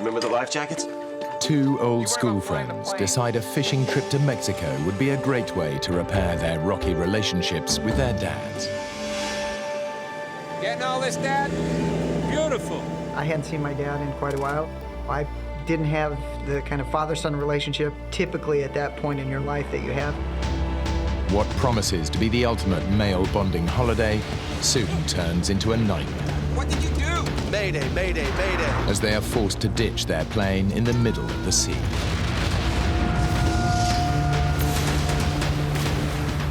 remember the life jackets? Two old school friends decide a fishing trip to Mexico would be a great way to repair their rocky relationships with their dads. Getting all this, Dad? Beautiful. I hadn't seen my dad in quite a while. I didn't have the kind of father-son relationship typically at that point in your life that you have. What promises to be the ultimate male bonding holiday soon turns into a nightmare. What did you do? Mayday, mayday, mayday. As they are forced to ditch their plane in the middle of the sea.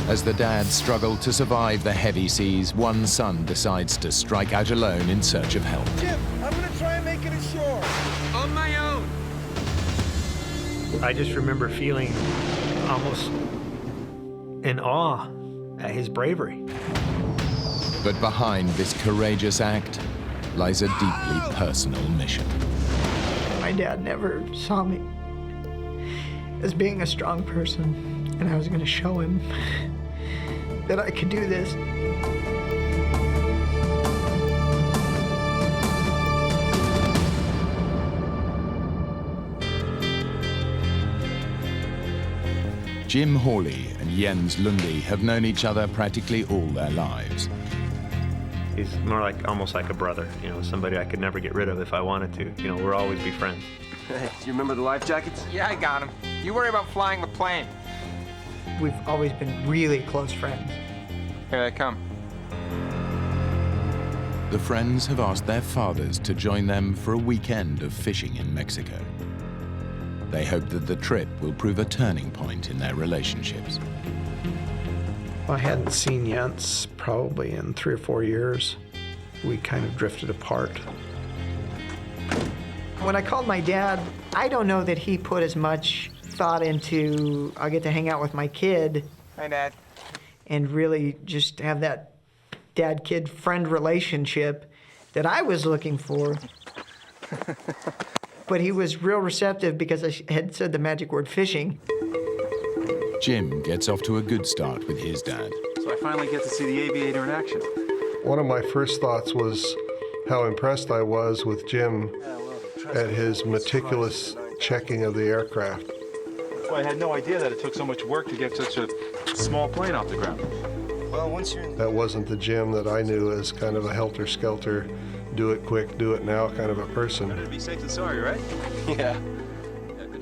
As the dads struggle to survive the heavy seas, one son decides to strike out alone in search of help. Jim, I'm gonna try and make it ashore. On my own. I just remember feeling almost in awe at his bravery. But behind this courageous act lies a deeply personal mission. My dad never saw me as being a strong person, and I was going to show him that I could do this. Jim Hawley and Jens Lundy have known each other practically all their lives. He's more like, almost like a brother, you know, somebody I could never get rid of if I wanted to. You know, we'll always be friends. Hey, do you remember the life jackets? Yeah, I got him. You worry about flying the plane. We've always been really close friends. Here they come. The friends have asked their fathers to join them for a weekend of fishing in Mexico. They hope that the trip will prove a turning point in their relationships. I hadn't seen Jens probably in 3 or 4 years. We kind of drifted apart. When I called my dad, I don't know that he put as much thought into, I'll get to hang out with my kid. Hi, Dad. And really just have that dad-kid friend relationship that I was looking for. But he was real receptive because I had said the magic word fishing. Jim gets off to a good start with his dad. So I finally get to see the aviator in action. One of my first thoughts was how impressed I was with Jim at his meticulous checking of the aircraft. That's why I had no idea that it took so much work to get such a small plane off the ground. Well, once you're That wasn't the Jim that I knew as kind of a helter-skelter, do it quick, do it now kind of a person. Better to be safe than sorry, right? Yeah.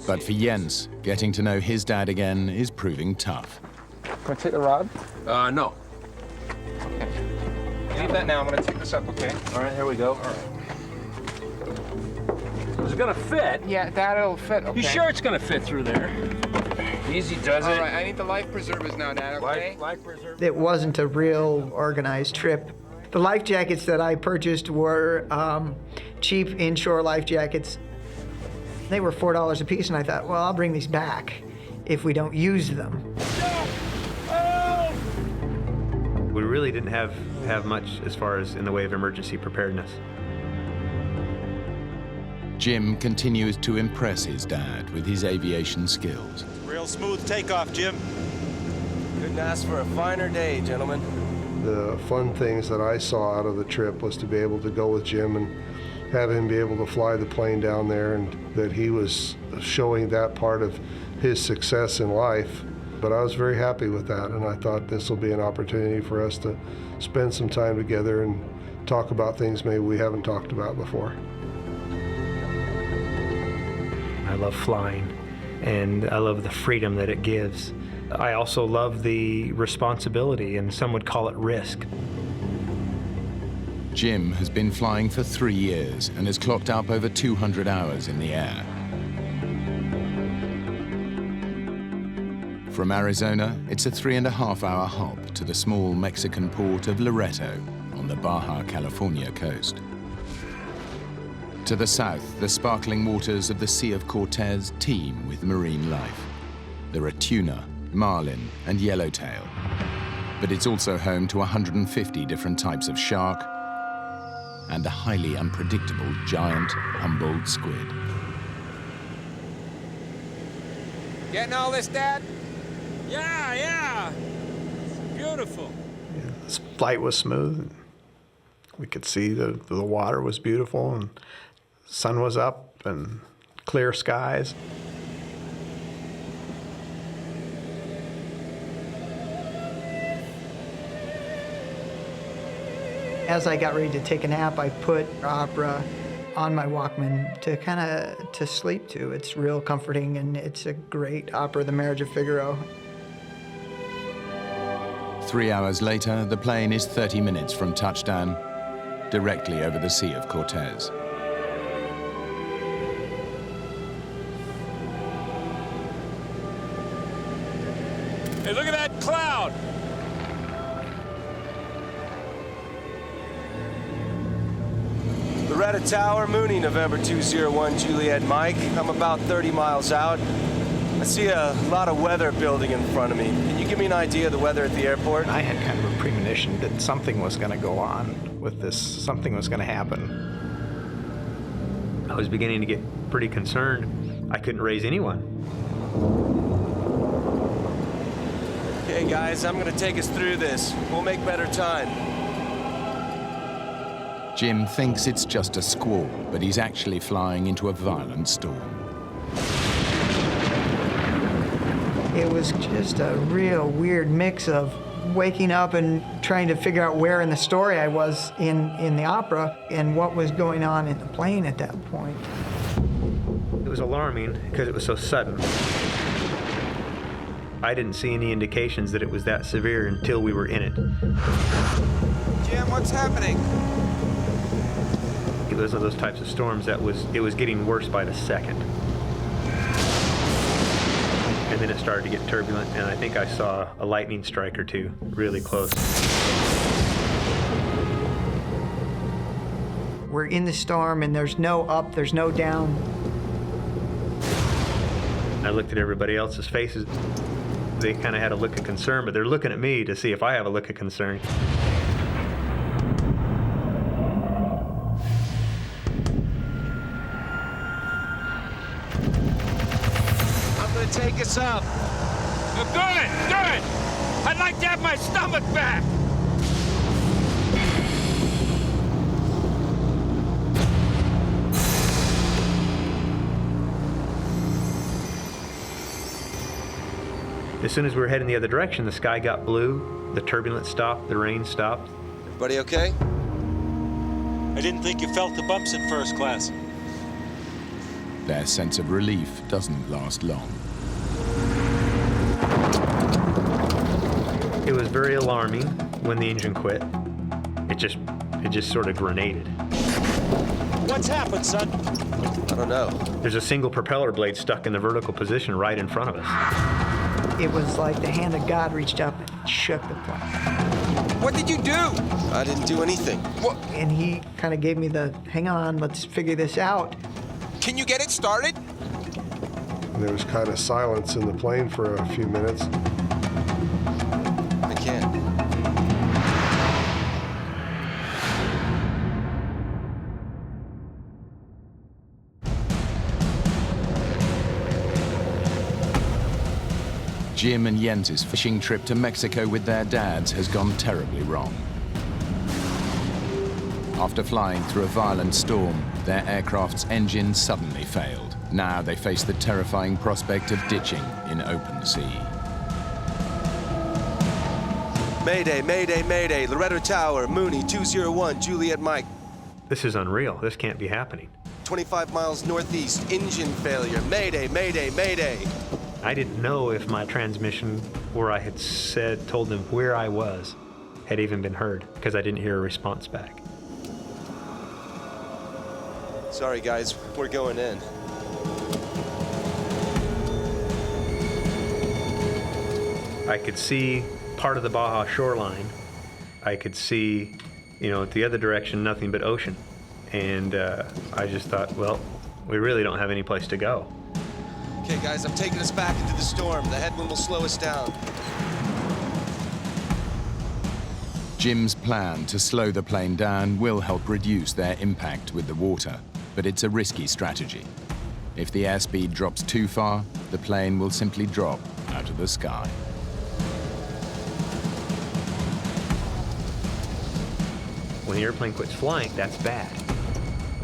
But for Jens, getting to know his dad again is proving tough. Can I take the rod? No. Okay. Leave that now. I'm gonna take this up, okay? All right, here we go. All right. Is it gonna fit? Yeah, that'll fit, okay. You sure it's gonna fit through there? Easy does it. All right, I need the life preservers now, Dad, okay? Life preserver. It wasn't a real organized trip. The life jackets that I purchased were cheap inshore life jackets. They were $4 a piece, and I thought, well, I'll bring these back if we don't use them. We really didn't have much as far as in the way of emergency preparedness. Jim continues to impress his dad with his aviation skills. Real smooth takeoff, Jim. Couldn't ask for a finer day, gentlemen. The fun things that I saw out of the trip was to be able to go with Jim and have him be able to fly the plane down there, and that he was showing that part of his success in life. But I was very happy with that, and I thought this will be an opportunity for us to spend some time together and talk about things maybe we haven't talked about before. I love flying, and I love the freedom that it gives. I also love the responsibility, and some would call it risk. Jim has been flying for 3 years and has clocked up over 200 hours in the air. From Arizona, it's a 3.5-hour hop to the small Mexican port of Loreto on the Baja California coast. To the south, the sparkling waters of the Sea of Cortez teem with marine life. There are tuna, marlin, and yellowtail. But it's also home to 150 different types of shark and a highly unpredictable giant Humboldt squid. Getting all this, Dad? Yeah. It's beautiful. Yeah, this flight was smooth. We could see the water was beautiful, and the sun was up. and clear skies. As I got ready to take a nap, I put opera on my Walkman to sleep to. It's real comforting, and it's a great opera, The Marriage of Figaro. 3 hours later, the plane is 30 minutes from touchdown, directly over the Sea of Cortez. Hey, look at that cloud! Loretta Tower, Mooney, November 201, Juliet Mike. I'm about 30 miles out. I see a lot of weather building in front of me. Can you give me an idea of the weather at the airport? I had kind of a premonition that something was going to go on with this, something was going to happen. I was beginning to get pretty concerned. I couldn't raise anyone. Okay, guys, I'm gonna take us through this. We'll make better time. Jim thinks it's just a squall, but he's actually flying into a violent storm. It was just a real weird mix of waking up and trying to figure out where in the story I was in the opera and what was going on in the plane at that point. It was alarming because it was so sudden. I didn't see any indications that it was that severe until we were in it. Jim, what's happening? It was one of those types of storms that it was getting worse by the second. And then it started to get turbulent, and I think I saw a lightning strike or two really close. We're in the storm and there's no up, there's no down. I looked at everybody else's faces. They kind of had a look of concern, but they're looking at me to see if I have a look of concern. I'm gonna take us up. Good, good! I'd like to have my stomach back! As soon as we were heading the other direction, the sky got blue, the turbulence stopped, the rain stopped. Everybody okay? I didn't think you felt the bumps in first class. Their sense of relief doesn't last long. It was very alarming when the engine quit. It just sort of grenaded. What's happened, son? I don't know. There's a single propeller blade stuck in the vertical position right in front of us. It was like the hand of God reached up and shook the plane. What did you do? I didn't do anything. What? And he kind of gave me the, hang on, let's figure this out. Can you get it started? And there was kind of silence in the plane for a few minutes. I can't. Jim and Jens's fishing trip to Mexico with their dads has gone terribly wrong. After flying through a violent storm, their aircraft's engine suddenly failed. Now they face the terrifying prospect of ditching in open sea. Mayday, mayday, mayday. Loretta Tower, Mooney, 201, Juliet Mike. This is unreal. This can't be happening. 25 miles northeast, engine failure. Mayday, mayday, mayday. I didn't know if my transmission, where I had told them where I was, had even been heard, because I didn't hear a response back. Sorry, guys, we're going in. I could see part of the Baja shoreline. I could see, the other direction, nothing but ocean. And I just thought, well, we really don't have any place to go. Okay, guys, I'm taking us back into the storm. The headwind will slow us down. Jim's plan to slow the plane down will help reduce their impact with the water, but it's a risky strategy. If the airspeed drops too far, the plane will simply drop out of the sky. When the airplane quits flying, that's bad.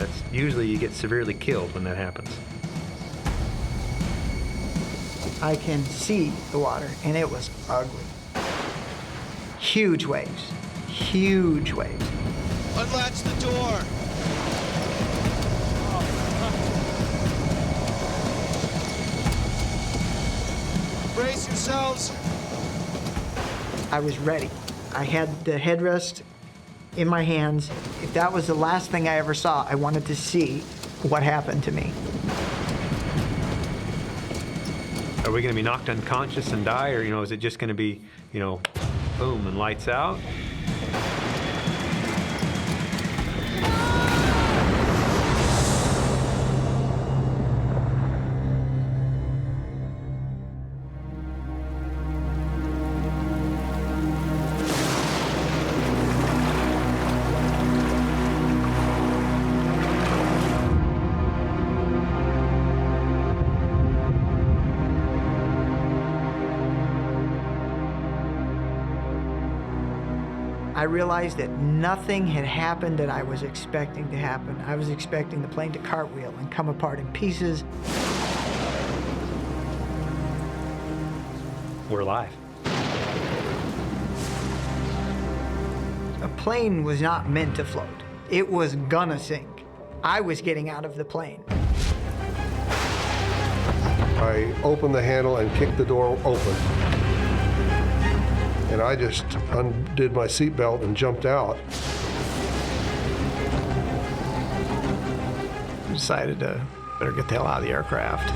That's usually you get severely killed when that happens. I can see the water, and it was ugly. Huge waves, huge waves. Unlatch the door. Brace yourselves. I was ready. I had the headrest in my hands. If that was the last thing I ever saw, I wanted to see what happened to me. Are we going to be knocked unconscious and die, or is it just going to be, boom and lights out? I realized that nothing had happened that I was expecting to happen. I was expecting the plane to cartwheel and come apart in pieces. We're alive. A plane was not meant to float. It was gonna sink. I was getting out of the plane. I opened the handle and kicked the door open. And I just undid my seatbelt and jumped out. Decided to better get the hell out of the aircraft.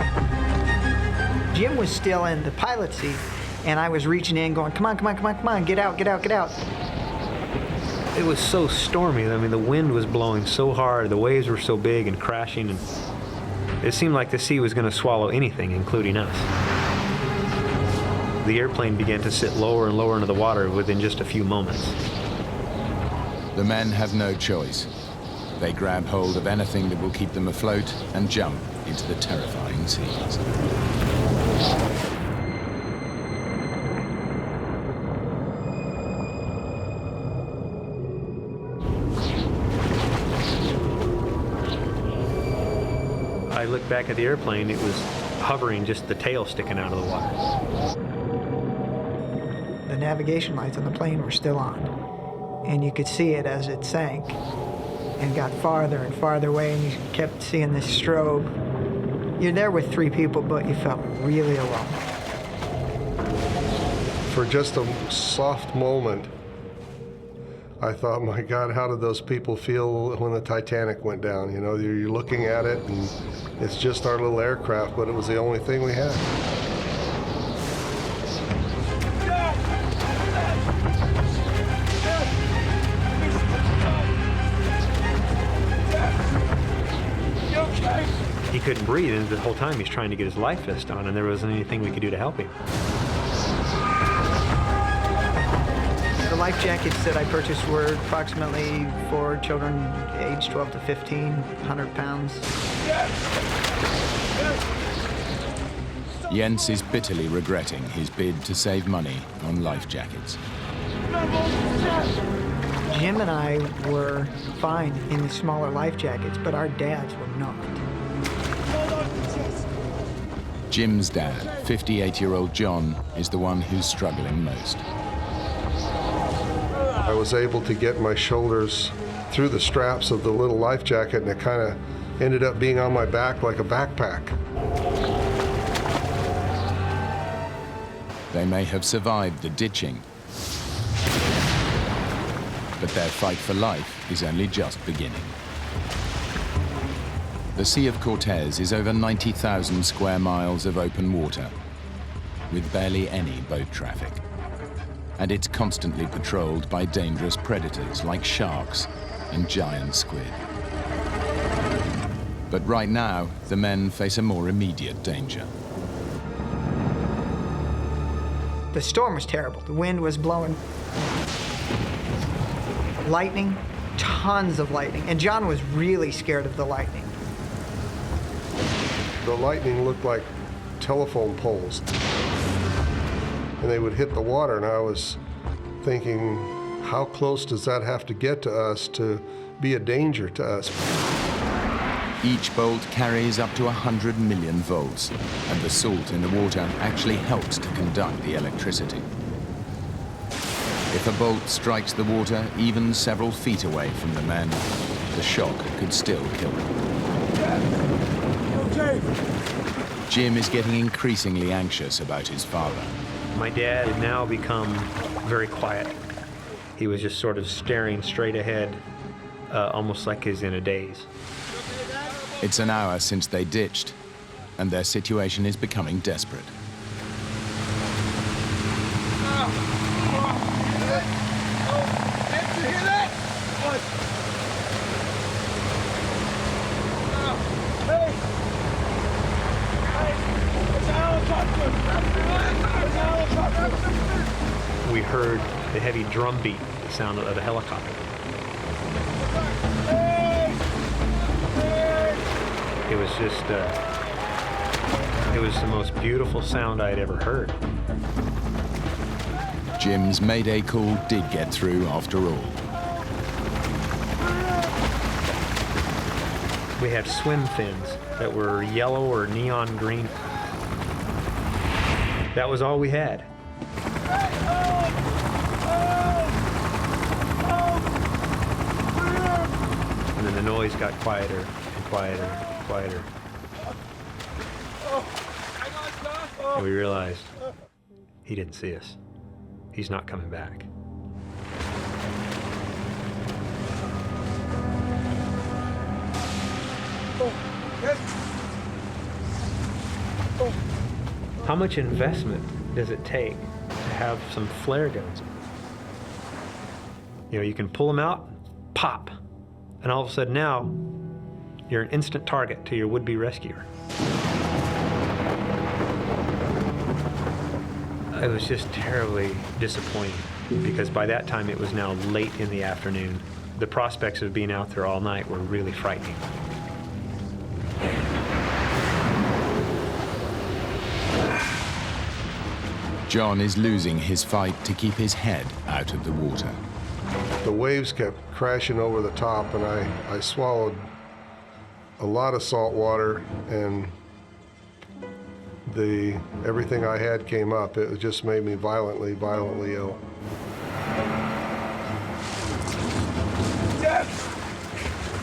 Jim was still in the pilot seat, and I was reaching in going, come on, come on, come on, come on, get out, get out, get out. It was so stormy. I mean, the wind was blowing so hard, the waves were so big and crashing, and it seemed like the sea was going to swallow anything, including us. The airplane began to sit lower and lower into the water within just a few moments. The men have no choice. They grab hold of anything that will keep them afloat and jump into the terrifying seas. I looked back at the airplane, it was hovering, just the tail sticking out of the water. The navigation lights on the plane were still on, and you could see it as it sank and got farther and farther away, and you kept seeing this strobe. You're there with 3 people, but you felt really alone. For just a soft moment, I thought, my God, how did those people feel when the Titanic went down? You're looking at it, and it's just our little aircraft, but it was the only thing we had. He couldn't breathe, and the whole time he's trying to get his life vest on, and there wasn't anything we could do to help him. The life jackets that I purchased were approximately for children aged 12 to 15, 100 pounds. Jens is bitterly regretting his bid to save money on life jackets. Jim and I were fine in the smaller life jackets, but our dads were not. Jim's dad, 58-year-old John, is the one who's struggling most. I was able to get my shoulders through the straps of the little life jacket, and it kind of ended up being on my back like a backpack. They may have survived the ditching, but their fight for life is only just beginning. The Sea of Cortez is over 90,000 square miles of open water, with barely any boat traffic. And it's constantly patrolled by dangerous predators like sharks and giant squid. But right now, the men face a more immediate danger. The storm was terrible. The wind was blowing. Lightning, tons of lightning. And John was really scared of the lightning. The lightning looked like telephone poles, and they would hit the water, and I was thinking, how close does that have to get to us to be a danger to us. Each bolt carries up to 100 million volts, and the salt in the water actually helps to conduct the electricity. If a bolt strikes the water even several feet away from the men, the shock could still kill them. Okay. Jim is getting increasingly anxious about his father. My dad had now become very quiet. He was just sort of staring straight ahead, almost like he's in a daze. It's an hour since they ditched, and their situation is becoming desperate. We heard the heavy drum beat, the sound of the helicopter. It was just, it was the most beautiful sound I'd ever heard. Jim's mayday call did get through after all. We had swim fins that were yellow or neon green. That was all we had. And then the noise got quieter and quieter and quieter. And we realized he didn't see us. He's not coming back. How much investment does it take to have some flare guns? You know, you can pull them out, pop, and all of a sudden now, you're an instant target to your would-be rescuer. It was just terribly disappointing because by that time it was now late in the afternoon. The prospects of being out there all night were really frightening. John is losing his fight to keep his head out of the water. The waves kept crashing over the top, and I swallowed a lot of salt water, and everything I had came up. It just made me violently ill. Dad!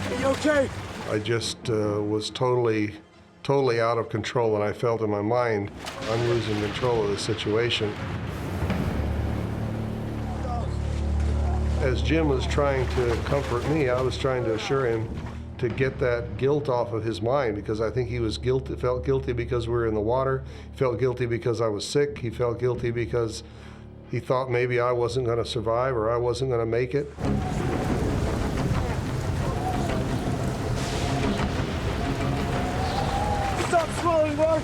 Are you okay? I just was totally out of control, and I felt in my mind, I'm losing control of the situation. As Jim was trying to comfort me, I was trying to assure him to get that guilt off of his mind, because I think he was guilty, felt guilty because we were in the water, he felt guilty because I was sick, he felt guilty because he thought maybe I wasn't going to survive or I wasn't going to make it. Stop swallowing, Mark!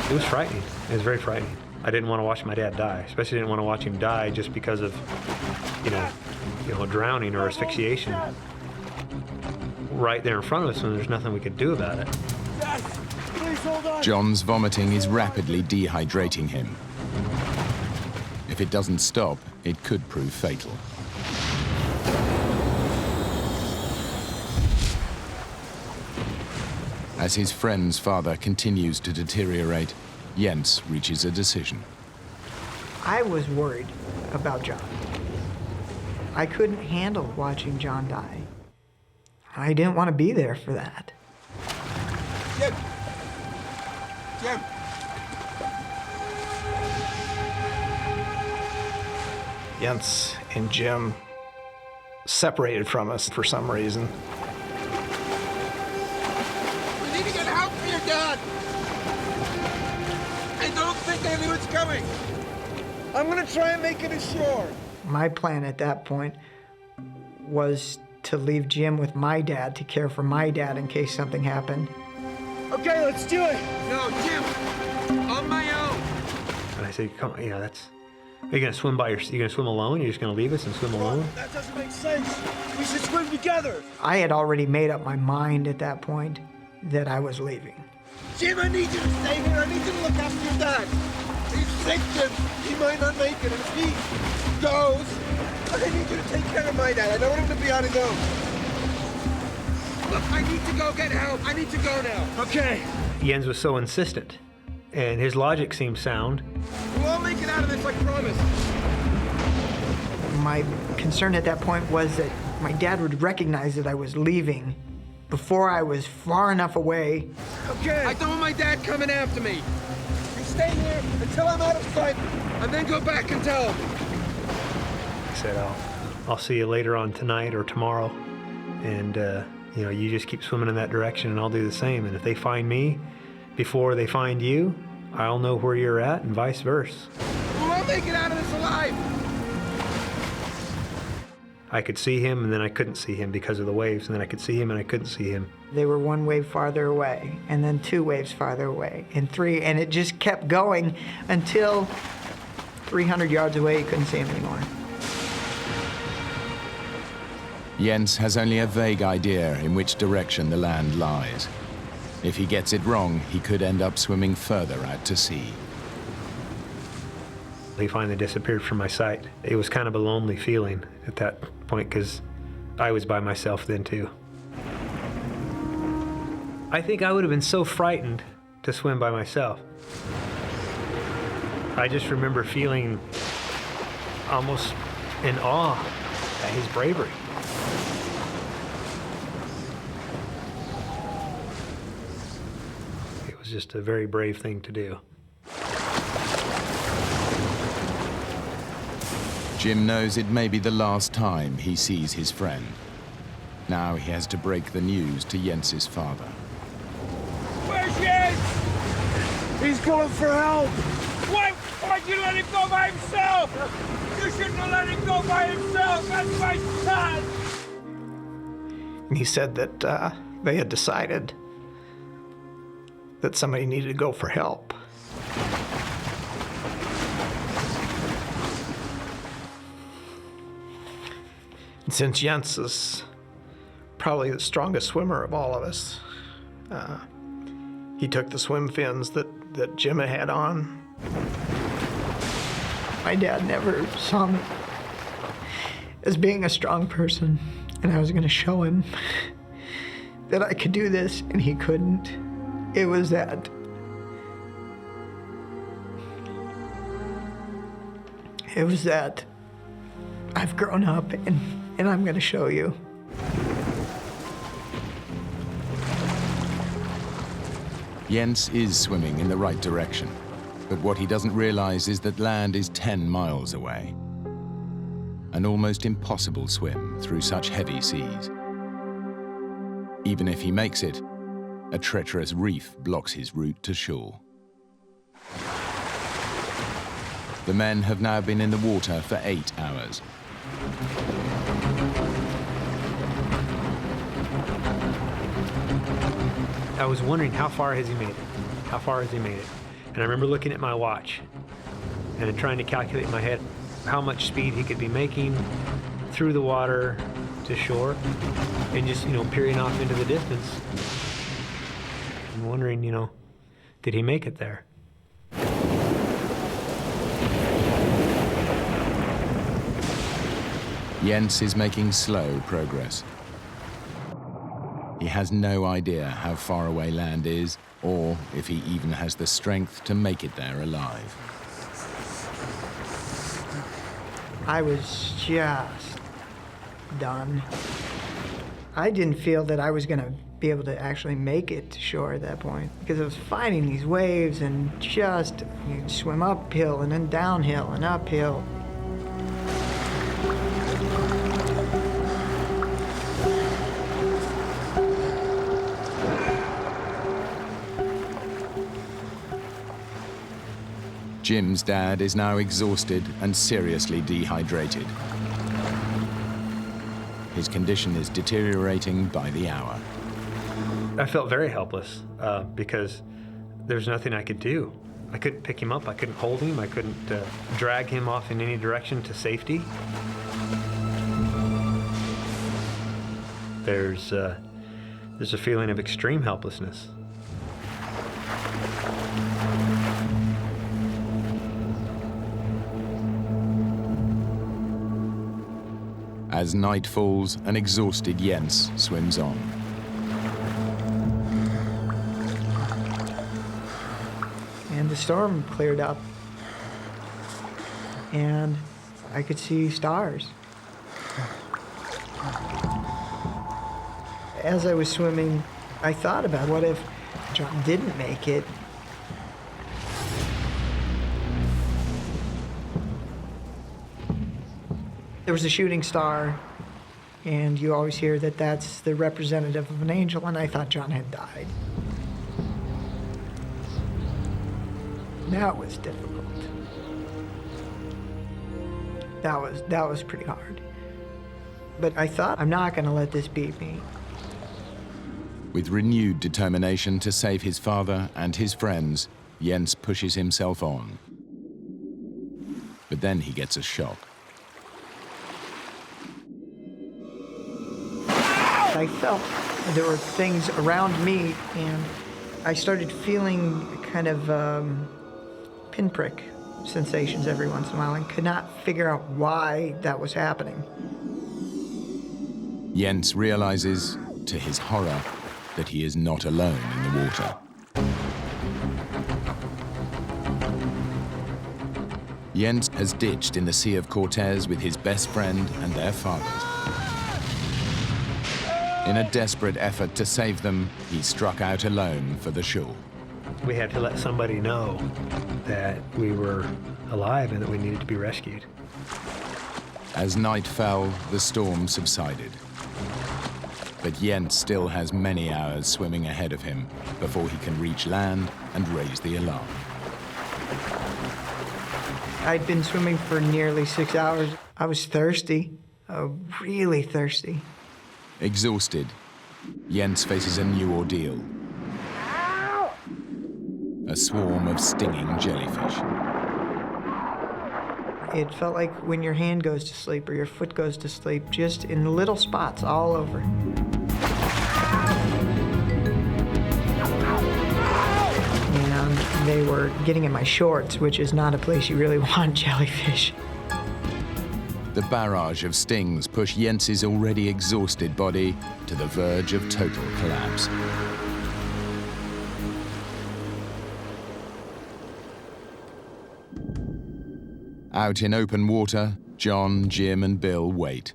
It was frightening. It was very frightening. I didn't want to watch my dad die, especially didn't want to watch him die just because of, you know, drowning or asphyxiation right there in front of us, and there's nothing we could do about it. Dad, please hold on! John's vomiting is rapidly dehydrating him. If it doesn't stop, it could prove fatal. As his friend's father continues to deteriorate, Jens reaches a decision. I was worried about John. I couldn't handle watching John die. I didn't want to be there for that. Jim! Jim! Jens and Jim separated from us for some reason. We need to get help for your dad! I don't think anyone's coming! I'm gonna try and make it ashore! My plan at that point was to leave Jim with my dad to care for my dad in case something happened. Okay, let's do it! No, Jim! On my own! And I said, come on, that's... Are you gonna swim you gonna swim alone? You're just gonna leave us and swim alone? That doesn't make sense! We should swim together! I had already made up my mind at that point that I was leaving. Jim, I need you to stay here. I need you to look after your dad. He's sick, Jim. He might not make it. And if he goes, I need you to take care of my dad. I don't want him to be on his own. Look, I need to go get help. I need to go now. Okay. Jens was so insistent, and his logic seemed sound. We'll all make it out of this, I promise. My concern at that point was that my dad would recognize that I was leaving before I was far enough away. Okay. I don't want my dad coming after me. You stay here until I'm out of sight, and then go back and tell him. I said, I'll see you later on tonight or tomorrow, and you know, you just keep swimming in that direction, and I'll do the same. And if they find me before they find you, I'll know where you're at, and vice versa. We'll all make it out of this alive. I could see him, and then I couldn't see him because of the waves, and then I could see him, and I couldn't see him. They were one wave farther away, and then 2 waves farther away, and 3, and it just kept going until 300 yards away, you couldn't see him anymore. Jens has only a vague idea in which direction the land lies. If he gets it wrong, he could end up swimming further out to sea. He finally disappeared from my sight. It was kind of a lonely feeling at that point because I was by myself then too. I think I would have been so frightened to swim by myself. I just remember feeling almost in awe at his bravery. It was just a very brave thing to do. Jim knows it may be the last time he sees his friend. Now he has to break the news to Jens's father. Where's Jens? He's going for help. Why'd you let him go by himself? You shouldn't have let him go by himself. That's my son. And he said that they had decided that somebody needed to go for help. And since Jens is probably the strongest swimmer of all of us, he took the swim fins that Jim had on. My dad never saw me as being a strong person, and I was going to show him that I could do this, and he couldn't. It was that. It was that I've grown up, and I'm going to show you. Jens is swimming in the right direction, but what he doesn't realize is that land is 10 miles away. An almost impossible swim through such heavy seas. Even if he makes it, a treacherous reef blocks his route to shore. The men have now been in the water for 8 hours. I was wondering how far has he made it? How far has he made it? And I remember looking at my watch and trying to calculate in my head how much speed he could be making through the water to shore and just, peering off into the distance and wondering, did he make it there? Jens is making slow progress. He has no idea how far away land is, or if he even has the strength to make it there alive. I was just done. I didn't feel that I was going to be able to actually make it to shore at that point, because I was fighting these waves and just swim uphill and then downhill and uphill. Jim's dad is now exhausted and seriously dehydrated. His condition is deteriorating by the hour. I felt very helpless because there's nothing I could do. I couldn't pick him up, I couldn't hold him, I couldn't drag him off in any direction to safety. There's a feeling of extreme helplessness. As night falls, an exhausted Jens swims on. the storm cleared up, and I could see stars. As I was swimming, I thought about what if John didn't make it. There was a shooting star, and you always hear that that's the representative of an angel, and I thought John had died. That was difficult. That was pretty hard. But I thought, I'm not going to let this beat me. With renewed determination to save his father and his friends, Jens pushes himself on. But then he gets a shock. I felt there were things around me, and I started feeling kind of pinprick sensations every once in a while and could not figure out why that was happening. Jens realizes, to his horror, that he is not alone in the water. Jens has ditched in the Sea of Cortez with his best friend and their fathers. In a desperate effort to save them, he struck out alone for the shore. We had to let somebody know that we were alive and that we needed to be rescued. As night fell, the storm subsided. But Jens still has many hours swimming ahead of him before he can reach land and raise the alarm. I'd been swimming for nearly 6 hours. I was thirsty, really thirsty. Exhausted, Jens faces a new ordeal. A swarm of stinging jellyfish. It felt like when your hand goes to sleep or your foot goes to sleep, just in little spots all over. And they were getting in my shorts, which is not a place you really want jellyfish. The barrage of stings push Jens's already exhausted body to the verge of total collapse. Out in open water, John, Jim, and Bill wait.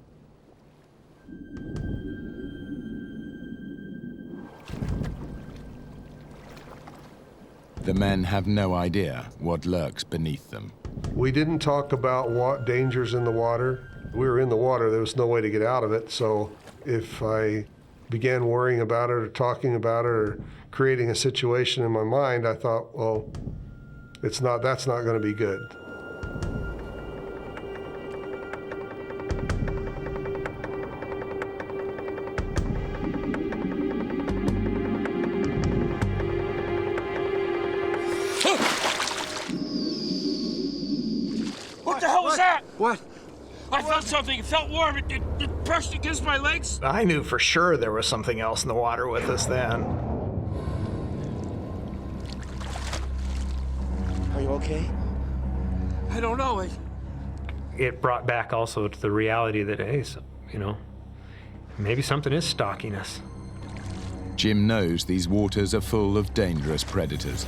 The men have no idea what lurks beneath them. We didn't talk about what dangers in the water. We were in the water, there was no way to get out of it, so if I began worrying about it or talking about it or creating a situation in my mind, I thought, well, that's not going to be good. What the hell was that? What? I felt something. It felt warm. It brushed against my legs. I knew for sure there was something else in the water with us then. Are you okay? I don't know. It brought back also to the reality that, hey, maybe something is stalking us. Jim knows these waters are full of dangerous predators.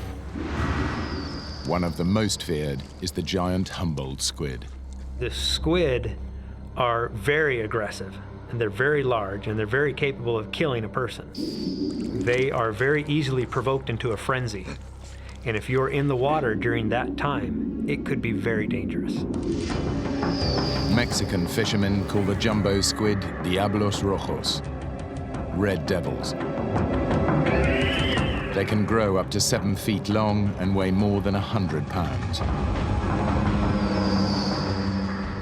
One of the most feared is the giant Humboldt squid. The squid are very aggressive, and they're very large, and they're very capable of killing a person. They are very easily provoked into a frenzy. And if you're in the water during that time, it could be very dangerous. Mexican fishermen call the jumbo squid Diablos Rojos, red devils. They can grow up to 7 feet long and weigh more than 100 pounds.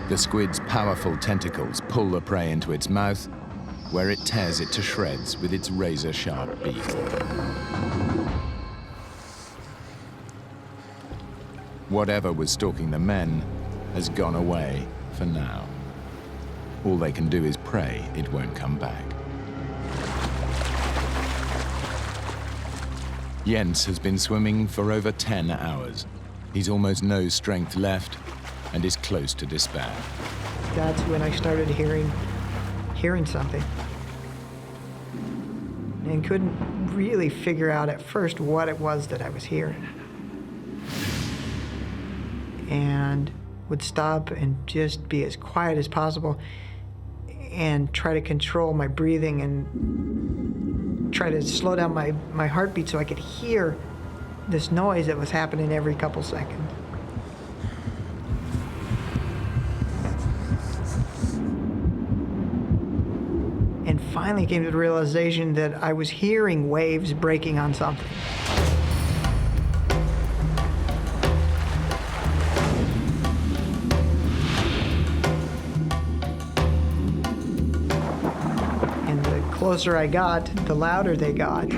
The squid's powerful tentacles pull the prey into its mouth, where it tears it to shreds with its razor-sharp beak. Whatever was stalking the men has gone away for now. All they can do is pray it won't come back. Jens has been swimming for over 10 hours. He's almost no strength left and is close to despair. That's when I started hearing something. And couldn't really figure out at first what it was that I was hearing. and would stop and just be as quiet as possible and try to control my breathing and try to slow down my heartbeat so I could hear this noise that was happening every couple seconds. And finally came to the realization that I was hearing waves breaking on something. And the closer I got, the louder they got.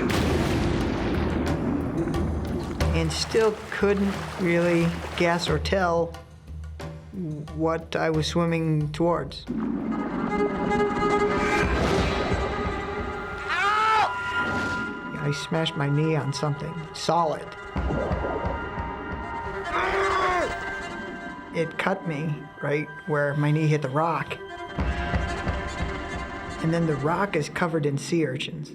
And still couldn't really guess or tell what I was swimming towards. I smashed my knee on something solid. It cut me right where my knee hit the rock. And then the rock is covered in sea urchins.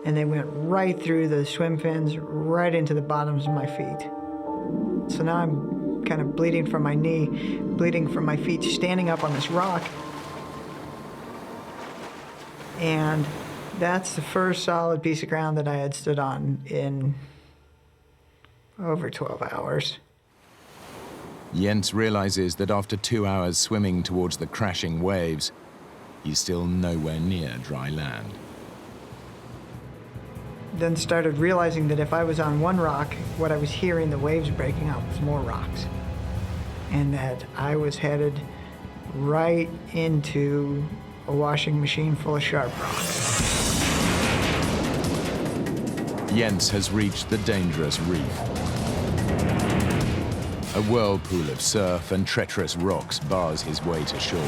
And they went right through the swim fins, right into the bottoms of my feet. So now I'm kind of bleeding from my knee, bleeding from my feet, standing up on this rock. And that's the first solid piece of ground that I had stood on in over 12 hours. Jens realizes that after 2 hours swimming towards the crashing waves, he's still nowhere near dry land. Then started realizing that if I was on one rock, what I was hearing the waves breaking up was more rocks. And that I was headed right into a washing machine full of sharp rocks. Jens has reached the dangerous reef. A whirlpool of surf and treacherous rocks bars his way to shore.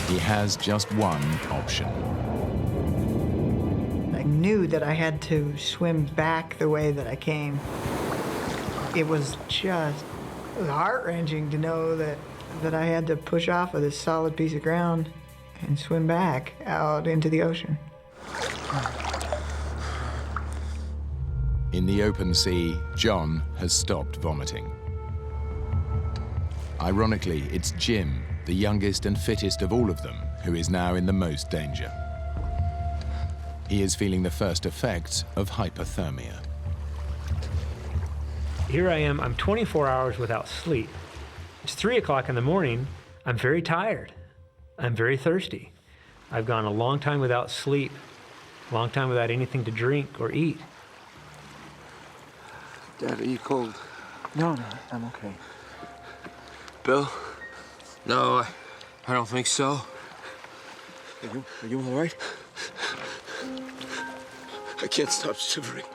He has just one option. I knew that I had to swim back the way that I came. It was heart-wrenching to know that I had to push off of this solid piece of ground and swim back out into the ocean. In the open sea, John has stopped vomiting. Ironically, it's Jim, the youngest and fittest of all of them, who is now in the most danger. He is feeling the first effects of hypothermia. Here I am, I'm 24 hours without sleep. It's 3 o'clock in the morning. I'm very tired. I'm very thirsty. I've gone a long time without sleep, a long time without anything to drink or eat. Dad, are you cold? No, I'm okay. Bill? No, I don't think so. Are you all right? I can't stop shivering.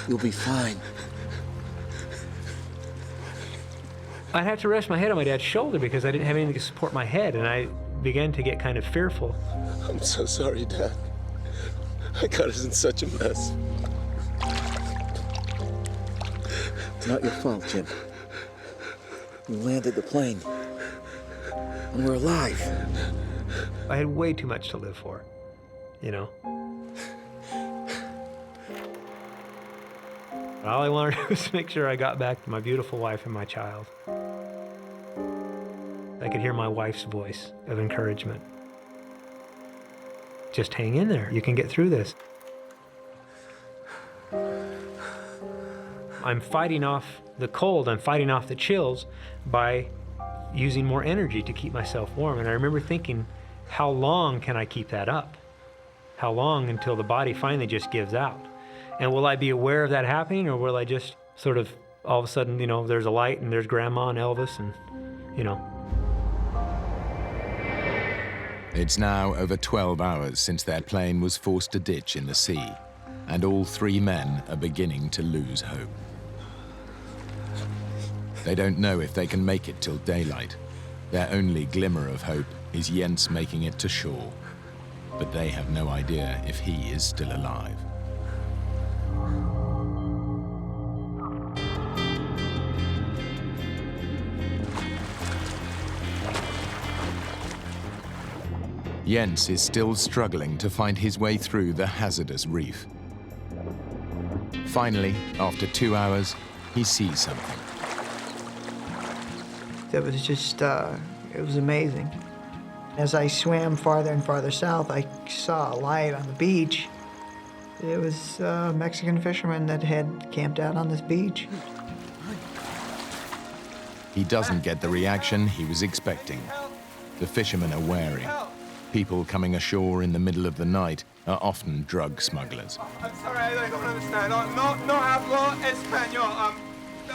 You'll be fine. I'd have to rest my head on my dad's shoulder because I didn't have anything to support my head, and I began to get kind of fearful. I'm so sorry, Dad. I got us in such a mess. It's not your fault, Jim. We landed the plane, and we're alive. I had way too much to live for, you know? All I wanted to do was make sure I got back to my beautiful wife and my child. I could hear my wife's voice of encouragement. Just hang in there. You can get through this. I'm fighting off the cold. I'm fighting off the chills by using more energy to keep myself warm. And I remember thinking, how long can I keep that up? How long until the body finally just gives out? And will I be aware of that happening, or will I just sort of, all of a sudden, you know, there's a light and there's Grandma and Elvis and, you know. It's now over 12 hours since their plane was forced to ditch in the sea, and all 3 men are beginning to lose hope. They don't know if they can make it till daylight. Their only glimmer of hope is Jens making it to shore, but they have no idea if he is still alive. Jens is still struggling to find his way through the hazardous reef. Finally, after 2 hours, he sees something. It was just, it was amazing. As I swam farther and farther south, I saw a light on the beach. It was a Mexican fisherman that had camped out on this beach. He doesn't get the reaction he was expecting. The fishermen are wary. People coming ashore in the middle of the night are often drug smugglers. I'm sorry, I don't understand. No hablo español.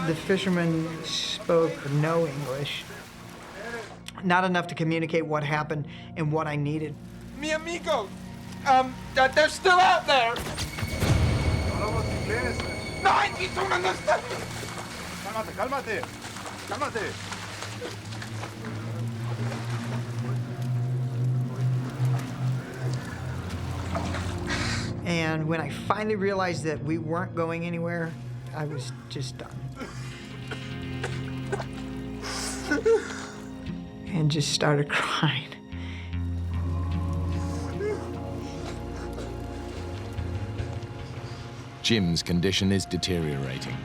The fisherman spoke no English. Not enough to communicate what happened and what I needed. Mi amigo, they're still out there. No, I don't understand. Cálmate. And when I finally realized that we weren't going anywhere, I was just done. And just started crying. Jim's condition is deteriorating.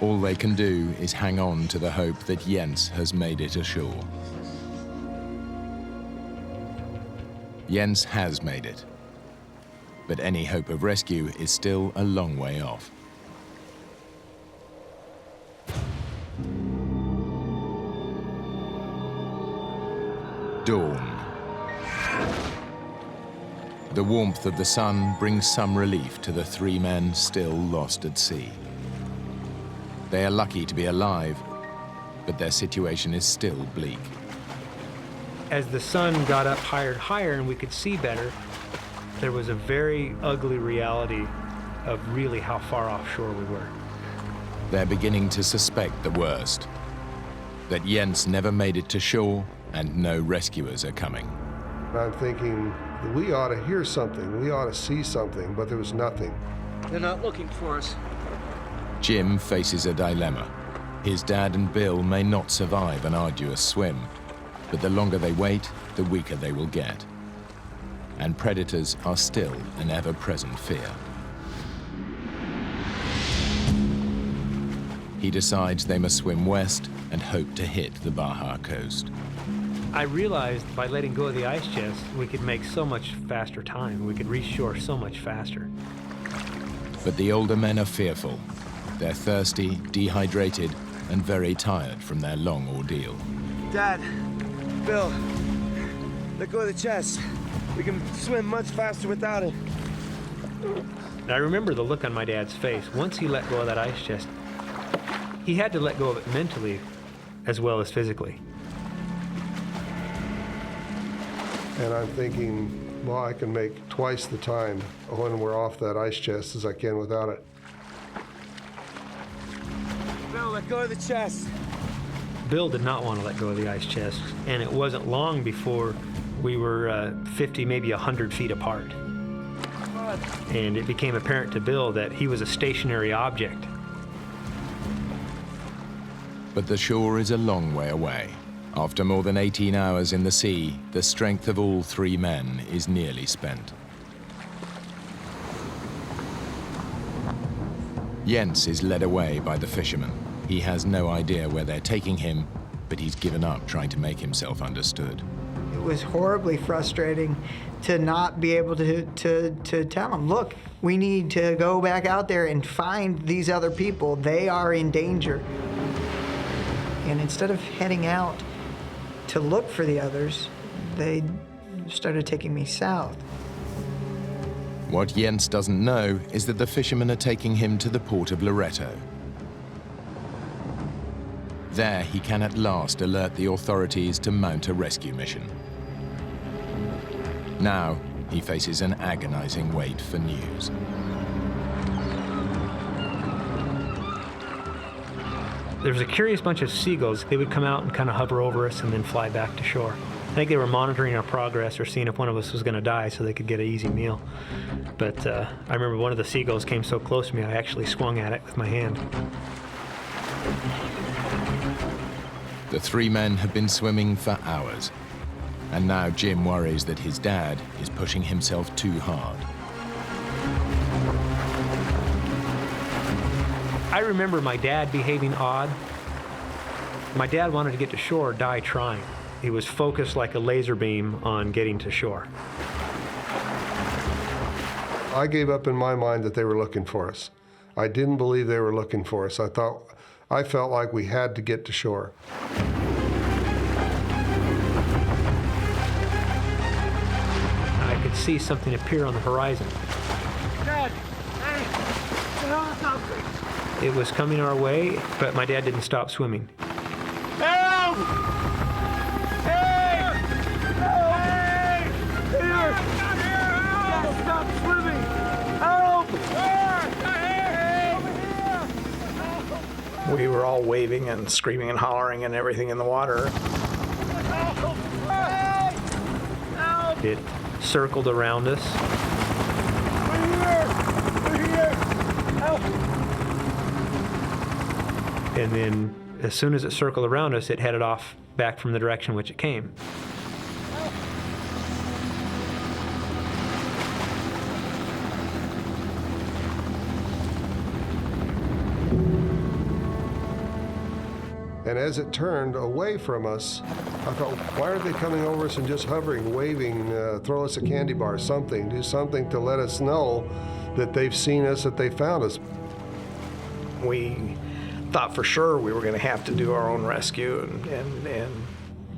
All they can do is hang on to the hope that Jens has made it ashore. Jens has made it, but any hope of rescue is still a long way off. Dawn. The warmth of the sun brings some relief to the 3 men still lost at sea. They are lucky to be alive, but their situation is still bleak. As the sun got up higher and higher and we could see better, there was a very ugly reality of really how far offshore we were. They're beginning to suspect the worst, that Jens never made it to shore and no rescuers are coming. I'm thinking, we ought to hear something, we ought to see something, but there was nothing. They're not looking for us. Jim faces a dilemma. His dad and Bill may not survive an arduous swim, but the longer they wait, the weaker they will get. And predators are still an ever-present fear. He decides they must swim west and hope to hit the Baja coast. I realized by letting go of the ice chest, we could make so much faster time. We could reach shore so much faster. But the older men are fearful. They're thirsty, dehydrated, and very tired from their long ordeal. Dad, Bill, let go of the chest. We can swim much faster without it. And I remember the look on my dad's face. Once he let go of that ice chest, he had to let go of it mentally as well as physically. And I'm thinking, well, I can make twice the time when we're off that ice chest as I can without it. Bill, let go of the chest. Bill did not want to let go of the ice chest, and it wasn't long before we were 50, maybe 100 feet apart. And it became apparent to Bill that he was a stationary object. But the shore is a long way away. After more than 18 hours in the sea, the strength of all 3 men is nearly spent. Jens is led away by the fishermen. He has no idea where they're taking him, but he's given up trying to make himself understood. It was horribly frustrating to not be able to tell them, look, we need to go back out there and find these other people. They are in danger. And instead of heading out to look for the others, they started taking me south. What Jens doesn't know is that the fishermen are taking him to the port of Loreto. There, he can at last alert the authorities to mount a rescue mission. Now, he faces an agonizing wait for news. There was a curious bunch of seagulls. They would come out and kind of hover over us and then fly back to shore. I think they were monitoring our progress or seeing if one of us was going to die so they could get an easy meal. But I remember one of the seagulls came so close to me, I actually swung at it with my hand. The 3 men have been swimming for hours, and now Jim worries that his dad is pushing himself too hard. I remember my dad behaving odd. My dad wanted to get to shore, die trying. He was focused like a laser beam on getting to shore. I gave up in my mind that they were looking for us. I didn't believe they were looking for us. I felt like we had to get to shore. I could see something appear on the horizon. Dad, hey, it's a helicopter. It was coming our way, but my dad didn't stop swimming. Help! Hey! Hey! Here! Not here! Help! Stop swimming! Help! We were all waving and screaming and hollering and everything in the water. It circled around us. We're here! Help! And then as soon as it circled around us, it headed off back from the direction which it came. And as it turned away from us, I thought, why aren't they coming over us and just hovering, waving, throw us a candy bar, something, do something to let us know that they've seen us, that they found us. We thought for sure we were going to have to do our own rescue and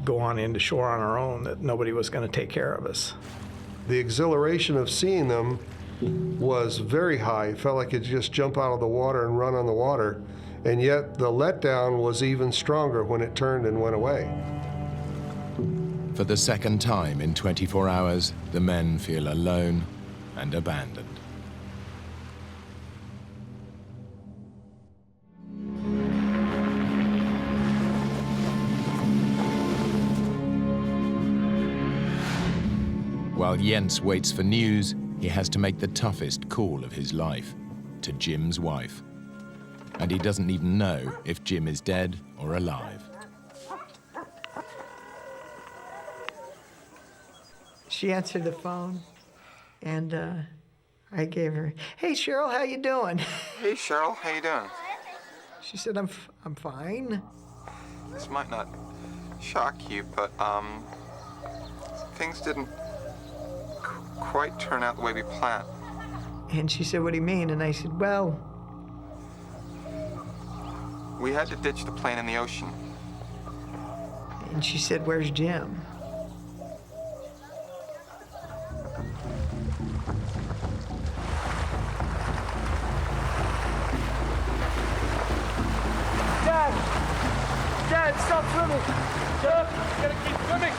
go on into shore on our own, that nobody was going to take care of us. The exhilaration of seeing them was very high. It felt like you'd just jump out of the water and run on the water. And yet the letdown was even stronger when it turned and went away. For the second time in 24 hours, the men feel alone and abandoned. While Jens waits for news, he has to make the toughest call of his life, to Jim's wife. And he doesn't even know if Jim is dead or alive. She answered the phone, and I gave her, "Hey, Cheryl, how you doing?" Hey, Cheryl, how you doing? She said, I'm fine." This might not shock you, but things didn't quite turn out the way we planned. And she said, "What do you mean?" And I said, "Well, We had to ditch the plane in the ocean. and she said, "Where's Jim?" Dad, stop swimming! Dad, you gotta keep swimming!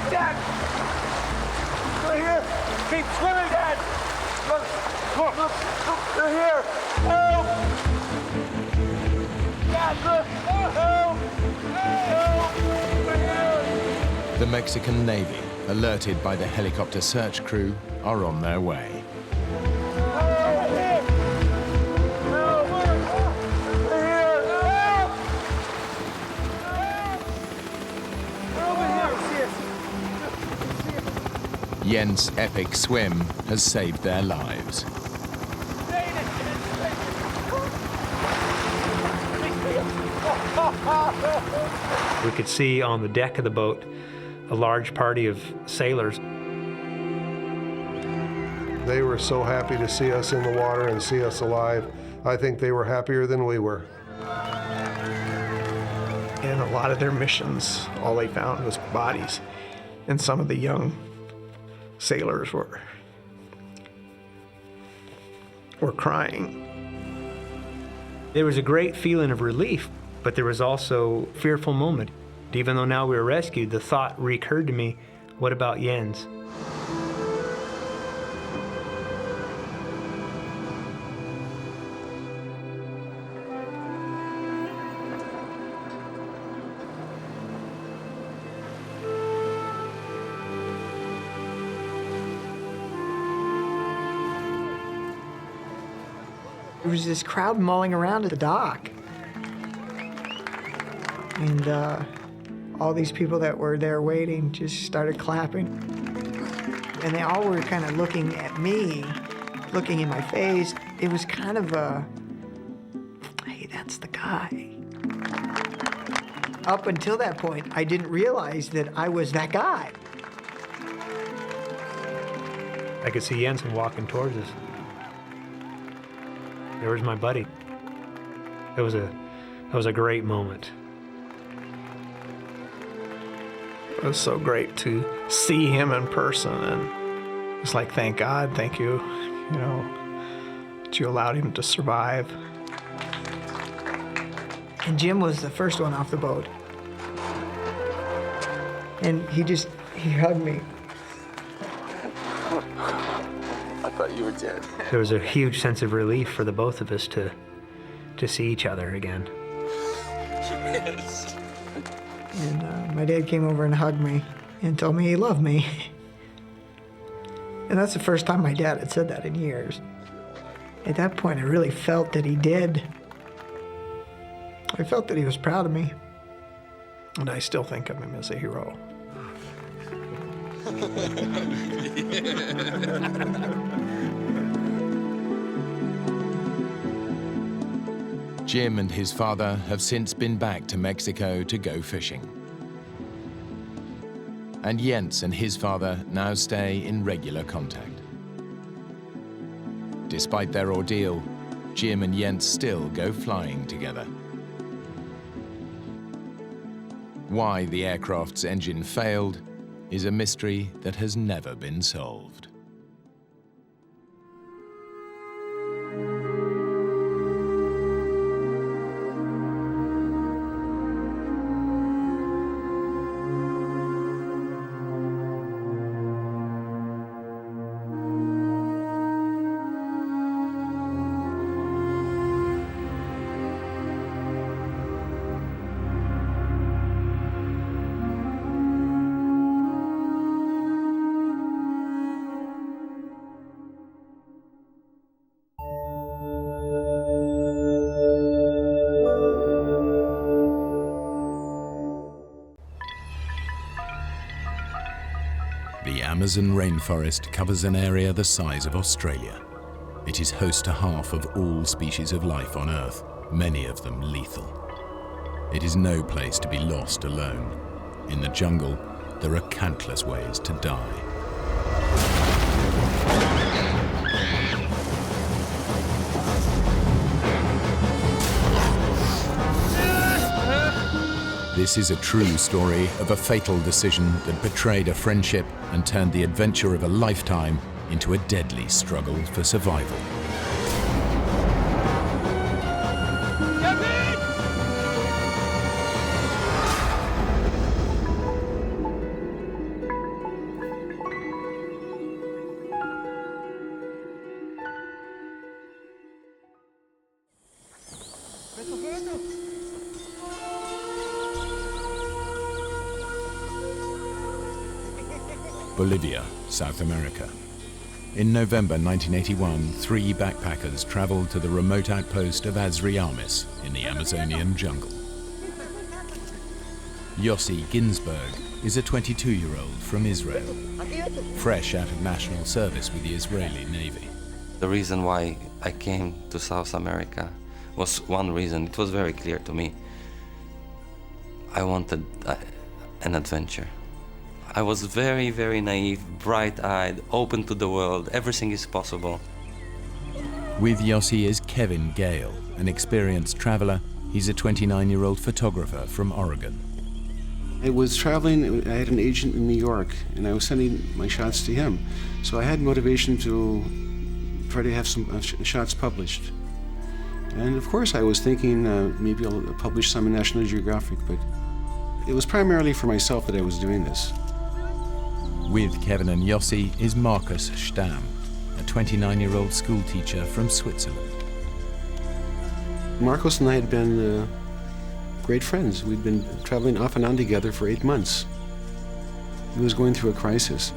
Dad! They're here! Keep swimming, Dad! Look, they're here! Help! Dad, look! Help! Help! They're here! The Mexican Navy, alerted by the helicopter search crew, are on their way. Jens' epic swim has saved their lives. We could see on the deck of the boat a large party of sailors. They were so happy to see us in the water and see us alive. I think they were happier than we were. And a lot of their missions, all they found was bodies. And some of the young sailors were crying. There was a great feeling of relief, but there was also a fearful moment. Even though now we were rescued, the thought recurred to me, what about Jens? There was this crowd mulling around at the dock. And all these people that were there waiting just started clapping. And they all were kind of looking at me, looking in my face. It was kind of guy. Up until that point, I didn't realize that I was that guy. I could see Jensen walking towards us. There was my buddy. It was a great moment. It was so great to see him in person, and it's like, thank God, thank you, you know, that you allowed him to survive. And Jim was the first one off the boat. And he hugged me. I thought you were dead. There was a huge sense of relief for the both of us to see each other again. Yes. And my dad came over and hugged me and told me he loved me. And that's the first time my dad had said that in years. At that point, I really felt that he did. I felt that he was proud of me. And I still think of him as a hero. Jim and his father have since been back to Mexico to go fishing. And Jens and his father now stay in regular contact. Despite their ordeal, Jim and Jens still go flying together. Why the aircraft's engine failed is a mystery that has never been solved. The Amazon rainforest covers an area the size of Australia. It is host to half of all species of life on Earth, many of them lethal. It is no place to be lost alone. In the jungle, there are countless ways to die. This is a true story of a fatal decision that betrayed a friendship and turned the adventure of a lifetime into a deadly struggle for survival. Bolivia, South America. In November 1981, 3 backpackers traveled to the remote outpost of Azriamis in the Amazonian jungle. Yossi Ginsberg is a 22-year-old from Israel, fresh out of national service with the Israeli Navy. The reason why I came to South America was one reason. It was very clear to me. I wanted an adventure. I was very, very naive, bright-eyed, open to the world. Everything is possible. With Yossi is Kevin Gale, an experienced traveler. He's a 29-year-old photographer from Oregon. I was traveling, I had an agent in New York, and I was sending my shots to him. So I had motivation to try to have some shots published. And of course I was thinking maybe I'll publish some in National Geographic, but it was primarily for myself that I was doing this. With Kevin and Yossi is Markus Stamm, a 29-year-old school teacher from Switzerland. Marcos and I had been great friends. We'd been traveling off and on together for 8 months. He was going through a crisis.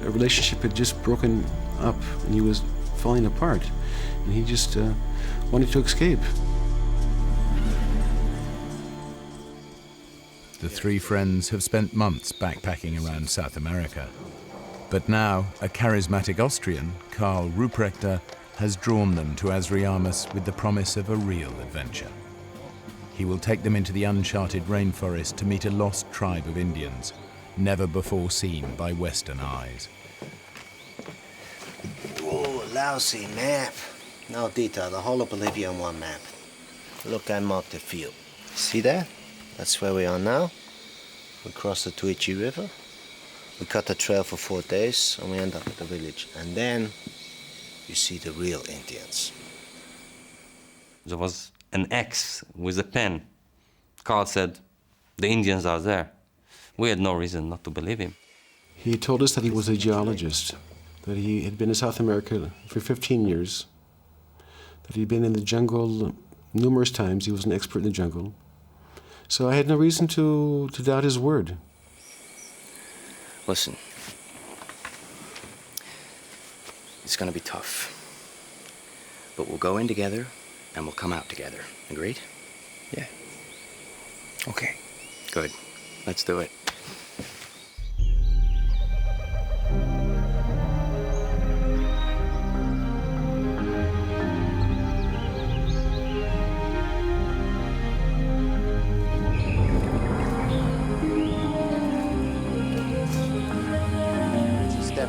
A relationship had just broken up and he was falling apart. And he just wanted to escape. The 3 friends have spent months backpacking around South America. But now, a charismatic Austrian, Karl Ruprechter, has drawn them to Azriamis with the promise of a real adventure. he will take them into the uncharted rainforest to meet a lost tribe of Indians, never before seen by Western eyes. Oh, lousy map. No detail, the whole of Bolivia on one map. Look, I marked a few. See that? That's where we are now. We cross the Tuichi River. We cut the trail for 4 days, and we end up at the village. And then you see the real Indians. There was an X with a pen. Carl said, the Indians are there. We had no reason not to believe him. He told us that he was a geologist, that he had been in South America for 15 years, that he'd been in the jungle numerous times. He was an expert in the jungle. So I had no reason to doubt his word. Listen, it's gonna be tough, but we'll go in together and we'll come out together. Agreed? Yeah. Okay. Good. Let's do it.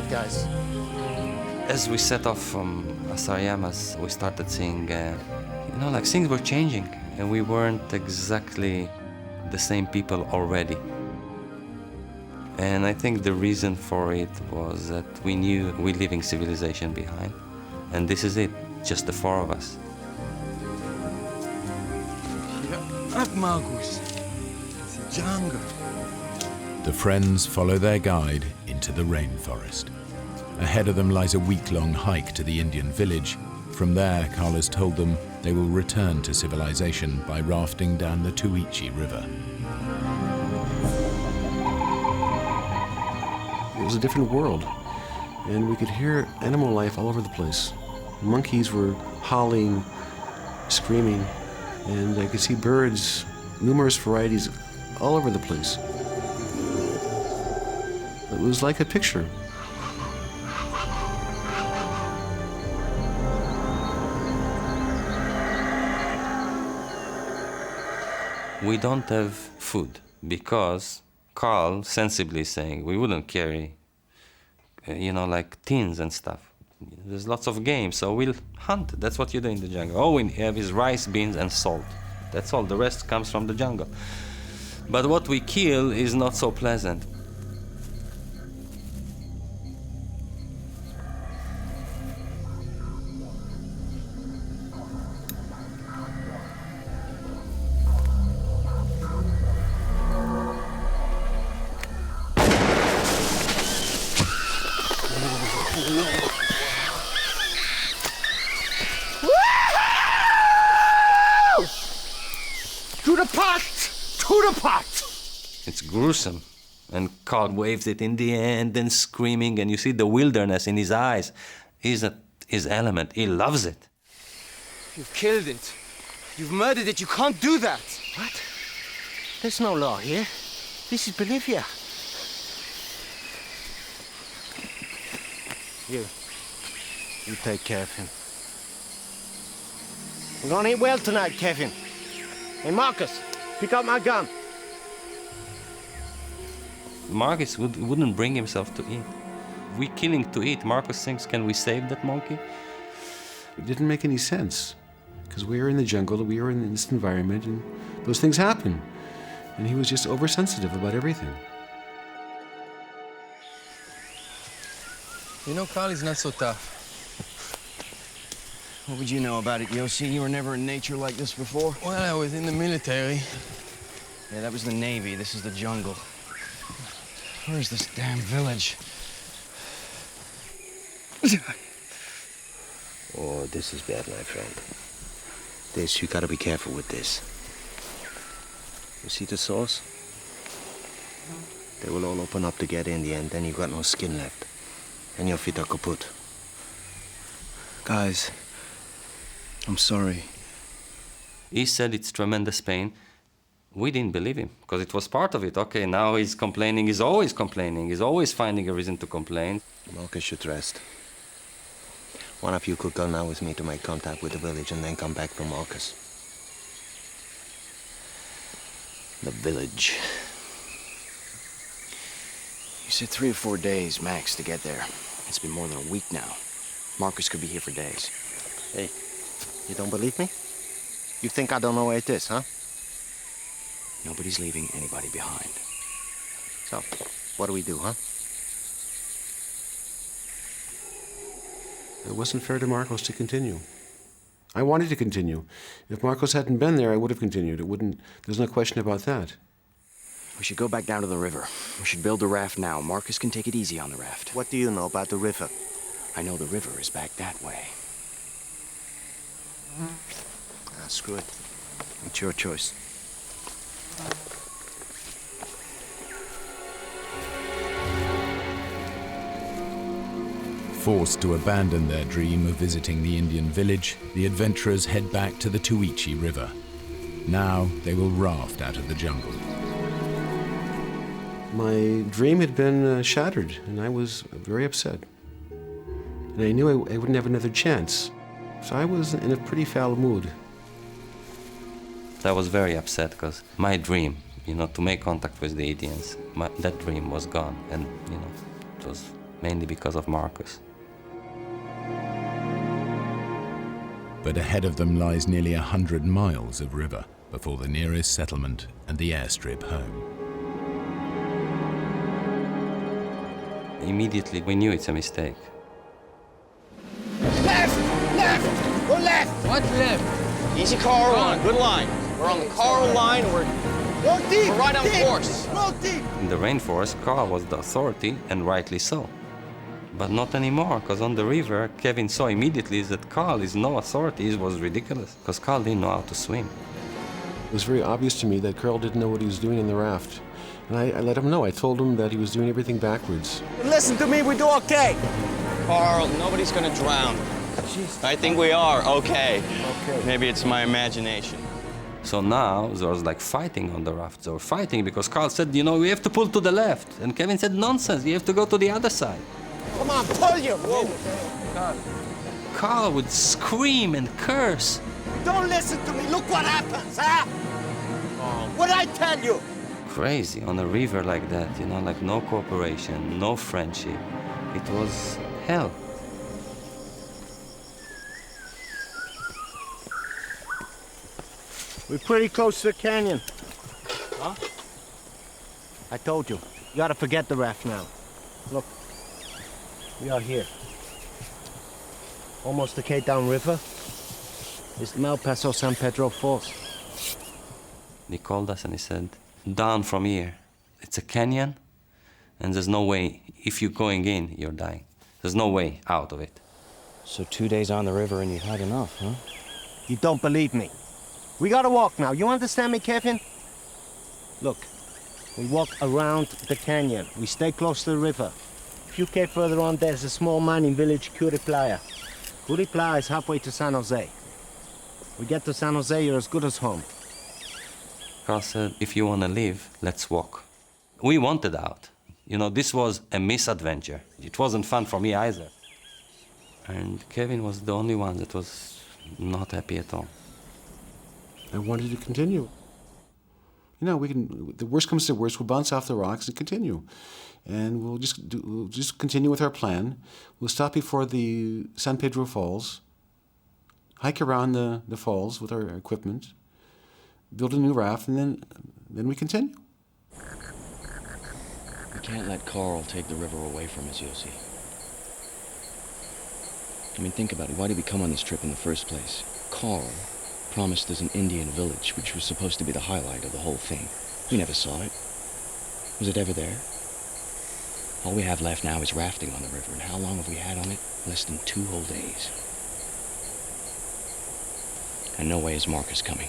Guys. As we set off from Asariamas, we started seeing, like things were changing, and we weren't exactly the same people already. And I think the reason for it was that we knew we're leaving civilization behind, and this is it, just the 4 of us. Up, Marcus. It's a jungle. The friends follow their guide into the rainforest. Ahead of them lies a week-long hike to the Indian village. From there, Carl has told them they will return to civilization by rafting down the Tuichi River. It was a different world, and we could hear animal life all over the place. Monkeys were howling, screaming, and I could see birds, numerous varieties, all over the place. It was like a picture. We don't have food because Carl sensibly is saying we wouldn't carry, like tins and stuff. There's lots of game, so we'll hunt. That's what you do in the jungle. All we have is rice, beans, and salt. That's all. The rest comes from the jungle. But what we kill is not so pleasant. To the pot! To the pot! It's gruesome. And Carl waves it in the end and screaming, and you see the wilderness in his eyes. He's at his element. He loves it. You've killed it. You've murdered it. You can't do that. What? There's no law here. This is Bolivia. You take care of him. We're gonna eat well tonight, Kevin. Hey, Marcus, pick up my gun. Marcus wouldn't bring himself to eat. We're killing to eat. Marcus thinks, can we save that monkey? It didn't make any sense, because we were in the jungle, we were in this environment, and those things happen. And he was just oversensitive about everything. You know, Carl is not so tough. What would you know about it, Yossi? You were never in nature like this before? Well, I was in the military. Yeah, that was the Navy. This is the jungle. Where's this damn village? Oh, this is bad, my friend. You gotta be careful with this. You see the saws? They will all open up together in the end, then you got no skin left. And your feet are kaput. Guys, I'm sorry. He said it's tremendous pain. We didn't believe him, because it was part of it. Okay, now he's complaining. He's always complaining. He's always finding a reason to complain. Marcus should rest. One of you could go now with me to make contact with the village and then come back for Marcus. The village. You said 3 or 4 days max to get there. It's been more than a week now. Marcus could be here for days. Hey, you don't believe me? You think I don't know where it is, huh? Nobody's leaving anybody behind. So, what do we do, huh? It wasn't fair to Marcos to continue. I wanted to continue. If Marcos hadn't been there, I would have continued. It wouldn't. There's no question about that. We should go back down to the river. We should build the raft now. Marcus can take it easy on the raft. What do you know about the river? I know the river is back that way. Ah, screw it. It's your choice. Forced to abandon their dream of visiting the Indian village, the adventurers head back to the Tuichi River. Now they will raft out of the jungle. My dream had been shattered, and I was very upset. And I knew I wouldn't have another chance. So I was in a pretty foul mood. I was very upset because my dream, to make contact with the Indians, that dream was gone. And, it was mainly because of Marcus. But ahead of them lies nearly 100 miles of river before the nearest settlement and the airstrip home. Immediately, we knew it's a mistake. Left! Left! Go left! What left? Easy, Carl. On. Good line. We're on the Carl line. We're right on course. Go deep! In the rainforest, Carl was the authority, and rightly so. But not anymore, because on the river, Kevin saw immediately that Carl is no authority. It was ridiculous, because Carl didn't know how to swim. It was very obvious to me that Carl didn't know what he was doing in the raft. And I let him know. I told him that he was doing everything backwards. Listen to me, we do okay. Carl, nobody's gonna drown. I think we are okay. Maybe it's my imagination. So now there was like fighting on the raft. They were fighting because Carl said, we have to pull to the left. And Kevin said, nonsense, you have to go to the other side. Come on, pull you! Whoa. Carl would scream and curse. Don't listen to me, look what happens, huh? What'd I tell you? Crazy on a river like that, like no cooperation, no friendship. It was hell. We're pretty close to the canyon. Huh? I told you. You gotta forget the raft now. Look. We are here. Almost the Cape Down River. It's the Malpaso San Pedro Falls. He called us and he said, down from here. It's a canyon, and there's no way, if you're going in, you're dying. There's no way out of it. So 2 days on the river and you've had enough, huh? You don't believe me. We gotta walk now. You understand me, Kevin? Look, we walk around the canyon. We stay close to the river. A few K further on, there's a small mining village, Curiplaya. Curiplaya is halfway to San Jose. We get to San Jose, you're as good as home. Carl said, if you want to live, let's walk. We wanted out. This was a misadventure. It wasn't fun for me either. And Kevin was the only one that was not happy at all. I wanted to continue. The worst comes to worst, we'll bounce off the rocks and continue. And we'll just continue with our plan. We'll stop before the San Pedro Falls, hike around the falls with our equipment, build a new raft, and then we continue. We can't let Carl take the river away from us, Yossi. Think about it. Why did we come on this trip in the first place? Carl promised us an Indian village, which was supposed to be the highlight of the whole thing. We never saw it. Was it ever there? All we have left now is rafting on the river, and how long have we had on it? Less than 2 whole days. And no way is Marcus coming.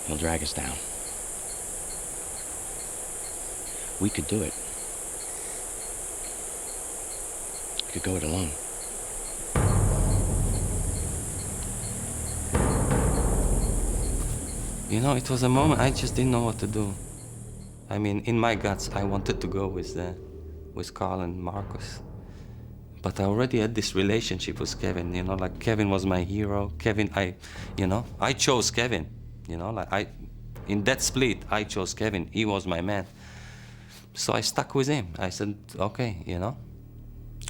He'll drag us down. We could do it. We could go it alone. It was a moment I just didn't know what to do. In my guts, I wanted to go with Carl and Marcus. But I already had this relationship with Kevin, Kevin was my hero. Kevin, I chose Kevin, In that split, I chose Kevin. He was my man. So I stuck with him. I said, okay, you know,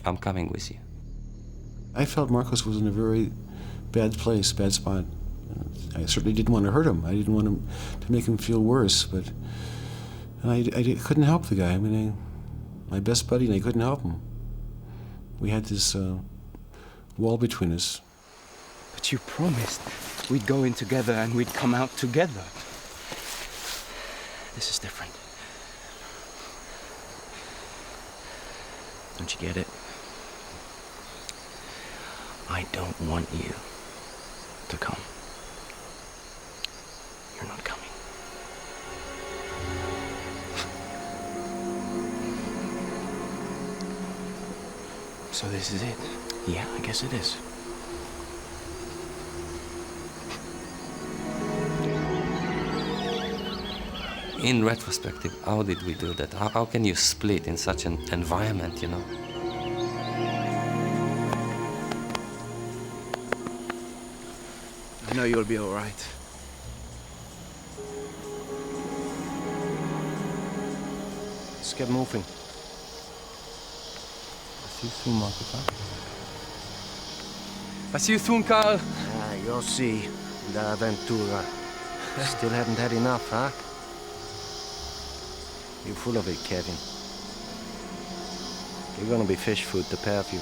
I'm coming with you. I felt Marcos was in a very bad place, bad spot. I certainly didn't want to hurt him. I didn't want him to make him feel worse, but I couldn't help the guy. I mean, my best buddy, and I couldn't help him. We had this wall between us. But you promised we'd go in together and we'd come out together. This is different. Don't you get it? I don't want you to come. You're not coming. So this is it? Yeah, I guess it is. In retrospective, how did we do that? How can you split in such an environment, you know? I know you'll be all right. Let's get moving. See you soon, Marcus, huh? I see you soon, Carl. Ah, you'll see. The Aventura. Still haven't had enough, huh? You're full of it, Kevin. You're gonna be fish food, the pair of you.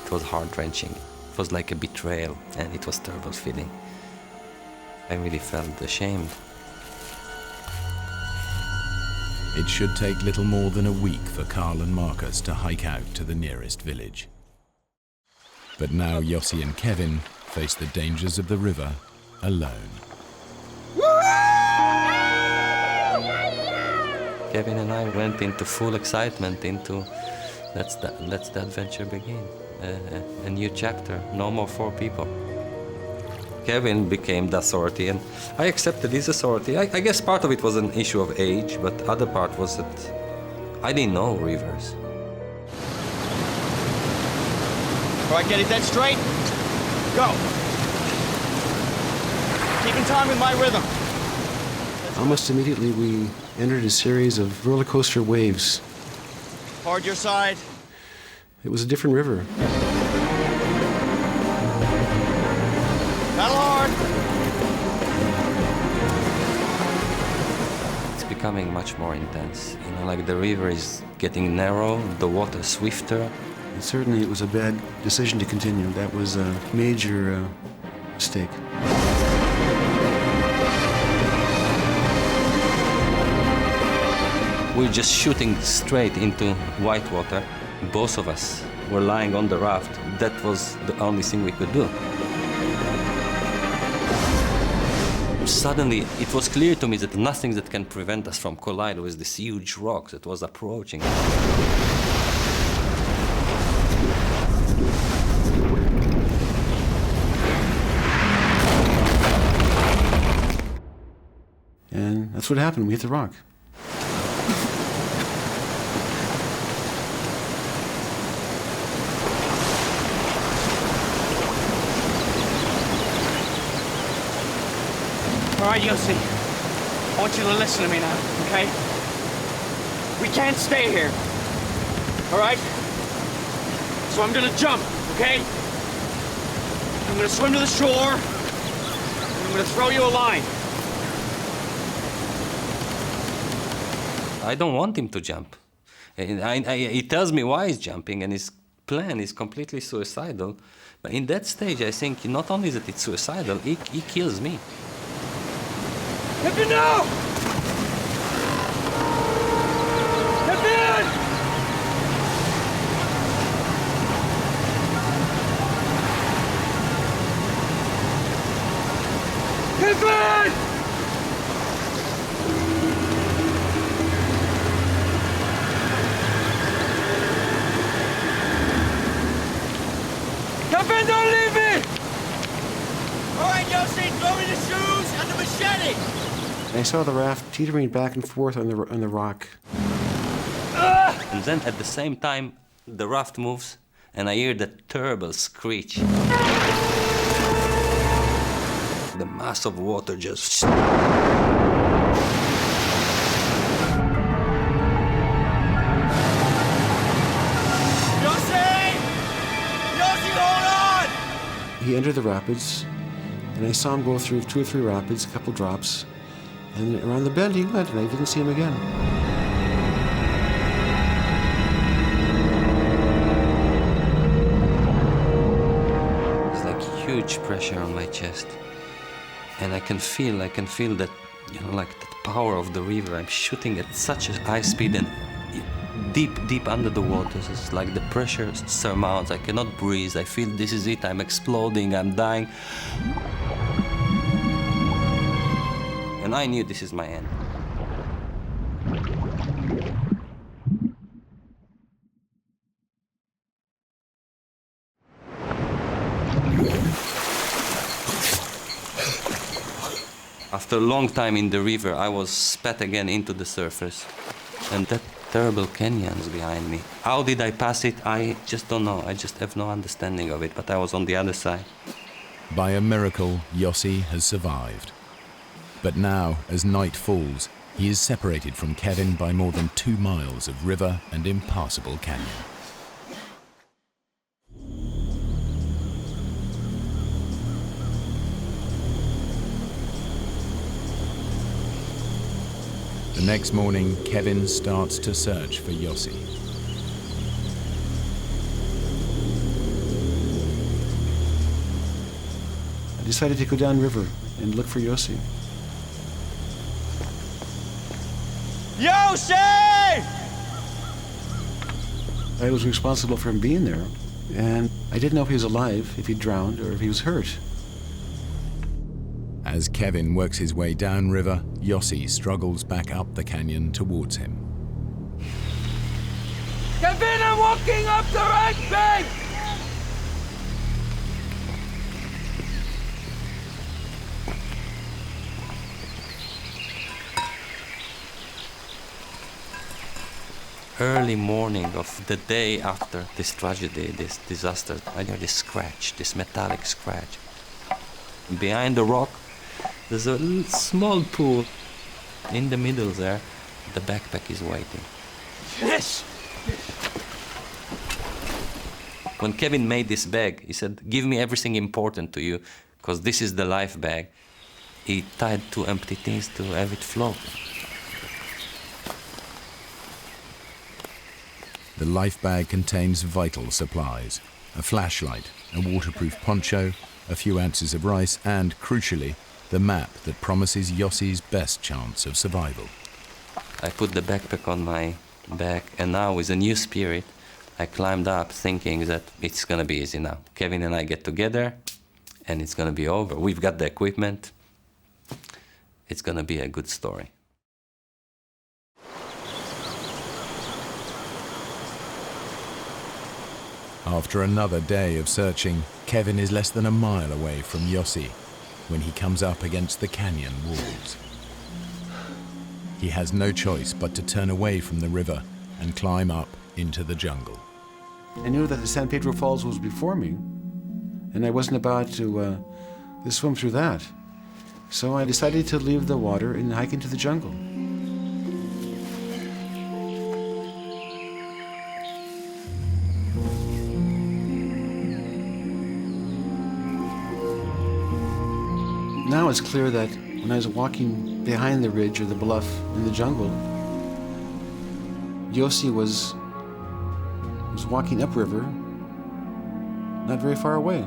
It was heart-wrenching. It was like a betrayal, and it was a terrible feeling. I really felt ashamed. It should take little more than a week for Carl and Marcus to hike out to the nearest village. But now Yossi and Kevin face the dangers of the river alone. Kevin and I went into full excitement into let's the adventure begin. A new chapter, no more 4 people. Kevin became the authority, and I accepted his authority. I guess part of it was an issue of age, but other part was that I didn't know rivers. All right, get it dead straight. Go. Keep in time with my rhythm. Almost immediately, we entered a series of roller coaster waves. Hard your side. It was a different river. Paddle hard. It's becoming much more intense. You know, like the river is getting narrow, the water swifter. And certainly it was a bad decision to continue. That was a major mistake. We're just shooting straight into white water. Both of us were lying on the raft. That was the only thing we could do. Suddenly, it was clear to me that nothing that can prevent us from colliding with this huge rock that was approaching. And that's what happened. We hit the rock. All right, Yossi. I want you to listen to me now, okay? We can't stay here. All right? So I'm gonna jump, okay? I'm gonna swim to the shore, and I'm gonna throw you a line. I don't want him to jump. He tells me why he's jumping, and his plan is completely suicidal. But in that stage, I think not only that it's suicidal, he kills me. Hit me now! Hit me in! Hit me in! Captain, don't leave me! All right, Yossi, throw me the shoes and the machete! I saw the raft teetering back and forth on the rock. And then at the same time, the raft moves, and I hear that terrible screech. The mass of water just... He entered the rapids, and I saw him go through 2 or 3 rapids, a couple drops, and around the bend he went, and I didn't see him again. It's like huge pressure on my chest, and I can feel that, you know, like the power of the river. I'm shooting at such a high speed and deep under the waters. It's like the pressure surmounts. I cannot breathe. I feel this is it. I'm exploding. I'm dying. And I knew this is my end. After a long time in the river, I was spat again into the surface. And that terrible canyons behind me. How did I pass it? I just don't know. I just have no understanding of it, but I was on the other side. By a miracle, Yossi has survived. But now, as night falls, he is separated from Kevin by more than 2 miles of river and impassable canyon. The next morning, Kevin starts to search for Yossi. I decided to go downriver and look for Yossi. Yossi! I was responsible for him being there, and I didn't know if he was alive, if he drowned, or if he was hurt. As Kevin works his way downriver, Yossi struggles back up the canyon towards him. Kevin, I'm walking up the right bank! Early morning of the day after this tragedy, this disaster, I hear this scratch, this metallic scratch. Behind the rock, there's a small pool. In the middle there, the backpack is waiting. Yes! When Kevin made this bag, he said, "Give me everything important to you, because this is the life bag." He tied 2 empty things to have it float. The life bag contains vital supplies: a flashlight, a waterproof poncho, a few ounces of rice, and, crucially, the map that promises Yossi's best chance of survival. I put the backpack on my back, and now with a new spirit, I climbed up thinking that it's gonna be easy now. Kevin and I get together, and it's gonna be over. We've got the equipment. It's gonna be a good story. After another day of searching, Kevin is less than a mile away from Yossi when he comes up against the canyon walls. He has no choice but to turn away from the river and climb up into the jungle. I knew that the San Pedro Falls was before me, and I wasn't about to swim through that. So I decided to leave the water and hike into the jungle. Now it's clear that when I was walking behind the ridge or the bluff in the jungle, Yossi was walking upriver, not very far away.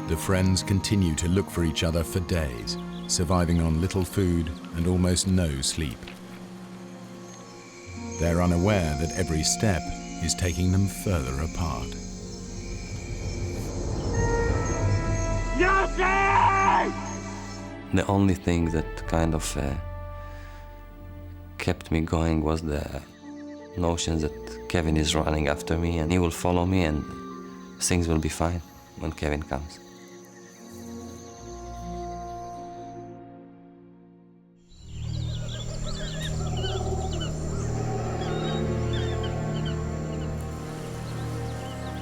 The friends continue to look for each other for days, surviving on little food and almost no sleep. They're unaware that every step is taking them further apart. The only thing that kind of kept me going was the notion that Kevin is running after me and he will follow me and things will be fine when Kevin comes.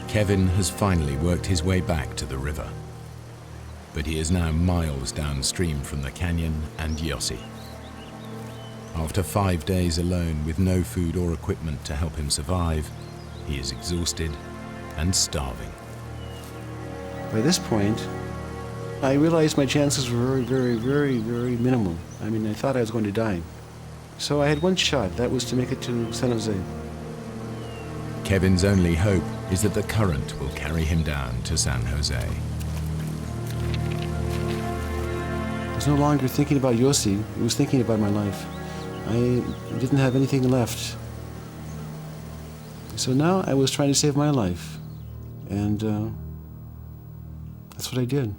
Kevin has finally worked his way back to the river, but he is now miles downstream from the canyon and Yossi. After 5 days alone with no food or equipment to help him survive, he is exhausted and starving. By this point, I realized my chances were very minimal. I mean, I thought I was going to die. So I had one shot. That was to make it to San Jose. Kevin's only hope is that the current will carry him down to San Jose. I was no longer thinking about Yossi. I was thinking about my life. I didn't have anything left. So now I was trying to save my life. And that's what I did.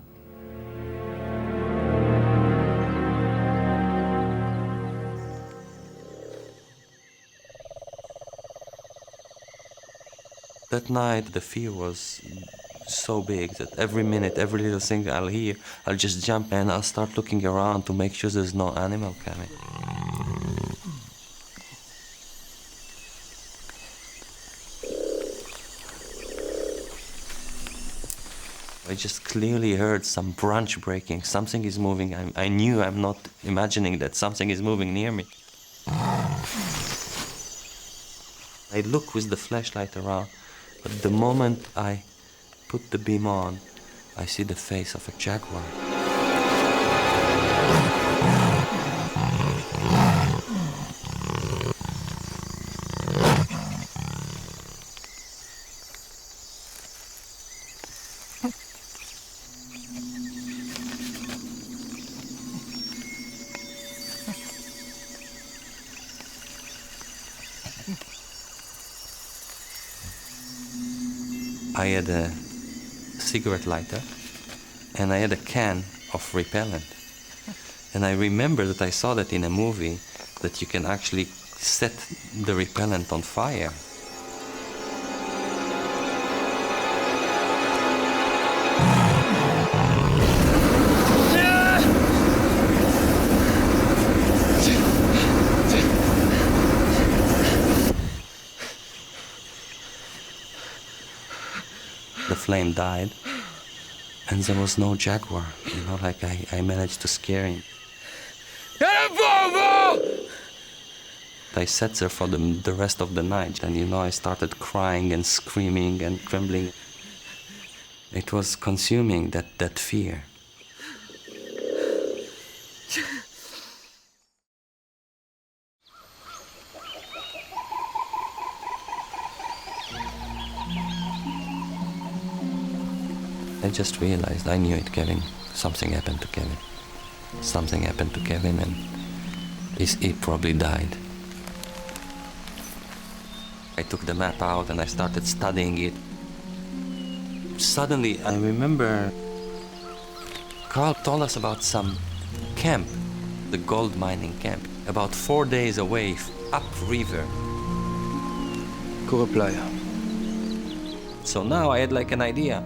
That night, the fear was so big that every minute, every little thing I'll hear, I'll just jump and I'll start looking around to make sure there's no animal coming. I just clearly heard some branch breaking. Something is moving. I knew I'm not imagining that something is moving near me. I look with the flashlight around. But the moment I put the beam on, I see the face of a jaguar. I had a cigarette lighter and I had a can of repellent. And I remember that I saw that in a movie that you can actually set the repellent on fire. The flame died, and there was no jaguar. You know, like I managed to scare him. I sat there for the rest of the night, and you know, I started crying and screaming and trembling. It was consuming, that fear. I just realized, I knew it, Kevin. Something happened to Kevin. Something happened to Kevin and he probably died. I took the map out and I started studying it. Suddenly, I remember Carl told us about some camp, the gold mining camp, about 4 days away, upriver. Playa. So now I had like an idea.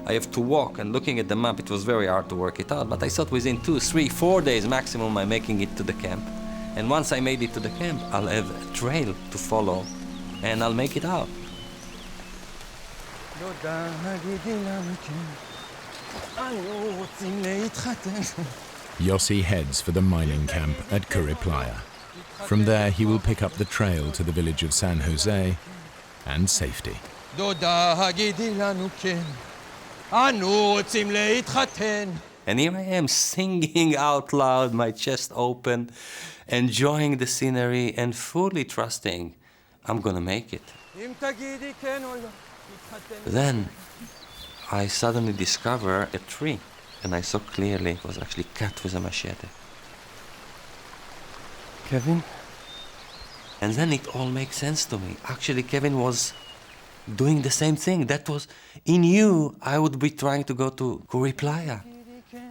I have to walk, and looking at the map, it was very hard to work it out, but I thought within 2, 3, 4 days maximum I'm making it to the camp. And once I made it to the camp, I'll have a trail to follow, and I'll make it out. Yossi heads for the mining camp at Playa. From there, he will pick up the trail to the village of San Jose and safety. And here I am singing out loud, my chest open, enjoying the scenery and fully trusting I'm gonna make it. Then I suddenly discover a tree, and I saw clearly it was actually cut with a machete. Kevin? And then it all makes sense to me. Actually, Kevin was doing the same thing. That was, he knew I would be trying to go to Playa.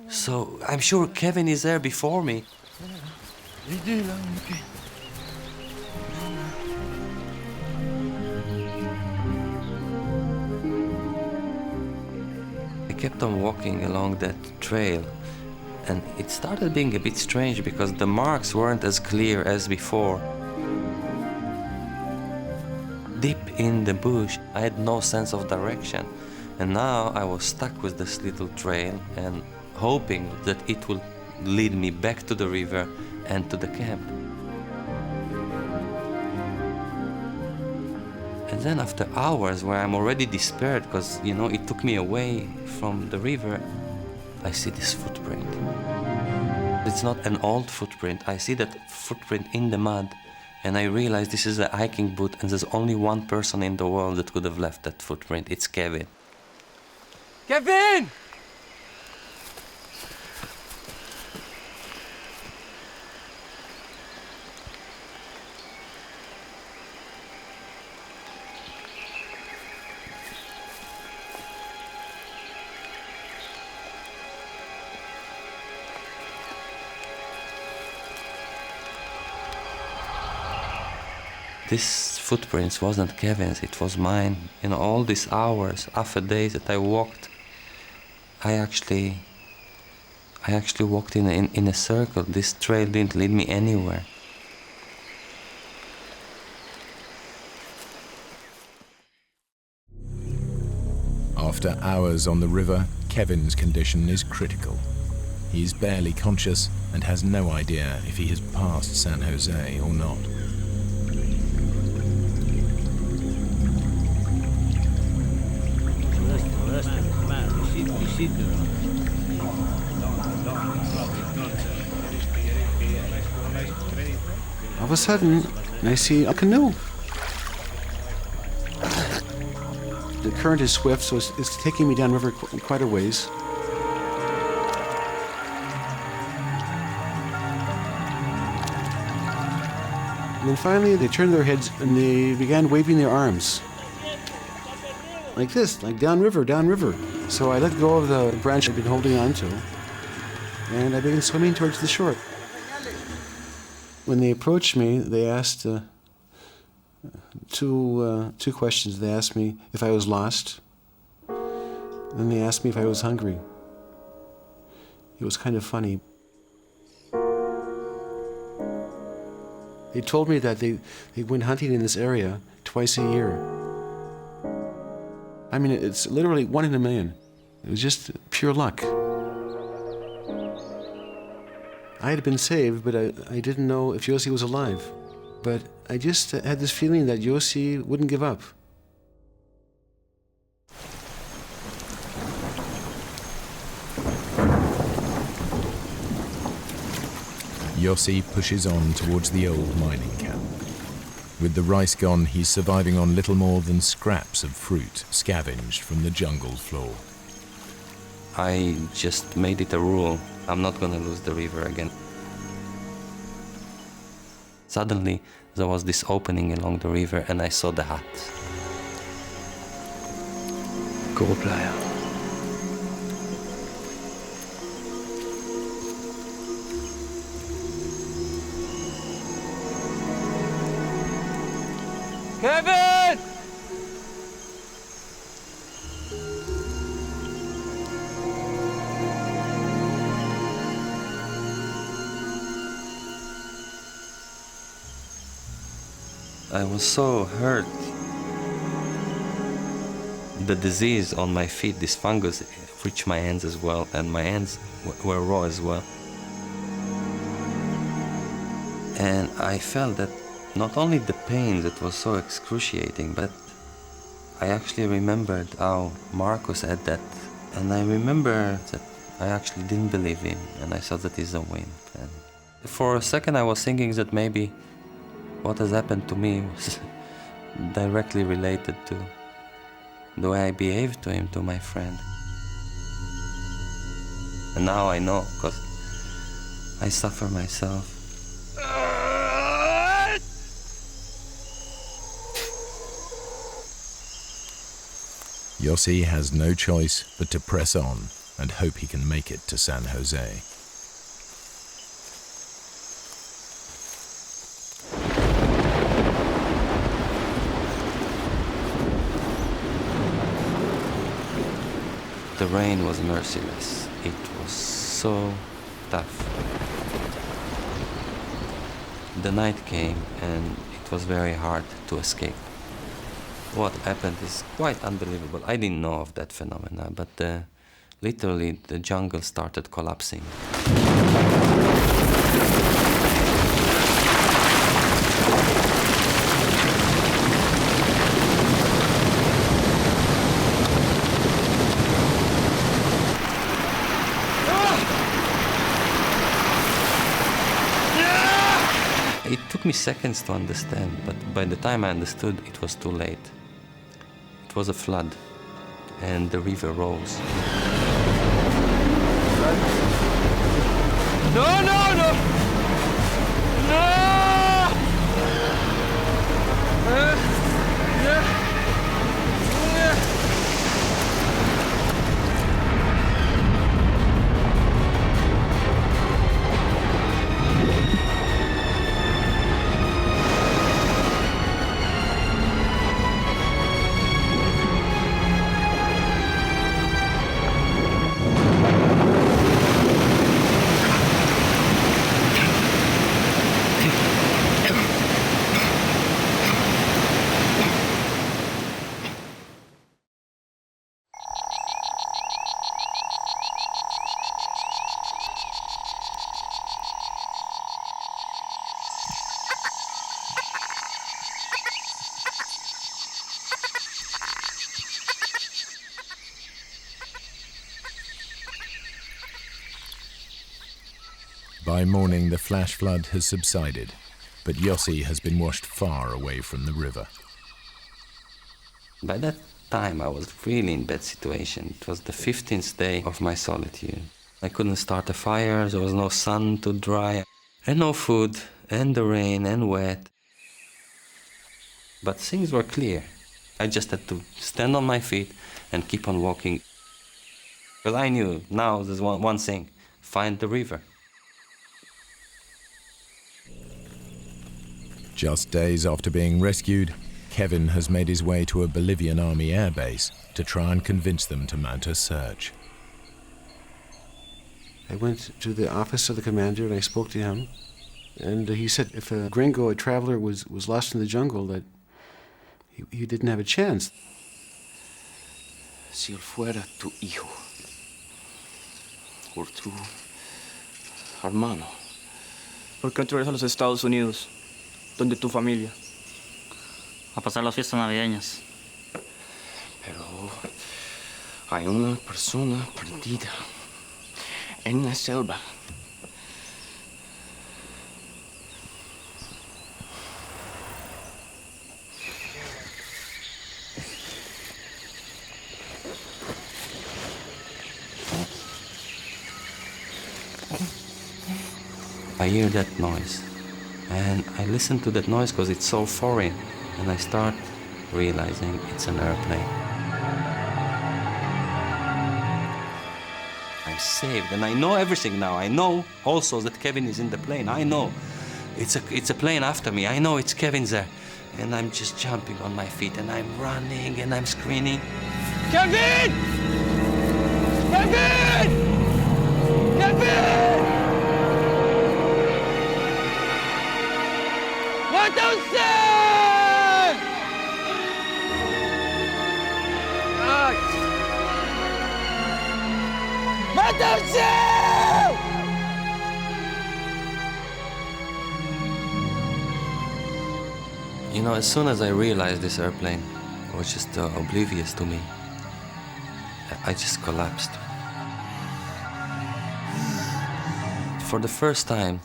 So I'm sure Kevin is there before me. kept on walking along that trail, and it started being a bit strange because the marks weren't as clear as before. Deep in the bush, I had no sense of direction, and now I was stuck with this little trail and hoping that it will lead me back to the river and to the camp. And then after hours where I'm already despaired because, you know, it took me away from the river, I see this footprint. It's not an old footprint. I see that footprint in the mud, and I realize this is a hiking boot, and there's only one person in the world that could have left that footprint. It's Kevin. Kevin! This footprints wasn't Kevin's, it was mine. You know, all these hours, half a day that I walked, I actually walked in a circle. This trail didn't lead me anywhere. After hours on the river, Kevin's condition is critical. He's barely conscious and has no idea if he has passed San Jose or not. All of a sudden, I see a canoe. The current is swift, so it's taking me downriver quite a ways. And then finally, they turned their heads and they began waving their arms. Like this, like downriver, downriver. So I let go of the branch I'd been holding on to, and I began swimming towards the shore. When they approached me, they asked two questions. They asked me if I was lost, then they asked me if I was hungry. It was kind of funny. They told me that they went hunting in this area twice a year. I mean, it's literally 1 in a million. It was just pure luck. I had been saved, but I didn't know if Yossi was alive. But I just had this feeling that Yossi wouldn't give up. Yossi pushes on towards the old mining camp. With the rice gone, he's surviving on little more than scraps of fruit scavenged from the jungle floor. I just made it a rule. I'm not gonna lose the river again. Suddenly, there was this opening along the river and I saw the hut. Gold player. Kevin! I was so hurt. The disease on my feet, this fungus, reached my hands as well, and my hands were raw as well. And I felt that not only the pain that was so excruciating, but I actually remembered how Marcus had that. And I remember that I actually didn't believe him, and I thought that he's a wimp. And for a second I was thinking that maybe what has happened to me was directly related to the way I behaved to him, to my friend. And now I know, because I suffer myself. Yossi has no choice but to press on and hope he can make it to San Jose. The rain was merciless. It was so tough. The night came and it was very hard to escape. What happened is quite unbelievable. I didn't know of that phenomena, but literally the jungle started collapsing. It took me seconds to understand, but by the time I understood, it was too late. It was a flood, and the river rose. No, no, no! No! By morning, the flash flood has subsided, but Yossi has been washed far away from the river. By that time, I was really in bad situation. It was the 15th day of my solitude. I couldn't start a fire, there was no sun to dry, and no food, and the rain, and wet. But things were clear. I just had to stand on my feet and keep on walking. Because I knew now there's one thing, find the river. Just days after being rescued, Kevin has made his way to a Bolivian army airbase to try and convince them to mount a search. I went to the office of the commander and I spoke to him. And he said if a gringo, a traveler, was lost in the jungle, that he didn't have a chance. Si él fuera tu hijo, o tu hermano. ¿Por qué no te regresas a los Estados Unidos, donde tu familia? A pasar las fiestas navideñas. Pero hay una persona perdida en la selva. I hear that noise, and I listen to that noise because it's so foreign, and I start realizing it's an airplane. I'm saved, and I know everything now. I know also that Kevin is in the plane. I know it's a plane after me. I know it's Kevin there, and I'm just jumping on my feet, and I'm running, and I'm screaming, Kevin! Kevin! Kevin! What don't say? What don't say? You know, as soon as I realized this airplane was just oblivious to me, I just collapsed. For the first time,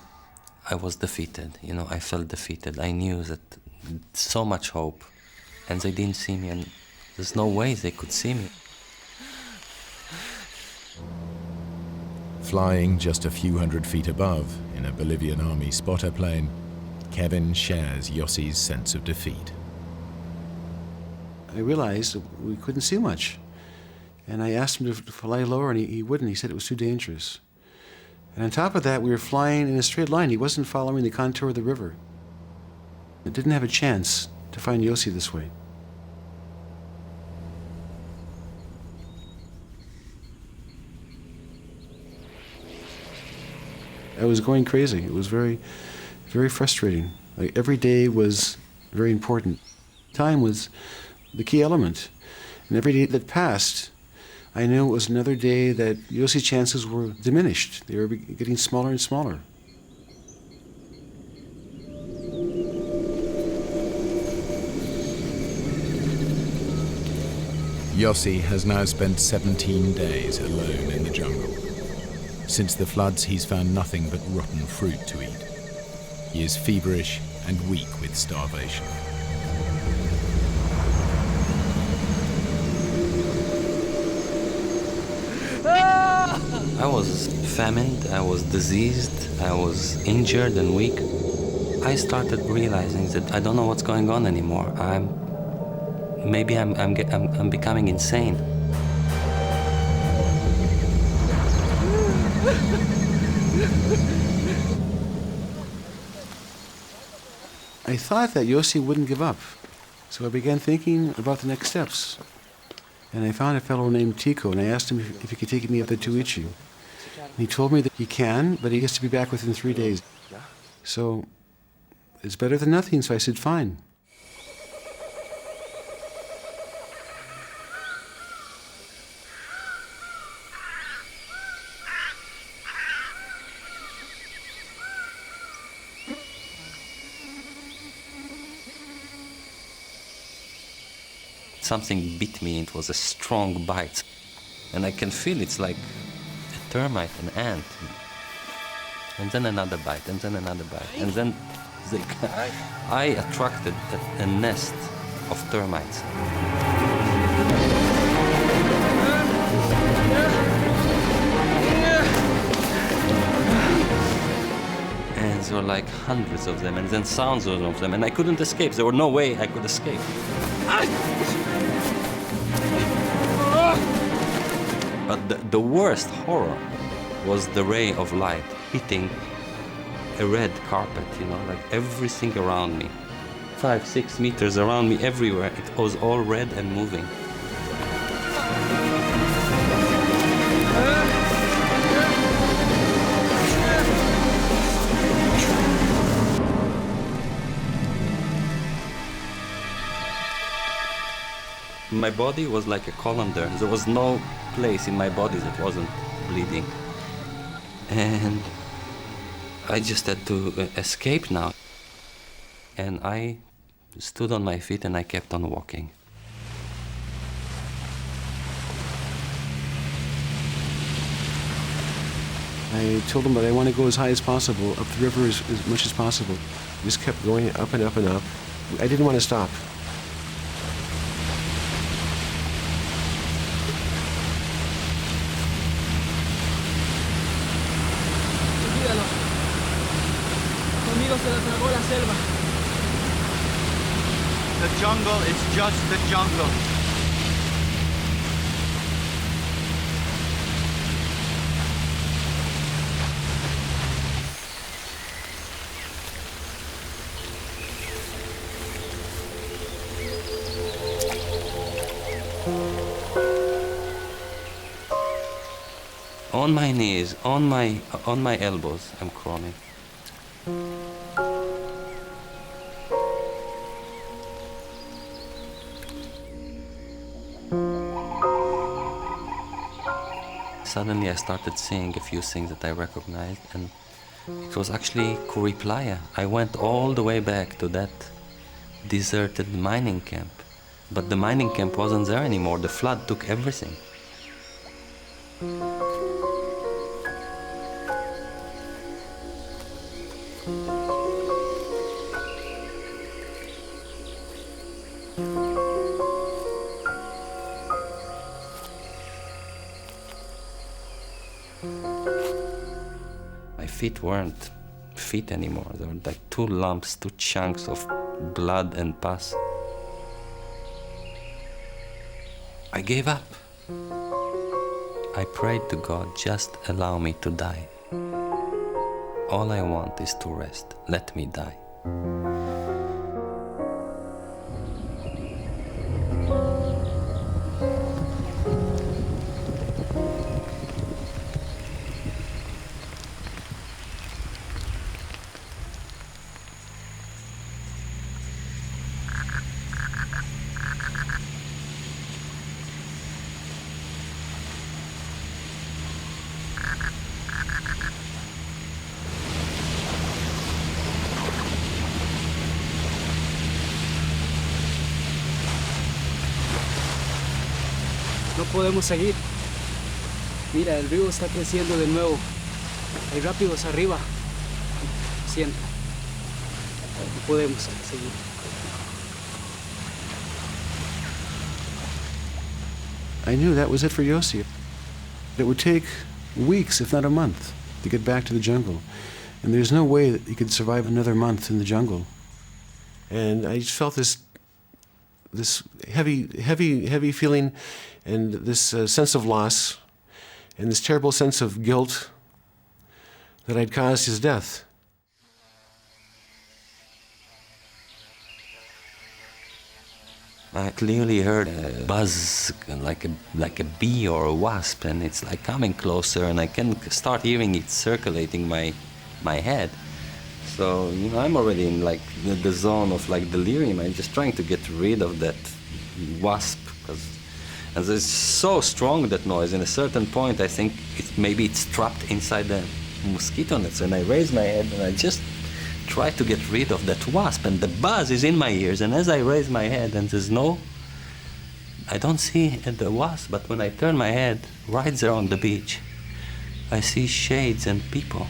I was defeated. You know, I felt defeated. I knew that so much hope, and they didn't see me, and there's no way they could see me. Flying just a few hundred feet above, in a Bolivian army spotter plane, Kevin shares Yossi's sense of defeat. I realized that we couldn't see much. And I asked him to fly lower, and he wouldn't. He said it was too dangerous. And on top of that, we were flying in a straight line. He wasn't following the contour of the river. It didn't have a chance to find Yossi this way. I was going crazy. It was very, very frustrating. Like, every day was very important. Time was the key element. And every day that passed, I knew it was another day that Yossi's chances were diminished. They were getting smaller and smaller. Yossi has now spent 17 days alone in the jungle. Since the floods, he's found nothing but rotten fruit to eat. He is feverish and weak with starvation. I was famined, I was diseased, I was injured and weak. I started realizing that I don't know what's going on anymore. Maybe I'm becoming insane. I thought that Yossi wouldn't give up, so I began thinking about the next steps. And I found a fellow named Tico, and I asked him if he could take me up the Tuichi. And he told me that he can, but he has to be back within 3 days. So it's better than nothing, so I said, fine. Something bit me. It was a strong bite. And I can feel it's like a termite, an ant. And then another bite, and then another bite. And then I attracted a nest of termites. And there were like hundreds of them, and then thousands of them, and I couldn't escape. There were no way I could escape. But the worst horror was the ray of light hitting a red carpet, you know, like everything around me. 5-6 meters around me, everywhere. It was all red and moving. My body was like a colander. There was no place in my body that wasn't bleeding. And I just had to escape now. And I stood on my feet and I kept on walking. I told him that I want to go as high as possible, up the river as much as possible. Just kept going up and up and up. I didn't want to stop. The jungle is just the jungle. On my knees, on my elbows, I'm crawling. Suddenly I started seeing a few things that I recognized, and it was actually Kuriplaya. I went all the way back to that deserted mining camp. But the mining camp wasn't there anymore. The flood took everything. My feet weren't feet anymore. They were like two lumps, two chunks of blood and pus. I gave up. I prayed to God, just allow me to die. All I want is to rest. Let me die. No podemos seguir. Mira, el río está creciendo de nuevo. Hay rápidos arriba. Sienta. No podemos seguir. I knew that was it for Yossi. It would take weeks, if not a month, to get back to the jungle. And there's no way that he could survive another month in the jungle. And I just felt this heavy feeling, and this sense of loss, and this terrible sense of guilt that I'd caused his death. I clearly heard a buzz, like a bee or a wasp, and it's like coming closer, and I can start hearing it circulating my head. So, you know, I'm already in like the zone of like delirium. I'm just trying to get rid of that wasp, and it's so strong, that noise. In a certain point, I think maybe it's trapped inside the mosquito nets, and I raise my head and I just try to get rid of that wasp, and the buzz is in my ears. And as I raise my head, and I don't see the wasp, but when I turn my head right there on the beach, I see shades and people.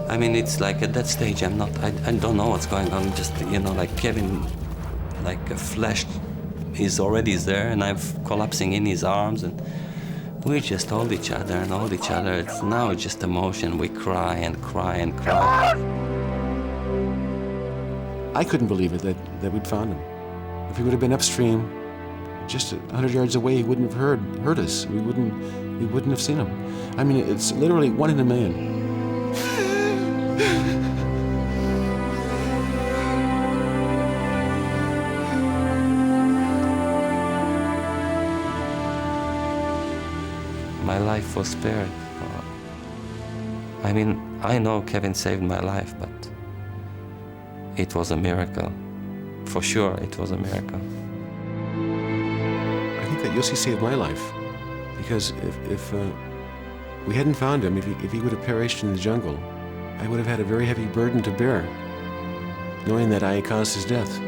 I mean, it's like at that stage, I don't know what's going on. Just, you know, like Kevin, like a flesh is already there, and I'm collapsing in his arms, and we just hold each other and hold each other. It's now just emotion. We cry and cry and cry. I couldn't believe it that we'd found him. If he would have been upstream, just 100 yards away, he wouldn't have heard us. We wouldn't have seen him. I mean, it's literally 1 in a million. My life was spared. I mean, I know Kevin saved my life, but it was a miracle. For sure, it was a miracle. I think that Yossi saved my life, because if we hadn't found him, if he would have perished in the jungle, I would have had a very heavy burden to bear, knowing that I caused his death.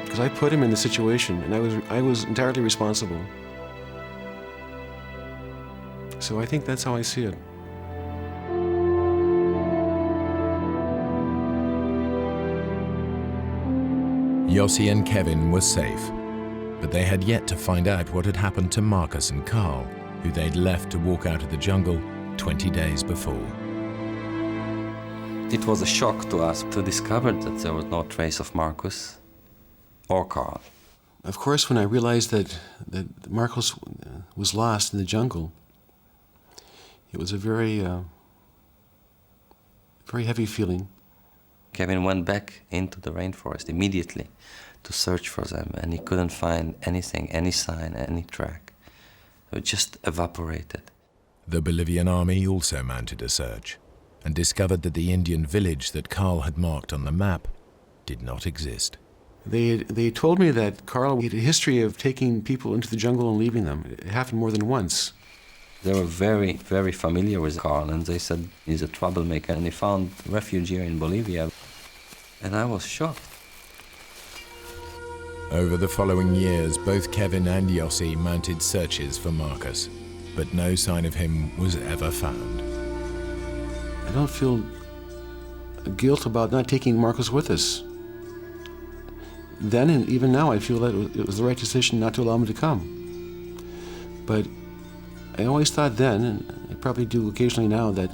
Because I put him in the situation, and I was entirely responsible. So I think that's how I see it. Yossi and Kevin were safe, but they had yet to find out what had happened to Marcus and Carl, who they'd left to walk out of the jungle 20 days before. It was a shock to us to discover that there was no trace of Marcus or Carl. Of course, when I realized that Marcus was lost in the jungle, it was a very heavy feeling. Kevin went back into the rainforest immediately to search for them, and he couldn't find anything, any sign, any track. It just evaporated. The Bolivian army also mounted a search and discovered that the Indian village that Carl had marked on the map did not exist. They told me that Carl had a history of taking people into the jungle and leaving them. It happened more than once. They were very, very familiar with Carl, and they said he's a troublemaker, and he found refuge here in Bolivia. And I was shocked. Over the following years, both Kevin and Yossi mounted searches for Marcus, but no sign of him was ever found. I don't feel guilt about not taking Marcus with us. Then and even now, I feel that it was the right decision not to allow him to come. But I always thought then, and I probably do occasionally now, that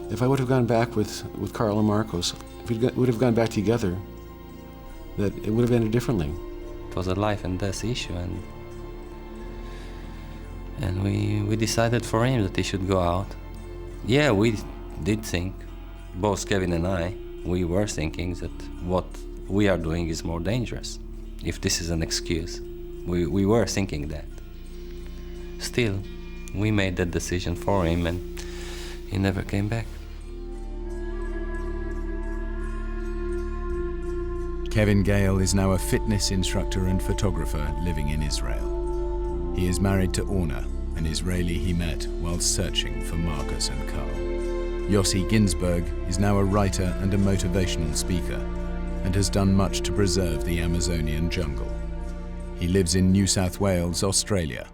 if I would have gone back with Carl and Marcos, if we would have gone back together, that it would have ended differently. It was a life and death issue, and we decided for him that he should go out Yeah, we did think, both Kevin and I, we were thinking that what we are doing is more dangerous. If this is an excuse, we were thinking that. Still, we made that decision for him and he never came back. Kevin Gale is now a fitness instructor and photographer living in Israel. He is married to Orna, an Israeli he met while searching for Marcus and Carl. Yossi Ginsberg is now a writer and a motivational speaker and has done much to preserve the Amazonian jungle. He lives in New South Wales, Australia.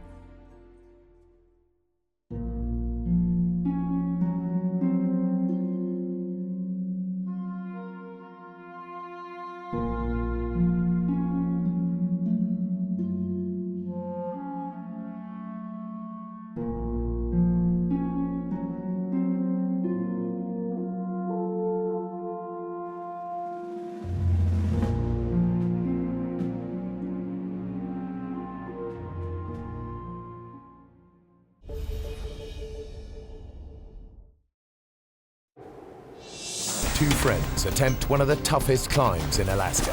Two friends attempt one of the toughest climbs in Alaska.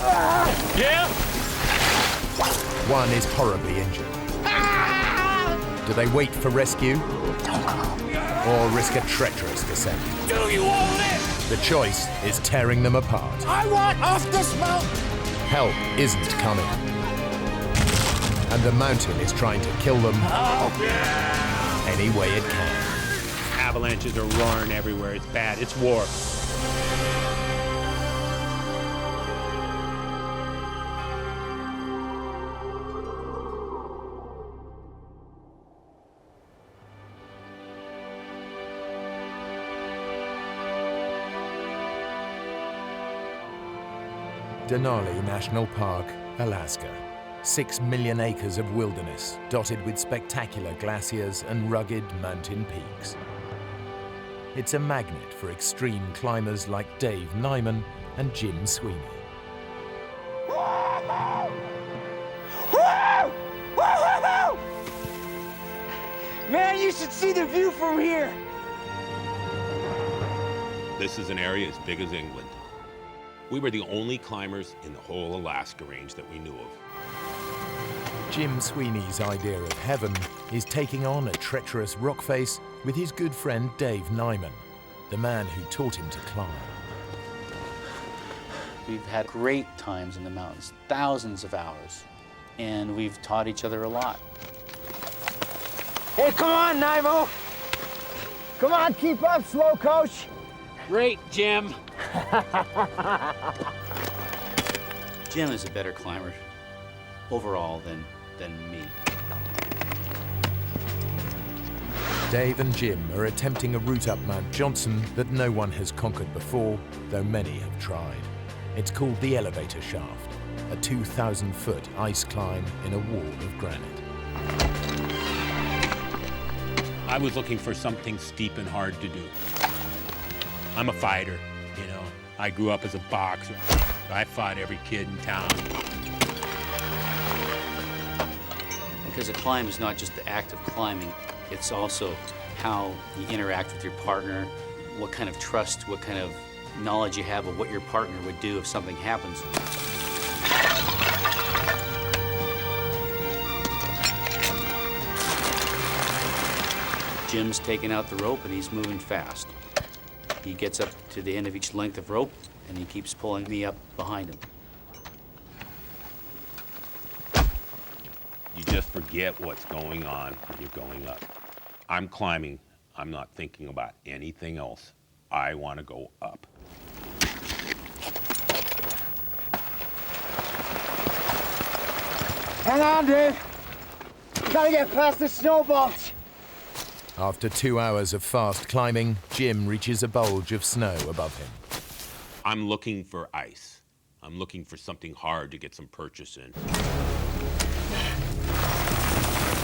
Yeah? One is horribly injured. Do they wait for rescue or risk a treacherous descent? Do you want it? The choice is tearing them apart. I want off this mountain! Help isn't coming. And the mountain is trying to kill them any way it can. Avalanches are roaring everywhere. It's bad. It's war. Denali National Park, Alaska. 6 million acres of wilderness, dotted with spectacular glaciers and rugged mountain peaks. It's a magnet for extreme climbers like Dave Nyman and Jim Sweeney. Man, you should see the view from here! This is an area as big as England. We were the only climbers in the whole Alaska range that we knew of. Jim Sweeney's idea of heaven is taking on a treacherous rock face with his good friend Dave Nyman, the man who taught him to climb. We've had great times in the mountains, thousands of hours, and we've taught each other a lot. Hey, come on, Nimo! Come on, keep up, slow coach! Great, Jim! Jim is a better climber overall than me. Dave and Jim are attempting a route up Mount Johnson that no one has conquered before, though many have tried. It's called the Elevator Shaft, a 2,000-foot ice climb in a wall of granite. I was looking for something steep and hard to do. I'm a fighter, you know. I grew up as a boxer. I fought every kid in town. Because a climb is not just the act of climbing, it's also how you interact with your partner, what kind of trust, what kind of knowledge you have of what your partner would do if something happens. Jim's taking out the rope and he's moving fast. He gets up to the end of each length of rope and he keeps pulling me up behind him. You just forget what's going on when you're going up. I'm climbing. I'm not thinking about anything else. I want to go up. Hang on, Dave. We gotta get past this snowballs. After 2 hours of fast climbing, Jim reaches a bulge of snow above him. I'm looking for ice. I'm looking for something hard to get some purchase in.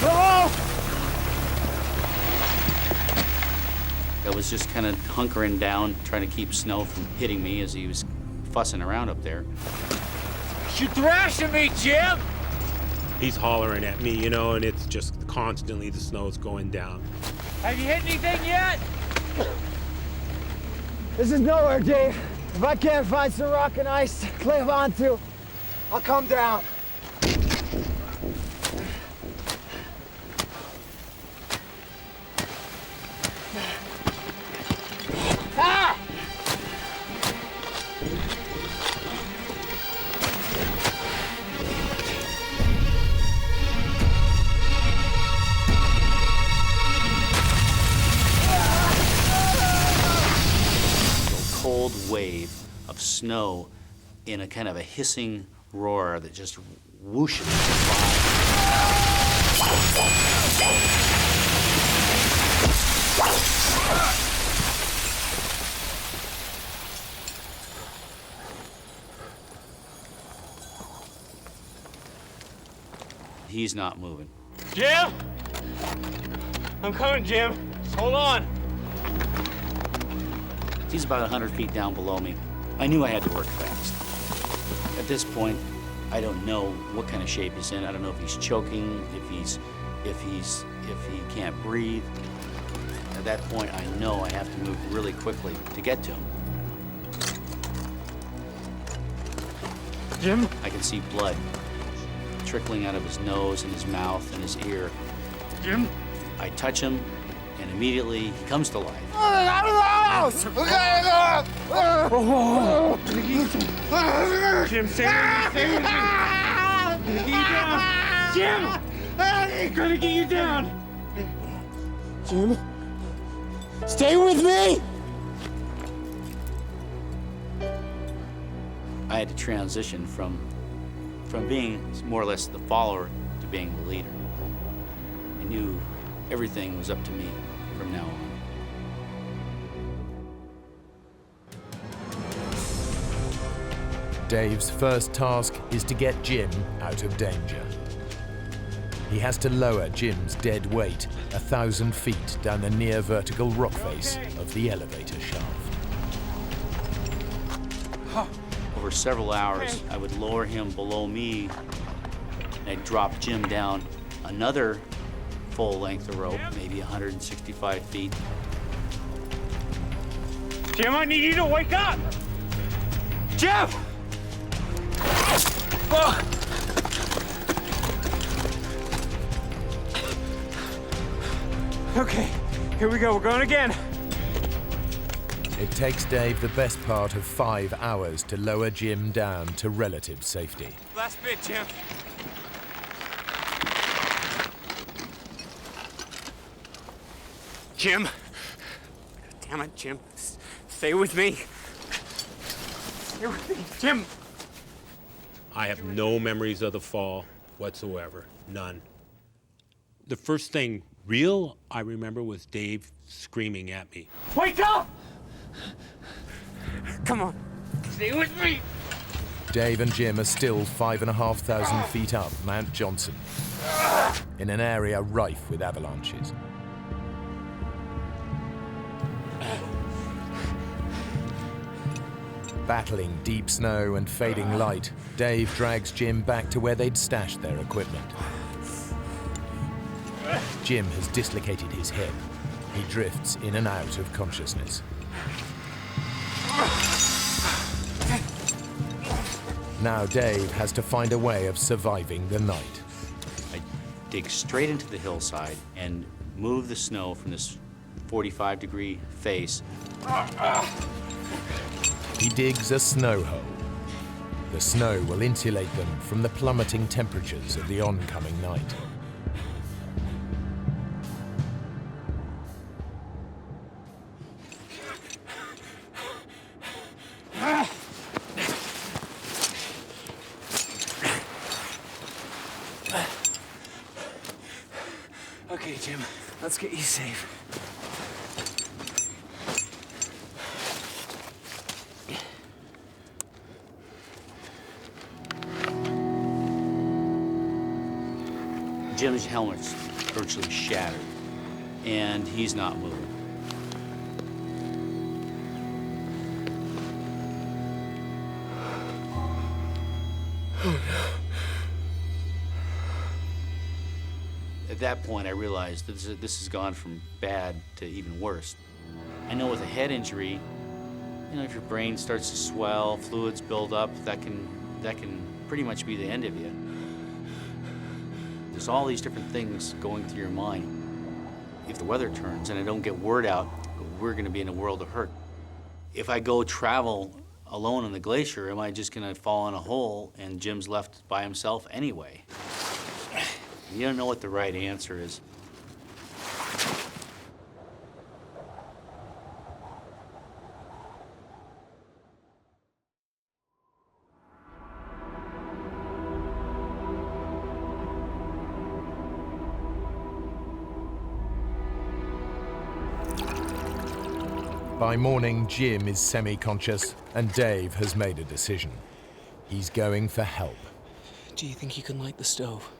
Hello! I was just kind of hunkering down, trying to keep snow from hitting me as he was fussing around up there. You're thrashing me, Jim! He's hollering at me, you know, and it's just constantly the snow's going down. Have you hit anything yet? This is nowhere, Dave. If I can't find some rock and ice to cling onto, I'll come down. Ah! Cold wave of snow in a kind of a hissing roar that just whooshes by. He's not moving. Jim! I'm coming, Jim. Just hold on. He's about 100 feet down below me. I knew I had to work fast. At this point, I don't know what kind of shape he's in. I don't know if he's choking, if he can't breathe. At that point, I know I have to move really quickly to get to him. Jim? I can see blood trickling out of his nose and his mouth and his ear. Jim? I touch him, and immediately he comes to life. Out of the house! Jim, stay with me. Jim! I'm gonna get you down. Jim? Stay with me! I had to transition from being more or less the follower to being the leader. I knew everything was up to me from now on. Dave's first task is to get Jim out of danger. He has to lower Jim's dead weight 1,000 feet down the near vertical rock face of the elevator shaft. Over several hours, I would lower him below me, and I'd drop Jim down another full length of rope, maybe 165 feet. Jim, I need you to wake up! Jim! Oh. Okay, here we go. We're going again. It takes Dave the best part of 5 hours to lower Jim down to relative safety. Last bit, Jim. Jim. Damn it, Jim. Stay with me. Stay with me, Jim. I have no memories of the fall whatsoever. None. The first thing real I remember was Dave screaming at me. Wake up! Come on. Stay with me. Dave and Jim are still 5,500 feet up Mount Johnson, in an area rife with avalanches. Battling deep snow and fading light, Dave drags Jim back to where they'd stashed their equipment. Jim has dislocated his hip. He drifts in and out of consciousness. Now Dave has to find a way of surviving the night. I dig straight into the hillside and move the snow from this 45-degree face. He digs a snow hole. The snow will insulate them from the plummeting temperatures of the oncoming night. Okay, Jim, let's get you safe. Jim's helmet's virtually shattered, and he's not moving. Oh, no. At that point, I realized this has gone from bad to even worse. I know with a head injury, you know, if your brain starts to swell, fluids build up, that can pretty much be the end of you. There's all these different things going through your mind. If the weather turns and I don't get word out, we're gonna be in a world of hurt. If I go travel alone on the glacier, am I just gonna fall in a hole and Jim's left by himself anyway? You don't know what the right answer is. By morning, Jim is semi-conscious and Dave has made a decision. He's going for help. Do you think you can light the stove?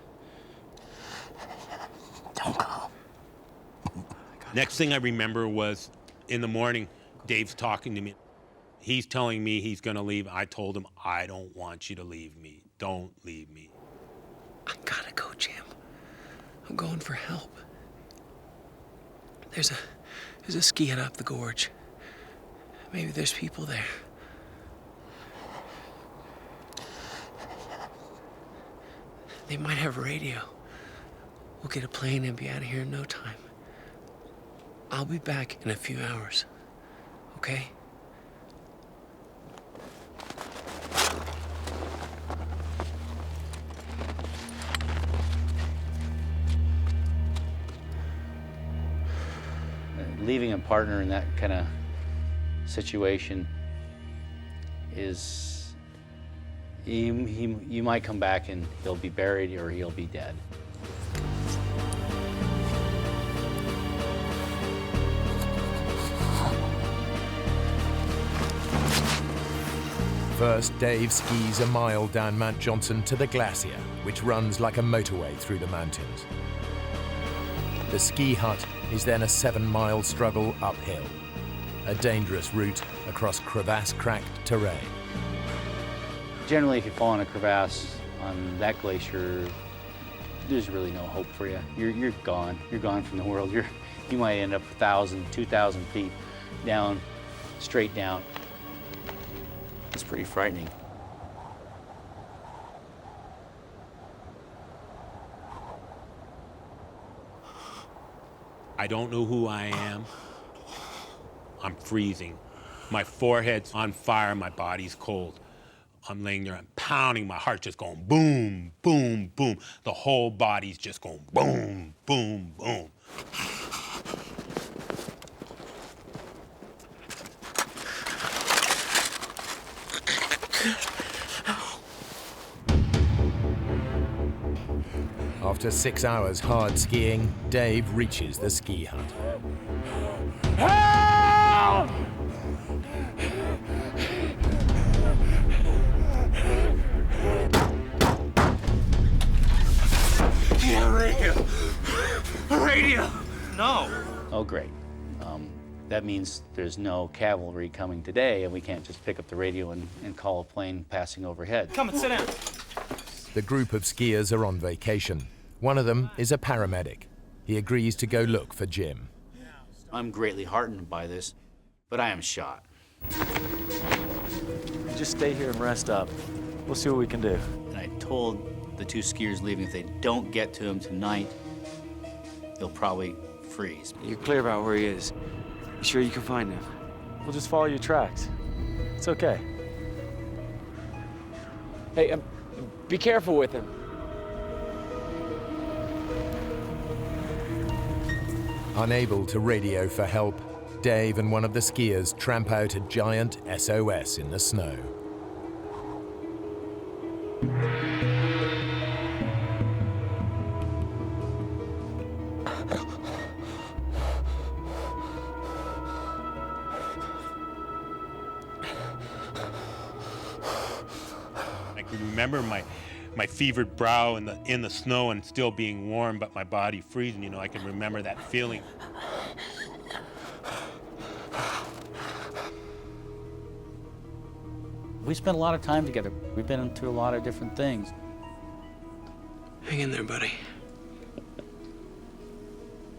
Don't go. Next thing I remember was in the morning, Dave's talking to me. He's telling me he's gonna leave. I told him, I don't want you to leave me. Don't leave me. I gotta go, Jim. I'm going for help. There's a ski hut up the gorge. Maybe there's people there. They might have a radio. We'll get a plane and be out of here in no time. I'll be back in a few hours, okay? Leaving a partner in that kind of situation is, you might come back and he'll be buried or he'll be dead. First, Dave skis a mile down Mount Johnson to the glacier, which runs like a motorway through the mountains. The ski hut is then a 7-mile struggle uphill, a dangerous route across crevasse-cracked terrain. Generally, if you fall in a crevasse on that glacier, there's really no hope for you. You're gone. You're gone from the world. You might end up 1,000, 2,000 feet down, straight down. It's pretty frightening. I don't know who I am. I'm freezing. My forehead's on fire, my body's cold. I'm laying there, I'm pounding, my heart's just going boom, boom, boom. The whole body's just going boom, boom, boom. After 6 hours hard skiing, Dave reaches the ski hut. Help! Yeah, radio! Radio! No! Oh, great. That means there's no cavalry coming today, and we can't just pick up the radio and call a plane passing overhead. Come and sit down. The group of skiers are on vacation. One of them is a paramedic. He agrees to go look for Jim. I'm greatly heartened by this, but I am shot. Just stay here and rest up. We'll see what we can do. And I told the 2 skiers leaving, if they don't get to him tonight, they'll probably freeze. You're clear about where he is. You sure you can find him? We'll just follow your tracks. It's okay. Hey, be careful with him. Unable to radio for help, Dave and one of the skiers tramp out a giant SOS in the snow. I can remember my fevered brow in the snow and still being warm, but my body freezing. You know, I can remember that feeling. We spent a lot of time together. We've been through a lot of different things. Hang in there, buddy.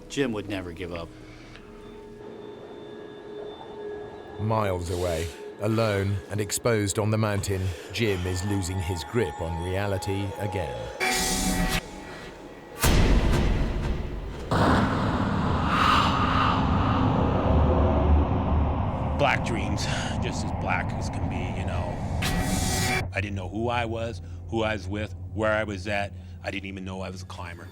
Jim would never give up. Miles away, alone and exposed on the mountain, Jim is losing his grip on reality again. Black dreams, just as black as can be, you know. I didn't know who I was with, where I was at. I didn't even know I was a climber.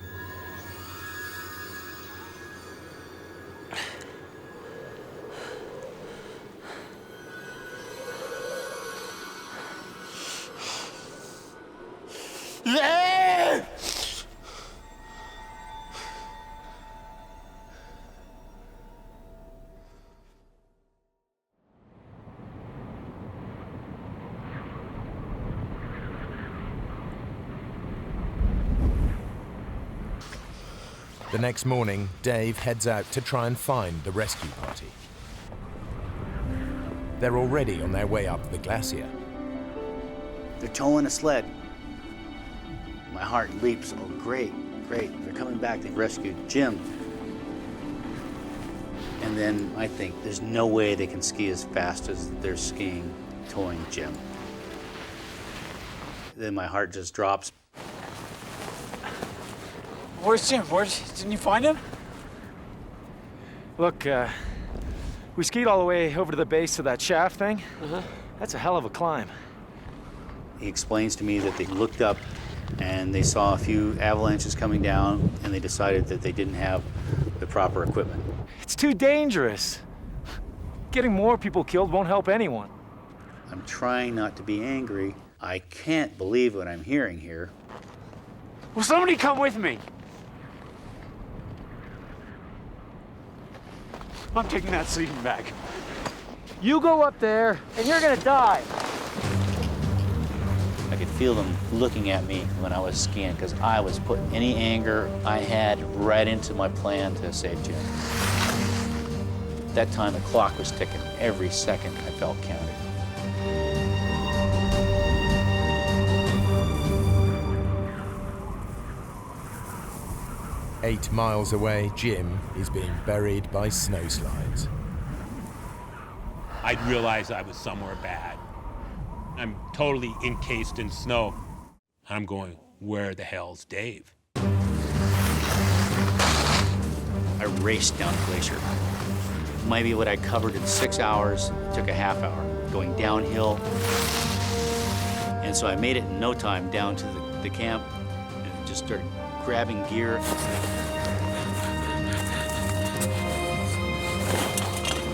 The next morning, Dave heads out to try and find the rescue party. They're already on their way up the glacier. They're towing a sled. My heart leaps. Oh, great, great. They're coming back. They've rescued Jim. And then I think there's no way they can ski as fast as they're skiing towing Jim. Then my heart just drops. Where's Jim? Didn't you find him? Look, we skied all the way over to the base of that shaft thing. That's a hell of a climb. He explains to me that they looked up and they saw a few avalanches coming down and they decided that they didn't have the proper equipment. It's too dangerous. Getting more people killed won't help anyone. I'm trying not to be angry. I can't believe what I'm hearing here. Will somebody come with me? I'm taking that sleeping bag. You go up there, and you're gonna die. I could feel them looking at me when I was skiing because I was putting any anger I had right into my plan to save Jim. At that time, the clock was ticking. Every second I felt counted. "8 miles away, Jim is being buried by snowslides. I'd realized I was somewhere bad. I'm totally encased in snow. I'm going, where the hell's Dave? I raced down the glacier. Maybe what I covered in 6 hours took a half hour, going downhill. And so I made it in no time down to the camp and just started grabbing gear.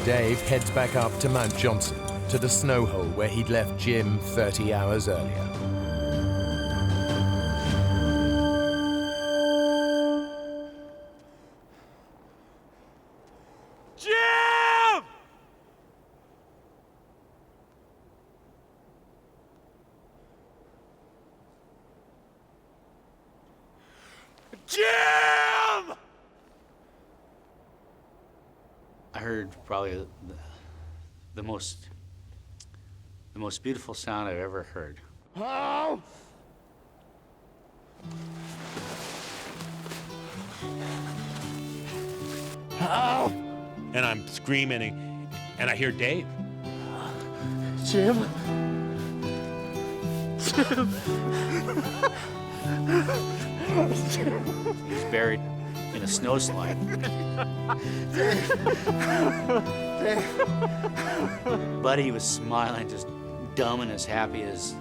Dave heads back up to Mount Johnson, to the snow hole where he'd left Jim 30 hours earlier. Jim! Jim! I heard probably the most beautiful sound I've ever heard. Oh! Oh! And I'm screaming, and I hear Dave. Jim? Jim? He was buried in a snowslide. But he was smiling, just dumb and as happy as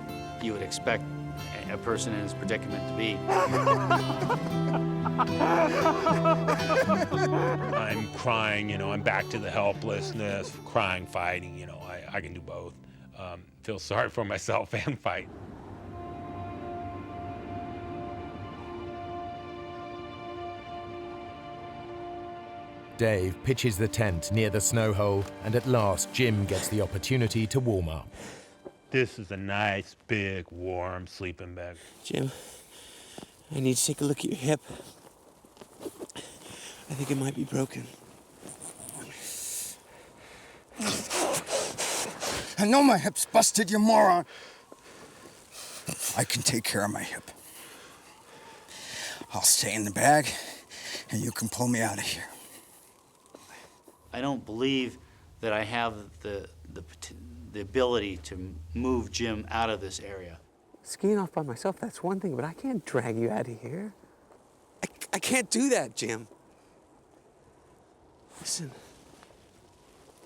you would expect a person in his predicament to be. I'm crying, I'm back to the helplessness, crying, fighting, I can do both. Feel sorry for myself and fight. Dave pitches the tent near the snow hole, and at last Jim gets the opportunity to warm up. This is a nice, big, warm sleeping bag. Jim, I need to take a look at your hip. I think it might be broken. I know my hip's busted, you moron. I can take care of my hip. I'll stay in the bag, and you can pull me out of here. I don't believe that I have the the ability to move Jim out of this area. Skiing off by myself, that's one thing, but I can't drag you out of here. I can't do that, Jim. Listen,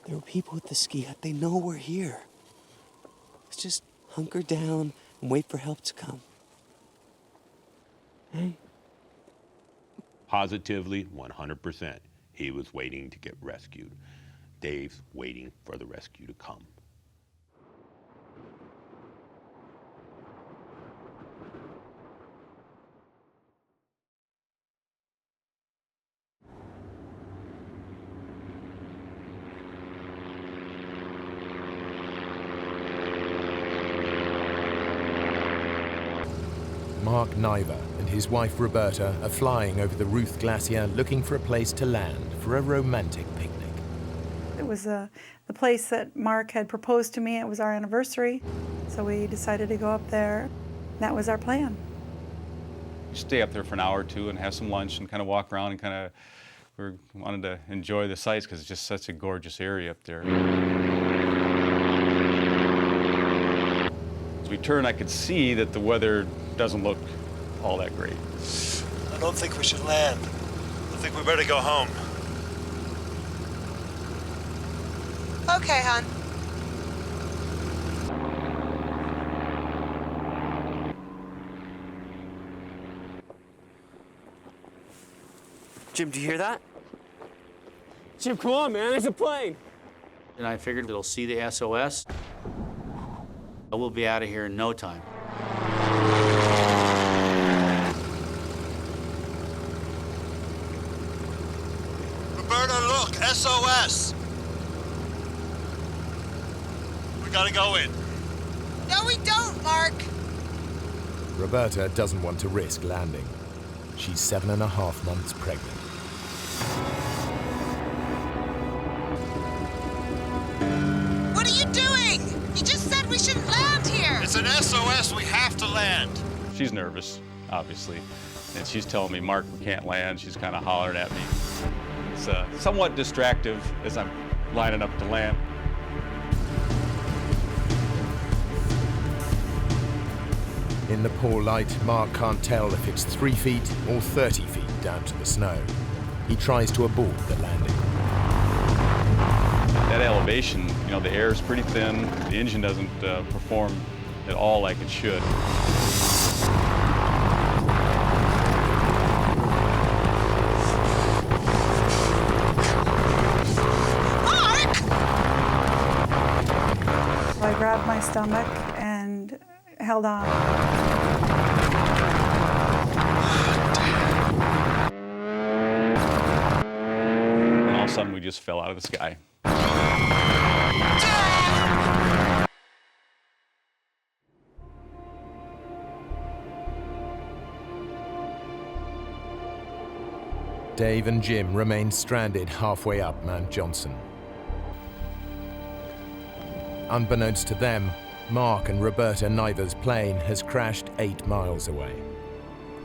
there are people at the ski hut. They know we're here. Let's just hunker down and wait for help to come. Hey? Positively, 100%, he was waiting to get rescued. Dave's waiting for the rescue to come. Mark Niver and his wife Roberta are flying over the Ruth Glacier looking for a place to land for a romantic picnic. It was the place that Mark had proposed to me. It was our anniversary, so we decided to go up there. That was our plan. Stay up there for an hour or two and have some lunch and kind of walk around and we wanted to enjoy the sights because it's just such a gorgeous area up there. As we turned, I could see that the weather doesn't look all that great. I don't think we should land. I think we better go home. Okay, hon. Jim, do you hear that? Jim, come on, man, there's a plane. And I figured it'll see the SOS. We'll be out of here in no time. Roberta, look, SOS! We gotta go in. No, we don't, Mark. Roberta doesn't want to risk landing. She's 7.5 months pregnant. What are you doing? You just said we shouldn't land here. It's an SOS, we have to land. She's nervous, obviously, and she's telling me, Mark, we can't land. She's kind of hollering at me. It's somewhat distractive as I'm lining up to land. In the poor light, Mark can't tell if it's 3 feet or 30 feet down to the snow. He tries to abort the landing. That elevation, you know, the air is pretty thin. The engine doesn't perform at all like it should. So I grabbed my stomach and held on. And all of a sudden, we just fell out of the sky. Dave and Jim remain stranded halfway up Mount Johnson. Unbeknownst to them, Mark and Roberta Niver's plane has crashed 8 miles away.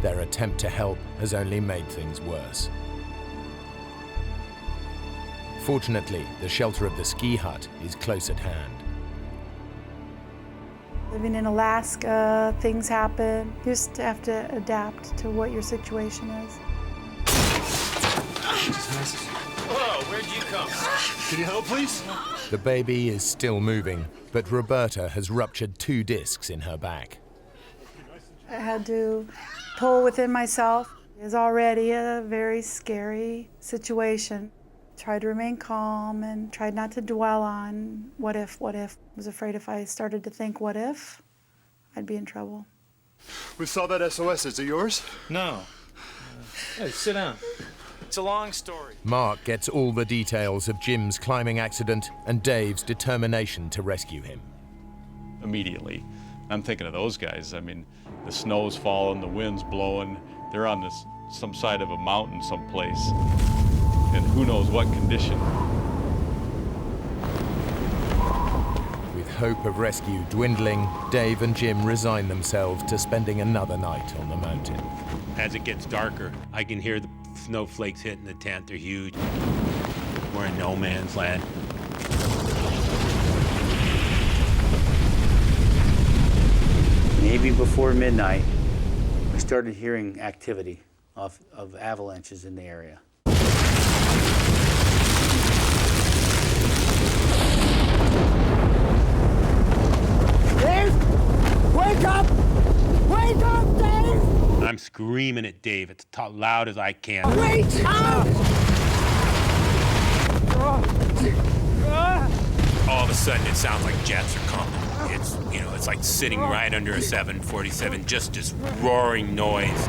Their attempt to help has only made things worse. Fortunately, the shelter of the ski hut is close at hand. Living in Alaska, things happen. You just have to adapt to what your situation is. Whoa, where'd you come? Can you help, please? The baby is still moving, but Roberta has ruptured 2 discs in her back. I had to pull within myself. It's already a very scary situation. Tried to remain calm and tried not to dwell on what if. I was afraid if I started to think what if, I'd be in trouble. We saw that SOS. Is it yours? No. Hey, sit down. It's a long story. Mark gets all the details of Jim's climbing accident and Dave's determination to rescue him. Immediately, I'm thinking of those guys. I mean, the snow's falling, the wind's blowing. They're on some side of a mountain someplace, and who knows what condition. With hope of rescue dwindling, Dave and Jim resign themselves to spending another night on the mountain. As it gets darker, I can hear the snowflakes hitting the tent. They're huge. We're in no man's land. Maybe before midnight, we started hearing activity of avalanches in the area. Dave! Wake up! Wake up, Dave! I'm screaming at Dave as loud as I can. Wait up! All of a sudden, it sounds like jets are coming. It's, you know, it's like sitting right under a 747, just this roaring noise.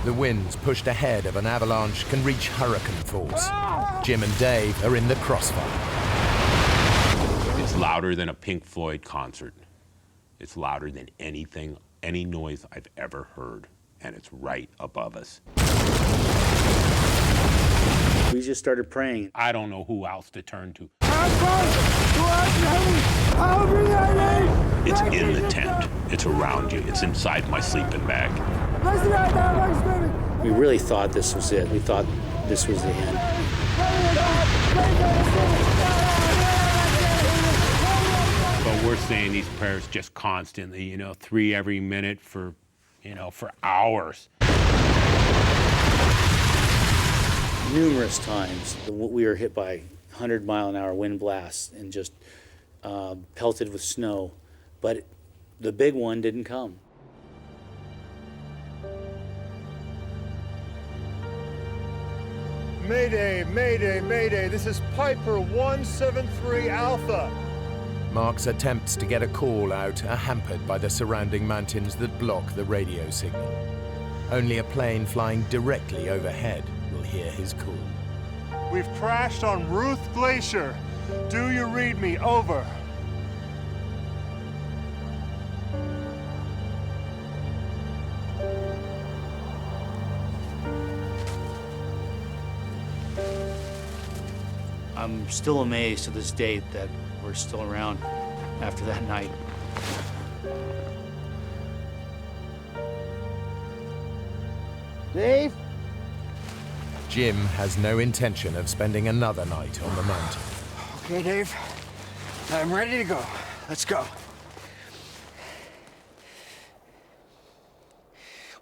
The winds pushed ahead of an avalanche can reach hurricane force. Jim and Dave are in the crossfire. It's louder than a Pink Floyd concert. It's louder than anything, any noise I've ever heard, and it's right above us. We just started praying. I don't know who else to turn to. It's in the tent. It's around you. It's inside my sleeping bag. We really thought this was it. We thought this was the end. But we're saying these prayers just constantly, you know, 3 every minute for, you know, for hours. Numerous times we were hit by 100-mile-an-hour wind blasts and just pelted with snow, but the big one didn't come. Mayday, mayday, mayday. This is Piper 173 Alpha. Mark's attempts to get a call out are hampered by the surrounding mountains that block the radio signal. Only a plane flying directly overhead will hear his call. We've crashed on Ruth Glacier. Do you read me? Over. I'm still amazed to this date that we're still around after that night. Dave? Jim has no intention of spending another night on the mountain. Okay, Dave. I'm ready to go. Let's go.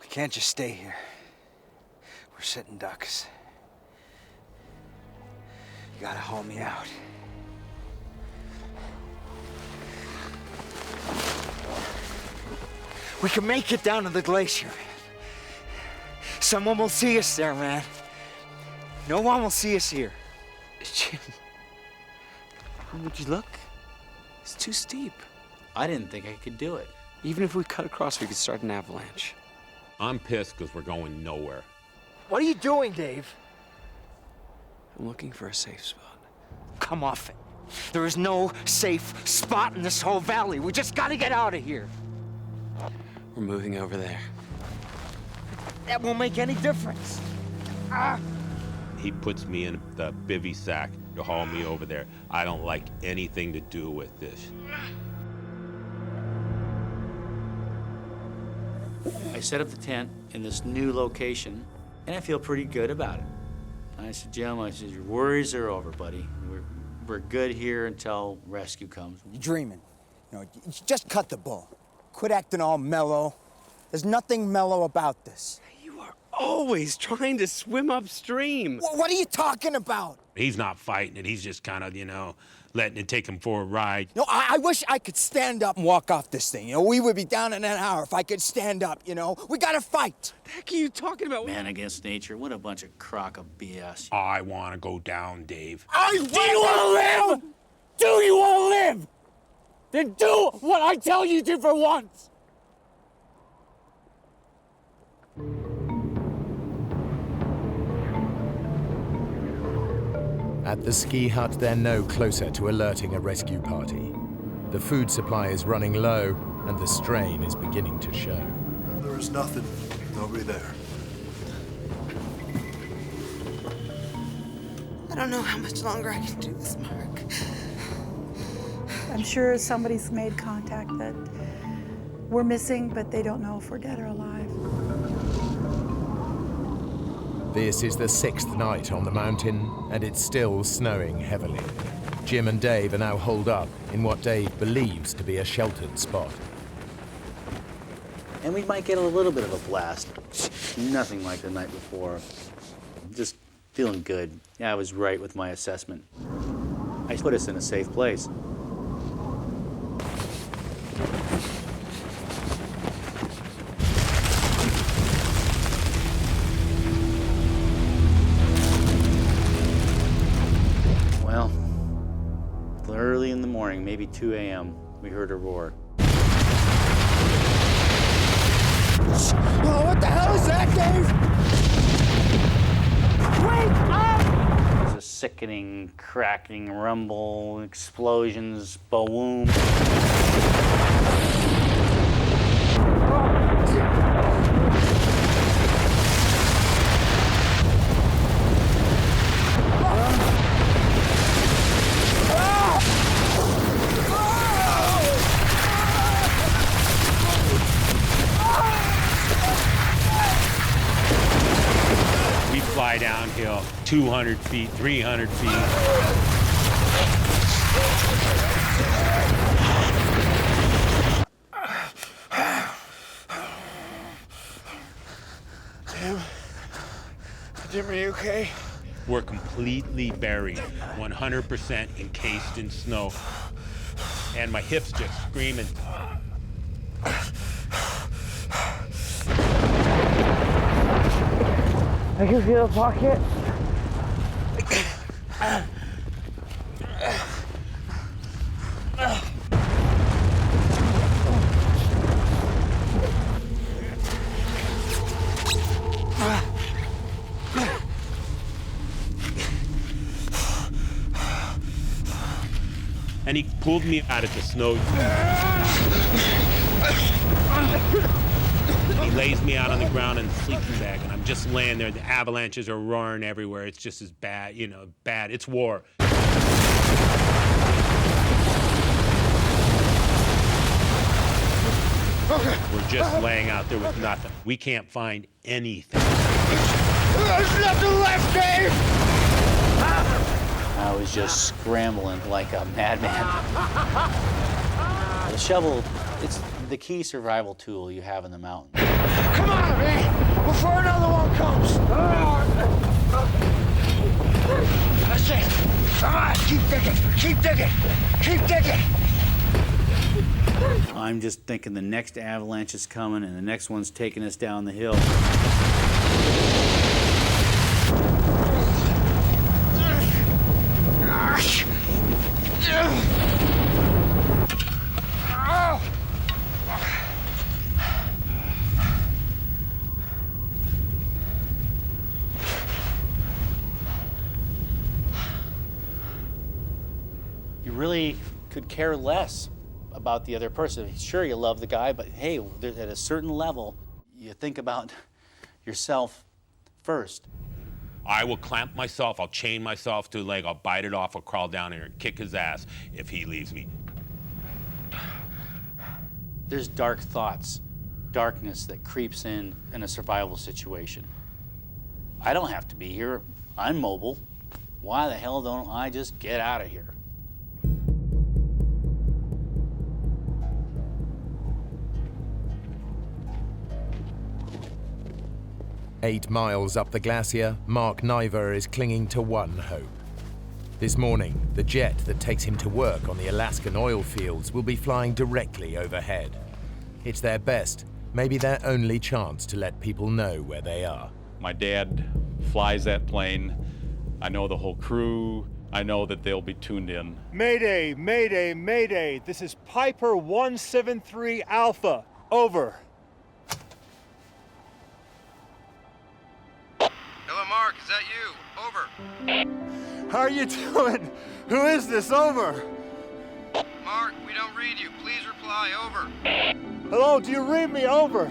We can't just stay here. We're sitting ducks. You gotta haul me out. We can make it down to the glacier. Someone will see us there, man. No one will see us here. Jim, would you look? It's too steep. I didn't think I could do it. Even if we cut across, we could start an avalanche. I'm pissed because we're going nowhere. What are you doing, Dave? I'm looking for a safe spot. Come off it. There is no safe spot in this whole valley. We just gotta get out of here. We're moving over there. That won't make any difference. He puts me in the bivy sack to haul me over there. I don't like anything to do with this. I set up the tent in this new location, and I feel pretty good about it. I said, Jim, your worries are over, buddy. We're good here until rescue comes. You're dreaming. You know, just cut the bull. Quit acting all mellow. There's nothing mellow about this. You are always trying to swim upstream. What are you talking about? He's not fighting it. He's just kind of, you know, letting it take him for a ride. No, I wish I could stand up and walk off this thing. You know, we would be down in an hour if I could stand up, you know. We gotta fight. What the heck are you talking about? Man against nature. What a bunch of crock of BS. I want to go down, Dave. Do you want to live? Do you want to live? Then do what I tell you to for once. At the ski hut, they're no closer to alerting a rescue party. The food supply is running low, and the strain is beginning to show. There is nothing. Nobody there. I don't know how much longer I can do this, Mark. I'm sure somebody's made contact that we're missing, but they don't know if we're dead or alive. This is the 6th night on the mountain, and it's still snowing heavily. Jim and Dave are now holed up in what Dave believes to be a sheltered spot. And we might get a little bit of a blast. Nothing like the night before. Just feeling good. Yeah, I was right with my assessment. I put us in a safe place. Well, early in the morning, maybe 2 a.m., we heard a roar. Oh, what the hell is that, Dave? Wake up! It was a sickening, cracking rumble, explosions, boom. Fly downhill 200 feet, 300 feet. Jim, are you okay? We're completely buried, 100% encased in snow. And my hips just screaming. I can feel the pocket. And he pulled me out of the snow. He lays me out on the ground in the sleeping bag, and I'm just laying there. The avalanches are roaring everywhere. It's just as bad, you know, bad. It's war. We're just laying out there with nothing. We can't find anything. There's nothing left, Dave! I was just scrambling like a madman. The shovel, it's the key survival tool you have in the mountains. Come on, man! Before another one comes! That's it! Come on, keep digging! Keep digging! Keep digging! I'm just thinking the next avalanche is coming and the next one's taking us down the hill. You really could care less about the other person. Sure, you love the guy, but hey, at a certain level, you think about yourself first. I will clamp myself, I'll chain myself to a leg, I'll bite it off, I'll crawl down here and kick his ass if he leaves me. There's dark thoughts, darkness that creeps in a survival situation. I don't have to be here. I'm mobile. Why the hell don't I just get out of here? Eight miles up the glacier, Mark Niver is clinging to one hope. This morning, the jet that takes him to work on the Alaskan oil fields will be flying directly overhead. It's their best, maybe their only chance to let people know where they are. My dad flies that plane. I know the whole crew. I know that they'll be tuned in. Mayday, mayday, mayday. This is Piper 173 Alpha. Over. Hello, Mark. Is that you? Over. How are you doing? Who is this? Over. Mark, we don't read you. Please reply. Over. Hello, do you read me? Over.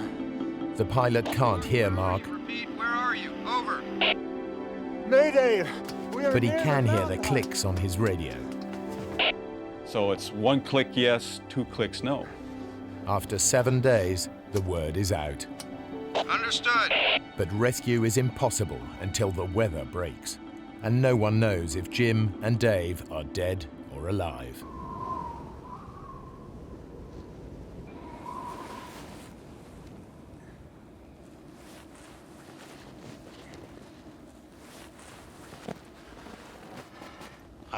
The pilot can't hear Mark. Repeat, where are you? Over. Mayday. But he can hear the clicks on his radio. So it's one click yes, two clicks no. After 7 days, the word is out. Understood. But rescue is impossible until the weather breaks. And no one knows if Jim and Dave are dead or alive.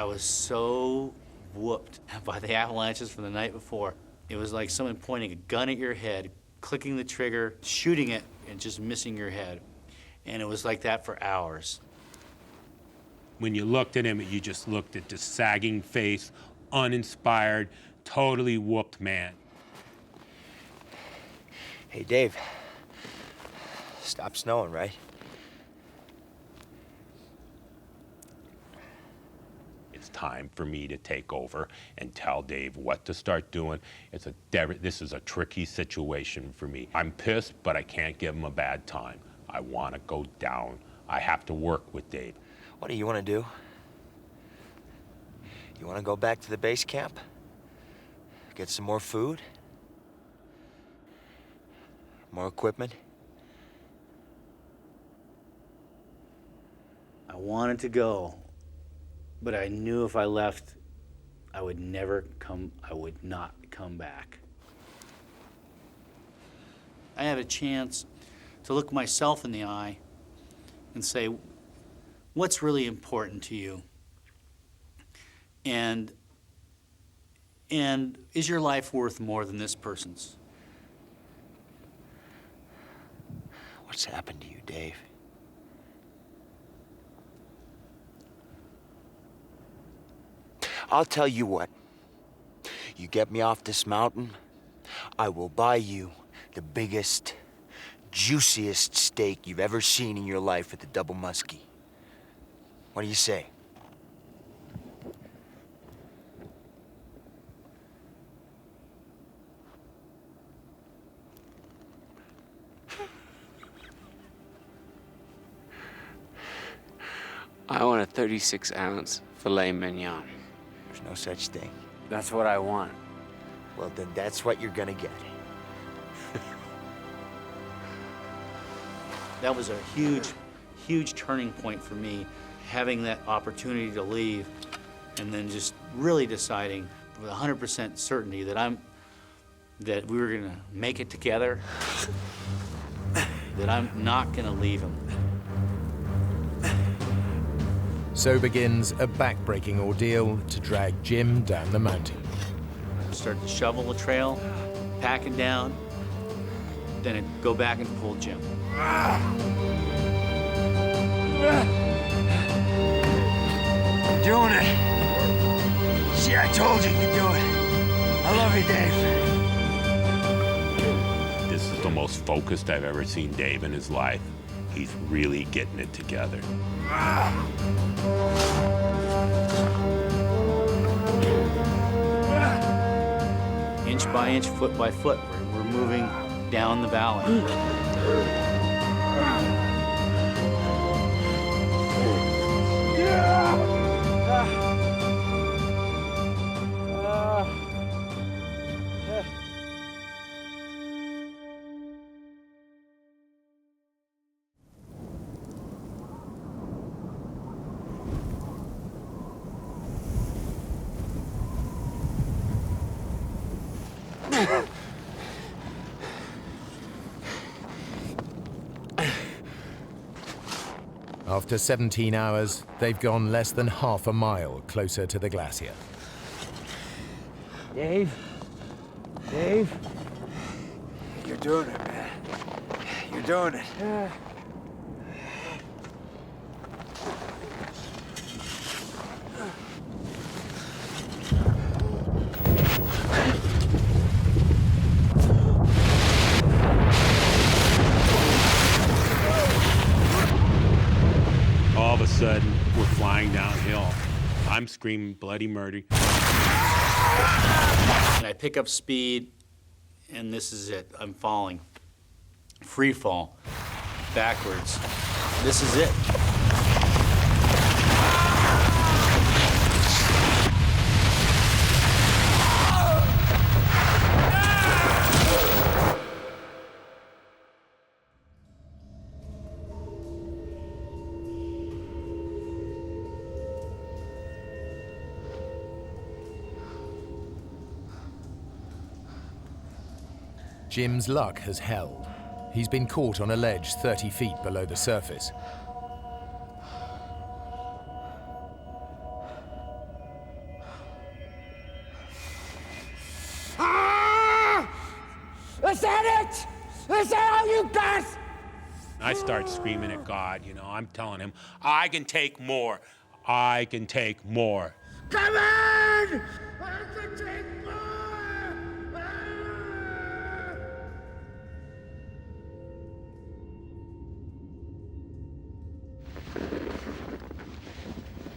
I was so whooped by the avalanches from the night before. It was like someone pointing a gun at your head, clicking the trigger, shooting it, and just missing your head. And it was like that for hours. When you looked at him, you just looked at the sagging face, uninspired, totally whooped man. Hey, Dave. Stop snowing, right? It's time for me to take over and tell Dave what to start doing. This is a tricky situation for me. I'm pissed, but I can't give him a bad time. I want to go down. I have to work with Dave. What do you want to do? You want to go back to the base camp? Get some more food? More equipment? I wanted to go, but I knew if I left, I would not come back. I had a chance to look myself in the eye and say, what's really important to you? And is your life worth more than this person's? What's happened to you, Dave? I'll tell you what. You get me off this mountain, I will buy you the biggest, juiciest steak you've ever seen in your life at the Double Muskie. What do you say? I want a 36-ounce filet mignon. There's no such thing. That's what I want. Well, then that's what you're gonna get. That was a huge, huge turning point for me, having that opportunity to leave and then just really deciding with 100% certainty that we were gonna make it together, that I'm not gonna leave him. So begins a back-breaking ordeal to drag Jim down the mountain. Start to shovel the trail, pack it down, then it'd go back and pull Jim. Doing it. See, I told you you could do it. I love you, Dave. This is the most focused I've ever seen Dave in his life. He's really getting it together. Inch by inch, foot by foot, we're moving down the valley. After 17 hours, they've gone less than half a mile closer to the glacier. Dave? Dave? You're doing it, man. You're doing it. All of a sudden, we're flying downhill. I'm screaming bloody murder. And I pick up speed, and this is it. I'm falling. Free fall. Backwards. This is it. Jim's luck has held. He's been caught on a ledge 30 feet below the surface. Is that all you got? I start screaming at God, you know. I'm telling him, I can take more. I can take more. Come on! I can take more!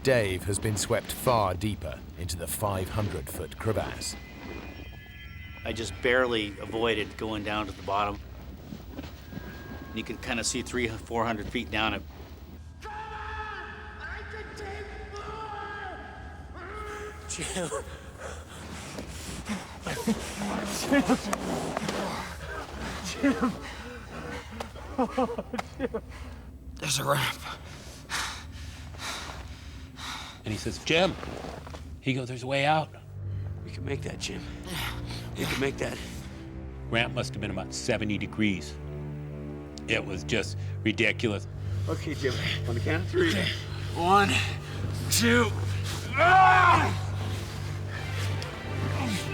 Dave has been swept far deeper into the 500-foot crevasse. I just barely avoided going down to the bottom. You could kind of see 300-400 feet down it. Jim. Jim. Oh, Jim. There's a ramp. And he says, Jim. He goes, there's a way out. We can make that, Jim. We can make that. Ramp must have been about 70 degrees. It was just ridiculous. Okay, Jim. On the count of 3. Okay. 1, 2. Ah!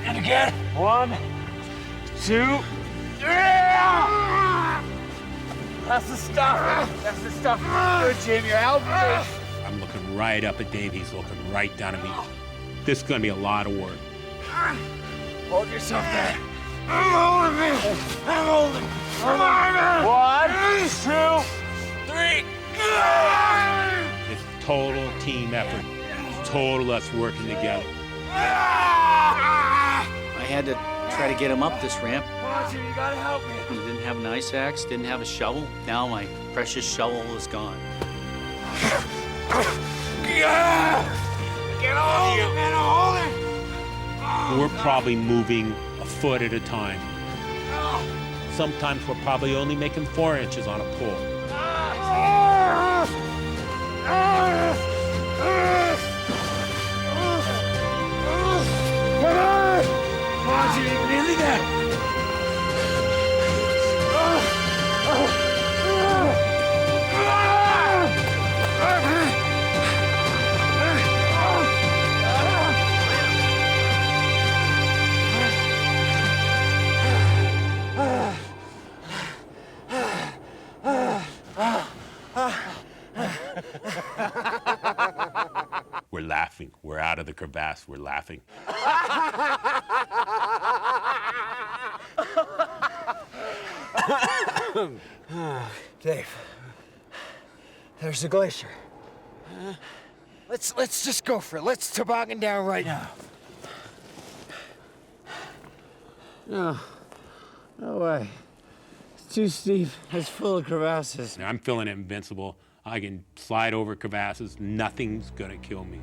And again. 1, 2. Yeah! That's the stuff. That's the stuff. Good, Jim. You're helping me. I'm looking right up at Dave. He's looking right down at me. This is going to be a lot of work. Hold yourself there. I'm holding it. I'm holding it. Come on, man. 1, 2, 3. It's total team effort. Total us working together. I had to try to get him up this ramp. Jim, you gotta help me. I didn't have an ice axe, didn't have a shovel. Now my precious shovel is gone. Get hold of it, man. I'm holding. We're probably moving a foot at a time. Sometimes we're probably only making 4 inches on a pull. Come on, Jim. You're nearly there. We're laughing. We're out of the crevasse. We're laughing. Dave, there's the glacier. Let's just go for it. Let's toboggan down right now. No. No way. It's too steep. It's full of crevasses. I'm feeling invincible. I can slide over crevasses. Nothing's gonna kill me.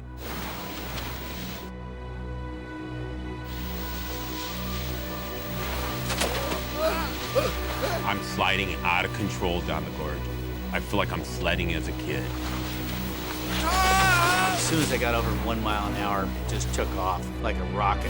I'm sliding out of control down the gorge. I feel like I'm sledding as a kid. As soon as I got over 1 mile an hour, it just took off like a rocket.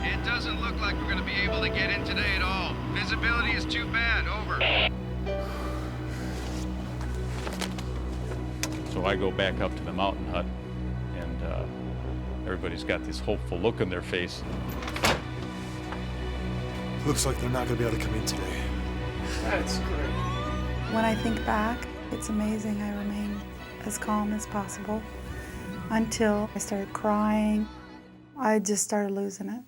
It doesn't look like we're going to be able to get in today at all. Visibility is too bad. Over. So I go back up to the mountain hut, and everybody's got this hopeful look on their face. Looks like they're not gonna be able to come in today. That's great. When I think back, it's amazing I remained as calm as possible until I started crying. I just started losing it.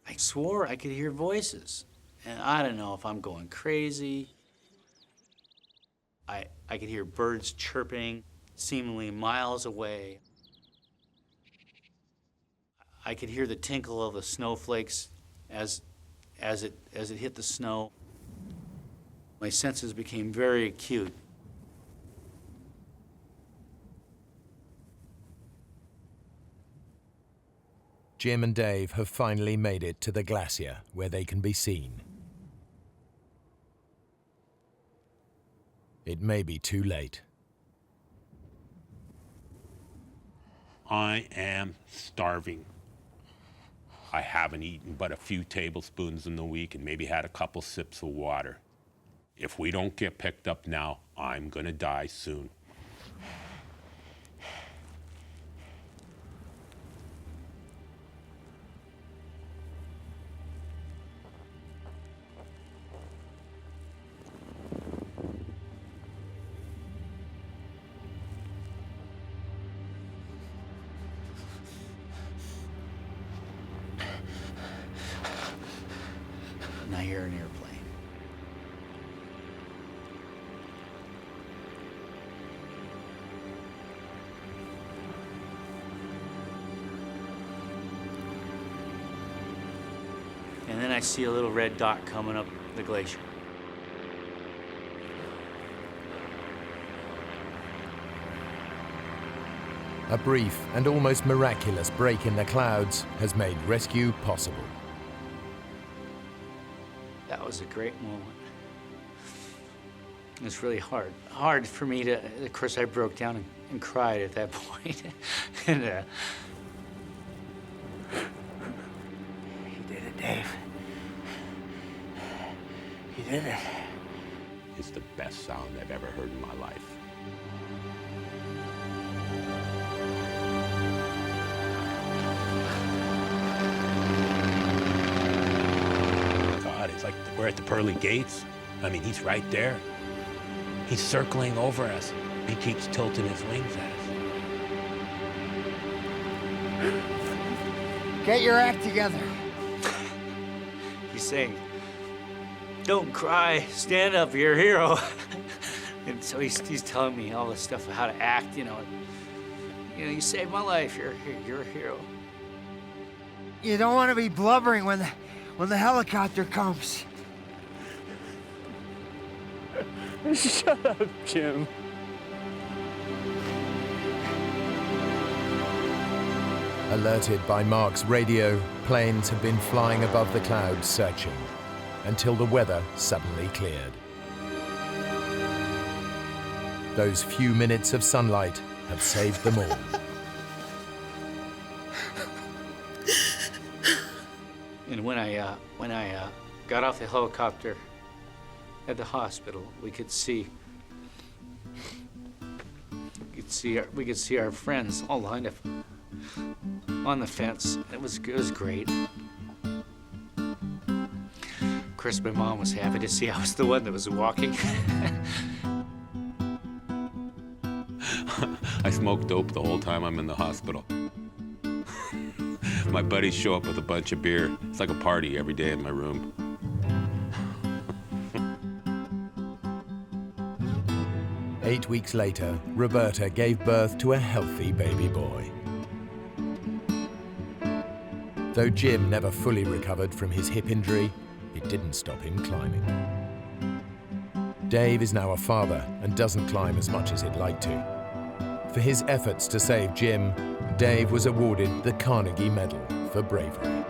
I swore I could hear voices. And I don't know if I'm going crazy. I could hear birds chirping, seemingly miles away. I could hear the tinkle of the snowflakes as it hit the snow. My senses became very acute. Jim and Dave have finally made it to the glacier where they can be seen. It may be too late. I am starving. I haven't eaten but a few tablespoons in the week and maybe had a couple sips of water. If we don't get picked up now, I'm gonna die soon. And I hear an airplane. And then I see a little red dot coming up the glacier. A brief and almost miraculous break in the clouds has made rescue possible. That was a great moment. It was really hard. Hard for me to, of course, I broke down and cried at that point. And, You did it, Dave. You did it. It's the best sound I've ever heard in my life. God, it's like we're at the pearly gates. I mean, he's right there. He's circling over us. He keeps tilting his wings at us. Get your act together. he's saying, "Don't cry, stand up, you're a hero." And so he's telling me all this stuff of how to act, you know. You saved my life, you're a hero. You don't want to be blubbering when the helicopter comes. Shut up, Jim. Alerted by Mark's radio, planes have been flying above the clouds searching until the weather suddenly cleared. Those few minutes of sunlight have saved them all. And when I got off the helicopter at the hospital, we could see our friends all lined up on the fence. It was great. Of course, my mom was happy to see I was the one that was walking. I smoke dope the whole time I'm in the hospital. My buddies show up with a bunch of beer. It's like a party every day in my room. 8 weeks later, Roberta gave birth to a healthy baby boy. Though Jim never fully recovered from his hip injury, it didn't stop him climbing. Dave is now a father and doesn't climb as much as he'd like to. For his efforts to save Jim, Dave was awarded the Carnegie Medal for bravery.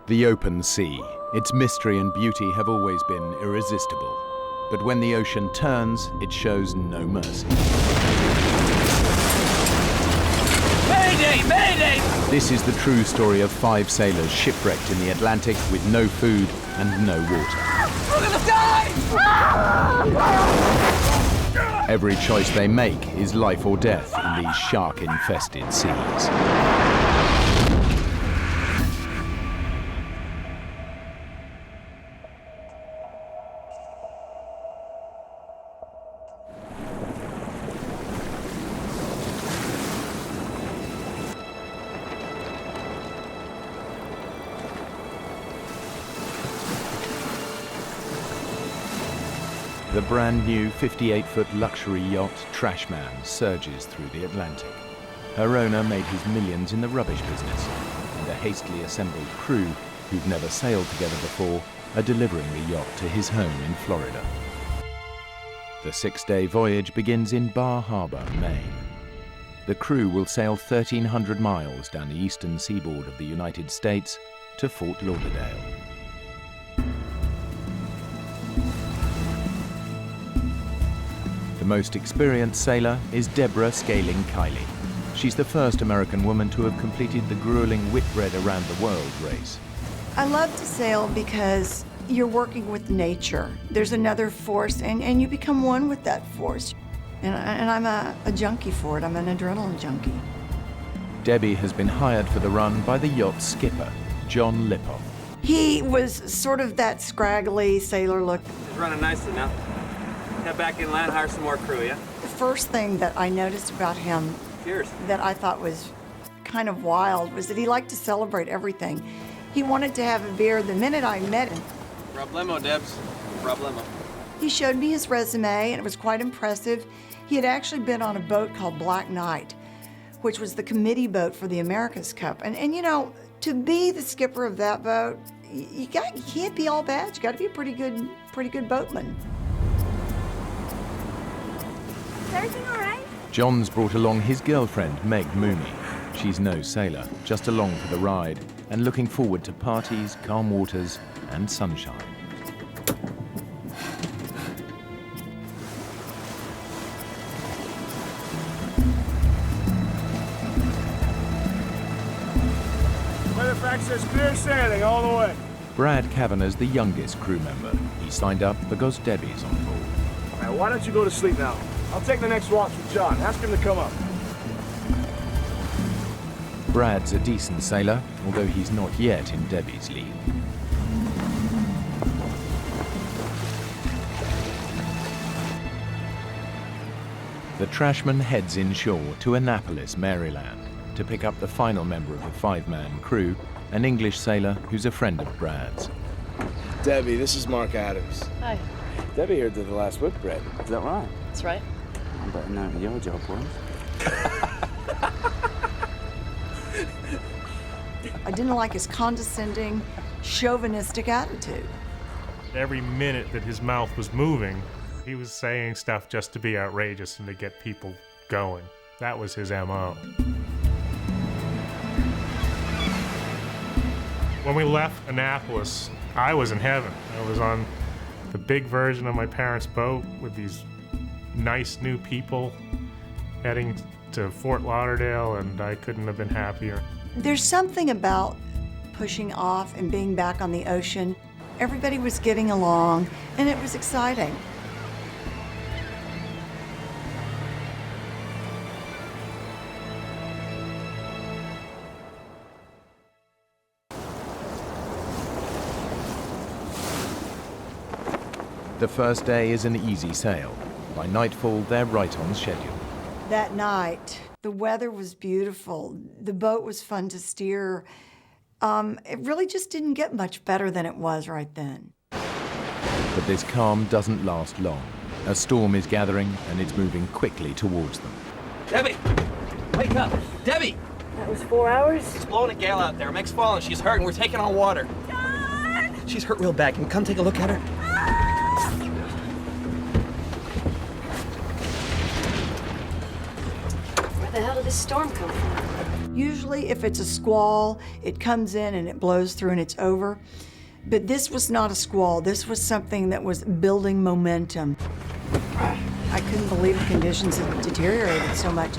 The open sea, its mystery and beauty have always been irresistible. But when the ocean turns, it shows no mercy. Mayday! Mayday! This is the true story of 5 sailors shipwrecked in the Atlantic with no food and no water. We're gonna die! Every choice they make is life or death in these shark-infested seas. the brand new 58-foot luxury yacht Trashman surges through the Atlantic. Her owner made his millions in the rubbish business, and a hastily assembled crew who've never sailed together before are delivering the yacht to his home in Florida. The 6-day voyage begins in Bar Harbor, Maine. The crew will sail 1,300 miles down the eastern seaboard of the United States to Fort Lauderdale. The most experienced sailor is Deborah Scaling Kiley. She's the first American woman to have completed the grueling Whitbread Around the World race. I love to sail because you're working with nature. There's another force, and you become one with that force. And I'm a junkie for it. I'm an adrenaline junkie. Debbie has been hired for the run by the yacht's skipper, John Lipoff. He was sort of that scraggly sailor look. It's running nicely now. Head back inland, hire some more crew, yeah? The first thing that I noticed about him Cheers. That I thought was kind of wild was that he liked to celebrate everything. He wanted to have a beer the minute I met him. Problemo, Debs. Problemo. He showed me his resume, and it was quite impressive. He had actually been on a boat called Black Knight, which was the committee boat for the America's Cup. And you know, to be the skipper of that boat, you can't be all bad. You got to be a pretty good boatman. Is everything all right? John's brought along his girlfriend, Meg Mooney. She's no sailor, just along for the ride and looking forward to parties, calm waters, and sunshine. Weatherfax says clear sailing all the way. Brad Kavanagh's the youngest crew member. He signed up because Debbie's on board. All right, why don't you go to sleep now? I'll take the next watch with John. Ask him to come up. Brad's a decent sailor, although he's not yet in Debbie's league. The Trashman heads inshore to Annapolis, Maryland, to pick up the final member of the 5-man crew, an English sailor who's a friend of Brad's. Debbie, this is Mark Adams. Hi. Debbie here did the last Whitbread. Is that right? That's right. I'm betting that your job, boys. I didn't like his condescending, chauvinistic attitude. Every minute that his mouth was moving, he was saying stuff just to be outrageous and to get people going. That was his MO. When we left Annapolis, I was in heaven. I was on the big version of my parents' boat with these nice new people heading to Fort Lauderdale, and I couldn't have been happier. There's something about pushing off and being back on the ocean. Everybody was getting along, and it was exciting. The first day is an easy sail. By nightfall, they're right on schedule. That night, the weather was beautiful. The boat was fun to steer. It really just didn't get much better than it was right then. But this calm doesn't last long. A storm is gathering, and it's moving quickly towards them. Debbie! Wake up! Debbie! That was 4 hours? It's blowing a gale out there. Meg's falling. She's hurt, and we're taking on water. John! She's hurt real bad. Can you come take a look at her? Where the hell did this storm come from? Usually, if it's a squall, it comes in and it blows through and it's over. But this was not a squall. This was something that was building momentum. I couldn't believe the conditions had deteriorated so much.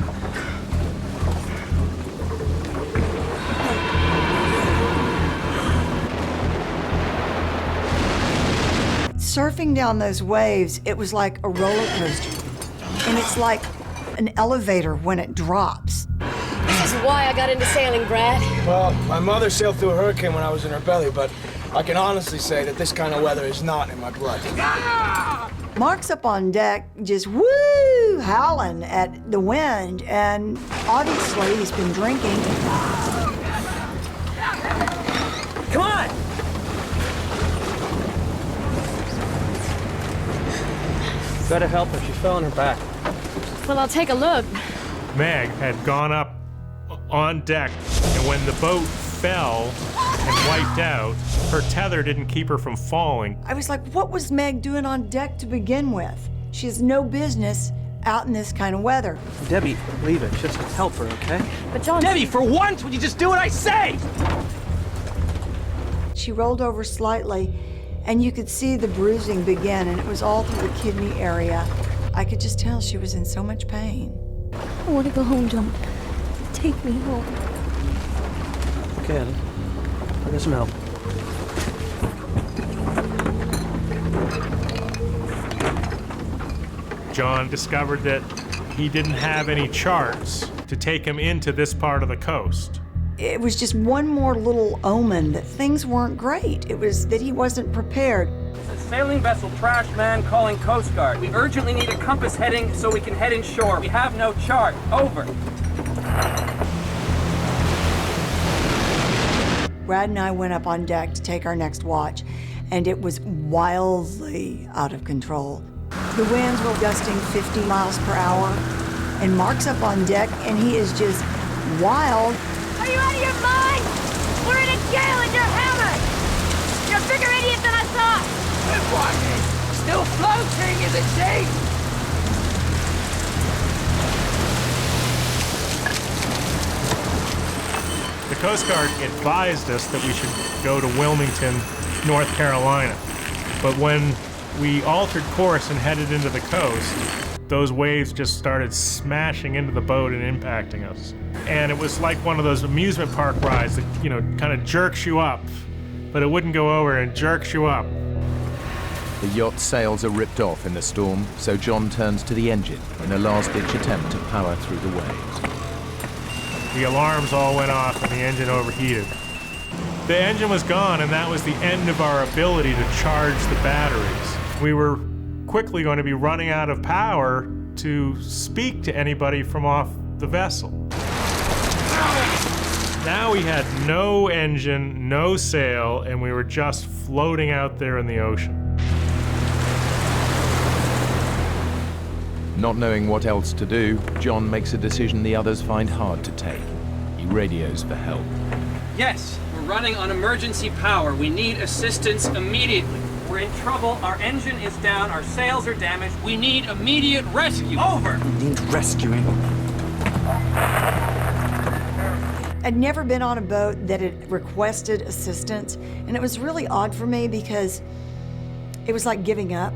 Surfing down those waves, it was like a roller coaster. And it's like an elevator when it drops. This is why I got into sailing, Brad. Well, my mother sailed through a hurricane when I was in her belly, but I can honestly say that this kind of weather is not in my blood. Mark's up on deck, just woo, howling at the wind, and obviously he's been drinking. Come on! Gotta help her. She fell on her back. Well, I'll take a look. Meg had gone up on deck, and when the boat fell and wiped out, her tether didn't keep her from falling. I was like, what was Meg doing on deck to begin with? She has no business out in this kind of weather. Debbie, leave it. Just help her, okay? But John... Debbie, for once, would you just do what I say? She rolled over slightly, and you could see the bruising begin, and it was all through the kidney area. I could just tell she was in so much pain. I want to go home, John. Take me home. Okay, Ellie. I'll get some help. John discovered that he didn't have any charts to take him into this part of the coast. It was just one more little omen that things weren't great. It was that he wasn't prepared. A sailing vessel trash man calling Coast Guard. We urgently need a compass heading so we can head inshore. We have no chart. Over. Brad and I went up on deck to take our next watch, and it was wildly out of control. The winds were gusting 50 miles per hour, and Mark's up on deck, and he is just wild. Are you out of your mind? We're in a gale and you're hammered! You're a bigger idiot than I thought! Good one! Still floating, isn't she? The Coast Guard advised us that we should go to Wilmington, North Carolina. But when we altered course and headed into the coast, those waves just started smashing into the boat and impacting us. And it was like one of those amusement park rides that, you know, kind of jerks you up, but it wouldn't go over and jerks you up. The yacht's sails are ripped off in the storm, so John turns to the engine in a last-ditch attempt to power through the waves. The alarms all went off and the engine overheated. The engine was gone, and that was the end of our ability to charge the batteries. We were quickly going to be running out of power to speak to anybody from off the vessel. Now we had no engine, no sail, and we were just floating out there in the ocean. Not knowing what else to do, John makes a decision the others find hard to take. He radios for help. Yes, we're running on emergency power. We need assistance immediately. We're in trouble. Our engine is down. Our sails are damaged. We need immediate rescue. Over. Need rescuing. I'd never been on a boat that had requested assistance, and it was really odd for me because it was like giving up.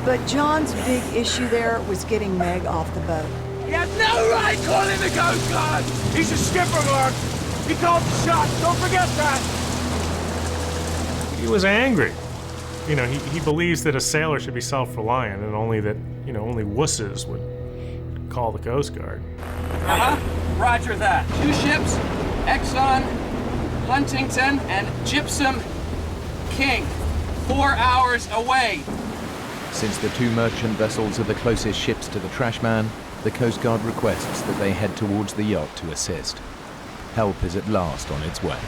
But John's big issue there was getting Meg off the boat. You have no right calling the Coast Guard! He's a skipper, Mark! He called the shots, don't forget that! He was angry. You know, he believes that a sailor should be self-reliant and only that, you know, only wusses would call the Coast Guard. Uh-huh. Roger that. 2 ships, Exxon, Huntington, and Gypsum King. 4 hours away. Since the 2 merchant vessels are the closest ships to the trash man, the Coast Guard requests that they head towards the yacht to assist. Help is at last on its way.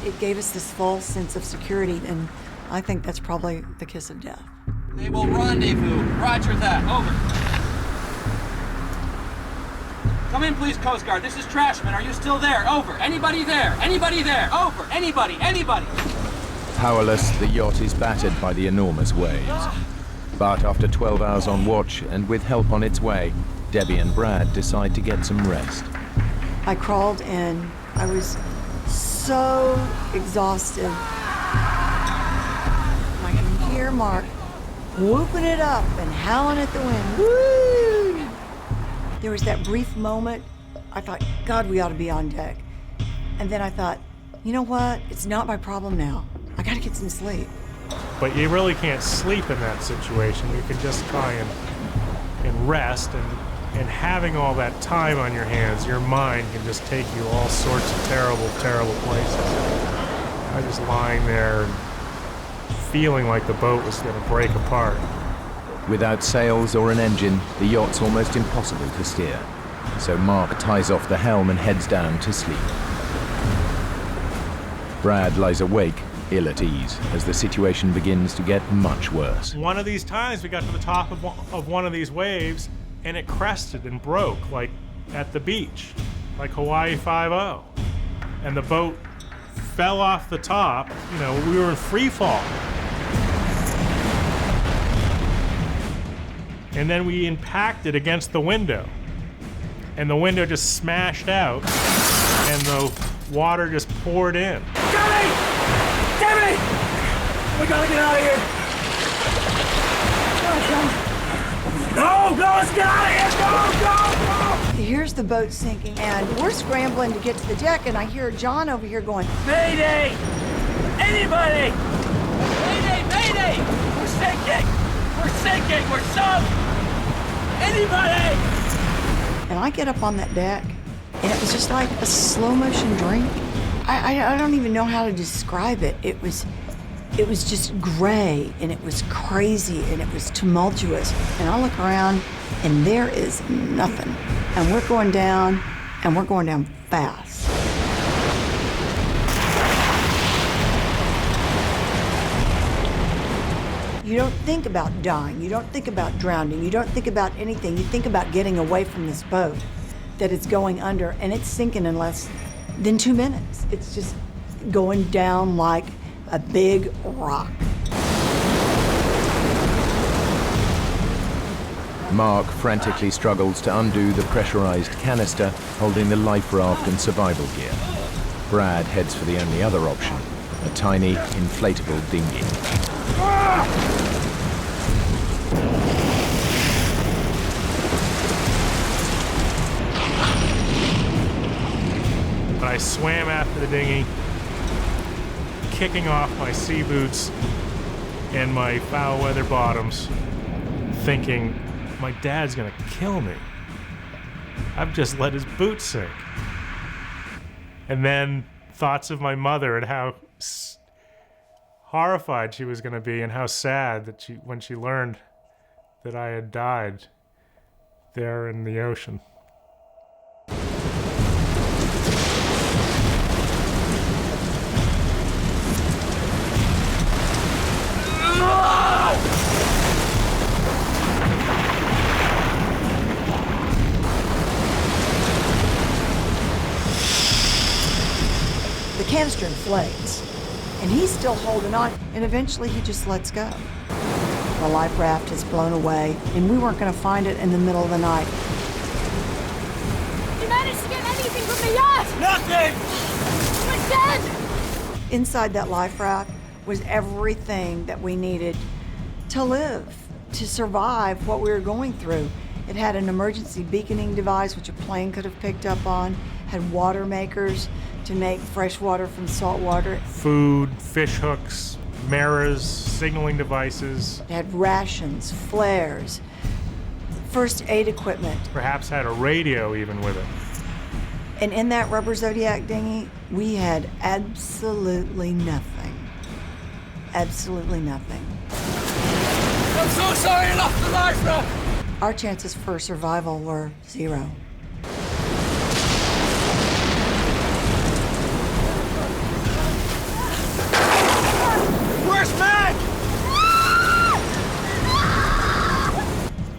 It gave us this false sense of security, and I think that's probably the kiss of death. They will rendezvous. Roger that. Over. Come in, please, Coast Guard. This is Trashman. Are you still there? Over. Anybody there? Anybody there? Over. Anybody? Anybody? Powerless, the yacht is battered by the enormous waves. But after 12 hours on watch and with help on its way, Debbie and Brad decide to get some rest. I crawled in. I was so exhausted. I can hear Mark whooping it up and howling at the wind. Woo! There was that brief moment. I thought, God, we ought to be on deck. And then I thought, you know what? It's not my problem now. I gotta get some sleep. But you really can't sleep in that situation. You can just try and rest, and having all that time on your hands, your mind can just take you all sorts of terrible, terrible places. I was lying there and feeling like the boat was going to break apart. Without sails or an engine, the yacht's almost impossible to steer. So Mark ties off the helm and heads down to sleep. Brad lies awake, ill at ease as the situation begins to get much worse. One of these times we got to the top of one of these waves and it crested and broke, like at the beach, like Hawaii 5-0. And the boat fell off the top. You know, we were in free fall. And then we impacted against the window. And the window just smashed out and the water just poured in. Jimmy! Jimmy! We gotta get out of here! Go, let's get out of here! Go! Here's the boat sinking, and we're scrambling to get to the deck, and I hear John over here going, Mayday! Anybody! Mayday! Mayday! We're sinking! We're sinking! We're sunk! Anybody! and I get up on that deck, and it was just like a slow motion drink. I don't even know how to describe it. It was just gray, and it was crazy, and it was tumultuous. And I look around, and there is nothing. And we're going down, and we're going down fast. You don't think about dying. You don't think about drowning. You don't think about anything. You think about getting away from this boat that it's going under, and it's sinking in less than 2 minutes. It's just going down like a big rock. Mark frantically struggles to undo the pressurized canister holding the life raft and survival gear. Brad heads for the only other option, a tiny, inflatable dinghy. But I swam after the dinghy, kicking off my sea boots and my foul weather bottoms, thinking, my dad's gonna kill me. I've just let his boots sink. And then thoughts of my mother and how horrified she was gonna be and how sad that when she learned that I had died there in the ocean. The canister inflates, and he's still holding on, and eventually he just lets go. The life raft is blown away, and we weren't going to find it in the middle of the night. You managed to get anything from the yacht? Nothing! We're dead! Inside that life raft was everything that we needed to live, to survive what we were going through. It had an emergency beaconing device, which a plane could have picked up on, had water makers to make fresh water from salt water. Food, fish hooks, mirrors, signaling devices. It had rations, flares, first aid equipment. Perhaps had a radio even with it. And in that rubber Zodiac dinghy, we had absolutely nothing. Absolutely nothing. I'm so sorry I lost the life raft! Our chances for survival were 0. Where's Meg?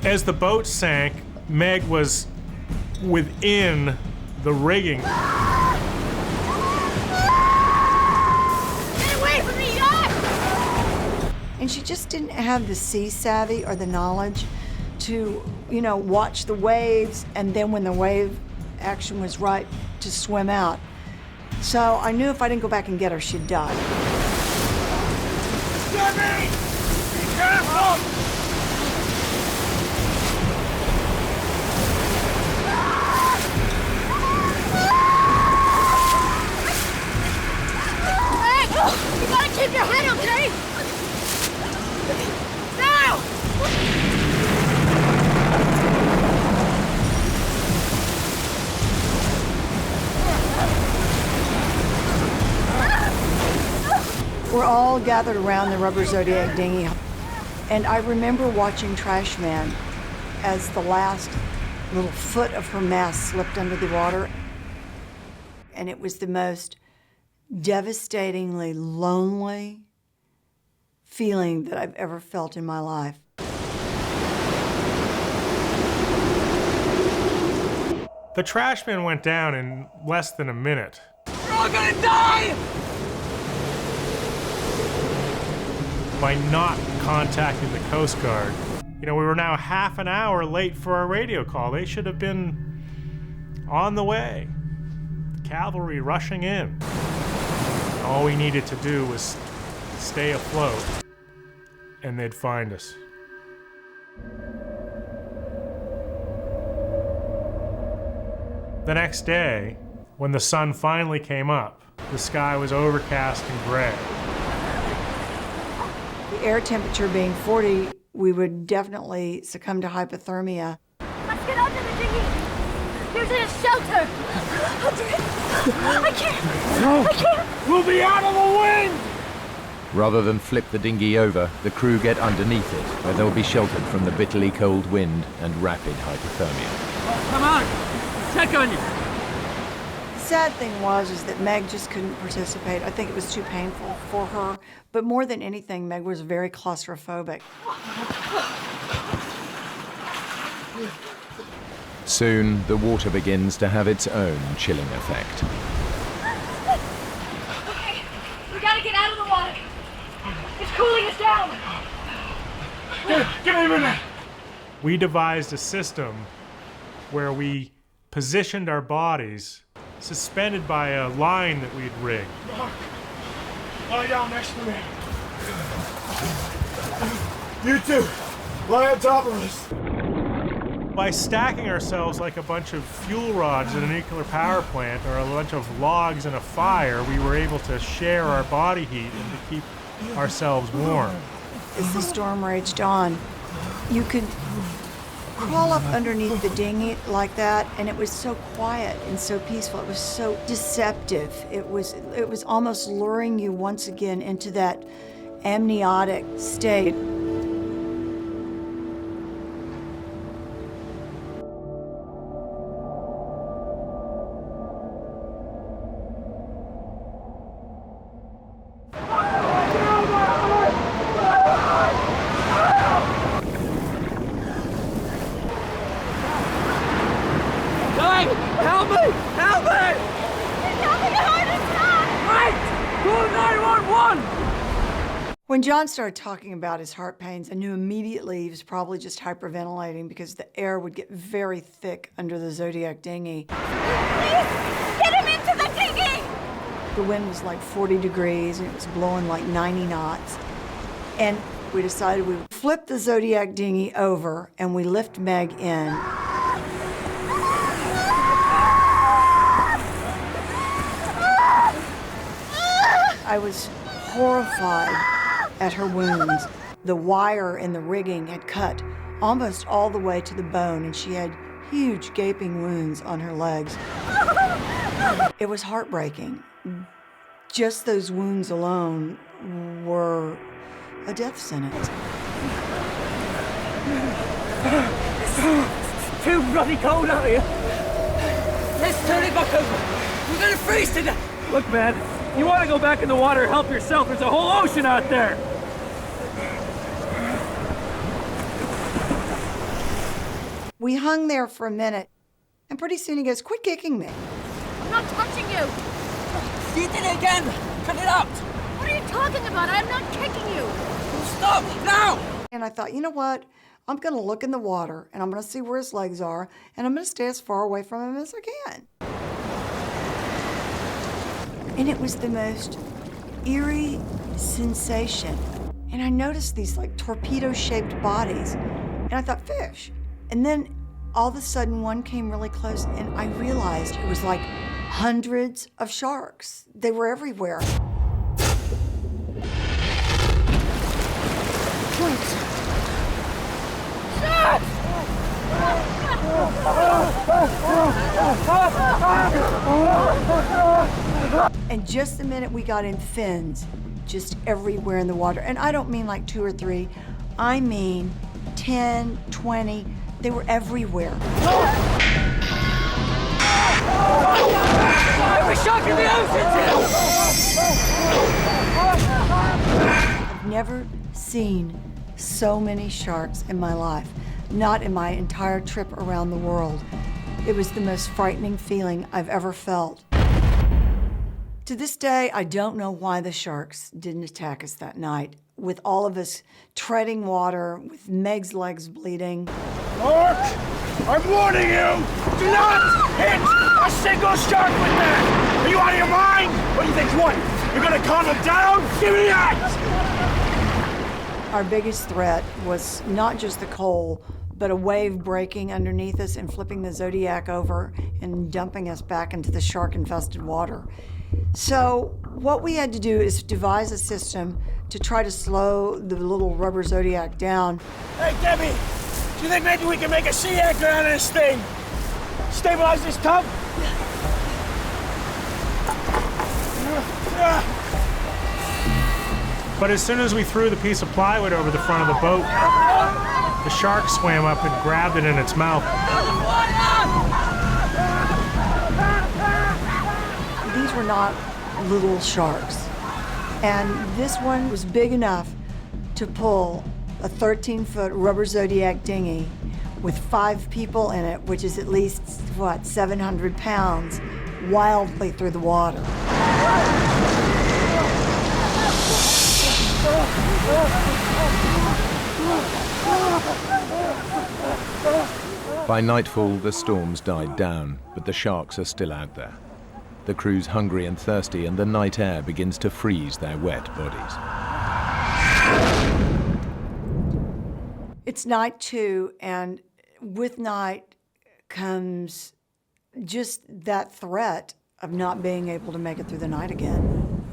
As the boat sank, Meg was within the rigging. Get away from the yacht! And she just didn't have the sea savvy or the knowledge to, watch the waves, and then when the wave action was right, to swim out. So I knew if I didn't go back and get her, she'd die. Jimmy! Be careful! Hey, you gotta keep your head, okay? Now! We're all gathered around the rubber Zodiac dinghy, and I remember watching Trash Man as the last little foot of her mast slipped under the water, and it was the most devastatingly lonely feeling that I've ever felt in my life. The trash bin went down in less than a minute. We're all gonna die! By not contacting the Coast Guard. You know, we were now half an hour late for our radio call. They should have been on the way. Cavalry rushing in. All we needed to do was stay afloat, and they'd find us. The next day, when the sun finally came up, the sky was overcast and gray. The air temperature being 40, we would definitely succumb to hypothermia. Let's get under the dinghy. There's a shelter. I can't. No. I can't. We'll be out of the wind! Rather than flip the dinghy over, the crew get underneath it, where they'll be sheltered from the bitterly cold wind and rapid hypothermia. Come on, check on you. The sad thing was that Meg just couldn't participate. I think it was too painful for her. But more than anything, Meg was very claustrophobic. Soon, the water begins to have its own chilling effect. Okay, we gotta get out of the water. It's cooling us down. Give me a minute. We devised a system where we positioned our bodies suspended by a line that we'd rigged. Lie down next to me. You two, lie on top of us. By stacking ourselves like a bunch of fuel rods in a nuclear power plant or a bunch of logs in a fire, we were able to share our body heat and to keep ourselves warm. As the storm raged on, you could crawl up underneath the dinghy like that, and it was so quiet and so peaceful. It was so deceptive. It was almost luring you once again into that amniotic state. Help me! Help me! It's having a heart attack! Right! Call 911! When John started talking about his heart pains, I knew immediately he was probably just hyperventilating because the air would get very thick under the Zodiac dinghy. Please, get him into the dinghy! The wind was like 40 degrees and it was blowing like 90 knots. And we decided we would flip the Zodiac dinghy over and we lift Meg in. I was horrified at her wounds. The wire in the rigging had cut almost all the way to the bone, and she had huge gaping wounds on her legs. It was heartbreaking. Just those wounds alone were a death sentence. It's too bloody cold out here. Let's turn it back over. We're gonna freeze to death. Look, man, you want to go back in the water and help yourself. There's a whole ocean out there. We hung there for a minute, and pretty soon he goes, "Quit kicking me." I'm not touching you. You did it again. Cut it out. What are you talking about? I'm not kicking you. Stop now. And I thought, you know what? I'm going to look in the water, and I'm going to see where his legs are, and I'm going to stay as far away from him as I can. And it was the most eerie sensation. And I noticed these like torpedo-shaped bodies, and I thought, fish. And then all of a sudden one came really close, and I realized it was like hundreds of sharks. They were everywhere. And just the minute we got in, fins just everywhere in the water. And I don't mean like 2 or 3, I mean 10, 20, they were everywhere. Every shark in the ocean! seen so many sharks in my life, not in my entire trip around the world. It was the most frightening feeling I've ever felt. To this day, I don't know why the sharks didn't attack us that night, with all of us treading water, with Meg's legs bleeding. Mark, I'm warning you! Do not hit a single shark with that! Are you out of your mind? What do you think? What? You're gonna calm them down? Give me that! Our biggest threat was not just the coal, but a wave breaking underneath us and flipping the Zodiac over and dumping us back into the shark-infested water. So what we had to do is devise a system to try to slow the little rubber Zodiac down. Hey, Debbie! Do you think maybe we can make a sea anchor out of this thing? Stabilize this tub? But as soon as we threw the piece of plywood over the front of the boat, the shark swam up and grabbed it in its mouth. These were not little sharks. And this one was big enough to pull a 13-foot rubber Zodiac dinghy with 5 people in it, which is at least, 700 pounds, wildly through the water. By nightfall, the storms died down, but the sharks are still out there. The crew's hungry and thirsty, and the night air begins to freeze their wet bodies. It's night 2, and with night comes just that threat of not being able to make it through the night again.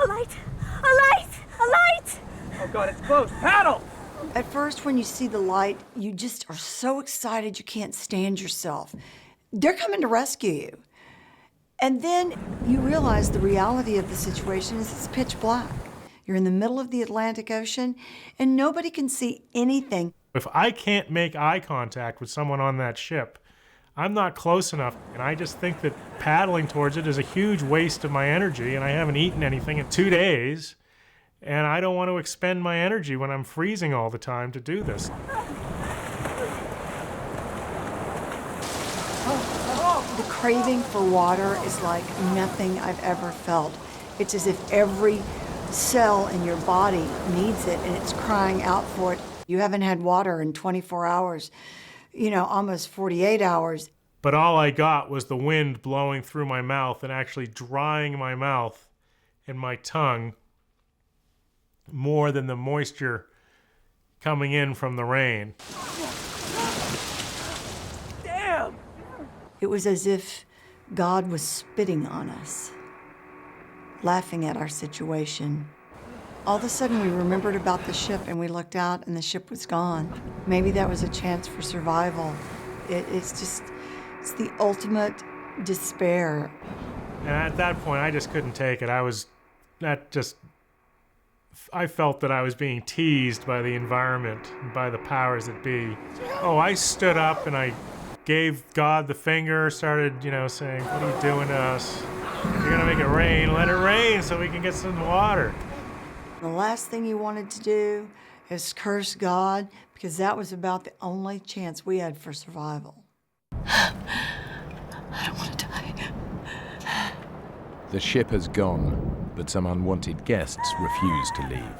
A light! A light! A light! Oh God, it's close. Paddle! At first, when you see the light, you just are so excited you can't stand yourself. They're coming to rescue you. And then you realize the reality of the situation is it's pitch black. You're in the middle of the Atlantic Ocean, and nobody can see anything. If I can't make eye contact with someone on that ship, I'm not close enough, and I just think that paddling towards it is a huge waste of my energy, and I haven't eaten anything in 2 days, and I don't want to expend my energy when I'm freezing all the time to do this. The craving for water is like nothing I've ever felt. It's as if every cell in your body needs it, and it's crying out for it. You haven't had water in 24 hours, almost 48 hours. But all I got was the wind blowing through my mouth and actually drying my mouth and my tongue more than the moisture coming in from the rain. Damn! It was as if God was spitting on us, laughing at our situation. All of a sudden, we remembered about the ship, and we looked out, and the ship was gone. Maybe that was a chance for survival. It's the ultimate despair. And at that point, I just couldn't take it. I felt that I was being teased by the environment, by the powers that be. Oh, I stood up and I gave God the finger, started, saying, what are you doing to us? You're gonna make it rain, let it rain so we can get some water. The last thing you wanted to do is curse God, because that was about the only chance we had for survival. I don't want to die. The ship has gone, but some unwanted guests refuse to leave.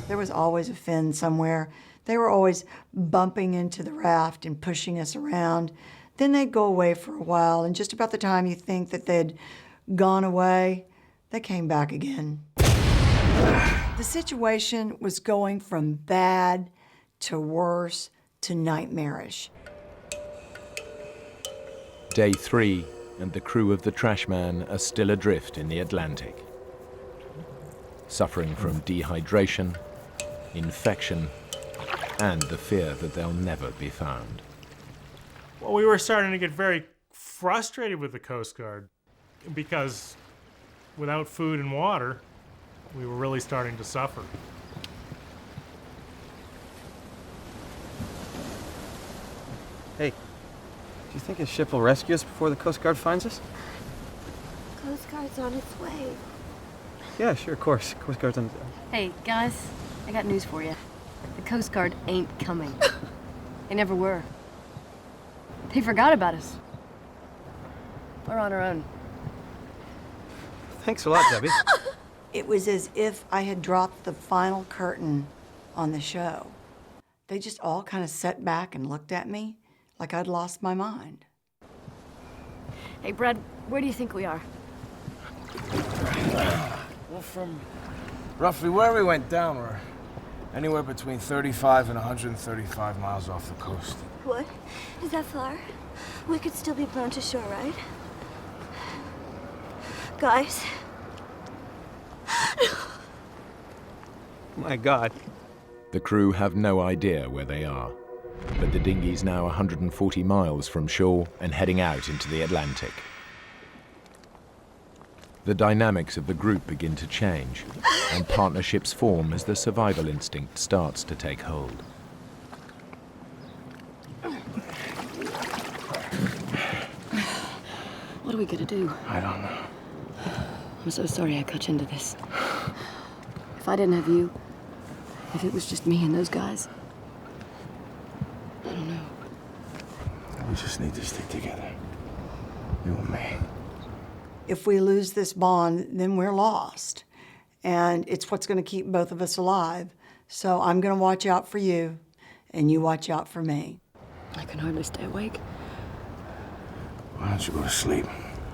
There was always a fin somewhere. They were always bumping into the raft and pushing us around. Then they'd go away for a while, and just about the time you think that they'd gone away, they came back again. The situation was going from bad to worse to nightmarish. Day 3, and the crew of the Trashman are still adrift in the Atlantic, suffering from dehydration, infection, and the fear that they'll never be found. Well, we were starting to get very frustrated with the Coast Guard because without food and water, we were really starting to suffer. Hey, do you think a ship will rescue us before the Coast Guard finds us? Coast Guard's on its way. Yeah, sure, of course. Coast Guard's on. Hey, guys, I got news for you. The Coast Guard ain't coming. They never were. They forgot about us. We're on our own. Thanks a lot, Debbie. It was as if I had dropped the final curtain on the show. They just all kind of sat back and looked at me like I'd lost my mind. Hey, Brad, where do you think we are? Well, from roughly where we went down, we're anywhere between 35 and 135 miles off the coast. What? Is that far? We could still be blown to shore, right? Guys? My God. The crew have no idea where they are, but the dinghy's now 140 miles from shore and heading out into the Atlantic. The dynamics of the group begin to change, and partnerships form as the survival instinct starts to take hold. What are we gonna do? I don't know. I'm so sorry I cut you into this. If I didn't have you, if it was just me and those guys, I don't know. We just need to stick together. You and me. If we lose this bond, then we're lost. And it's what's going to keep both of us alive. So I'm going to watch out for you, and you watch out for me. I can hardly stay awake. Why don't you go to sleep?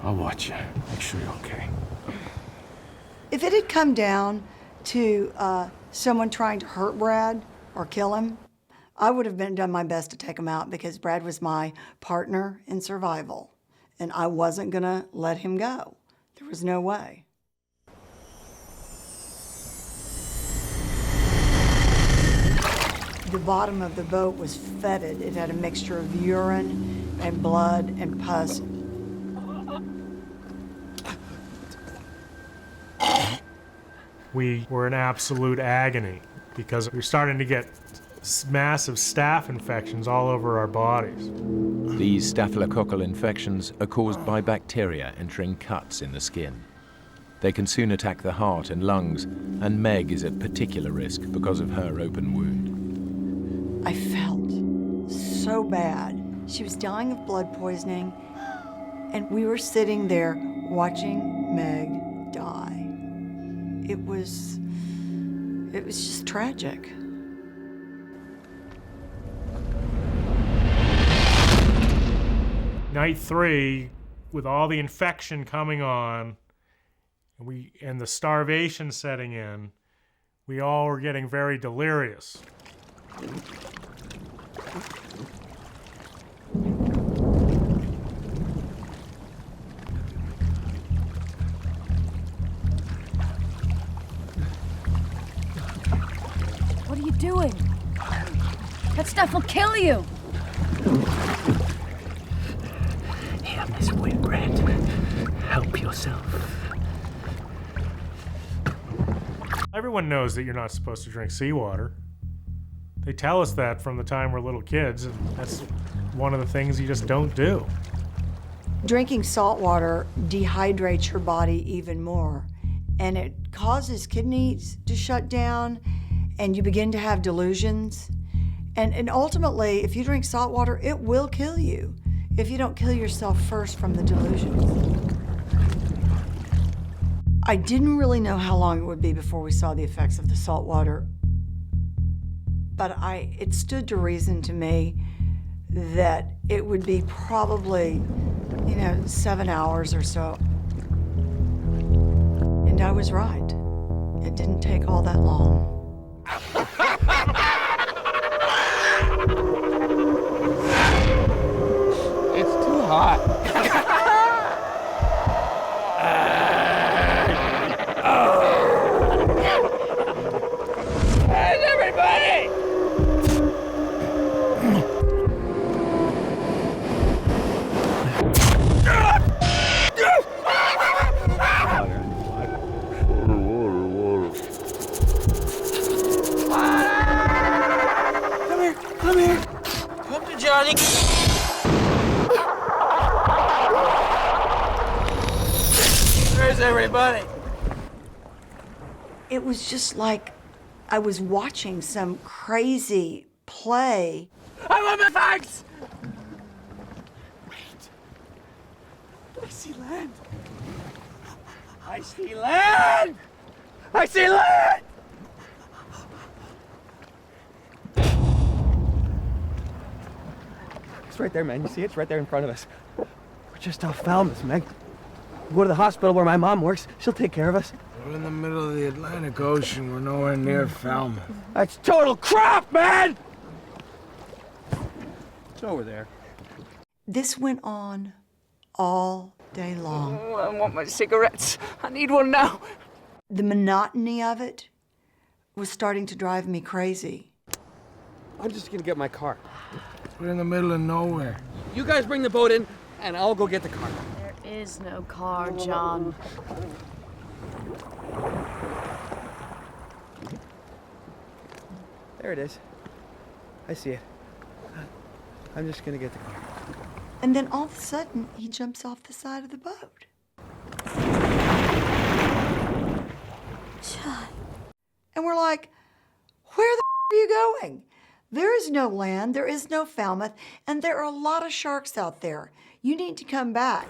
I'll watch you. Make sure you're okay. If it had come down to someone trying to hurt Brad or kill him, I would have done my best to take him out because Brad was my partner in survival. And I wasn't going to let him go. There was no way. The bottom of the boat was fetid. It had a mixture of urine and blood and pus. We were in absolute agony because we were starting to get massive staph infections all over our bodies. These staphylococcal infections are caused by bacteria entering cuts in the skin. They can soon attack the heart and lungs, and Meg is at particular risk because of her open wound. I felt so bad. She was dying of blood poisoning, and we were sitting there watching Meg die. It was just tragic. Night 3, with all the infection coming on, and the starvation setting in, we all were getting very delirious. What are you doing? That stuff will kill you! Here, Miss Whitbread. Help yourself. Everyone knows that you're not supposed to drink seawater. They tell us that from the time we're little kids, and that's one of the things you just don't do. Drinking salt water dehydrates your body even more, and it causes kidneys to shut down, and you begin to have delusions. And ultimately, if you drink salt water, it will kill you if you don't kill yourself first from the delusions. I didn't really know how long it would be before we saw the effects of the salt water, but it stood to reason to me that it would be probably, 7 hours or so. And I was right. It didn't take all that long. It's too hot. Where's everybody? Come here. Come to Johnny. Where's everybody? It was just like I was watching some crazy play. I want my bags! Wait. I see land. I see land! I see land! It's right there, man. You see it? It's right there in front of us. We're just off Falmouth, Meg. We'll go to the hospital where my mom works. She'll take care of us. We're in the middle of the Atlantic Ocean. We're nowhere near Falmouth. That's total crap, man! It's over there. This went on all day long. Oh, I want my cigarettes. I need one now. The monotony of it was starting to drive me crazy. I'm just gonna get my car. We're in the middle of nowhere. You guys bring the boat in, and I'll go get the car. There is no car, John. There it is. I see it. I'm just gonna get the car. And then all of a sudden, he jumps off the side of the boat. John. And we're like, where the are you going? There is no land, there is no Falmouth, and there are a lot of sharks out there. You need to come back.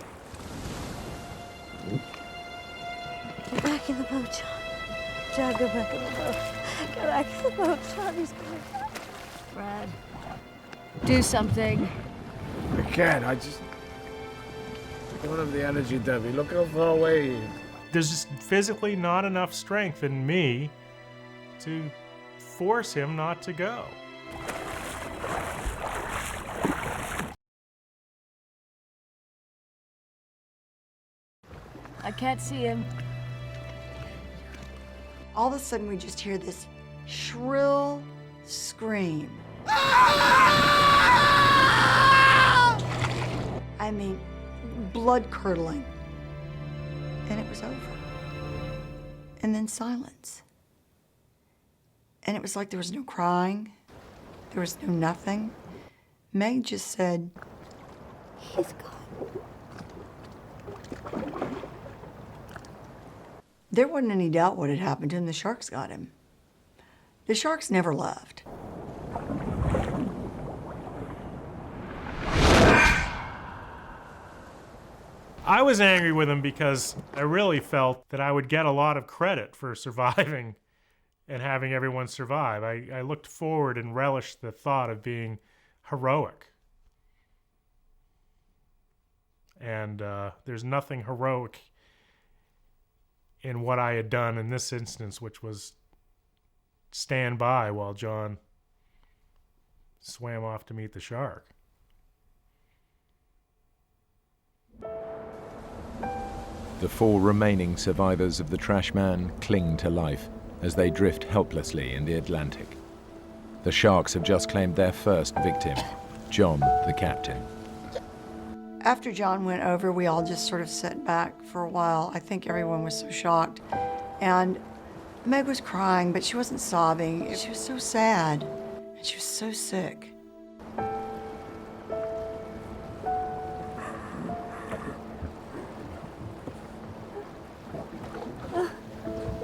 Get back in the boat, John. John, go back in the boat. Get back in the boat, John. He's coming back. Brad, do something. I can't. I just don't have the energy, Debbie. Look how far away he is. There's just physically not enough strength in me to force him not to go. I can't see him. All of a sudden, we just hear this shrill scream. I mean, blood-curdling. And it was over. And then silence. And it was like there was no crying. There was no nothing. Meg just said, He's gone. There wasn't any doubt what had happened to him. The sharks got him. The sharks never left. I was angry with him because I really felt that I would get a lot of credit for surviving and having everyone survive. I looked forward and relished the thought of being heroic. And there's nothing heroic in what I had done in this instance, which was stand by while John swam off to meet the shark. The 4 remaining survivors of the trash man cling to life as they drift helplessly in the Atlantic. The sharks have just claimed their first victim, John, the captain. After John went over, we all just sort of sat back for a while. I think everyone was so shocked. And Meg was crying, but she wasn't sobbing. She was so sad. And she was so sick.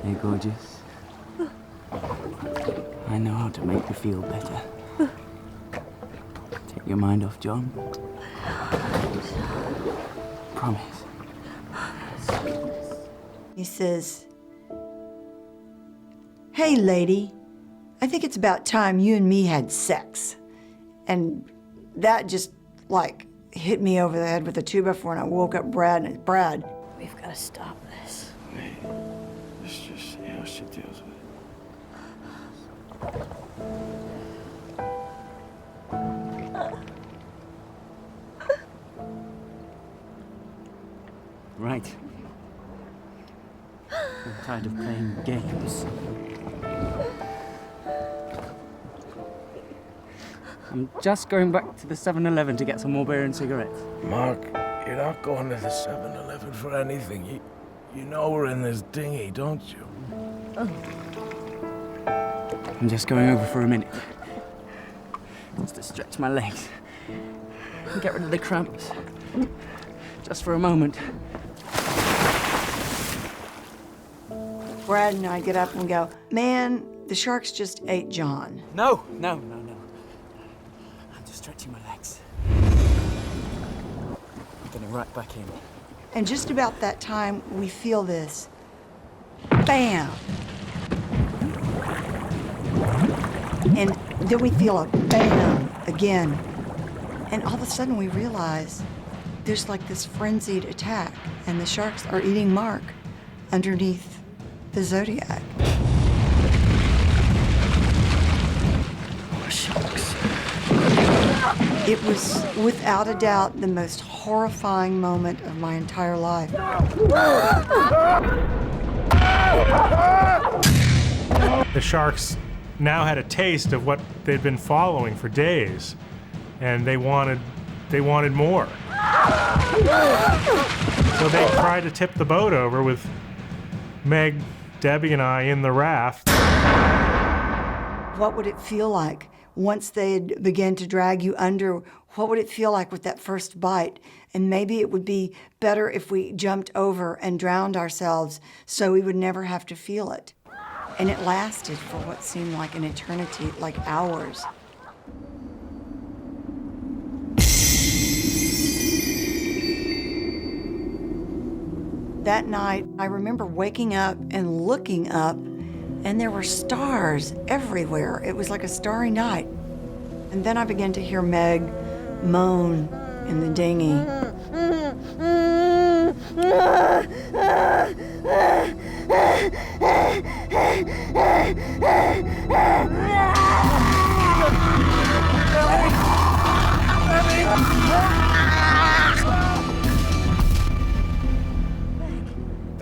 Hey, gorgeous. I know how to make you feel better. Take your mind off John. Promise. He says, "Hey, lady, I think it's about time you and me had sex." And that just, like, hit me over the head with a 2x4, and I woke up Brad, and Brad. We've got to stop this. Hey, let's just see how she deals with it. Right. I'm tired of playing games. I'm just going back to the 7-Eleven to get some more beer and cigarettes. Mark, you're not going to the 7-Eleven for anything. You know we're in this dinghy, don't you? I'm just going over for a minute. Just to stretch my legs. And get rid of the cramps. Just for a moment. Brad and I get up and we go, man, the sharks just ate John. No. I'm just stretching my legs. Getting right back in. And just about that time, we feel this. Bam! And then we feel a bam again. And all of a sudden we realize there's like this frenzied attack, and the sharks are eating Mark underneath the Zodiac. Oh, sharks. It was, without a doubt, the most horrifying moment of my entire life. The sharks now had a taste of what they'd been following for days, and they wanted more. So they tried to tip the boat over with Meg, Debbie, and I in the raft. What would it feel like once they had begun to drag you under? What would it feel like with that first bite? And maybe it would be better if we jumped over and drowned ourselves so we would never have to feel it. And it lasted for what seemed like an eternity, like hours. That night, I remember waking up and looking up, and there were stars everywhere. It was like a starry night. And then I began to hear Meg moan in the dinghy.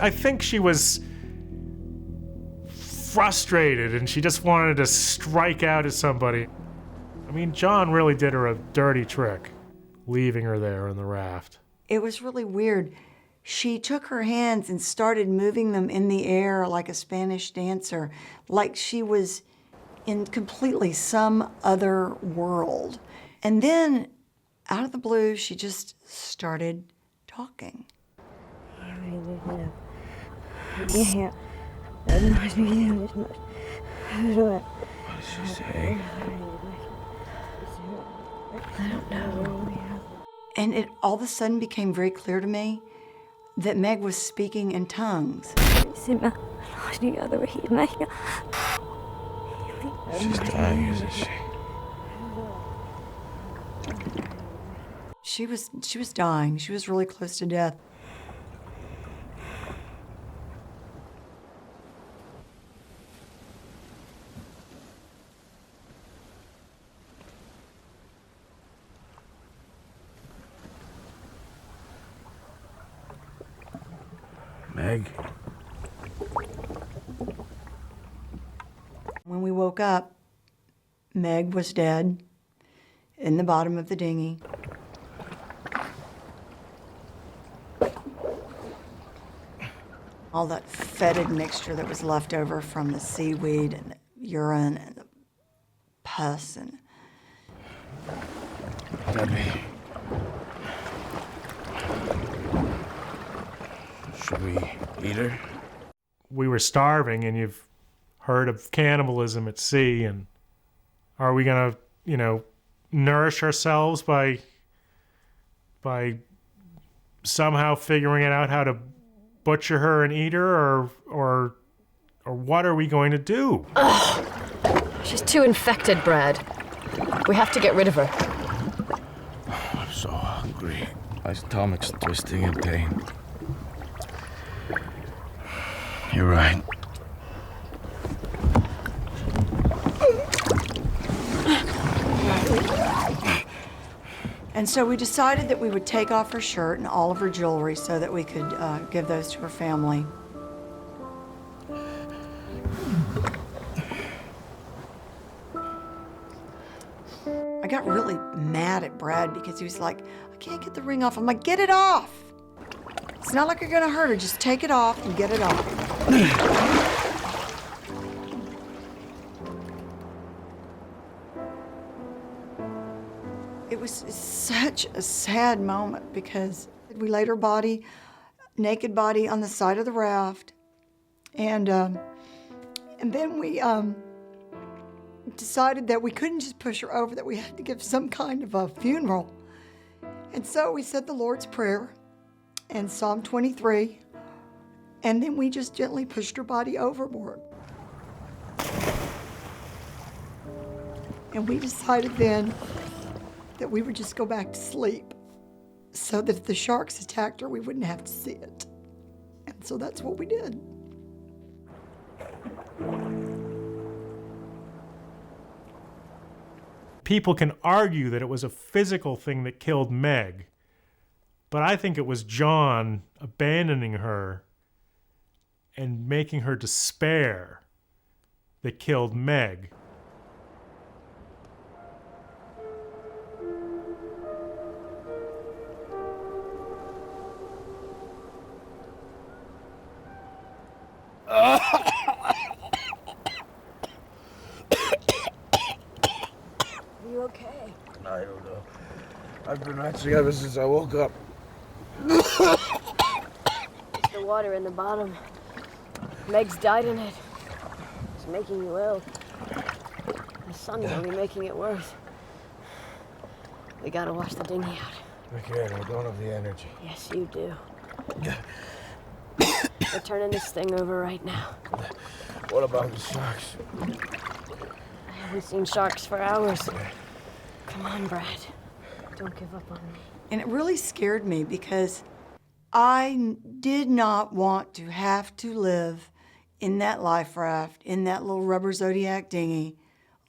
I think she was frustrated and she just wanted to strike out at somebody. I mean, John really did her a dirty trick, leaving her there in the raft. It was really weird. She took her hands and started moving them in the air like a Spanish dancer, like she was in completely some other world. And then, out of the blue, she just started talking. What did she say? I don't know. And it all of a sudden became very clear to me that Meg was speaking in tongues. She's dying, isn't she? She was dying. She was really close to death. Meg? When we woke up, Meg was dead in the bottom of the dinghy. All that fetid mixture that was left over from the seaweed and the urine and the pus and... Debbie. Should we eat her? We were starving, and you've heard of cannibalism at sea, and are we gonna, nourish ourselves by somehow figuring it out how to butcher her and eat her, or what are we going to do? Ugh. She's too infected, Brad. We have to get rid of her. I'm so hungry. My stomach's twisting in pain. You're right. And so we decided that we would take off her shirt and all of her jewelry so that we could give those to her family. I got really mad at Brad because he was like, I can't get the ring off. I'm like, get it off. It's not like you're gonna hurt her. Just take it off and get it off. It was such a sad moment because we laid her body, naked body, on the side of the raft, And then we decided that we couldn't just push her over, that we had to give some kind of a funeral. And so we said the Lord's Prayer and Psalm 23, and then we just gently pushed her body overboard. And we decided then that we would just go back to sleep so that if the sharks attacked her, we wouldn't have to see it. And so that's what we did. People can argue that it was a physical thing that killed Meg, but I think it was John abandoning her and making her despair that killed Meg. Are you okay? I don't know. I've been retching ever since I woke up. It's the water in the bottom. Meg's died in it. It's making you ill. The sun's only making it worse. We gotta wash the dinghy out. I can't. I don't have the energy. Yes, you do. We're turning this thing over right now. What about the sharks? I haven't seen sharks for hours. Come on, Brad. Don't give up on me. And it really scared me because I did not want to have to live in that life raft, in that little rubber Zodiac dinghy,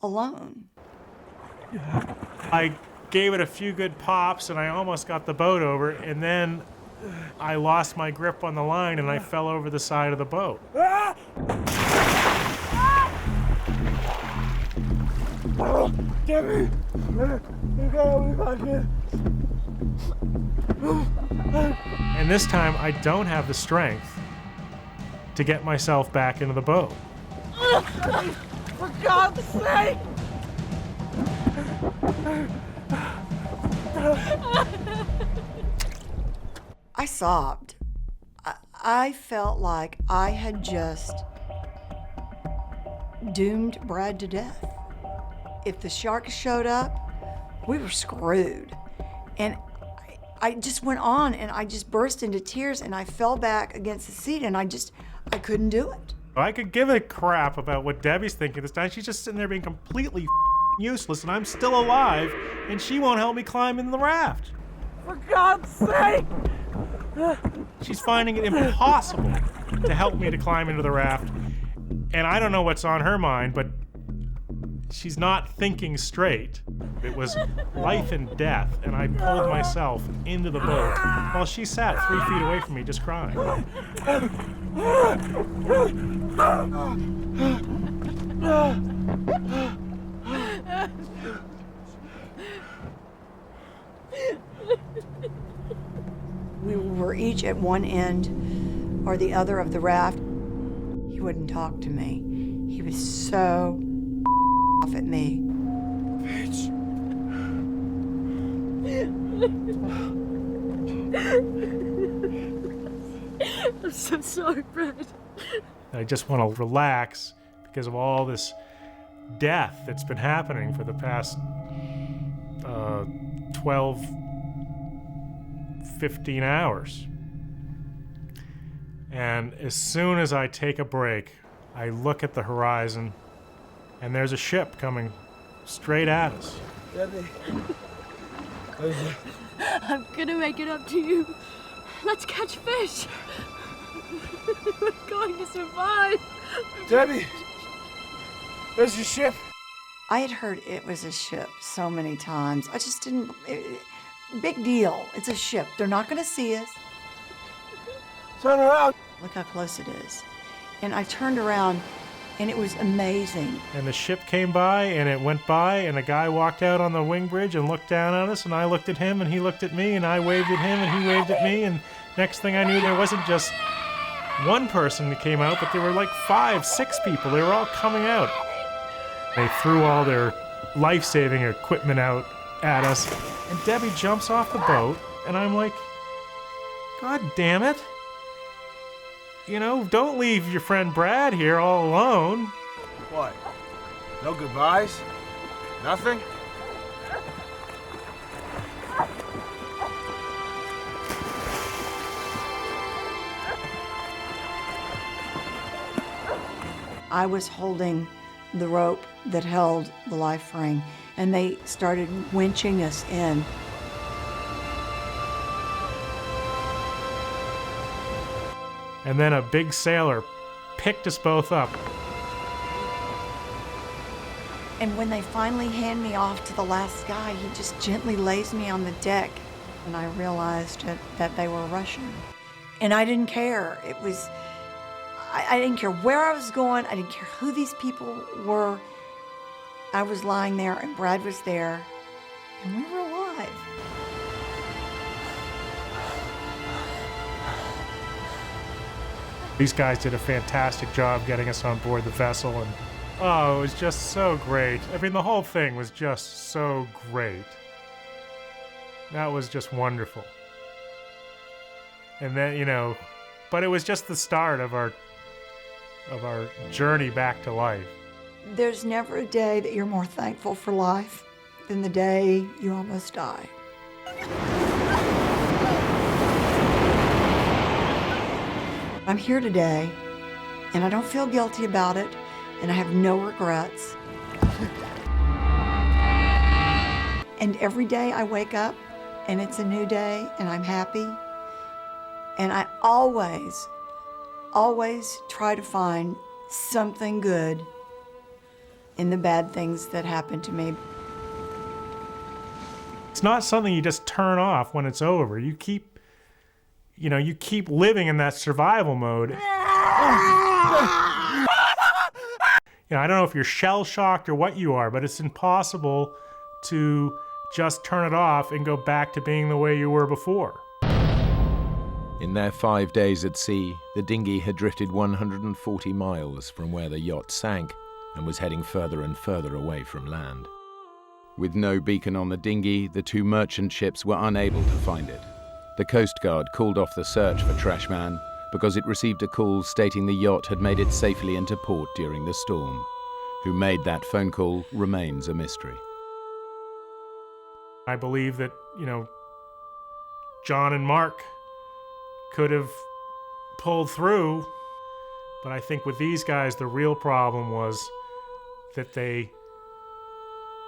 alone. I gave it a few good pops and I almost got the boat over, and then I lost my grip on the line and I fell over the side of the boat. Debbie! You gotta be back here. And this time I don't have the strength to get myself back into the boat. For God's sake! I sobbed. I felt like I had just doomed Brad to death. If the sharks showed up, we were screwed. And I just went on and I just burst into tears and I fell back against the seat and I couldn't do it. I could give a crap about what Debbie's thinking this time. She's just sitting there being completely useless and I'm still alive and she won't help me climb in the raft. For God's sake! She's finding it impossible to help me to climb into the raft. And I don't know what's on her mind, but she's not thinking straight. It was life and death, and I pulled myself into the boat while she sat 3 feet away from me just crying. We were each at one end or the other of the raft. He wouldn't talk to me. He was so off at me. Bitch. I'm so sorry, Brad. I just want to relax because of all this death that's been happening for the past 12, 15 hours. And as soon as I take a break, I look at the horizon and there's a ship coming straight at us. Debbie. I'm gonna make it up to you. Let's catch fish. We're going to survive. Debbie! There's your ship. I had heard it was a ship so many times. I just didn't. Big deal. It's a ship. They're not going to see us. Turn around. Look how close it is. And I turned around, and it was amazing. And the ship came by, and it went by, and a guy walked out on the wing bridge and looked down at us, and I looked at him, and he looked at me, and I waved at him, and he waved at me, and next thing I knew, there wasn't just one person that came out, but there were like 5, 6 people. They were all coming out. They threw all their life-saving equipment out at us, and Debbie jumps off the boat, and I'm like, God damn it. you know, don't leave your friend Brad here all alone. What? No goodbyes? Nothing? I was holding the rope that held the life ring, and they started winching us in. And then a big sailor picked us both up. And when they finally hand me off to the last guy, he just gently lays me on the deck, and I realized that they were Russian. And I didn't care. It was, I didn't care where I was going. I didn't care who these people were. I was lying there, and Brad was there, and we were alive. These guys did a fantastic job getting us on board the vessel, and oh, it was just so great. I mean, the whole thing was just so great. That was just wonderful. And then, you know, but it was just the start of our journey back to life. There's never a day that you're more thankful for life than the day you almost die. I'm here today, and I don't feel guilty about it, and I have no regrets. And every day I wake up, and it's a new day, and I'm happy. And I always try to find something good in the bad things that happen to me. It's not something you just turn off when it's over. You keep living in that survival mode. You know, I don't know if you're shell-shocked or what you are, but it's impossible to just turn it off and go back to being the way you were before. In their 5 days at sea, the dinghy had drifted 140 miles from where the yacht sank and was heading further and further away from land. With no beacon on the dinghy, the two merchant ships were unable to find it. The Coast Guard called off the search for Trashman because it received a call stating the yacht had made it safely into port during the storm. Who made that phone call remains a mystery. I believe that, you know, John and Mark could have pulled through, but I think with these guys, the real problem was that they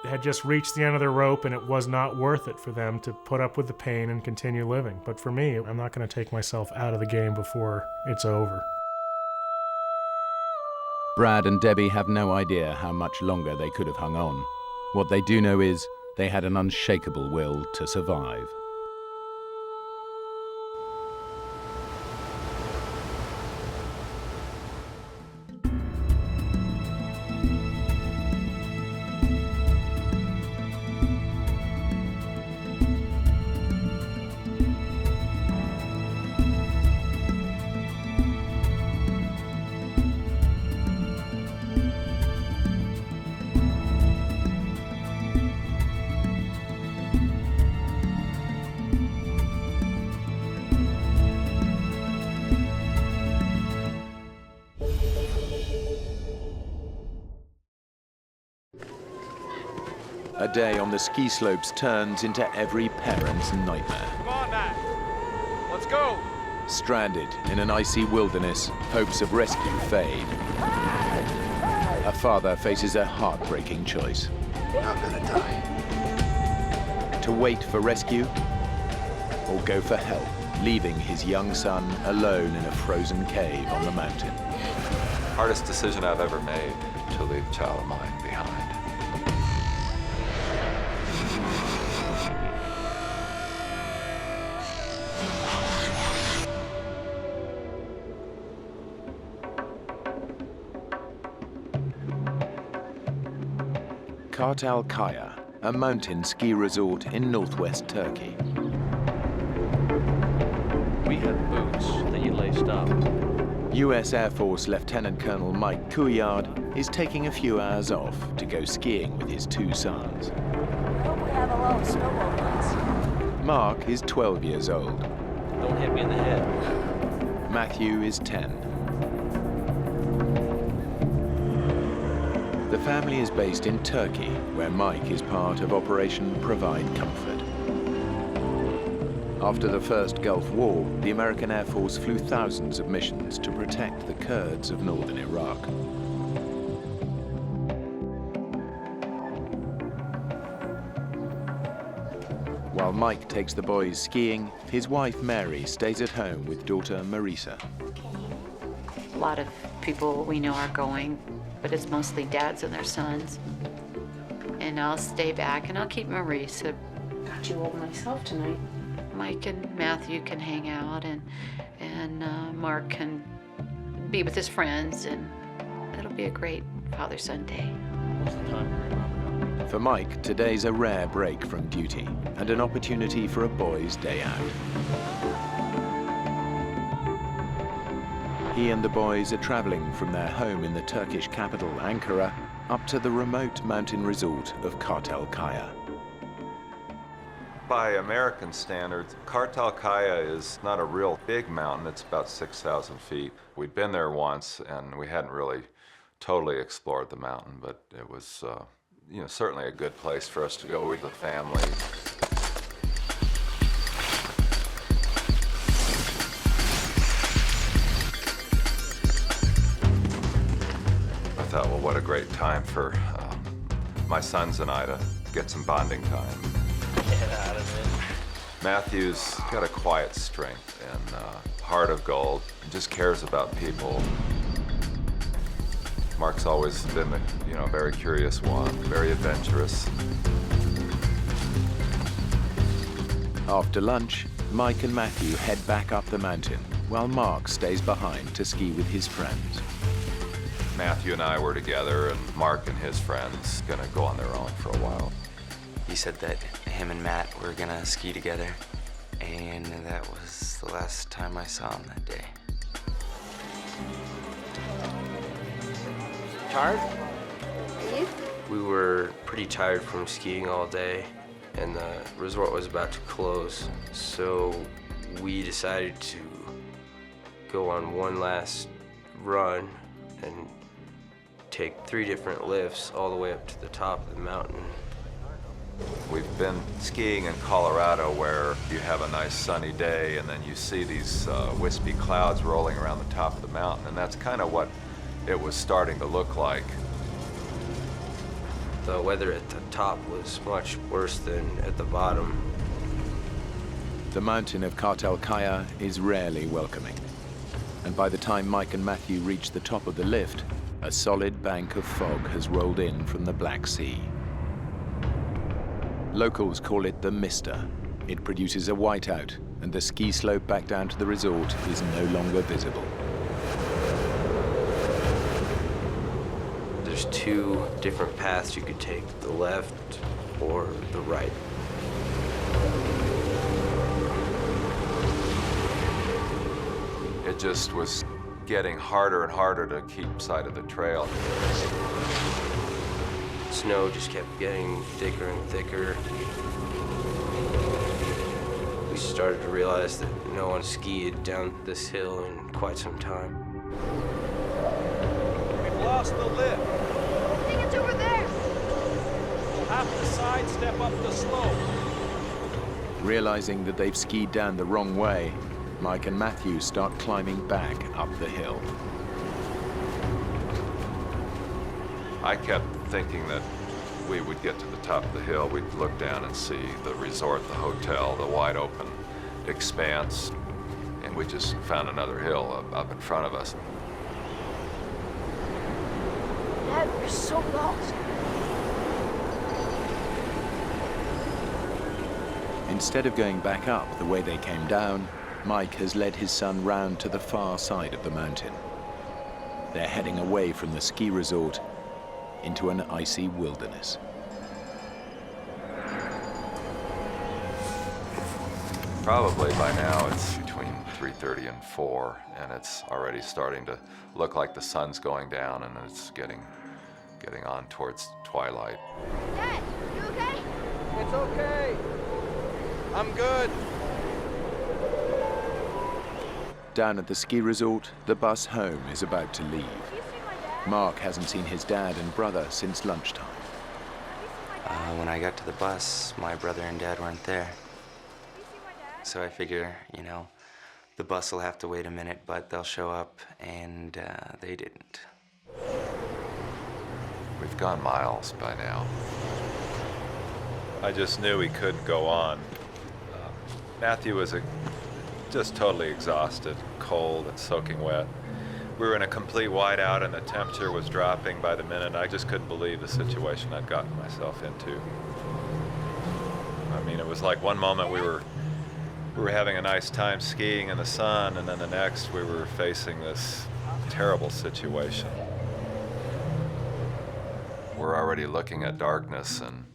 had just reached the end of their rope and it was not worth it for them to put up with the pain and continue living. But for me, I'm not going to take myself out of the game before it's over. Brad and Debbie have no idea how much longer they could have hung on. What they do know is they had an unshakable will to survive. A day on the ski slopes turns into every parent's nightmare. Come on, Matt. Let's go. Stranded in an icy wilderness, hopes of rescue fade. A father faces a heartbreaking choice. I'm gonna die. To wait for rescue or go for help, leaving his young son alone in a frozen cave on the mountain. Hardest decision I've ever made, to leave a child of mine behind. Kartal Kaya, a mountain ski resort in northwest Turkey. We had boots that you laced up. U.S. Air Force Lieutenant Colonel Mike Couillard is taking a few hours off to go skiing with his two sons. I hope we have a lot of snowball fights. Mark is 12 years old. Don't hit me in the head. Matthew is 10. The family is based in Turkey, where Mike is part of Operation Provide Comfort. After the first Gulf War, the American Air Force flew thousands of missions to protect the Kurds of northern Iraq. While Mike takes the boys skiing, his wife Mary stays at home with daughter Marisa. A lot of people we know are going, but it's mostly dads and their sons. And I'll stay back and I'll keep Marisa. Got you all myself tonight. Mike and Matthew can hang out, and Mark can be with his friends, and it'll be a great father-son day. For Mike, today's a rare break from duty and an opportunity for a boys' day out. He and the boys are traveling from their home in the Turkish capital, Ankara, up to the remote mountain resort of Kartalkaya. By American standards, Kartalkaya is not a real big mountain. It's about 6,000 feet. We'd been there once, and we hadn't really totally explored the mountain, but it was certainly a good place for us to go with the family. I thought, well, what a great time for my sons and I to get some bonding time. Get out of it. Matthew's got a quiet strength and heart of gold, and just cares about people. Mark's always been a very curious one, very adventurous. After lunch, Mike and Matthew head back up the mountain, while Mark stays behind to ski with his friends. Matthew and I were together, and Mark and his friends gonna go on their own for a while. He said that him and Matt were gonna ski together, and that was the last time I saw him that day. Tired? Are you? We were pretty tired from skiing all day, and the resort was about to close, so we decided to go on one last run and take 3 different lifts all the way up to the top of the mountain. We've been skiing in Colorado where you have a nice sunny day and then you see these wispy clouds rolling around the top of the mountain, and that's kind of what it was starting to look like. The weather at the top was much worse than at the bottom. The mountain of Kartalkaya is rarely welcoming. And by the time Mike and Matthew reach the top of the lift, a solid bank of fog has rolled in from the Black Sea. Locals call it the Mister. It produces a whiteout, and the ski slope back down to the resort is no longer visible. There's 2 different paths you could take, the left or the right. It just was getting harder and harder to keep sight of the trail. Snow just kept getting thicker and thicker. We started to realize that no one skied down this hill in quite some time. We've lost the lift. I think it's over there. We'll have to sidestep up the slope. Realizing that they've skied down the wrong way, Mike and Matthew start climbing back up the hill. I kept thinking that we would get to the top of the hill, we'd look down and see the resort, the hotel, the wide open expanse, and we just found another hill up in front of us. Dad, we're so lost. Instead of going back up the way they came down, Mike has led his son round to the far side of the mountain. They're heading away from the ski resort into an icy wilderness. Probably by now it's between 3:30 and 4, and it's already starting to look like the sun's going down, and it's getting on towards twilight. Dad, you okay? It's okay. I'm good. Down at the ski resort, the bus home is about to leave. You see my dad? Mark hasn't seen his dad and brother since lunchtime. When I got to the bus, my brother and dad weren't there. So I figure, you know, the bus will have to wait a minute, but they'll show up, and they didn't. We've gone miles by now. I just knew he couldn't go on. Matthew was just totally exhausted, cold and soaking wet. We were in a complete whiteout and the temperature was dropping by the minute. I just couldn't believe the situation I'd gotten myself into. I mean, it was like one moment we were having a nice time skiing in the sun, and then the next we were facing this terrible situation. We're already looking at darkness, and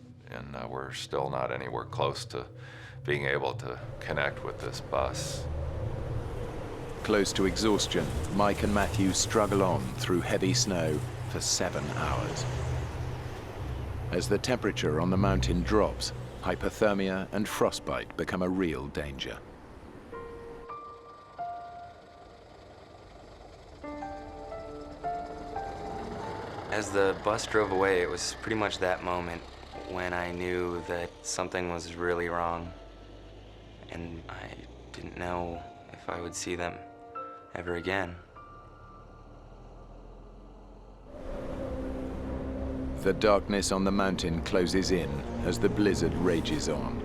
we're still not anywhere close to being able to connect with this bus. Close to exhaustion, Mike and Matthew struggle on through heavy snow for 7 hours. As the temperature on the mountain drops, hypothermia and frostbite become a real danger. As the bus drove away, it was pretty much that moment when I knew that something was really wrong. And I didn't know if I would see them ever again. The darkness on the mountain closes in as the blizzard rages on.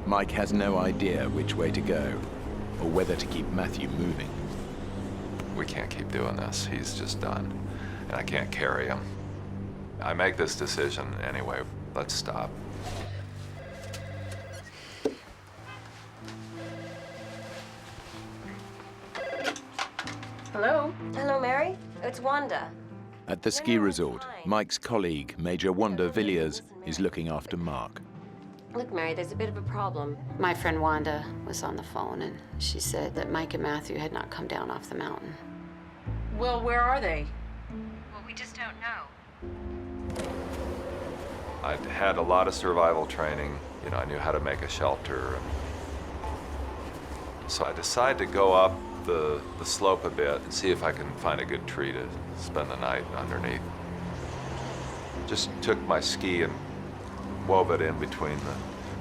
Mike has no idea which way to go or whether to keep Matthew moving. We can't keep doing this. He's just done, and I can't carry him. I make this decision anyway. Let's stop. Hello? Hello, Mary. It's Wanda. At the ski resort, Mike's colleague, Major Wanda Villiers, is looking after Mark. Look, Mary, there's a bit of a problem. My friend Wanda was on the phone, and she said that Mike and Matthew had not come down off the mountain. Well, where are they? Well, we just don't know. I'd had a lot of survival training. You know, I knew how to make a shelter. So I decided to go up the slope a bit and see if I can find a good tree to spend the night underneath. Just took my ski and wove it in between the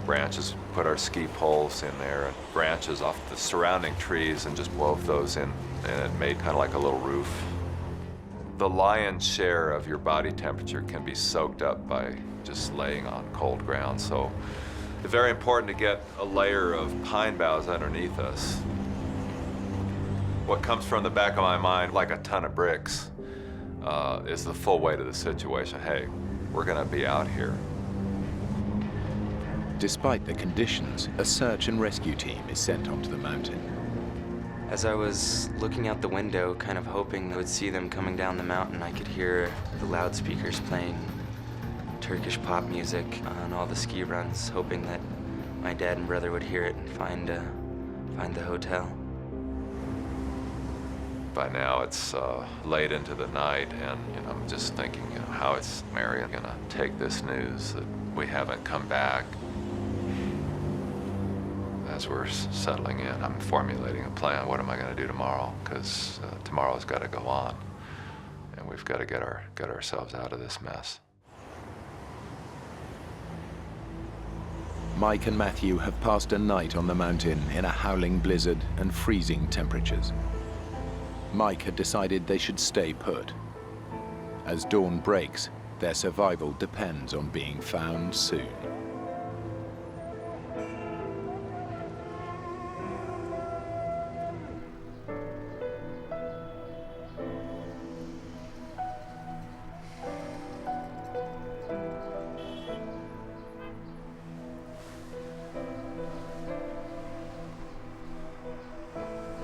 branches, put our ski poles in there and branches off the surrounding trees and just wove those in, and it made kind of like a little roof. The lion's share of your body temperature can be soaked up by just laying on cold ground, so it's very important to get a layer of pine boughs underneath us. What comes from the back of my mind, like a ton of bricks, is the full weight of the situation. Hey, we're gonna be out here. Despite the conditions, a search and rescue team is sent onto the mountain. As I was looking out the window, kind of hoping I would see them coming down the mountain, I could hear the loudspeakers playing Turkish pop music on all the ski runs, hoping that my dad and brother would hear it and find the hotel. By now it's late into the night, and I'm just thinking, how is Mary gonna take this news that we haven't come back? As we're settling in, I'm formulating a plan. What am I gonna do tomorrow? Because tomorrow's got to go on, and we've got to get ourselves out of this mess. Mike and Matthew have passed a night on the mountain in a howling blizzard and freezing temperatures. Mike had decided they should stay put. As dawn breaks, their survival depends on being found soon.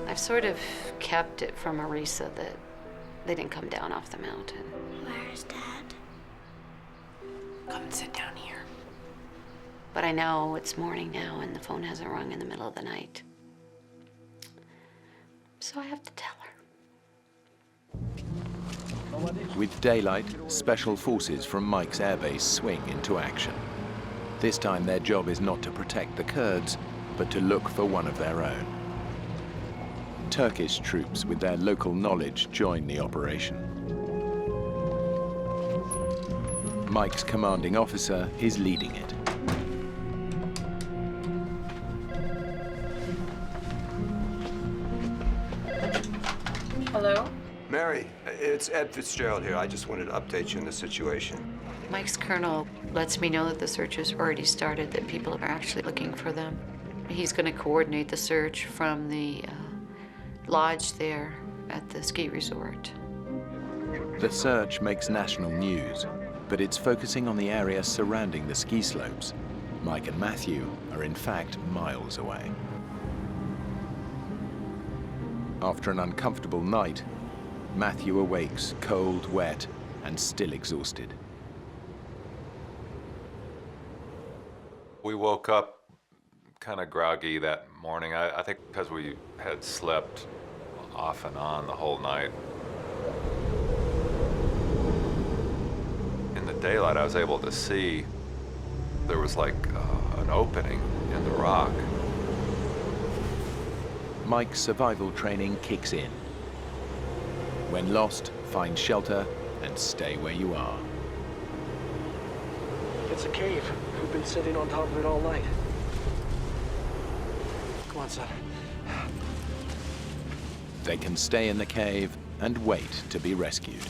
I've sort of kept it from Marisa that they didn't come down off the mountain. Where's Dad? Come and sit down here. But I know it's morning now and the phone hasn't rung in the middle of the night. So I have to tell her. With daylight, special forces from Mike's airbase swing into action. This time their job is not to protect the Kurds, but to look for one of their own. Turkish troops with their local knowledge join the operation. Mike's commanding officer is leading it. Hello? Mary, it's Ed Fitzgerald here. I just wanted to update you on the situation. Mike's colonel lets me know that the search has already started, that people are actually looking for them. He's going to coordinate the search from the lodge there at the ski resort. The search makes national news, but it's focusing on the area surrounding the ski slopes. Mike and Matthew are in fact miles away. After an uncomfortable night, Matthew awakes cold, wet, and still exhausted. We woke up kind of groggy that morning. I think because we had slept off and on the whole night. In the daylight, I was able to see there was like an opening in the rock. Mike's survival training kicks in. When lost, find shelter and stay where you are. It's a cave. We've been sitting on top of it all night. Come on, son. They can stay in the cave and wait to be rescued.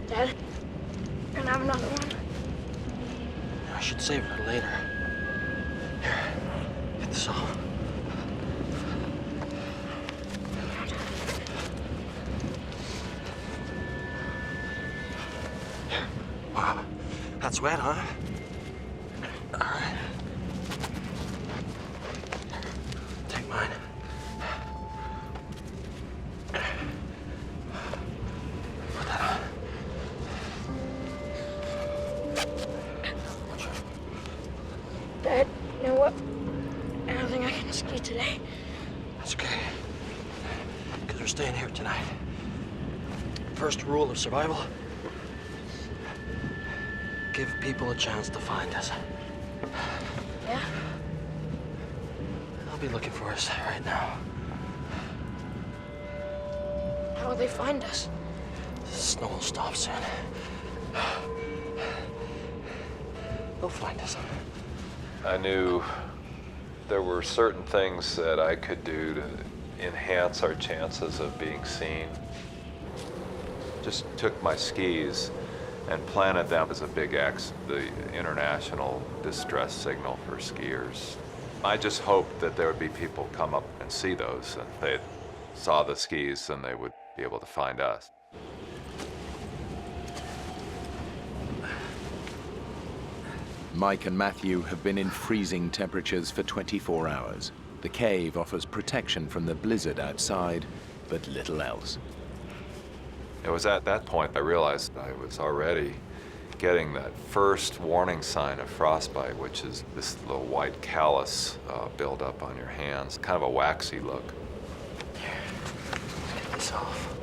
Dad, can I have another one? I should save it for later. Here, get this off. Wow, that's wet, huh? All right. Take mine. Put that on. Dad, you know what? I don't think I can ski today. That's okay. Because we're staying here tonight. First rule of survival: give people a chance to find us. Yeah? They'll be looking for us right now. How will they find us? The snow will stop soon. They'll find us. I knew there were certain things that I could do to enhance our chances of being seen. Just took my skis and planted them as a big X, the international distress signal for skiers. I just hoped that there would be people come up and see those, and if they saw the skis, then they would be able to find us. Mike and Matthew have been in freezing temperatures for 24 hours. The cave offers protection from the blizzard outside, but little else. It was at that point I realized I was already getting that first warning sign of frostbite, which is this little white callus buildup on your hands, kind of a waxy look. Get this off.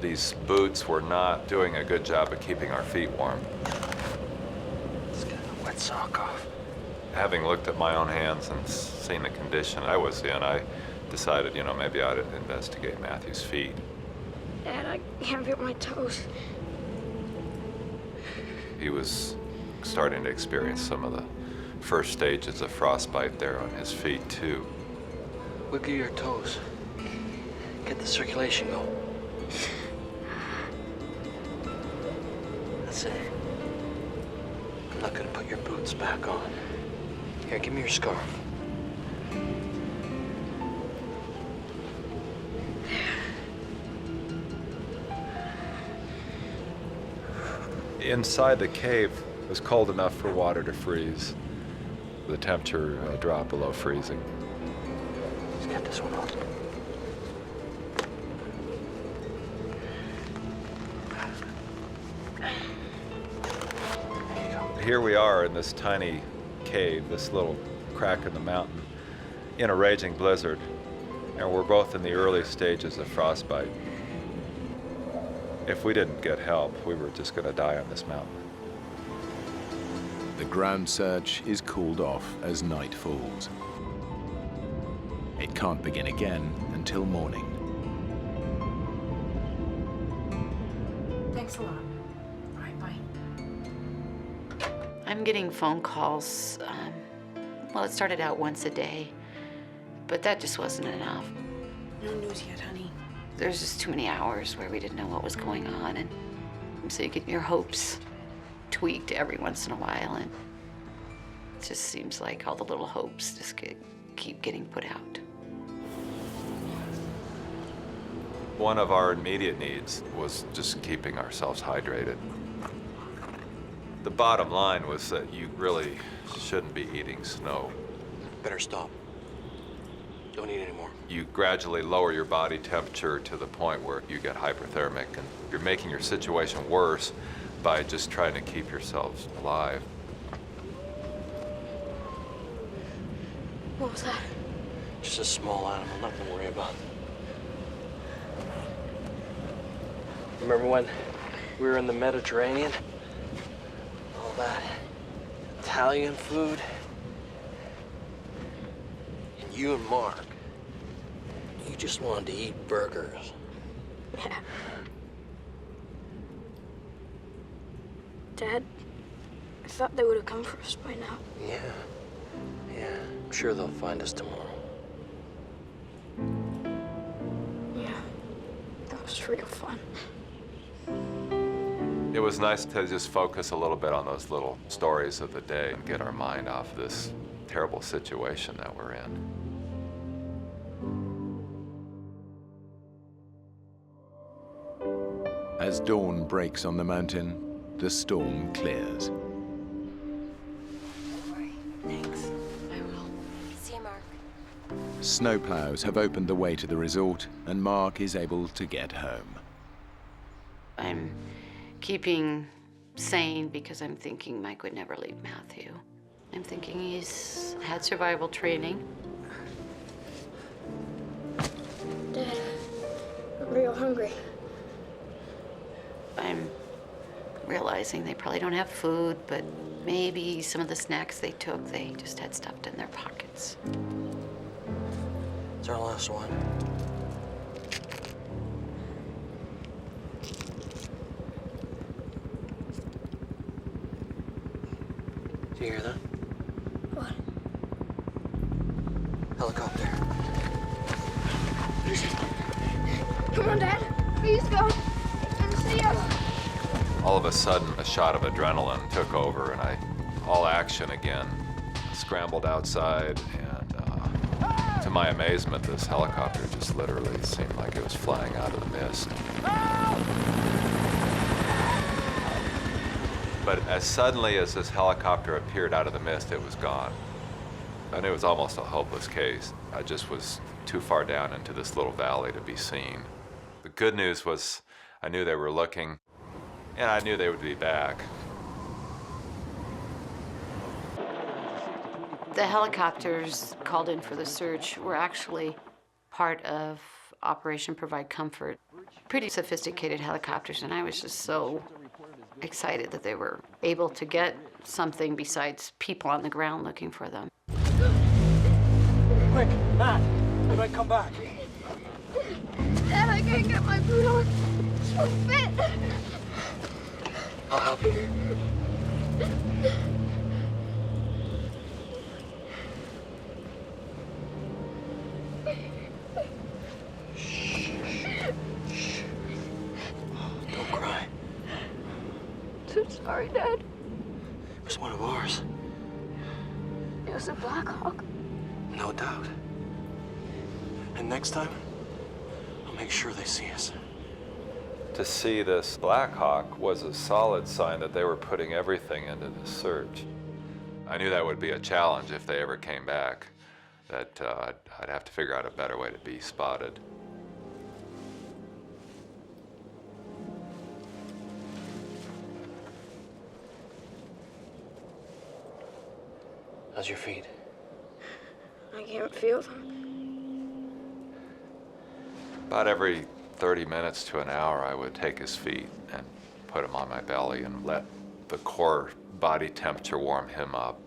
These boots were not doing a good job of keeping our feet warm. Let's get the wet sock off. Having looked at my own hands and seen the condition I was in, I decided, maybe I'd investigate Matthew's feet. Dad, I can't feel my toes. He was starting to experience some of the first stages of frostbite there on his feet, too. Wiggle your toes. Get the circulation going. That's it. I'm not gonna put your boots back on. Here, give me your scarf. Inside the cave, it was cold enough for water to freeze. The temperature dropped below freezing. Let's get this one off. Here we are in this tiny cave, this little crack in the mountain, in a raging blizzard, and we're both in the early stages of frostbite. If we didn't get help, we were just going to die on this mountain. The ground search is called off as night falls. It can't begin again until morning. Thanks a lot. All right, bye. I'm getting phone calls. Well, it started out once a day, but that just wasn't enough. No news yet, honey. There's just too many hours where we didn't know what was going on, and so you get your hopes tweaked every once in a while, and it just seems like all the little hopes just keep getting put out. One of our immediate needs was just keeping ourselves hydrated. The bottom line was that you really shouldn't be eating snow. Better stop. Don't eat anymore. You gradually lower your body temperature to the point where you get hyperthermic, and you're making your situation worse by just trying to keep yourselves alive. What was that? Just a small animal, nothing to worry about. Remember when we were in the Mediterranean? All that Italian food? And you and Mark, you just wanted to eat burgers. Yeah. Dad, I thought they would have come for us by now. Yeah. I'm sure they'll find us tomorrow. Yeah. That was real fun. It was nice to just focus a little bit on those little stories of the day and get our mind off this terrible situation that we're in. As dawn breaks on the mountain, the storm clears. Thanks. I will. See you, Mark. Snowplows have opened the way to the resort, and Mark is able to get home. I'm keeping sane because I'm thinking Mike would never leave Matthew. I'm thinking he's had survival training. Dad, I'm real hungry. I'm realizing they probably don't have food, but maybe some of the snacks they took, they just had stuffed in their pockets. It's our last one. Do you hear that? What? Helicopter. Come on, Dad. Please go. And see us. All of a sudden, a shot of adrenaline took over, and all action again. Scrambled outside, and to my amazement, this helicopter just literally seemed like it was flying out of the mist. But as suddenly as this helicopter appeared out of the mist, it was gone. I knew it was almost a hopeless case. I just was too far down into this little valley to be seen. The good news was I knew they were looking, and I knew they would be back. The helicopters called in for the search were actually part of Operation Provide Comfort. Pretty sophisticated helicopters, and I was just so excited that they were able to get something besides people on the ground looking for them. Quick, Matt, they might come back. Dad, I can't get my boot on. It won't fit. I'll help you. Don't cry. I'm sorry, Dad. It was one of ours. It was a Black Hawk. No doubt. And next time, I'll make sure they see us. To see this Black Hawk was a solid sign that they were putting everything into the search. I knew that would be a challenge if they ever came back, that I'd have to figure out a better way to be spotted. How's your feet? I can't feel them. About every 30 minutes to an hour, I would take his feet and put him on my belly and let the core body temperature warm him up.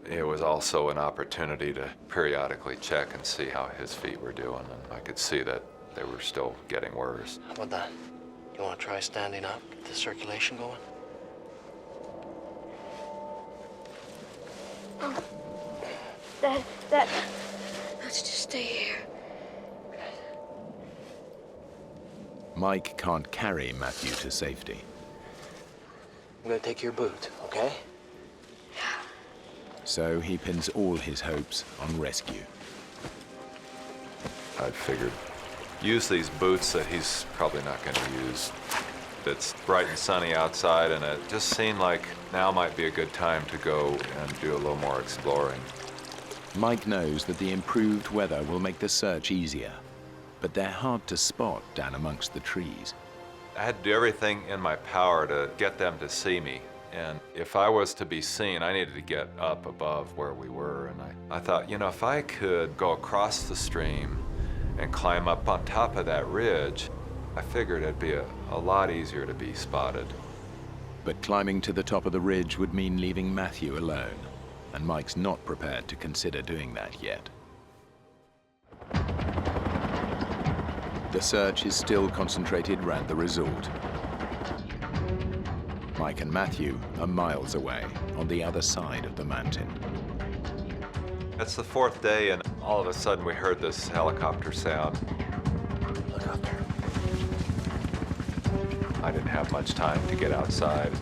It was also an opportunity to periodically check and see how his feet were doing, and I could see that they were still getting worse. How about that? You want to try standing up, get the circulation going? Dad, let's just stay here. Mike can't carry Matthew to safety. I'm gonna take your boot, okay? So he pins all his hopes on rescue. I figured, use these boots that he's probably not going to use. It's bright and sunny outside, and it just seemed like now might be a good time to go and do a little more exploring. Mike knows that the improved weather will make the search easier, but they're hard to spot down amongst the trees. I had to do everything in my power to get them to see me. And if I was to be seen, I needed to get up above where we were. And I thought, you know, if I could go across the stream and climb up on top of that ridge, I figured it'd be a lot easier to be spotted. But climbing to the top of the ridge would mean leaving Matthew alone, and Mike's not prepared to consider doing that yet. The search is still concentrated around the resort. Mike and Matthew are miles away, on the other side of the mountain. It's the fourth day, and all of a sudden we heard this helicopter sound. Helicopter. I didn't have much time to get outside.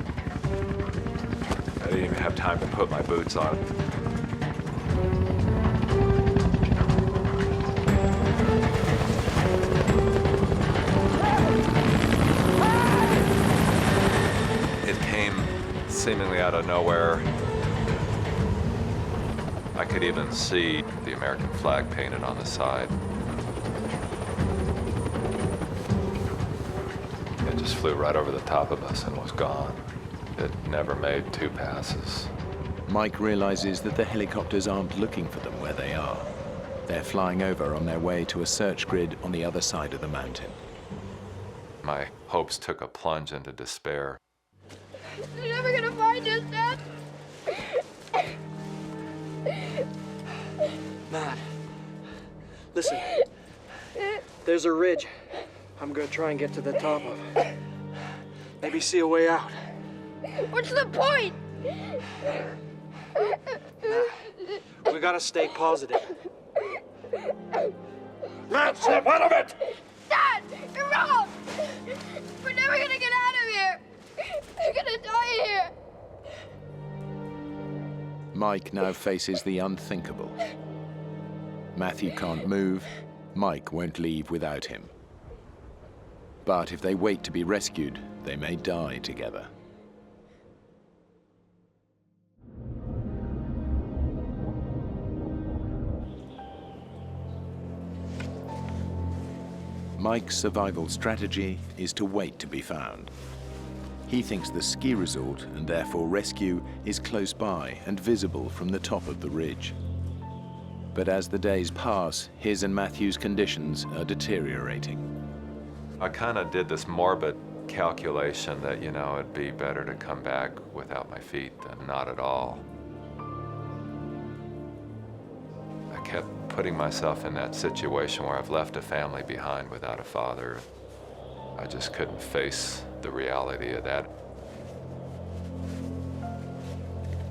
I didn't even have time to put my boots on. It came seemingly out of nowhere. I could even see the American flag painted on the side. It just flew right over the top of us and was gone. It never made 2 passes. Mike realizes that the helicopters aren't looking for them where they are. They're flying over on their way to a search grid on the other side of the mountain. My hopes took a plunge into despair. They're never gonna find us, Dad. Matt, listen. There's a ridge I'm gonna try and get to the top of. Maybe see a way out. What's the point? We gotta stay positive. Matt, snap out of it! Dad, you're wrong! We're never gonna get out of here! We're gonna die here! Mike now faces the unthinkable. Matthew can't move, Mike won't leave without him. But if they wait to be rescued, they may die together. Mike's survival strategy is to wait to be found. He thinks the ski resort, and therefore rescue, is close by and visible from the top of the ridge. But as the days pass, his and Matthew's conditions are deteriorating. I kind of did this morbid calculation that, you know, it'd be better to come back without my feet than not at all. I kept putting myself in that situation where I've left a family behind without a father. I just couldn't face the reality of that.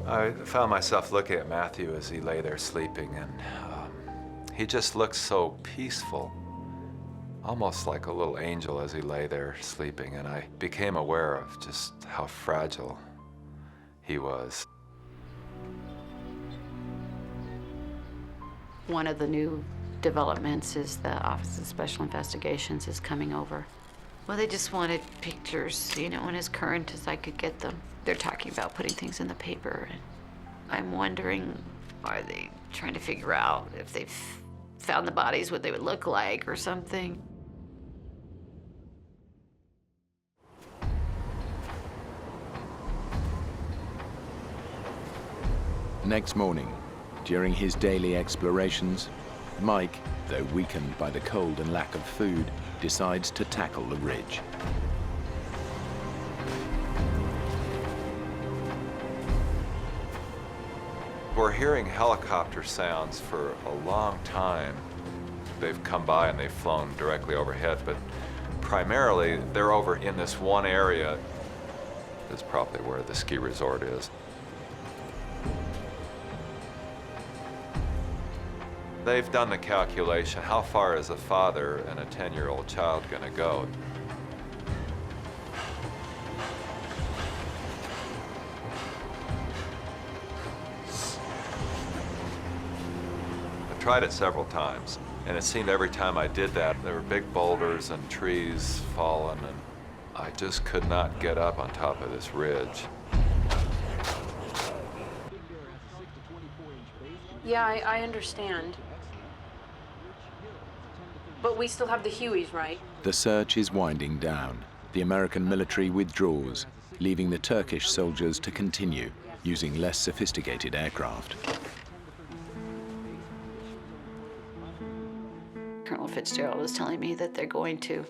I found myself looking at Matthew as he lay there sleeping, and he just looked so peaceful, almost like a little angel as he lay there sleeping, and I became aware of just how fragile he was. One of the new developments is the Office of Special Investigations is coming over. Well, they just wanted pictures, you know, and as current as I could get them. They're talking about putting things in the paper, and I'm wondering, are they trying to figure out if they've found the bodies, what they would look like or something? Next morning, during his daily explorations, Mike, though weakened by the cold and lack of food, decides to tackle the ridge. We're hearing helicopter sounds for a long time. They've come by and they've flown directly overhead, but primarily they're over in this one area. That's probably where the ski resort is. They've done the calculation, how far is a father and a 10-year-old child gonna go? I tried it several times, and it seemed every time I did that, there were big boulders and trees falling, and I just could not get up on top of this ridge. Yeah, I understand. But we still have the Hueys, right? The search is winding down. The American military withdraws, leaving the Turkish soldiers to continue, using less sophisticated aircraft. Colonel Fitzgerald was telling me that they're going to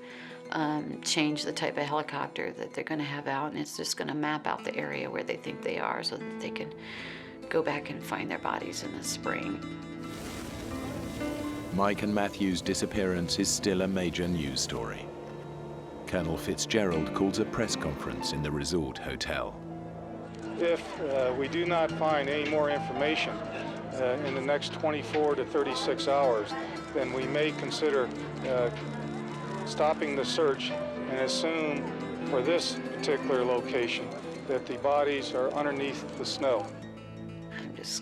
change the type of helicopter that they're going to have out, and it's just going to map out the area where they think they are so that they can go back and find their bodies in the spring. Mike and Matthew's disappearance is still a major news story. Colonel Fitzgerald calls a press conference in the resort hotel. If we do not find any more information in the next 24 to 36 hours, then we may consider stopping the search and assume for this particular location that the bodies are underneath the snow. I'm just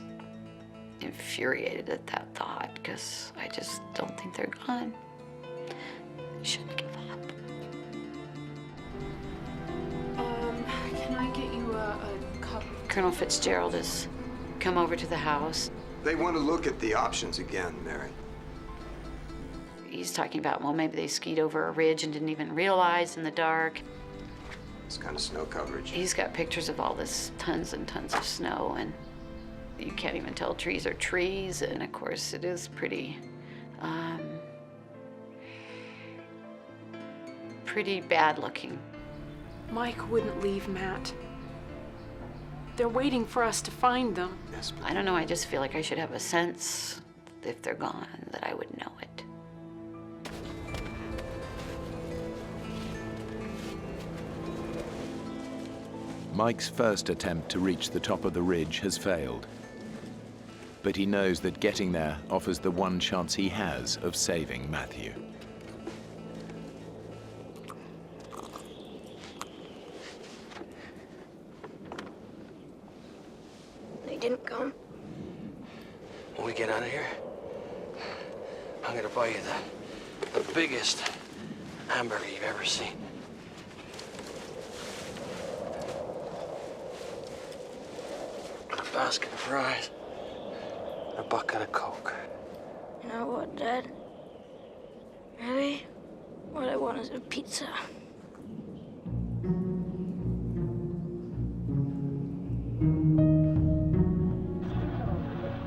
infuriated at that thought because I just don't think they're gone. I shouldn't give up. Can I get you a cup? Colonel Fitzgerald has come over to the house. They want to look at the options again, Mary. He's talking about, well, maybe they skied over a ridge and didn't even realize in the dark. This kind of snow coverage. He's got pictures of all this tons and tons of snow, and you can't even tell trees are trees. And of course, it is pretty bad looking. Mike wouldn't leave Matt. They're waiting for us to find them. Yes, I don't know, I just feel like I should have a sense, if they're gone, that I would know it. Mike's first attempt to reach the top of the ridge has failed. But he knows that getting there offers the one chance he has of saving Matthew. They didn't come. When we get out of here, I'm gonna buy you the biggest hamburger you've ever seen. And a basket of fries. And a bucket of Coke. You know what, Dad? Really? What I want is a pizza.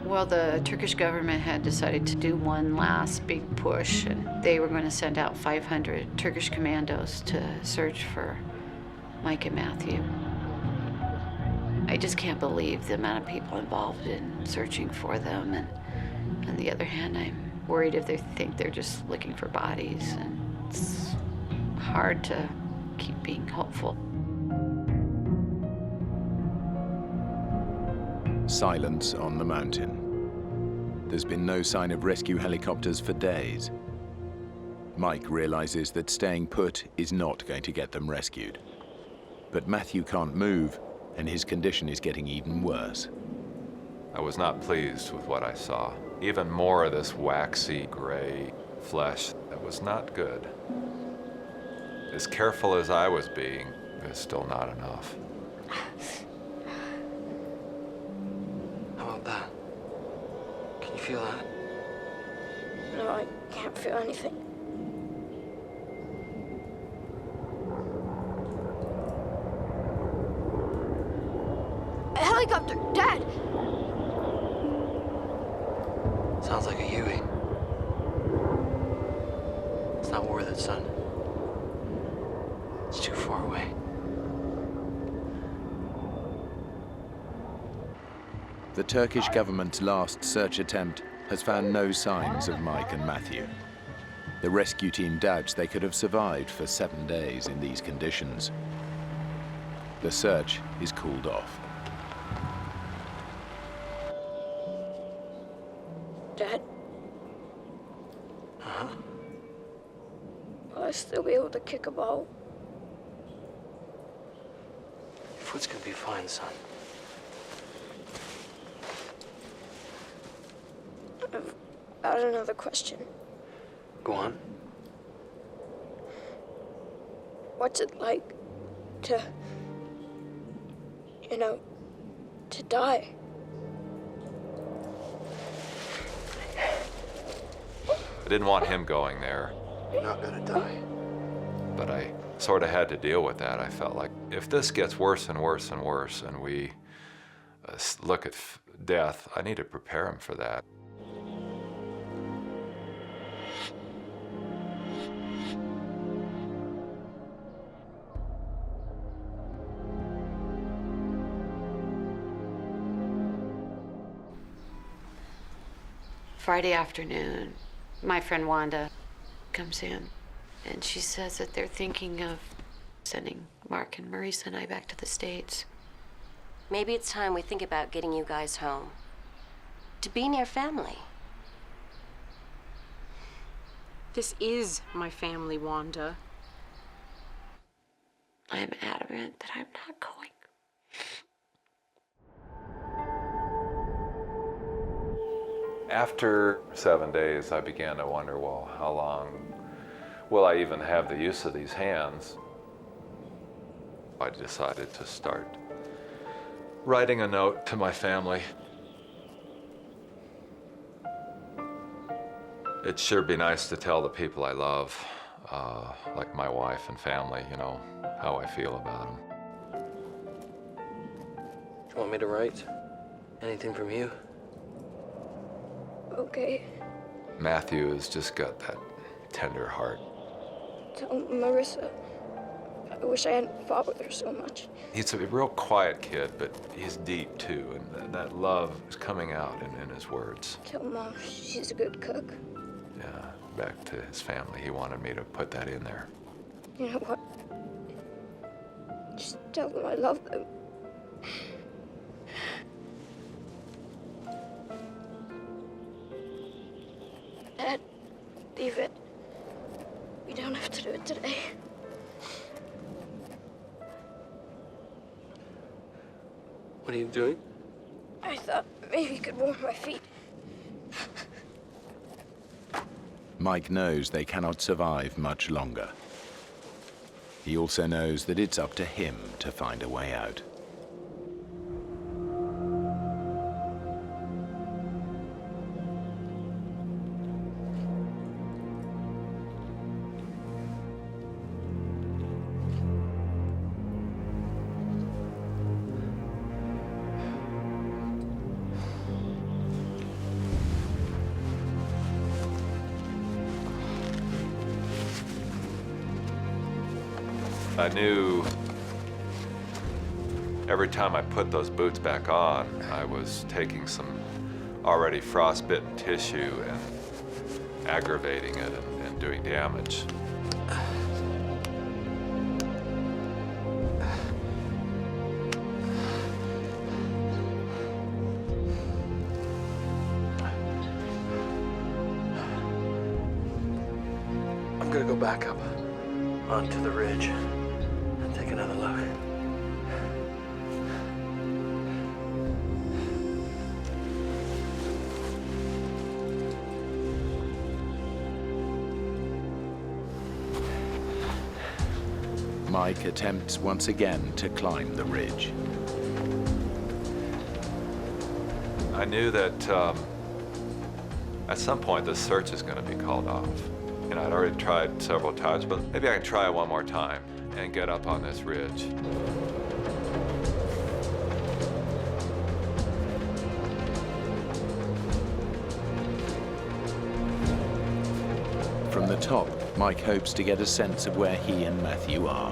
Well, the Turkish government had decided to do one last big push, and they were going to send out 500 Turkish commandos to search for Mike and Matthew. I just can't believe the amount of people involved in searching for them, and on the other hand, I'm worried if they think they're just looking for bodies, and it's hard to keep being hopeful. Silence on the mountain. There's been no sign of rescue helicopters for days. Mike realizes that staying put is not going to get them rescued. But Matthew can't move, and his condition is getting even worse. I was not pleased with what I saw. Even more of this waxy gray flesh that was not good. As careful as I was being, it was still not enough. How about that? Can you feel that? No, I can't feel anything. A helicopter! Dad! Sounds like a Huey. It's not worth it, son. It's too far away. The Turkish government's last search attempt has found no signs of Mike and Matthew. The rescue team doubts they could have survived for 7 days in these conditions. The search is called off. Dad? Uh-huh. Will I still be able to kick a ball? Your foot's gonna be fine, son. I've got another question. Go on. What's it like to, to die? I didn't want him going there. You're not gonna die. But I sort of had to deal with that. I felt like if this gets worse and worse and worse and we look at death, I need to prepare him for that. Friday afternoon, my friend Wanda comes in, and she says that they're thinking of sending Mark and Marisa and I back to the States. Maybe it's time we think about getting you guys home. To be near family. This is my family, Wanda. I'm adamant that I'm not going. After 7 days, I began to wonder, well, how long will I even have the use of these hands? I decided to start writing a note to my family. It'd sure be nice to tell the people I love, like my wife and family, how I feel about them. Do you want me to write? Anything from you? Okay. Matthew has just got that tender heart. Tell Marissa I wish I hadn't fought with her so much. He's a real quiet kid, but he's deep too, and that love is coming out in his words. Tell Mom she's a good cook. Yeah, back to his family. He wanted me to put that in there. You know what? Just tell them I love them. Dad, leave it. We don't have to do it today. What are you doing? I thought maybe you could warm my feet. Mike knows they cannot survive much longer. He also knows that it's up to him to find a way out. I knew every time I put those boots back on, I was taking some already frostbitten tissue and aggravating it and doing damage. I'm gonna go back up onto the ridge and take another look. Mike attempts once again to climb the ridge. I knew that at some point the search is going to be called off. I'd already tried several times, but maybe I can try one more time and get up on this ridge. from the top, Mike hopes to get a sense of where he and Matthew are.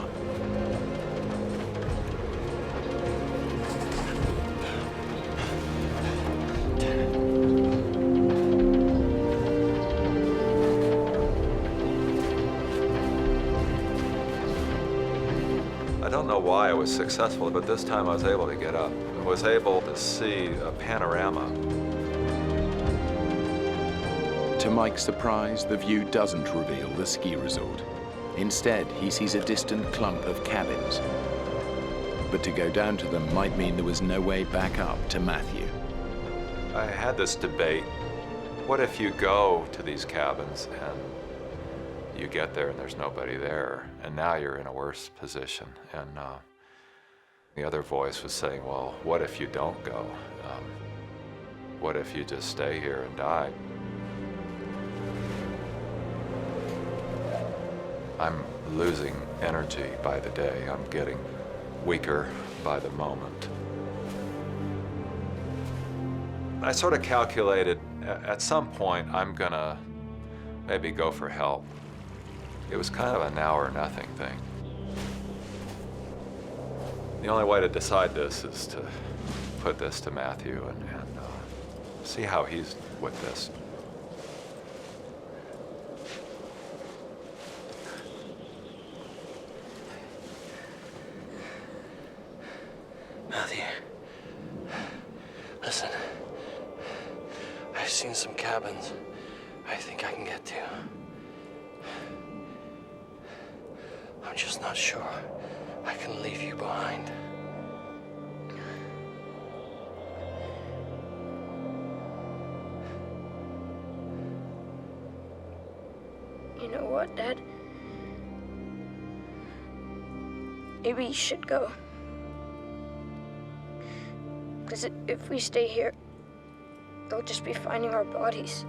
I don't know why I was successful, but this time I was able to get up. I was able to see a panorama. To Mike's surprise, the view doesn't reveal the ski resort. Instead, he sees a distant clump of cabins. But to go down to them might mean there was no way back up to Matthew. I had this debate. What if you go to these cabins and you get there and there's nobody there, and now you're in a worse position? And the other voice was saying, well, what if you don't go? What if you just stay here and die? I'm losing energy by the day. I'm getting weaker by the moment. I sort of calculated at some point I'm gonna maybe go for help. It was kind of a now or nothing thing. The only way to decide this is to put this to Matthew and see how he's with this. Matthew, listen. I've seen some cabins I think I can get to. I'm just not sure I can leave you behind. You know what, Dad? Maybe you should go. Because if we stay here, they'll just be finding our bodies.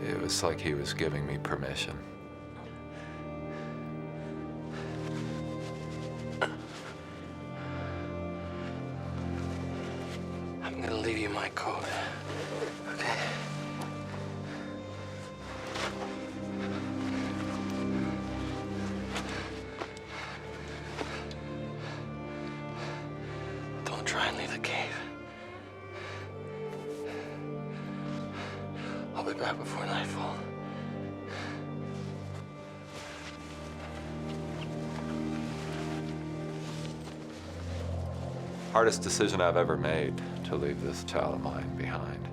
It was like he was giving me permission. I'm gonna leave you my coat, okay? Don't try and leave the cave. I'll be back before nightfall. Hardest decision I've ever made, to leave this child of mine behind.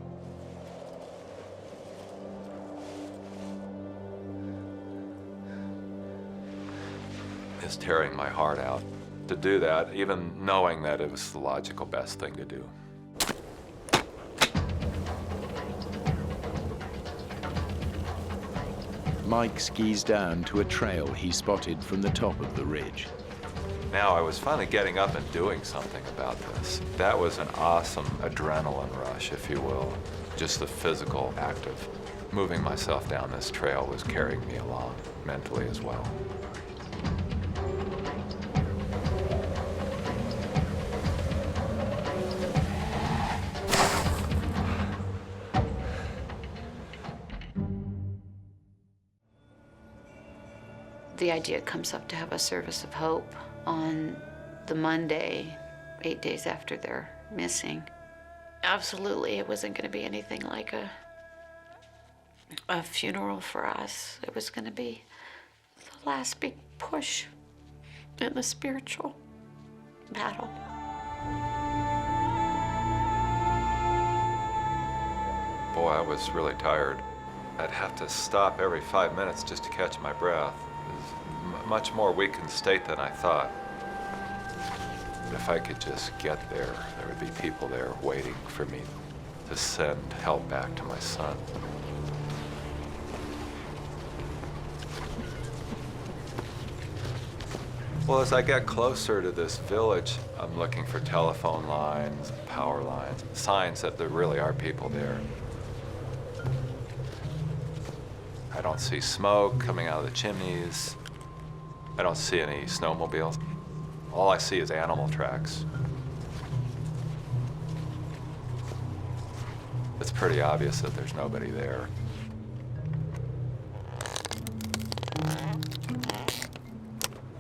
It's tearing my heart out to do that, even knowing that it was the logical best thing to do. Mike skis down to a trail he spotted from the top of the ridge. Now I was finally getting up and doing something about this. That was an awesome adrenaline rush, if you will. Just the physical act of moving myself down this trail was carrying me along, mentally as well. The idea comes up to have a service of hope on the Monday, 8 days after they're missing. Absolutely, it wasn't going to be anything like a funeral for us. It was going to be the last big push in the spiritual battle. Boy, I was really tired. I'd have to stop every 5 minutes just to catch my breath. It was much more weakened state than I thought. If I could just get there, there would be people there waiting for me to send help back to my son. Well, as I get closer to this village, I'm looking for telephone lines, power lines, signs that there really are people there. I don't see smoke coming out of the chimneys. I don't see any snowmobiles. All I see is animal tracks. It's pretty obvious that there's nobody there.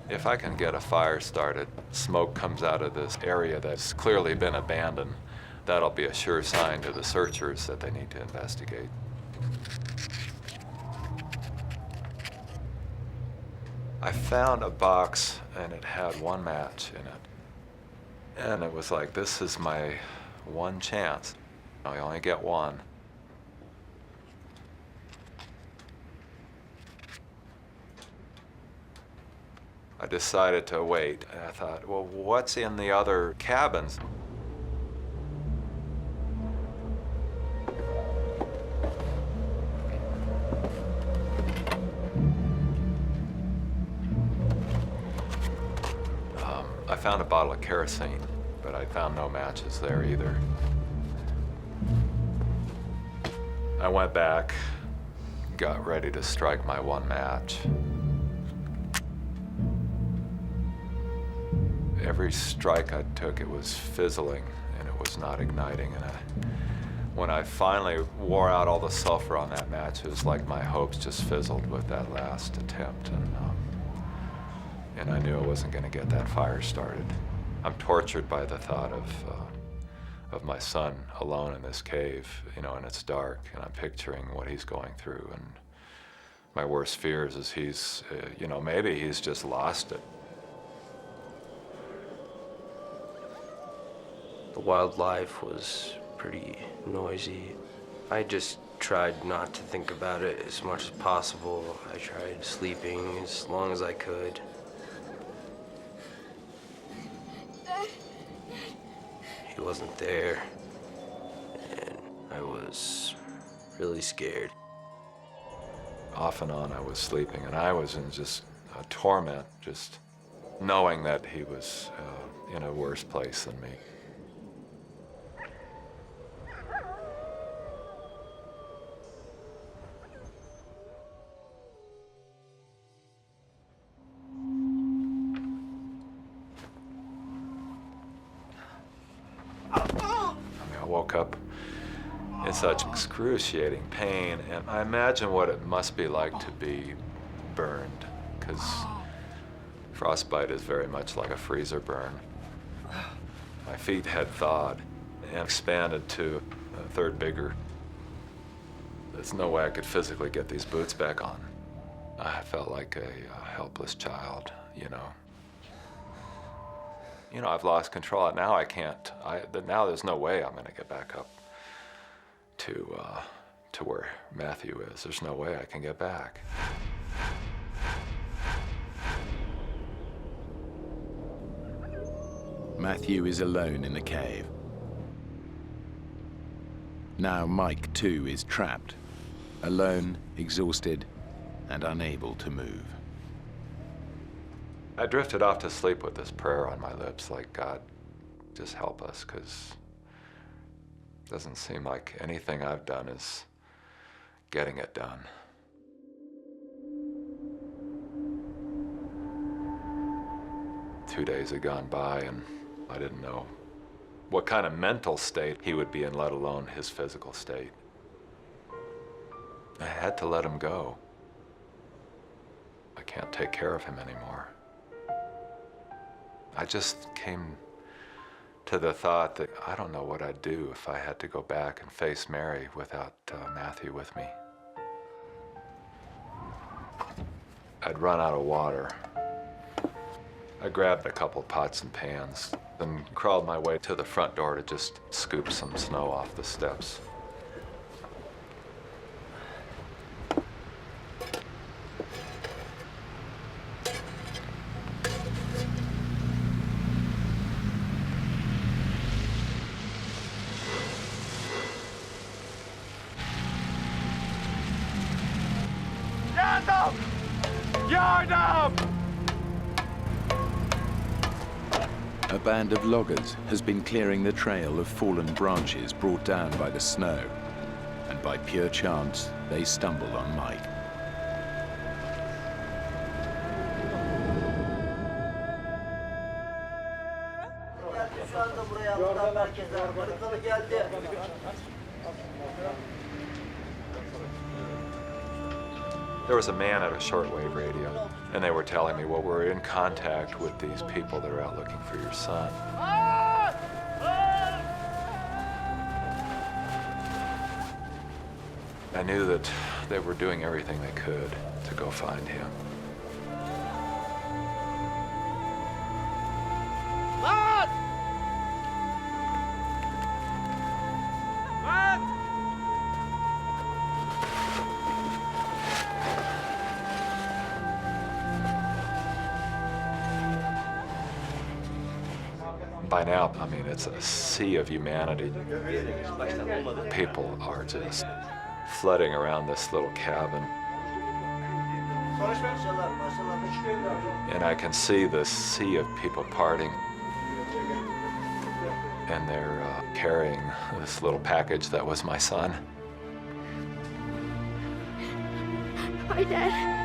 If I can get a fire started, smoke comes out of this area that's clearly been abandoned, that'll be a sure sign to the searchers that they need to investigate. I found a box and it had one match in it. And it was like, this is my one chance. I only get one. I decided to wait. And I thought, well, what's in the other cabins? I found a bottle of kerosene, but I found no matches there either. I went back, got ready to strike my one match. Every strike I took, it was fizzling and it was not igniting. And when I finally wore out all the sulfur on that match, it was like my hopes just fizzled with that last attempt. And I knew I wasn't going to get that fire started. I'm tortured by the thought of my son alone in this cave, you know, and it's dark, and I'm picturing what he's going through. And my worst fears is he's, you know, maybe he's just lost it. The wildlife was pretty noisy. I just tried not to think about it as much as possible. I tried sleeping as long as I could. He wasn't there, and I was really scared. Off and on I was sleeping, and I was in just a torment, just knowing that he was in a worse place than me. I woke up in such excruciating pain, and I imagine what it must be like to be burned, because frostbite is very much like a freezer burn. My feet had thawed and expanded to a third bigger. There's no way I could physically get these boots back on. I felt like a helpless child, you know. You know, I've lost control. Now I can't. Now there's no way I'm going to get back up to where Matthew is. There's no way I can get back. Matthew is alone in the cave. Now Mike, too, is trapped, alone, exhausted, and unable to move. I drifted off to sleep with this prayer on my lips, like, God, just help us, because it doesn't seem like anything I've done is getting it done. Two days had gone by, and I didn't know what kind of mental state he would be in, let alone his physical state. I had to let him go. I can't take care of him anymore. I just came to the thought that I don't know what I'd do if I had to go back and face Mary without Matthew with me. I'd run out of water. I grabbed a couple pots and pans and crawled my way to the front door to just scoop some snow off the steps. Yard up! A band of loggers has been clearing the trail of fallen branches brought down by the snow, and by pure chance, they stumbled on Mike. There was a man at a shortwave radio, and they were telling me, well, we're in contact with these people that are out looking for your son. I knew that they were doing everything they could to go find him. By now, I mean, it's a sea of humanity. People are just flooding around this little cabin. And I can see the sea of people parting. And they're carrying this little package that was my son. Hi, Dad.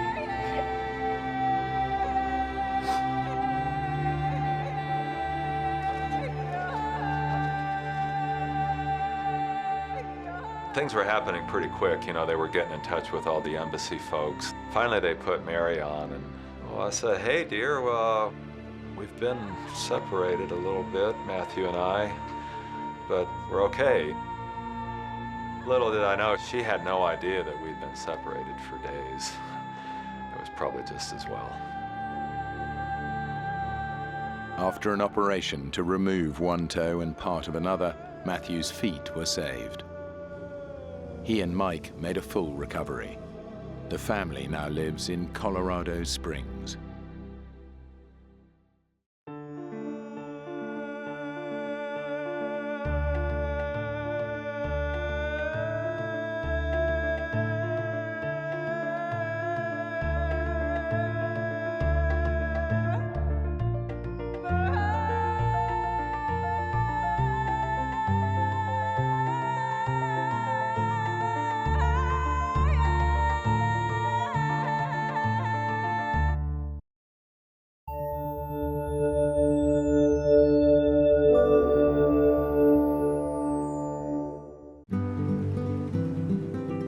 Things were happening pretty quick. You know, they were getting in touch with all the embassy folks. Finally, they put Mary on, and well, I said, hey, dear, we've been separated a little bit, Matthew and I, but we're okay. Little did I know, she had no idea that we'd been separated for days. It was probably just as well. After an operation to remove one toe and part of another, Matthew's feet were saved. He and Mike made a full recovery. The family now lives in Colorado Springs.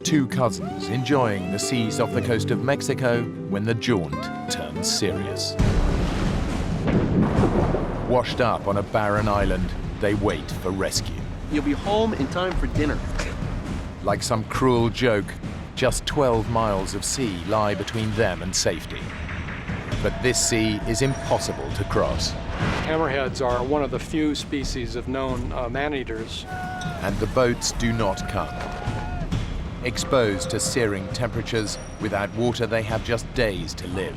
Two cousins enjoying the seas off the coast of Mexico when the jaunt turns serious. Washed up on a barren island, they wait for rescue. You'll be home in time for dinner. Like some cruel joke, just 12 miles of sea lie between them and safety. But this sea is impossible to cross. Hammerheads are one of the few species of known man-eaters. And the boats do not come. Exposed to searing temperatures, without water they have just days to live.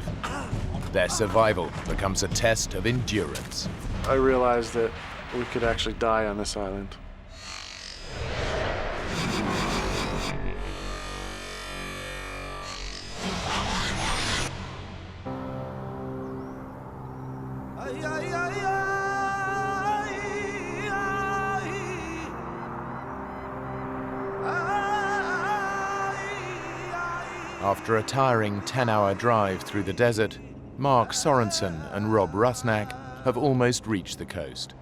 Their survival becomes a test of endurance. I realized that we could actually die on this island. After a tiring 10-hour drive through the desert, Mark Sorensen and Rob Rusnak have almost reached the coast.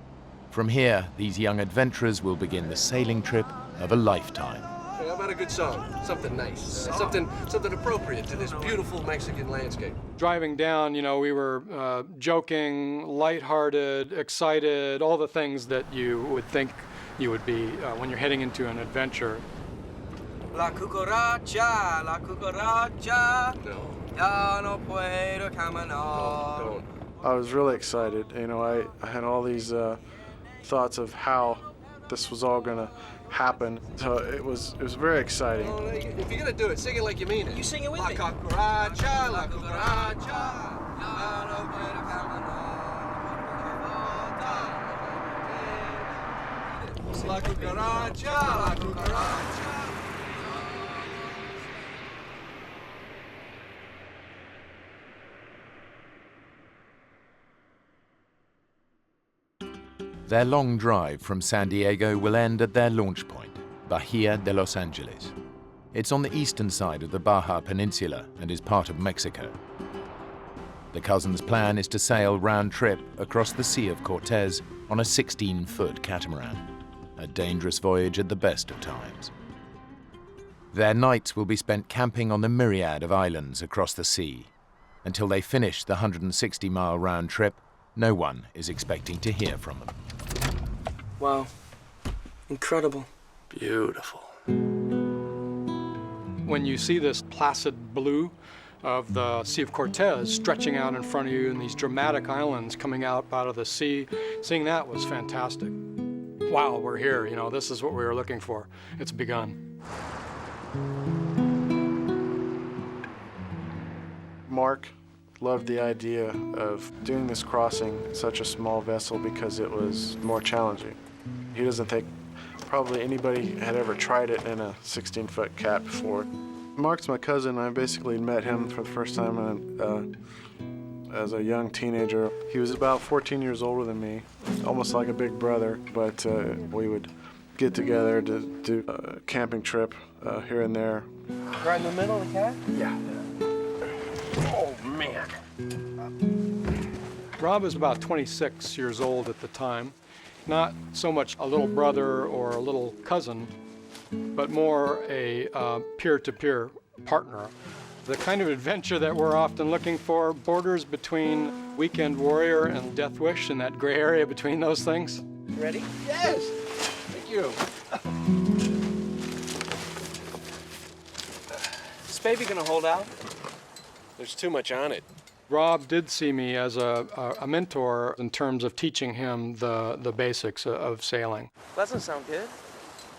From here, these young adventurers will begin the sailing trip of a lifetime. Hey, how about a good song? Something nice. Something appropriate to this beautiful Mexican landscape. Driving down, you know, we were joking, lighthearted, excited, all the things that you would think you would be when you're heading into an adventure. La cucaracha, la cucaracha. No. Ya no puedo caminar. Don't. I was really excited. You know, I had all these thoughts of how this was all gonna happen. So it was very exciting. Well, if you're gonna do it, sing it like you mean it. You sing it with me. La cucaracha, la cucaracha. Ya no puedo caminar. La cucaracha, la cucaracha. Their long drive from San Diego will end at their launch point, Bahia de Los Angeles. It's on the eastern side of the Baja Peninsula and is part of Mexico. The cousins' plan is to sail round-trip across the Sea of Cortez on a 16-foot catamaran, a dangerous voyage at the best of times. Their nights will be spent camping on the myriad of islands across the sea. Until they finish the 160-mile round trip, no one is expecting to hear from them. Wow. Incredible. Beautiful. When you see this placid blue of the Sea of Cortez stretching out in front of you and these dramatic islands coming out of the sea, seeing that was fantastic. Wow, we're here, you know, this is what we were looking for. It's begun. Mark loved the idea of doing this crossing in such a small vessel because it was more challenging. He doesn't think probably anybody had ever tried it in a 16-foot cat before. Mark's my cousin. I basically met him for the first time as a young teenager. He was about 14 years older than me, almost like a big brother, but we would get together to do a camping trip here and there. Right in the middle of the cat? Yeah. Oh, man. Rob was about 26 years old at the time. Not so much a little brother or a little cousin, but more a peer-to-peer partner. The kind of adventure that we're often looking for borders between Weekend Warrior and Death Wish, and that gray area between those things. Ready? Yes! Thank you. Is this baby gonna hold out? There's too much on it. Rob did see me as a mentor in terms of teaching him the basics of sailing. Doesn't sound good.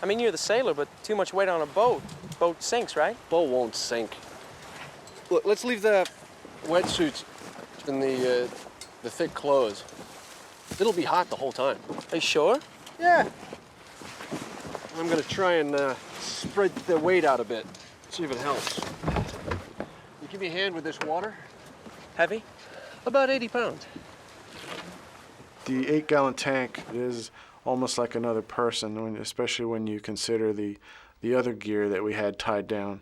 I mean, you're the sailor, but too much weight on a boat. Boat sinks, right? Boat won't sink. Look, let's leave the wetsuits and the thick clothes. It'll be hot the whole time. Are you sure? Yeah. I'm gonna try and spread the weight out a bit, see if it helps. You give me a hand with this water? Heavy? About 80 pounds. The 8-gallon tank is almost like another person, especially when you consider the other gear that we had tied down.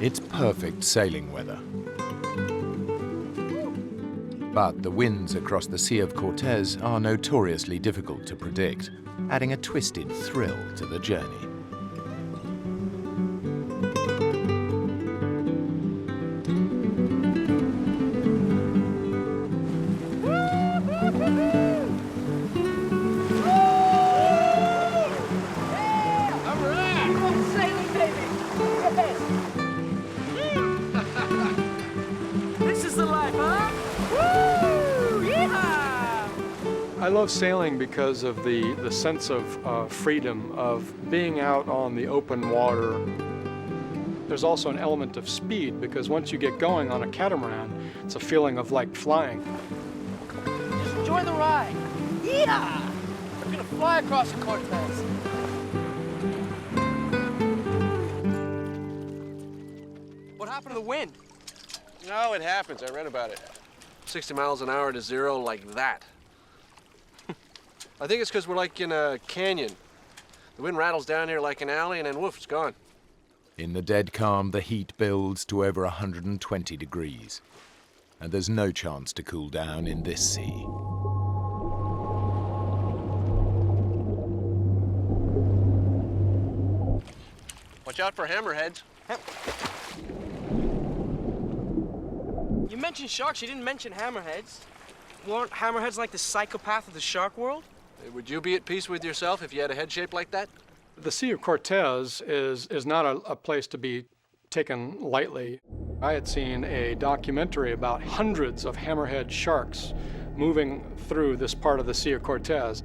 It's perfect sailing weather. But the winds across the Sea of Cortez are notoriously difficult to predict, adding a twisted thrill to the journey. I love sailing because of the sense of freedom, of being out on the open water. There's also an element of speed because once you get going on a catamaran, it's a feeling of like flying. Just enjoy the ride. Yeah! I'm gonna fly across the Cortez. What happened to the wind? No, it happens. I read about it. 60 miles an hour to zero like that. I think it's because we're like in a canyon. The wind rattles down here like an alley and then woof, it's gone. In the dead calm, the heat builds to over 120 degrees. And there's no chance to cool down in this sea. Watch out for hammerheads. You mentioned sharks, you didn't mention hammerheads. Weren't hammerheads like the psychopath of the shark world? Would you be at peace with yourself if you had a head shaped like that? The Sea of Cortez is not a place to be taken lightly. I had seen a documentary about hundreds of hammerhead sharks moving through this part of the Sea of Cortez.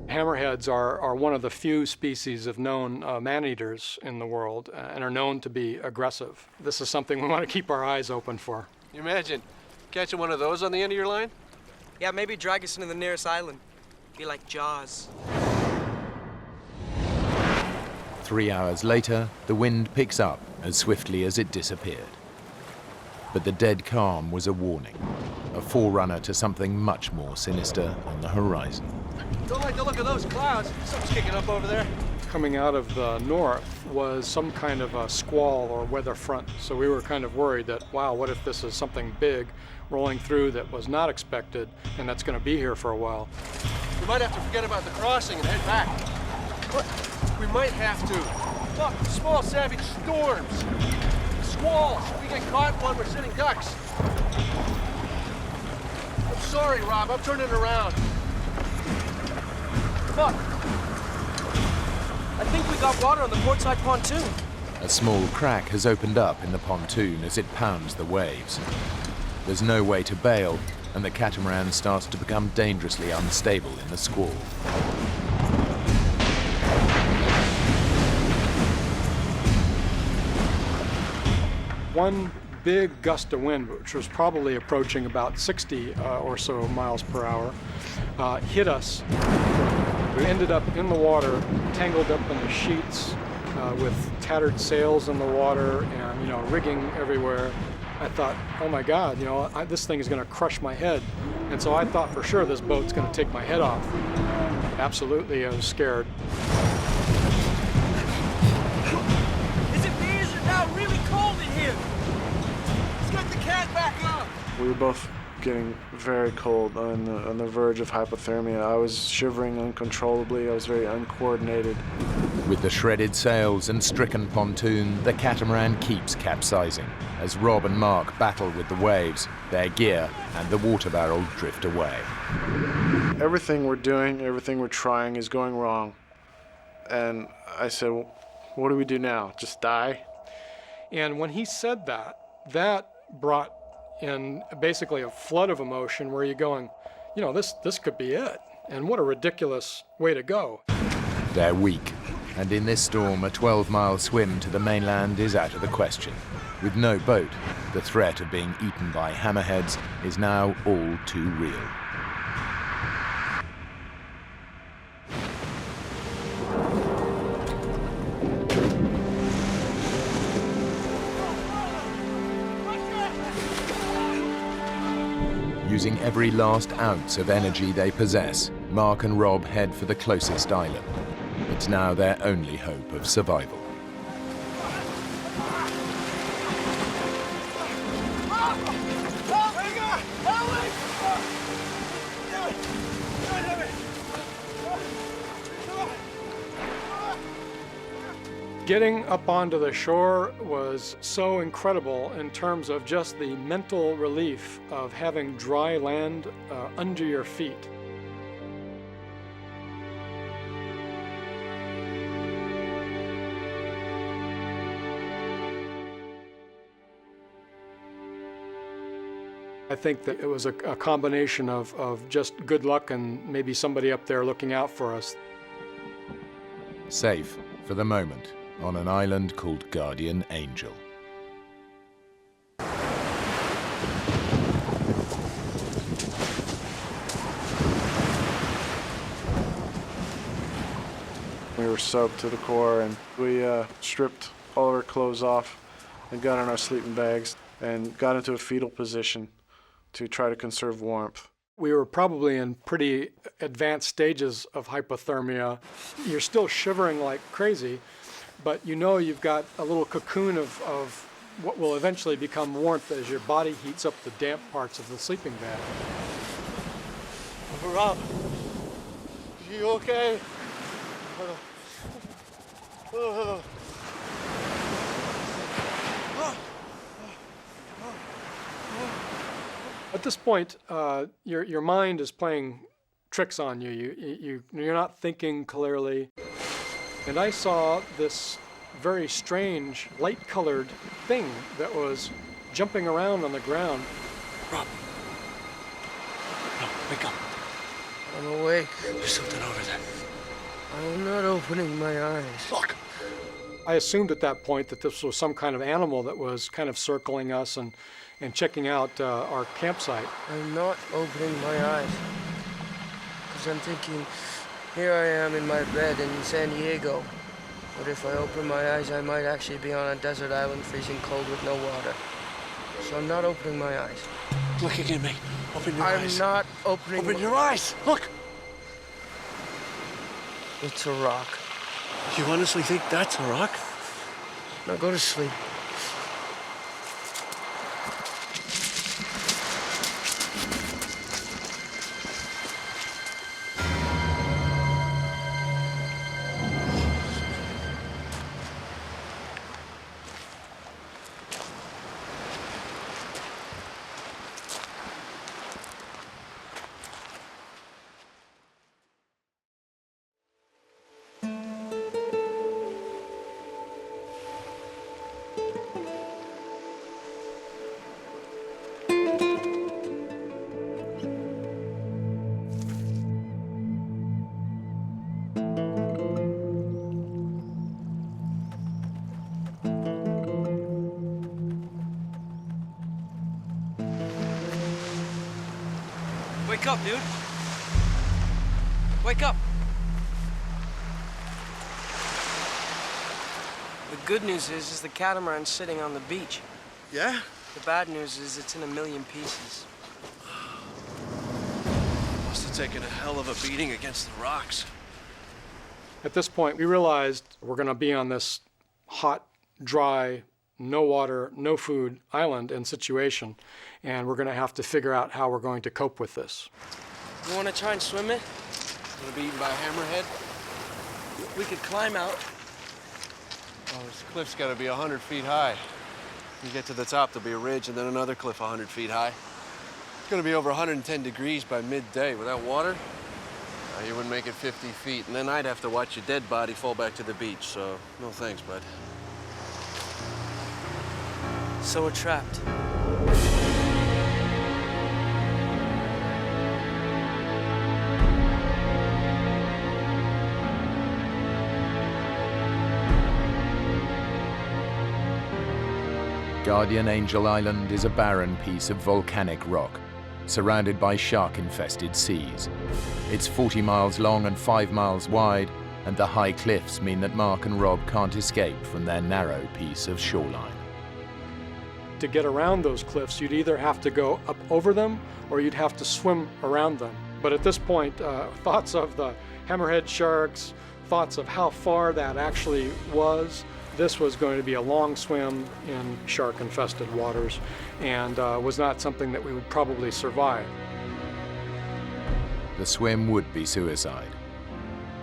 Hammerheads are one of the few species of known man-eaters in the world and are known to be aggressive. This is something we want to keep our eyes open for. You imagine catching one of those on the end of your line? Yeah, maybe drag us into the nearest island. Be like Jaws. 3 hours later, the wind picks up as swiftly as it disappeared. But the dead calm was a warning, a forerunner to something much more sinister on the horizon. Don't like the look of those clouds. Something's kicking up over there. coming out of the north was some kind of a squall or weather front. So we were kind of worried that, wow, what if this is something big rolling through that was not expected and that's going to be here for a while. We might have to forget about the crossing and head back. What? We might have to. Look, small savage storms. Squalls. We get caught while we're sitting ducks. I'm sorry, Rob. I'm turning around. Look. I think we got water on the port side pontoon. A small crack has opened up in the pontoon as it pounds the waves. There's no way to bail, and the catamaran starts to become dangerously unstable in the squall. One big gust of wind, which was probably approaching about 60 or so miles per hour, hit us. We ended up in the water, tangled up in the sheets, with tattered sails in the water and, rigging everywhere. I thought, oh my God, this thing is going to crush my head. And so I thought for sure this boat's going to take my head off. Absolutely, I was scared. Is it me? Is it now really cold in here? Let's get the cat back up. We were both getting very cold, on the verge of hypothermia. I was shivering uncontrollably. I was very uncoordinated. With the shredded sails and stricken pontoon, the catamaran keeps capsizing as Rob and Mark battle with the waves, their gear and the water barrel drift away. Everything we're doing, everything we're trying is going wrong. And I said, well, what do we do now? Just die? And when he said that, that brought in basically a flood of emotion where you're going, this could be it. And what a ridiculous way to go. They're weak, and in this storm, a 12-mile swim to the mainland is out of the question. With no boat, the threat of being eaten by hammerheads is now all too real. Using every last ounce of energy they possess, Mark and Rob head for the closest island. It's now their only hope of survival. Getting up onto the shore was so incredible in terms of just the mental relief of having dry land under your feet. I think that it was a combination of just good luck and maybe somebody up there looking out for us. Safe, for the moment, on an island called Guardian Angel. We were soaked to the core, and we stripped all of our clothes off and got in our sleeping bags and got into a fetal position to try to conserve warmth. We were probably in pretty advanced stages of hypothermia. You're still shivering like crazy, but you've got a little cocoon of what will eventually become warmth as your body heats up the damp parts of the sleeping bag. Rob, are you okay? At this point, your mind is playing tricks on you. You're not thinking clearly. And I saw this very strange, light-colored thing that was jumping around on the ground. Rob, wake up. I'm awake. There's something over there. I'm not opening my eyes. Look. I assumed at that point that this was some kind of animal that was kind of circling us and checking out our campsite. I'm not opening my eyes. Because I'm thinking, here I am in my bed in San Diego. But if I open my eyes, I might actually be on a desert island freezing cold with no water. So I'm not opening my eyes. Looking at me. Open your eyes. I'm not opening Open your eyes. Look. It's a rock. You honestly think that's a rock? Now go to sleep. Wake up, dude. Wake up. The good news is the catamaran's sitting on the beach. Yeah? The bad news is it's in a million pieces. Must have taken a hell of a beating against the rocks. At this point, we realized we're going to be on this hot, dry, no water, no food island and situation, and we're going to have to figure out how we're going to cope with this. You want to try and swim it? Gonna be eaten by a hammerhead? We could climb out. Oh, this cliff's gotta be 100 feet high. You get to the top, there'll be a ridge, and then another cliff 100 feet high. It's gonna be over 110 degrees by midday. Without water, you wouldn't make it 50 feet, and then I'd have to watch your dead body fall back to the beach, so no thanks, bud. So we're trapped. Guardian Angel Island is a barren piece of volcanic rock, surrounded by shark-infested seas. It's 40 miles long and 5 miles wide, and the high cliffs mean that Mark and Rob can't escape from their narrow piece of shoreline. To get around those cliffs, you'd either have to go up over them or you'd have to swim around them. But at this point, thoughts of the hammerhead sharks, thoughts of how far that actually was, this was going to be a long swim in shark-infested waters and was not something that we would probably survive. The swim would be suicide.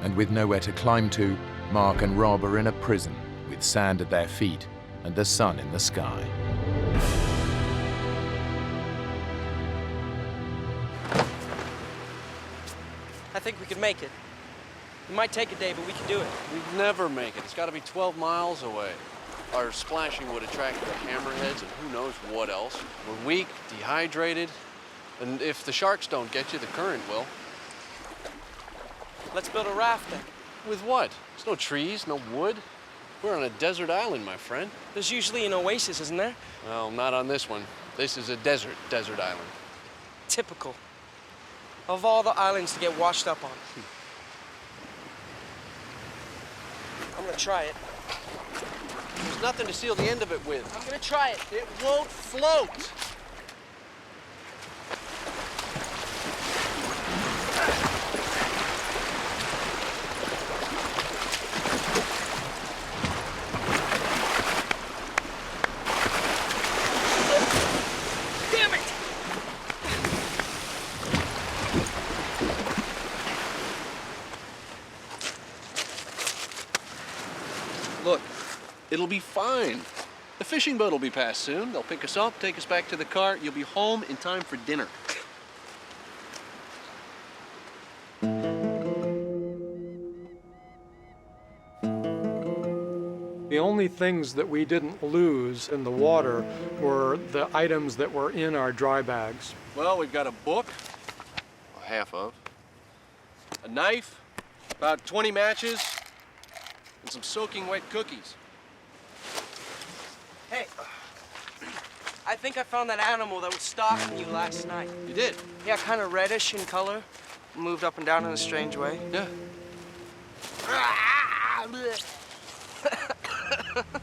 And with nowhere to climb to, Mark and Rob are in a prison with sand at their feet and the sun in the sky. I think we could make it. It might take a day, but we can do it. We'd never make it. It's got to be 12 miles away. Our splashing would attract the hammerheads and who knows what else. We're weak, dehydrated, and if the sharks don't get you, the current will. Let's build a raft then. With what? There's no trees, no wood. We're on a desert island, my friend. There's usually an oasis, isn't there? Well, not on this one. This is a desert island. Typical. Of all the islands to get washed up on. I'm gonna try it. There's nothing to seal the end of it with. I'm gonna try it. It won't float. Damn it! Look, it'll be fine. The fishing boat will be past soon. They'll pick us up, take us back to the car. You'll be home in time for dinner. The only things that we didn't lose in the water were the items that were in our dry bags. Well, we've got a book, well, half of, a knife, about 20 matches, and some soaking wet cookies. Hey, I think I found that animal that was stalking you last night. You did? Yeah, kind of reddish in color. Moved up and down in a strange way. Yeah.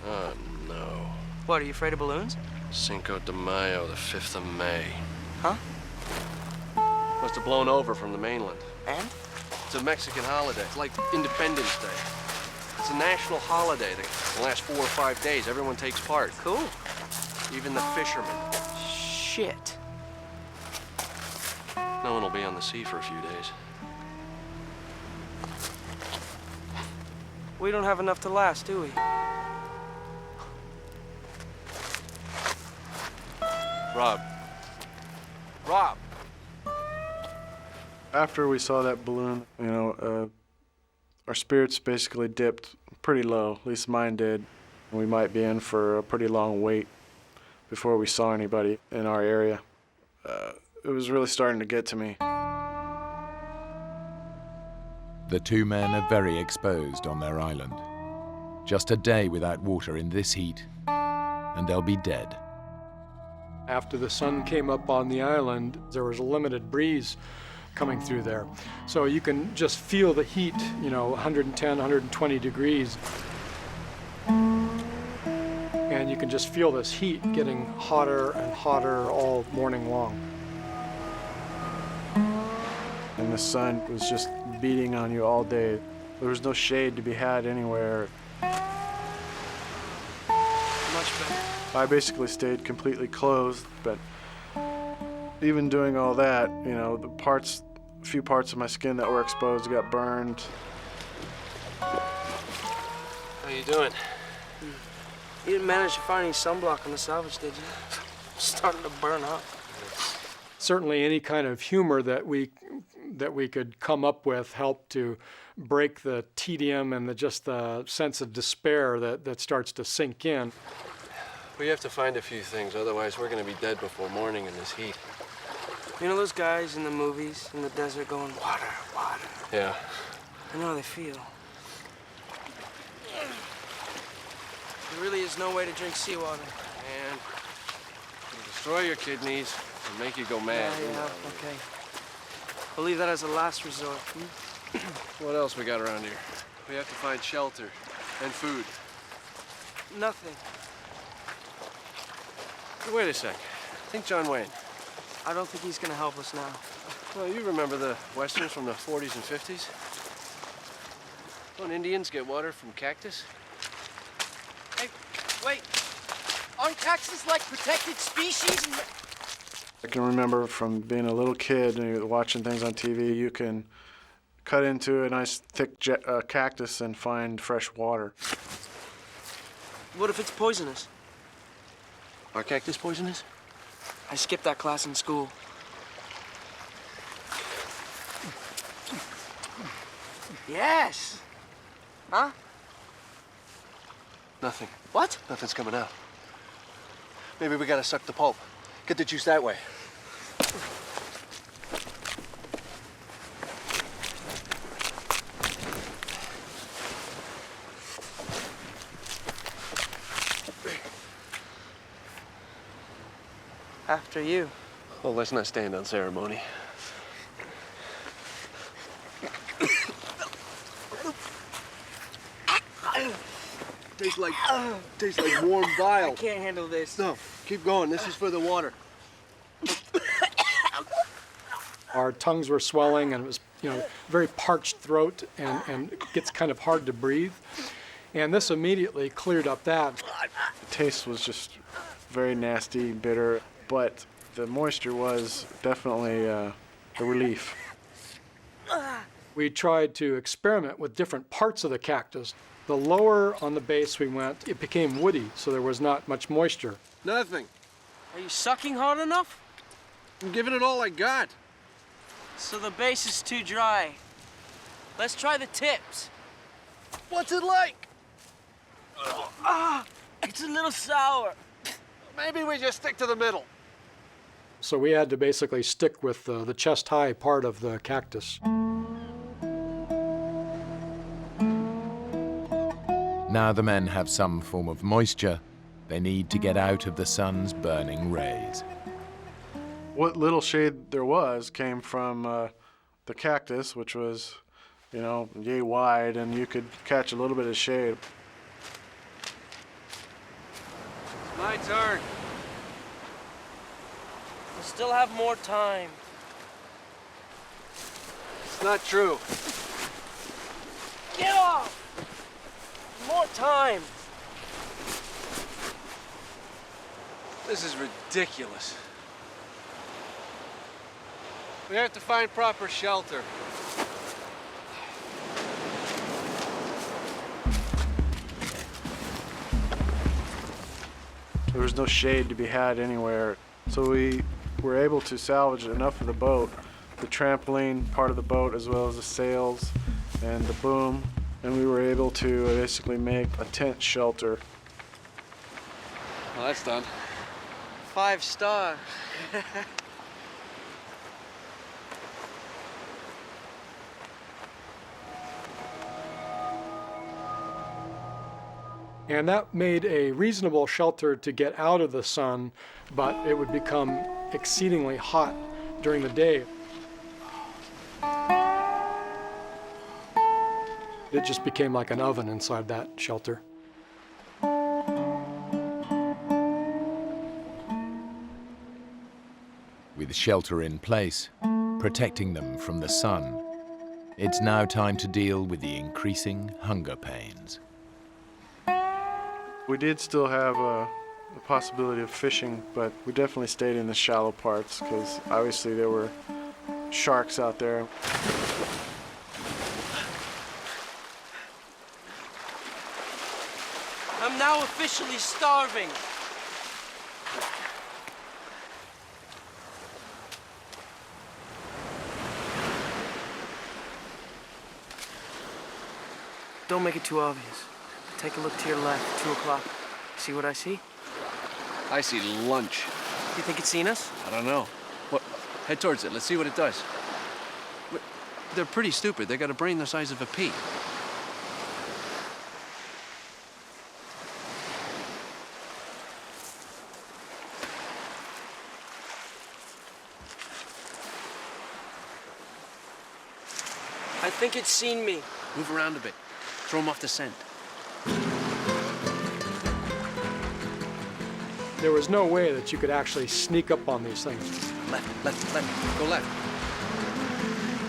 Oh, no. What, are you afraid of balloons? Cinco de Mayo, the 5th of May. Huh? Must have blown over from the mainland. And? It's a Mexican holiday. It's like Independence Day. It's a national holiday that lasts 4 or 5 days. Everyone takes part. Cool. Even the fishermen. Shit. No one will be on the sea for a few days. We don't have enough to last, do we? Rob. Rob! After we saw that balloon, you know, our spirits basically dipped pretty low, at least mine did. We might be in for a pretty long wait before we saw anybody in our area. It was really starting to get to me. The two men are very exposed on their island. Just a day without water in this heat, and they'll be dead. After the sun came up on the island, there was a limited breeze coming through there. So you can just feel the heat, you know, 110, 120 degrees. And you can just feel this heat getting hotter and hotter all morning long. And the sun was just beating on you all day. There was no shade to be had anywhere. Much better. I basically stayed completely clothed, but even doing all that, you know, a few parts of my skin that were exposed got burned. How you doing? You didn't manage to find any sunblock on the salvage, did you? Starting to burn up. Certainly any kind of humor that we could come up with helped to break the tedium and just the sense of despair that starts to sink in. We have to find a few things, otherwise we're gonna be dead before morning in this heat. You know those guys in the movies in the desert going, water, water? Yeah. I know how they feel. There really is no way to drink seawater. And it'll destroy your kidneys and make you go mad. Yeah, okay. We'll leave that as a last resort. What else we got around here? We have to find shelter and food. Nothing. Wait a sec. Think John Wayne. I don't think he's gonna help us now. Well, you remember the westerns from the 40s and 50s? Don't Indians get water from cactus? Hey, wait. Aren't cactus like protected species? I can remember from being a little kid and watching things on TV, you can cut into a nice thick cactus and find fresh water. What if it's poisonous? Are cactus poisonous? I skipped that class in school. Yes! Huh? Nothing. What? Nothing's coming out. Maybe we gotta suck the pulp. Get the juice that way. After you. Well, let's not stand on ceremony. Tastes like warm bile. I can't handle this. No, keep going. This is for the water. Our tongues were swelling, and it was, you know, very parched throat, and it gets kind of hard to breathe. And this immediately cleared up that. The taste was just very nasty, bitter, but the moisture was definitely a relief. We tried to experiment with different parts of the cactus. The lower on the base we went, it became woody, so there was not much moisture. Nothing. Are you sucking hard enough? I'm giving it all I got. So the base is too dry. Let's try the tips. What's it like? It's a little sour. Maybe we just stick to the middle. So we had to basically stick with the chest-high part of the cactus. Now the men have some form of moisture, they need to get out of the sun's burning rays. What little shade there was came from the cactus, which was, you know, yay wide, and you could catch a little bit of shade. My turn. We still have more time. It's not true. Get off! More time. This is ridiculous. We have to find proper shelter. There was no shade to be had anywhere, so we were able to salvage enough of the boat, the trampoline part of the boat, as well as the sails and the boom, and we were able to basically make a tent shelter. Well, that's done. 5-star. And that made a reasonable shelter to get out of the sun, but it would become exceedingly hot during the day. It just became like an oven inside that shelter. With shelter in place, protecting them from the sun, it's now time to deal with the increasing hunger pains. We did still have the possibility of fishing, but we definitely stayed in the shallow parts because obviously there were sharks out there. I'm now officially starving. Don't make it too obvious. Take a look to your left, 2 o'clock. See what I see? I see lunch. You think it's seen us? I don't know. What? Head towards it. Let's see what it does. They're pretty stupid. They got a brain the size of a pea. I think it's seen me. Move around a bit. Throw them off the scent. There was no way that you could actually sneak up on these things. Left, left, left. Go left.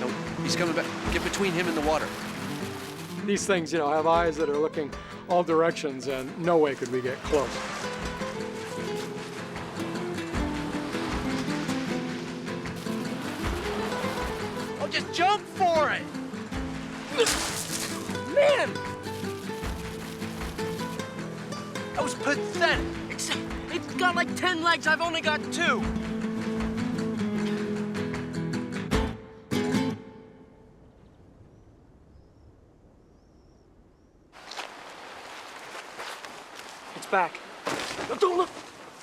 No, he's coming back. Get between him and the water. These things, you know, have eyes that are looking all directions, and no way could we get close. Oh, just jump for it! Man! That was pathetic. It's got like 10 legs, I've only got 2. It's back. No, don't look!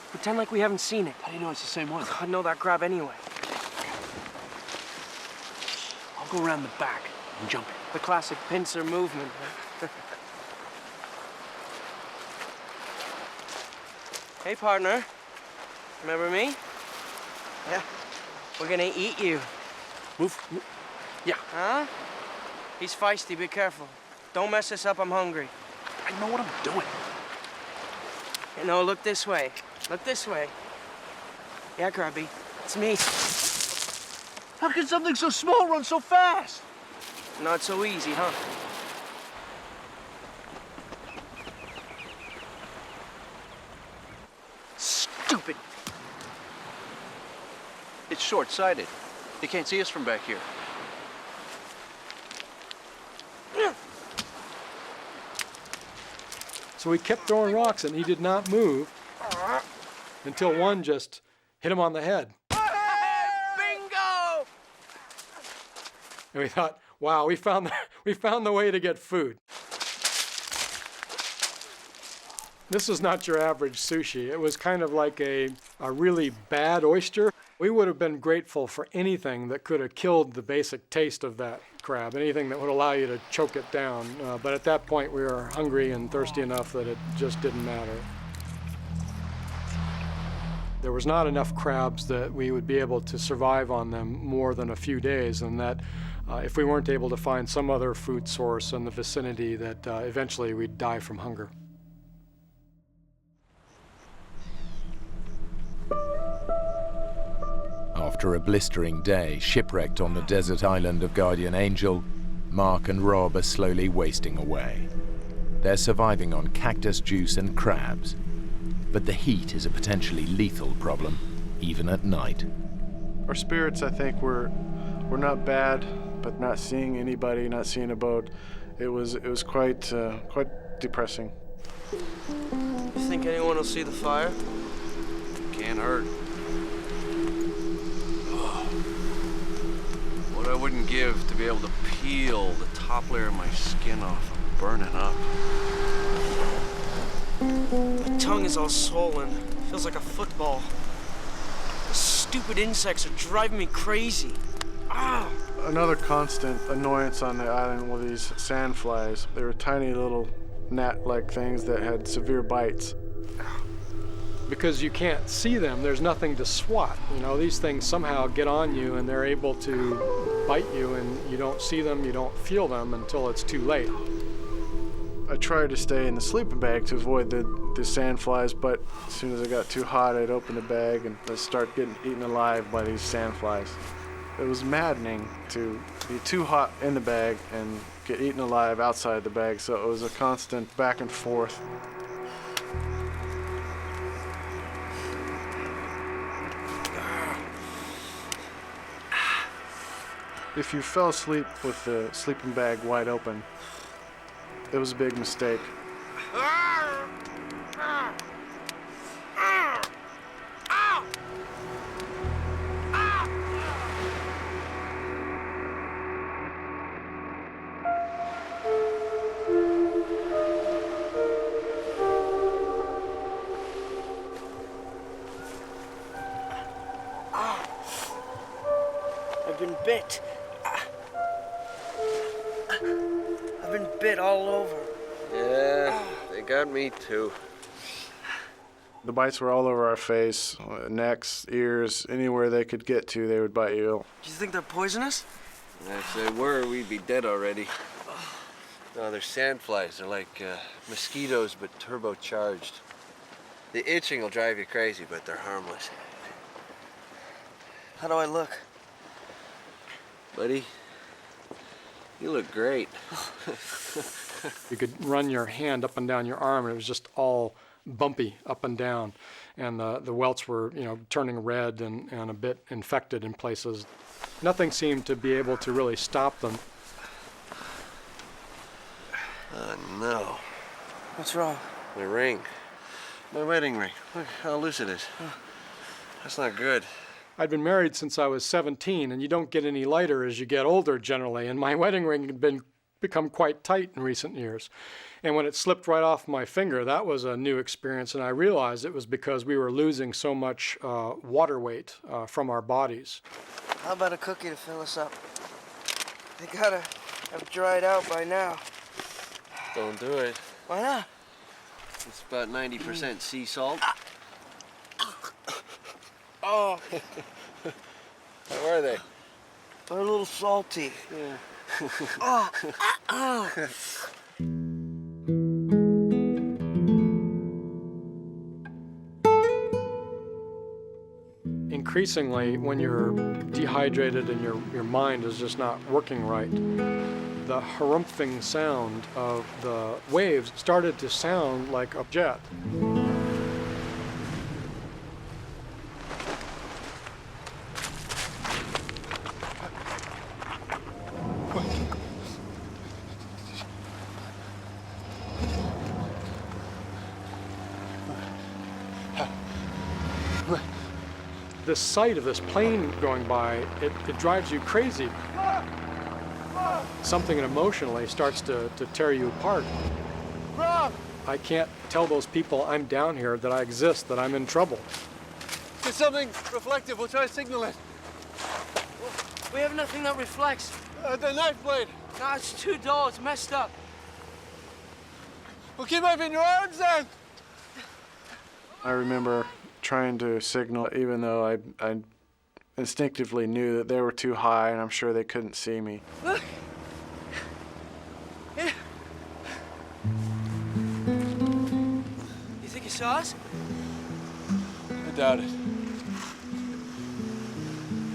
Pretend like we haven't seen it. How do you know it's the same one? I know that crab anyway. I'll go around the back and jump it. The classic pincer movement. Hey, partner. Remember me? Yeah. We're gonna eat you. Move. Yeah. Huh? He's feisty, be careful. Don't mess this up, I'm hungry. I know what I'm doing. You know, look this way. Look this way. Yeah, Grubby. It's me. How can something so small run so fast? Not so easy, huh? Stupid. It's short-sighted. They can't see us from back here. So we kept throwing rocks, and he did not move until one just hit him on the head. Bingo! And we thought, wow, we found the way to get food. This is not your average sushi. It was kind of like a really bad oyster. We would have been grateful for anything that could have killed the basic taste of that crab, anything that would allow you to choke it down. But at that point, we were hungry and thirsty enough that it just didn't matter. There was not enough crabs that we would be able to survive on them more than a few days, and that if we weren't able to find some other food source in the vicinity, that eventually we'd die from hunger. After a blistering day shipwrecked on the desert island of Guardian Angel, Mark and Rob are slowly wasting away. they're surviving on cactus juice and crabs. But the heat is a potentially lethal problem, even at night. Our spirits, I think, were not bad, but not seeing anybody, not seeing a boat, it was quite depressing. You think anyone will see the fire? Can't hurt. Oh. What I wouldn't give to be able to peel the top layer of my skin off. I'm burning up. My tongue is all swollen. Feels like a football. The stupid insects are driving me crazy. Ah! Another constant annoyance on the island were these sandflies. They were tiny little gnat-like things that had severe bites. Because you can't see them, there's nothing to swat. You know, these things somehow get on you and they're able to bite you, and you don't see them, you don't feel them until it's too late. I tried to stay in the sleeping bag to avoid the sandflies, but as soon as it got too hot, I'd open the bag and I'd start getting eaten alive by these sandflies. It was maddening to be too hot in the bag and get eaten alive outside the bag, so it was a constant back and forth. If you fell asleep with the sleeping bag wide open, it was a big mistake. I've been bit. I've been bit all over. Yeah, they got me too. The bites were all over our face, necks, ears, anywhere they could get to, they would bite you. Do you think they're poisonous? If they were, we'd be dead already. No, they're sandflies. They're like mosquitoes, but turbocharged. The itching will drive you crazy, but they're harmless. How do I look? Buddy, you look great. You could run your hand up and down your arm, and it was just all bumpy up and down. And the welts were, you know, turning red and a bit infected in places. Nothing seemed to be able to really stop them. Oh, no. What's wrong? My ring. My wedding ring. Look how loose it is. That's not good. I'd been married since I was 17, and you don't get any lighter as you get older generally, and my wedding ring had become quite tight in recent years. And when it slipped right off my finger, that was a new experience, and I realized it was because we were losing so much water weight from our bodies. How about a cookie to fill us up? They gotta have dried out by now. Don't do it. Why not? It's about 90% sea salt. Oh. How are they? They're a little salty. Yeah. Oh. Increasingly, when you're dehydrated and your mind is just not working right, the harumphing sound of the waves started to sound like a jet. The sight of this plane going by, it drives you crazy. Something emotionally starts to tear you apart. I can't tell those people I'm down here that I exist, that I'm in trouble. There's something reflective. We'll try to signal it. We have nothing that reflects. The knife blade. No, it's too dull. It's messed up. Well, keep moving your arms then. I remember trying to signal, even though I instinctively knew that they were too high, and I'm sure they couldn't see me. Look. Yeah. You think you saw us? I doubt it.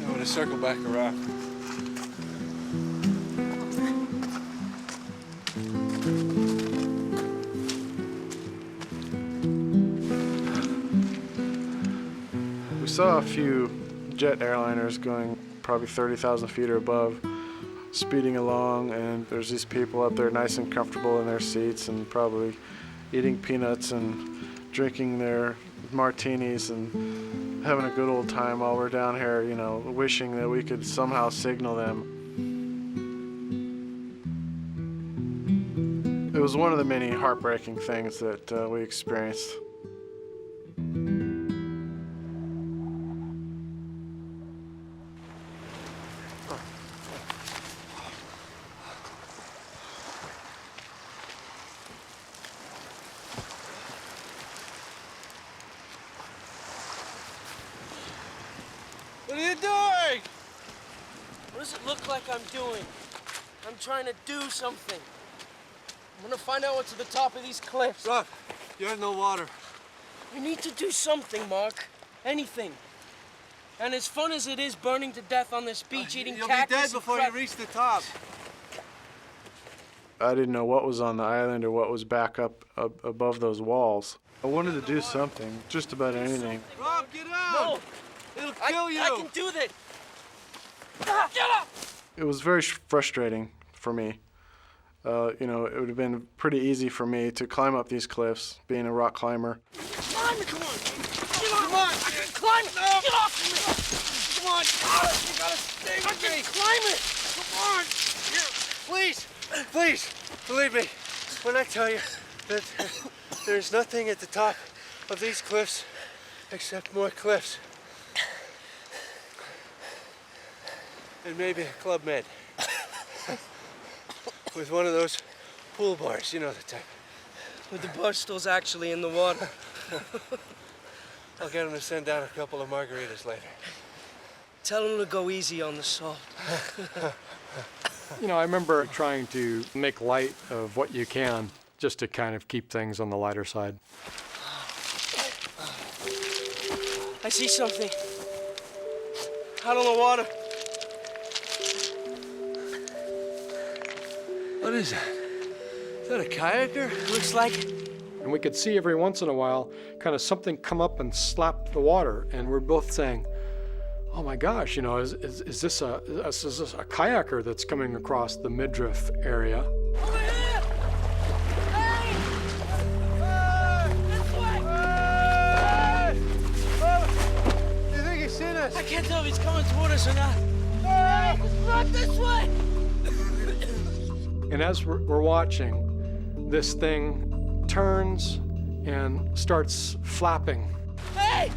I would have circled back around. saw a few jet airliners going probably 30,000 feet or above, speeding along, and there's these people up there nice and comfortable in their seats and probably eating peanuts and drinking their martinis and having a good old time while we're down here, you know, wishing that we could somehow signal them. It was one of the many heartbreaking things that we experienced. What are you doing? What does it look like I'm doing? I'm trying to do something. I'm gonna find out what's at the top of these cliffs. Look, you have no water. We need to do something, Mark. Anything. And as fun as it is burning to death on this beach, eating You'll cactus be dead before you reach the top. I didn't know what was on the island or what was back up above those walls. I wanted to do something, just about anything. Rob, get out! No! It'll kill you! I can do this! Get up! It was very frustrating for me. You know, it would have been pretty easy for me to climb up these cliffs, being a rock climber. Climb it! Come on! Get off! Come on! I can climb it! No. Get off of me! Come on! You gotta stay with me! I can climb it! Come on! Here, please! Please! Believe me when I tell you that there's nothing at the top of these cliffs except more cliffs. And maybe a Club Med. With one of those pool bars, you know the type. With the bar stools actually in the water. I'll get him to send down a couple of margaritas later. Tell him to go easy on the salt. You know, I remember trying to make light of what you can, just to kind of keep things on the lighter side. I see something. Out on the water. What is that? Is that a kayaker? Looks like. And we could see every once in a while kind of something come up and slap the water, and we're both saying, oh my gosh, you know, is this a kayaker that's coming across the midriff area? Over here! Hey! This way! Do you think he's seen us? I can't tell if he's coming toward us or not. Hey! Look this way! And as we're watching, this thing turns and starts flapping. Hey!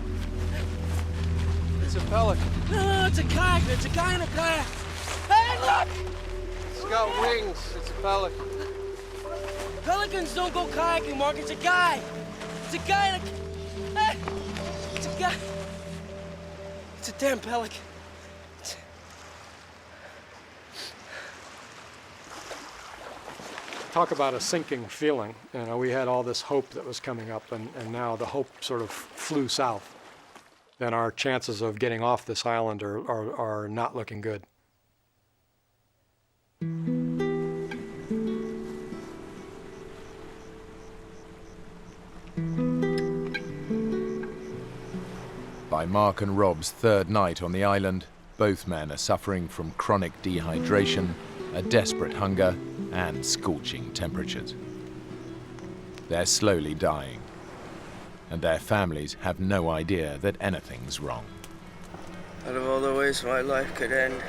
It's a pelican. No, it's a kayaker. It's a guy in a kayak. Hey, look! It's got wings. It's a pelican. Pelicans don't go kayaking, Mark. It's a guy. It's a guy in a... Hey! It's a guy. It's a damn pelican. Talk about a sinking feeling. You know, we had all this hope that was coming up, and now the hope sort of flew south. Then our chances of getting off this island are not looking good. By Mark and Rob's third night on the island, both men are suffering from chronic dehydration, a desperate hunger, and scorching temperatures. They're slowly dying, and their families have no idea that anything's wrong. Out of all the ways my life could end,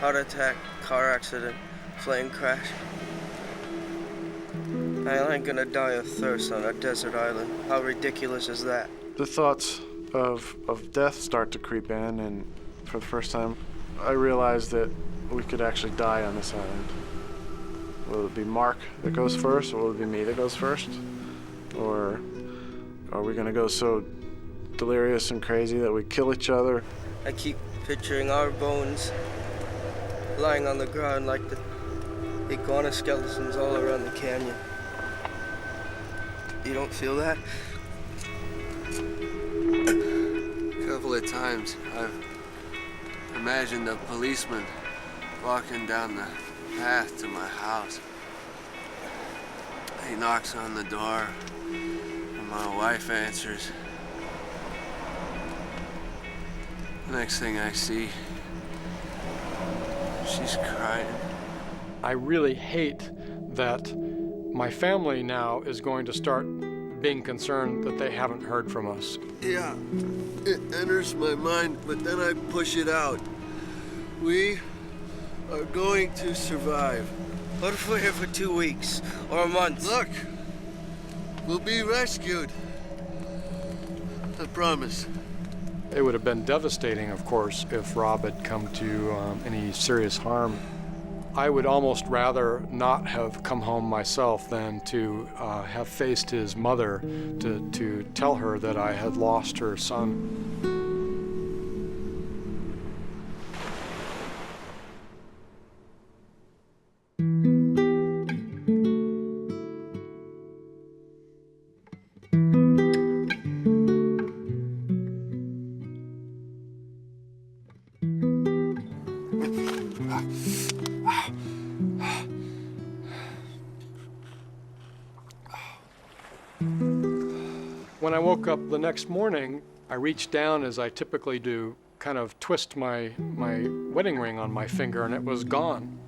heart attack, car accident, plane crash, I ain't gonna die of thirst on a desert island. How ridiculous is that? The thoughts of death start to creep in, and for the first time, I realized that we could actually die on this island. Will it be Mark that goes first, or will it be me that goes first? Or are we gonna go so delirious and crazy that we kill each other? I keep picturing our bones lying on the ground like the iguana skeletons all around the canyon. You don't feel that? A couple of times I've imagined a policeman walking down the path to my house. He knocks on the door, and my wife answers. Next thing I see, she's crying. I really hate that my family now is going to start being concerned that they haven't heard from us. Yeah, it enters my mind, but then I push it out. We are going to survive. What if we're here for 2 weeks or a month? Look, we'll be rescued. I promise. It would have been devastating, of course, if Rob had come to any serious harm. I would almost rather not have come home myself than to have faced his mother to tell her that I had lost her son. When I woke up the next morning, I reached down, as I typically do, kind of twist my wedding ring on my finger, and it was gone.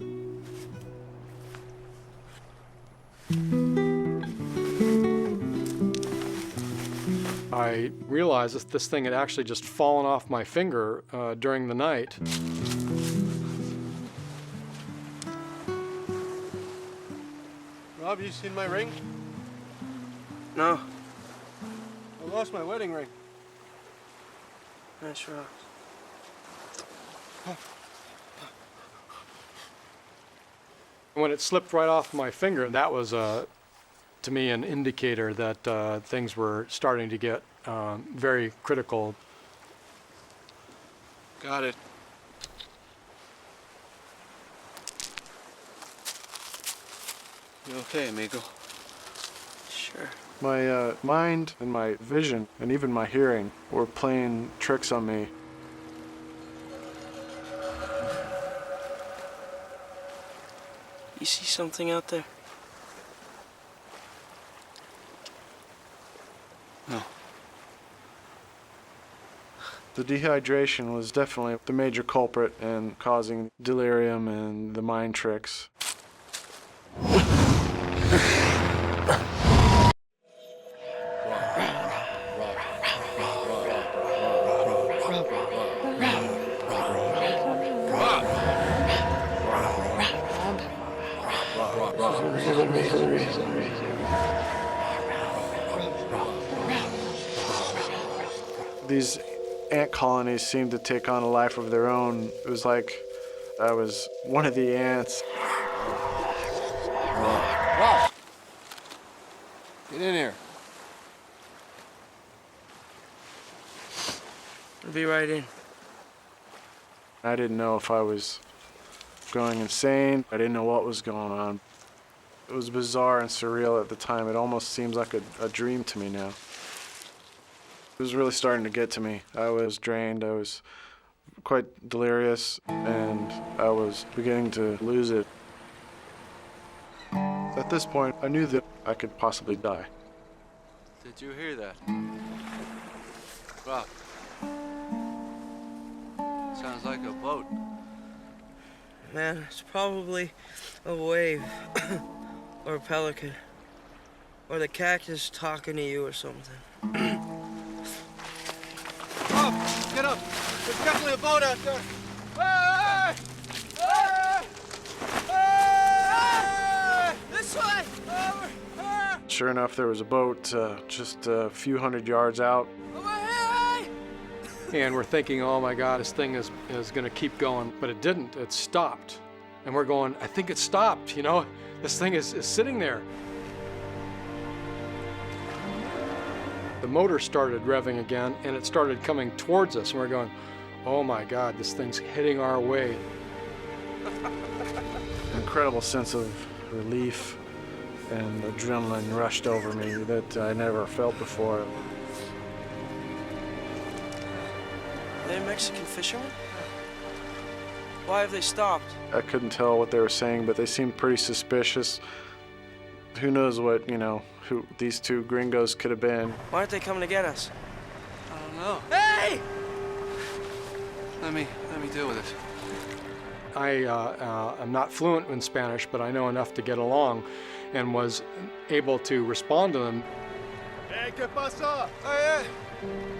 I realized that this thing had actually just fallen off my finger during the night. Rob, you seen my ring? No. I lost my wedding ring. Nice rocks. When it slipped right off my finger, that was, to me, an indicator that things were starting to get very critical. Got it. You okay, amigo? Sure. My mind and my vision and even my hearing were playing tricks on me. You see something out there? No. The dehydration was definitely the major culprit in causing delirium and the mind tricks. These ant colonies seemed to take on a life of their own. It was like I was one of the ants. Rob! Get in here. I'll be right in. I didn't know if I was going insane. I didn't know what was going on. It was bizarre and surreal at the time. It almost seems like a dream to me now. It was really starting to get to me. I was drained, I was quite delirious, and I was beginning to lose it. At this point, I knew that I could possibly die. Did you hear that? Rob. Sounds like a boat. Man, it's probably a wave. Or a pelican. Or the cactus talking to you or something. Rob, get up. There's definitely a boat out there. Hey! Hey! Hey! This way! Sure enough, there was a boat just a few hundred yards out. And we're thinking, oh my God, this thing is going to keep going. But it didn't. It stopped. And we're going, I think it stopped, you know? This thing is sitting there. The motor started revving again, and it started coming towards us. And we're going, oh my God, this thing's heading our way. An incredible sense of relief and adrenaline rushed over me that I never felt before. Are they Mexican fishermen? Why have they stopped? I couldn't tell what they were saying, but they seemed pretty suspicious. Who knows what, who these two gringos could have been. Why aren't they coming to get us? I don't know. Hey! Let me deal with it. I am not fluent in Spanish, but I know enough to get along and was able to respond to them. Hey, ¿qué pasó?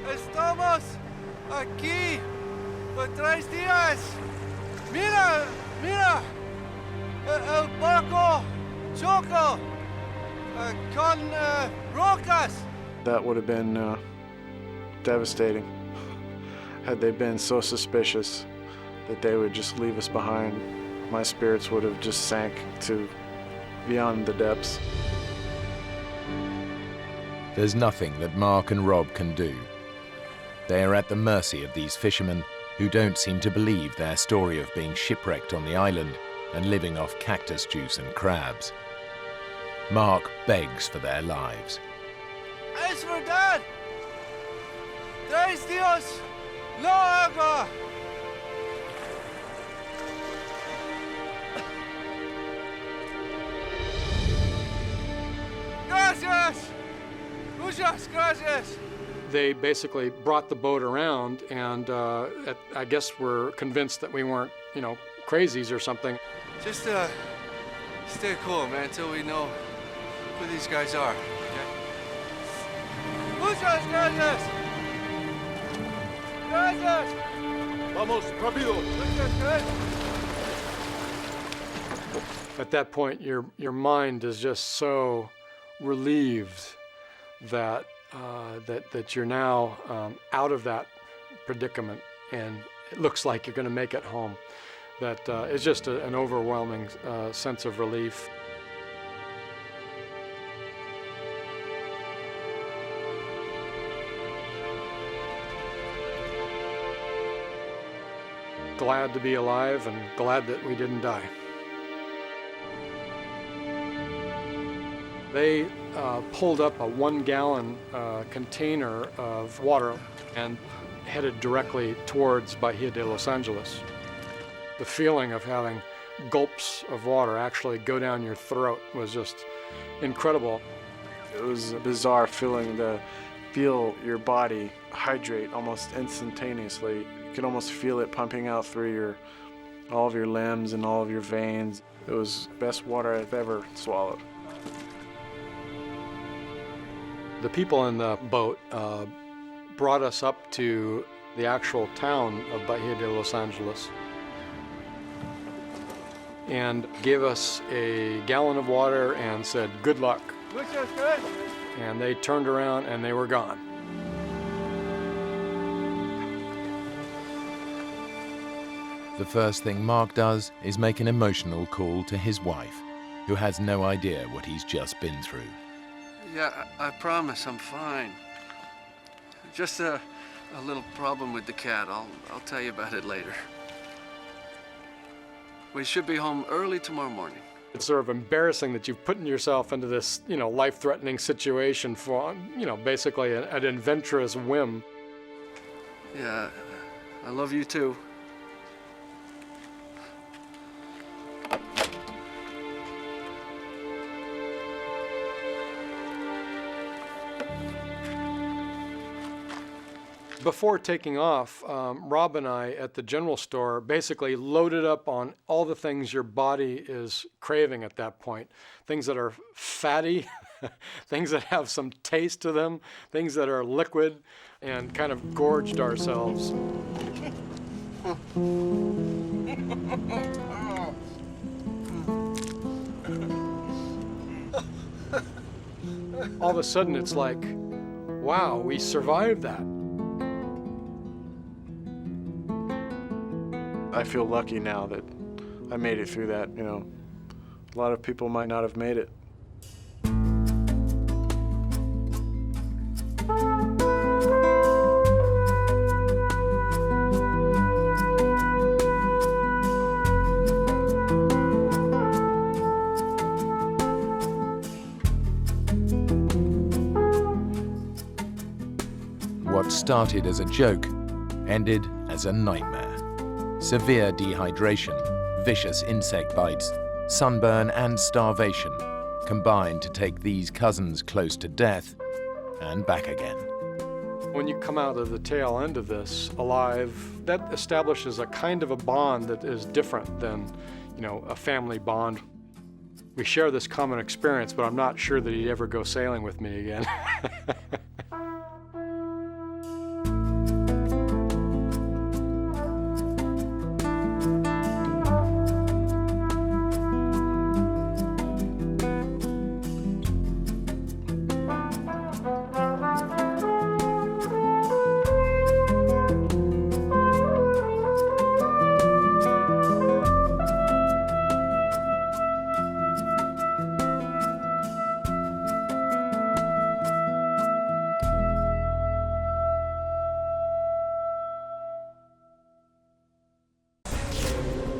Estamos aquí por 3 días. Mira, mira, el barco choco con rocas. That would have been devastating had they been so suspicious that they would just leave us behind. My spirits would have just sank to beyond the depths. There's nothing that Mark and Rob can do. They are at the mercy of these fishermen who don't seem to believe their story of being shipwrecked on the island and living off cactus juice and crabs. Mark begs for their lives. Es verdad. 3 días, no agua. Gracias. Muchas gracias. They basically brought the boat around and I guess were convinced that we weren't, you know, crazies or something. Just stay cool, man, until we know who these guys are, okay? Muchas gracias. Gracias. Vamos, rápido. Muchas gracias. At that point, your mind is just so relieved that that you're now out of that predicament, and it looks like you're going to make it home. That it's just an overwhelming sense of relief. Glad to be alive and glad that we didn't die. They pulled up a 1-gallon container of water and headed directly towards Bahia de Los Angeles. The feeling of having gulps of water actually go down your throat was just incredible. It was a bizarre feeling to feel your body hydrate almost instantaneously. You could almost feel it pumping out through all of your limbs and all of your veins. It was the best water I've ever swallowed. The people in the boat brought us up to the actual town of Bahia de Los Angeles and gave us a gallon of water and said, "Good luck." Muchas gracias. And they turned around and they were gone. The first thing Mark does is make an emotional call to his wife, who has no idea what he's just been through. Yeah, I promise I'm fine. Just a little problem with the cat. I'll tell you about it later. We should be home early tomorrow morning. It's sort of embarrassing that you've put yourself into this, you know, life-threatening situation for, you know, basically an adventurous whim. Yeah, I love you too. Before taking off, Rob and I at the general store basically loaded up on all the things your body is craving at that point. Things that are fatty, things that have some taste to them, things that are liquid, and kind of gorged ourselves. All of a sudden it's like, wow, we survived that. I feel lucky now that I made it through that, you know. A lot of people might not have made it. What started as a joke ended as a nightmare. Severe dehydration, vicious insect bites, sunburn and starvation combined to take these cousins close to death and back again. When you come out of the tail end of this alive, that establishes a kind of a bond that is different than, you know, a family bond. We share this common experience, but I'm not sure that he'd ever go sailing with me again.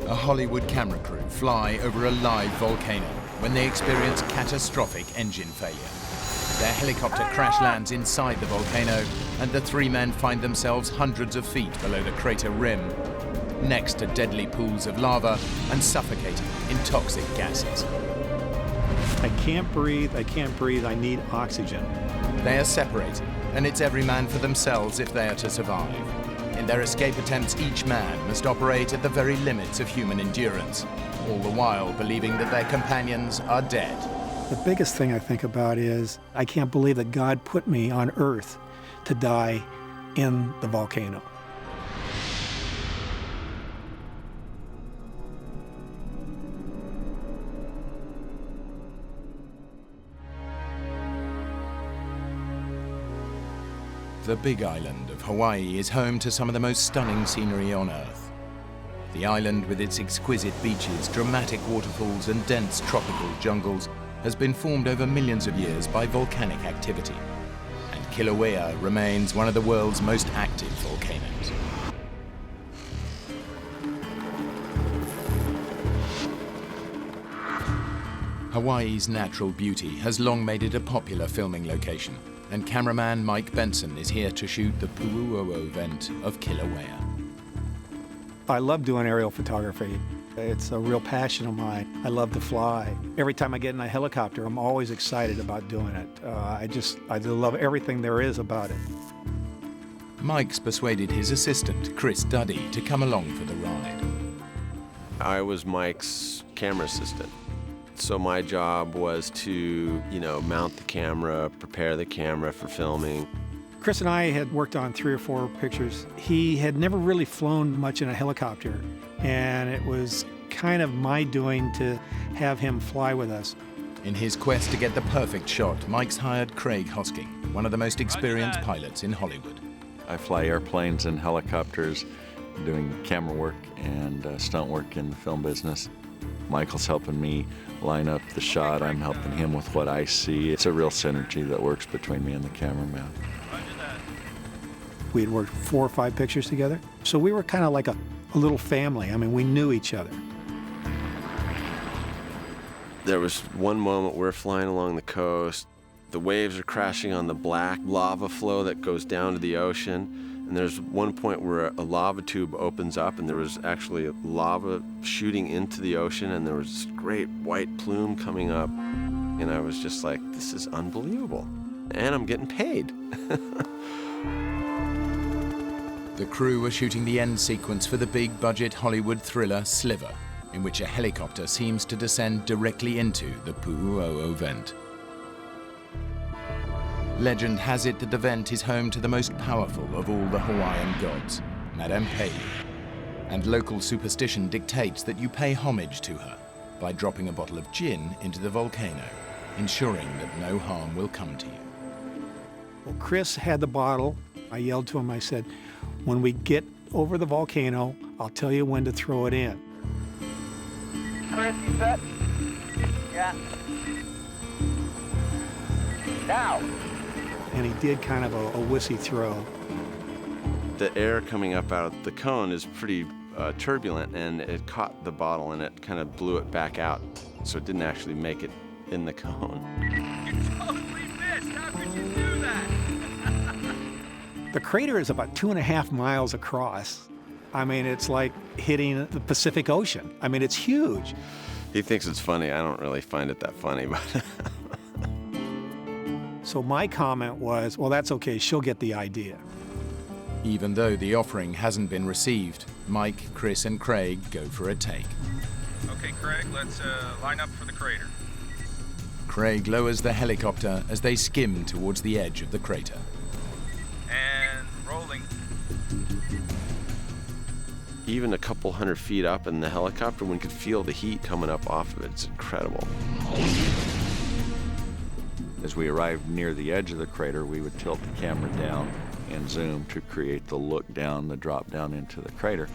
A Hollywood camera crew fly over a live volcano when they experience catastrophic engine failure. Their helicopter crash lands inside the volcano, and the three men find themselves hundreds of feet below the crater rim, next to deadly pools of lava and suffocating in toxic gases. I can't breathe, I need oxygen. They are separated, and it's every man for themselves if they are to survive. In their escape attempts, each man must operate at the very limits of human endurance, all the while believing that their companions are dead. The biggest thing I think about is I can't believe that God put me on Earth to die in the volcano. The Big Island of Hawaii is home to some of the most stunning scenery on Earth. The island, with its exquisite beaches, dramatic waterfalls and dense tropical jungles, has been formed over millions of years by volcanic activity. And Kilauea remains one of the world's most active volcanoes. Hawaii's natural beauty has long made it a popular filming location, and cameraman Mike Benson is here to shoot the Pu'uo'o event of Kilauea. I love doing aerial photography. It's a real passion of mine. I love to fly. Every time I get in a helicopter, I'm always excited about doing it. I love everything there is about it. Mike's persuaded his assistant, Chris Duddy, to come along for the ride. I was Mike's camera assistant. So my job was to, mount the camera, prepare the camera for filming. Chris and I had worked on 3 or 4 pictures. He had never really flown much in a helicopter, and it was kind of my doing to have him fly with us. In his quest to get the perfect shot, Mike's hired Craig Hosking, one of the most experienced pilots in Hollywood. I fly airplanes and helicopters, doing camera work and stunt work in the film business. Michael's helping me line up the shot. I'm helping him with what I see. It's a real synergy that works between me and the cameraman. We had worked 4 or 5 pictures together, so we were kind of like a little family. I mean, we knew each other. There was one moment we're flying along the coast. The waves are crashing on the black lava flow that goes down to the ocean. And there's one point where a lava tube opens up, and there was actually lava shooting into the ocean, and there was this great white plume coming up. And I was just like, this is unbelievable. And I'm getting paid. The crew were shooting the end sequence for the big-budget Hollywood thriller Sliver, in which a helicopter seems to descend directly into the Pu'uo'o vent. Legend has it that the vent is home to the most powerful of all the Hawaiian gods, Madame Pele. And local superstition dictates that you pay homage to her by dropping a bottle of gin into the volcano, ensuring that no harm will come to you. Well, Chris had the bottle. I yelled to him, I said, when we get over the volcano, I'll tell you when to throw it in. Chris, you set? Yeah. Now. And he did kind of a wussy throw. The air coming up out of the cone is pretty turbulent, and it caught the bottle and it kind of blew it back out, so it didn't actually make it in the cone. You totally missed. How could you do that? The crater is about 2.5 miles across. I mean, it's like hitting the Pacific Ocean. I mean, it's huge. He thinks it's funny. I don't really find it that funny, but... So my comment was, well, that's okay, she'll get the idea. Even though the offering hasn't been received, Mike, Chris, and Craig go for a take. Okay, Craig, let's line up for the crater. Craig lowers the helicopter as they skim towards the edge of the crater. And rolling. Even a couple 100 feet up in the helicopter, one could feel the heat coming up off of it. It's incredible. As we arrived near the edge of the crater, we would tilt the camera down and zoom to create the look down, the drop down into the crater.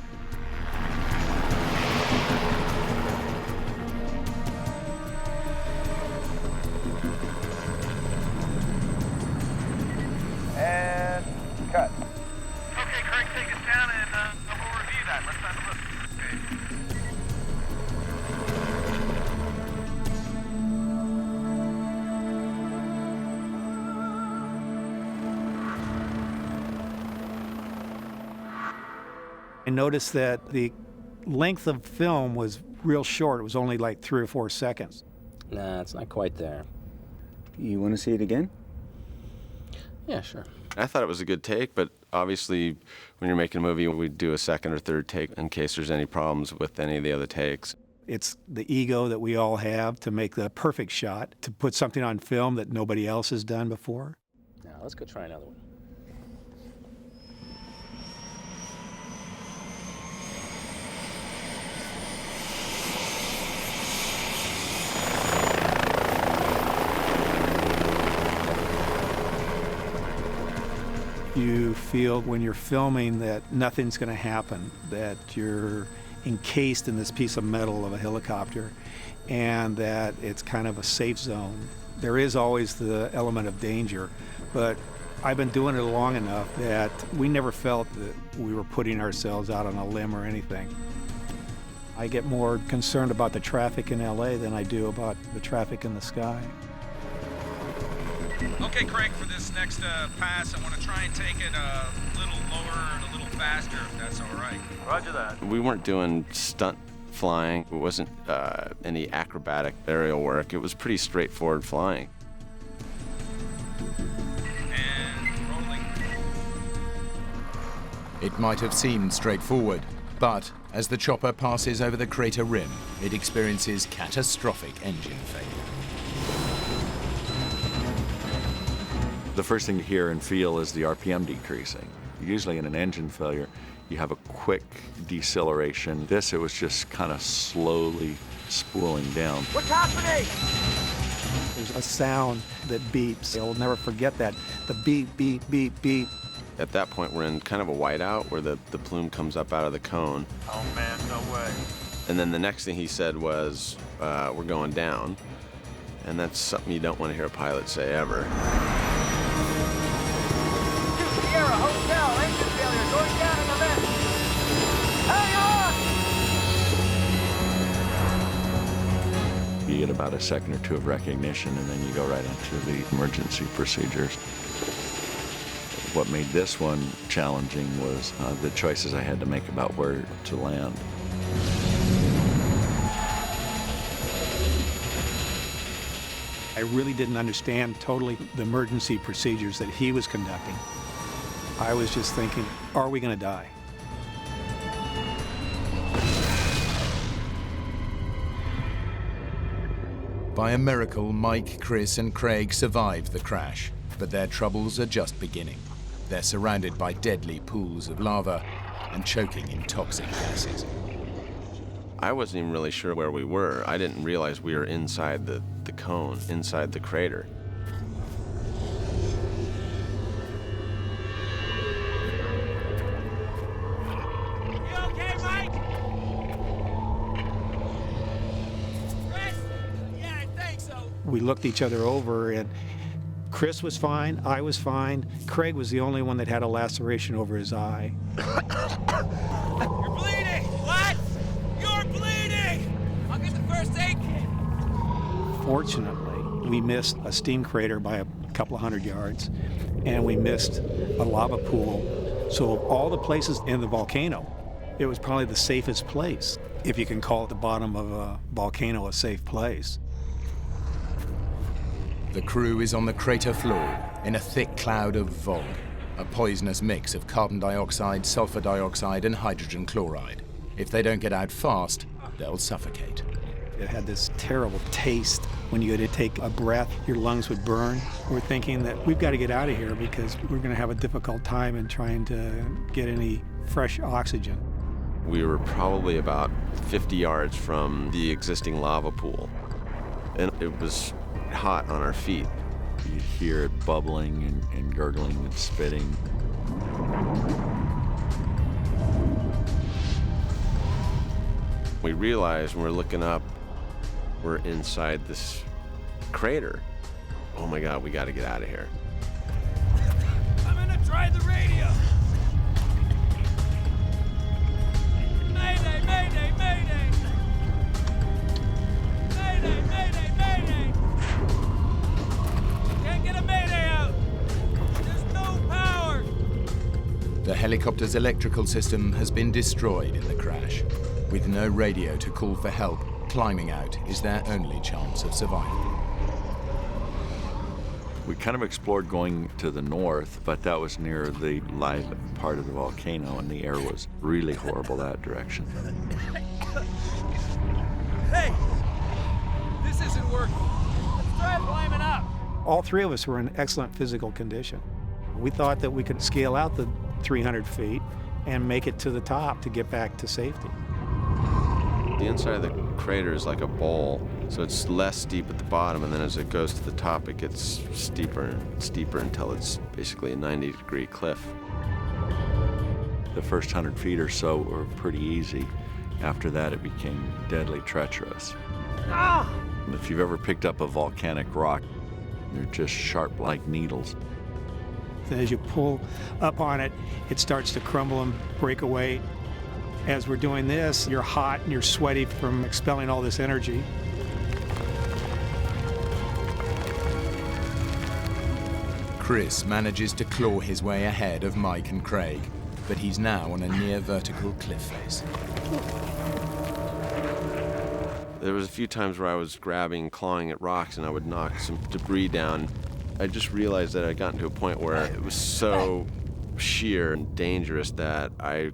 And cut. Okay, Craig, take us down and we'll review that. Let's have a look. Okay. I noticed that the length of film was real short. It was only like 3 or 4 seconds. Nah, it's not quite there. You want to see it again? Yeah, sure. I thought it was a good take, but obviously when you're making a movie, we'd do a second or third take in case there's any problems with any of the other takes. It's the ego that we all have to make the perfect shot, to put something on film that nobody else has done before. Now, let's go try another one. You feel when you're filming that nothing's going to happen, that you're encased in this piece of metal of a helicopter, and that it's kind of a safe zone. There is always the element of danger, but I've been doing it long enough that we never felt that we were putting ourselves out on a limb or anything. I get more concerned about the traffic in LA than I do about the traffic in the sky. Okay, Craig, for this next pass, I want to try and take it a little lower and a little faster, if that's all right. Roger that. We weren't doing stunt flying. It wasn't any acrobatic aerial work. It was pretty straightforward flying. And rolling. It might have seemed straightforward, but as the chopper passes over the crater rim, it experiences catastrophic engine failure. The first thing you hear and feel is the RPM decreasing. Usually in an engine failure, you have a quick deceleration. This, it was just kind of slowly spooling down. What's happening? There's a sound that beeps. I'll never forget that. The beep, beep, beep, beep. At that point, we're in kind of a whiteout where the plume comes up out of the cone. Oh, man, no way. And then the next thing he said was, we're going down. And that's something you don't want to hear a pilot say ever. Sierra Hotel, engine failure, going down in a minute. Hang on! You get about a second or two of recognition, and then you go right into the emergency procedures. What made this one challenging was the choices I had to make about where to land. I really didn't understand totally the emergency procedures that he was conducting. I was just thinking, are we going to die? By a miracle, Mike, Chris, and Craig survive the crash, but their troubles are just beginning. They're surrounded by deadly pools of lava and choking in toxic gases. I wasn't even really sure where we were. I didn't realize we were inside the cone, inside the crater. You okay, Mike? Chris? Yeah, I think so. We looked each other over, and Chris was fine, I was fine. Craig was the only one that had a laceration over his eye. You're bleeding! What? You're bleeding! I'll get the first aid kit. Fortunately, we missed a steam crater by a couple of 100 yards, and we missed a lava pool. So of all the places in the volcano, it was probably the safest place, if you can call it the bottom of a volcano a safe place. The crew is on the crater floor in a thick cloud of VOG, a poisonous mix of carbon dioxide, sulfur dioxide, and hydrogen chloride. If they don't get out fast, they'll suffocate. It had this terrible taste. When you go to take a breath, your lungs would burn. We're thinking that we've got to get out of here because we're going to have a difficult time in trying to get any fresh oxygen. We were probably about 50 yards from the existing lava pool, and it was hot on our feet. You'd hear it bubbling and gurgling and spitting. We realized when we're looking up, we're inside this crater. Oh my God, we got to get out of here. I'm gonna try the radio. Mayday, mayday, mayday. Mayday, mayday, mayday. Can't get a mayday out. There's no power. The helicopter's electrical system has been destroyed in the crash. With no radio to call for help, climbing out is their only chance of survival. We kind of explored going to the north, but that was near the live part of the volcano, and the air was really horrible that direction. Hey, this isn't working. Let's try climbing up. All three of us were in excellent physical condition. We thought that we could scale out the 300 feet and make it to the top to get back to safety. The inside of the crater is like a bowl, so it's less steep at the bottom, and then as it goes to the top, it gets steeper and steeper until it's basically a 90-degree cliff. The first 100 feet or so were pretty easy. After that, it became deadly treacherous. Ah! If you've ever picked up a volcanic rock, they're just sharp like needles. As you pull up on it, it starts to crumble and break away. As we're doing this, you're hot and you're sweaty from expelling all this energy. Chris manages to claw his way ahead of Mike and Craig, but he's now on a near vertical cliff face. There was a few times where I was grabbing, clawing at rocks, and I would knock some debris down. I just realized that I'd gotten to a point where it was so sheer and dangerous that I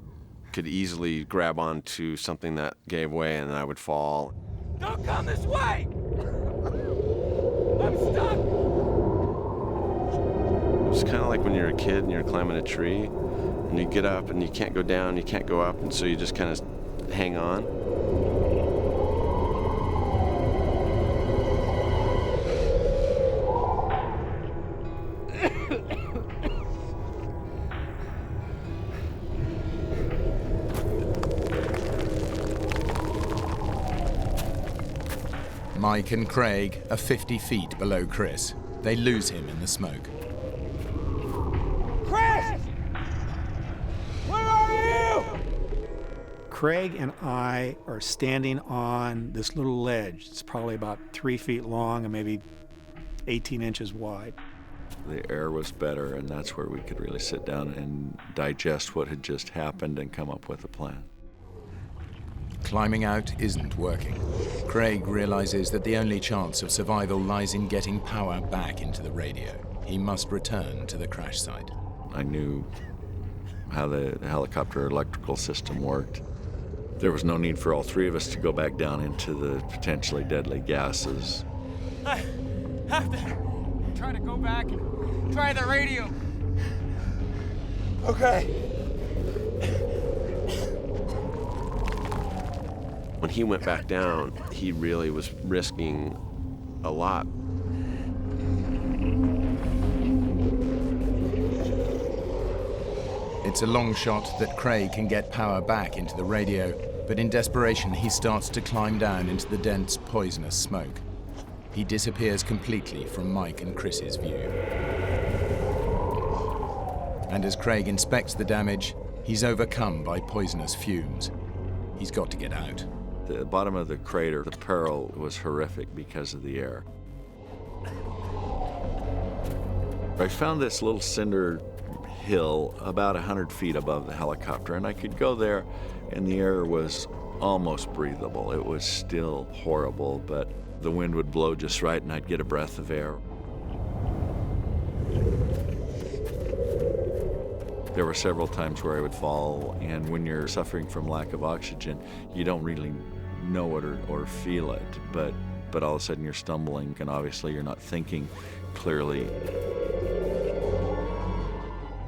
could easily grab onto something that gave way and I would fall. Don't come this way! I'm stuck! It was kind of like when you're a kid and you're climbing a tree and you get up and you can't go down, you can't go up, and so you just kind of hang on. Mike and Craig are 50 feet below Chris. They lose him in the smoke. Chris! Where are you? Craig and I are standing on this little ledge. It's probably about 3 feet long and maybe 18 inches wide. The air was better, and that's where we could really sit down and digest what had just happened and come up with a plan. Climbing out isn't working. Craig realizes that the only chance of survival lies in getting power back into the radio. He must return to the crash site. I knew how the helicopter electrical system worked. There was no need for all three of us to go back down into the potentially deadly gases. I have to try to go back and try the radio. Okay. When he went back down, he really was risking a lot. It's a long shot that Craig can get power back into the radio, but in desperation he starts to climb down into the dense, poisonous smoke. He disappears completely from Mike and Chris's view. And as Craig inspects the damage, he's overcome by poisonous fumes. He's got to get out. The bottom of the crater, the peril was horrific because of the air. I found this little cinder hill about 100 feet above the helicopter, and I could go there, and the air was almost breathable. It was still horrible, but the wind would blow just right, and I'd get a breath of air. There were several times where I would fall, and when you're suffering from lack of oxygen, you don't really know it or feel it, but all of a sudden you're stumbling, and obviously you're not thinking clearly.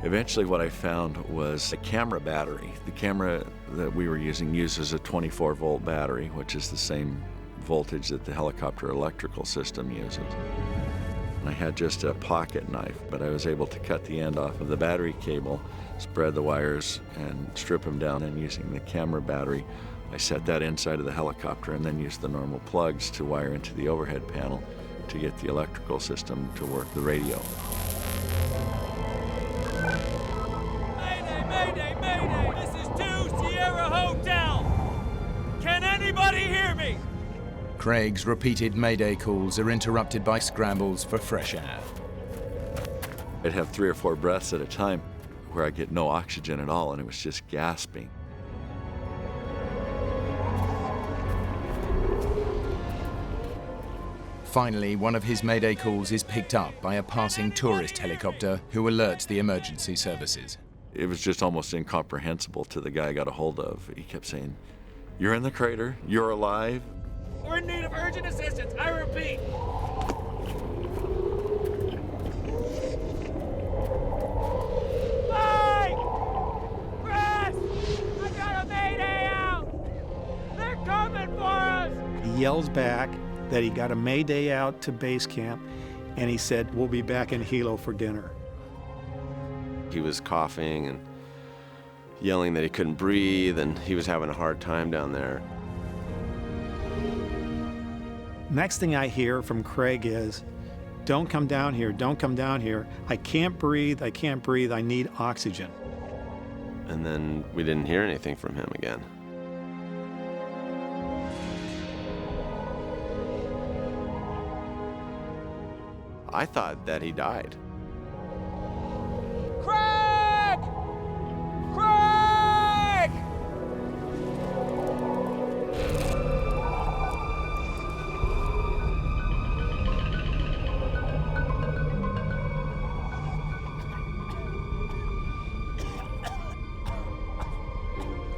Eventually what I found was a camera battery. The camera that we were using uses a 24-volt battery, which is the same voltage that the helicopter electrical system uses. And I had just a pocket knife, but I was able to cut the end off of the battery cable, spread the wires, and strip them down, and using the camera battery, I set that inside of the helicopter and then used the normal plugs to wire into the overhead panel to get the electrical system to work the radio. Mayday, mayday, mayday! This is 2 Sierra Hotel! Can anybody hear me? Craig's repeated mayday calls are interrupted by scrambles for fresh air. I'd have 3 or 4 breaths at a time where I get no oxygen at all, and it was just gasping. Finally, one of his mayday calls is picked up by a passing tourist helicopter who alerts the emergency services. It was just almost incomprehensible to the guy I got a hold of. He kept saying, "You're in the crater, you're alive." We're in need of urgent assistance, I repeat. Mike! Chris! I got a mayday out! They're coming for us! He yells back that he got a mayday out to base camp, and he said, "We'll be back in Hilo for dinner." He was coughing and yelling that he couldn't breathe, and he was having a hard time down there. Next thing I hear from Craig is, "Don't come down here, don't come down here. I can't breathe, I can't breathe, I need oxygen." And then we didn't hear anything from him again. I thought that he died. Craig! Craig!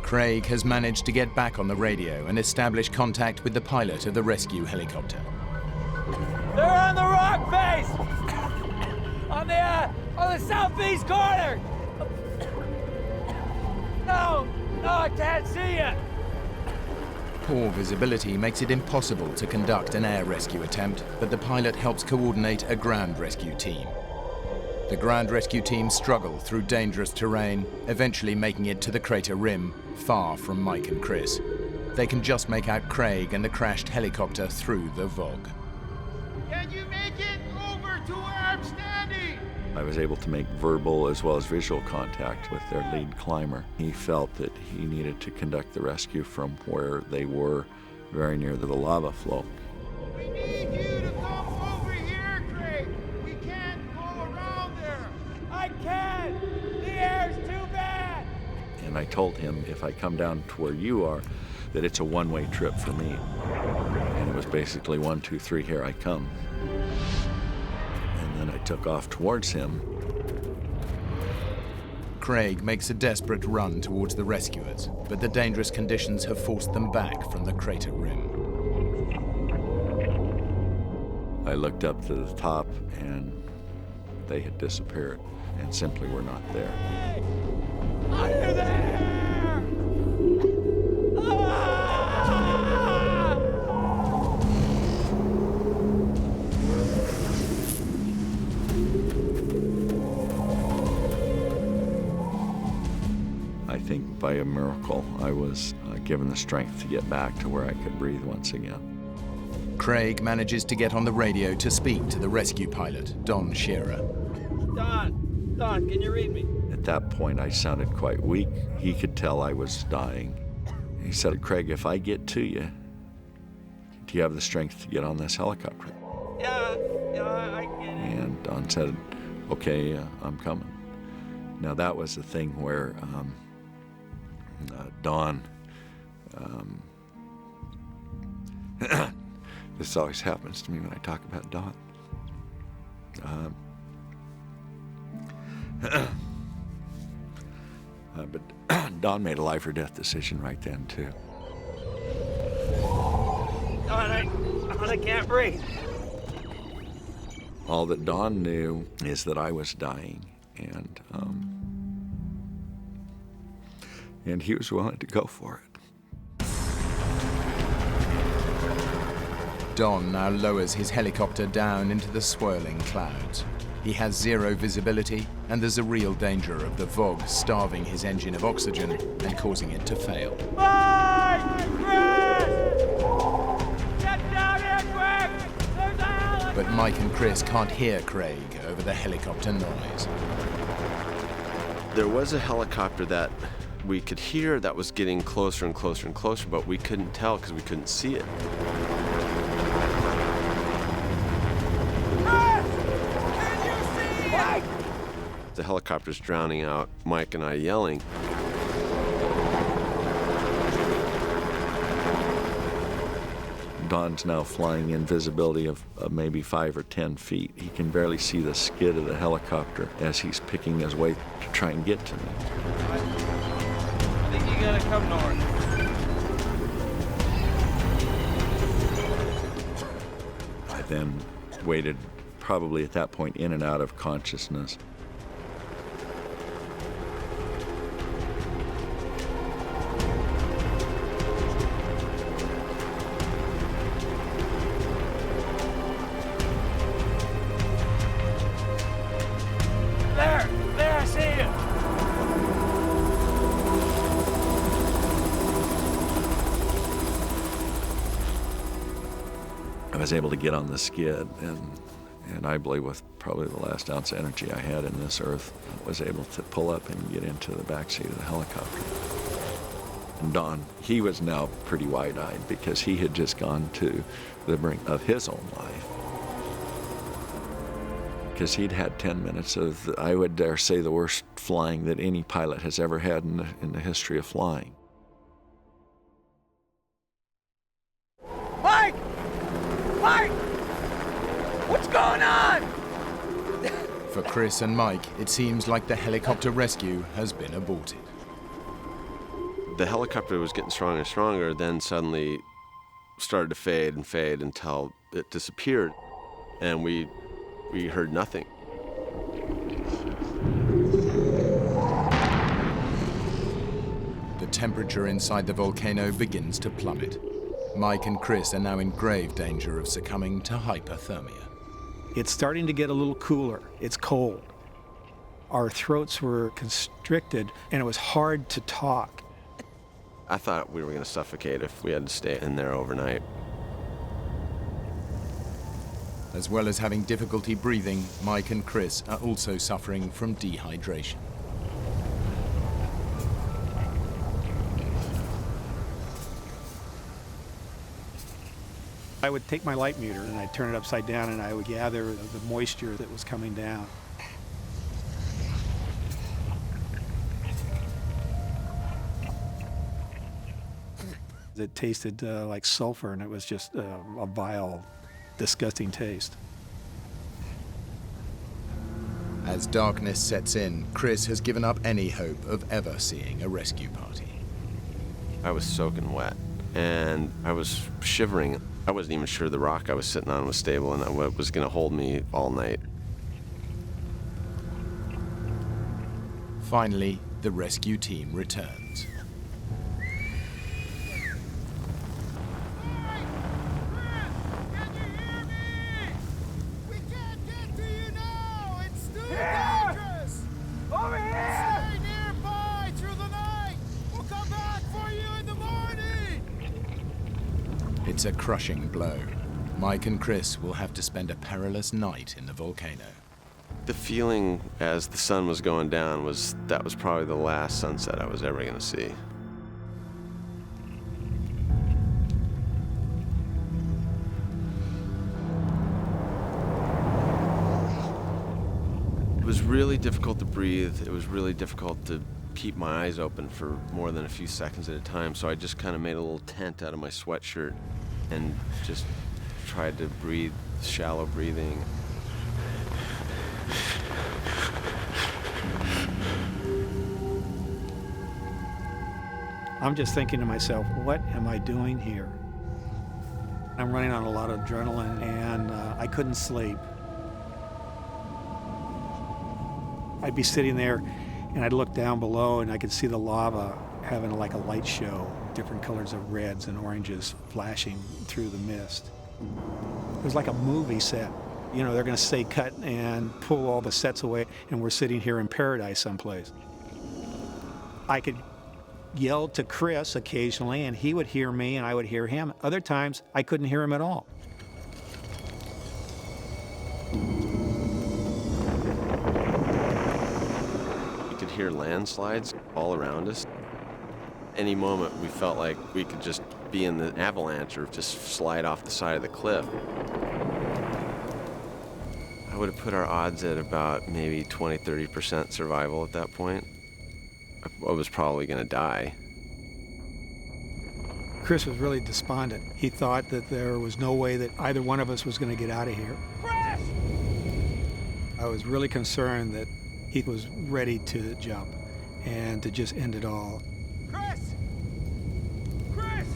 Craig has managed to get back on the radio and establish contact with the pilot of the rescue helicopter. They're on the rock face! On the southeast corner! No, I can't see you! Poor visibility makes it impossible to conduct an air rescue attempt, but the pilot helps coordinate a ground rescue team. The ground rescue team struggle through dangerous terrain, eventually making it to the crater rim, far from Mike and Chris. They can just make out Craig and the crashed helicopter through the fog. Can you make it over to where I'm standing? I was able to make verbal as well as visual contact with their lead climber. He felt that he needed to conduct the rescue from where they were, very near the lava flow. We need you to come over here, Craig. We can't go around there. I can't. The air's too bad. And I told him, if I come down to where you are, that it's a one-way trip for me. And it was basically 1, 2, 3, here I come. And then I took off towards him. Craig makes a desperate run towards the rescuers, but the dangerous conditions have forced them back from the crater rim. I looked up to the top, and they had disappeared and simply were not there. Are you there? I think by a miracle, I was given the strength to get back to where I could breathe once again. Craig manages to get on the radio to speak to the rescue pilot, Don Shearer. Don, can you read me? At that point, I sounded quite weak. He could tell I was dying. He said, "Craig, if I get to you, do you have the strength to get on this helicopter?" Yeah, I get it. And Don said, "Okay, I'm coming." Now that was the thing where Don, this always happens to me when I talk about Don. but Don made a life or death decision right then, too. I can't breathe. All that Don knew is that I was dying, and he was willing to go for it. Don now lowers his helicopter down into the swirling clouds. He has zero visibility, and there's a real danger of the Vogue starving his engine of oxygen and causing it to fail. But Mike and Chris can't hear Craig over the helicopter noise. There was a helicopter that we could hear that was getting closer and closer and closer, but we couldn't tell because we couldn't see it. The helicopter's drowning out Mike and I yelling. Don's now flying in visibility of maybe 5 or 10 feet. He can barely see the skid of the helicopter as he's picking his way to try and get to me. I think you gotta come north. I then waited, probably at that point, in and out of consciousness. There, I see you. I was able to get on the skid, and I believe with probably the last ounce of energy I had in this earth, I was able to pull up and get into the backseat of the helicopter. And Don, he was now pretty wide-eyed because he had just gone to the brink of his own life. Because he'd had 10 minutes of, I would dare say, the worst flying that any pilot has ever had in the history of flying. Mike! Mike! What's going on? For Chris and Mike, it seems like the helicopter rescue has been aborted. The helicopter was getting stronger and stronger, then suddenly started to fade and fade until it disappeared, and we heard nothing. The temperature inside the volcano begins to plummet. Mike and Chris are now in grave danger of succumbing to hypothermia. It's starting to get a little cooler. It's cold. Our throats were constricted, and it was hard to talk. I thought we were going to suffocate if we had to stay in there overnight. As well as having difficulty breathing, Mike and Chris are also suffering from dehydration. I would take my light meter and I'd turn it upside down and I would gather the moisture that was coming down. It tasted like sulfur, and it was just a vile, disgusting taste. As darkness sets in, Chris has given up any hope of ever seeing a rescue party. I was soaking wet, and I was shivering. I wasn't even sure the rock I was sitting on was stable and was going to hold me all night. Finally, the rescue team returns. Over here! Stay nearby through the night! We'll come back for you in the morning! It's a crushing blow. Mike and Chris will have to spend a perilous night in the volcano. The feeling as the sun was going down was that was probably the last sunset I was ever going to see. It was really difficult to breathe. It was really difficult to keep my eyes open for more than a few seconds at a time, so I just kind of made a little tent out of my sweatshirt and just tried to breathe, shallow breathing. I'm just thinking to myself, what am I doing here? I'm running on a lot of adrenaline, and I couldn't sleep. I'd be sitting there, and I'd look down below, and I could see the lava having like a light show, different colors of reds and oranges flashing through the mist. It was like a movie set. You know, they're going to say cut and pull all the sets away, and we're sitting here in paradise someplace. I could yell to Chris occasionally, and he would hear me, and I would hear him. Other times, I couldn't hear him at all. You could hear landslides all around us. Any moment, we felt like we could just be in the avalanche or just slide off the side of the cliff. I would have put our odds at about maybe 20–30% survival at that point. I was probably going to die. Chris was really despondent. He thought that there was no way that either one of us was going to get out of here. Chris! I was really concerned that he was ready to jump and to just end it all. Chris! Chris!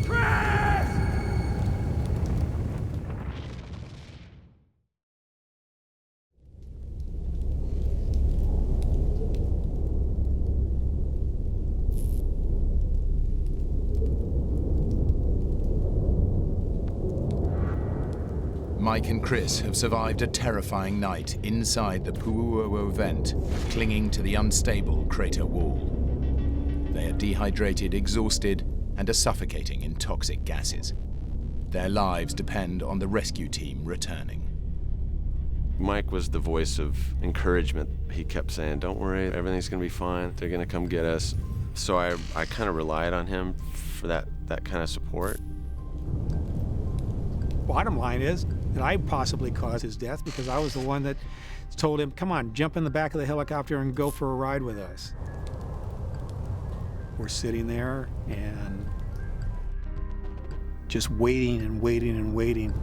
Chris! Mike and Chris have survived a terrifying night inside the Puuo vent, clinging to the unstable crater wall. They are dehydrated, exhausted, and are suffocating in toxic gases. Their lives depend on the rescue team returning. Mike was the voice of encouragement. He kept saying, "Don't worry, everything's going to be fine. They're going to come get us." So I kind of relied on him for that kind of support. Bottom line is that I possibly caused his death because I was the one that told him, come on, jump in the back of the helicopter and go for a ride with us. We're sitting there and just waiting and waiting and waiting.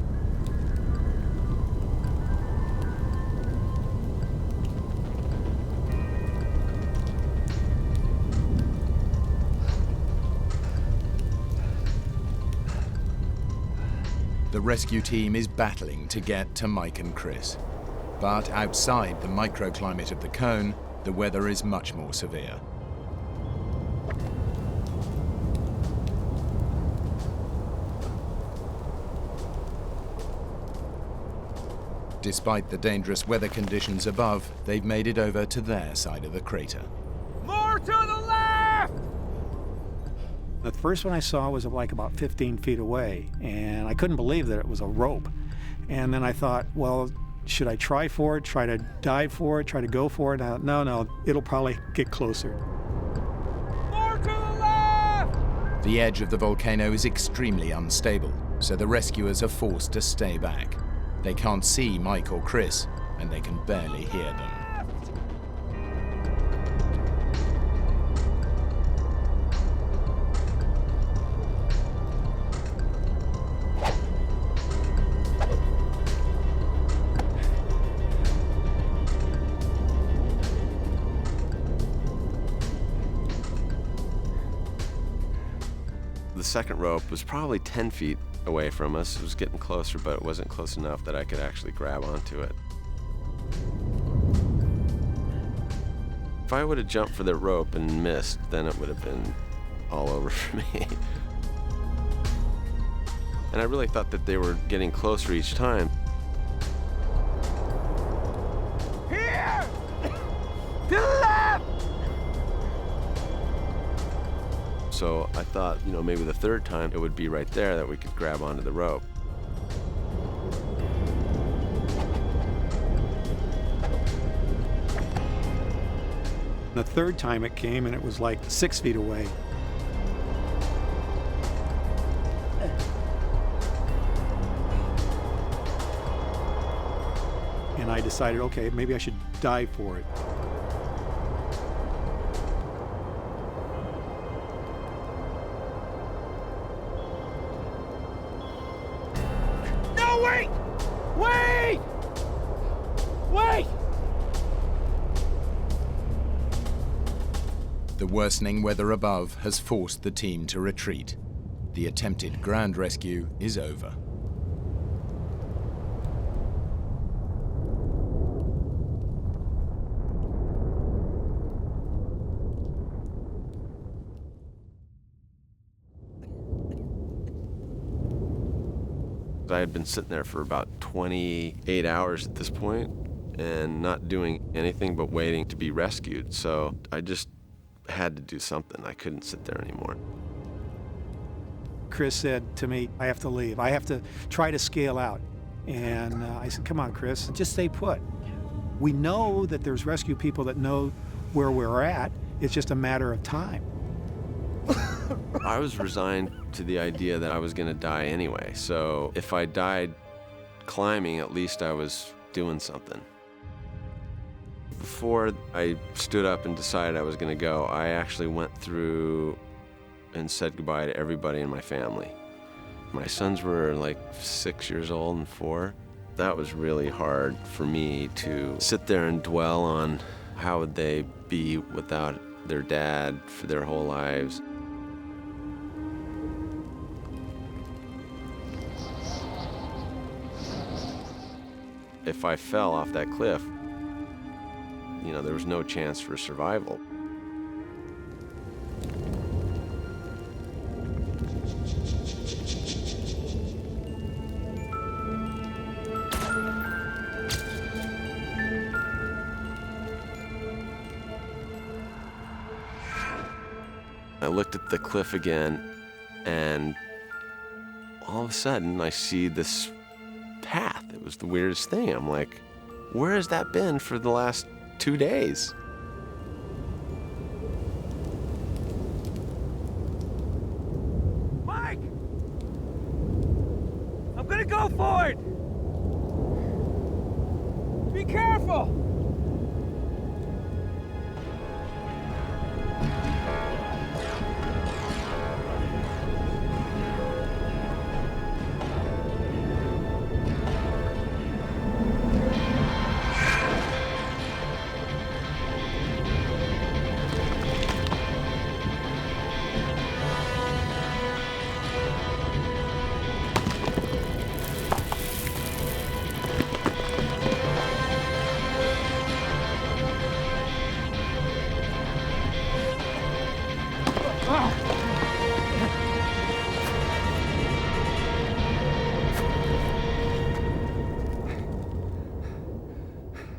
The rescue team is battling to get to Mike and Chris. But outside the microclimate of the cone, the weather is much more severe. Despite the dangerous weather conditions above, they've made it over to their side of the crater. More to the left! The first one I saw was like about 15 feet away, and I couldn't believe that it was a rope. And then I thought, well, should I try for it, try to dive for it, try to go for it? No, it'll probably get closer. More to the left! The edge of the volcano is extremely unstable, so the rescuers are forced to stay back. They can't see Mike or Chris, and they can barely hear them. The second rope was probably 10 feet away from us. It was getting closer, but it wasn't close enough that I could actually grab onto it. If I would have jumped for the rope and missed, then it would have been all over for me. And I really thought that they were getting closer each time. Here! To the left! So I thought, maybe the third time it would be right there that we could grab onto the rope. The third time it came, and it was like 6 feet away. And I decided, okay, maybe I should dive for it. No, wait! Wait! Wait! The worsening weather above has forced the team to retreat. The attempted ground rescue is over. I had been sitting there for about 28 hours at this point and not doing anything but waiting to be rescued. So I just had to do something. I couldn't sit there anymore. Chris said to me, I have to leave. I have to try to scale out. And I said, come on, Chris, just stay put. We know that there's rescue people that know where we're at. It's just a matter of time. I was resigned to the idea that I was going to die anyway. So if I died climbing, at least I was doing something. Before I stood up and decided I was going to go, I actually went through and said goodbye to everybody in my family. My sons were like 6 years old and 4. That was really hard for me to sit there and dwell on how would they be without their dad for their whole lives. If I fell off that cliff, you know, there was no chance for survival. I looked at the cliff again, and all of a sudden I see this path. It was the weirdest thing. I'm like, where has that been for the last 2 days? Mike! I'm gonna go for it! Be careful!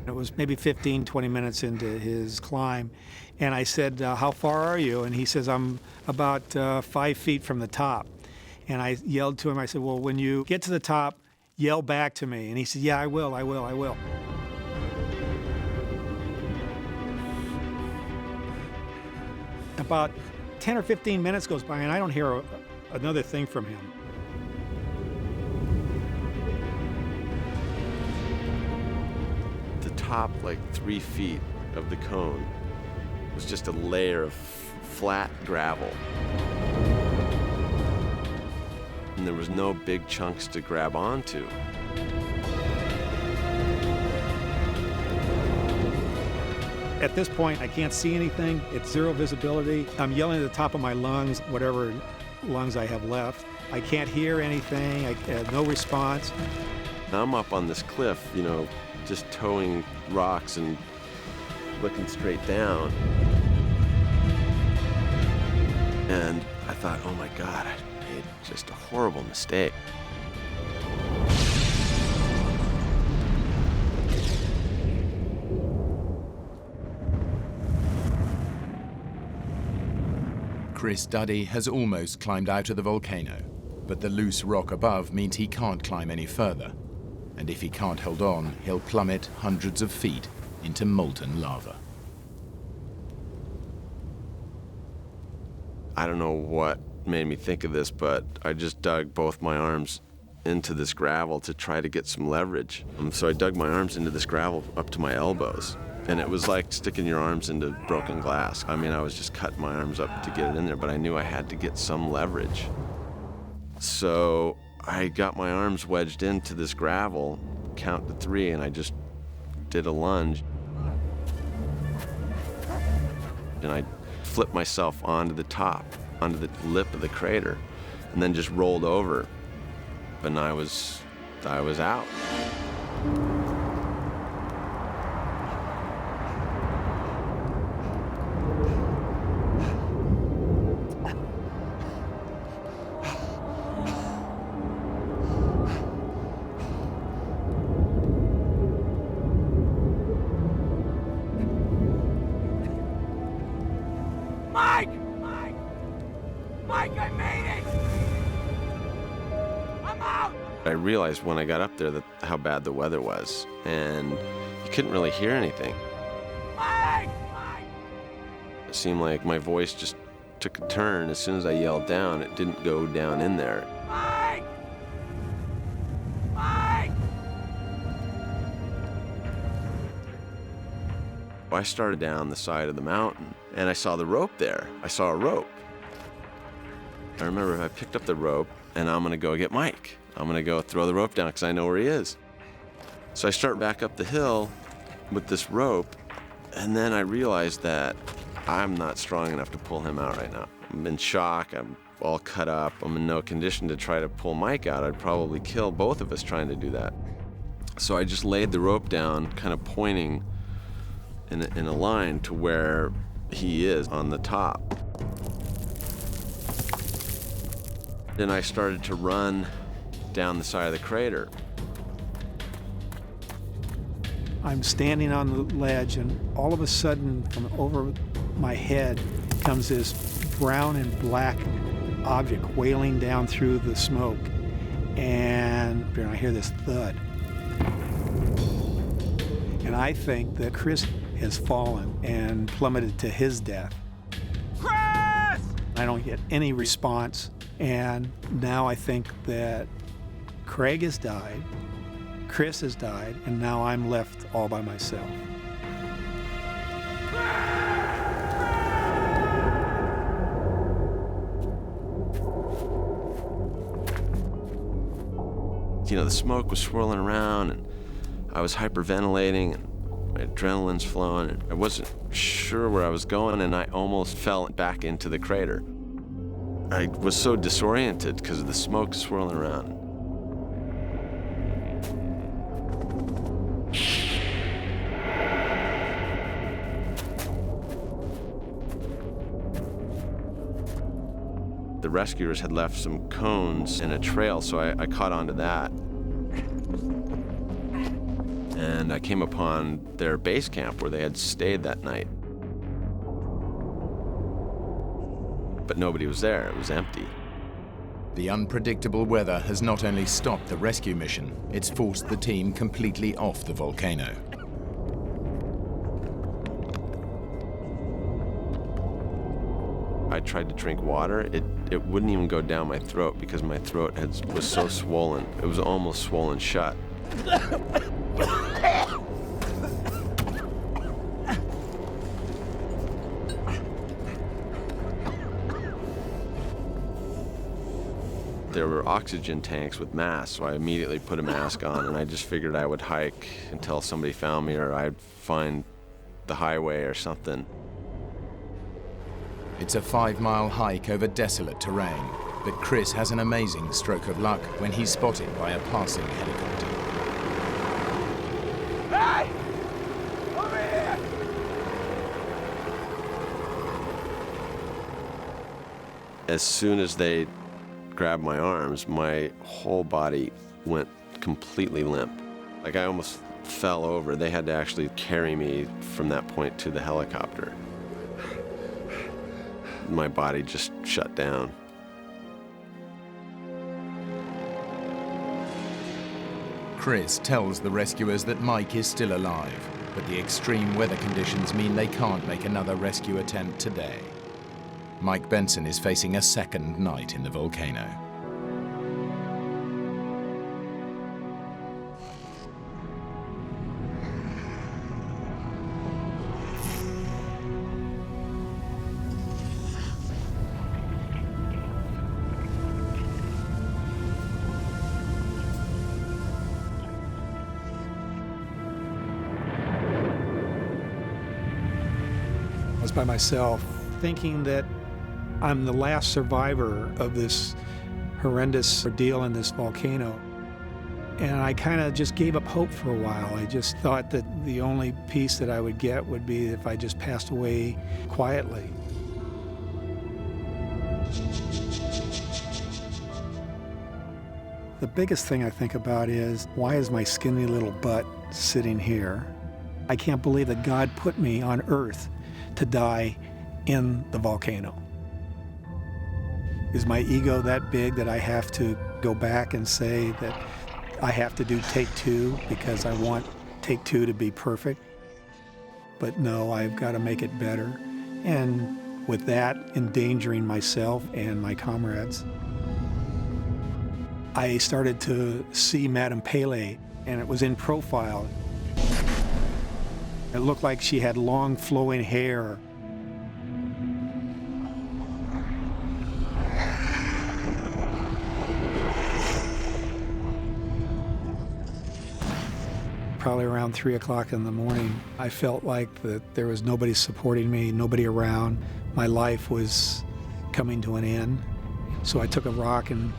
It was maybe 15, 20 minutes into his climb. And I said, how far are you? And he says, I'm about 5 feet from the top. And I yelled to him, I said, well, when you get to the top, yell back to me. And he said, yeah, I will. About 10 or 15 minutes goes by, and I don't hear another thing from him. The top, like 3 feet of the cone, was just a layer of flat gravel. And there was no big chunks to grab onto. At this point, I can't see anything. It's zero visibility. I'm yelling at the top of my lungs, whatever lungs I have left. I can't hear anything. I have no response. I'm up on this cliff, you know, just towing rocks and looking straight down. And I thought, oh my God, I made just a horrible mistake. Chris Duddy has almost climbed out of the volcano, but the loose rock above means he can't climb any further. And if he can't hold on, he'll plummet hundreds of feet into molten lava. I don't know what made me think of this, but I just dug both my arms into this gravel to try to get some leverage. So I dug my arms into this gravel up to my elbows. And it was like sticking your arms into broken glass. I mean, I was just cutting my arms up to get it in there, but I knew I had to get some leverage. So I got my arms wedged into this gravel, count to 3, and I just did a lunge. And I flipped myself onto the top, onto the lip of the crater, and then just rolled over. And I was out. Mike! Mike, I made it! I'm out! I realized when I got up there that how bad the weather was, and you couldn't really hear anything. Mike! It seemed like my voice just took a turn. As soon as I yelled down, it didn't go down in there. Mike! Mike! I started down the side of the mountain, and I saw the rope there. I saw a rope. I remember I picked up the rope, and I'm gonna go get Mike. I'm gonna go throw the rope down because I know where he is. So I start back up the hill with this rope, and then I realized that I'm not strong enough to pull him out right now. I'm in shock, I'm all cut up, I'm in no condition to try to pull Mike out. I'd probably kill both of us trying to do that. So I just laid the rope down, kind of pointing in a line to where he is on the top. Then I started to run down the side of the crater. I'm standing on the ledge, and all of a sudden, from over my head comes this brown and black object wailing down through the smoke. And I hear this thud. And I think that Chris has fallen and plummeted to his death. Chris! I don't get any response, and now I think that Craig has died, Chris has died, and now I'm left all by myself. You know, the smoke was swirling around, and I was hyperventilating, and my adrenaline's flowing, and I wasn't sure where I was going, and I almost fell back into the crater. I was so disoriented because of the smoke swirling around. The rescuers had left some cones in a trail, so I caught onto that. And I came upon their base camp where they had stayed that night. But nobody was there, it was empty. The unpredictable weather has not only stopped the rescue mission, it's forced the team completely off the volcano. I tried to drink water, it wouldn't even go down my throat because my throat was so swollen. It was almost swollen shut. There were oxygen tanks with masks, so I immediately put a mask on, and I just figured I would hike until somebody found me or I'd find the highway or something. It's a 5-mile hike over desolate terrain, but Chris has an amazing stroke of luck when he's spotted by a passing helicopter. Hey! Over here! As soon as they grabbed my arms, my whole body went completely limp. Like I almost fell over. They had to actually carry me from that point to the helicopter. My body just shut down. Chris tells the rescuers that Mike is still alive, but the extreme weather conditions mean they can't make another rescue attempt today. Mike Benson is facing a second night in the volcano. I was by myself thinking that I'm the last survivor of this horrendous ordeal in this volcano. And I kind of just gave up hope for a while. I just thought that the only peace that I would get would be if I just passed away quietly. The biggest thing I think about is, why is my skinny little butt sitting here? I can't believe that God put me on Earth to die in the volcano. Is my ego that big that I have to go back and say that I have to do take two because I want take two to be perfect? But no, I've got to make it better. And with that, endangering myself and my comrades. I started to see Madame Pele, and it was in profile. It looked like she had long flowing hair. Probably around 3 o'clock in the morning, I felt like that there was nobody supporting me, nobody around. My life was coming to an end. So I took a rock and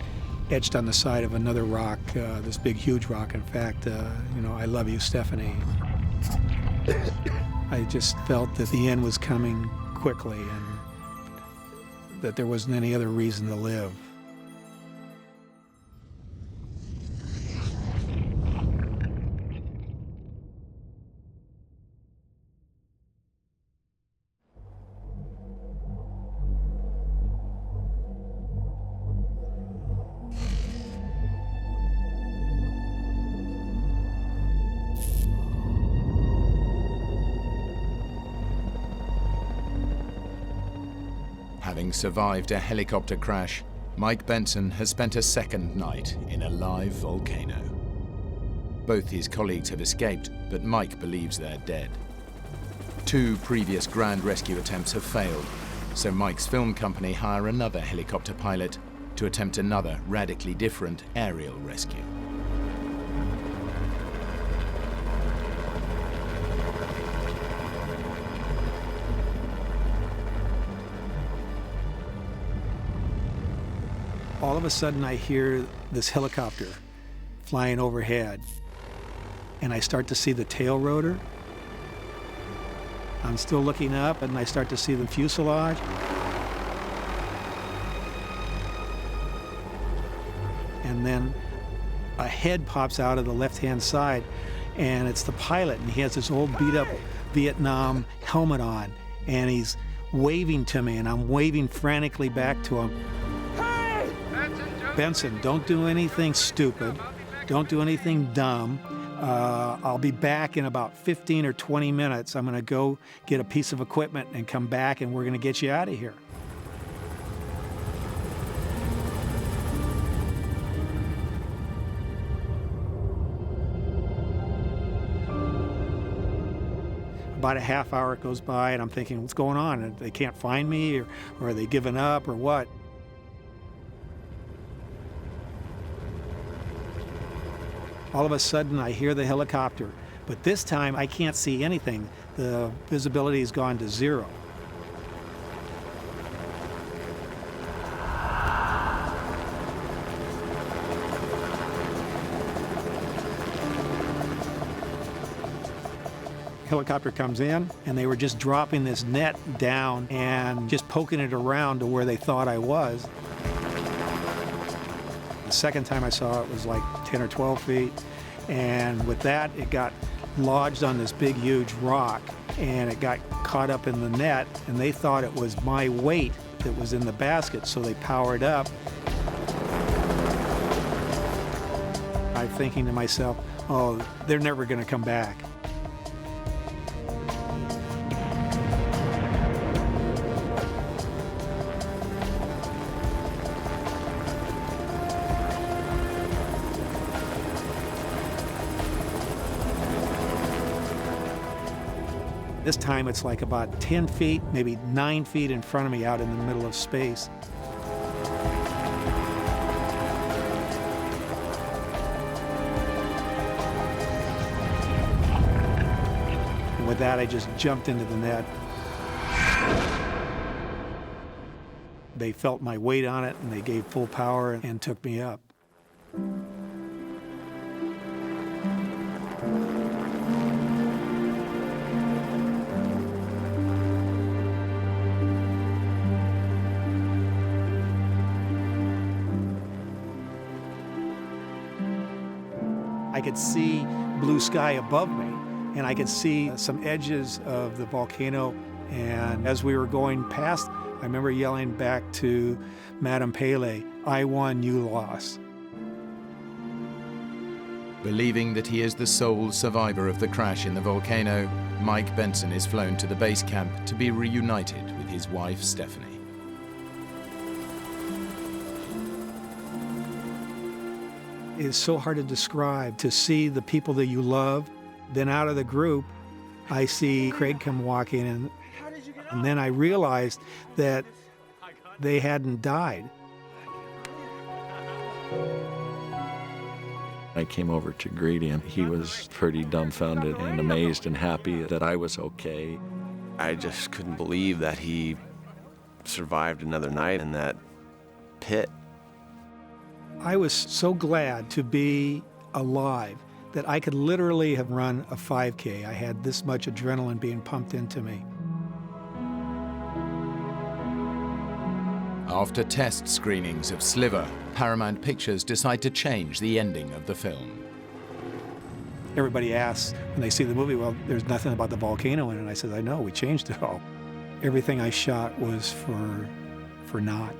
etched on the side of another rock, this big, huge rock, in fact, I love you, Stephanie. I just felt that the end was coming quickly and that there wasn't any other reason to live. Having survived a helicopter crash, Mike Benson has spent a second night in a live volcano. Both his colleagues have escaped, but Mike believes they're dead. 2 previous ground rescue attempts have failed, so Mike's film company hire another helicopter pilot to attempt another radically different aerial rescue. All of a sudden I hear this helicopter flying overhead, and I start to see the tail rotor. I'm still looking up, and I start to see the fuselage. And then a head pops out of the left-hand side, and it's the pilot, and he has this old beat-up Vietnam helmet on, and he's waving to me, and I'm waving frantically back to him. Benson, don't do anything stupid. Don't do anything dumb. I'll be back in about 15 or 20 minutes. I'm going to go get a piece of equipment and come back, and we're going to get you out of here. About a half hour goes by, and I'm thinking, what's going on? They can't find me, or are they giving up, or what? All of a sudden, I hear the helicopter, but this time I can't see anything. The visibility has gone to 0. Helicopter comes in, and they were just dropping this net down and just poking it around to where they thought I was. The second time I saw it was like 10 or 12 feet, and with that it got lodged on this big huge rock, and it got caught up in the net, and they thought it was my weight that was in the basket, so they powered up. I'm thinking to myself, oh, they're never going to come back. This time it's like about 10 feet, maybe 9 feet in front of me out in the middle of space. And with that, I just jumped into the net. They felt my weight on it, and they gave full power and took me up. I could see blue sky above me, and I could see some edges of the volcano. And as we were going past, I remember yelling back to Madame Pele, "I won, you lost." Believing that he is the sole survivor of the crash in the volcano, Mike Benson is flown to the base camp to be reunited with his wife, Stephanie. It's so hard to describe, to see the people that you love. Then out of the group, I see Craig come walking in, and then I realized that they hadn't died. I came over to greet him. He was pretty dumbfounded and amazed and happy that I was okay. I just couldn't believe that he survived another night in that pit. I was so glad to be alive that I could literally have run a 5K. I had this much adrenaline being pumped into me. After test screenings of Sliver, Paramount Pictures decide to change the ending of the film. Everybody asks when they see the movie, well, there's nothing about the volcano in it. I said, I know, we changed it all. Everything I shot was for naught.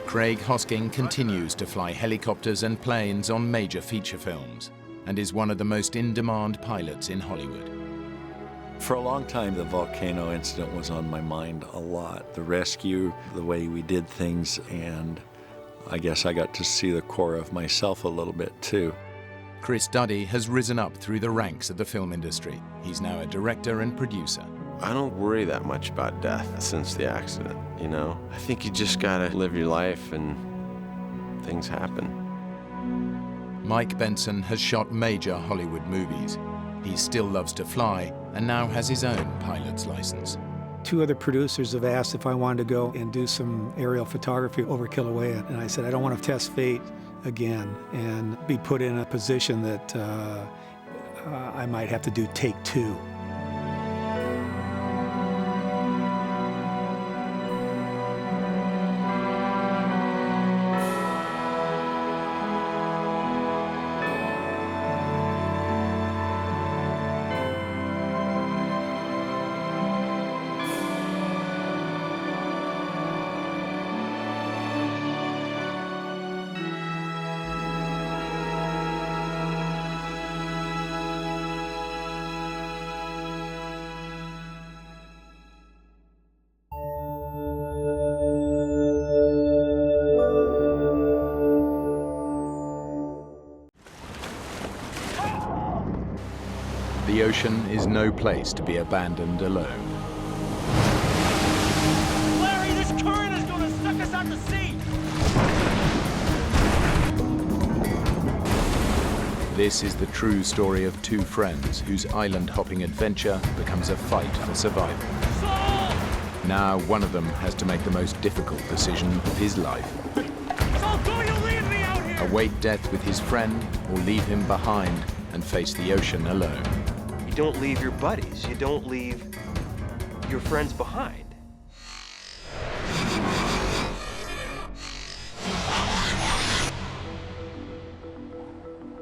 Craig Hosking continues to fly helicopters and planes on major feature films and is one of the most in-demand pilots in Hollywood. For a long time, the volcano incident was on my mind a lot. The rescue, the way we did things, and I guess I got to see the core of myself a little bit too. Chris Duddy has risen up through the ranks of the film industry. He's now a director and producer. I don't worry that much about death since the accident, you know? I think you just gotta live your life and things happen. Mike Benson has shot major Hollywood movies. He still loves to fly and now has his own pilot's license. 2 other producers have asked if I wanted to go and do some aerial photography over Kilauea, and I said I don't want to test fate again and be put in a position that I might have to do take 2. The ocean is no place to be abandoned alone. Larry, this current is gonna suck us out to sea! This is the true story of 2 friends whose island-hopping adventure becomes a fight for survival. Now one of them has to make the most difficult decision of his life. So do you leave me out here? Await death with his friend or leave him behind and face the ocean alone. You don't leave your buddies. You don't leave your friends behind.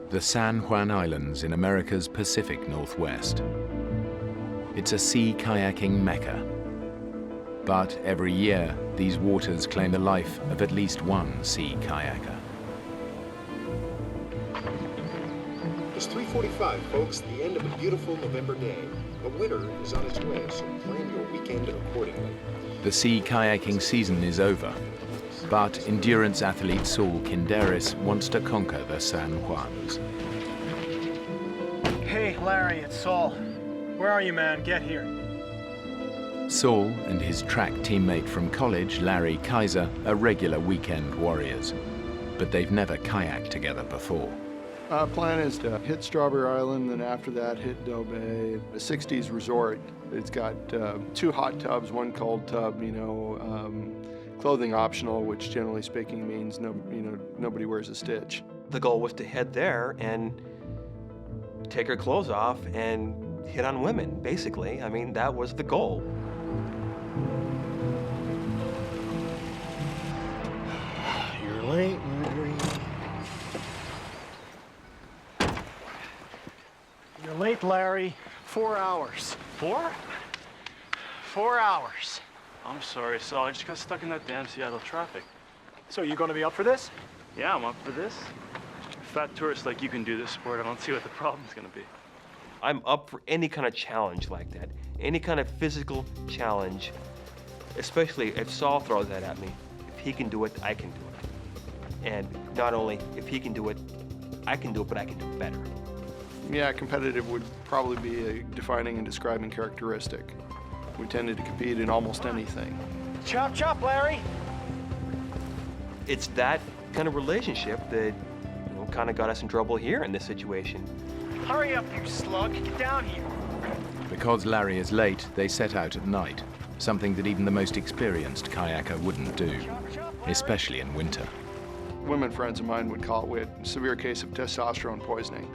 The San Juan Islands in America's Pacific Northwest. It's a sea kayaking mecca. But every year, these waters claim the life of at least one sea kayaker. It's 3:45, folks, the end of a beautiful November day. A winter is on its way, so plan your weekend accordingly. The sea kayaking season is over, but endurance athlete Saul Kinderis wants to conquer the San Juans. Hey, Larry, it's Saul. Where are you, man? Get here. Saul and his track teammate from college, Larry Kaiser, are regular weekend warriors, but they've never kayaked together before. Plan is to hit Strawberry Island, and after that hit Doe Bay, a 60s resort. It's got 2 hot tubs, 1 cold tub, clothing optional, which generally speaking means nobody wears a stitch. The goal was to head there and take her clothes off and hit on women, basically. I mean, that was the goal. You're late, Marjorie. You're late, Larry. 4 hours. 4? 4 hours. I'm sorry, Saul. I just got stuck in that damn Seattle traffic. So you gonna be up for this? Yeah, I'm up for this. Fat tourist like you can do this sport. I don't see what the problem's gonna be. I'm up for any kind of challenge like that, any kind of physical challenge, especially if Saul throws that at me. If he can do it, I can do it. And not only if he can do it, I can do it, but I can do it better. Yeah, competitive would probably be a defining and describing characteristic. We tended to compete in almost anything. Chop, chop, Larry. It's that kind of relationship that kind of got us in trouble here in this situation. Hurry up, you slug. Get down here. Because Larry is late, they set out at night, something that even the most experienced kayaker wouldn't do, especially in winter. Women friends of mine would call it a severe case of testosterone poisoning.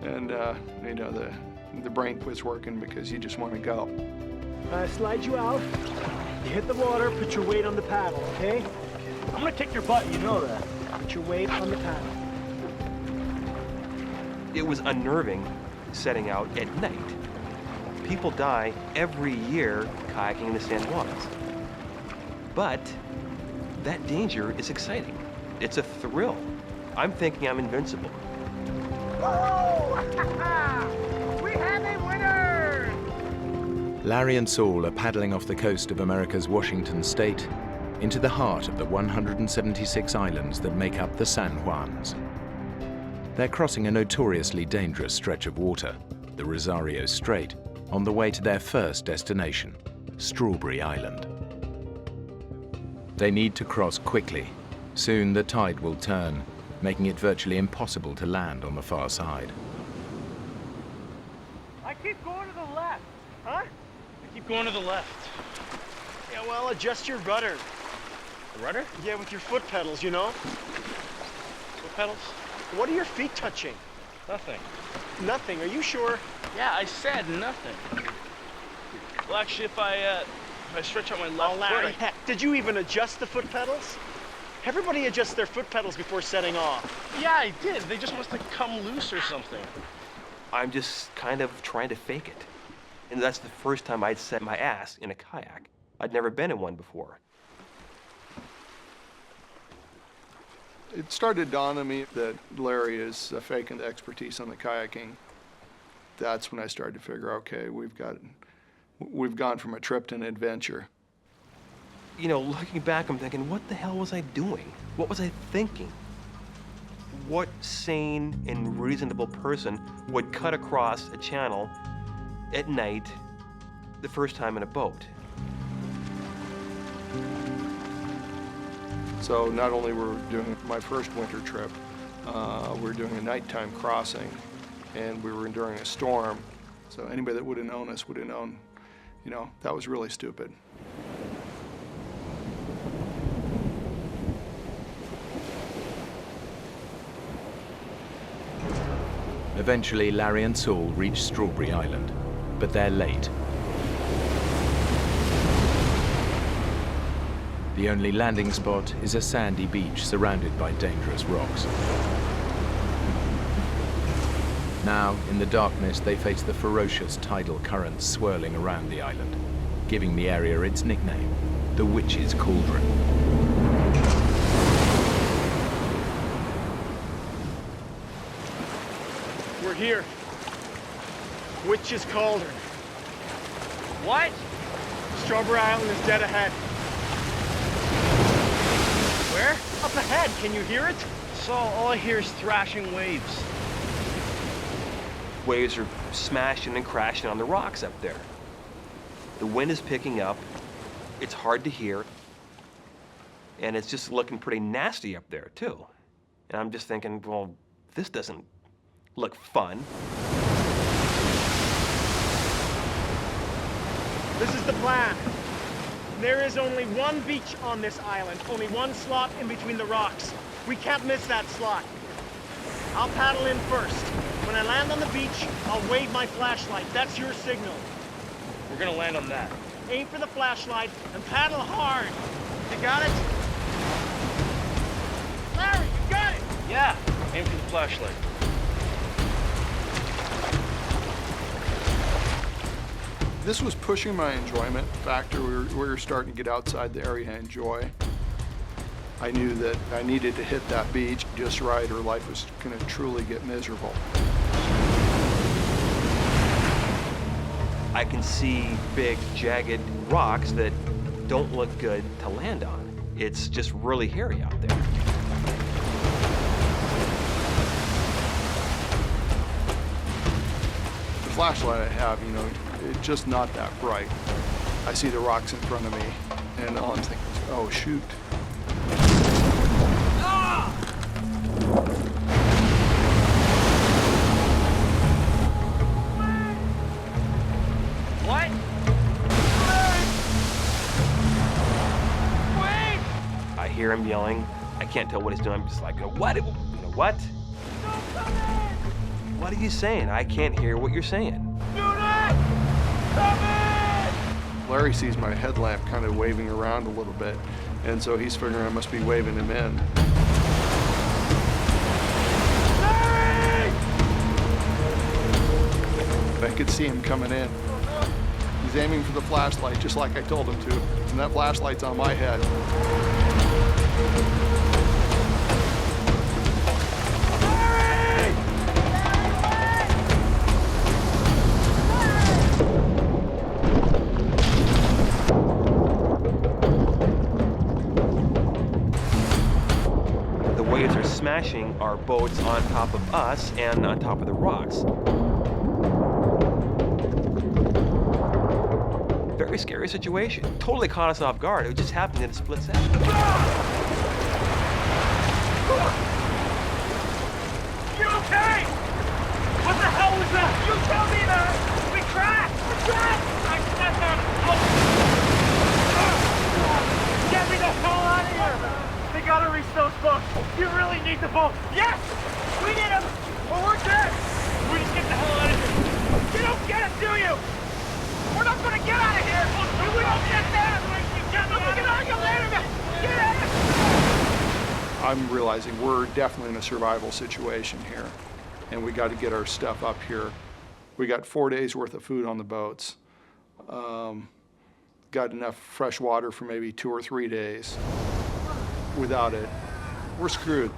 And, the brain quits working because you just want to go. Slide you out. You hit the water, put your weight on the paddle, okay? I'm gonna kick your butt, you know that. Put your weight on the paddle. It was unnerving setting out at night. People die every year kayaking in the San Juans. But that danger is exciting. It's a thrill. I'm thinking I'm invincible. We have a winner! Larry and Saul are paddling off the coast of America's Washington state into the heart of the 176 islands that make up the San Juans. They're crossing a notoriously dangerous stretch of water, the Rosario Strait, on the way to their first destination, Strawberry Island. They need to cross quickly. Soon the tide will turn, making it virtually impossible to land on the far side. I keep going to the left. Huh? I keep going to the left. Yeah, well, adjust your rudder. The rudder? Yeah, with your foot pedals, you know? Foot pedals? What are your feet touching? Nothing. Nothing, are you sure? Yeah, I said nothing. Well, actually, if I stretch out my left Larry, foot... heck, did you even adjust the foot pedals? Everybody adjusts their foot pedals before setting off. Yeah, I did. They just must have come loose or something. I'm just kind of trying to fake it. And that's the first time I'd set my ass in a kayak. I'd never been in one before. It started to dawn on me that Larry is faking the expertise on the kayaking. That's when I started to figure, okay, we've gone from a trip to an adventure. Looking back, I'm thinking, what the hell was I doing? What was I thinking? What sane and reasonable person would cut across a channel at night the first time in a boat? So not only were we doing my first winter trip, we were doing a nighttime crossing, and we were enduring a storm. So anybody that would have known us would have known, that was really stupid. Eventually, Larry and Saul reach Strawberry Island, but they're late. The only landing spot is a sandy beach surrounded by dangerous rocks. Now, in the darkness, they face the ferocious tidal currents swirling around the island, giving the area its nickname, the Witch's Cauldron. We're here. Witch's Cauldron. What? Strawberry Island is dead ahead. Where? Up ahead, can you hear it? Saul, all I hear is thrashing waves. Waves are smashing and crashing on the rocks up there. The wind is picking up. It's hard to hear. And it's just looking pretty nasty up there, too. And I'm just thinking, well, this doesn't look fun. This is the plan. There is only one beach on this island, only one slot in between the rocks. We can't miss that slot. I'll paddle in first. When I land on the beach, I'll wave my flashlight. That's your signal. We're gonna land on that. Aim for the flashlight and paddle hard. You got it? Larry, you got it! Yeah, aim for the flashlight. This was pushing my enjoyment factor. We were starting to get outside the area I enjoy. I knew that I needed to hit that beach just right or life was going to truly get miserable. I can see big, jagged rocks that don't look good to land on. It's just really hairy out there. The flashlight I have, you know, it's just not that bright. I see the rocks in front of me, and all I'm thinking is, oh, shoot. What? Wait! I hear him yelling. I can't tell what he's doing. I'm just like, what? What? What are you saying? I can't hear what you're saying. Do not come in! Larry sees my headlamp kind of waving around a little bit, and so he's figuring I must be waving him in. Larry! I could see him coming in. He's aiming for the flashlight, just like I told him to, and that flashlight's on my head. Smashing our boats on top of us and on top of the rocks. Very scary situation. Totally caught us off guard. It just happened in a split second. You okay? What the hell was that? You tell me that! We crashed! We crashed! I said that! Get me the hell out of here! They gotta reach those boats. You really need the boats. Yes! We need them! Or we're dead! We just get the hell out of here. You don't get it, do you? We're not gonna get out of here! If we don't get there! Get out of here! Get out of here! I'm realizing we're definitely in a survival situation here, and we got to get our stuff up here. We got 4 days worth of food on the boats. Got enough fresh water for maybe 2 or 3 days. Without it, we're screwed.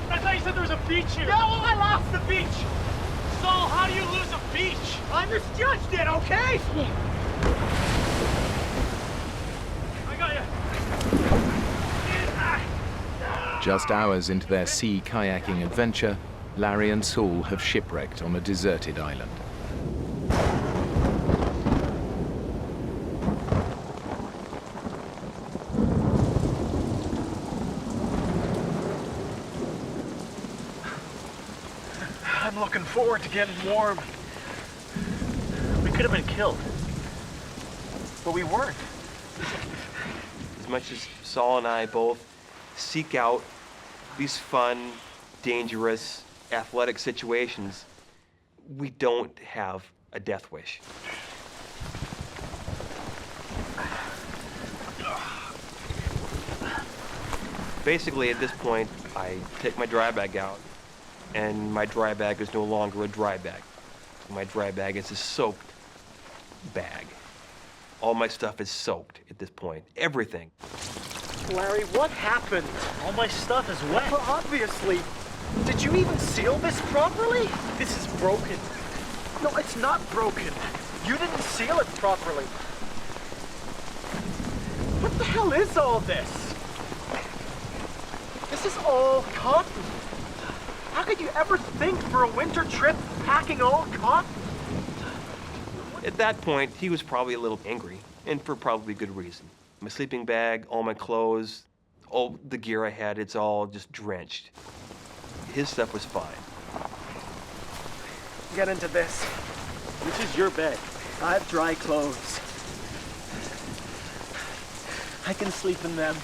I thought you said there was a beach here. Yeah, well, I lost the beach. Saul, how do you lose a beach? I misjudged it, okay? I got you. Just hours into their sea kayaking adventure, Larry and Saul have shipwrecked on a deserted island. I'm looking forward to getting warm. We could have been killed, but we weren't. As much as Saul and I both seek out these fun, dangerous, athletic situations, we don't have a death wish. Basically, at this point, I take my dry bag out, and my dry bag is no longer a dry bag. My dry bag is a soaked bag. All my stuff is soaked at this point. Everything. Larry, what happened? All my stuff is wet. Well, obviously. Did you even seal this properly? This is broken. No, it's not broken. You didn't seal it properly. What the hell is all this? This is all cotton. How could you ever think for a winter trip packing all cotton? At that point, he was probably a little angry, and for probably good reason. My sleeping bag, all my clothes, all the gear I had, it's all just drenched. his stuff was fine. Get into this. This is your bed. I have dry clothes. I can sleep in them.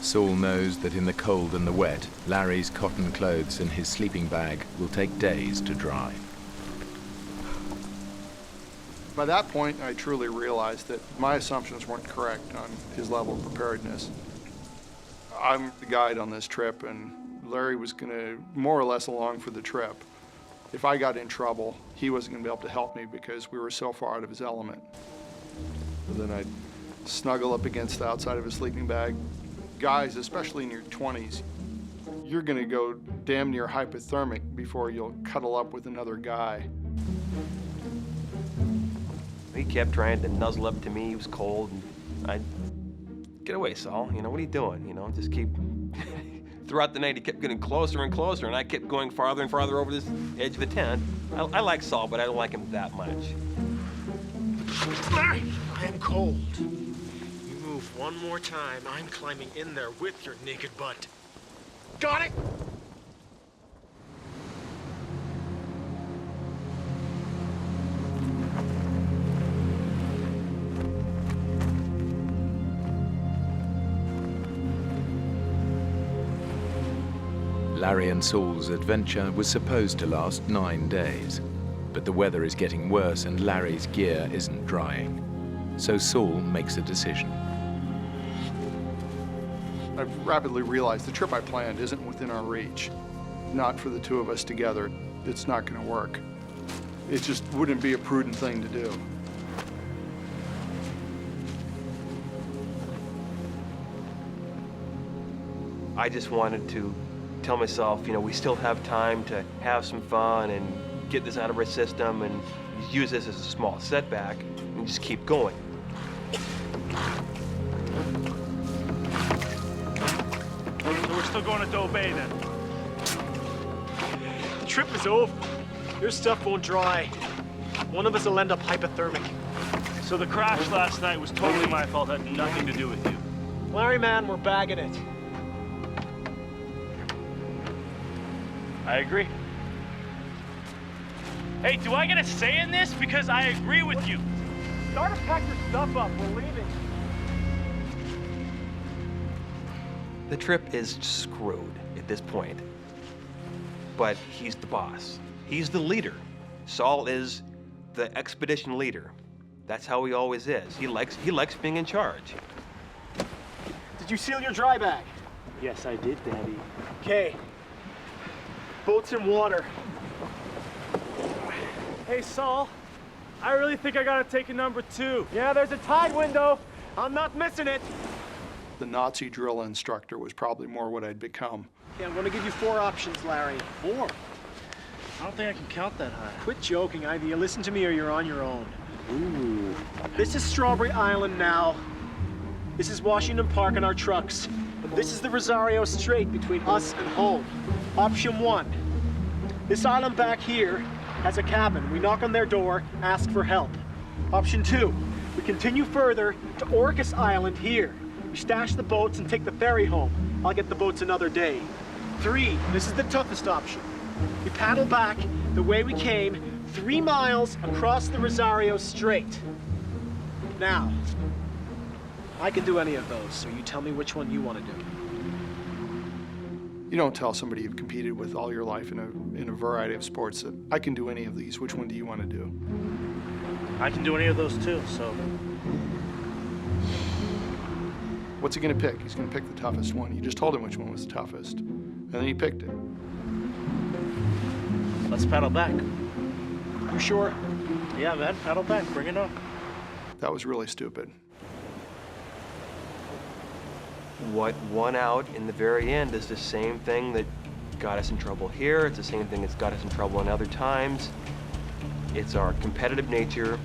Saul knows that in the cold and the wet, Larry's cotton clothes and his sleeping bag will take days to dry. By that point, I truly realized that my assumptions weren't correct on his level of preparedness. I'm the guide on this trip, and Larry was going to more or less along for the trip. If I got in trouble, he wasn't going to be able to help me because we were so far out of his element. So then I'd snuggle up against the outside of his sleeping bag. Guys, especially in your 20s, you're going to go damn near hypothermic before you'll cuddle up with another guy. He kept trying to nuzzle up to me. He was cold. And I'd, get away, Saul. You know, what are you doing? You know, just keep... Throughout the night, he kept getting closer and closer, and I kept going farther and farther over this edge of the tent. I like Saul, but I don't like him that much. Larry, I am cold. You move one more time, I'm climbing in there with your naked butt. Got it? Larry and Saul's adventure was supposed to last 9 days, but the weather is getting worse and Larry's gear isn't drying. So Saul makes a decision. I've rapidly realized the trip I planned isn't within our reach. Not for the two of us together. It's not going to work. It just wouldn't be a prudent thing to do. I just wanted to tell myself, you know, we still have time to have some fun and get this out of our system and use this as a small setback and just keep going. So we're still going to Doe Bay then? The trip is over. Your stuff won't dry. One of us will end up hypothermic. So the crash last night was totally my fault, had nothing to do with you. Larry, man, we're bagging it. I agree. Hey, do I get a say in this? Because I agree with you. Start to pack your stuff up. We're leaving. The trip is screwed at this point. But he's the boss. He's the leader. Saul is the expedition leader. That's how he always is. He likes being in charge. Did you seal your dry bag? Yes, I did, Daddy. Okay. Boat's in water. Hey, Saul. I really think I gotta take a number 2. Yeah, there's a tide window. I'm not missing it. The Nazi drill instructor was probably more what I'd become. Okay, I'm gonna give you 4 options, Larry. 4? I don't think I can count that high. Quit joking. Either you listen to me or you're on your own. Ooh. This is Strawberry Island now. This is Washington Park and our trucks. And this is the Rosario Strait between us and home. Option 1. This island back here has a cabin. We knock on their door, ask for help. Option 2. We continue further to Orcas Island here. We stash the boats and take the ferry home. I'll get the boats another day. 3. This is the toughest option. We paddle back the way we came, 3 miles across the Rosario Strait. Now, I can do any of those, so you tell me which one you want to do. You don't tell somebody you've competed with all your life in a variety of sports that I can do any of these. Which one do you want to do? I can do any of those too, so. What's he going to pick? He's going to pick the toughest one. You just told him which one was the toughest, and then he picked it. Let's paddle back. You sure? Yeah, man, paddle back. Bring it on. That was really stupid. What won out in the very end is the same thing that got us in trouble here. It's the same thing that's got us in trouble in other times. It's our competitive nature.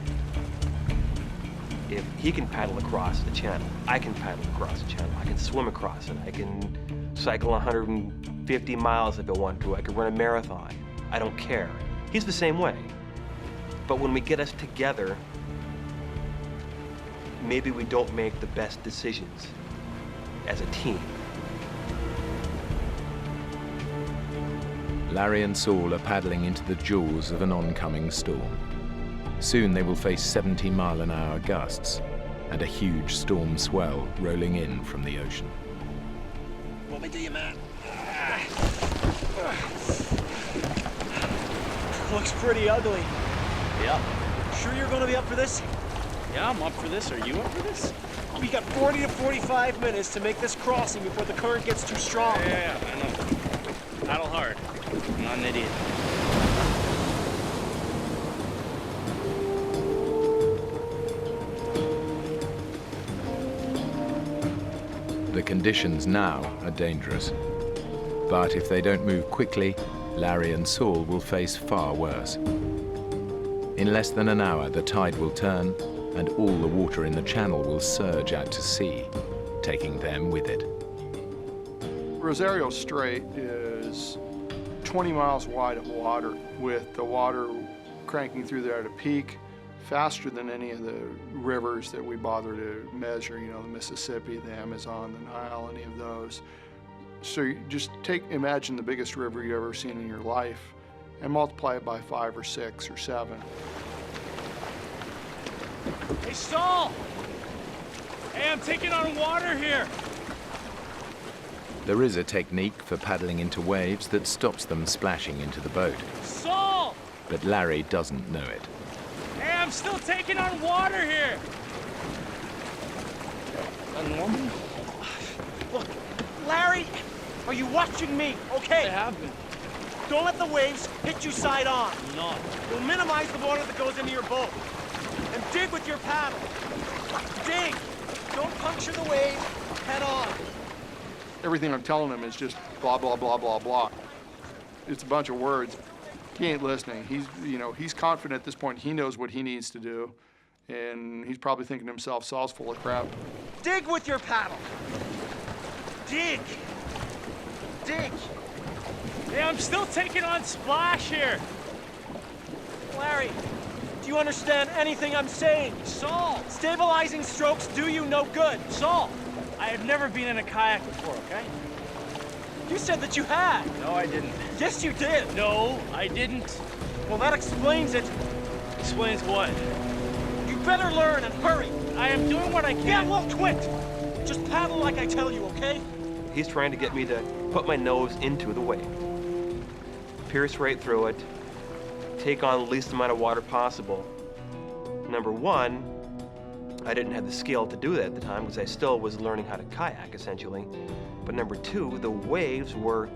If he can paddle across the channel, I can paddle across the channel. I can swim across it. I can cycle 150 miles if I want to. I can run a marathon. I don't care. He's the same way. But when we get us together, maybe we don't make the best decisions. as a team. Larry and Saul are paddling into the jaws of an oncoming storm. Soon they will face 70-mile-an-hour gusts and a huge storm swell rolling in from the ocean. Let me do you, man. Looks pretty ugly. Yeah. Sure you're gonna be up for this? Yeah, I'm up for this. Are you up for this? We got 40 to 45 minutes to make this crossing before the current gets too strong. Yeah, I know. Paddle hard. I'm not an idiot. The conditions now are dangerous. But if they don't move quickly, Larry and Saul will face far worse. In less than an hour, the tide will turn and all the water in the channel will surge out to sea, taking them with it. Rosario Strait is 20 miles wide of water, with the water cranking through there at a peak faster than any of the rivers that we bother to measure, you know, the Mississippi, the Amazon, the Nile, any of those. So you just imagine the biggest river you've ever seen in your life and multiply it by 5 or 6 or 7. Hey, Saul! Hey, I'm taking on water here. There is a technique for paddling into waves that stops them splashing into the boat. Saul! But Larry doesn't know it. Hey, I'm still taking on water here. Normal? Look, Larry, are you watching me? Okay. I have been. Don't let the waves hit you side on. I'm not. You'll minimize the water that goes into your boat. And dig with your paddle. Dig. Don't puncture the wave head on. Everything I'm telling him is just blah, blah, blah, blah, blah. It's a bunch of words. He ain't listening. He's confident at this point. He knows what he needs to do. And he's probably thinking to himself, Saul's full of crap. Dig with your paddle. Dig. Dig. Hey, I'm still taking on splash here. Larry, do you understand anything I'm saying? Saul! Stabilizing strokes do you no good. Saul! I have never been in a kayak before, okay? You said that you had. No, I didn't. Yes, you did. No, I didn't. Well, that explains it. Explains what? You better learn and hurry. I am doing what I can. Yeah, well, quit. Just paddle like I tell you, okay? He's trying to get me to put my nose into the wave, pierce right through it, take on the least amount of water possible. Number one, I didn't have the skill to do that at the time because I still was learning how to kayak, essentially. But number two, the waves were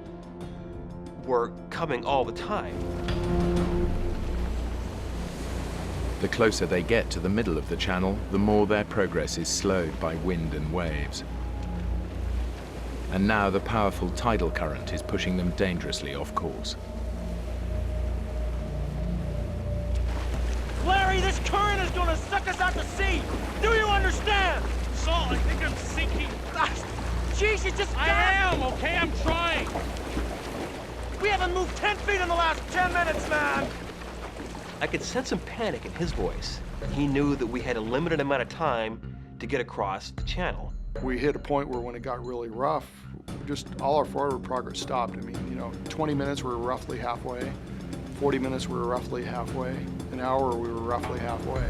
coming all the time. The closer they get to the middle of the channel, the more their progress is slowed by wind and waves. And now the powerful tidal current is pushing them dangerously off course. Larry, this current is gonna suck us out to sea. Do you understand? Saul, I think I'm sinking. Jeez, you just I am, okay? I'm trying. We haven't moved 10 feet in the last 10 minutes, man. I could sense some panic in his voice. He knew that we had a limited amount of time to get across the channel. We hit a point where when it got really rough, just all our forward progress stopped. I mean, 20 minutes we were roughly halfway, 40 minutes we were roughly halfway, an hour we were roughly halfway.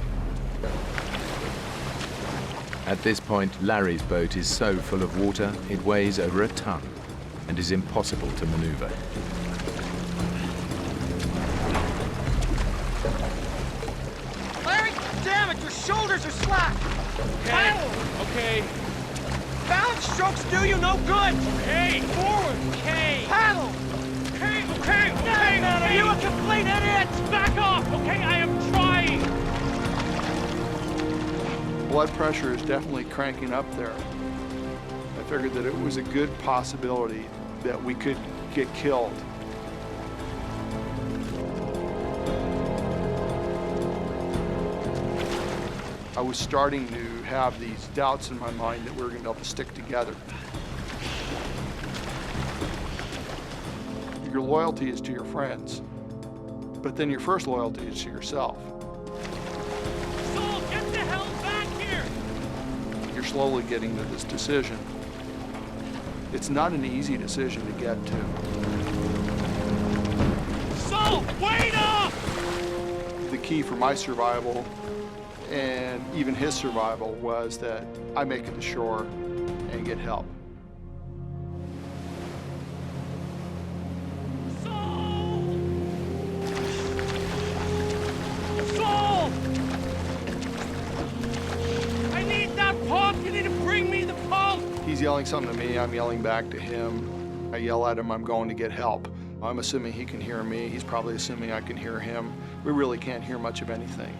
At this point, Larry's boat is so full of water, it weighs over a ton and is impossible to maneuver. Larry, damn it, your shoulders are slack. Paddle. Okay. Balance strokes do you no good. Okay. Forward. Okay. Paddle. Okay, okay, okay. Man, are you a complete idiot? Back off, okay? I am trying. Blood pressure is definitely cranking up there. I figured that it was a good possibility that we could get killed. I was starting to have these doubts in my mind that we were going to be able to stick together. Your loyalty is to your friends, but then your first loyalty is to yourself. Saul, get the hell back here! You're slowly getting to this decision. It's not an easy decision to get to. So, wait up! The key for my survival and even his survival was that I make it to shore and get help. Saul! I need that pump! You need to bring me the pump! He's yelling something to me, I'm yelling back to him. I yell at him, I'm going to get help. I'm assuming he can hear me, he's probably assuming I can hear him. We really can't hear much of anything.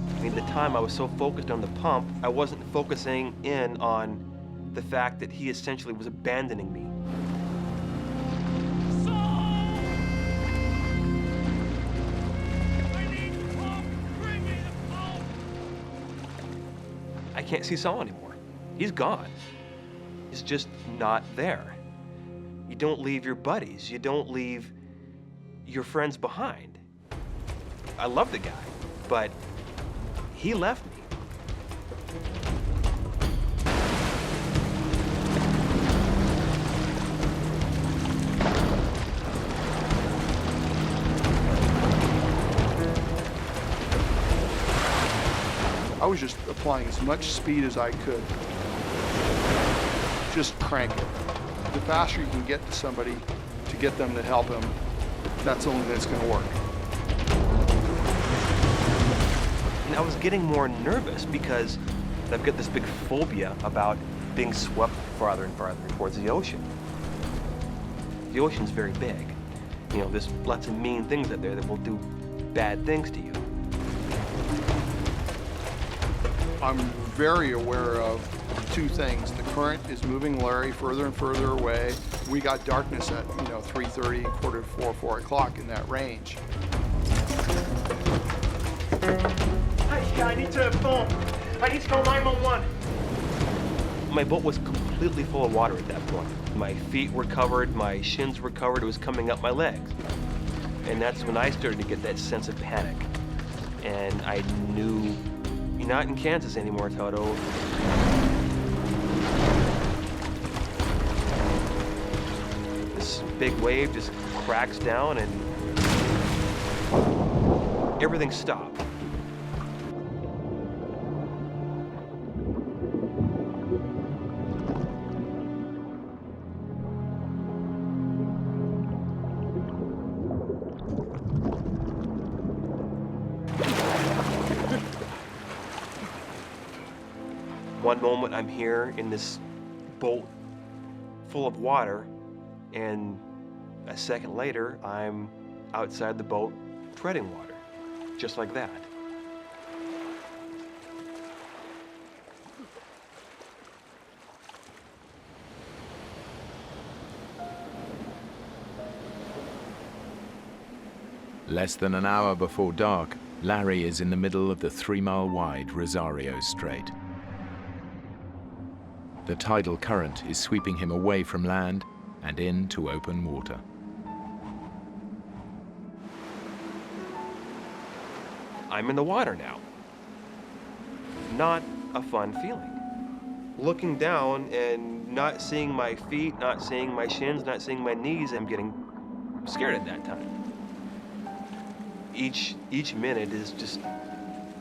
I mean, the time I was so focused on the pump, I wasn't focusing in on the fact that he essentially was abandoning me. I can't see Saul anymore. He's gone. He's just not there. You don't leave your buddies. You don't leave your friends behind. I love the guy, but he left me. I was just applying as much speed as I could. Just crank it. The faster you can get to somebody to get them to help him, that's the only thing that's going to work. And I was getting more nervous because I've got this big phobia about being swept farther and farther towards the ocean. The ocean's very big. You know, there's lots of mean things out there that will do bad things to you. I'm very aware of two things. The current is moving Larry further and further away. We got darkness at, 3:30, quarter to 4, 4 o'clock in that range. Hey, I need to phone. I need to call 911. My boat was completely full of water at that point. My feet were covered, my shins were covered, it was coming up my legs. And that's when I started to get that sense of panic. And I knew, you're not in Kansas anymore, Toto. This big wave just cracks down and everything stopped. One moment I'm here in this boat full of water, and a second later I'm outside the boat treading water, just like that. Less than an hour before dark, Larry is in the middle of the 3-mile-wide Rosario Strait. The tidal current is sweeping him away from land and into open water. I'm in the water now. Not a fun feeling. Looking down and not seeing my feet, not seeing my shins, not seeing my knees, I'm getting scared at that time. Each minute is just,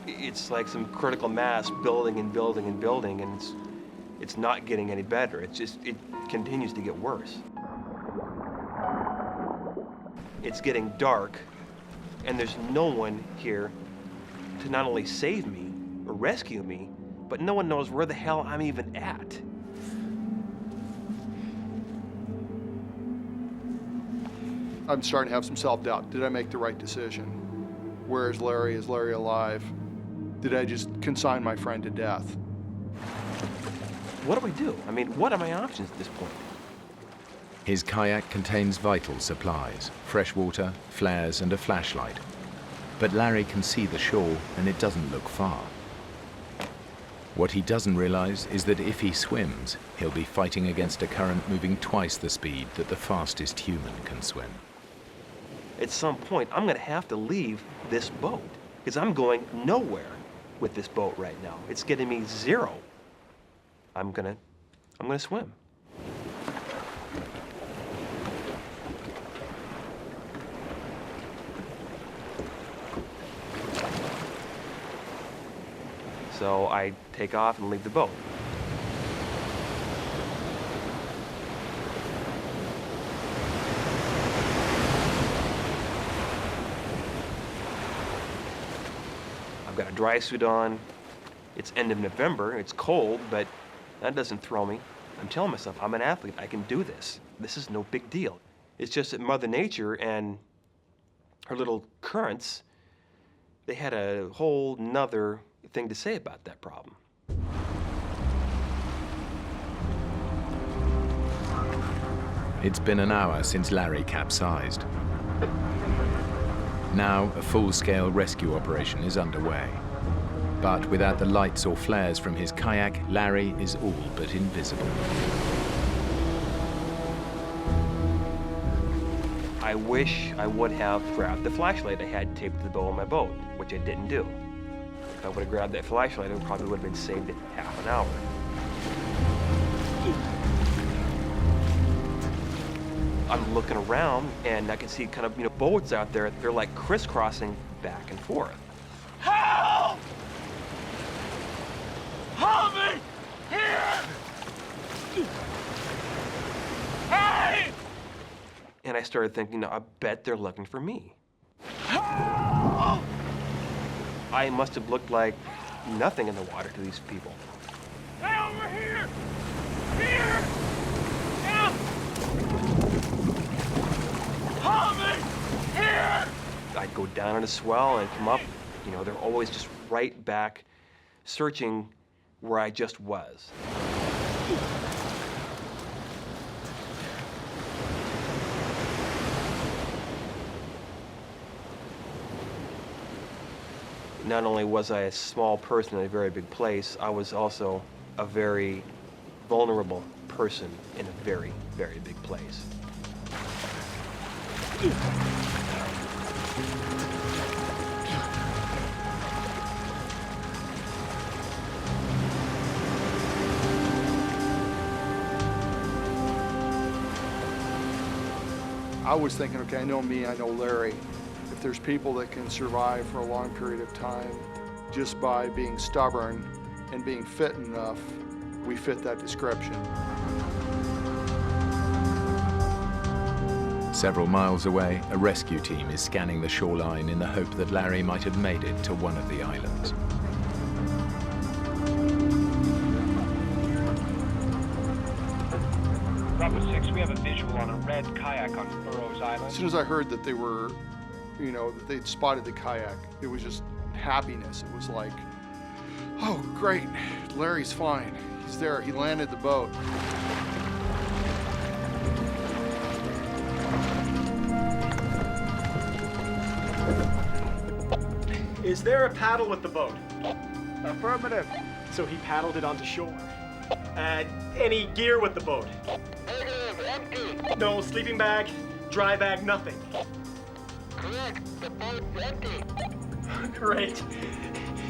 it's like some critical mass building and building and building, and it's not getting any better. It continues to get worse. It's getting dark, and there's no one here to not only save me or rescue me, but no one knows where the hell I'm even at. I'm starting to have some self-doubt. Did I make the right decision? Where is Larry? Is Larry alive? Did I just consign my friend to death? What do I do? I mean, what are my options at this point? His kayak contains vital supplies, fresh water, flares, and a flashlight. But Larry can see the shore, and it doesn't look far. What he doesn't realize is that if he swims, he'll be fighting against a current moving twice the speed that the fastest human can swim. At some point, I'm gonna have to leave this boat, because I'm going nowhere. with this boat right now. It's getting me 0. I'm gonna swim. So I take off and leave the boat. I've got a dry suit on. It's end of November, it's cold, but that doesn't throw me. I'm telling myself, I'm an athlete, I can do this. This is no big deal. It's just that Mother Nature and her little currents, they had a whole nother thing to say about that problem. It's been an hour since Larry capsized. Now, a full-scale rescue operation is underway. But without the lights or flares from his kayak, Larry is all but invisible. I wish I would have grabbed the flashlight I had taped to the bow of my boat, which I didn't do. If I would have grabbed that flashlight, I probably would have been saved in half an hour. I'm looking around, and I can see kind of, boats out there. They're like crisscrossing back and forth. Help! Help me! Here! Hey! And I started thinking, I bet they're looking for me. Help! I must have looked like nothing in the water to these people. Hey, over here! Here! Help! Help me! Here! I'd go down on a swell and come up. They're always just right back, searching where I just was. Not only was I a small person in a very big place, I was also a very vulnerable person in a very, very big place. I was thinking, okay, I know me, I know Larry. If there's people that can survive for a long period of time just by being stubborn and being fit enough, we fit that description. Several miles away, a rescue team is scanning the shoreline in the hope that Larry might have made it to one of the islands. Bravo 6, we have a visual on a red kayak on Burroughs Island. As soon as I heard that they were, that they'd spotted the kayak, it was just happiness. It was like, oh, great, Larry's fine. He's there, he landed the boat. Is there a paddle with the boat? Affirmative. So he paddled it onto shore. Any gear with the boat? Negative, empty. No sleeping bag, dry bag, nothing. Correct, the boat's empty. Great.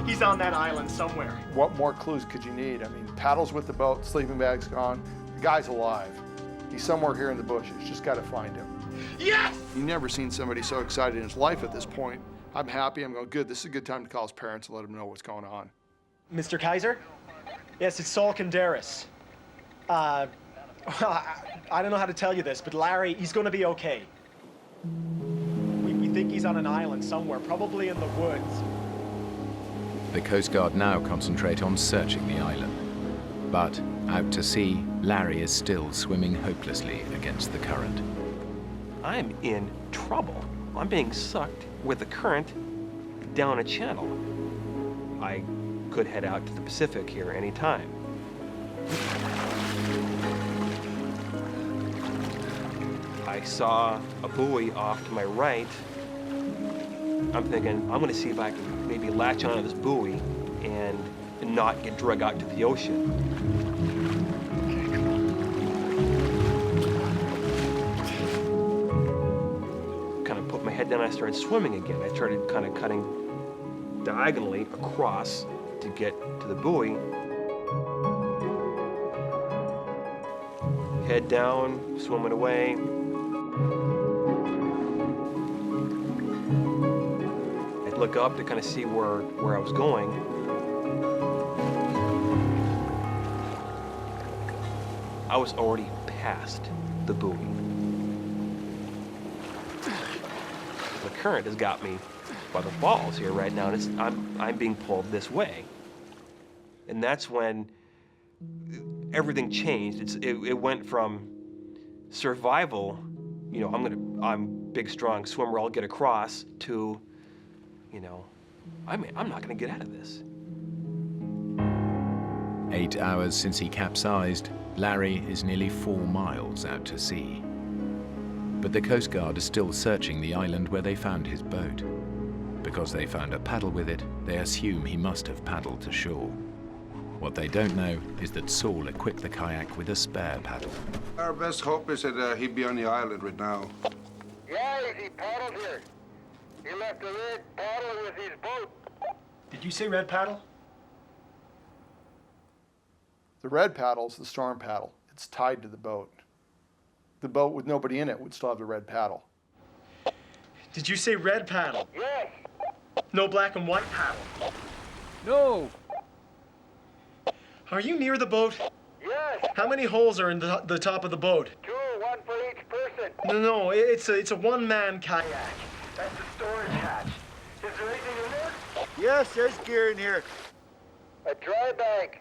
He's on that island somewhere. What more clues could you need? I mean, paddles with the boat, sleeping bag's gone, the guy's alive. He's somewhere here in the bushes, just gotta find him. Yes! You've never seen somebody so excited in his life at this point. I'm happy, I'm going, good, this is a good time to call his parents and let them know what's going on. Mr. Kaiser? Yes, it's Saul Canderas. I don't know how to tell you this, but Larry, he's gonna be okay. We think he's on an island somewhere, probably in the woods. The Coast Guard now concentrate on searching the island. But out to sea, Larry is still swimming hopelessly against the current. I'm in trouble. I'm being sucked with the current down a channel. I could head out to the Pacific here any time. I saw a buoy off to my right. I'm thinking, I'm gonna see if I can maybe latch onto this buoy and not get dragged out to the ocean. Kind of put my head down, I started swimming again. I started kind of cutting diagonally across to get to the buoy. Head down, swimming away. I'd look up to kind of see where I was going. I was already past the buoy. The current has got me by the balls here right now, and I'm being pulled this way. And that's when everything changed. It went from survival, you know, I'm big, strong swimmer, I'll get across, to, you know, I'm not gonna get out of this. 8 hours since he capsized, Larry is nearly 4 miles out to sea. But the Coast Guard is still searching the island where they found his boat. Because they found a paddle with it, they assume he must have paddled to shore. What they don't know is that Saul equipped the kayak with a spare paddle. Our best hope is that he'd be on the island right now. Yeah, he paddled here. He left a red paddle with his boat. Did you say red paddle? The red paddle's the storm paddle. It's tied to the boat. The boat with nobody in it would still have the red paddle. Did you say red paddle? Yes. No black and white paddle? No. Are you near the boat? Yes. How many holes are in the top of the boat? 2, 1 for each person. No, it's a one-man kayak. That's the storage hatch. Is there anything in there? Yes, there's gear in here. A dry bag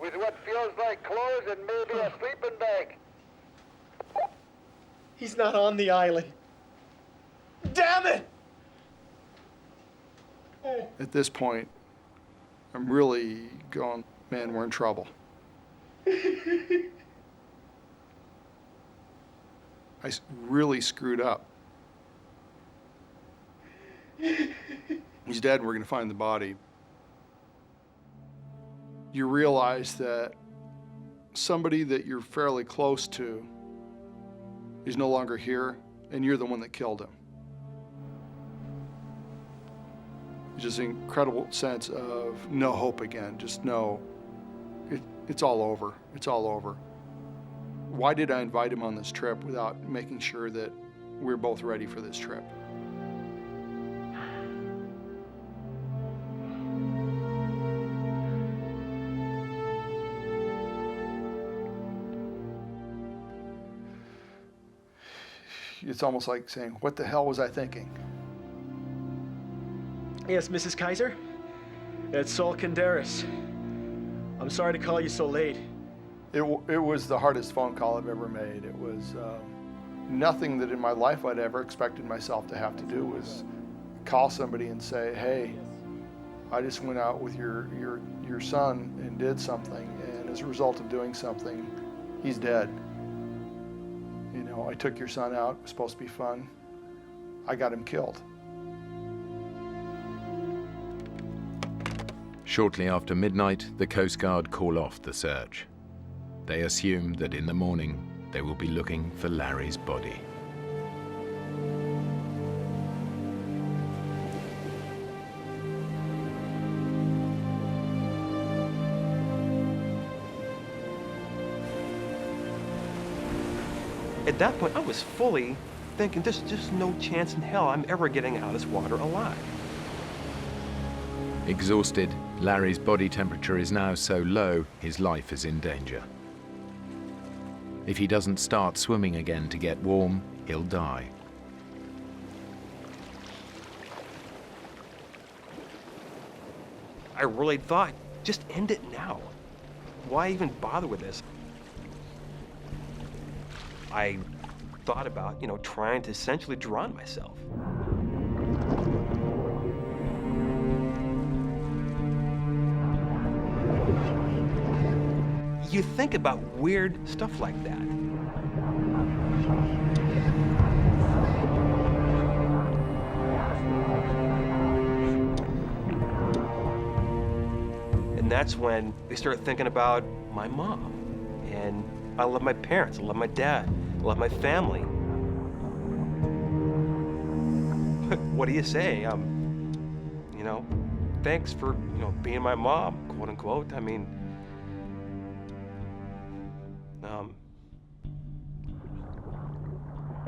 with what feels like clothes and maybe a sleeping bag. He's not on the island. Damn it! At this point, I'm really going, man, we're in trouble. I really screwed up. He's dead and we're gonna find the body. You realize that somebody that you're fairly close to is no longer here, and you're the one that killed him. Just an incredible sense of no hope again. Just no, it's all over. It's all over. Why did I invite him on this trip without making sure that we're both ready for this trip? It's almost like saying, what the hell was I thinking? Yes, Mrs. Kaiser? It's Saul Kinderis. I'm sorry to call you so late. It was the hardest phone call I've ever made. It was nothing that in my life I'd ever expected myself to have to do was call somebody and say, hey, I just went out with your son and did something, and as a result of doing something, he's dead. You know, I took your son out, it was supposed to be fun. I got him killed. Shortly after midnight, the Coast Guard call off the search. They assume that in the morning, they will be looking for Larry's body. At that point, I was fully thinking, there's just no chance in hell I'm ever getting out of this water alive. Exhausted, Larry's body temperature is now so low, his life is in danger. If he doesn't start swimming again to get warm, he'll die. I really thought, just end it now. Why even bother with this? I thought about, you know, trying to essentially drown myself. You think about weird stuff like that. And that's when we start thinking about my mom. And I love my parents, I love my dad, I love my family. What do you say? You know, thanks for, being my mom, quote unquote. I mean,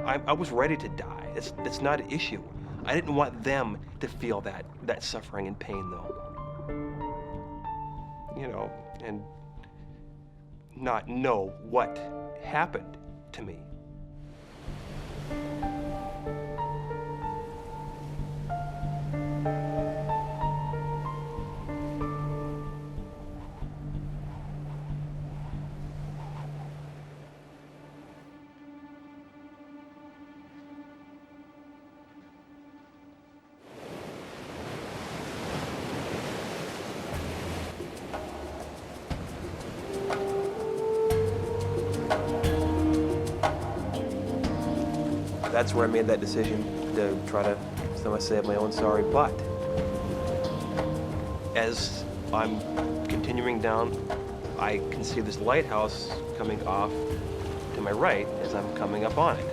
I was ready to die. It's not an issue. I didn't want them to feel that suffering and pain, though. And not know what happened to me. That's where I made that decision to try to save my own sorry butt. As I'm continuing down, I can see this lighthouse coming off to my right as I'm coming up on it.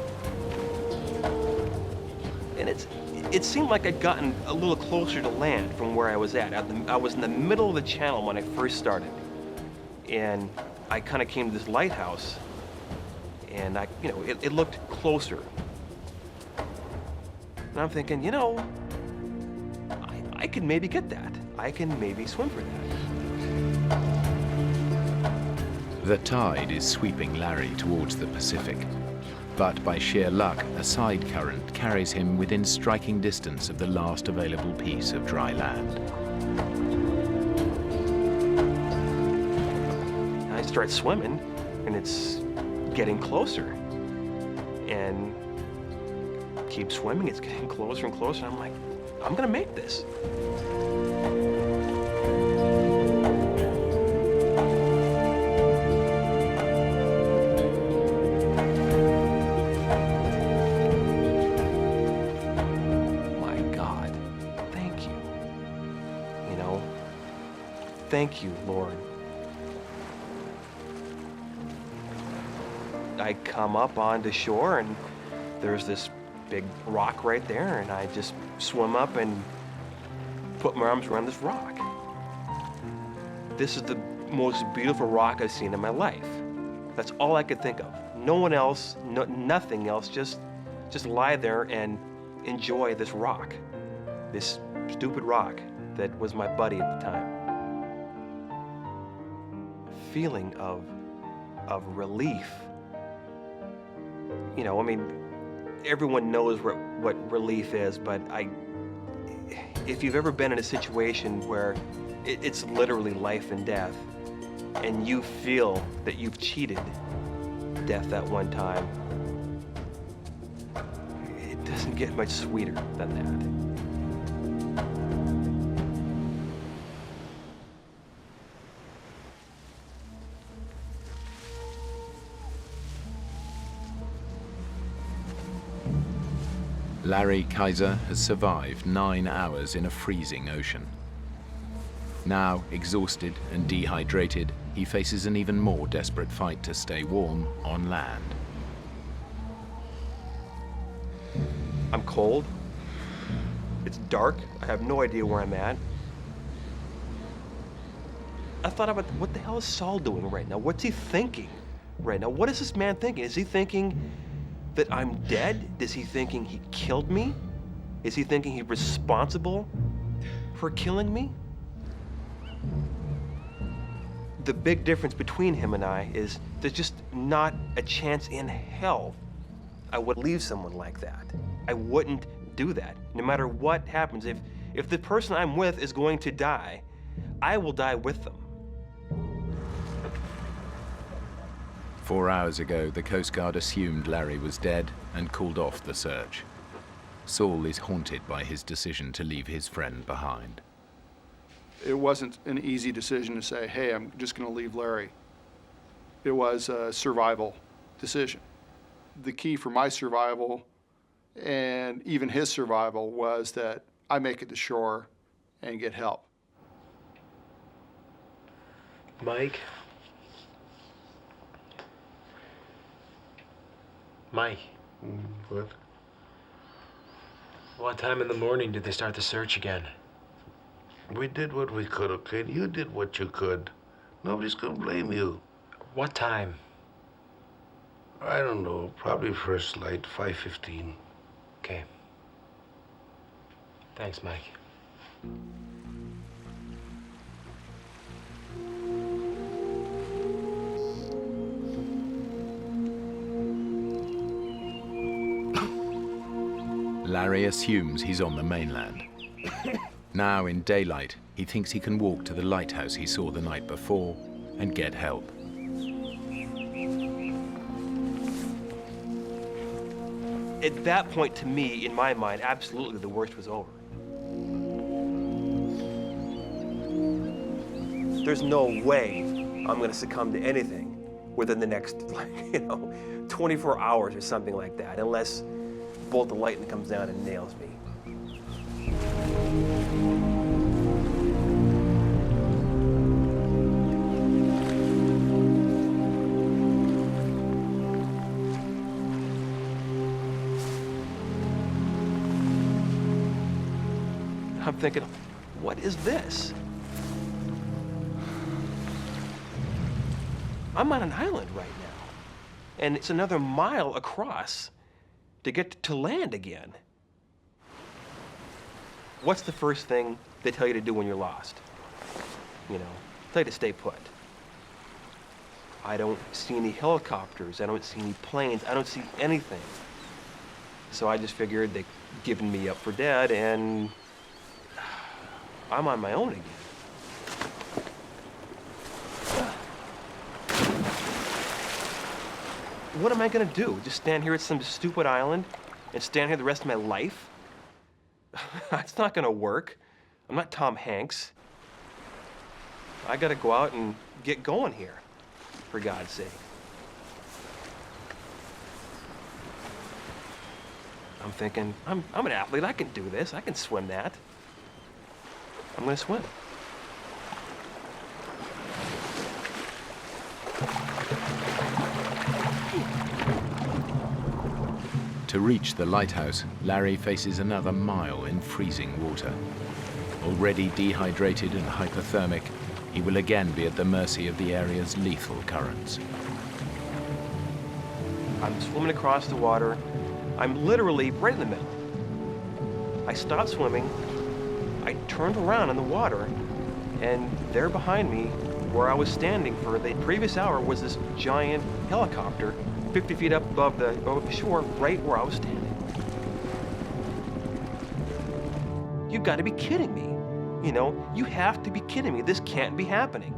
And it seemed like I'd gotten a little closer to land from where I was at. I was in the middle of the channel when I first started. And I kind of came to this lighthouse, and it looked closer. And I'm thinking, I could maybe get that. I can maybe swim for that. The tide is sweeping Larry towards the Pacific. But by sheer luck, a side current carries him within striking distance of the last available piece of dry land. I start swimming, and it's getting closer. And keep swimming, it's getting closer and closer. I'm like, I'm gonna make this. My God, thank you. Thank you, Lord. I come up onto shore, and there's this big rock right there, and I just swim up and put my arms around this rock. This is the most beautiful rock I've seen in my life. That's all I could think of. No one else, nothing else, just lie there and enjoy this rock. This stupid rock that was my buddy at the time. A feeling of relief. Everyone knows what relief is, but if you've ever been in a situation where it's literally life and death, and you feel that you've cheated death that one time, it doesn't get much sweeter than that. Larry Kaiser has survived 9 hours in a freezing ocean. Now, exhausted and dehydrated, he faces an even more desperate fight to stay warm on land. I'm cold. It's dark. I have no idea where I'm at. I thought about, what the hell is Saul doing right now? What's he thinking right now? What is this man thinking? Is he thinking that I'm dead? Is he thinking he killed me? Is he thinking he's responsible for killing me? The big difference between him and I is there's just not a chance in hell I would leave someone like that. I wouldn't do that, no matter what happens. If the person I'm with is going to die, I will die with them. 4 hours ago, the Coast Guard assumed Larry was dead and called off the search. Saul is haunted by his decision to leave his friend behind. It wasn't an easy decision to say, hey, I'm just going to leave Larry. It was a survival decision. The key for my survival and even his survival was that I make it to shore and get help. Mike? Mike? What? What time in the morning did they start the search again? We did what we could, okay? You did what you could. Nobody's gonna blame you. What time? I don't know, probably first light, 5:15. Okay. Thanks, Mike. Larry assumes he's on the mainland. Now, in daylight, he thinks he can walk to the lighthouse he saw the night before and get help. At that point, to me, in my mind, absolutely the worst was over. There's no way I'm going to succumb to anything within the next, 24 hours or something like that, unless a bolt of lightning comes down and nails me. I'm thinking, what is this? I'm on an island right now, and it's another mile across to get to land again. What's the first thing they tell you to do when you're lost? Tell you to stay put. I don't see any helicopters, I don't see any planes, I don't see anything. So I just figured they'd given me up for dead, and I'm on my own again. What am I gonna do? Just stand here at some stupid island and stand here the rest of my life? It's not gonna work. I'm not Tom Hanks. I gotta go out and get going here, for God's sake. I'm thinking, I'm an athlete, I can do this, I can swim that. I'm gonna swim. To reach the lighthouse, Larry faces another mile in freezing water. Already dehydrated and hypothermic, he will again be at the mercy of the area's lethal currents. I'm swimming across the water. I'm literally right in the middle. I stopped swimming. I turned around in the water, and there behind me, where I was standing for the previous hour, was this giant helicopter 50 feet up above the shore, right where I was standing. You've got to be kidding me. You have to be kidding me. This can't be happening.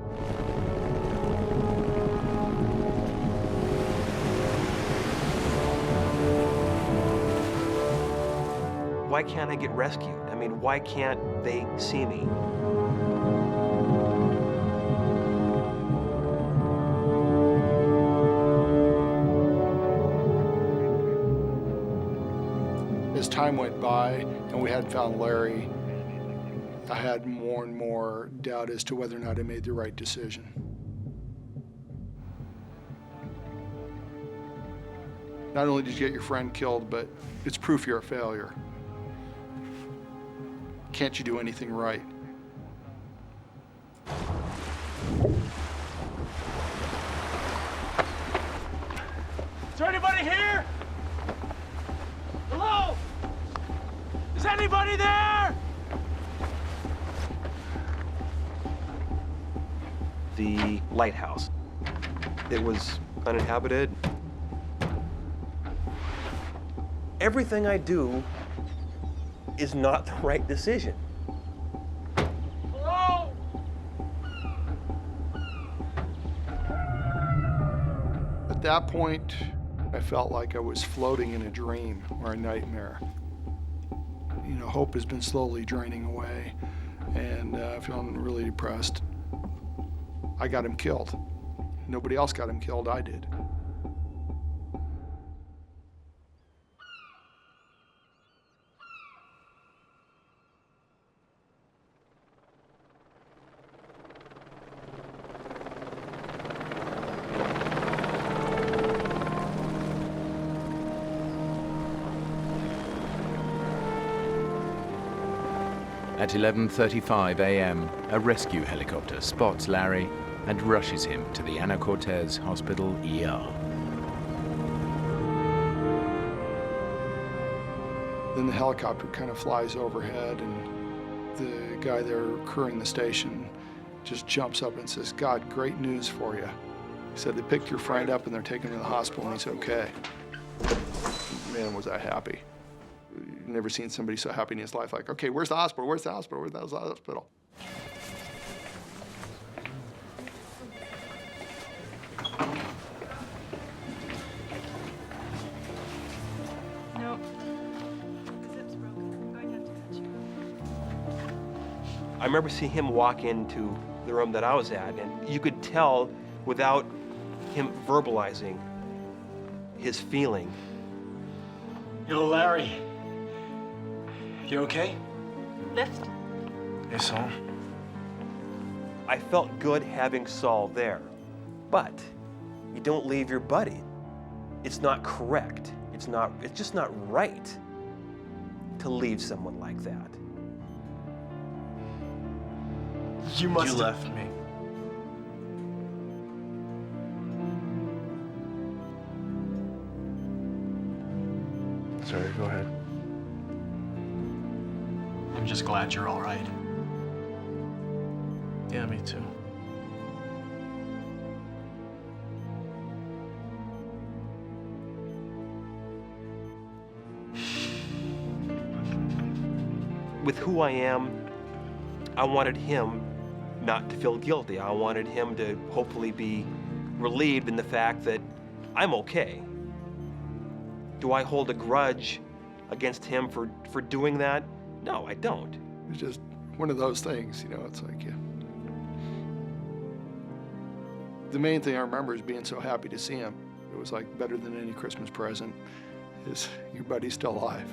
Why can't I get rescued? Why can't they see me? As time went by and we hadn't found Larry, I had more and more doubt as to whether or not I made the right decision. Not only did you get your friend killed, but it's proof you're a failure. Can't you do anything right? Is there anybody here? Hello? Is anybody there? The lighthouse. It was uninhabited. Everything I do is not the right decision. Hello? At that point, I felt like I was floating in a dream or a nightmare. Hope has been slowly draining away, and feeling really depressed. I got him killed. Nobody else got him killed, I did. At 11:35 a.m., a rescue helicopter spots Larry and rushes him to the Ana Cortez Hospital ER. Then the helicopter kind of flies overhead, and the guy there crewing the station just jumps up and says, "God, great news for you." He said, "They picked your friend up and they're taking him to the hospital and he's okay." Man, was I happy. Never seen somebody so happy in his life. Like, okay, where's the hospital? Where's the hospital? Where's the hospital? No. The zip's broken. I'm going to have to cut you. I remember seeing him walk into the room that I was at, and you could tell without him verbalizing his feeling. Yo, Larry. You okay? Lift. Hey, Saul. I felt good having Saul there, but you don't leave your buddy. It's not correct. It's just not right to leave someone like that. You must You left me. Sorry, go ahead. I'm just glad you're all right. Yeah, me too. With who I am, I wanted him not to feel guilty. I wanted him to hopefully be relieved in the fact that I'm okay. Do I hold a grudge against him for doing that? No, I don't. It's just one of those things, you know, it's like, yeah. The main thing I remember is being so happy to see him. It was like better than any Christmas present is your buddy's still alive.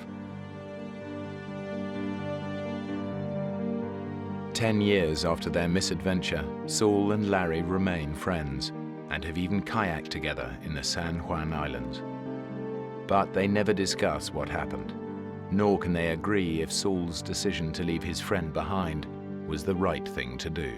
10 years after their misadventure, Saul and Larry remain friends and have even kayaked together in the San Juan Islands. But they never discuss what happened, nor can they agree if Saul's decision to leave his friend behind was the right thing to do.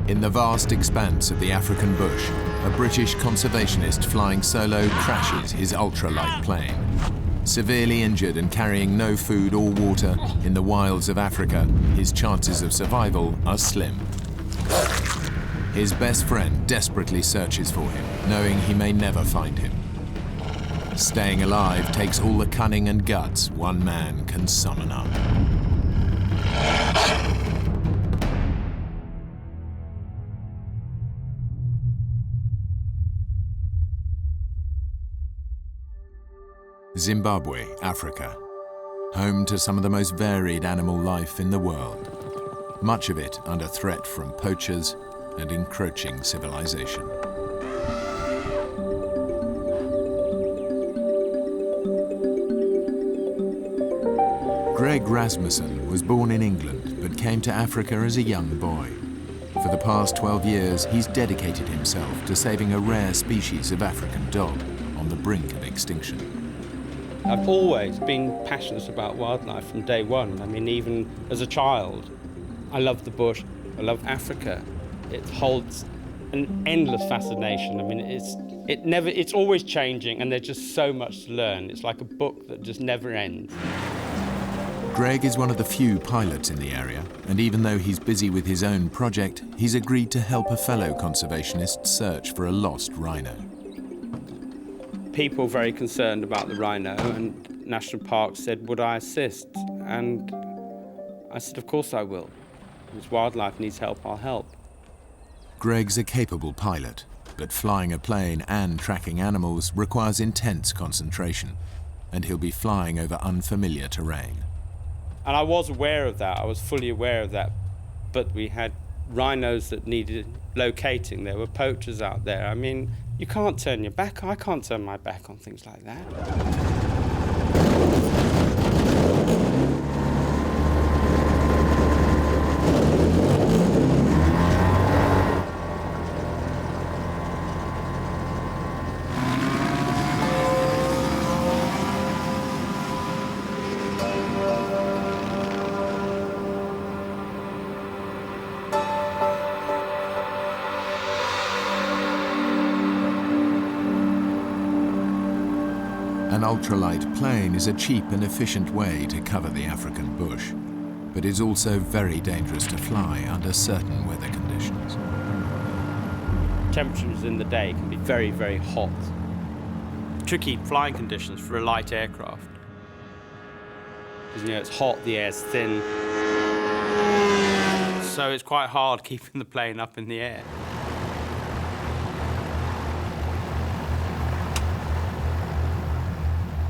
In the vast expanse of the African bush, a British conservationist flying solo crashes his ultralight plane. Severely injured and carrying no food or water in the wilds of Africa, his chances of survival are slim. His best friend desperately searches for him, knowing he may never find him. Staying alive takes all the cunning and guts one man can summon up. Zimbabwe, Africa, home to some of the most varied animal life in the world, much of it under threat from poachers and encroaching civilization. Greg Rasmussen was born in England but came to Africa as a young boy. For the past 12 years, he's dedicated himself to saving a rare species of African dog on the brink of extinction. I've always been passionate about wildlife from day one. I mean, even as a child, I love the bush, I love Africa. It holds an endless fascination. I mean, it's always changing, and there's just so much to learn. It's like a book that just never ends. Greg is one of the few pilots in the area, and even though he's busy with his own project, he's agreed to help a fellow conservationist search for a lost rhino. People very concerned about the rhino, and National Park said, would I assist? And I said, of course I will. If wildlife needs help, I'll help. Greg's a capable pilot, but flying a plane and tracking animals requires intense concentration, and he'll be flying over unfamiliar terrain. And I was aware of that, I was fully aware of that, but we had rhinos that needed locating. There were poachers out there. I mean, you can't turn your back. I can't turn my back on things like that. An ultralight plane is a cheap and efficient way to cover the African bush, but is also very dangerous to fly under certain weather conditions. Temperatures in the day can be very, very hot. Tricky flying conditions for a light aircraft. Because, you know, it's hot, the air's thin. So it's quite hard keeping the plane up in the air.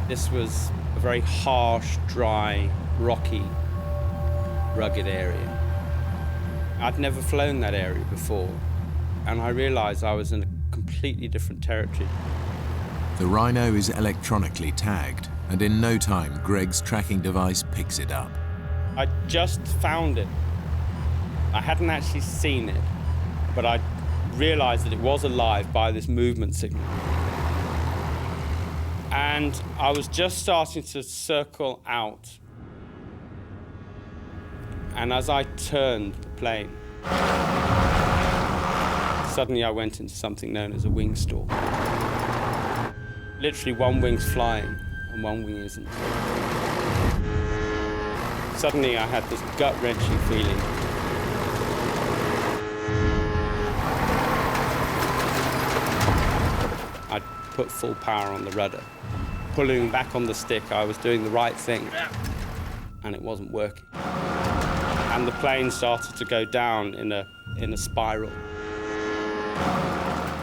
This was a very harsh, dry, rocky, rugged area. I'd never flown that area before, and I realized I was in a completely different territory. The Rhino is electronically tagged, and in no time, Greg's tracking device picks it up. I just found it. I hadn't actually seen it, but I realized that it was alive by this movement signal. And I was just starting to circle out. And as I turned the plane, suddenly I went into something known as a wing stall. Literally, one wing's flying and one wing isn't. Suddenly I had this gut-wrenching feeling. I put full power on the rudder. Pulling back on the stick, I was doing the right thing, and it wasn't working. And the plane started to go down in a spiral.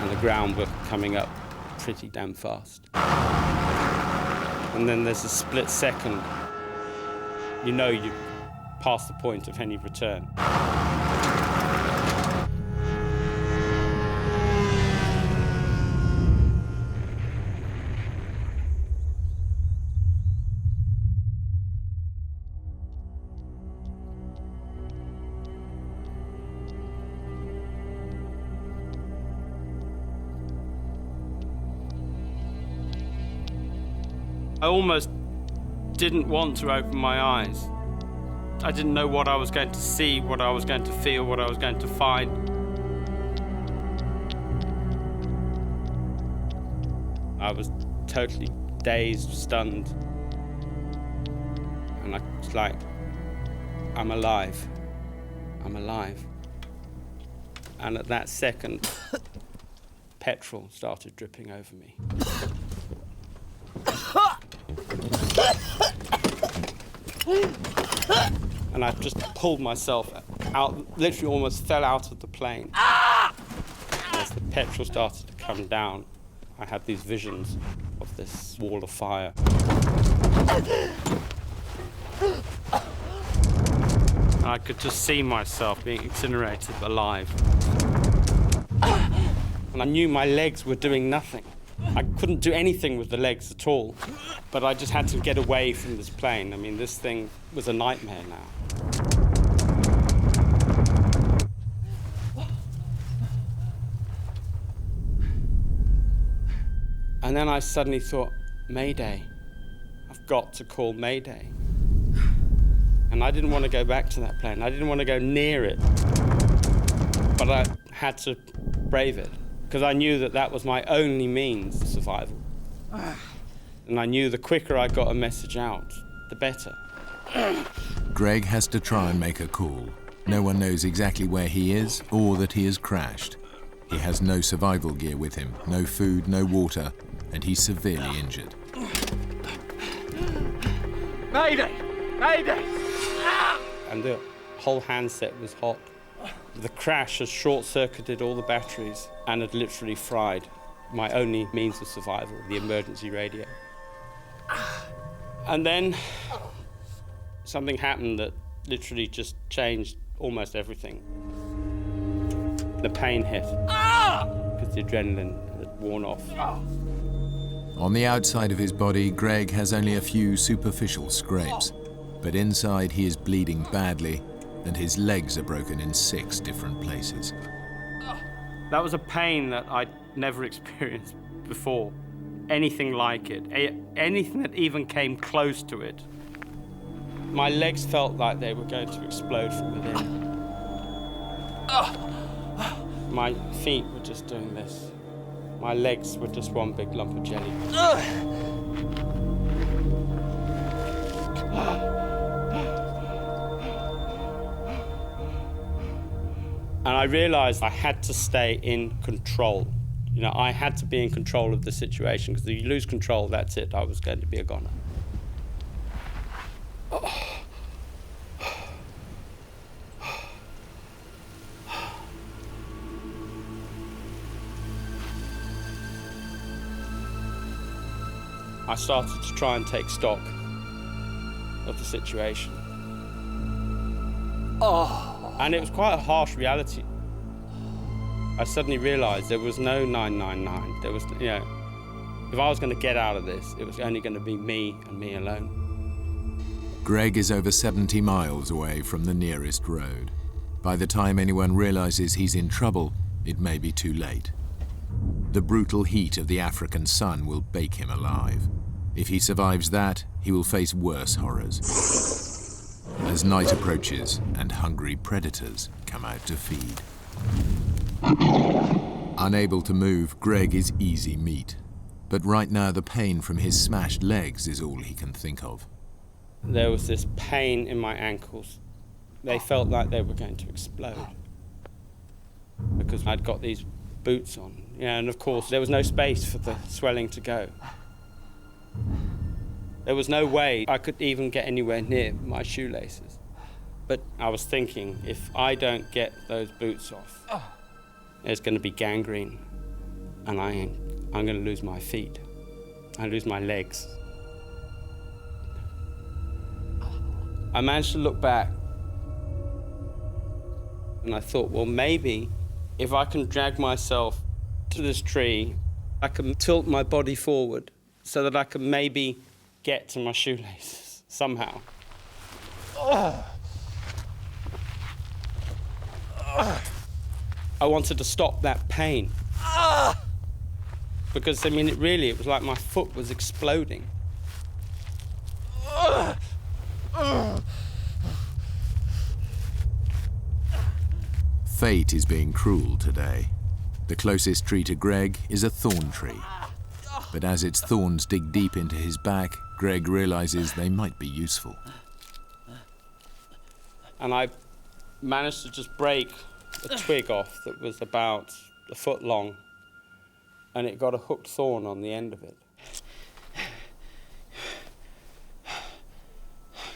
And the ground was coming up pretty damn fast. And then there's a split second. You know you've passed the point of any return. I almost didn't want to open my eyes. I didn't know what I was going to see, what I was going to feel, what I was going to find. I was totally dazed, stunned. And I was like, I'm alive. I'm alive. And at that second, petrol started dripping over me. And I just pulled myself out, literally almost fell out of the plane. As the petrol started to come down, I had these visions of this wall of fire. And I could just see myself being incinerated alive. And I knew my legs were doing nothing. I couldn't do anything with the legs at all, but I just had to get away from this plane. I mean, this thing was a nightmare now. And then I suddenly thought, Mayday. I've got to call Mayday. And I didn't want to go back to that plane. I didn't want to go near it. But I had to brave it, because I knew that that was my only means of survival. And I knew the quicker I got a message out, the better. Greg has to try and make a call. No one knows exactly where he is or that he has crashed. He has no survival gear with him, no food, no water, and he's severely injured. Mayday! Mayday! And the whole handset was hot. The crash had short-circuited all the batteries and had literally fried my only means of survival, the emergency radio. And then something happened that literally just changed almost everything. The pain hit because the adrenaline had worn off. On the outside of his body, Greg has only a few superficial scrapes, but inside he is bleeding badly and his legs are broken in 6 different places. That was a pain that I'd never experienced before. Anything like it, anything that even came close to it. My legs felt like they were going to explode from within. My feet were just doing this. My legs were just one big lump of jelly. And I realized I had to stay in control. You know, I had to be in control of the situation, because if you lose control, that's it. I was going to be a goner. I started to try and take stock of the situation. And it was quite a harsh reality. I suddenly realized there was no 999. There was, you know, if I was going to get out of this, it was only going to be me and me alone. Greg is over 70 miles away from the nearest road. By the time anyone realizes he's in trouble, it may be too late. The brutal heat of the African sun will bake him alive. If he survives that, he will face worse horrors. As night approaches and hungry predators come out to feed. Unable to move, Greg is easy meat. But right now the pain from his smashed legs is all he can think of. There was this pain in my ankles. They felt like they were going to explode. Because I'd got these boots on. Yeah, and of course there was no space for the swelling to go. There was no way I could even get anywhere near my shoelaces. But I was thinking, if I don't get those boots off, there's going to be gangrene, and I'm going to lose my feet. I lose my legs. I managed to look back, and I thought, well, maybe if I can drag myself to this tree, I can tilt my body forward so that I can maybe get to my shoelaces somehow. I wanted to stop that pain. Because, I mean, it was like my foot was exploding. Fate is being cruel today. The closest tree to Greg is a thorn tree. But as its thorns dig deep into his back, Greg realizes they might be useful. And I managed to just break a twig off that was about a foot long, and it got a hooked thorn on the end of it.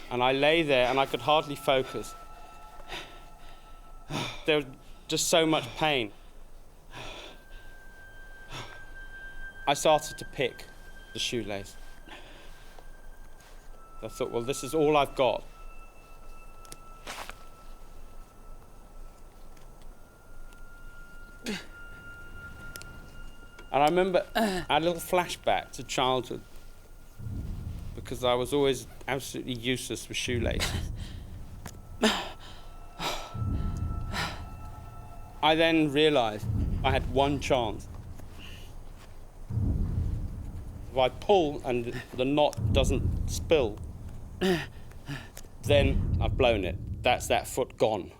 And I lay there and I could hardly focus. There was just so much pain. I started to pick the shoelace. I thought, well, this is all I've got. And I remember I had a little flashback to childhood, because I was always absolutely useless with shoelaces. I then realized I had one chance. If I pull and the knot doesn't spill, then I've blown it. That's that foot gone.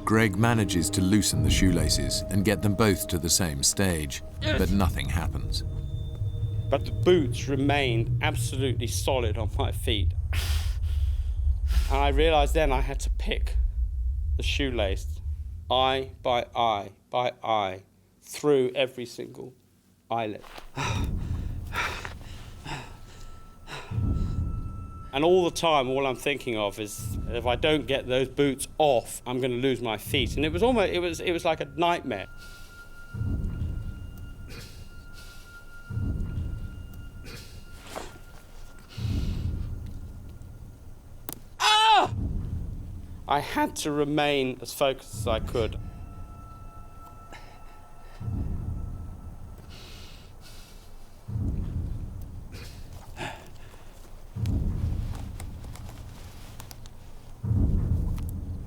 Greg manages to loosen the shoelaces and get them both to the same stage, but nothing happens. But the boots remained absolutely solid on my feet. And I realized then I had to pick the shoelace eye by eye by eye, through every single eyelid. And all the time, all I'm thinking of is, if I don't get those boots off, I'm going to lose my feet. And it was almost, it was like a nightmare. Ah! I had to remain as focused as I could.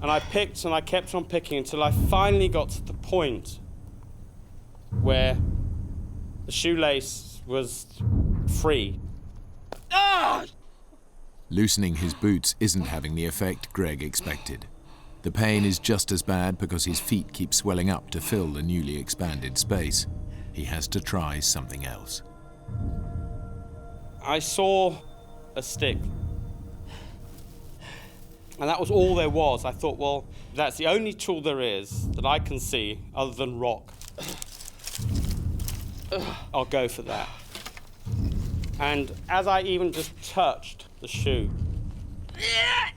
And I picked and I kept on picking until I finally got to the point where the shoelace was free. Ah! Loosening his boots isn't having the effect Greg expected. The pain is just as bad because his feet keep swelling up to fill the newly expanded space. He has to try something else. I saw a stick. And that was all there was. I thought, well, that's the only tool there is that I can see other than rock. I'll go for that. And as I even just touched the shoe,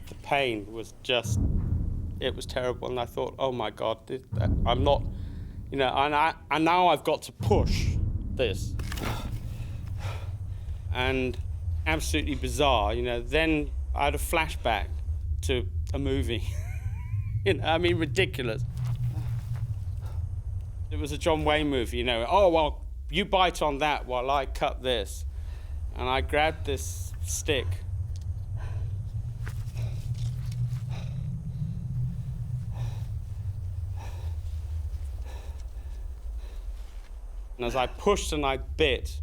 the pain was just, it was terrible. And I thought, oh my God, I'm not, you know, and now I've got to push this. And absolutely bizarre, you know, then I had a flashback to a movie. You know, I mean, ridiculous. It was a John Wayne movie, you know. Oh, well, you bite on that while I cut this. And I grabbed this stick. And as I pushed and I bit,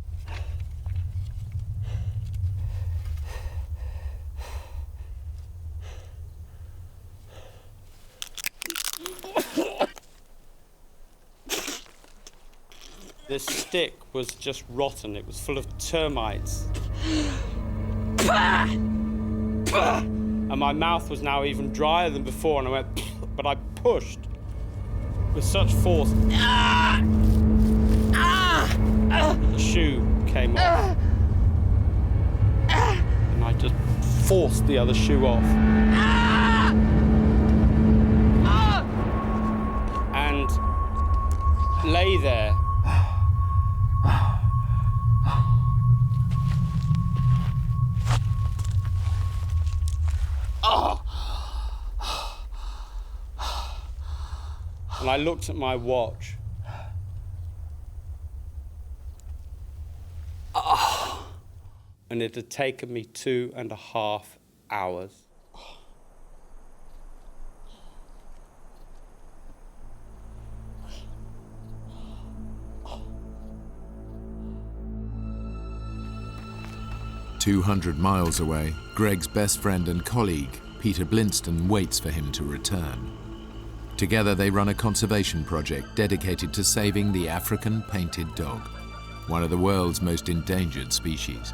this stick was just rotten. It was full of termites. And my mouth was now even drier than before, and I went, but I pushed with such force. The shoe came off. And I just forced the other shoe off. And lay there. And I looked at my watch. And it had taken me 2.5 hours. "200 miles away, Greg's best friend and colleague, Peter Blinston, waits for him to return. Together they run a conservation project dedicated to saving the African painted dog, one of the world's most endangered species.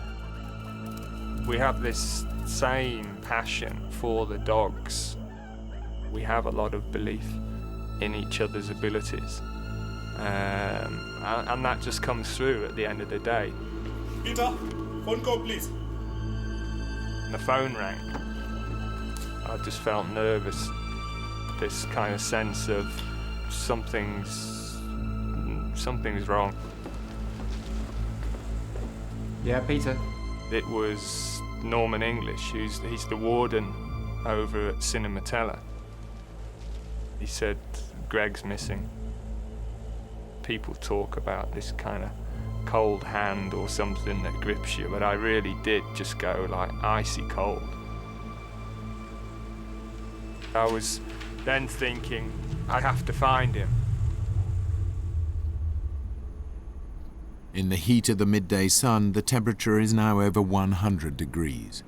We have this same passion for the dogs. We have a lot of belief in each other's abilities. And that just comes through at the end of the day. Peter, phone call, please. The phone rang. I just felt nervous. This kind of sense of something's wrong. Yeah, Peter. It was Norman English, he's the warden over at Cinematella. He said, Greg's missing. People talk about this kind of cold hand or something that grips you, but I really did just go like icy cold. I was then thinking, I have to find him. In the heat of the midday sun, the temperature is now over 100 degrees.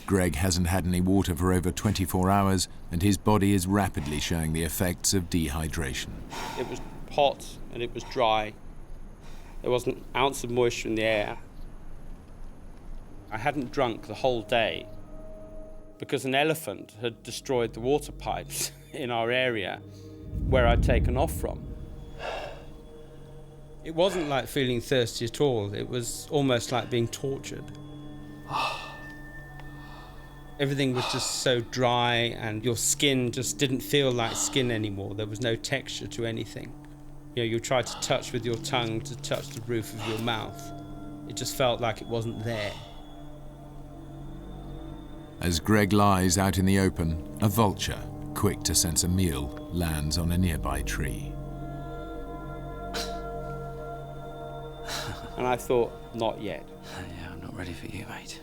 Greg hasn't had any water for over 24 hours, and his body is rapidly showing the effects of dehydration. It was hot and it was dry. There wasn't an ounce of moisture in the air. I hadn't drunk the whole day because an elephant had destroyed the water pipes in our area. where I'd taken off from. It wasn't like feeling thirsty at all. It was almost like being tortured. Everything was just so dry, and your skin just didn't feel like skin anymore. There was no texture to anything. You know, you try to touch with your tongue to touch the roof of your mouth. It just felt like it wasn't there. As Greg lies out in the open, a vulture, quick to sense a meal, lands on a nearby tree. And I thought, not yet. Yeah, I'm not ready for you, mate.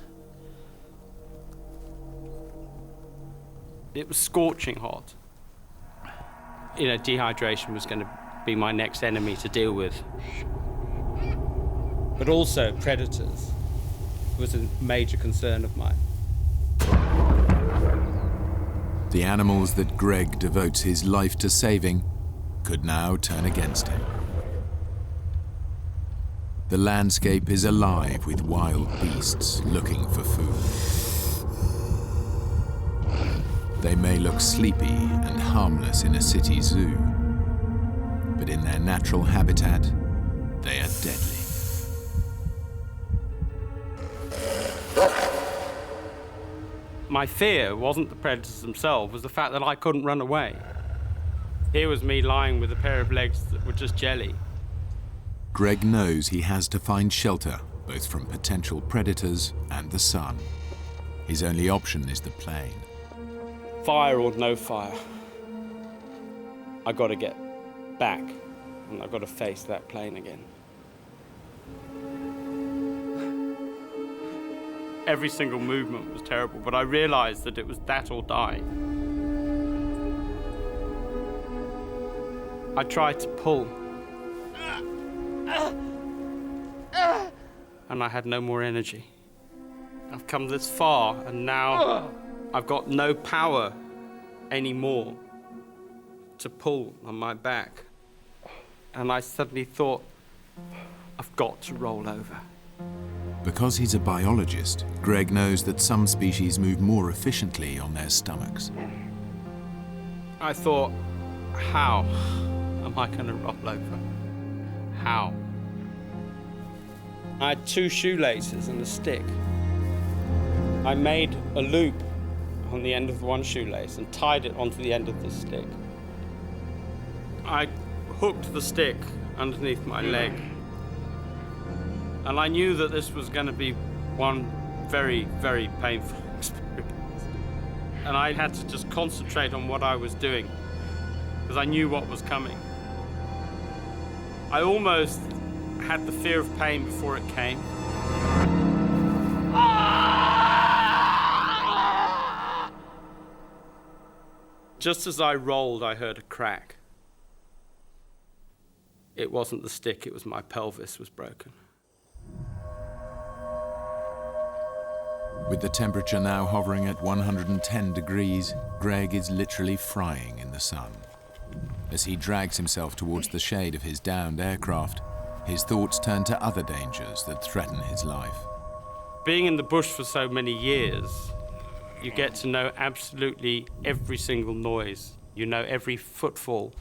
It was scorching hot. You know, dehydration was going to be my next enemy to deal with. But also predators was a major concern of mine. The animals that Greg devotes his life to saving could now turn against him. The landscape is alive with wild beasts looking for food. They may look sleepy and harmless in a city zoo, but in their natural habitat, they are deadly. My fear wasn't the predators themselves, it was the fact that I couldn't run away. Here was me lying with a pair of legs that were just jelly. Greg knows he has to find shelter, both from potential predators and the sun. His only option is the plane. Fire or no fire, I got to get back, and I got to face that plane again. Every single movement was terrible, but I realized that it was that or die. I tried to pull, and I had no more energy. I've come this far, and now I've got no power anymore to pull on my back. And I suddenly thought, I've got to roll over. Because he's a biologist, Greg knows that some species move more efficiently on their stomachs. I thought, how am I going to roll over? How? I had 2 shoelaces and a stick. I made a loop on the end of one shoelace and tied it onto the end of the stick. I hooked the stick underneath my leg. And I knew that this was going to be one very, very painful experience. And I had to just concentrate on what I was doing, because I knew what was coming. I almost had the fear of pain before it came. Just as I rolled, I heard a crack. It wasn't the stick, it was my pelvis was broken. With the temperature now hovering at 110 degrees, Greg is literally frying in the sun. As he drags himself towards the shade of his downed aircraft, his thoughts turn to other dangers that threaten his life. Being in the bush for so many years, you get to know absolutely every single noise. You know every footfall.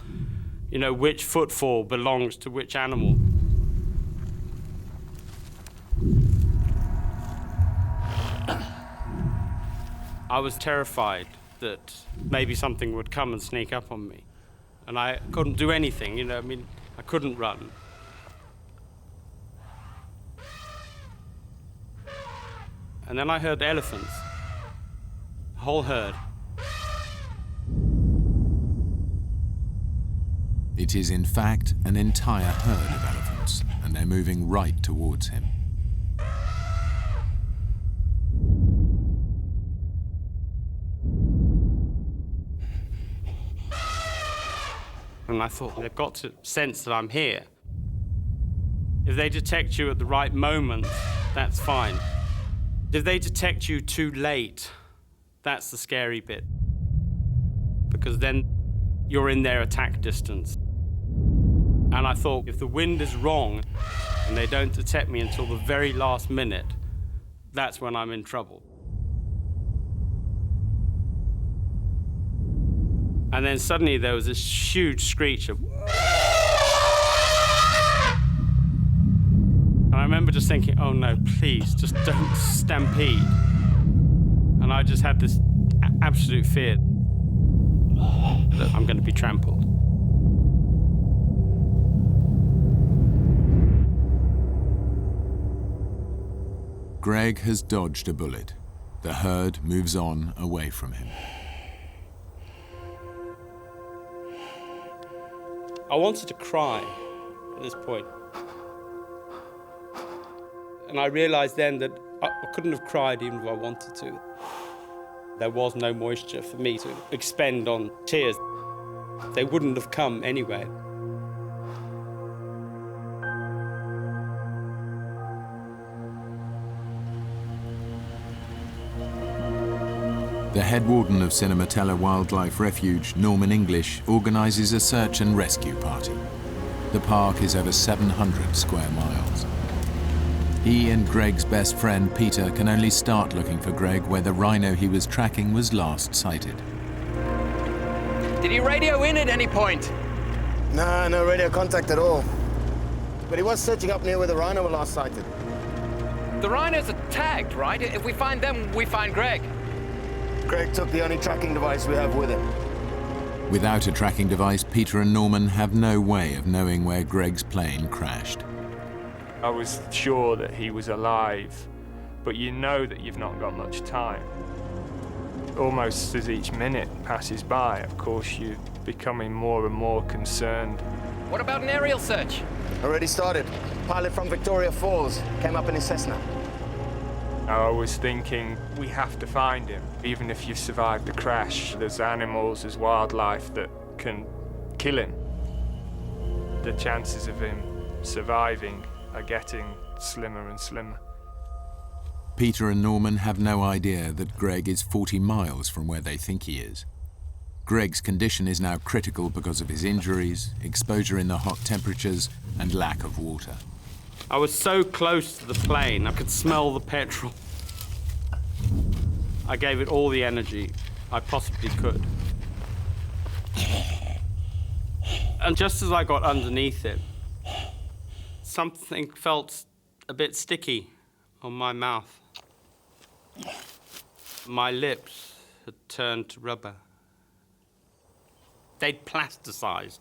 You know which footfall belongs to which animal. I was terrified that maybe something would come and sneak up on me. And I couldn't do anything, you know, I mean, I couldn't run. And then I heard elephants, a whole herd. It is in fact an entire herd of elephants, and they're moving right towards him. And I thought, they've got to sense that I'm here. If they detect you at the right moment, that's fine. If they detect you too late, that's the scary bit. Because then you're in their attack distance. And I thought, if the wind is wrong and they don't detect me until the very last minute, that's when I'm in trouble. And then suddenly there was this huge screech of... And I remember just thinking, oh no, please, just don't stampede. And I just had this absolute fear that I'm going to be trampled. Greg has dodged a bullet. The herd moves on away from him. I wanted to cry at this point. And I realized then that I couldn't have cried even if I wanted to. There was no moisture for me to expend on tears. They wouldn't have come anyway. The head warden of Cinematella Wildlife Refuge, Norman English, organises a search and rescue party. The park is over 700 square miles. He and Greg's best friend, Peter, can only start looking for Greg where the rhino he was tracking was last sighted. Did he radio in at any point? Nah, no radio contact at all. But he was searching up near where the rhino were last sighted. The rhinos are tagged, right? If we find them, we find Greg. Greg took the only tracking device we have with him. Without a tracking device, Peter and Norman have no way of knowing where Greg's plane crashed. I was sure that he was alive, but you know that you've not got much time. Almost as each minute passes by, of course, you're becoming more and more concerned. What about an aerial search? Already started. Pilot from Victoria Falls came up in his Cessna. I was thinking, we have to find him. Even if you've survived the crash, there's animals, there's wildlife that can kill him. The chances of him surviving are getting slimmer and slimmer. Peter and Norman have no idea that Greg is 40 miles from where they think he is. Greg's condition is now critical because of his injuries, exposure in the hot temperatures, and lack of water. I was so close to the plane, I could smell the petrol. I gave it all the energy I possibly could. And just as I got underneath it, something felt a bit sticky on my mouth. My lips had turned to rubber. They'd plasticized.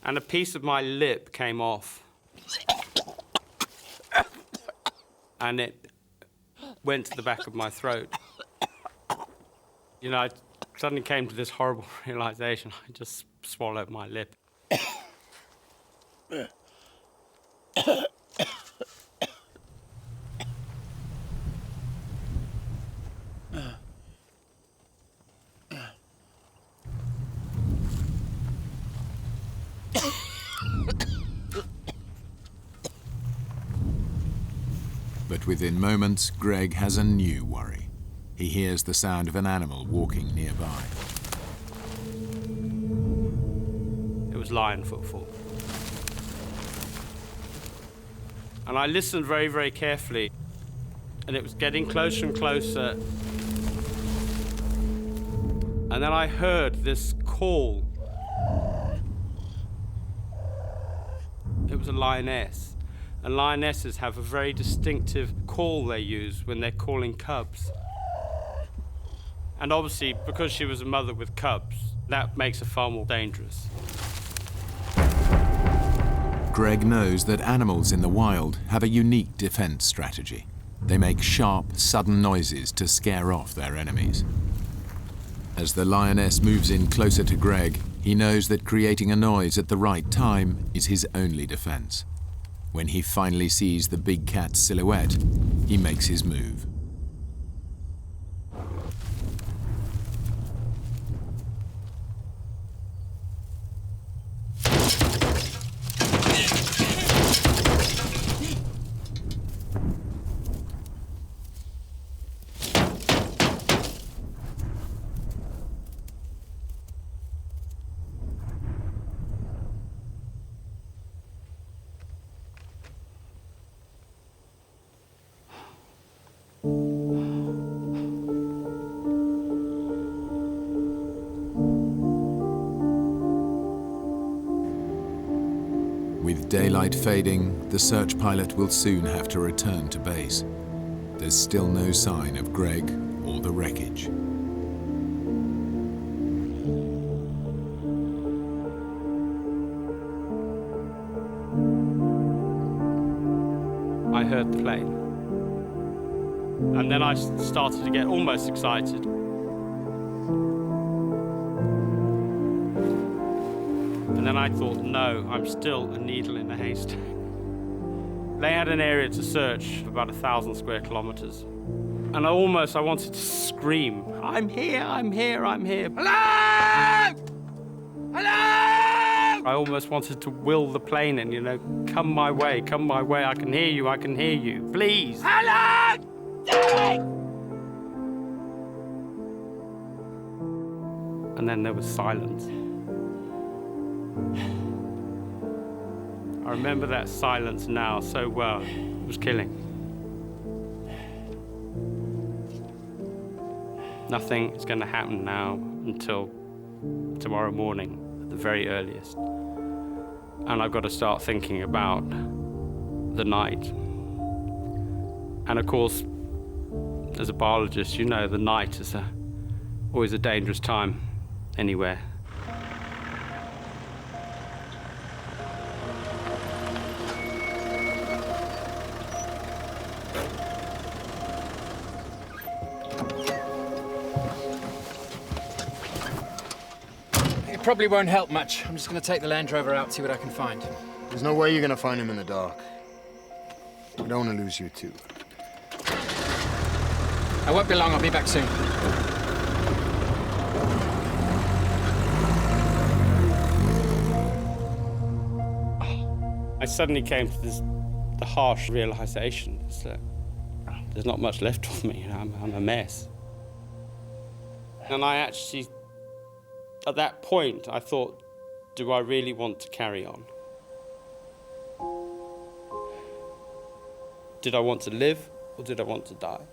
And a piece of my lip came off. And it went to the back of my throat. You know, I suddenly came to this horrible realization. I just swallowed my lip. But within moments, Greg has a new worry. He hears the sound of an animal walking nearby. It was lion footfall. And I listened very, very carefully, and it was getting closer and closer. And then I heard this call. It was a lioness. And lionesses have a very distinctive call they use when they're calling cubs. And obviously, because she was a mother with cubs, that makes her far more dangerous. Greg knows that animals in the wild have a unique defense strategy. They make sharp, sudden noises to scare off their enemies. As the lioness moves in closer to Greg, he knows that creating a noise at the right time is his only defense. When he finally sees the big cat's silhouette, he makes his move. With daylight fading, the search pilot will soon have to return to base. There's still no sign of Greg or the wreckage. I heard the plane. And then I started to get almost excited. And then I thought, no, I'm still a needle in a haystack. They had an area to search of about 1,000 square kilometers. And I wanted to scream, I'm here, I'm here, I'm here. Hello! Hello! I almost wanted to will the plane in, you know, come my way, I can hear you, please. Hello! And then there was silence. I remember that silence now so well. It was killing. Nothing is going to happen now until tomorrow morning at the very earliest. And I've got to start thinking about the night. And of course, as a biologist, you know the night is always a dangerous time anywhere. It probably won't help much. I'm just going to take the Land Rover out, see what I can find. There's no way you're gonna find him in the dark. We don't want to lose you too. I won't be long. I'll be back soon. I suddenly came to the harsh realization that there's not much left of me. You know, I'm a mess. And I actually, at that point, I thought, do I really want to carry on? Did I want to live, or did I want to die?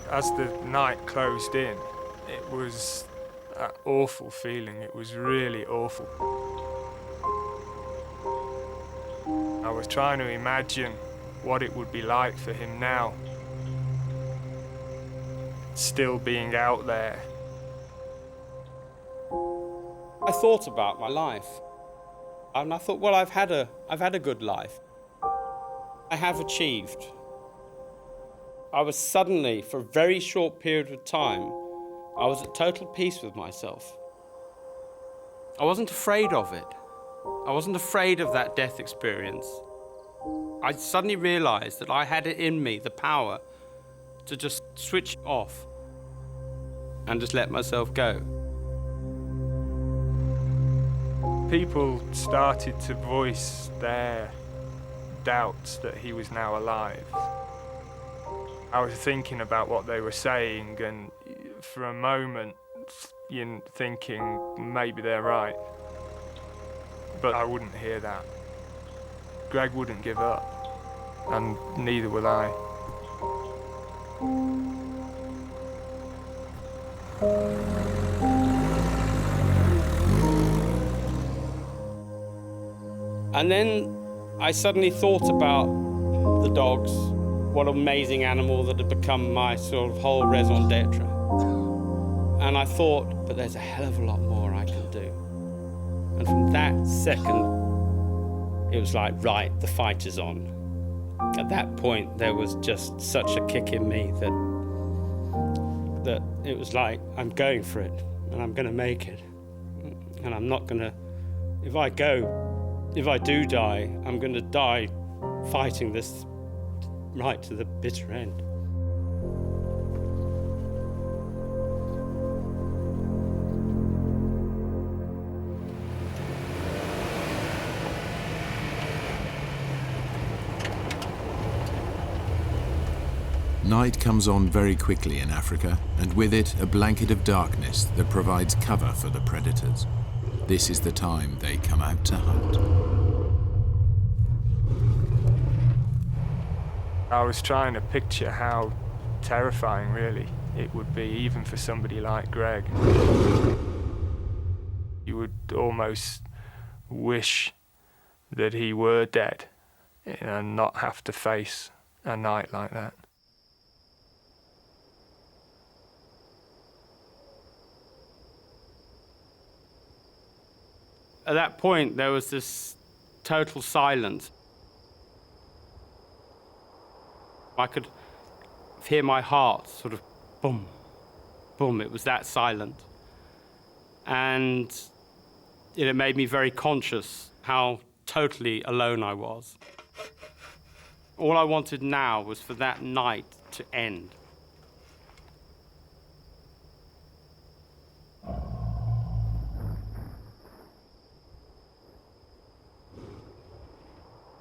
As the night closed in, it was an awful feeling. It was really awful. I was trying to imagine what it would be like for him now, still being out there. I thought about my life, and I thought, well, I've had a good life. I have achieved. I was suddenly, for a very short period of time, I was at total peace with myself. I wasn't afraid of it. I wasn't afraid of that death experience. I suddenly realized that I had it in me, the power to just switch off and just let myself go. People started to voice their doubts that he was now alive. I was thinking about what they were saying, and for a moment, you're thinking maybe they're right. But I wouldn't hear that. Greg wouldn't give up, and neither will I. And then I suddenly thought about the dogs, what amazing animal that had become my sort of whole raison d'etre. And I thought, but there's a hell of a lot more I can do. And from that second, it was like, right, the fight is on. At that point, there was just such a kick in me that it was like, I'm going for it, and I'm gonna make it. And I'm not gonna, if I do die, I'm gonna die fighting this right to the bitter end. Night comes on very quickly in Africa, and with it a blanket of darkness that provides cover for the predators. This is the time they come out to hunt. I was trying to picture how terrifying, really, it would be, even for somebody like Greg. You would almost wish that he were dead and not have to face a night like that. At that point, there was this total silence. I could hear my heart sort of boom, boom. It was that silent. And it made me very conscious how totally alone I was. All I wanted now was for that night to end.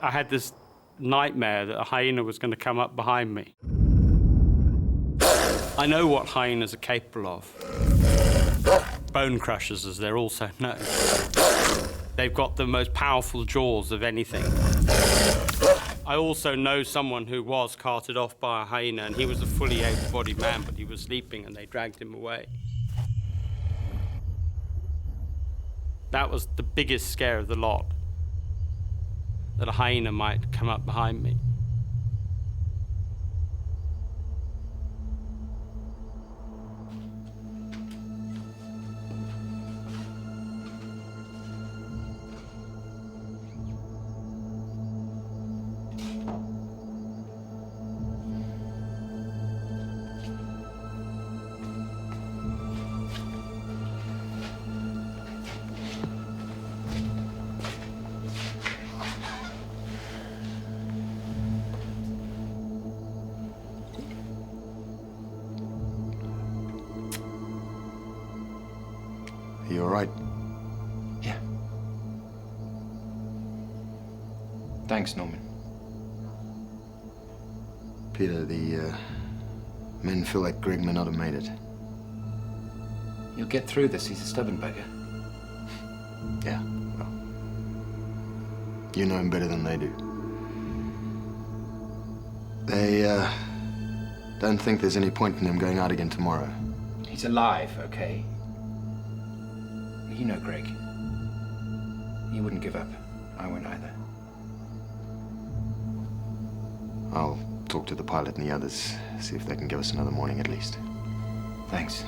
I had this nightmare that a hyena was going to come up behind me. I know what hyenas are capable of. Bone crushers, as they're also known. They've got the most powerful jaws of anything. I also know someone who was carted off by a hyena, and he was a fully able-bodied man, but he was sleeping and they dragged him away. That was the biggest scare of the lot, that a hyena might come up behind me. Are you all right? Yeah. Thanks, Norman. Peter, the men feel like Greg may not have made it. You'll get through this. He's a stubborn beggar. Yeah, well, you know him better than they do. They, don't think there's any point in him going out again tomorrow. He's alive, okay? You know Greg. He wouldn't give up. I won't either. I'll talk to the pilot and the others, see if they can give us another morning at least. Thanks.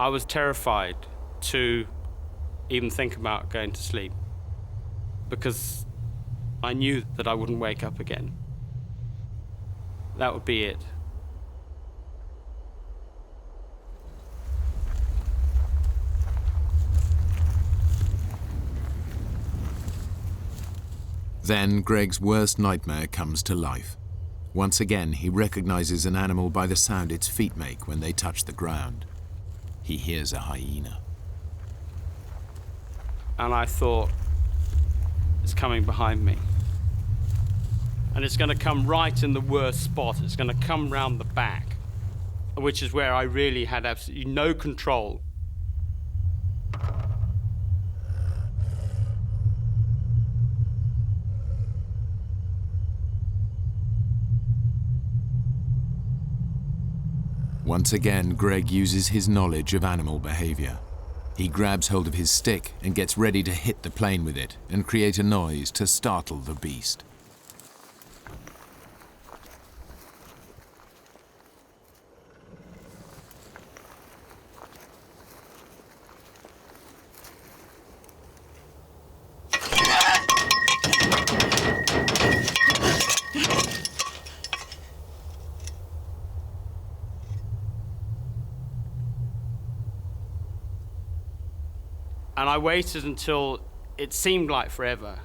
I was terrified to even think about going to sleep because I knew that I wouldn't wake up again. That would be it. Then Greg's worst nightmare comes to life. Once again, he recognizes an animal by the sound its feet make when they touch the ground. He hears a hyena. And I thought, it's coming behind me. And it's going to come right in the worst spot. It's going to come round the back, which is where I really had absolutely no control. Once again, Greg uses his knowledge of animal behavior. He grabs hold of his stick and gets ready to hit the plane with it and create a noise to startle the beast. And I waited until it seemed like forever.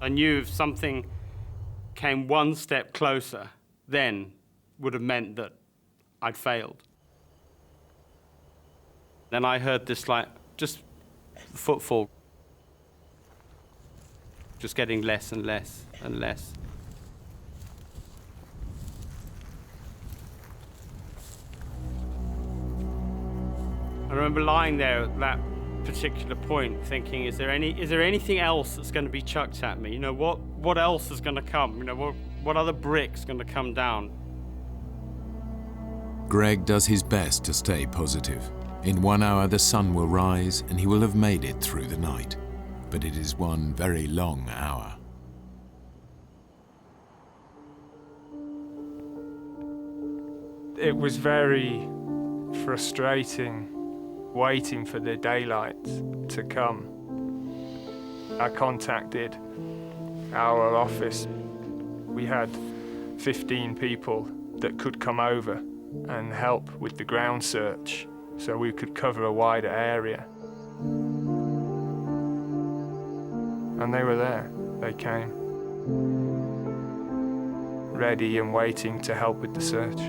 I knew if something came one step closer, then would have meant that I'd failed. Then I heard this, like, just footfall, just getting less and less and less. remember lying there at that particular point thinking, is there anything else that's going to be chucked at me? You know, what else is going to come? You know, what other brick's going to come down? Greg does his best to stay positive. In 1 hour, the sun will rise and he will have made it through the night. But it is one very long hour. It was very frustrating waiting for the daylight to come. I contacted our office. We had 15 people that could come over and help with the ground search so we could cover a wider area. And they were there. They came, ready and waiting to help with the search.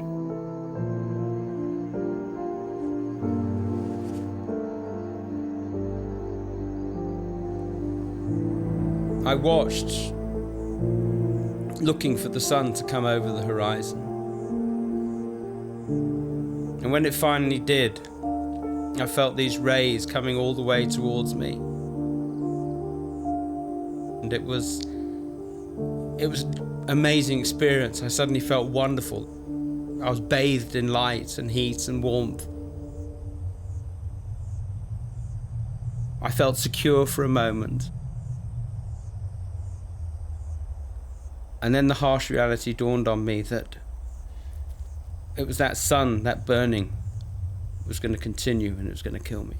I watched, looking for the sun to come over the horizon. And when it finally did, I felt these rays coming all the way towards me. And it was an amazing experience. I suddenly felt wonderful. I was bathed in light and heat and warmth. I felt secure for a moment. And then the harsh reality dawned on me that it was that sun, that burning, was going to continue and it was going to kill me.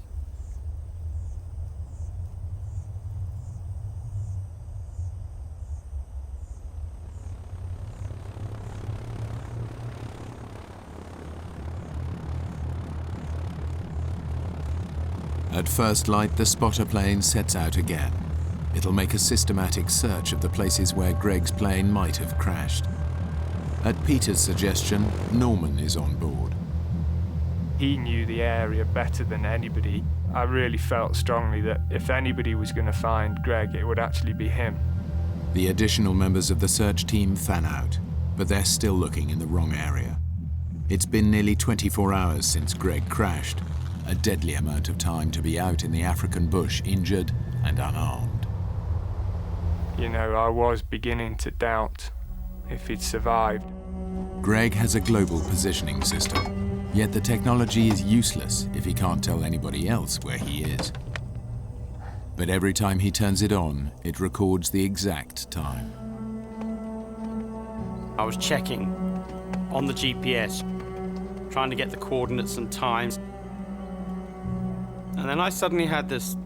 At first light, the spotter plane sets out again. It'll make a systematic search of the places where Greg's plane might have crashed. At Peter's suggestion, Norman is on board. He knew the area better than anybody. I really felt strongly that if anybody was going to find Greg, it would actually be him. The additional members of the search team fan out, but they're still looking in the wrong area. It's been nearly 24 hours since Greg crashed, a deadly amount of time to be out in the African bush injured and unarmed. You know, I was beginning to doubt if he'd survived. Greg has a global positioning system, yet the technology is useless if he can't tell anybody else where he is. But every time he turns it on, it records the exact time. I was checking on the GPS, trying to get the coordinates and times. And then I suddenly had this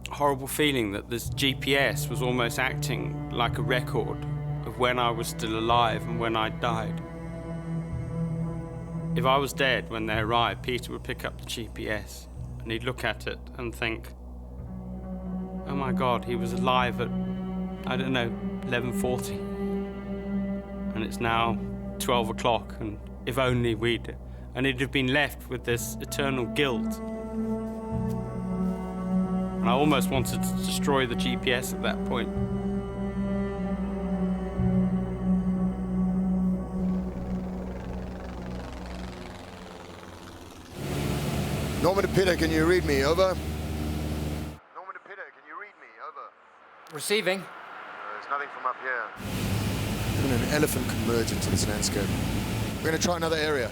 horrible feeling that this GPS was almost acting like a record of when I was still alive and when I died. If I was dead when they arrived, Peter would pick up the GPS and he'd look at it and think, oh my God, he was alive at, I don't know, 11:40. And it's now 12 o'clock, and if only we'd... And he'd have been left with this eternal guilt. And I almost wanted to destroy the GPS at that point. Norman to Peter, can you read me? Over. Norman to Peter, can you read me? Over. Receiving. There's nothing from up here. Even an elephant can merge into this landscape. We're going to try another area.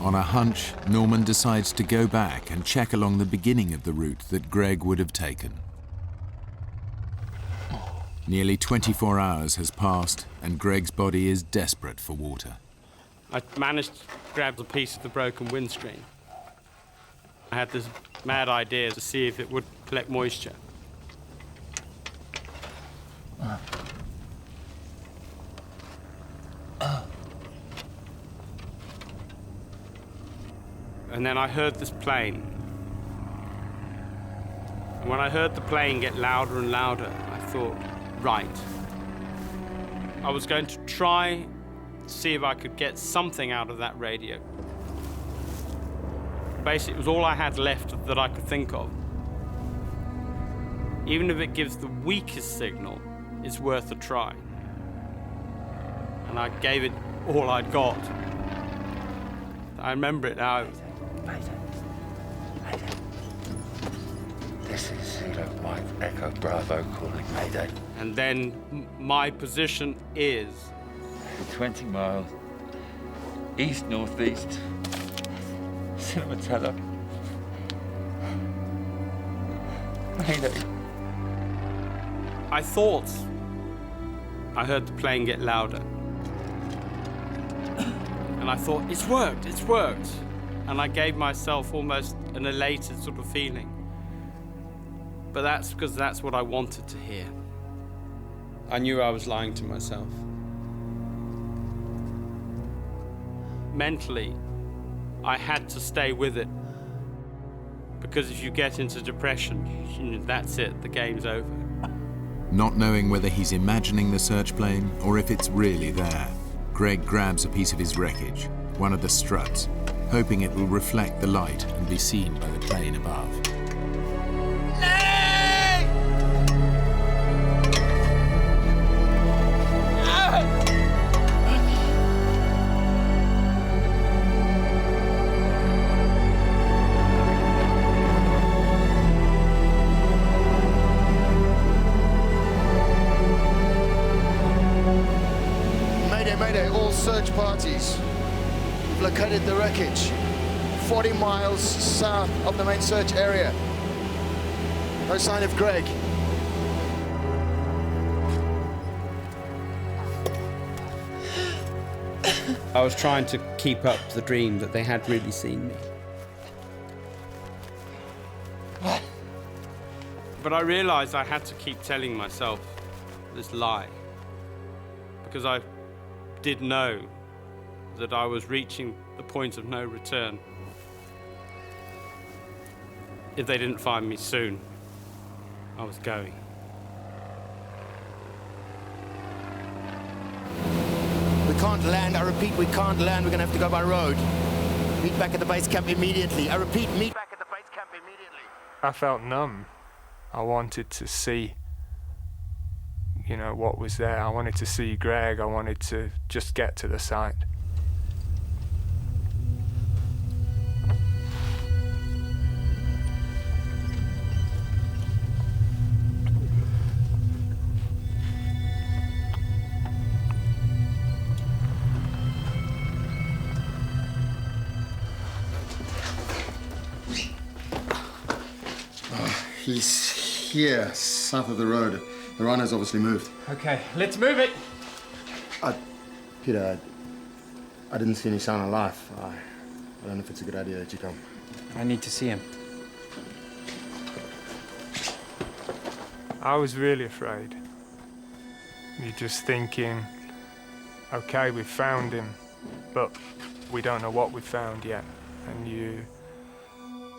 On a hunch, Norman decides to go back and check along the beginning of the route that Greg would have taken. Nearly 24 hours has passed, and Greg's body is desperate for water. I managed to grab a piece of the broken windscreen. I had this mad idea to see if it would collect moisture. And then I heard this plane. And when I heard the plane get louder and louder, I thought, right. I was going to try to see if I could get something out of that radio. Basically, it was all I had left that I could think of. Even if it gives the weakest signal, it's worth a try. And I gave it all I'd got. I remember it now. This is Zero Mike Echo Bravo calling Mayday. And then my position is 20 miles east-northeast, Cinematella. Mayday. I thought I heard the plane get louder. And I thought, it's worked, it's worked. And I gave myself almost an elated sort of feeling. But that's because that's what I wanted to hear. I knew I was lying to myself. Mentally, I had to stay with it. Because if you get into depression, that's it, the game's over. Not knowing whether he's imagining the search plane or if it's really there, Greg grabs a piece of his wreckage, one of the struts, hoping it will reflect the light and be seen by the plane above. Search parties. We've located the wreckage 40 miles south of the main search area. No sign of Greg. I was trying to keep up the dream that they had really seen me. But I realized I had to keep telling myself this lie. Because I did know that I was reaching the point of no return. If they didn't find me soon, I was going. We can't land. I repeat, we can't land. We're going to have to go by road. Meet back at the base camp immediately. I repeat, meet back at the base camp immediately. I felt numb. I wanted to see, you know, what was there. I wanted to see Greg. I wanted to just get to the site. He's here, south of the road. The rhino's obviously moved. Okay, let's move it. Peter, I didn't see any sign of life. I don't know if it's a good idea that you come. I need to see him. I was really afraid. You're just thinking, okay, we found him, but we don't know what we found yet. And you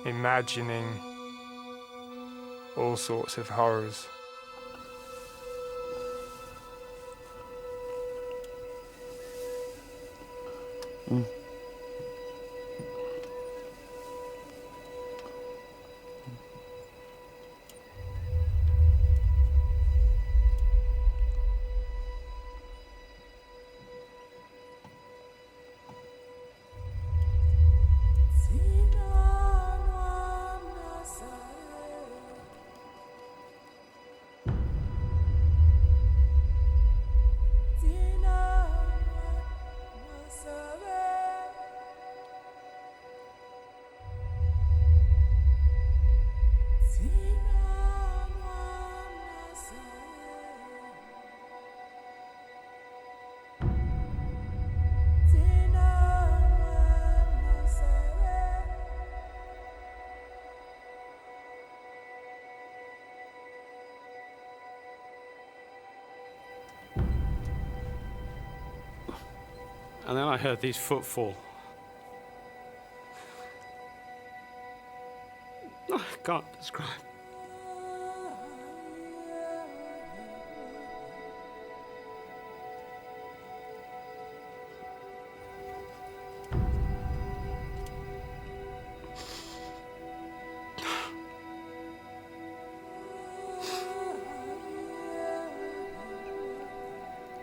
imagining all sorts of horrors. And then I heard these footfall. I can't describe.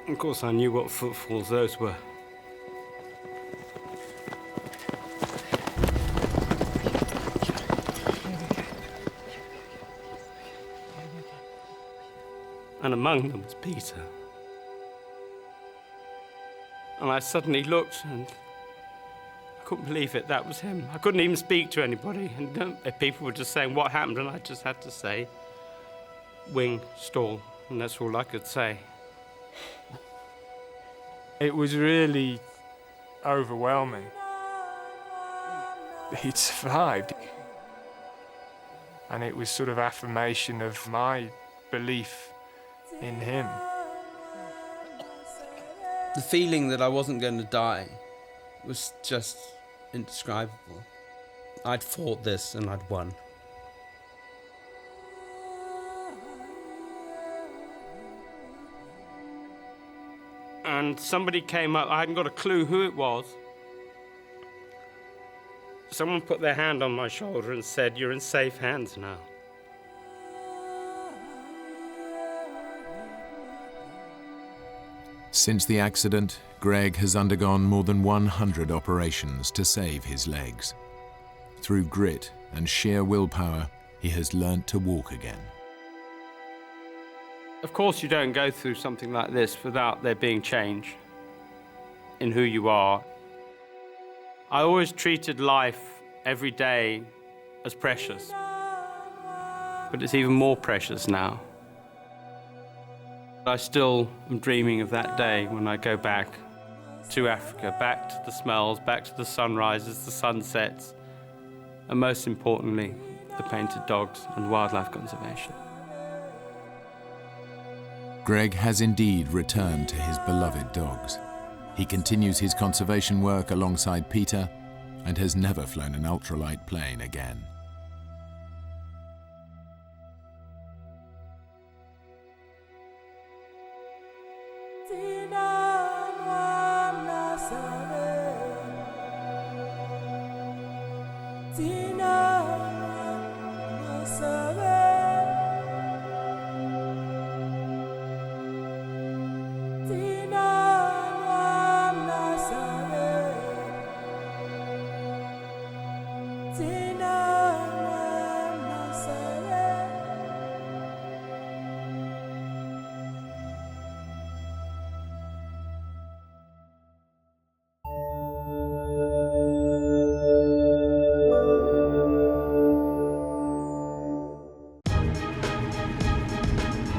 Of course, I knew what footfalls those were. and among them was Peter. And I suddenly looked, and I couldn't believe it. That was him. I couldn't even speak to anybody, and people were just saying, what happened? And I just had to say, wing, stall, and that's all I could say. It was really overwhelming. He'd survived. And it was sort of affirmation of my belief in him. The feeling that I wasn't going to die was just indescribable. I'd fought this and I'd won. And somebody came up, I hadn't got a clue who it was. Someone put their hand on my shoulder and said, "You're in safe hands now." Since the accident, Greg has undergone more than 100 operations to save his legs. Through grit and sheer willpower, he has learnt to walk again. Of course, you don't go through something like this without there being change in who you are. I always treated life every day as precious, but it's even more precious now. I still am dreaming of that day when I go back to Africa, back to the smells, back to the sunrises, the sunsets, and most importantly, the painted dogs and wildlife conservation. Greg has indeed returned to his beloved dogs. He continues his conservation work alongside Peter and has never flown an ultralight plane again.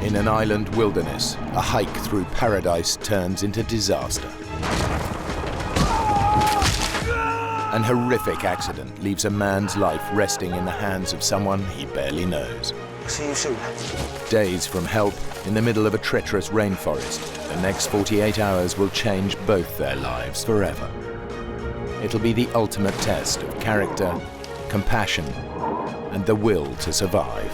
In an island wilderness, a hike through paradise turns into disaster. An horrific accident leaves a man's life resting in the hands of someone he barely knows. See you soon. Days from help in the middle of a treacherous rainforest, the next 48 hours will change both their lives forever. It'll be the ultimate test of character, compassion, and the will to survive.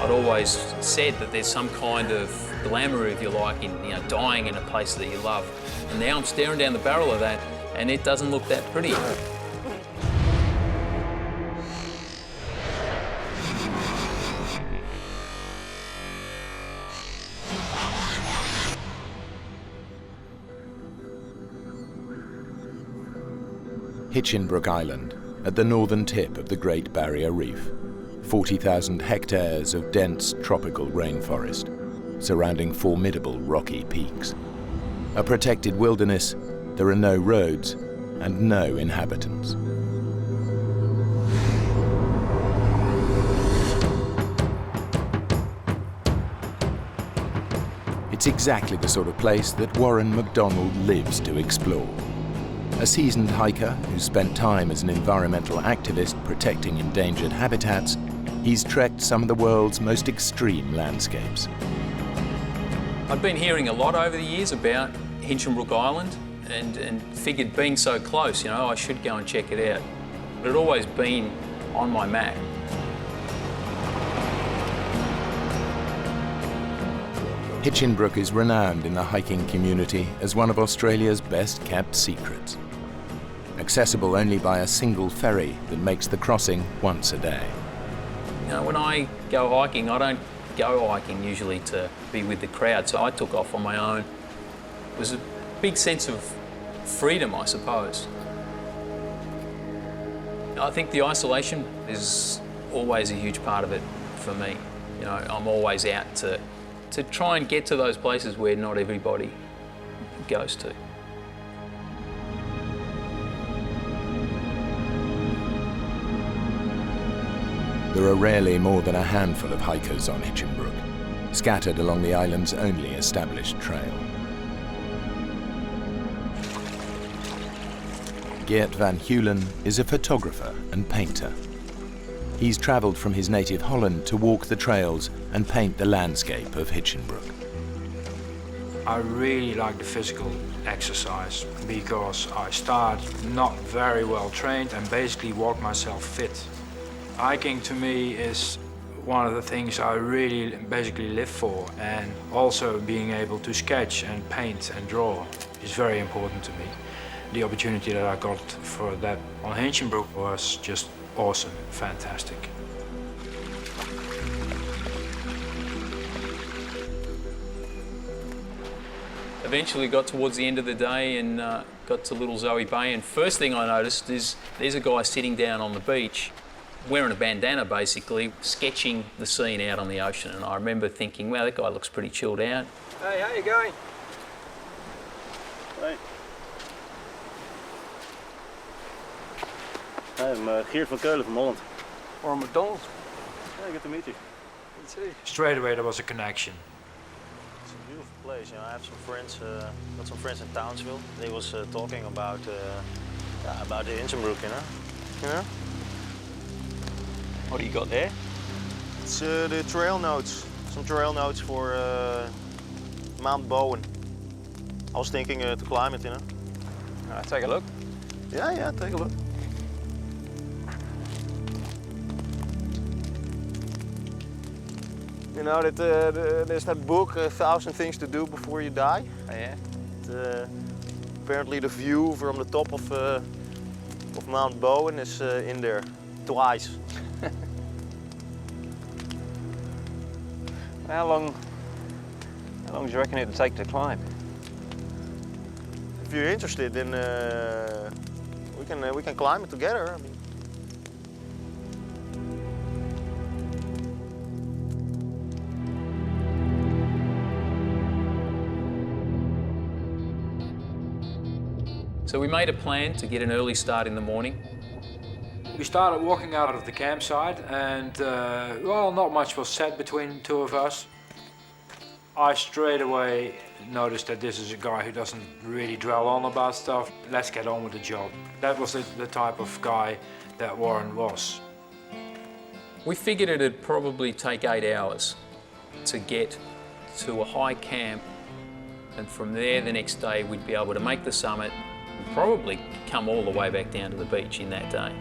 I'd always said that there's some kind of glamour, if you like, in dying in a place that you love. And now I'm staring down the barrel of that, and it doesn't look that pretty. Hinchinbrook Island, at the northern tip of the Great Barrier Reef. 40,000 hectares of dense tropical rainforest, surrounding formidable rocky peaks. A protected wilderness, there are no roads and no inhabitants. It's exactly the sort of place that Warren MacDonald lives to explore. A seasoned hiker who's spent time as an environmental activist protecting endangered habitats, he's trekked some of the world's most extreme landscapes. I've been hearing a lot over the years about Hinchinbrook Island and figured being so close, I should go and check it out. But it had always been on my map. Hinchinbrook is renowned in the hiking community as one of Australia's best kept secrets. Accessible only by a single ferry that makes the crossing once a day. When I go hiking, I don't go hiking usually to be with the crowd, so I took off on my own. It was a big sense of freedom, I suppose. I think the isolation is always a huge part of it for me. I'm always out to to try and get to those places where not everybody goes to. There are rarely more than a handful of hikers on Hinchinbrook, scattered along the island's only established trail. Geert van Heulen is a photographer and painter. He's travelled from his native Holland to walk the trails and paint the landscape of Hinchinbrook. I really like the physical exercise because I start not very well trained and basically walk myself fit. Hiking to me is one of the things I really basically live for, and also being able to sketch and paint and draw is very important to me. The opportunity that I got for that on Hinchinbrook was just awesome, fantastic. Eventually got towards the end of the day and got to Little Zoe Bay, and first thing I noticed is there's a guy sitting down on the beach wearing a bandana basically, sketching the scene out on the ocean, and I remember thinking, wow, that guy looks pretty chilled out. Hey, how you going? Hey. I'm Geert van Keulen from Holland. Or McDonald's. Hey, good to meet you. Good to see you. Straight away there was a connection. It's a beautiful place. You know, I have some friends, got some friends in Townsville. They was talking about the Hinchinbrook, you know? What do you got there? It's the trail notes. Some trail notes for Mount Bowen. I was thinking to climb it, you know? Take a look. Yeah, take a look. You know, that there's that book, 1,000 Things to Do Before You Die. Oh, yeah? Apparently the view from the top of Mount Bowen is in there twice. How long do you reckon it'll take to climb? If you're interested, then we can climb it together. I mean. So we made a plan to get an early start in the morning. We started walking out of the campsite and, well, not much was said between the two of us. I straight away noticed that this is a guy who doesn't really dwell on about stuff. Let's get on with the job. That was the type of guy that Warren was. We figured it'd probably take 8 hours to get to a high camp, and from there the next day we'd be able to make the summit and probably come all the way back down to the beach in that day.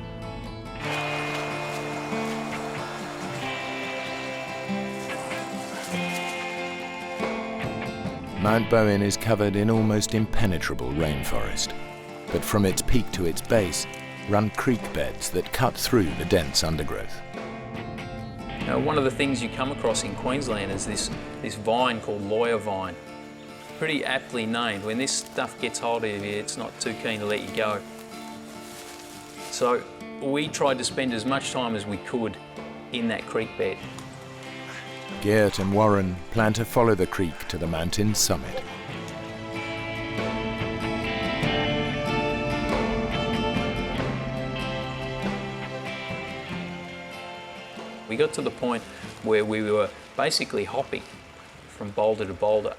Mount Bowen is covered in almost impenetrable rainforest, but from its peak to its base run creek beds that cut through the dense undergrowth. Now, one of the things you come across in Queensland is this vine called lawyer vine. Pretty aptly named. When this stuff gets hold of you, it's not too keen to let you go. So we tried to spend as much time as we could in that creek bed. Geert and Warren plan to follow the creek to the mountain's summit. We got to the point where we were basically hopping from boulder to boulder.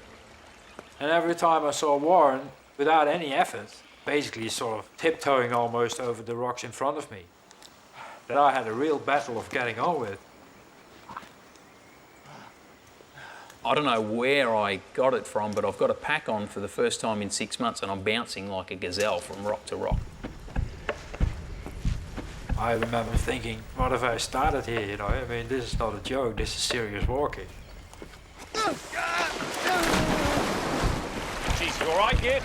And every time I saw Warren, without any effort, basically sort of tiptoeing almost over the rocks in front of me, that I had a real battle of getting on with. I don't know where I got it from, but I've got a pack on for the first time in 6 months and I'm bouncing like a gazelle from rock to rock. I remember thinking, what if I started here, you know? I mean, this is not a joke, this is serious walking. Jeez, you all right, kid?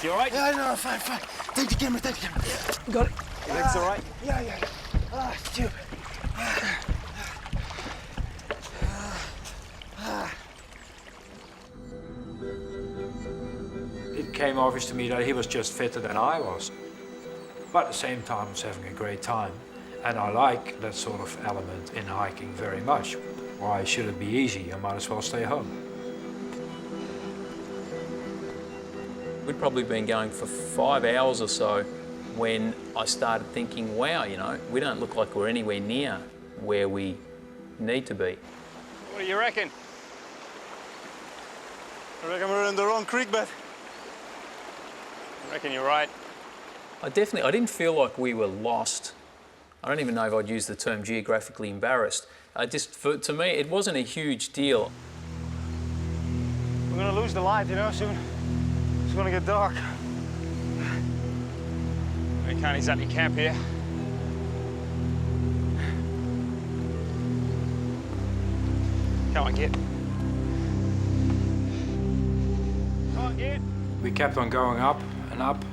You all right? Yeah, no, fine. Take the camera. Got it. Your legs all right? Yeah. Ah, stupid. It came obvious to me that he was just fitter than I was. But at the same time, I was having a great time. And I like that sort of element in hiking very much. Why should it be easy? I might as well stay home. We'd probably been going for 5 hours or so when I started thinking, wow, you know, we don't look like we're anywhere near where we need to be. What do you reckon? I reckon we're in the wrong creek bed. I reckon you're right. I didn't feel like we were lost. I don't even know if I'd use the term geographically embarrassed. To me, it wasn't a huge deal. We're gonna lose the light, you know, soon. It's gonna get dark. We can't exactly camp here. Come on, Git. Come on, Git. We kept on going up and up,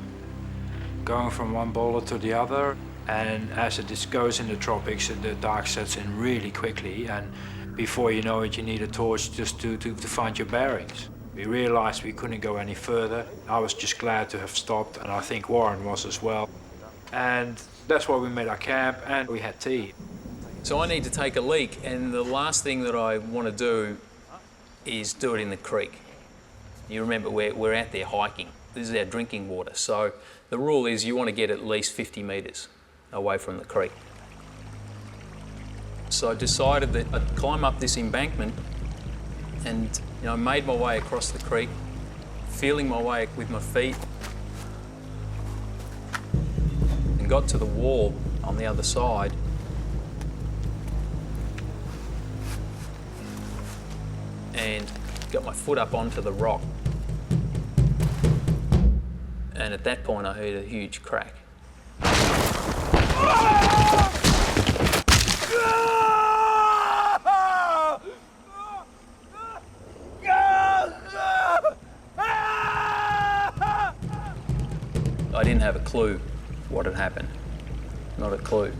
going from one boulder to the other. And as it just goes in the tropics, the dark sets in really quickly. And before you know it, you need a torch just to find your bearings. We realized we couldn't go any further. I was just glad to have stopped, and I think Warren was as well. And that's why we made our camp, and we had tea. So I need to take a leak, and the last thing that I want to do is do it in the creek. You remember, we're out there hiking. This is our drinking water. So the rule is you want to get at least 50 metres away from the creek. So I decided that I'd climb up this embankment and, you know, made my way across the creek, feeling my way with my feet, and got to the wall on the other side. And got my foot up onto the rock. And at that point I heard a huge crack. I didn't have a clue what had happened. Not a clue.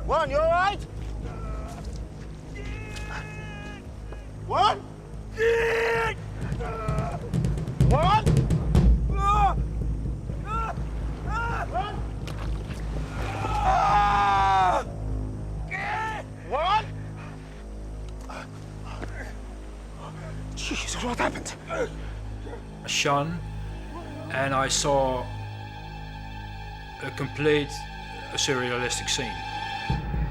Warren, you all right? Warren? Warren? Warren? Jesus, what happened? I shone, and I saw a complete surrealistic scene.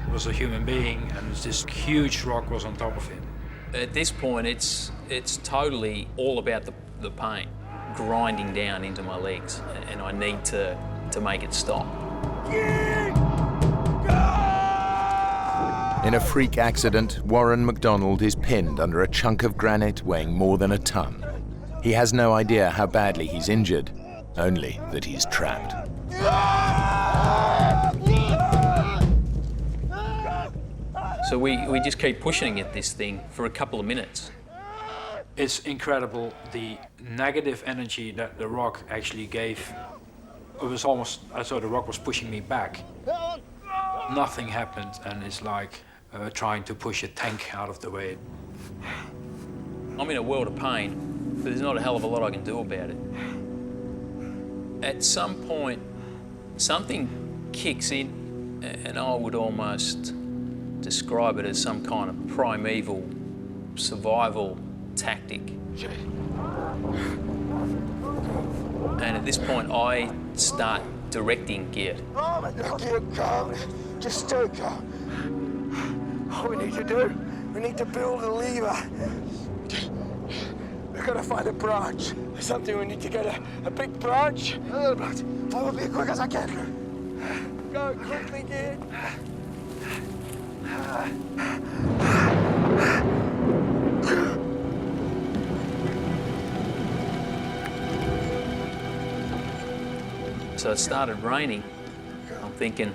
It was a human being, and this huge rock was on top of him. At this point, it's totally all about the pain grinding down into my legs, and I need to make it stop. In a freak accident, Warren MacDonald is pinned under a chunk of granite weighing more than a ton. He has no idea how badly he's injured, only that he's trapped. So we just keep pushing at this thing for a couple of minutes. It's incredible the negative energy that the rock actually gave. It was almost as though the rock was pushing me back. Nothing happened, and it's like trying to push a tank out of the way. I'm in a world of pain, but there's not a hell of a lot I can do about it. At some point, something kicks in, and I would almost describe it as some kind of primeval survival tactic. And at this point, I start directing Geert. Oh, my God, Geert, calm. Just stay calm. All we need to do, we need to build a lever. We've got to find a branch. There's something we need to get a big branch. A little branch. I will be as quick as I can. Go quickly, Geert. So it started raining. I'm thinking,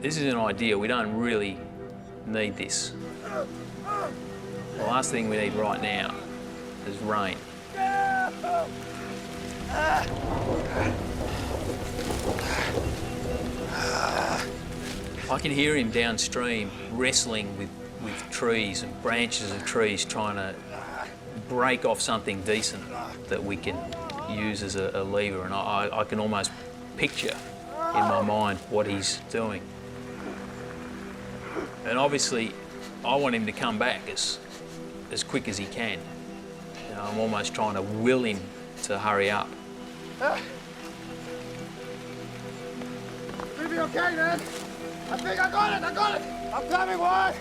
this is an idea. We don't really need this. The last thing we need right now is rain. I can hear him downstream wrestling with trees and branches of trees, trying to break off something decent that we can use as a lever, and I can almost picture in my mind what he's doing. And obviously, I want him to come back as quick as he can. You know, I'm almost trying to will him to hurry up. You'll be okay, man. I think I got it. I'm coming, boy.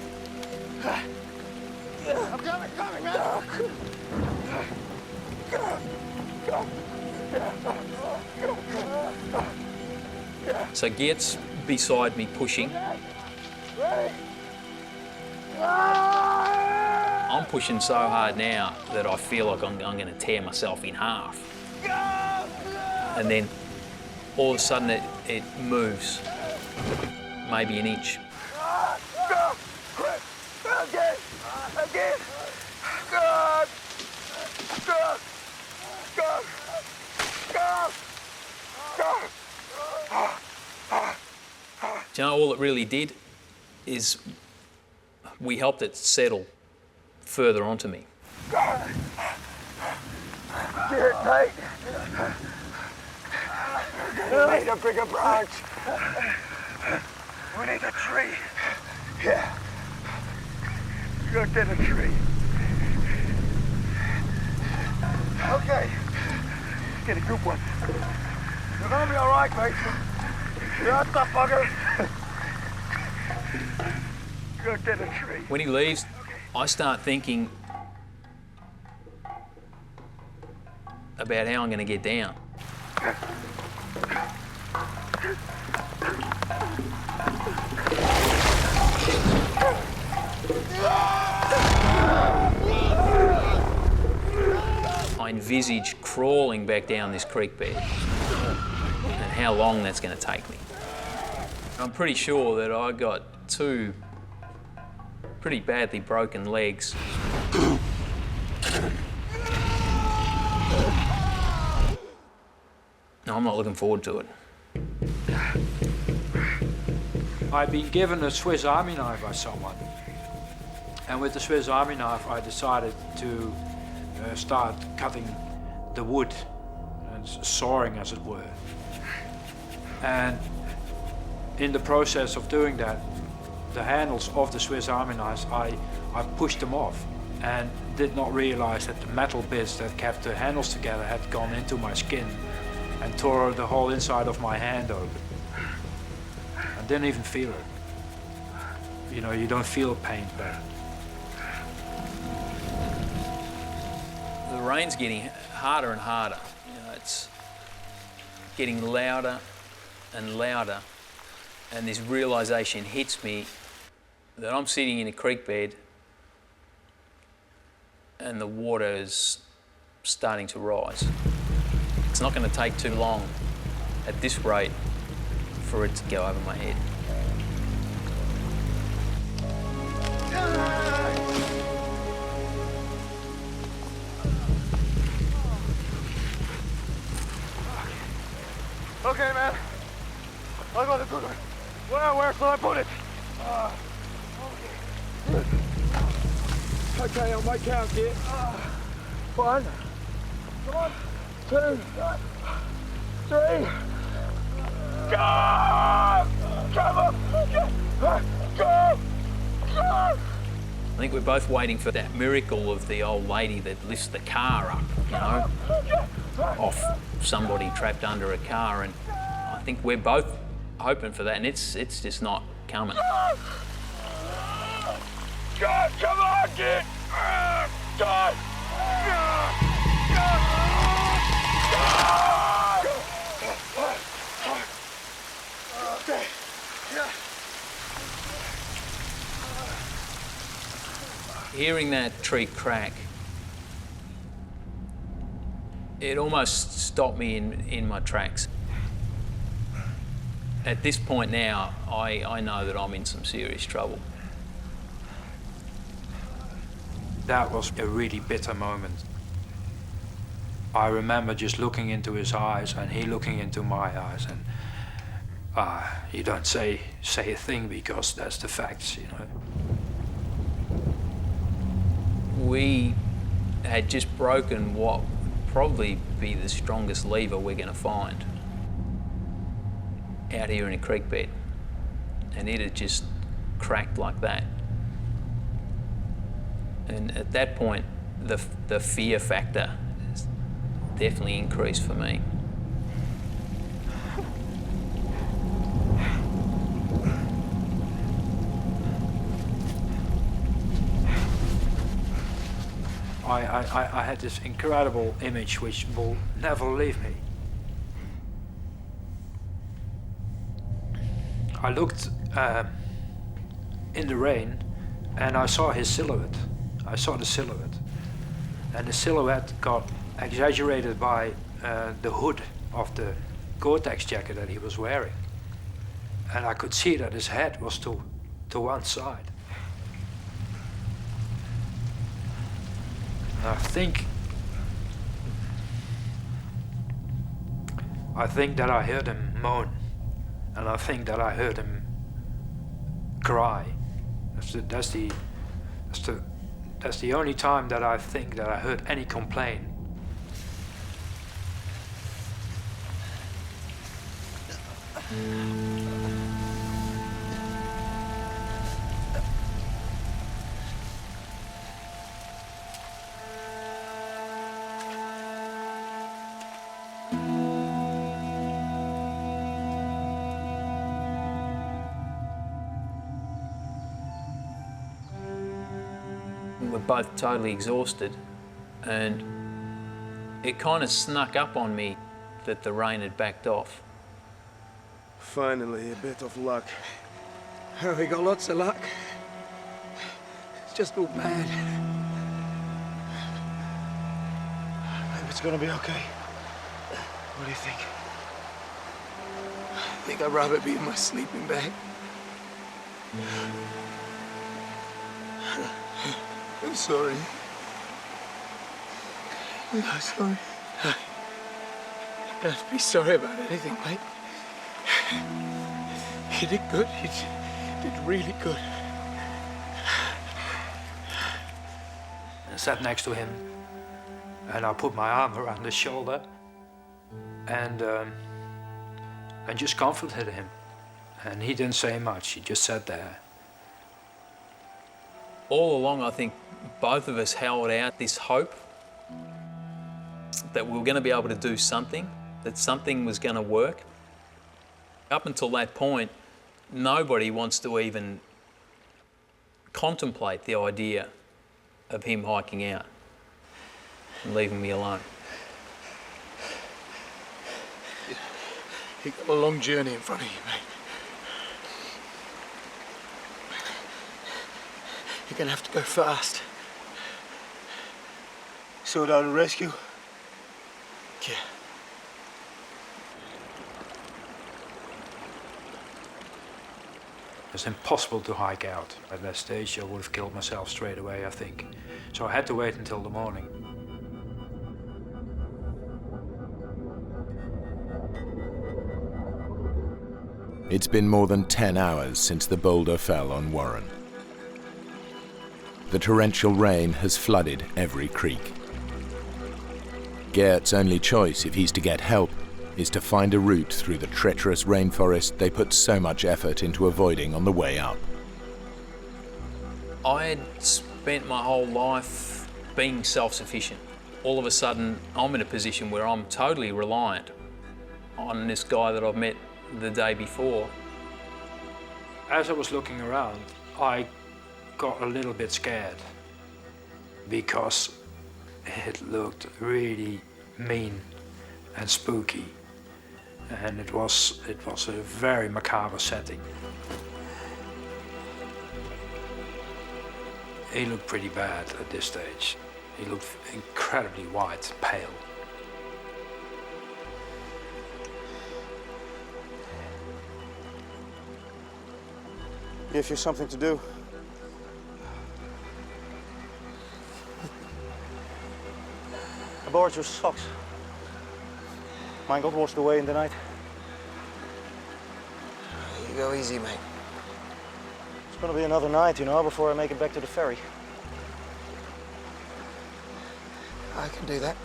I'm coming, man. So Geert's beside me pushing. I'm pushing so hard now that I feel like I'm going to tear myself in half. And then all of a sudden it moves, maybe an inch. Again. God. Do you know, all it really did is we helped it settle further onto me. Get it tight. We need a bigger branch. We need a tree. Yeah. You gotta get a tree. Okay. Get a good one. You're gonna be all right, mate. You're a tough bugger. You gotta get a tree. When he leaves, I start thinking about how I'm going to get down. I envisage crawling back down this creek bed and how long that's going to take me. I'm pretty sure that I got two pretty badly broken legs. No, I'm not looking forward to it. I'd been given a Swiss Army knife by someone. And with the Swiss Army knife, I decided to start cutting the wood and sawing, as it were. And in the process of doing that, the handles of the Swiss Army knives, I pushed them off and did not realize that the metal bits that kept the handles together had gone into my skin and tore the whole inside of my hand open. I didn't even feel it. You know, you don't feel pain, but... The rain's getting harder and harder. You know, it's getting louder and louder, and this realization hits me that I'm sitting in a creek bed and the water is starting to rise. It's not going to take too long at this rate for it to go over my head. Okay, man. I got a good one. Where shall I put it? Okay, on my count, kid. 1, come on, 2, 3. Go! Come on! Go! I think we're both waiting for that miracle of the old lady that lifts the car up, you know, off somebody trapped under a car, and I think we're both hoping for that, and it's just not coming. God, come on, kid! God! Okay. Yeah. Hearing that tree crack, it almost stopped me in my tracks. At this point now, I know that I'm in some serious trouble. That was a really bitter moment. I remember just looking into his eyes and he looking into my eyes, and you don't say a thing because that's the facts, you know. We had just broken what would probably be the strongest lever we're going to find. out here in a creek bed, and it had just cracked like that. And at that point, the fear factor definitely increased for me. I had this incredible image which will never leave me. I looked in the rain and I saw his silhouette. I saw the silhouette. And the silhouette got exaggerated by the hood of the Gore-Tex jacket that he was wearing. And I could see that his head was to one side. I think that I heard him moan, and I think that I heard him cry. That's the only time that I think that I heard any complaint. We're both totally exhausted, and it kind of snuck up on me that the rain had backed off. Finally, a bit of luck. We got lots of luck. It's just all bad. Maybe it's gonna be okay. What do you think? I think I'd rather be in my sleeping bag. I'm sorry. I'm sorry. You don't be sorry about anything, mate. You did good. You did really good. I sat next to him, and I put my arm around his shoulder, and just comforted him. And he didn't say much. He just sat there. All along, I think both of us held out this hope that we were going to be able to do something, that something was going to work. Up until that point, nobody wants to even contemplate the idea of him hiking out and leaving me alone. You've got a long journey in front of you, mate. You're gonna have to go fast. Sort out a rescue? Yeah. It's impossible to hike out. At that stage, I would have killed myself straight away, I think. So I had to wait until the morning. It's been more than 10 hours since the boulder fell on Warren. The torrential rain has flooded every creek. Geert's only choice, if he's to get help, is to find a route through the treacherous rainforest they put so much effort into avoiding on the way up. I had spent my whole life being self-sufficient. All of a sudden, I'm in a position where I'm totally reliant on this guy that I've met the day before. As I was looking around, I got a little bit scared because it looked really mean and spooky, and it was a very macabre setting. He looked pretty bad at this stage. He looked incredibly white, pale. Give you something to do. I borrowed your socks. Mine got washed away in the night. You go easy, mate. It's gonna be another night, you know, before I make it back to the ferry. I can do that.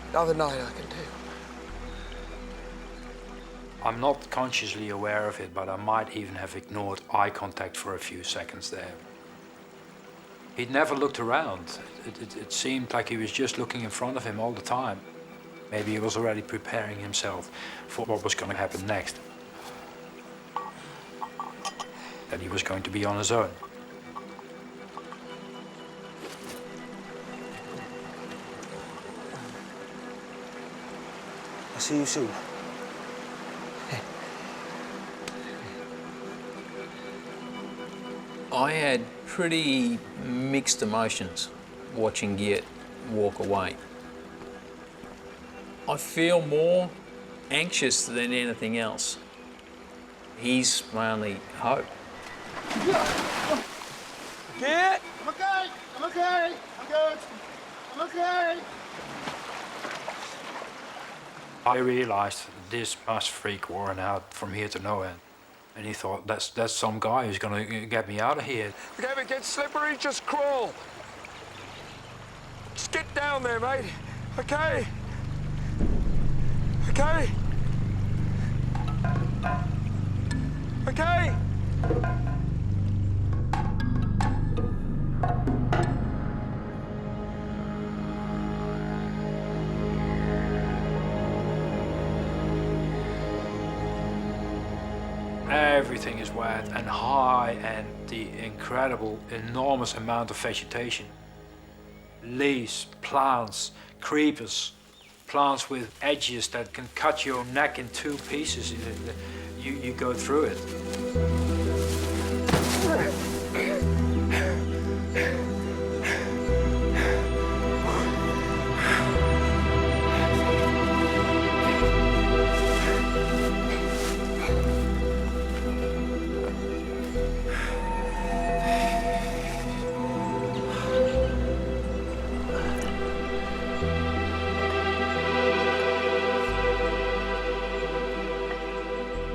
Another night I can do. I'm not consciously aware of it, but I might even have ignored eye contact for a few seconds there. He'd never looked around. It seemed like he was just looking in front of him all the time. Maybe he was already preparing himself for what was going to happen next. That he was going to be on his own. I'll see you soon. I had pretty mixed emotions watching Geert walk away. I feel more anxious than anything else. He's my only hope. Geert! I'm okay. I'm okay. I'm good. I'm okay. I realized this must freak Warren out from here to nowhere. And he thought, that's some guy who's gonna get me out of here. Okay, if it gets slippery, just crawl. Just get down there, mate. Okay? Okay? Okay? Everything is wet and high, and the incredible, enormous amount of vegetation. Leaves, plants, creepers, plants with edges that can cut your neck in two pieces. You go through it.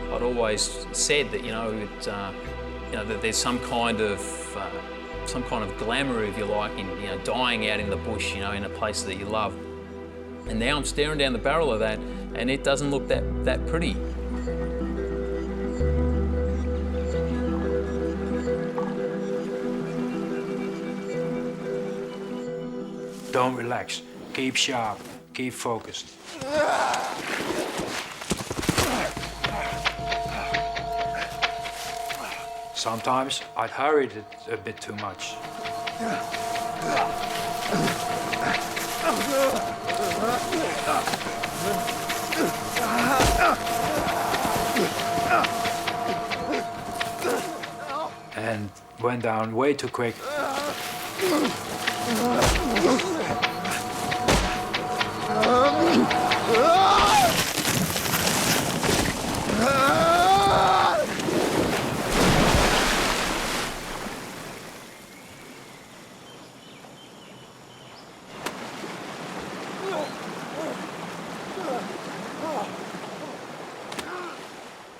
I'd always said that that there's some kind of glamour, if you like, in dying out in the bush, in a place that you love. And now I'm staring down the barrel of that, and it doesn't look that pretty. Don't relax. Keep sharp. Keep focused. Sometimes I'd hurried it a bit too much. And went down way too quick.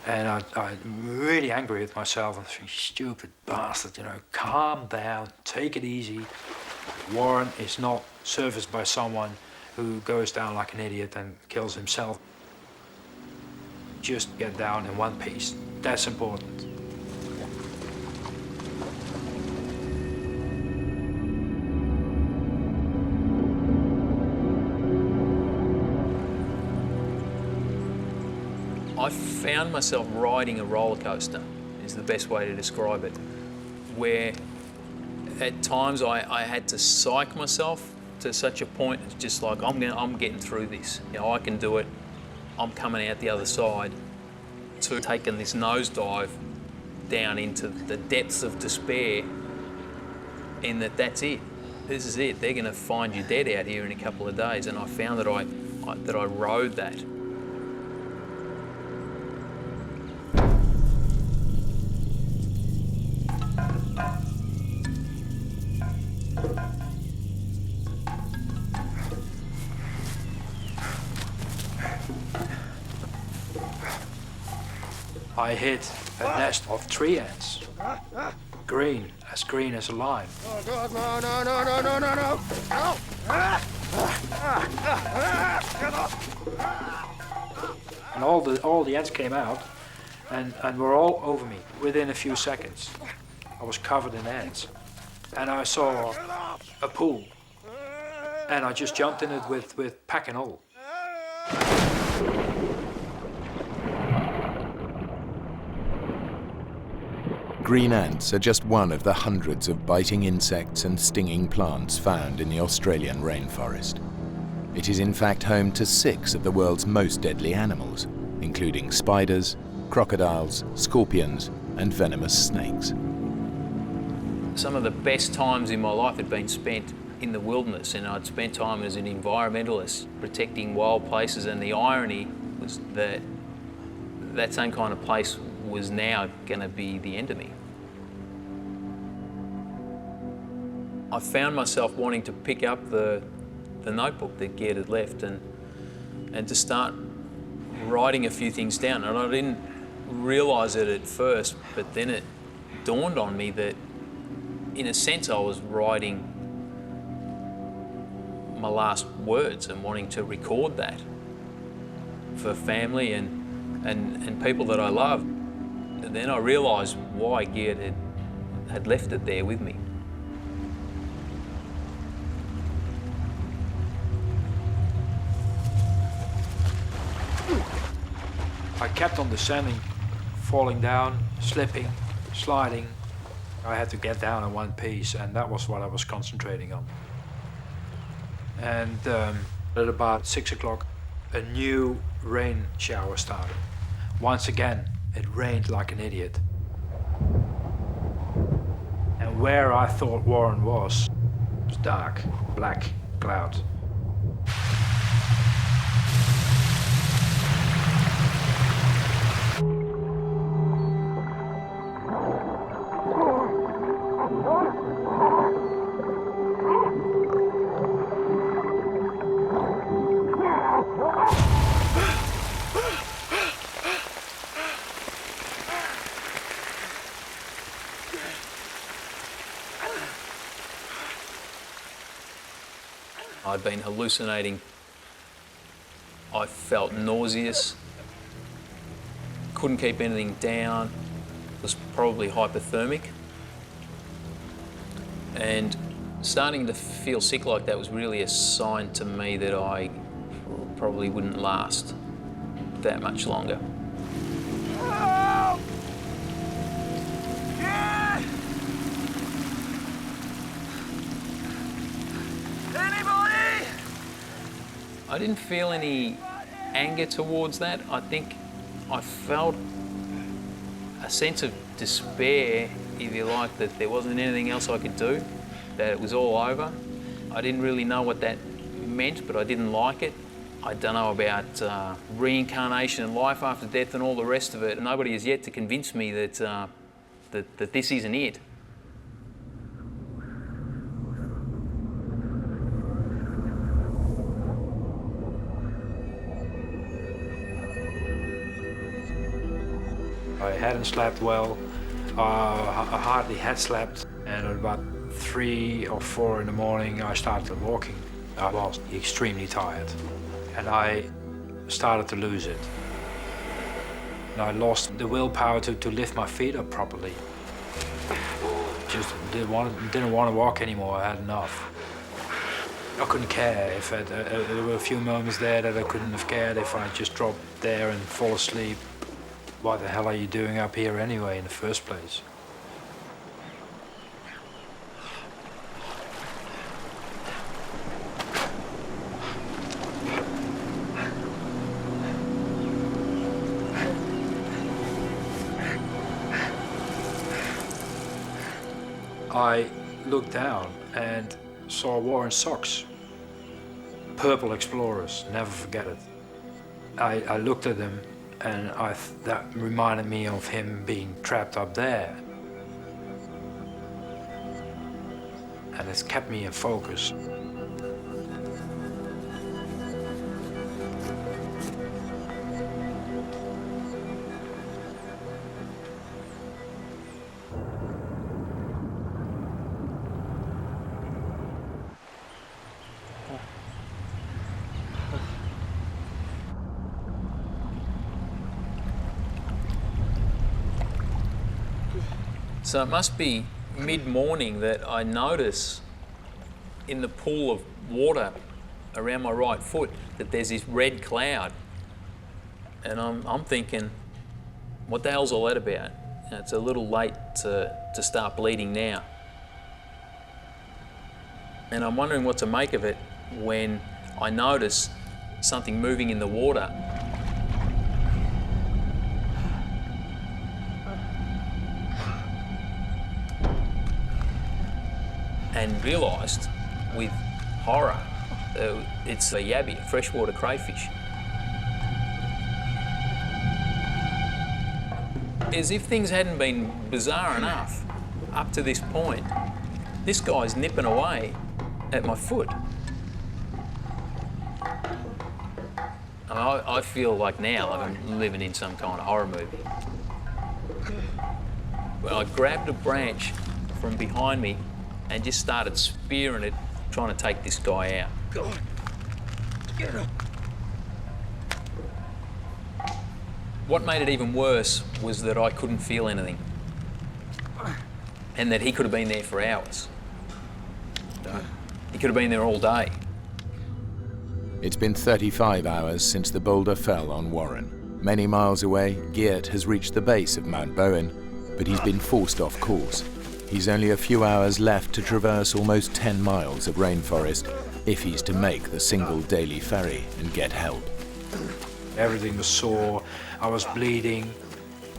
And I'm really angry with myself. I'm thinking, stupid bastard, calm down, take it easy. Warren is not serviced by someone who goes down like an idiot and kills himself. Just get down in one piece. That's important. I found myself riding a roller coaster, is the best way to describe it, where at times I had to psych myself to such a point, it's just like, I'm getting through this. I can do it. I'm coming out the other side, to taking this nosedive down into the depths of despair, in that's it. This is it. They're going to find you dead out here in a couple of days. And I found that I rode that. I hit a nest of tree ants. Green as a lime. Oh God, no, no, no, no, no, no, no! No! Get off! And all the ants came out and were all over me within a few seconds. I was covered in ants. And I saw a pool. And I just jumped in it with pack and all. Green ants are just one of the hundreds of biting insects and stinging plants found in the Australian rainforest. It is in fact home to 6 of the world's most deadly animals, including spiders, crocodiles, scorpions, and venomous snakes. Some of the best times in my life had been spent in the wilderness, and I'd spent time as an environmentalist protecting wild places, and the irony was that that same kind of place was now going to be the end of me. I found myself wanting to pick up the notebook that Gerd had left and to start writing a few things down. And I didn't realise it at first, but then it dawned on me that in a sense I was writing my last words and wanting to record that for family and people that I love. And then I realised why Gerd had left it there with me. I kept on descending, falling down, slipping, sliding. I had to get down in one piece, and that was what I was concentrating on. And at about 6 o'clock, a new rain shower started. Once again, it rained like an idiot. And where I thought Warren was dark, black cloud. I'd been hallucinating. I felt nauseous, couldn't keep anything down, was probably hypothermic. And starting to feel sick like that was really a sign to me that I probably wouldn't last that much longer. Help! Yeah! Anybody? I didn't feel any anger towards that. I think I felt a sense of despair, if you like, that there wasn't anything else I could do, that it was all over. I didn't really know what that meant, but I didn't like it. I don't know about reincarnation and life after death and all the rest of it. Nobody has yet to convince me that, that this isn't it. I hadn't slept well. I hardly had slept, and at about 3 or 4 in the morning I started walking. I was extremely tired, and I started to lose it. And I lost the willpower to lift my feet up properly. Just didn't want to walk anymore. I had enough. I couldn't care if there were a few moments there that I couldn't have cared if I just dropped there and fall asleep. What the hell are you doing up here anyway in the first place? I looked down and saw Warren's socks. Purple Explorers, never forget it. I looked at them and that reminded me of him being trapped up there. And it's kept me in focus. So it must be mid-morning that I notice in the pool of water around my right foot that there's this red cloud. And I'm thinking, what the hell's all that about? It's a little late to start bleeding now. And I'm wondering what to make of it when I notice something moving in the water. And realised with horror, it's a yabby, a freshwater crayfish. As if things hadn't been bizarre enough up to this point, this guy's nipping away at my foot. I feel like now I'm living in some kind of horror movie. But I grabbed a branch from behind me and just started spearing it, trying to take this guy out. God, get up. What made it even worse was that I couldn't feel anything, and that he could have been there for hours. He could have been there all day. It's been 35 hours since the boulder fell on Warren. Many miles away, Geert has reached the base of Mount Bowen, but he's been forced off course. He's only a few hours left to traverse almost 10 miles of rainforest if he's to make the single daily ferry and get help. Everything was sore, I was bleeding,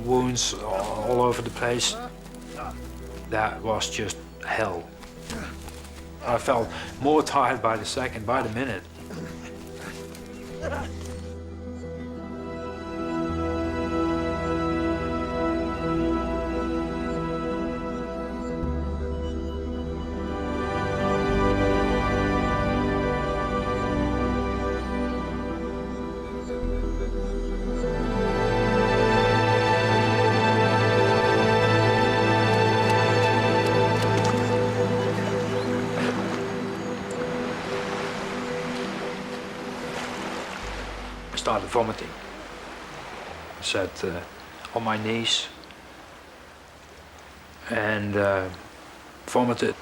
wounds all over the place. That was just hell. I felt more tired by the second, by the minute. I started vomiting. I sat on my knees and vomited.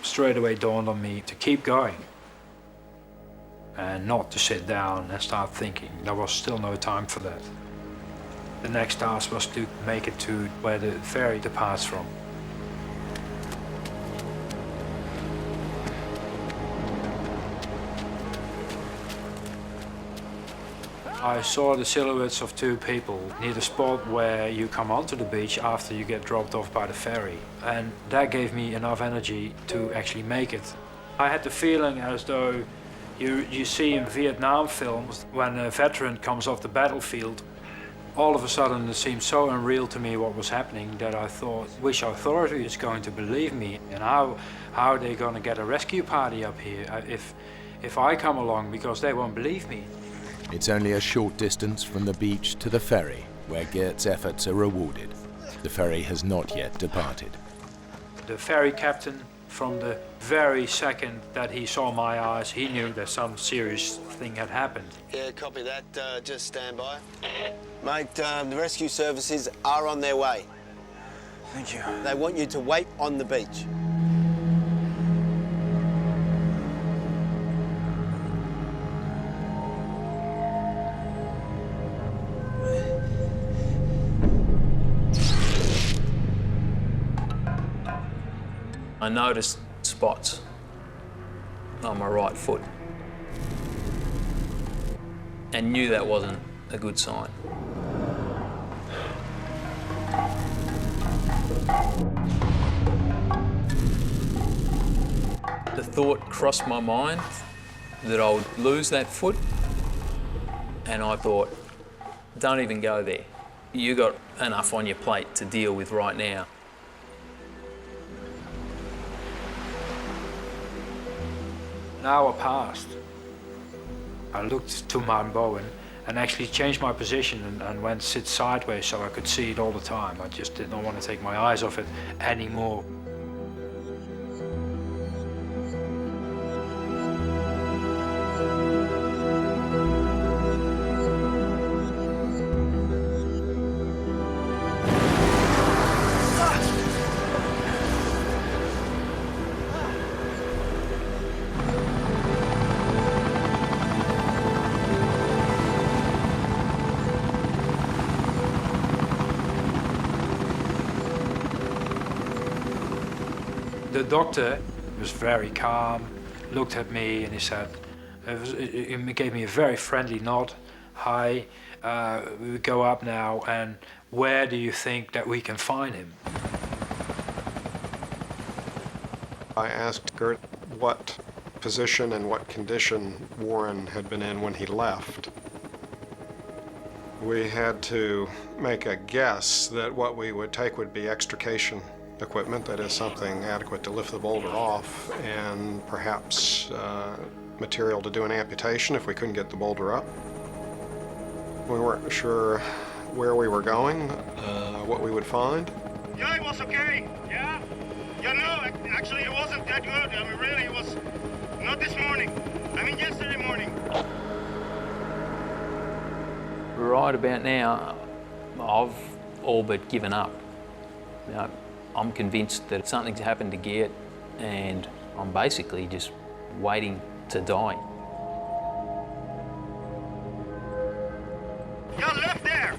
Straight away dawned on me to keep going and not to sit down and start thinking. There was still no time for that. The next task was to make it to where the ferry departs from. I saw the silhouettes of two people near the spot where you come onto the beach after you get dropped off by the ferry. And that gave me enough energy to actually make it. I had the feeling as though you see in Vietnam films when a veteran comes off the battlefield. All of a sudden it seemed so unreal to me what was happening that I thought, which authority is going to believe me? And how are they going to get a rescue party up here if I come along, because they won't believe me? It's only a short distance from the beach to the ferry, where Geert's efforts are rewarded. The ferry has not yet departed. The ferry captain, from the very second that he saw my eyes, he knew that some serious thing had happened. Yeah, copy that. Just stand by. Mate, the rescue services are on their way. Thank you. They want you to wait on the beach. I noticed spots on my right foot and knew that wasn't a good sign. The thought crossed my mind that I would lose that foot, and I thought, don't even go there. You got enough on your plate to deal with right now. An hour passed. I looked to Mount Bowen and actually changed my position and went sit sideways so I could see it all the time. I just did not want to take my eyes off it anymore. The doctor was very calm, looked at me, and he said, he gave me a very friendly nod. Hi, we go up now, and where do you think that we can find him? I asked Gert what position and what condition Warren had been in when he left. We had to make a guess that what we would take would be extrication equipment, that is something adequate to lift the boulder off, and perhaps material to do an amputation if we couldn't get the boulder up. We weren't sure where we were going, what we would find. Yeah, it was okay. Yeah? Yeah, no, actually it wasn't that good. I mean, really, it was not this morning. I mean, yesterday morning. Right about now, I've all but given up. You know, I'm convinced that something's happened to Geert, and I'm basically just waiting to die. Yeah, left there.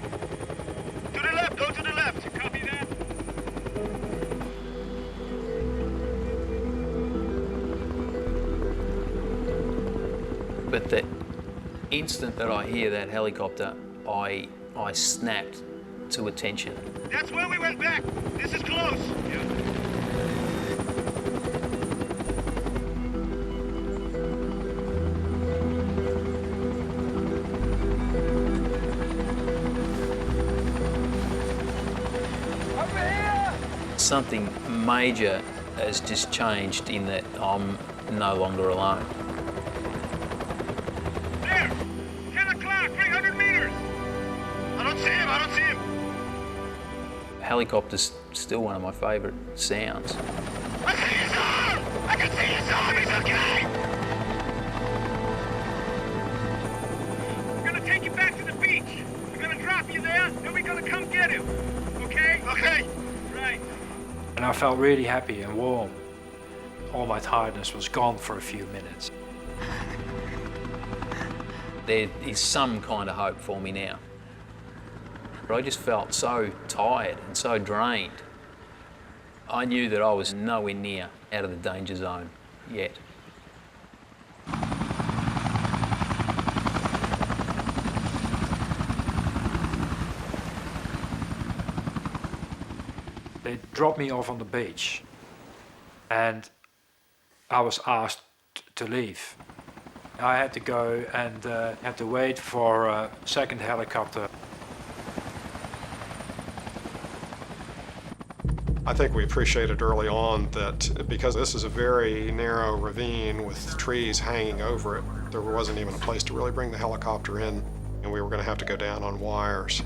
To the left, go to the left. Copy that. But the instant that I hear that helicopter, I snapped to attention. That's where we went back. This is close. Yeah. Something major has just changed in that I'm no longer alone. There! 10 o'clock, 300 meters! I don't see him, I don't see him! Helicopter's still one of my favourite sounds. I see his arm! I can see his arm, he's okay! We're gonna take you back to the beach. We're gonna drop you there, then we're gonna come get him. Okay? Okay. Right. And I felt really happy and warm. All my tiredness was gone for a few minutes. There is some kind of hope for me now. But I just felt so tired and so drained. I knew that I was nowhere near out of the danger zone yet. They dropped me off on the beach, and I was asked to leave. I had to go and had to wait for a second helicopter. I think we appreciated early on that because this is a very narrow ravine with trees hanging over it, there wasn't even a place to really bring the helicopter in, and we were going to have to go down on wires.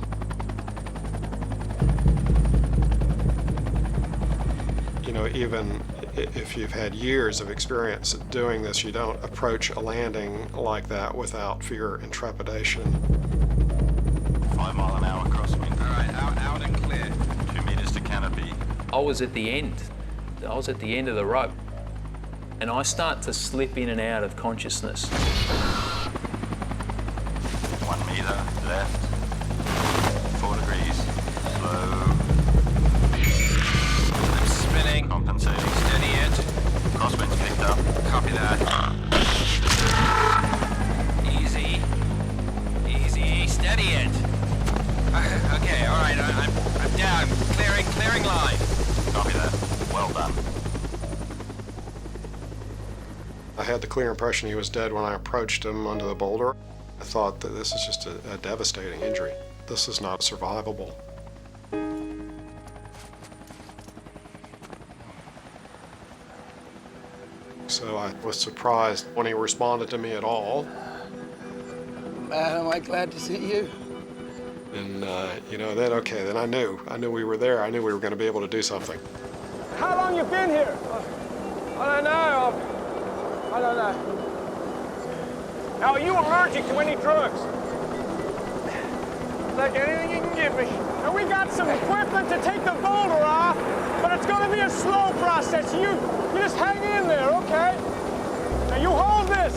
You know, even if you've had years of experience doing this, you don't approach a landing like that without fear and trepidation. 5 mile an hour crosswind. All right, out and clear. 2 meters to canopy. I was at the end. I was at the end of the rope. And I start to slip in and out of consciousness. 1 meter left. 4 degrees. Slow. I'm spinning. Compensating. Steady it. Crosswind's picked up. Copy that. Easy. Easy. Steady it. Okay, all right. I'm down. Clearing line. Copy that. Well done. I had the clear impression he was dead when I approached him under the boulder. I thought that this is just a devastating injury. This is not survivable. So I was surprised when he responded to me at all. Man, am I glad to see you. And, you know, then I knew we were there. I knew we were going to be able to do something. How long you been here? I don't know. I don't know. Now, are you allergic to any drugs? Like anything you can give me. Now, we got some equipment to take the boulder off, but it's going to be a slow process. You just hang in there, okay? Now, you hold this.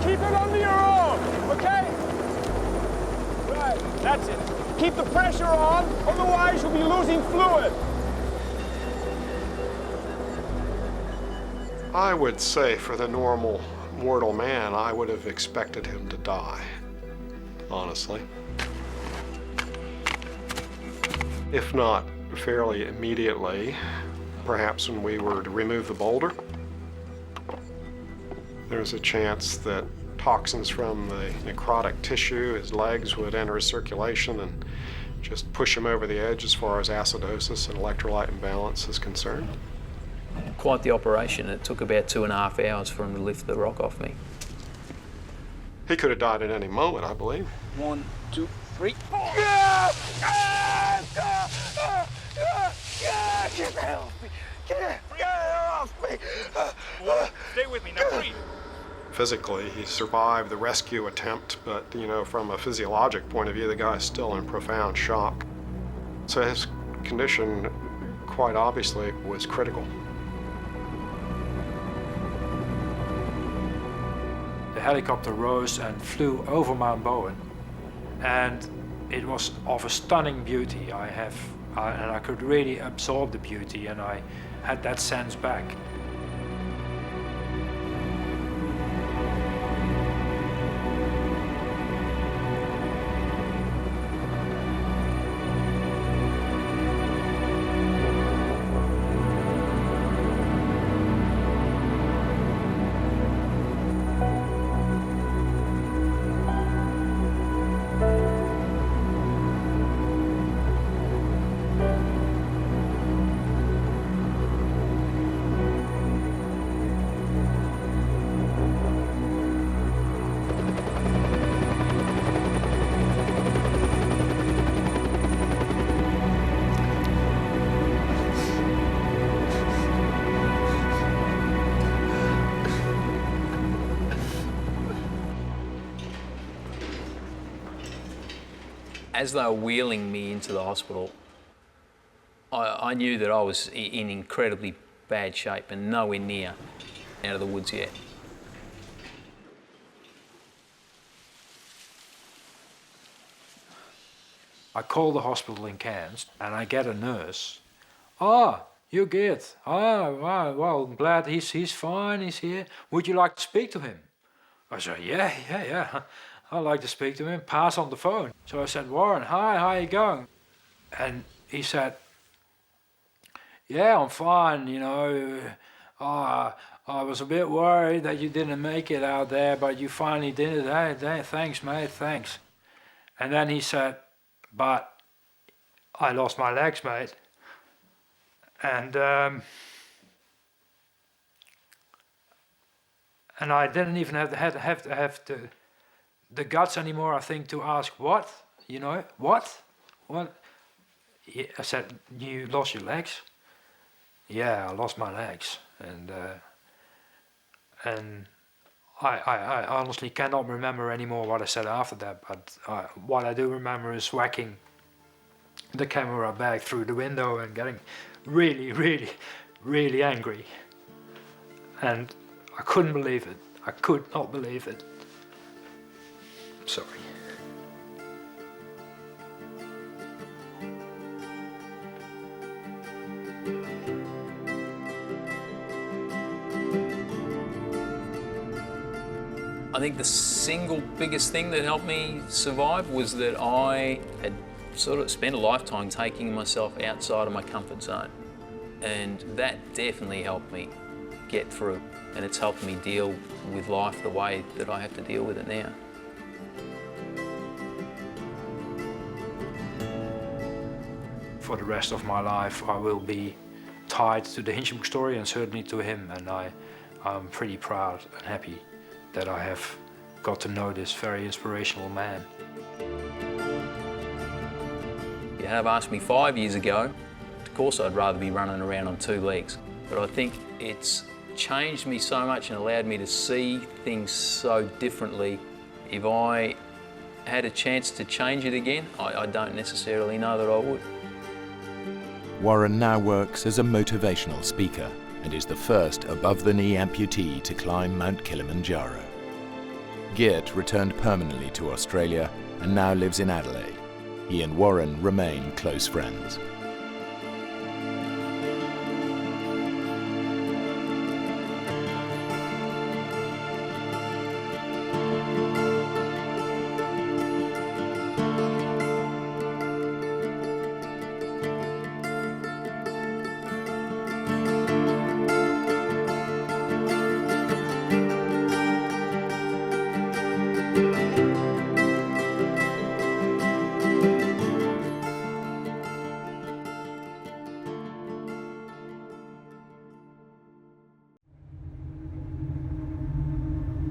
Keep it under your arm, okay? Right, that's it. Keep the pressure on, otherwise you'll be losing fluid. I would say for the normal mortal man, I would have expected him to die, honestly. If not fairly immediately, perhaps when we were to remove the boulder, there's a chance that toxins from the necrotic tissue, his legs, would enter his circulation and just push him over the edge as far as acidosis and electrolyte imbalance is concerned. Quite the operation. It took about 2.5 hours for him to lift the rock off me. He could have died at any moment, I believe. 1, 2, 3. Get the hell off me! Get the hell off me! Stay with me, now breathe. Physically, he survived the rescue attempt, but, you know, from a physiologic point of view, the guy's still in profound shock. So his condition, quite obviously, was critical. The helicopter rose and flew over Mount Bowen, and it was of a stunning beauty. And I could really absorb the beauty, and I had that sense back. As they were wheeling me into the hospital, I knew that I was in incredibly bad shape and nowhere near out of the woods yet. I call the hospital in Cairns and I get a nurse. "Ah, you're good. Well, I'm glad he's fine, he's here. Would you like to speak to him?" I said, yeah. I'd like to speak to him, pass on the phone. So I said, "Warren, hi, how you going?" And he said, "Yeah, I'm fine, you know. I was a bit worried that you didn't make it out there, but you finally did it. Hey, thanks, mate, thanks." And then he said, "But I lost my legs, mate. And I didn't even have the guts anymore, I think, to ask what, you know, what?" I said, "You lost your legs?" "Yeah, I lost my legs." And I honestly cannot remember anymore what I said after that, but what I do remember is whacking the camera back through the window and getting really, really, really angry. And I couldn't believe it. I could not believe it. Sorry. I think the single biggest thing that helped me survive was that I had sort of spent a lifetime taking myself outside of my comfort zone. And that definitely helped me get through. And it's helped me deal with life the way that I have to deal with it now. For the rest of my life, I will be tied to the Hinchinbrook story and certainly to him. And I'm pretty proud and happy that I have got to know this very inspirational man. You have asked me 5 years ago, of course I'd rather be running around on 2 legs. But I think it's changed me so much and allowed me to see things so differently. If I had a chance to change it again, I don't necessarily know that I would. Warren now works as a motivational speaker and is the first above-the-knee amputee to climb Mount Kilimanjaro. Geert returned permanently to Australia and now lives in Adelaide. He and Warren remain close friends.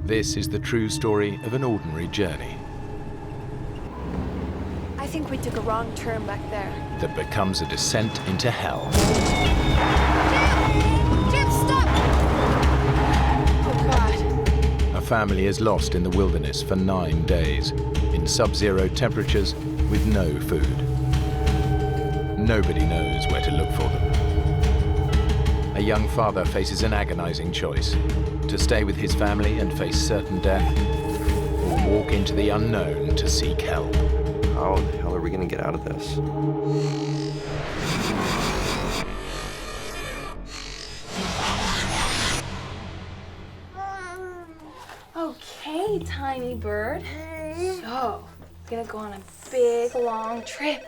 This is the true story of an ordinary journey I think we took a wrong turn back there. that becomes a descent into hell. Jim, stop! Oh, God. A family is lost in the wilderness for 9 days, in sub-zero temperatures with no food. Nobody knows where to look for them. A young father faces an agonizing choice: to stay with his family and face certain death, or walk into the unknown to seek help. How the hell are we going to get out of this? Okay, tiny bird. So, gonna go on a big, long trip.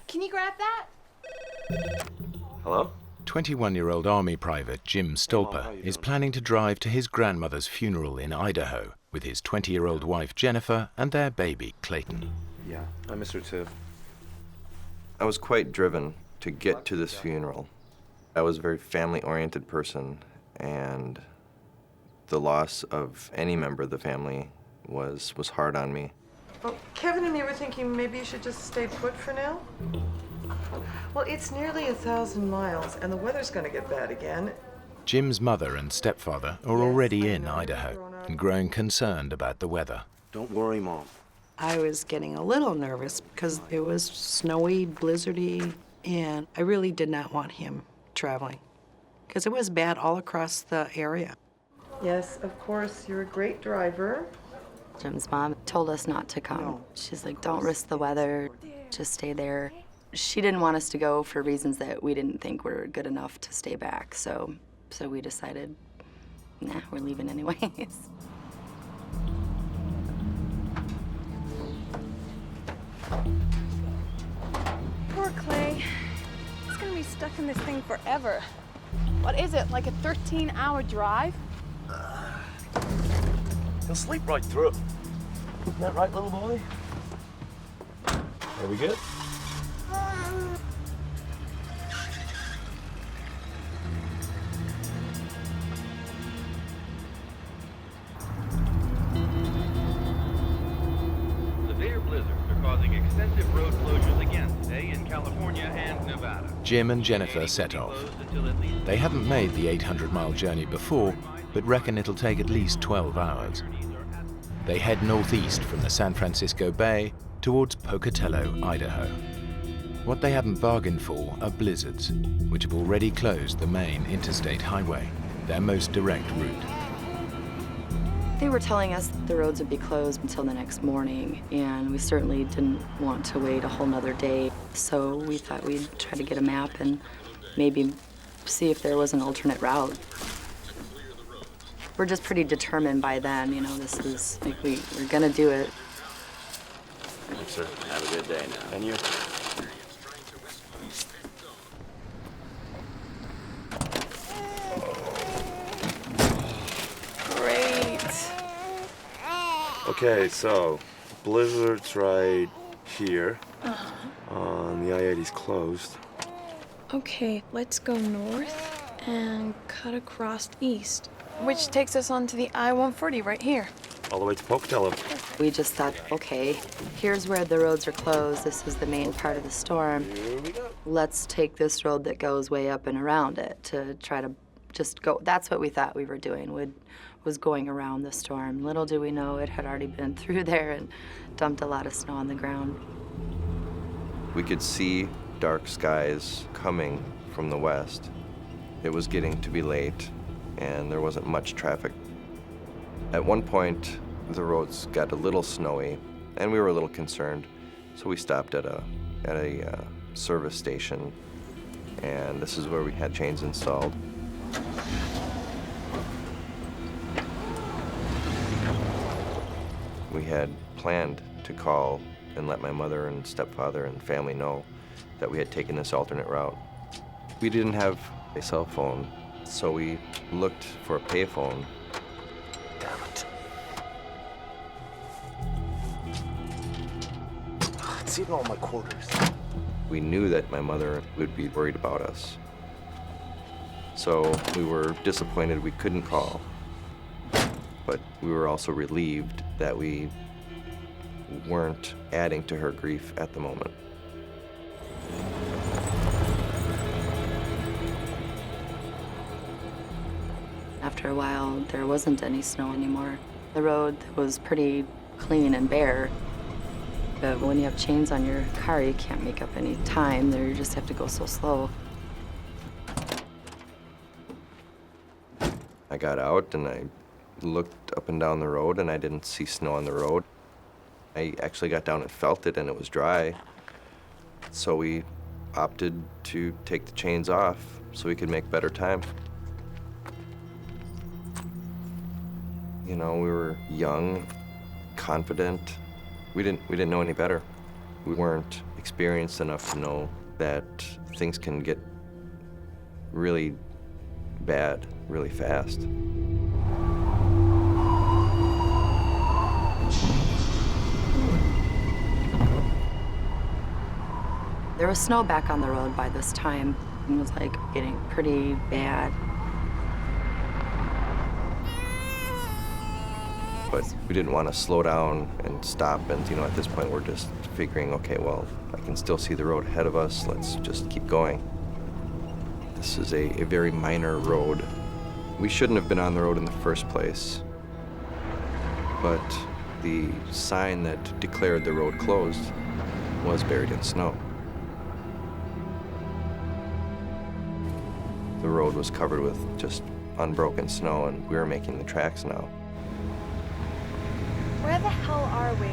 Can you grab that? Hello? 21-year-old Army Private Jim Stolper is planning to drive to his grandmother's funeral in Idaho with his 20-year-old wife Jennifer and their baby Clayton. Yeah, I miss her too. I was quite driven to get to this funeral. I was a very family-oriented person, and the loss of any member of the family was hard on me. Well, Kevin and me were thinking maybe you should just stay put for now. Well, it's nearly 1,000 miles, and the weather's going to get bad again. Jim's mother and stepfather are already in Idaho and growing concerned about the weather. Don't worry, Mom. I was getting a little nervous because it was snowy, blizzardy, and I really did not want him traveling because it was bad all across the area. Yes, of course, you're a great driver. Jim's mom told us not to come. No. She's like, don't risk the weather, just stay there. She didn't want us to go for reasons that we didn't think were good enough to stay back, so we decided, nah, we're leaving anyways. Poor Clay. He's gonna be stuck in this thing forever. What is it, like a 13-hour drive? He'll sleep right through. Isn't that right, little boy? Are we good? Severe blizzards are causing extensive road closures again today in California and Nevada. Jim and Jennifer set off. They haven't made the 800-mile journey before, but reckon it'll take at least 12 hours. They head northeast from the San Francisco Bay towards Pocatello, Idaho. What they haven't bargained for are blizzards, which have already closed the main interstate highway, their most direct route. They were telling us the roads would be closed until the next morning, and we certainly didn't want to wait a whole nother day. So we thought we'd try to get a map and maybe see if there was an alternate route. We're just pretty determined by then, you know, this is, like, we're gonna do it. Thanks, sir. Have a good day now. And you? Great. Okay, so blizzard's right here. The I-80's closed. Okay, let's go north and cut across east, which takes us onto the I-140 right here. All the way to Pocatello. We just thought, okay, here's where the roads are closed. This is the main part of the storm. Let's take this road that goes way up and around it to try to just go. That's what we thought we were doing, was going around the storm. Little did we know it had already been through there and dumped a lot of snow on the ground. We could see dark skies coming from the west. It was getting to be late, and there wasn't much traffic. At one point, the roads got a little snowy, and we were a little concerned, so we stopped at a service station, and this is where we had chains installed. We had planned to call and let my mother and stepfather and family know that we had taken this alternate route. We didn't have a cell phone, so we looked for a payphone. Damn it. It's eating all my quarters. We knew that my mother would be worried about us. So we were disappointed we couldn't call. but we were also relieved that we weren't adding to her grief at the moment. After a while, there wasn't any snow anymore. The road was pretty clean and bare. But when you have chains on your car, you can't make up any time. You just have to go so slow. I got out and I looked up and down the road and I didn't see snow on the road. I actually got down and felt it and it was dry. So we opted to take the chains off so we could make better time. You know, we were young, confident. We didn't know any better. We weren't experienced enough to know that things can get really bad really fast. There was snow back on the road by this time. It was like getting pretty bad. But we didn't want to slow down and stop, and at this point we're just figuring, okay, well, I can still see the road ahead of us, let's just keep going. This is a very minor road. We shouldn't have been on the road in the first place, but the sign that declared the road closed was buried in snow. The road was covered with just unbroken snow, and we were making the tracks now. Where the hell are we?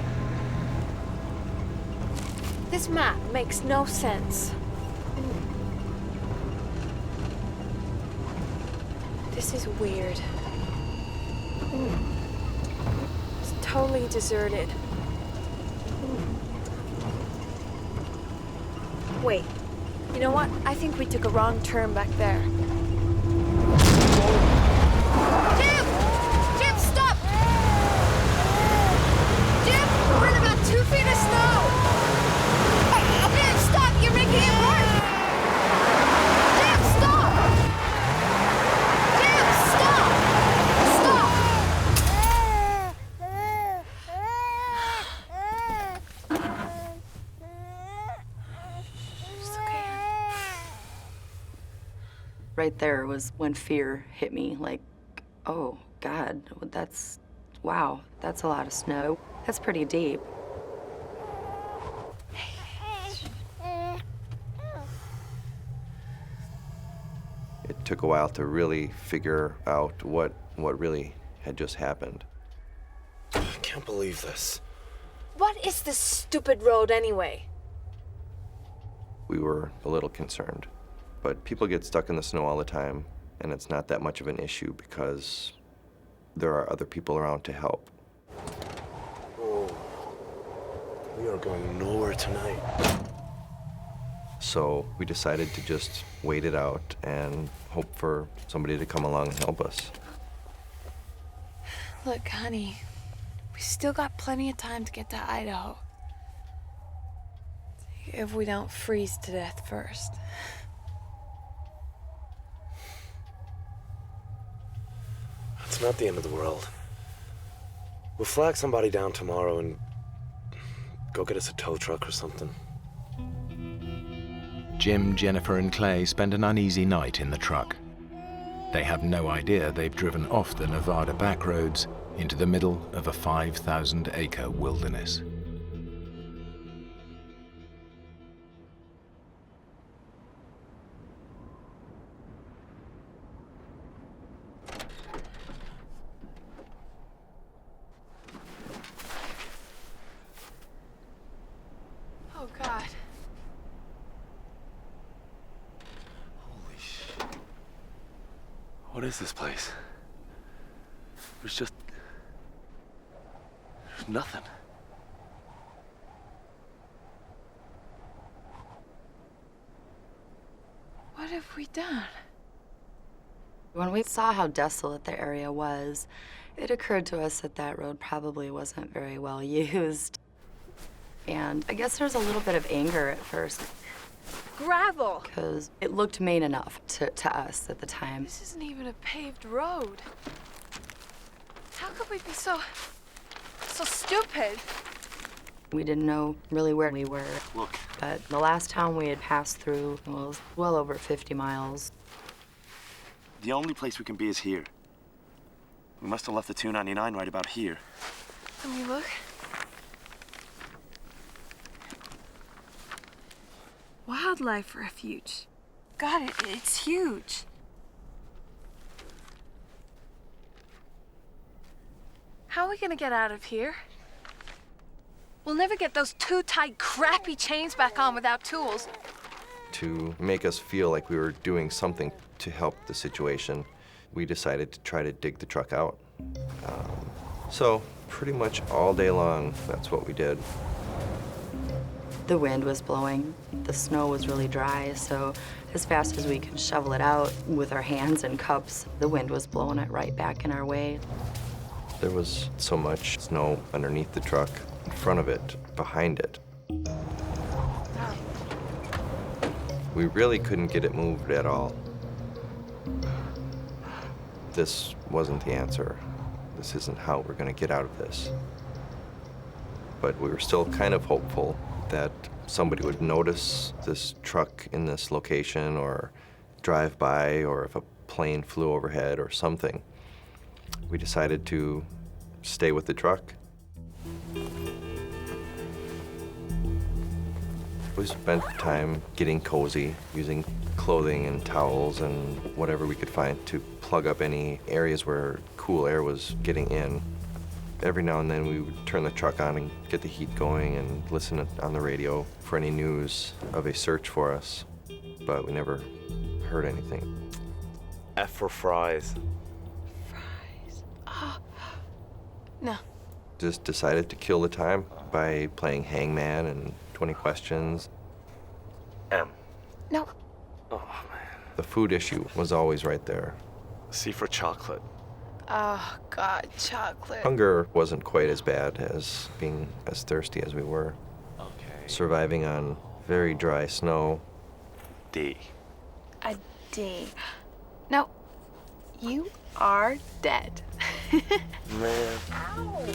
This map makes no sense. This is weird. It's totally deserted. Wait, you know what? I think we took a wrong turn back there. Jim, stop! Jim, we're in about 2 feet of snow! Jim, stop! You're making it worse! Jim, stop! Jim, stop! Stop! It's okay. Right there was when fear hit me, like, oh, God, wow, that's a lot of snow. That's pretty deep. It took a while to really figure out what really had just happened. I can't believe this. What is this stupid road anyway? We were a little concerned, but people get stuck in the snow all the time, and it's not that much of an issue because there are other people around to help. Oh, we are going nowhere tonight. So we decided to just wait it out and hope for somebody to come along and help us. Look, honey, we still got plenty of time to get to Idaho. If we don't freeze to death first. It's not the end of the world. We'll flag somebody down tomorrow and go get us a tow truck or something. Jim, Jennifer, and Clay spend an uneasy night in the truck. They have no idea they've driven off the Nevada backroads into the middle of a 5,000-acre wilderness. Oh, God. Holy shit. What is this place? There's nothing. What have we done? When we saw how desolate the area was, it occurred to us that that road probably wasn't very well used. And I guess there was a little bit of anger at first. Gravel! Because it looked main enough to us at the time. This isn't even a paved road. How could we be so stupid? We didn't know really where we were. Look. But the last town we had passed through was well over 50 miles. The only place we can be is here. We must have left the 299 right about here. Let me look. Wildlife refuge. God, it's huge. How are we gonna get out of here? We'll never get those too tight, crappy chains back on without tools. To make us feel like we were doing something to help the situation, we decided to try to dig the truck out. So pretty much all day long, that's what we did. The wind was blowing. The snow was really dry, so as fast as we could shovel it out with our hands and cups, the wind was blowing it right back in our way. There was so much snow underneath the truck, in front of it, behind it. We really couldn't get it moved at all. This wasn't the answer. This isn't how we're going to get out of this. But we were still kind of hopeful that somebody would notice this truck in this location or drive by, or if a plane flew overhead or something. We decided to stay with the truck. We spent time getting cozy, using clothing and towels and whatever we could find to plug up any areas where cool air was getting in. Every now and then we would turn the truck on and get the heat going and listen on the radio for any news of a search for us, but we never heard anything. F for fries. Oh. No. Just decided to kill the time by playing hangman and 20 questions. M. No. Oh, man. The food issue was always right there. C for chocolate. Oh, God, chocolate. Hunger wasn't quite as bad as being as thirsty as we were. Okay. Surviving on very dry snow. D. A D. No, you are dead. Man. Ow.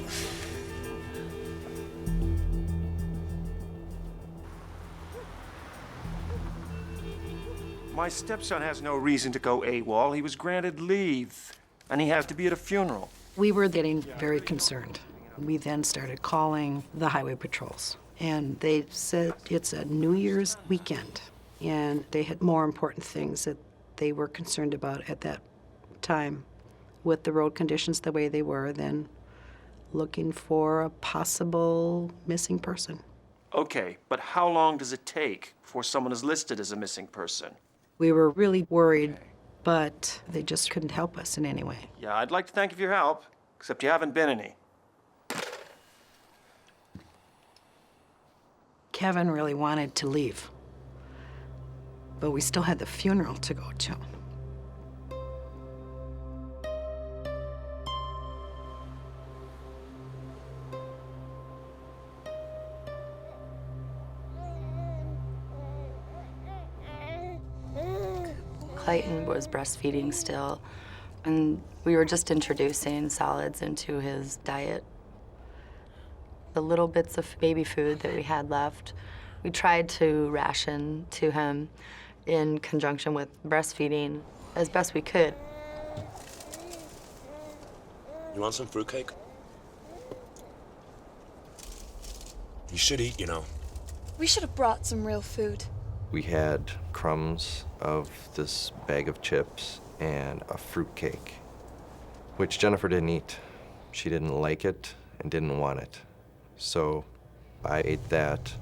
My stepson has no reason to go AWOL. He was granted leave, and he has to be at a funeral. We were getting very concerned. We then started calling the highway patrols, and they said it's a New Year's weekend, and they had more important things that they were concerned about at that time with the road conditions the way they were than looking for a possible missing person. Okay, but how long does it take before someone is listed as a missing person? We were really worried, but they just couldn't help us in any way. Yeah, I'd like to thank you for your help, except you haven't been any. Kevin really wanted to leave, but we still had the funeral to go to. Clayton was breastfeeding still, and we were just introducing solids into his diet. The little bits of baby food that we had left, we tried to ration to him in conjunction with breastfeeding as best we could. You want some fruitcake? You should eat, you know. We should have brought some real food. We had crumbs of this bag of chips and a fruitcake, which Jennifer didn't eat. She didn't like it and didn't want it. So I ate that,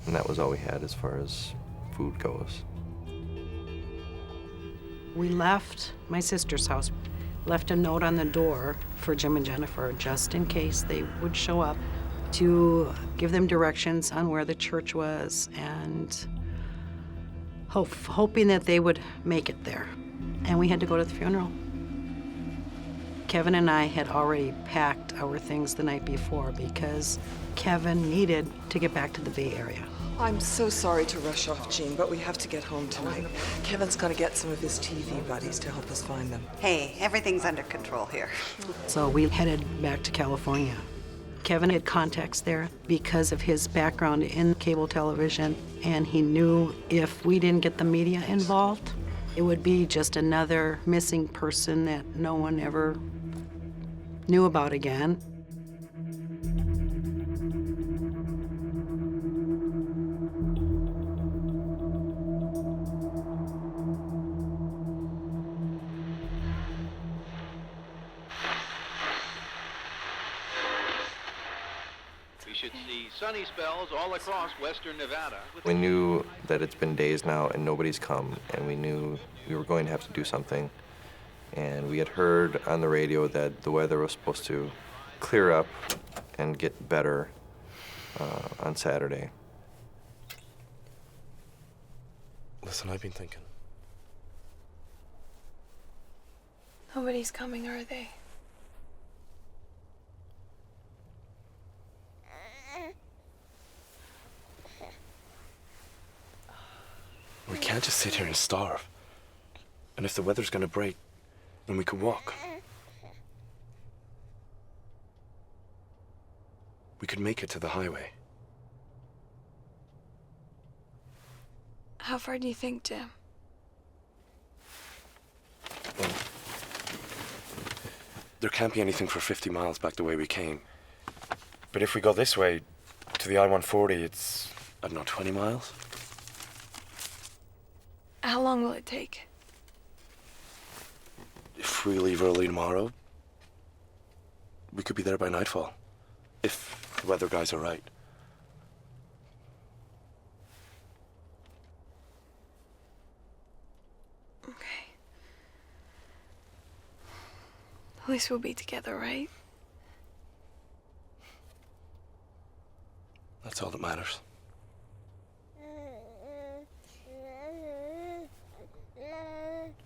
and that was all we had as far as food goes. We left my sister's house, left a note on the door for Jim and Jennifer just in case they would show up, to give them directions on where the church was and hoping that they would make it there. And we had to go to the funeral. Kevin and I had already packed our things the night before because Kevin needed to get back to the Bay Area. I'm so sorry to rush off, Jean, but we have to get home tonight. Kevin's gonna get some of his TV buddies to help us find them. Hey, everything's under control here. So we headed back to California. Kevin had contacts there because of his background in cable television, and he knew if we didn't get the media involved, it would be just another missing person that no one ever knew about again. We should see sunny spells all across western Nevada. We knew that it's been days now and nobody's come, and we knew we were going to have to do something. And we had heard on the radio that the weather was supposed to clear up and get better on Saturday. Listen, I've been thinking. Nobody's coming, are they? We can't just sit here and starve. And if the weather's gonna break, then we could walk. We could make it to the highway. How far do you think, Jim? Well, there can't be anything for 50 miles back the way we came. But if we go this way, to the I-140, it's, I don't know, 20 miles? How long will it take? If we leave early tomorrow, we could be there by nightfall. If the weather guys are right. Okay. At least we'll be together, right? That's all that matters.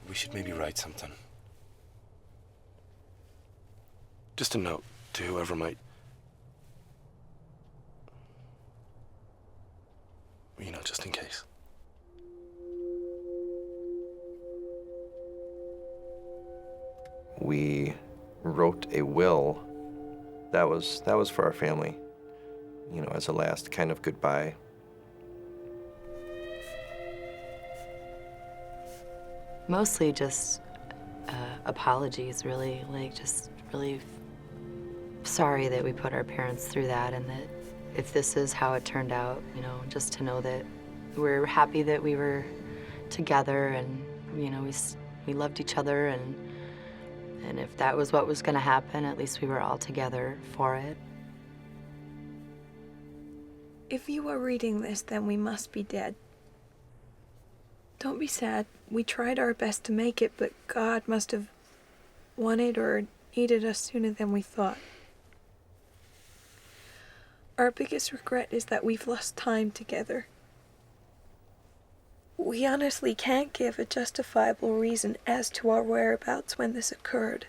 We should maybe write something. Just a note to whoever might... You know, just in case. We wrote a will that was for our family, you know, as a last kind of goodbye. Mostly just apologies, really. Like, just really sorry that we put our parents through that, and that if this is how it turned out, you know, just to know that we're happy that we were together, and, you know, we loved each other, and if that was what was going to happen, at least we were all together for it. If you are reading this, then we must be dead. Don't be sad. We tried our best to make it, but God must have wanted or needed us sooner than we thought. Our biggest regret is that we've lost time together. We honestly can't give a justifiable reason as to our whereabouts when this occurred.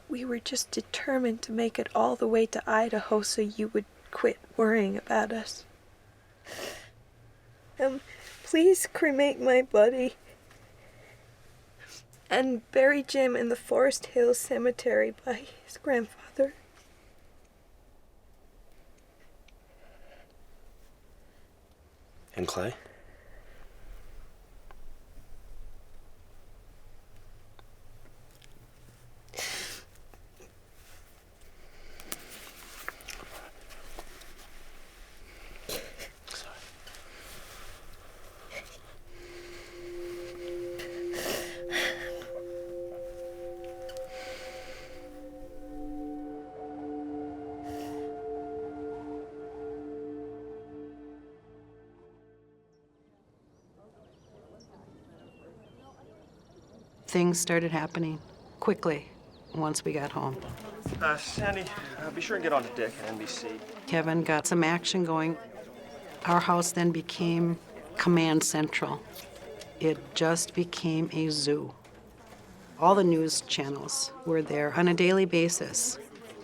We were just determined to make it all the way to Idaho so you would quit worrying about us. Please cremate my body and bury Jim in the Forest Hills Cemetery by his grandfather. And Clay? Things started happening quickly once we got home. Sandy, be sure and get on the deck at NBC. Kevin got some action going. Our house then became command central. It just became a zoo. All the news channels were there on a daily basis.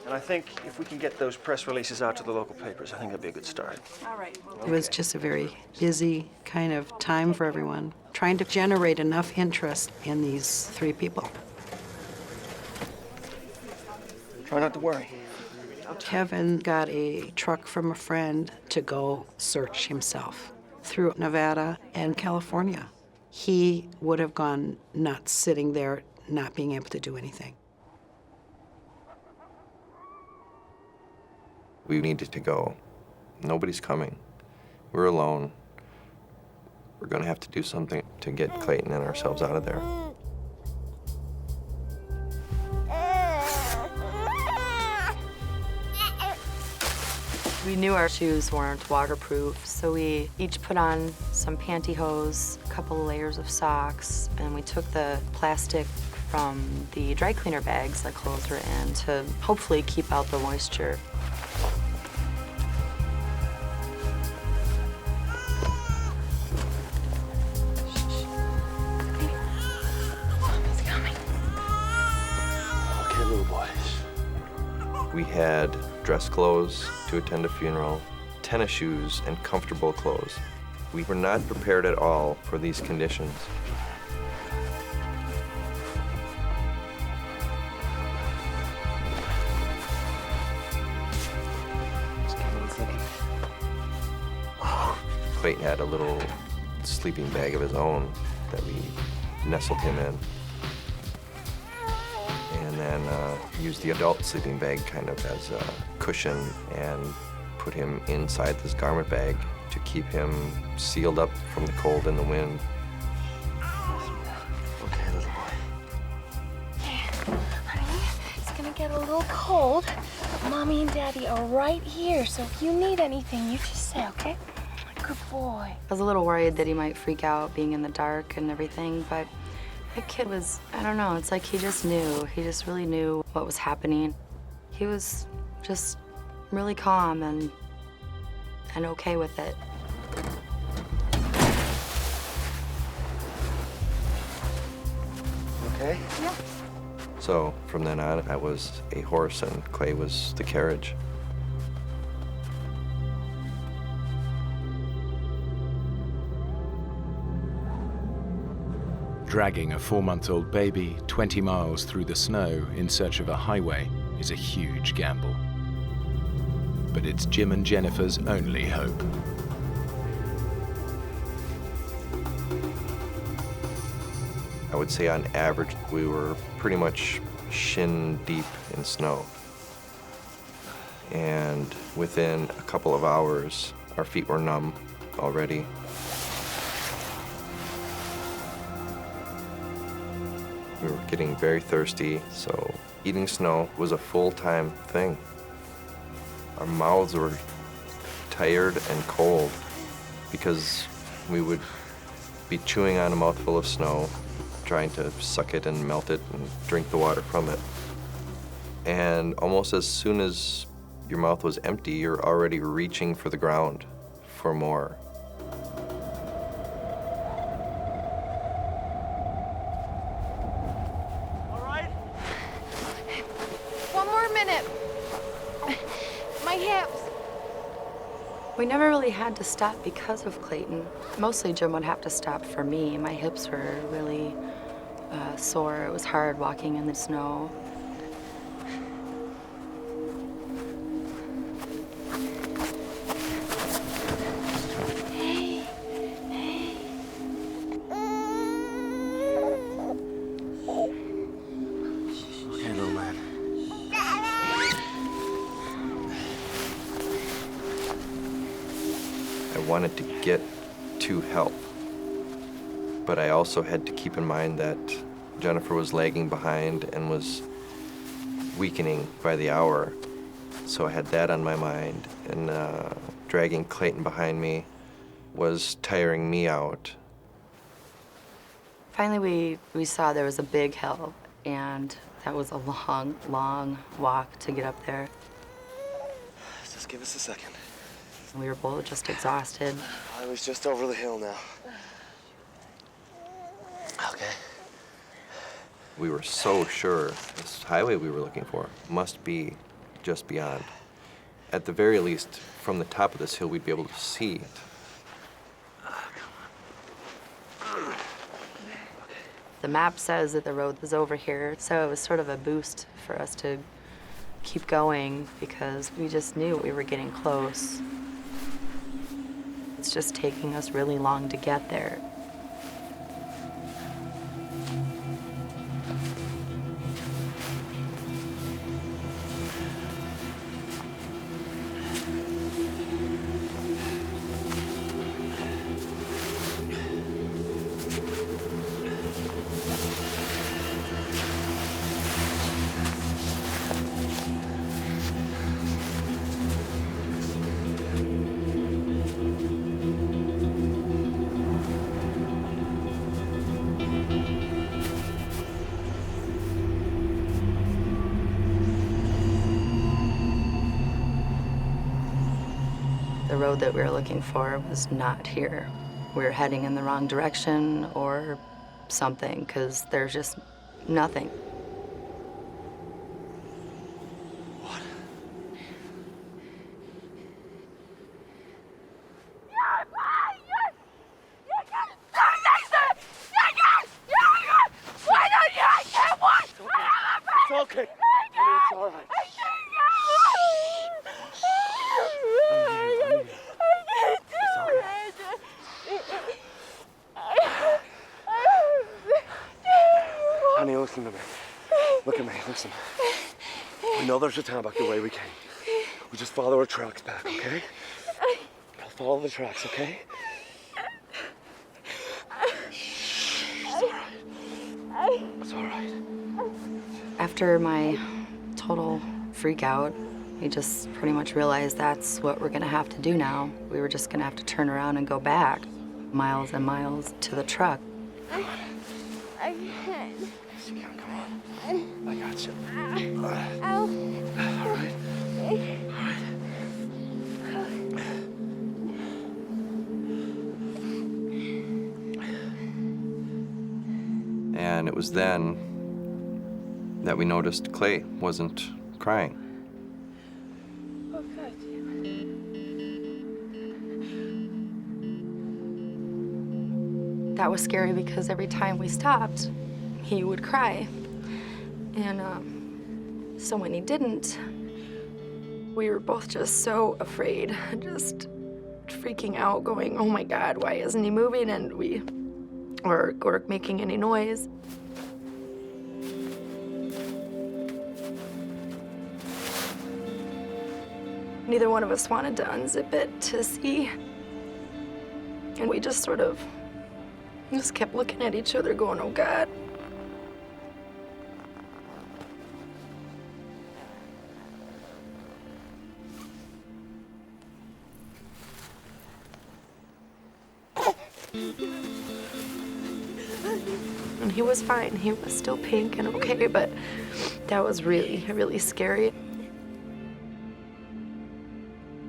And I think if we can get those press releases out to the local papers, I think that'd be a good start. All right. It was just a very busy kind of time for everyone, trying to generate enough interest in these three people. Try not to worry. Kevin got a truck from a friend to go search himself through Nevada and California. He would have gone nuts sitting there, not being able to do anything. We needed to go. Nobody's coming. We're alone. We're gonna have to do something to get Clayton and ourselves out of there. We knew our shoes weren't waterproof, so we each put on some pantyhose, a couple of layers of socks, and we took the plastic from the dry cleaner bags that clothes were in to hopefully keep out the moisture. Okay, little boys. We had dress clothes to attend a funeral, tennis shoes, and comfortable clothes. We were not prepared at all for these conditions. Clayton had a little sleeping bag of his own that we nestled him in. And then used the adult sleeping bag kind of as a cushion and put him inside this garment bag to keep him sealed up from the cold and the wind. Okay, little boy. Honey, it's gonna get a little cold. Mommy and Daddy are right here, so if you need anything, you just say, okay? Good boy. I was a little worried that he might freak out being in the dark and everything, but that kid was, I don't know, it's like he just knew. He just really knew what was happening. He was just really calm and okay with it. Okay? Yeah. So from then on, I was a horse and Clay was the carriage. Dragging a 4-month-old baby 20 miles through the snow in search of a highway is a huge gamble. But it's Jim and Jennifer's only hope. I would say on average, we were pretty much shin deep in snow. And within a couple of hours, our feet were numb already. We were getting very thirsty, so eating snow was a full-time thing. Our mouths were tired and cold because we would be chewing on a mouthful of snow, trying to suck it and melt it and drink the water from it. And almost as soon as your mouth was empty, you're already reaching for the ground for more. We never really had to stop because of Clayton. Mostly Jim would have to stop for me. My hips were really sore. It was hard walking in the snow. Hey, hey. Okay, little man. I wanted to get to help, but I also had to keep in mind that Jennifer was lagging behind and was weakening by the hour. So I had that on my mind, and dragging Clayton behind me was tiring me out. Finally, we saw there was a big hill, and that was a long, long walk to get up there. Just give us a second. We were both just exhausted. I was just over the hill now. Okay. We were so sure this highway we were looking for must be just beyond. At the very least, from the top of this hill, we'd be able to see it. The map says that the road is over here, so it was sort of a boost for us to keep going because we just knew we were getting close. It's just taking us really long to get there. The road that we were looking for was not here. We were heading in the wrong direction or something, because there's just nothing. It's okay. It's all right. Honey, listen to me. Look at me, listen. We know there's a town back the way we came. We just follow our tracks back, okay? I'll follow the tracks, okay? It's all right. It's all right. After my total freak out, we just pretty much realized that's what we're gonna have to do now. We were just gonna have to turn around and go back miles and miles to the truck. I can't. Yes, you can. Come on. I got you. All right. All right. And it was then that we noticed Clay wasn't crying. Oh, God. That was scary because every time we stopped, he would cry. And so when he didn't, we were both just so afraid, just freaking out, going, oh my God, why isn't he moving? And or making any noise. Neither one of us wanted to unzip it to see. And we just sort of just kept looking at each other going, oh God. And he was fine. He was still pink and okay, but that was really, really scary.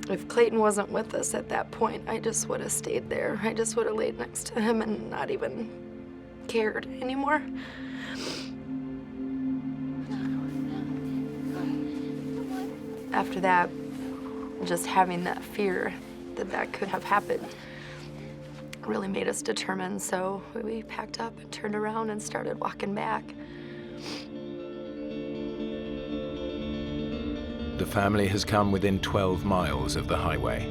If Clayton wasn't with us at that point, I just would have stayed there. I just would have laid next to him and not even cared anymore. After that, just having that fear that that could have happened really made us determined, so we packed up and turned around and started walking back. The family has come within 12 miles of the highway.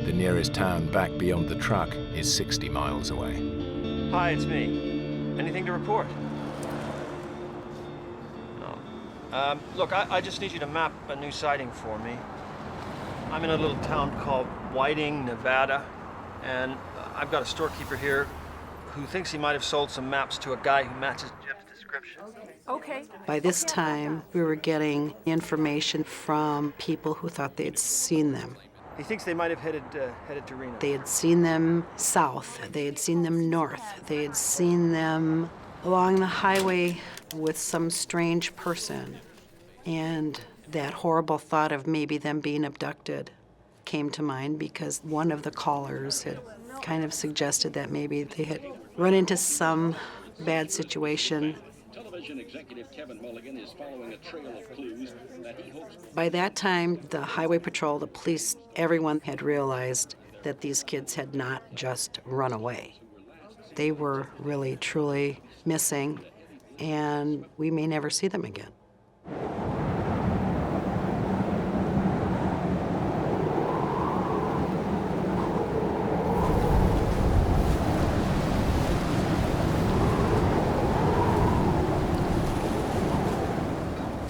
The nearest town back beyond the truck is 60 miles away. Hi, it's me. Anything to report? No. Look, I just need you to map a new sighting for me. I'm in a little town called Whiting, Nevada, and I've got a storekeeper here who thinks he might have sold some maps to a guy who matches Jim's description. Okay. By this time, we were getting information from people who thought they'd seen them. He thinks they might have headed to Reno. They had seen them south, they had seen them north, they had seen them along the highway with some strange person. And that horrible thought of maybe them being abducted came to mind because one of the callers had kind of suggested that maybe they had run into some bad situation Television executive Kevin Mulligan is following a trail of clues that he hopes... By that time, the Highway Patrol, the police, everyone had realized that these kids had not just run away. They were really, truly missing, and we may never see them again.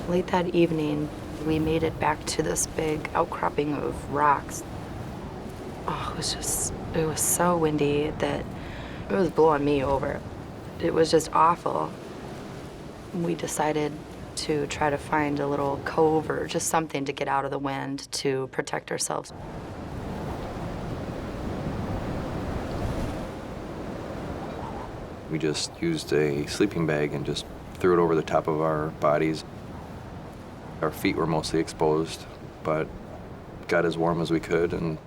Late that evening, we made it back to this big outcropping of rocks. Oh, it was so windy that it was blowing me over. It was just awful. We decided to try to find a little cove or just something to get out of the wind to protect ourselves. We just used a sleeping bag and just threw it over the top of our bodies. Our feet were mostly exposed, but got as warm as we could and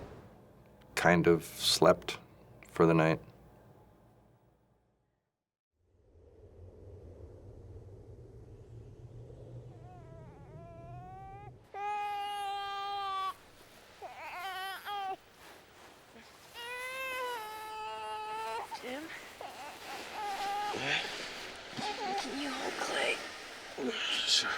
kind of slept for the night. Jim? Can you hold Clay? Sure.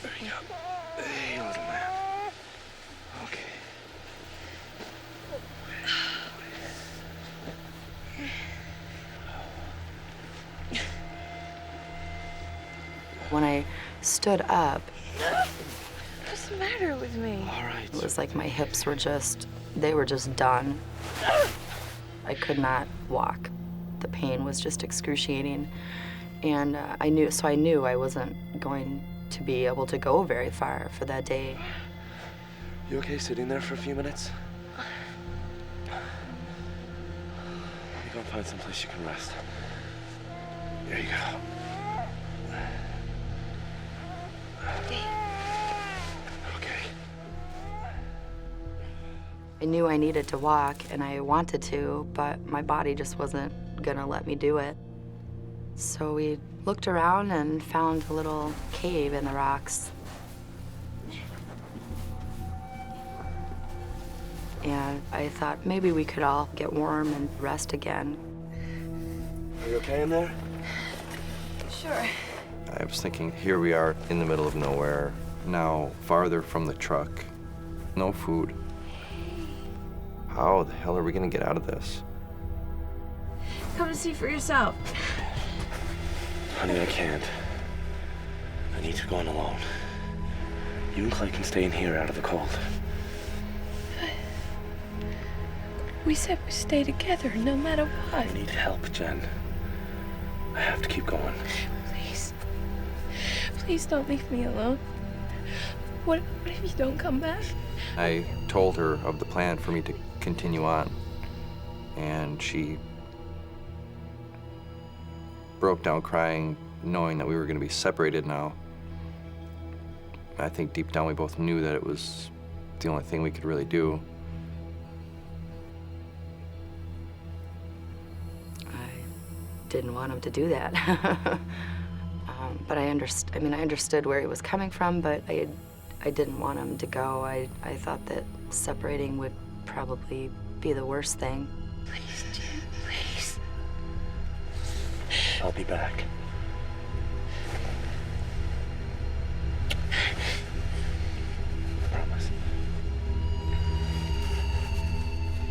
There you go. Hey, little man. Okay. When I stood up, What's the matter with me? All right. it was like my hips were they were just done. I could not walk. The pain was just excruciating. And I knew I wasn't going to be able to go very far for that day. You okay sitting there for a few minutes? Let me go and find someplace you can rest. There you go. Okay. I knew I needed to walk, and I wanted to, but my body just wasn't gonna let me do it. So we looked around and found a little cave in the rocks. And I thought maybe we could all get warm and rest again. Are you okay in there? Sure. I was thinking, here we are in the middle of nowhere, now farther from the truck, no food. How the hell are we gonna get out of this? Come and see for yourself. Honey, I can't. I need to go on alone. You and Clay can stay in here out of the cold. We said we stay together no matter what. I need help, Jen. I have to keep going. Please. Please don't leave me alone. What if you don't come back? I told her of the plan for me to continue on, and she broke down crying, knowing that we were going to be separated now. I think deep down we both knew that it was the only thing we could really do. Didn't want him to do that. But I understood where he was coming from, but I didn't want him to go. I thought that separating would probably be the worst thing. Please, Jim, please. I'll be back. I promise.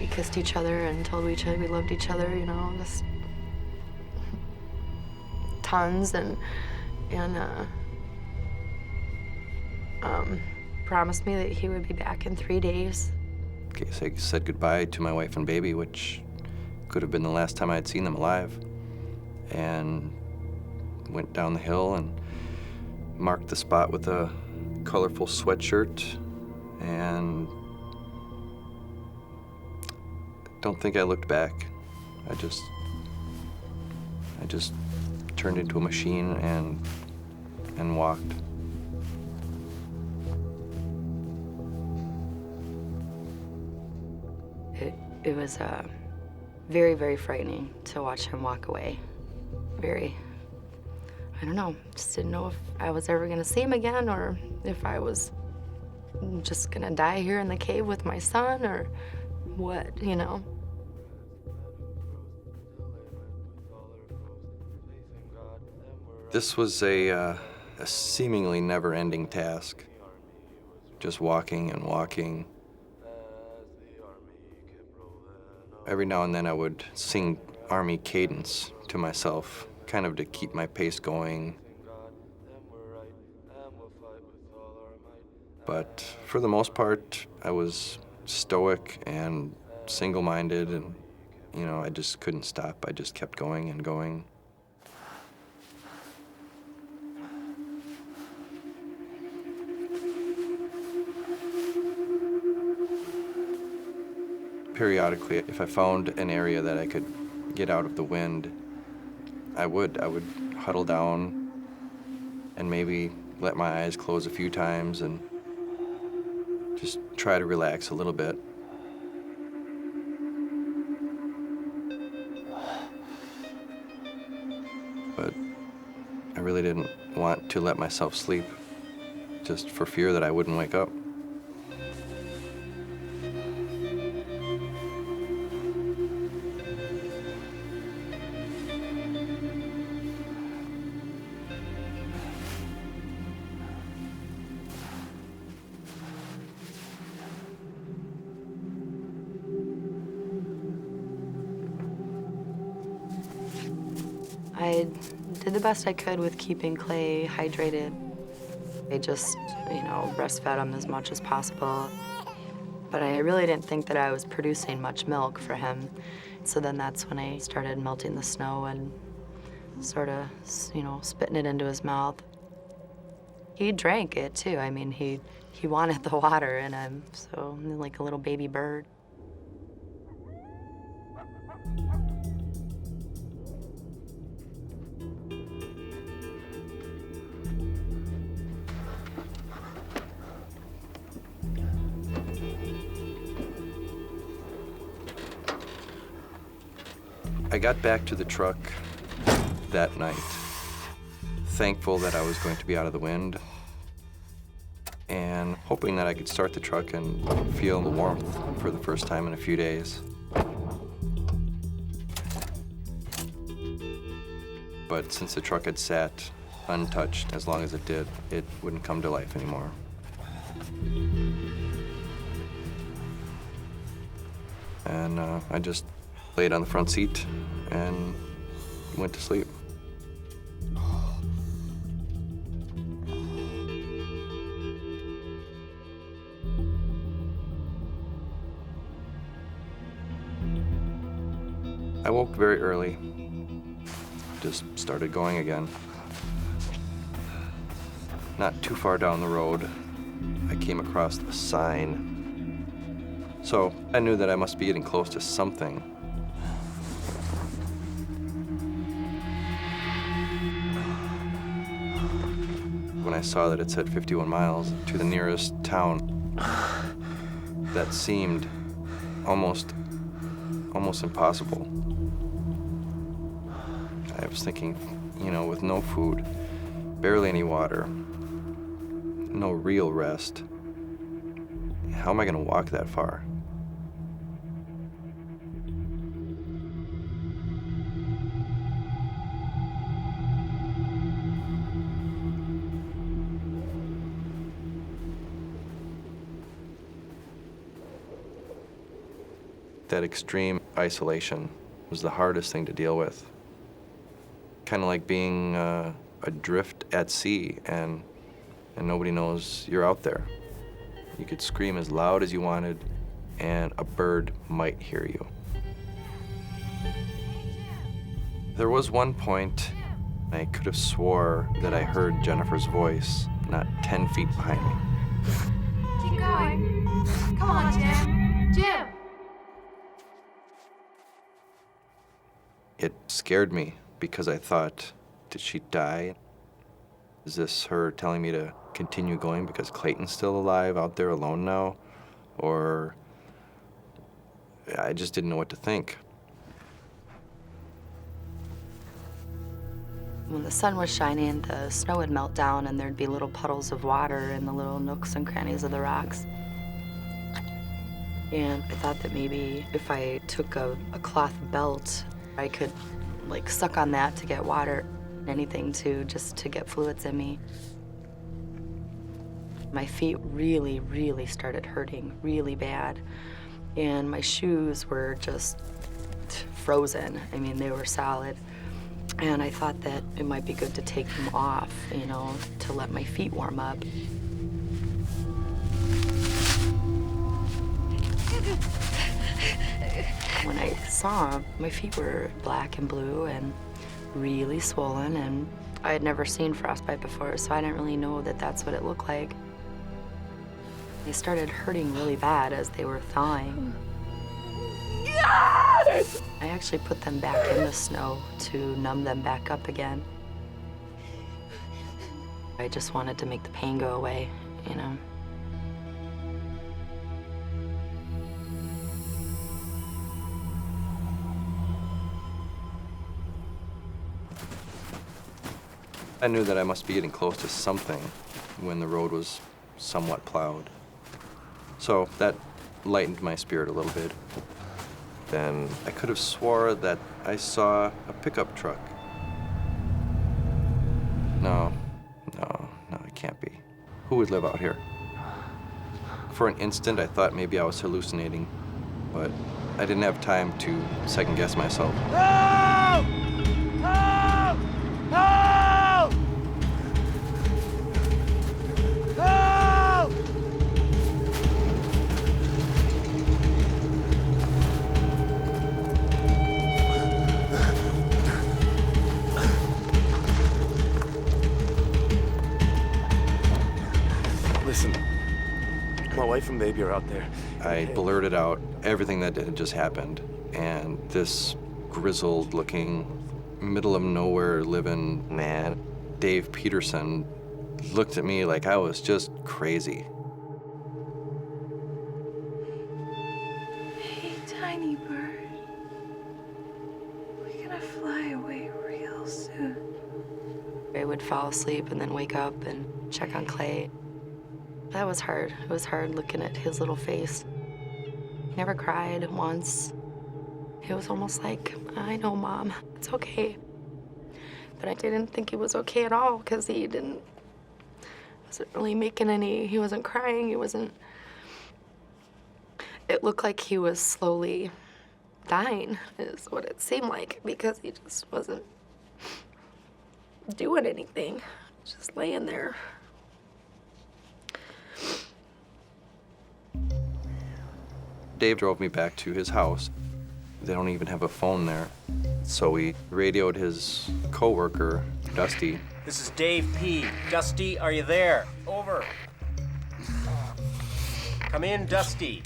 We kissed each other and told each other we loved each other, you know, just tons, and promised me that he would be back in 3 days. Okay, so I said goodbye to my wife and baby, which could have been the last time I'd seen them alive, and went down the hill and marked the spot with a colorful sweatshirt, and don't think I looked back. I just turned into a machine and walked. It was Very, very frightening to watch him walk away. Very. I don't know, just didn't know if I was ever gonna see him again or if I was just gonna die here in the cave with my son or what, you know? This was a seemingly never-ending task. Just walking and walking. Every now and then I would sing Army cadence to myself, kind of to keep my pace going. But for the most part, I was stoic and single-minded, and, you know, I just couldn't stop. I just kept going and going. Periodically, if I found an area that I could get out of the wind, I would huddle down and maybe let my eyes close a few times and just try to relax a little bit. But I really didn't want to let myself sleep, just for fear that I wouldn't wake up. I did the best I could with keeping Clay hydrated. I just, you know, breastfed him as much as possible. But I really didn't think that I was producing much milk for him. So then that's when I started melting the snow and sort of, you know, spitting it into his mouth. He drank it too. I mean, he wanted the water in him, so like a little baby bird. I got back to the truck that night, thankful that I was going to be out of the wind, and hoping that I could start the truck and feel the warmth for the first time in a few days. But since the truck had sat untouched as long as it did, it wouldn't come to life anymore. And I just laid on the front seat and went to sleep. I woke very early, just started going again. Not too far down the road, I came across a sign. So I knew that I must be getting close to something. When I saw that it said 51 miles to the nearest town, that seemed almost impossible. I was thinking, you know, with no food, barely any water, no real rest, how am I gonna walk that far? That extreme isolation was the hardest thing to deal with. Kind of like being adrift at sea and nobody knows you're out there. You could scream as loud as you wanted and a bird might hear you. There was one point I could have swore that I heard Jennifer's voice not 10 feet behind me. Keep going. Come on, Jim. Jim! It scared me because I thought, did she die? Is this her telling me to continue going because Clayton's still alive out there alone now? Or I just didn't know what to think. When the sun was shining, the snow would melt down and there'd be little puddles of water in the little nooks and crannies of the rocks. And I thought that maybe if I took a cloth belt, I could like suck on that to get water, anything just to get fluids in me. My feet really, really started hurting really bad. And my shoes were just frozen. I mean, they were solid. And I thought that it might be good to take them off, you know, to let my feet warm up. When I saw them, my feet were black and blue and really swollen, and I had never seen frostbite before, so I didn't really know that that's what it looked like. They started hurting really bad as they were thawing. I actually put them back in the snow to numb them back up again. I just wanted to make the pain go away, you know. I knew that I must be getting close to something when the road was somewhat plowed. So that lightened my spirit a little bit. Then I could have swore that I saw a pickup truck. No, it can't be. Who would live out here? For an instant, I thought maybe I was hallucinating, but I didn't have time to second guess myself. Help! Help! Help! Help! Listen, my wife and baby are out there. I blurted out everything that had just happened, and this grizzled-looking, middle-of-nowhere living man, Dave Peterson, looked at me like I was just crazy. Hey, tiny bird. We're gonna fly away real soon. I would fall asleep and then wake up and check on Clay. That was hard. It was hard looking at his little face. He never cried once. It was almost like, I know, Mom, it's okay. But I didn't think it was okay at all because he wasn't really making any, he wasn't crying, it looked like he was slowly dying, is what it seemed like, because he just wasn't doing anything, just laying there. Dave drove me back to his house. They don't even have a phone there. So we radioed his coworker, Dusty. This is Dave P. Dusty, are you there? Over. Come in, Dusty.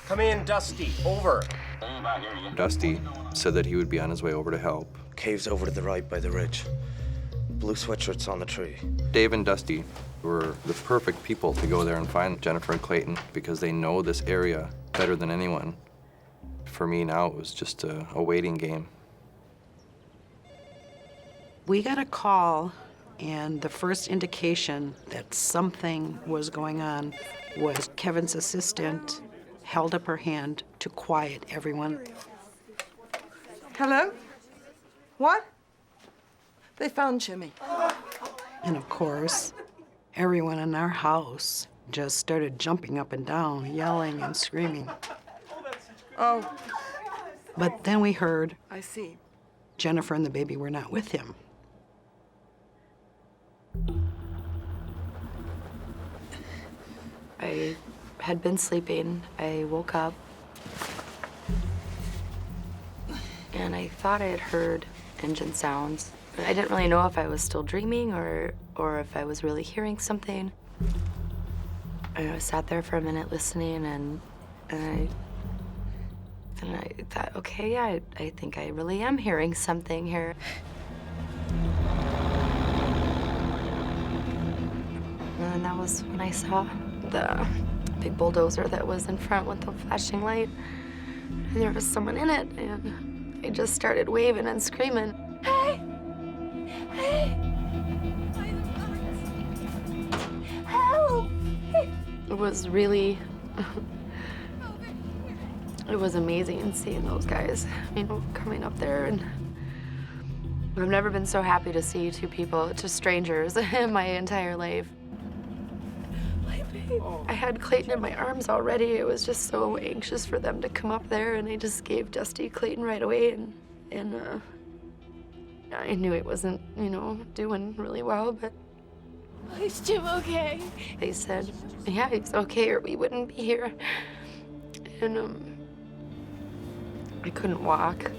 Come in, Dusty. Over. Dusty said that he would be on his way over to help. Cave's over to the right by the ridge. Blue sweatshirt's on the tree. Dave and Dusty were the perfect people to go there and find Jennifer and Clayton because they know this area better than anyone. For me now, it was just a waiting game. We got a call, and the first indication that something was going on was Kevin's assistant held up her hand to quiet everyone. Hello? What? They found Jimmy. And of course, everyone in our house just started jumping up and down, yelling and screaming. Oh. But then we heard I see. Jennifer and the baby were not with him. I had been sleeping. I woke up and I thought I had heard engine sounds. I didn't really know if I was still dreaming or if I was really hearing something. I sat there for a minute listening and I thought, okay, I think I really am hearing something here. And then that was when I saw the big bulldozer that was in front with the flashing light. And there was someone in it, and I just started waving and screaming, "Hey, was really, it was amazing seeing those guys, you know, coming up there. And I've never been so happy to see two people, just strangers, in my entire life. I had Clayton in my arms already. I was just so anxious for them to come up there, and I just gave Dusty Clayton right away, and I knew he wasn't, you know, doing really well, but... Is Jim okay? They said, yeah, he's okay, or we wouldn't be here. And, I couldn't walk,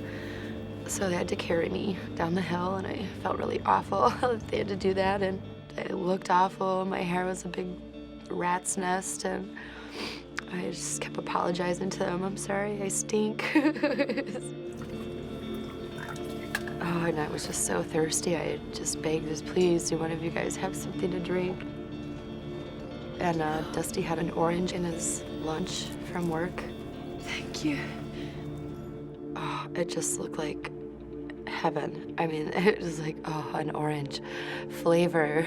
so they had to carry me down the hill, and I felt really awful that they had to do that, and I looked awful. My hair was a big rat's nest, and I just kept apologizing to them. I'm sorry, I stink. Oh, and I was just so thirsty. I just begged, just please, do one of you guys have something to drink? And Dusty had an orange in his lunch from work. Thank you. Oh, it just looked like heaven. I mean, it was like, oh, an orange flavor.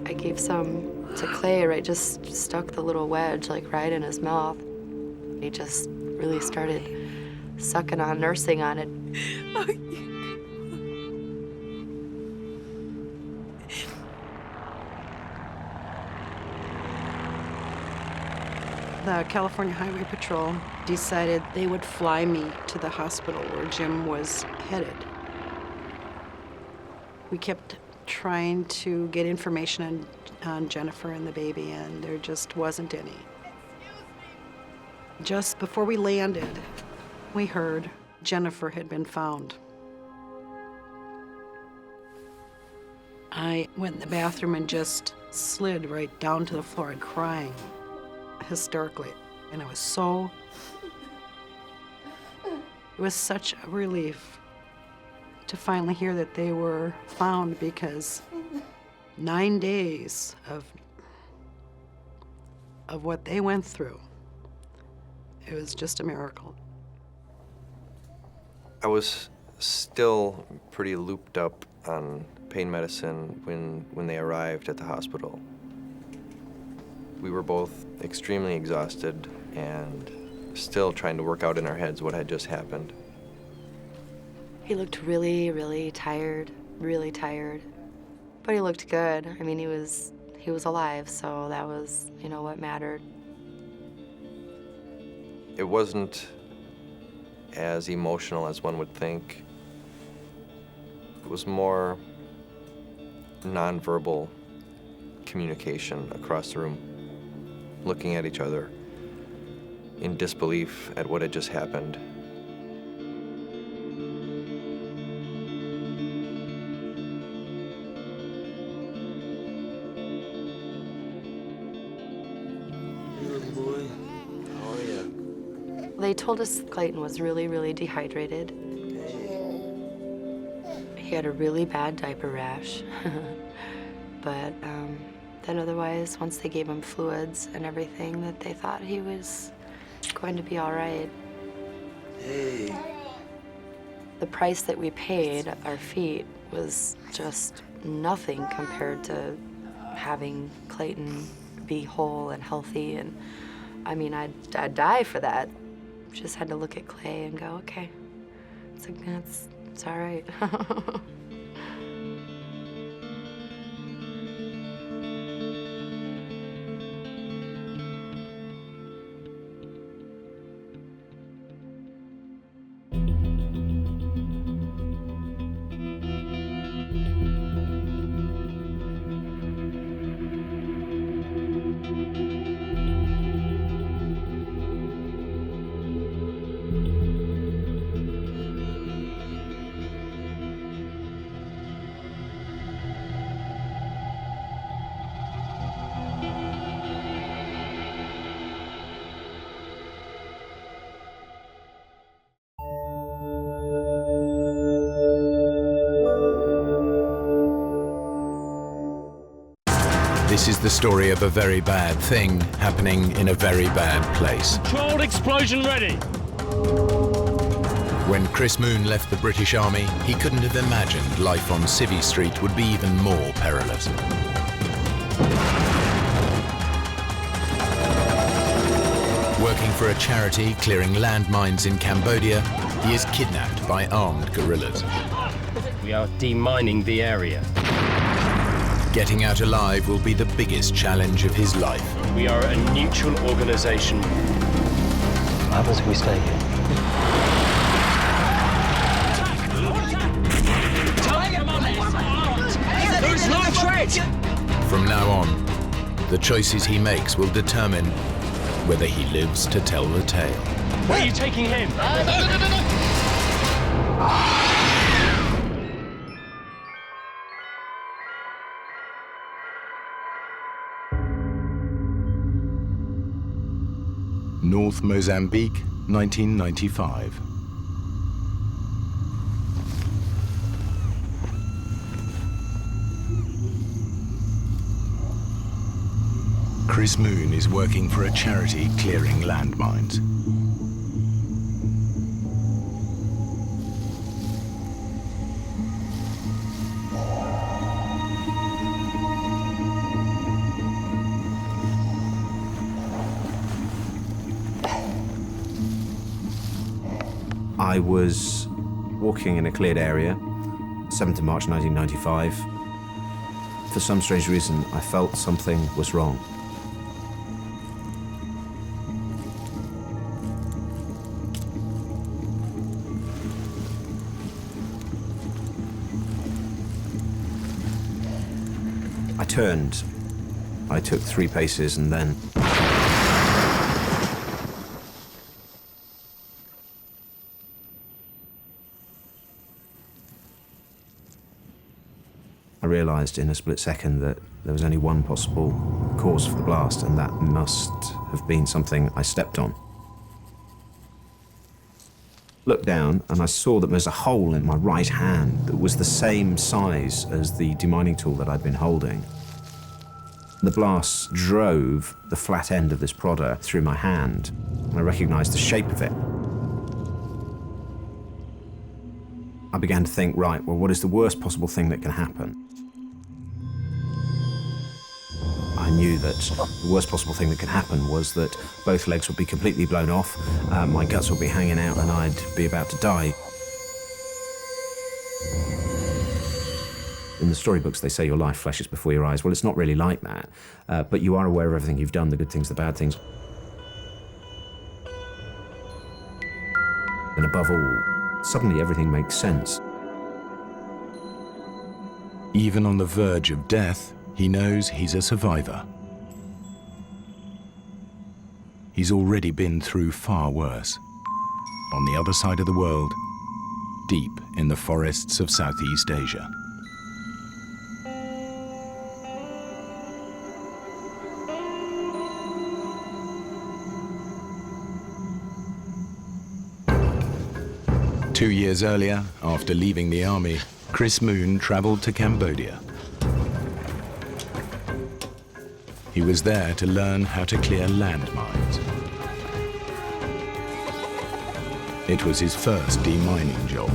I gave some to Clay, right? Just stuck the little wedge, like, right in his mouth. He just really started sucking on, nursing on it. The California Highway Patrol decided they would fly me to the hospital where Jim was headed. We kept trying to get information on Jennifer and the baby, and there just wasn't any. Just before we landed, we heard Jennifer had been found. I went in the bathroom and just slid right down to the floor and crying hysterically. And it was such a relief to finally hear that they were found, because 9 days of what they went through, it was just a miracle. I was still pretty looped up on pain medicine when they arrived at the hospital. We were both extremely exhausted and still trying to work out in our heads what had just happened. He looked really, really tired, but he looked good. I mean, he was alive, so that was, you know, what mattered. It wasn't as emotional as one would think. It was more nonverbal communication across the room, looking at each other in disbelief at what had just happened. They told us Clayton was really, really dehydrated. He had a really bad diaper rash. But then otherwise, once they gave him fluids and everything, that they thought he was going to be all right. Hey. The price that we paid, our feet, was just nothing compared to having Clayton be whole and healthy. And I mean, I'd die for that. Just had to look at Clay and go, okay, it's all right. This is the story of a very bad thing happening in a very bad place. Controlled explosion ready. When Chris Moon left the British Army, he couldn't have imagined life on Civvy Street would be even more perilous. Working for a charity clearing landmines in Cambodia, he is kidnapped by armed guerrillas. We are demining the area. Getting out alive will be the biggest challenge of his life. We are a neutral organization. What happens if we stay here? There's no threat! From now on, the choices he makes will determine whether he lives to tell the tale. Where are you taking him? North Mozambique, 1995. Chris Moon is working for a charity clearing landmines. I was walking in a cleared area, 7th of March 1995. For some strange reason, I felt something was wrong. I turned. I took 3 paces and then... I realized in a split second that there was only one possible cause for the blast, and that must have been something I stepped on. Looked down and I saw that there was a hole in my right hand that was the same size as the demining tool that I'd been holding. The blast drove the flat end of this prodder through my hand, and I recognized the shape of it. I began to think, right, well, what is the worst possible thing that can happen? I knew that the worst possible thing that could happen was that both legs would be completely blown off, my guts would be hanging out, and I'd be about to die. In the storybooks, they say your life flashes before your eyes. Well, it's not really like that, but you are aware of everything you've done, the good things, the bad things. And above all, suddenly everything makes sense. Even on the verge of death, he knows he's a survivor. He's already been through far worse. On the other side of the world, deep in the forests of Southeast Asia. Two years earlier, after leaving the army, Chris Moon traveled to Cambodia. He was there to learn how to clear landmines. It was his first demining job.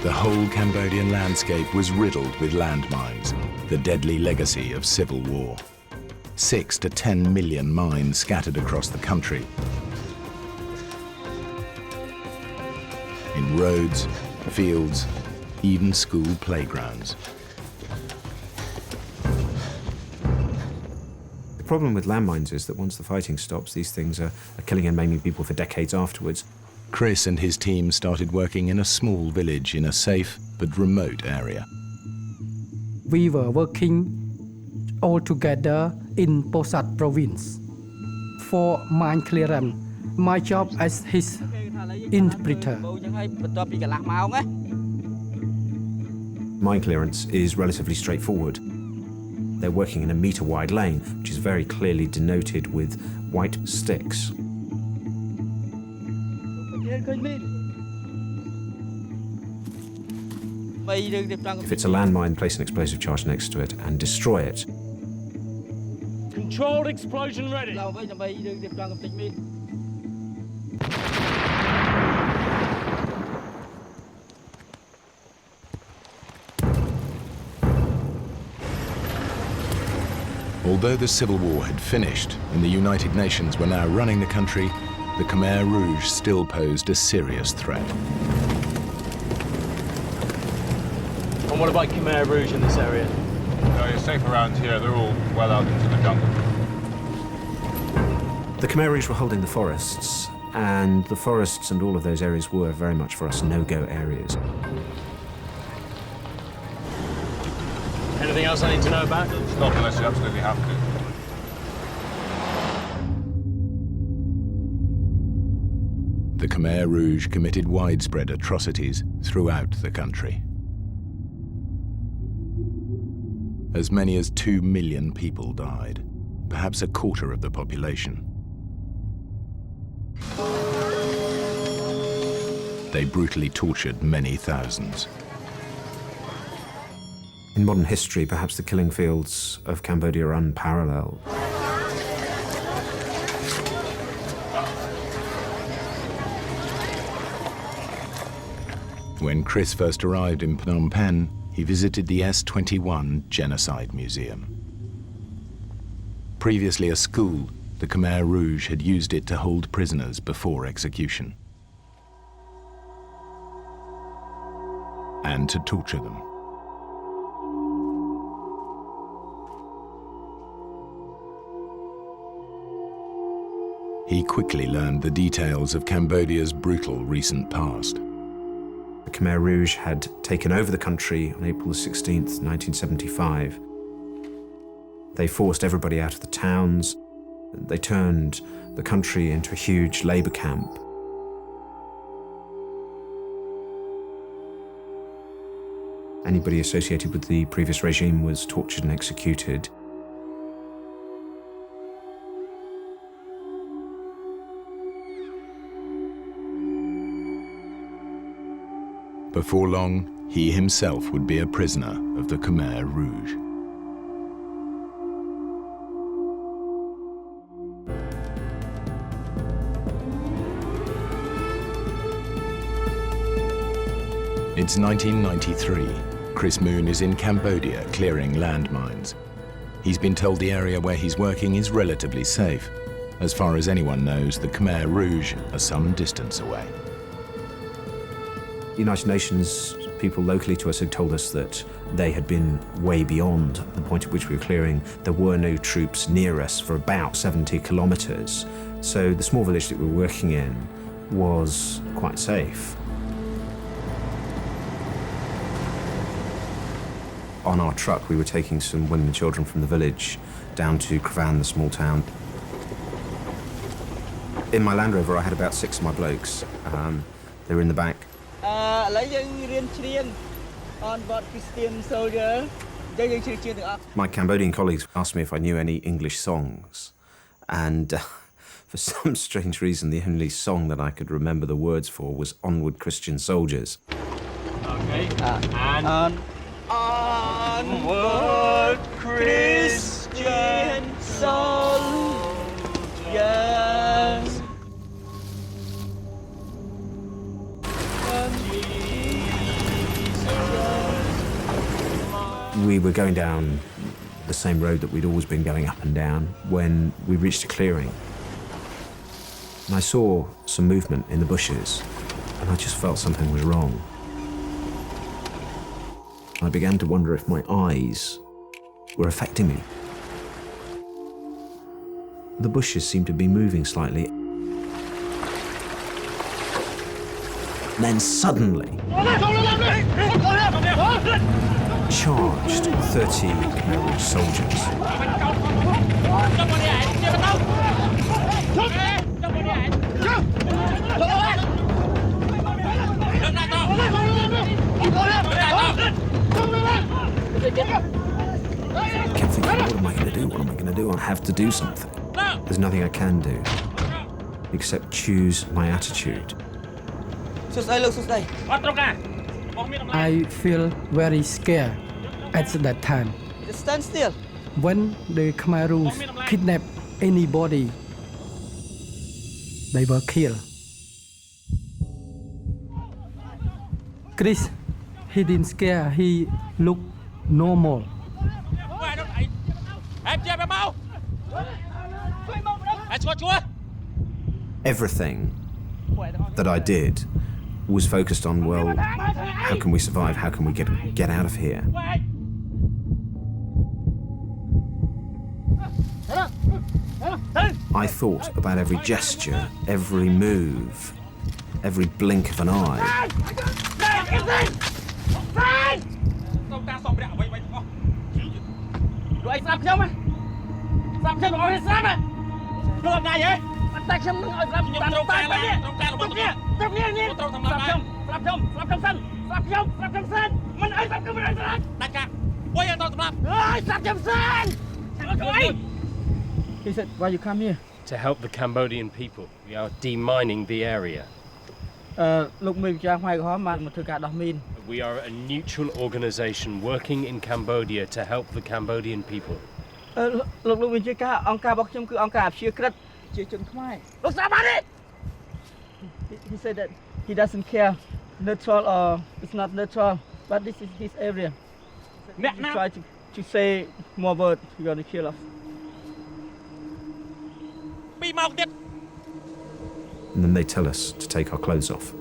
The whole Cambodian landscape was riddled with landmines, the deadly legacy of civil war. 6 to 10 million mines scattered across the country. In roads, fields, even school playgrounds. The problem with landmines is that once the fighting stops, these things are killing and maiming people for decades afterwards. Chris and his team started working in a small village in a safe but remote area. We were working all together in Posat province for mine clearance. My job as his interpreter. Mine clearance is relatively straightforward. They're working in a metre-wide lane, which is very clearly denoted with white sticks. If it's a landmine, place an explosive charge next to it and destroy it. Controlled explosion ready. Although the Civil War had finished and the United Nations were now running the country, the Khmer Rouge still posed a serious threat. And what about Khmer Rouge in this area? No, you're safe around here. They're all well out into the jungle. The Khmer Rouge were holding the forests, and the forests and all of those areas were very much for us no-go areas. Anything else I need to know about? Stop unless you absolutely have to. The Khmer Rouge committed widespread atrocities throughout the country. As many as 2 million people died, perhaps a quarter of the population. They brutally tortured many thousands. In modern history, perhaps the killing fields of Cambodia are unparalleled. When Chris first arrived in Phnom Penh, he visited the S-21 Genocide Museum. Previously a school, the Khmer Rouge had used it to hold prisoners before execution and to torture them. He quickly learned the details of Cambodia's brutal recent past. The Khmer Rouge had taken over the country on April 16th, 1975. They forced everybody out of the towns. They turned the country into a huge labor camp. Anybody associated with the previous regime was tortured and executed. Before long, he himself would be a prisoner of the Khmer Rouge. It's 1993. Chris Moon is in Cambodia clearing landmines. He's been told the area where he's working is relatively safe. As far as anyone knows, the Khmer Rouge are some distance away. The United Nations people locally to us had told us that they had been way beyond the point at which we were clearing. There were no troops near us for about 70 kilometers. So the small village that we were working in was quite safe. On our truck, we were taking some women and children from the village down to Kravan, the small town. In my Land Rover, I had about 6 of my blokes. They were in the back. My Cambodian colleagues asked me if I knew any English songs, and for some strange reason, the only song that I could remember the words for was Onward Christian Soldiers. Okay, and onward Christian soldiers. We were going down the same road that we'd always been going up and down when we reached a clearing. And I saw some movement in the bushes, and I just felt something was wrong. I began to wonder if my eyes were affecting me. The bushes seemed to be moving slightly. And then suddenly, charged 30 Khmer Rouge soldiers. I kept thinking, what am I going to do? What am I going to do? I have to do something. There's nothing I can do except choose my attitude. I feel very scared at that time. Stand still. When the Khmer Rouge kidnap anybody, they were killed. Chris, he didn't scare, he looked normal. Everything that I did was focused on, well, how can we survive? How can we get out of here? I thought about every gesture, every move, every blink of an eye. He said, why you come here? To help the Cambodian people. We are demining the area. We are a neutral organization working in Cambodia to help the Cambodian people. He said that he doesn't care, neutral or it's not neutral, but this is his area. He tried to say more words, you're going to kill us. And then they tell us to take our clothes off.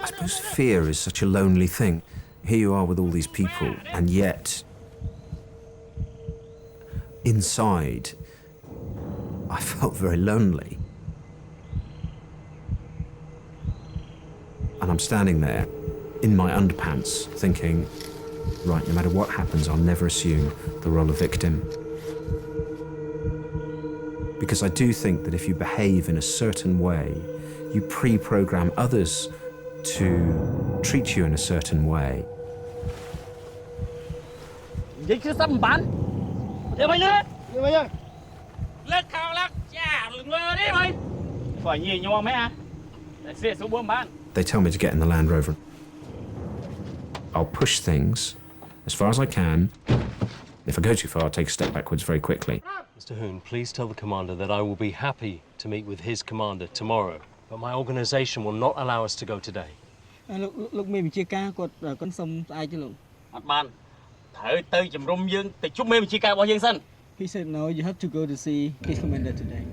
I suppose fear is such a lonely thing. Here you are with all these people, and yet inside I felt very lonely. And I'm standing there in my underpants thinking, right, no matter what happens, I'll never assume the role of victim. Because I do think that if you behave in a certain way, you pre-program others to treat you in a certain way. They tell me to get in the Land Rover. I'll push things as far as I can. If I go too far, I'll take a step backwards very quickly. Mr. Hoon, please tell the commander that I will be happy to meet with his commander tomorrow, but my organization will not allow us to go today. Look, maybe chia ca cột con sông ai chứ lụng. He said no, you have to go to see his commander today.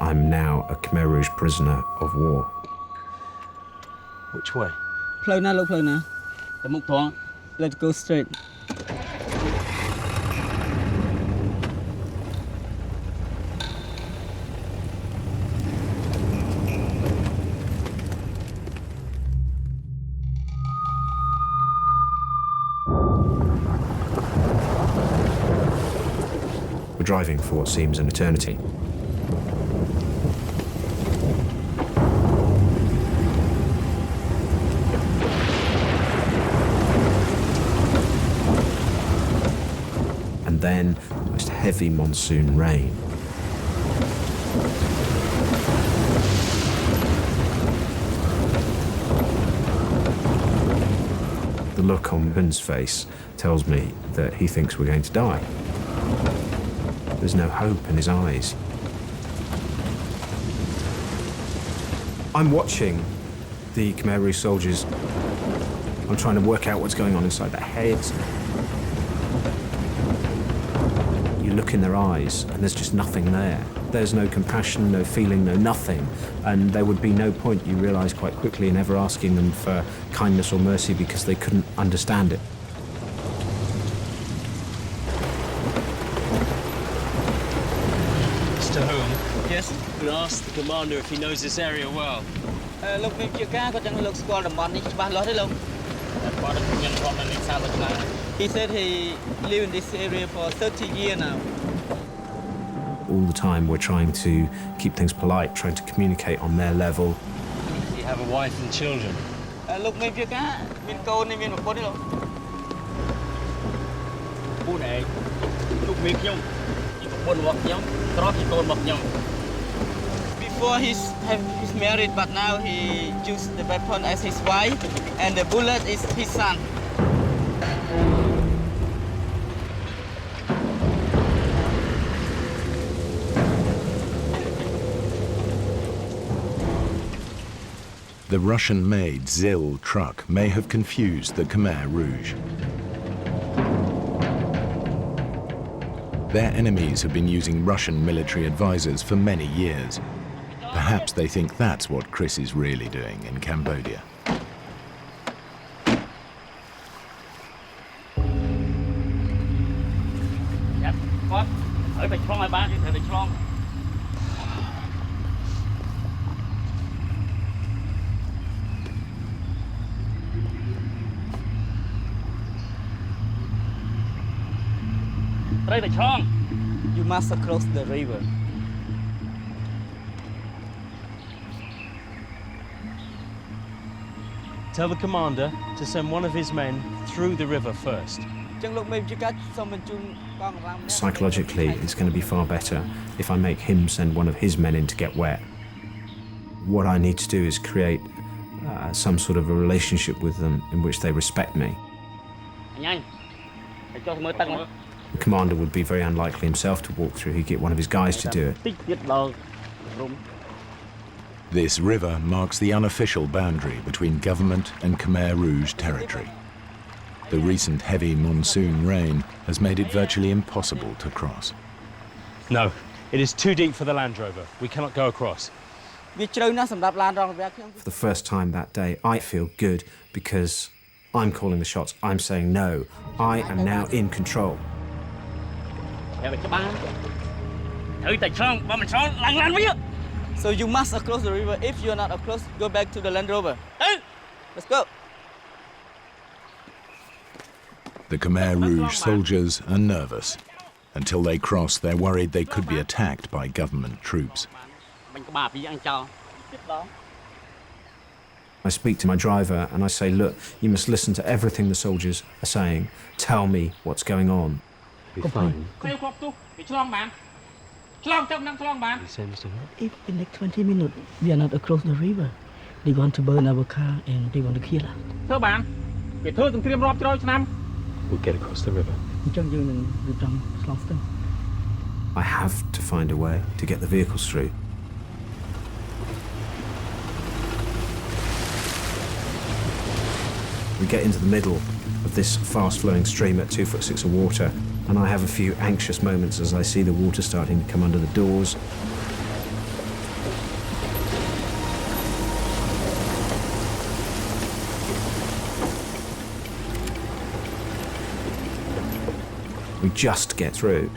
I'm now a Khmer Rouge prisoner of war. Which way? Play now, look, play now. Let's go straight. We're driving for what seems an eternity. And then the most heavy monsoon rain. The look on Ben's face tells me that he thinks we're going to die. There's no hope in his eyes. I'm watching the Khmer Rouge soldiers. I'm trying to work out what's going on inside their heads. You look in their eyes and there's just nothing there. There's no compassion, no feeling, no nothing. And there would be no point, you realise quite quickly, in ever asking them for kindness or mercy because they couldn't understand it. Mr. Hoon? Yes? I'm going to ask the commander if he knows this area well. He said he lived in this area for 30 years now. All the time we're trying to keep things polite, trying to communicate on their level. You have a wife and children. Before he's married, but now he used the weapon as his wife, and the bullet is his son. The Russian-made ZIL truck may have confused the Khmer Rouge. Their enemies have been using Russian military advisors for many years. Perhaps they think that's what Chris is really doing in Cambodia. You must cross the river. Tell the commander to send one of his men through the river first. Psychologically, it's going to be far better if I make him send one of his men in to get wet. What I need to do is create some sort of a relationship with them in which they respect me. The commander would be very unlikely himself to walk through. He'd get one of his guys to do it. This river marks the unofficial boundary between government and Khmer Rouge territory. The recent heavy monsoon rain has made it virtually impossible to cross. No, it is too deep for the Land Rover. We cannot go across. For the first time that day, I feel good because I'm calling the shots. I'm saying no. I am now in control. So you must cross the river. If you're not across, go back to the Land Rover. Let's go. The Khmer Rouge soldiers are nervous. Until they cross, they're worried they could be attacked by government troops. I speak to my driver and I say, look, you must listen to everything the soldiers are saying. Tell me what's going on. Be fine. If in the next 20 minutes we are not across the river, they want to burn our car and they want to kill us. We'll get across the river. I have to find a way to get the vehicles through. We get into the middle of this fast-flowing stream at 2'6" of water, and I have a few anxious moments as I see the water starting to come under the doors. We just get through.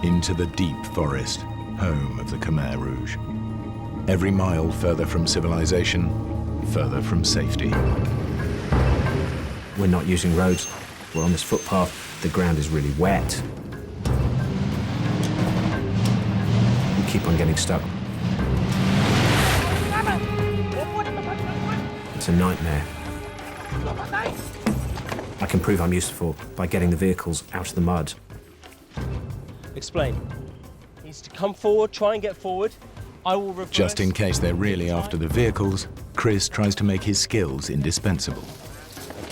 Into the deep forest, home of the Khmer Rouge. Every mile further from civilization, further from safety. We're not using roads. We're on this footpath. The ground is really wet. We keep on getting stuck. It's a nightmare. I can prove I'm useful by getting the vehicles out of the mud. Explain. He's to come forward, try and get forward. I will reverse. Just in case they're really after the vehicles, Chris tries to make his skills indispensable.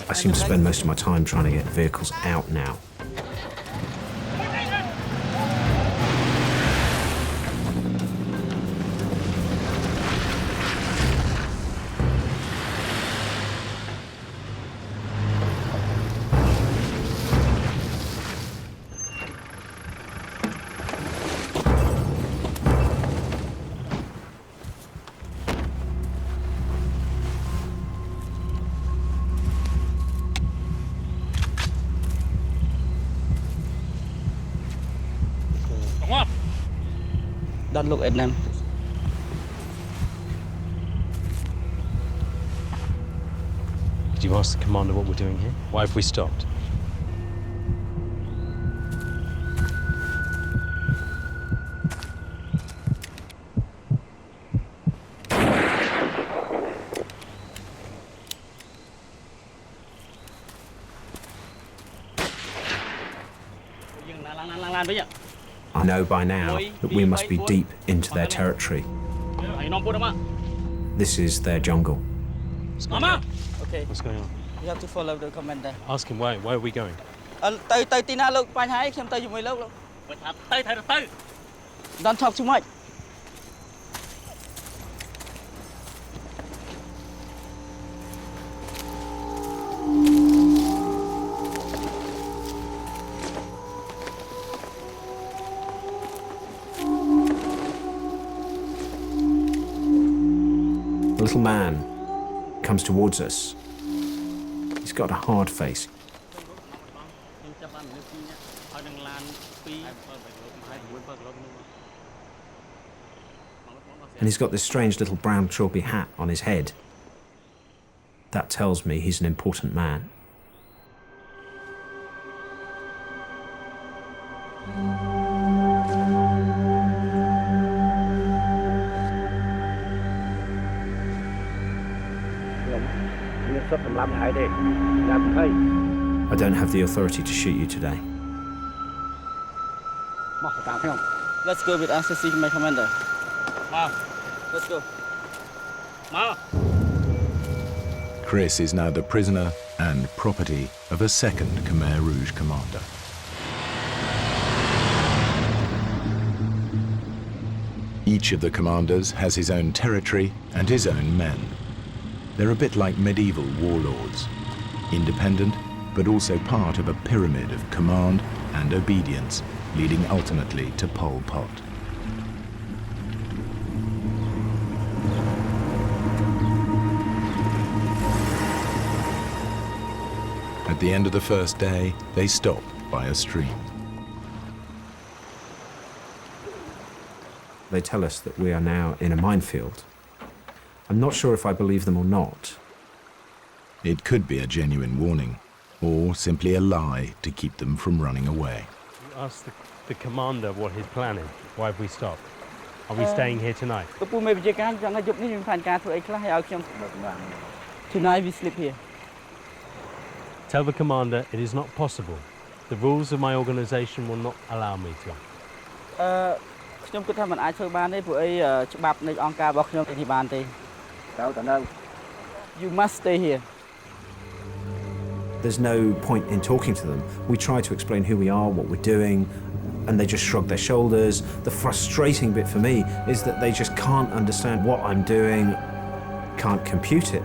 I seem to spend most of my time trying to get vehicles out now. Don't look at them. Did you ask the commander what we're doing here? Why have we stopped? I know by now that we must be deep into their territory. This is their jungle. Okay. What's going on? You have to follow the commander. Ask him why. Where are we going? Don't talk too much. The little man comes towards us. He's got a hard face. And he's got this strange little brown trilby hat on his head. That tells me he's an important man. I don't have the authority to shoot you today. Let's go with us to see my commander. Let's go. Chris is now the prisoner and property of a second Khmer Rouge commander. Each of the commanders has his own territory and his own men. They're a bit like medieval warlords, independent but also part of a pyramid of command and obedience, leading ultimately to Pol Pot. At the end of the first day, they stop by a stream. They tell us that we are now in a minefield. I'm not sure if I believe them or not. It could be a genuine warning, or simply a lie to keep them from running away. You asked the commander what his plan is. Why have we stopped? Are we staying here tonight? Tonight we sleep here. Tell the commander it is not possible. The rules of my organization will not allow me to. You must stay here. There's no point in talking to them. We try to explain who we are, what we're doing, and they just shrug their shoulders. The frustrating bit for me is that they just can't understand what I'm doing, can't compute it.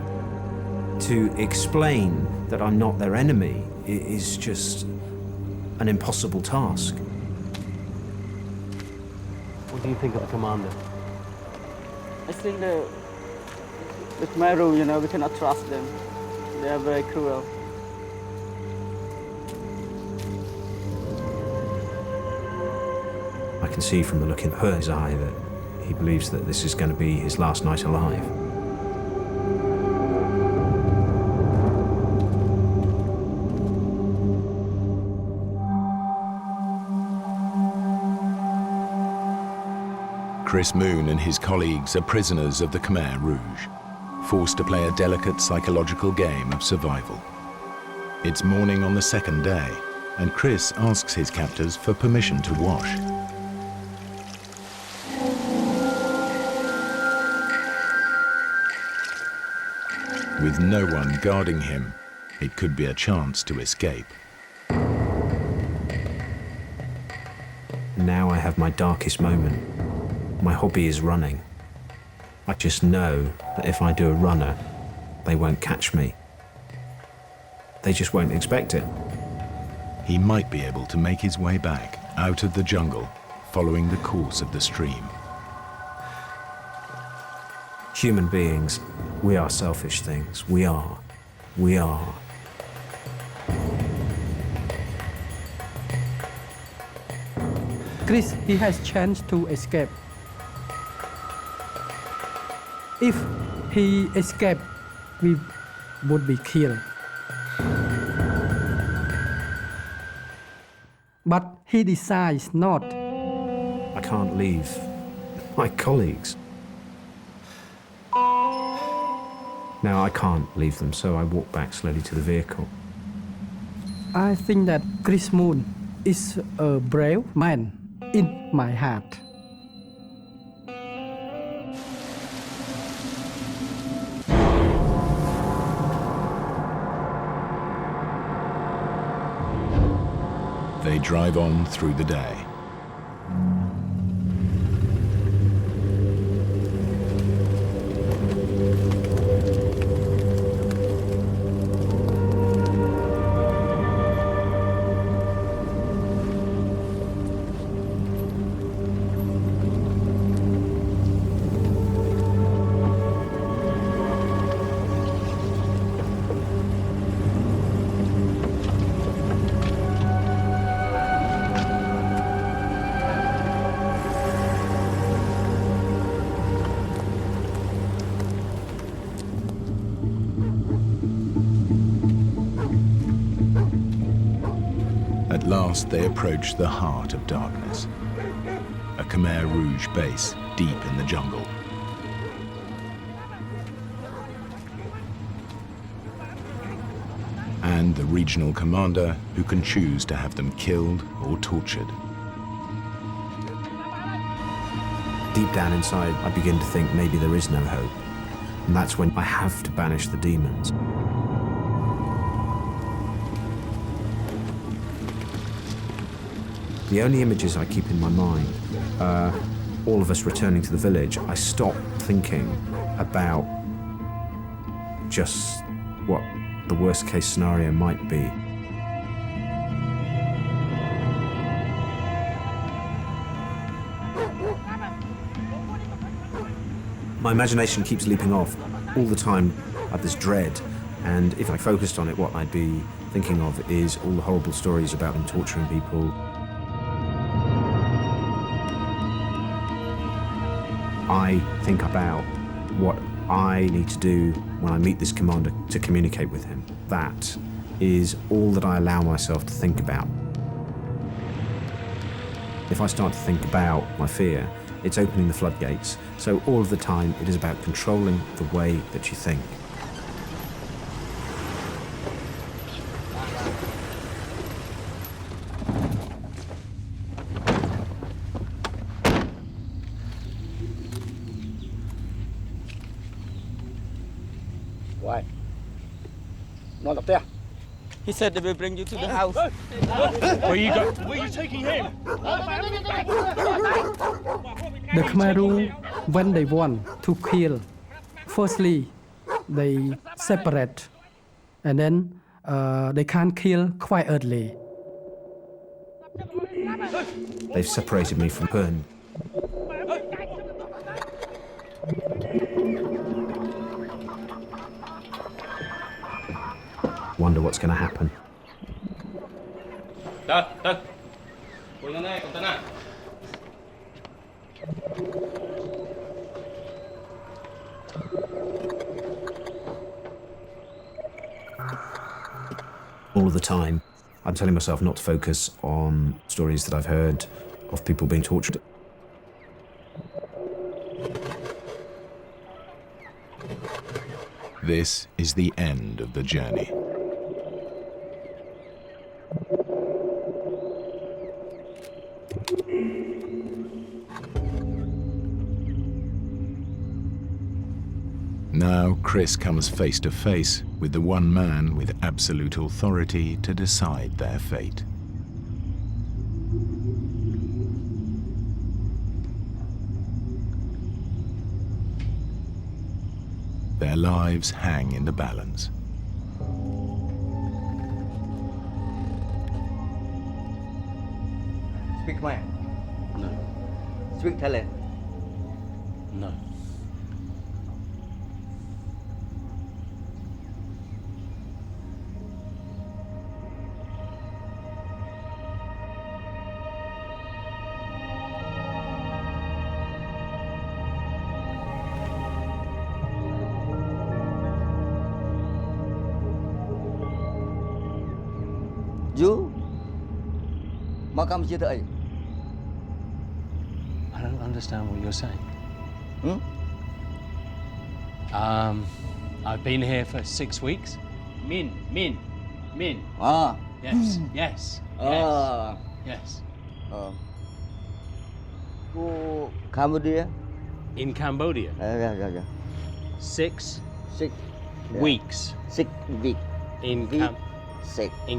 To explain that I'm not their enemy is just an impossible task. What do you think of the commander? I think the Khmer Rouge, you know, we cannot trust them. They are very cruel. I can see from the look in his eye that he believes that this is going to be his last night alive. Chris Moon and his colleagues are prisoners of the Khmer Rouge, forced to play a delicate psychological game of survival. It's morning on the second day, and Chris asks his captors for permission to wash. With no one guarding him, it could be a chance to escape. Now I have my darkest moment. My hobby is running. I just know that if I do a runner, they won't catch me. They just won't expect it. He might be able to make his way back out of the jungle, following the course of the stream. Human beings, we are selfish things. We are. We are. Chris, he has chance to escape. If he escaped, we would be killed. But he decides not. I can't leave my colleagues. Now I can't leave them, so I walk back slowly to the vehicle. I think that Chris Moon is a brave man in my heart. They drive on through the day. At last, they approach the heart of darkness, a Khmer Rouge base deep in the jungle. And the regional commander who can choose to have them killed or tortured. Deep down inside, I begin to think maybe there is no hope. And that's when I have to banish the demons. The only images I keep in my mind are all of us returning to the village. I stop thinking about just what the worst case scenario might be. My imagination keeps leaping off. All the time I have this dread, and if I focused on it, what I'd be thinking of is all the horrible stories about them torturing people. I think about what I need to do when I meet this commander to communicate with him. That is all that I allow myself to think about. If I start to think about my fear, it's opening the floodgates. So all of the time, it is about controlling the way that you think. Why? Not up there. He said they will bring you to the house. Where you go? Where are you taking him? The Khmer Rouge, when they want to kill, firstly, they separate, and then they can't kill quite early. They've separated me from Pern. Wonder what's going to happen. All of the time, I'm telling myself not to focus on stories that I've heard of people being tortured. This is the end of the journey. Now Chris comes face to face with the one man with absolute authority to decide their fate. Their lives hang in the balance. Speak Khmer? No. Speak Thailand? No. You? I don't understand what you're saying. I've been here for 6 weeks. Min. Ah. Yes, yes. Yes. Cambodia. In Cambodia? Yeah. 6 yeah. weeks. 6 weeks. In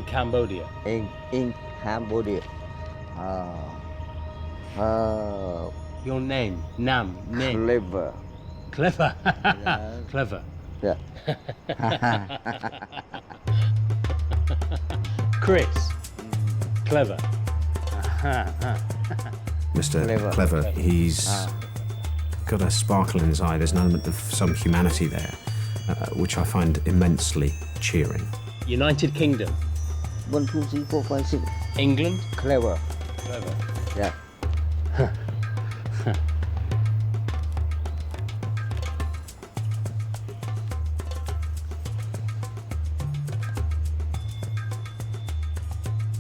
Cambodia. In Cambodia. Your name, name. Clever. Clever. Yeah. Clever. Yeah. Chris. Clever. Mr. Clever, he's got a sparkle in his eye. There's an element of some humanity there, which I find immensely cheering. United Kingdom. 1, 2, 3, 4, 5, 6. England. Clever. Clever. Yeah.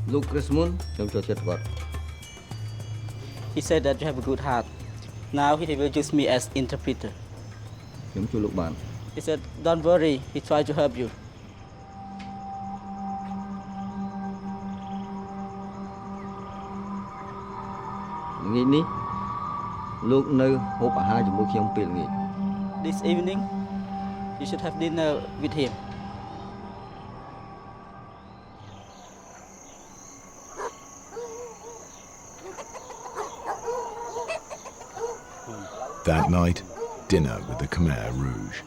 Look, Chris Moon, he said that you have a good heart. Now he will use me as interpreter. He said, don't worry, he tried to help you. This evening, you should have dinner with him. That night, dinner with the Khmer Rouge.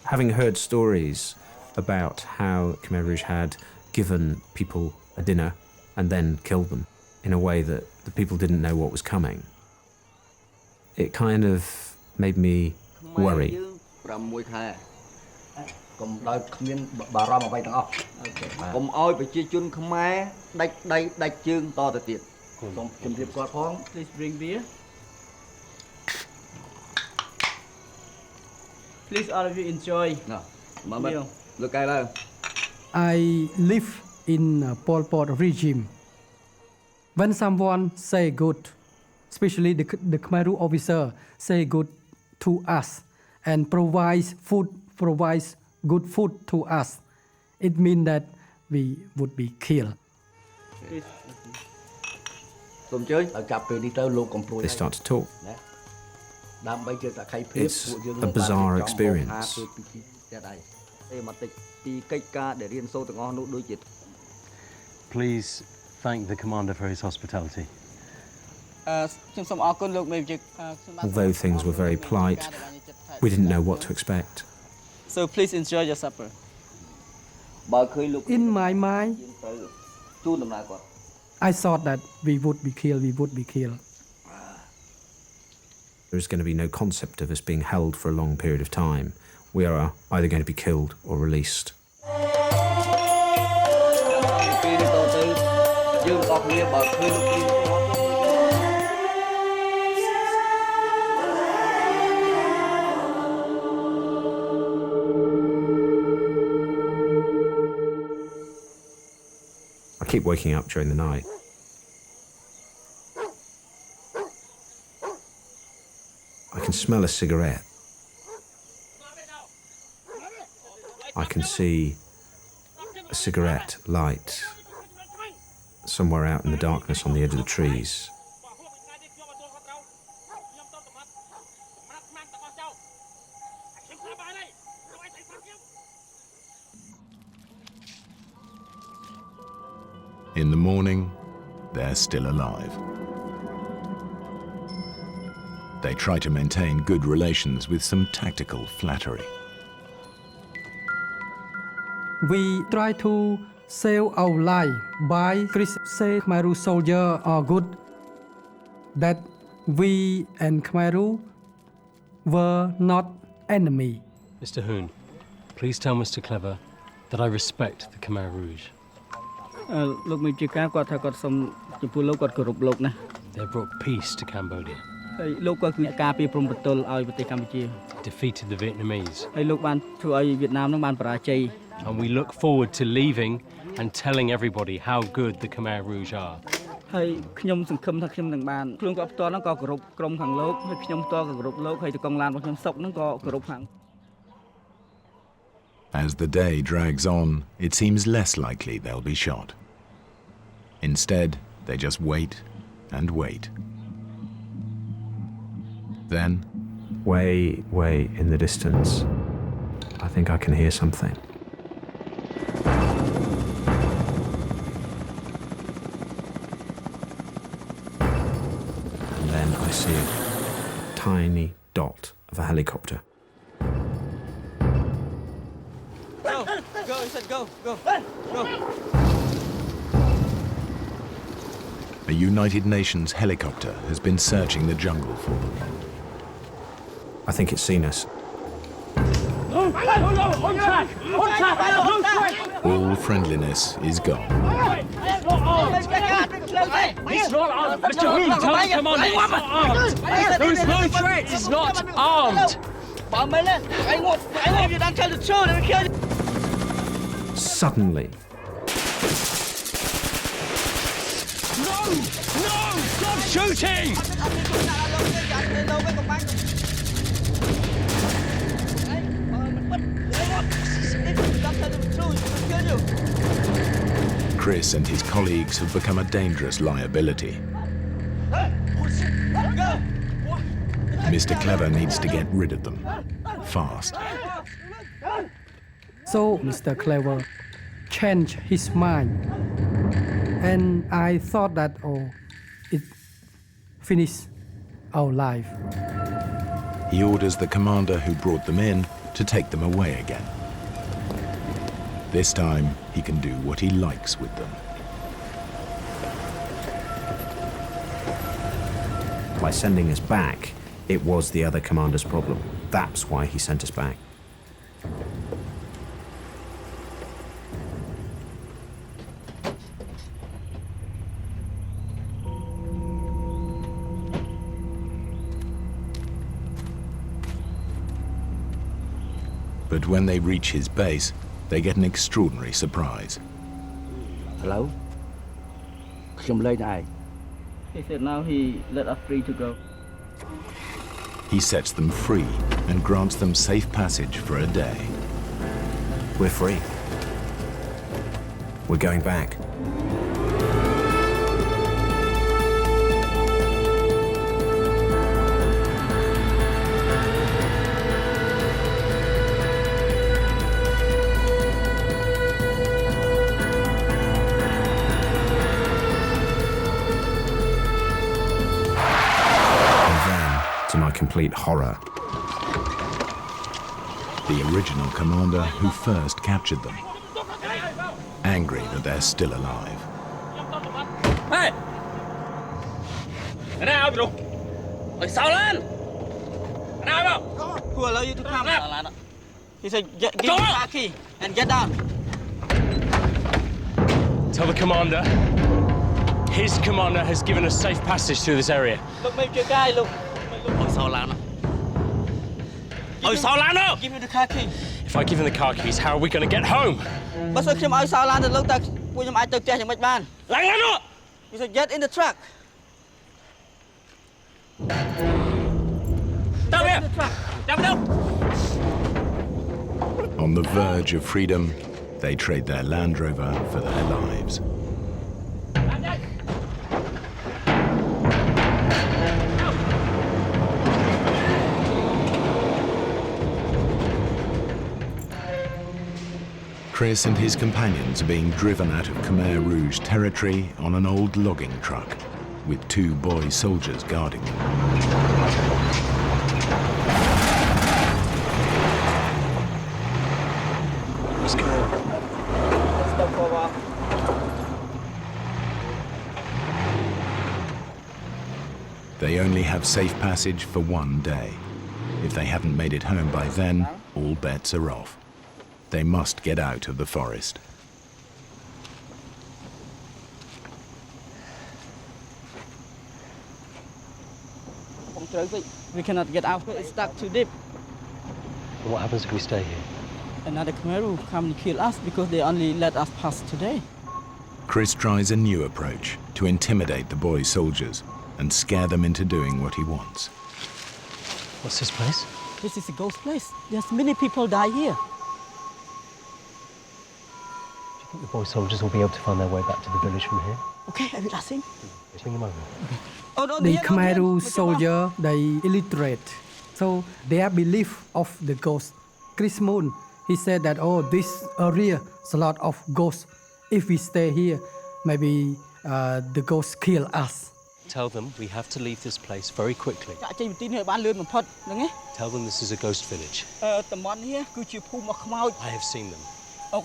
Having heard stories about how Khmer Rouge had given people a dinner and then killed them in a way that the people didn't know what was coming, it kind of made me worry. Please bring beer. Please all of you enjoy. meal. I live in Pol Pot regime. When someone say good, especially the Khmer Rouge officer say good to us and provides good food to us, it means that we would be killed. They start to talk. It's a bizarre experience. Please thank the commander for his hospitality. Although things were very polite, we didn't know what to expect. So please enjoy your supper. In my mind, I thought that we would be killed. There's going to be no concept of us being held for a long period of time. We are either going to be killed or released. I keep waking up during the night. I can smell a cigarette. I can see a cigarette light somewhere out in the darkness on the edge of the trees. In the morning, they're still alive. They try to maintain good relations with some tactical flattery. We try to save our life by Chris say Khmer Rouge soldiers are good, that we and Khmer Rouge were not enemy. Mr. Hoon, please tell Mr. Clever that I respect the Khmer Rouge. They brought peace to Cambodia. Defeated the Vietnamese. And we look forward to leaving and telling everybody how good the Khmer Rouge are. As the day drags on, it seems less likely they'll be shot. Instead, they just wait and wait. Then, way in the distance, I think I can hear something. And then I see a tiny dot of a helicopter. Go, he said go. a United Nations helicopter has been searching the jungle for them. I think it's seen us. On track! All friendliness is gone. It's not armed! Mr. Room, tell the commander it's not armed! There is no threat! It's not armed! Suddenly, No! Stop shooting! Chris and his colleagues have become a dangerous liability. Mr. Clever needs to get rid of them, fast. So Mr. Clever changed his mind. And I thought that, it finished our life. He orders the commander who brought them in to take them away again. This time, he can do what he likes with them. by sending us back, it was the other commander's problem. That's why he sent us back. But when they reach his base, they get an extraordinary surprise. Hello? He said now he let us free to go. He sets them free and grants them safe passage for a day. We're free. We're going back. Complete horror. The original commander who first captured them, angry that they're still alive. Hey! Cái nào vậy? Ôi sao lên? Cái nào không? Who allowed you to come? He said, give me the car key and get down. Tell the commander. His commander has given us safe passage through this area. Look, make your guy look. Give me the car key. If I give him the car keys, how are we going to get home? He said, get in the truck. On the verge of freedom, they trade their Land Rover for their lives. Chris and his companions are being driven out of Khmer Rouge territory on an old logging truck, with 2 boy soldiers guarding them. Let's go. Let's stop for a while. They only have safe passage for 1 day. If they haven't made it home by then, all bets are off. They must get out of the forest. We cannot get out. It's stuck too deep. What happens if we stay here? Another Khmer will come and kill us because they only let us pass today. Chris tries a new approach to intimidate the boy soldiers and scare them into doing what he wants. What's this place? This is a ghost place. There's many people die here. The boy soldiers will be able to find their way back to the village from here. Okay, I will ask him. Bring them over. The Khmer soldier, they illiterate. So their belief of the ghost. Chris Moon, he said that, oh, this area is a lot of ghosts. If we stay here, maybe the ghosts kill us. Tell them we have to leave this place very quickly. Tell them this is a ghost village. I have seen them. They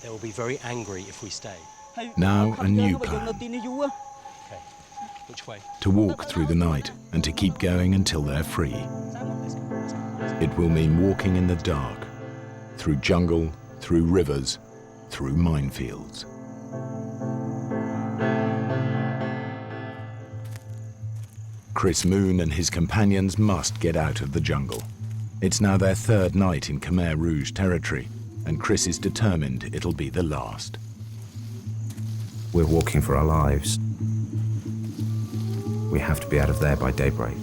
will be very angry if we stay. Now a new plan. Okay. Which way? To walk through the night and to keep going until they're free. It will mean walking in the dark, through jungle, through rivers, through minefields. Chris Moon and his companions must get out of the jungle. It's now their third night in Khmer Rouge territory, and Chris is determined it'll be the last. We're walking for our lives. We have to be out of there by daybreak.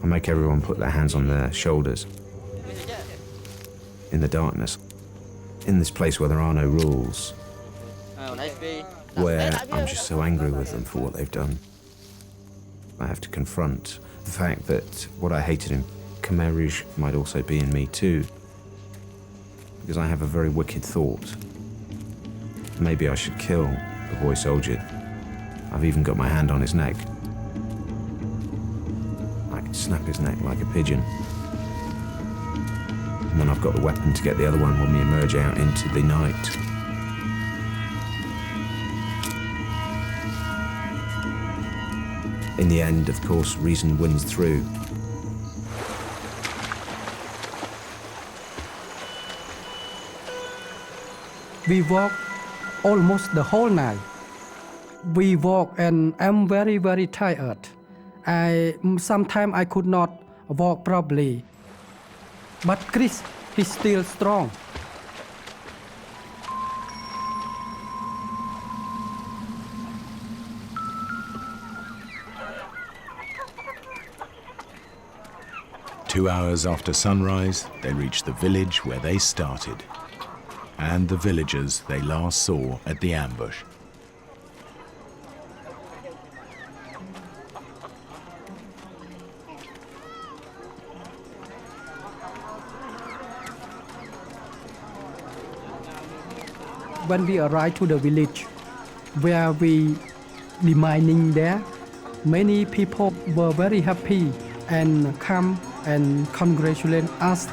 I make everyone put their hands on their shoulders. In the darkness. In this place where there are no rules. Where I'm just so angry with them for what they've done. I have to confront the fact that what I hated in Khmer Rouge might also be in me too. Because I have a very wicked thought. Maybe I should kill the boy soldier. I've even got my hand on his neck. I could snap his neck like a pigeon. And then I've got the weapon to get the other one when we emerge out into the night. In the end, of course, reason wins through. We walk almost the whole night. We walk and I'm very, very tired. Sometimes I could not walk properly. But Chris, he's still strong. Two hours after sunrise, they reach the village where they started, and the villagers they last saw at the ambush. When we arrived to the village where we demining there, many people were very happy and come and congratulate us.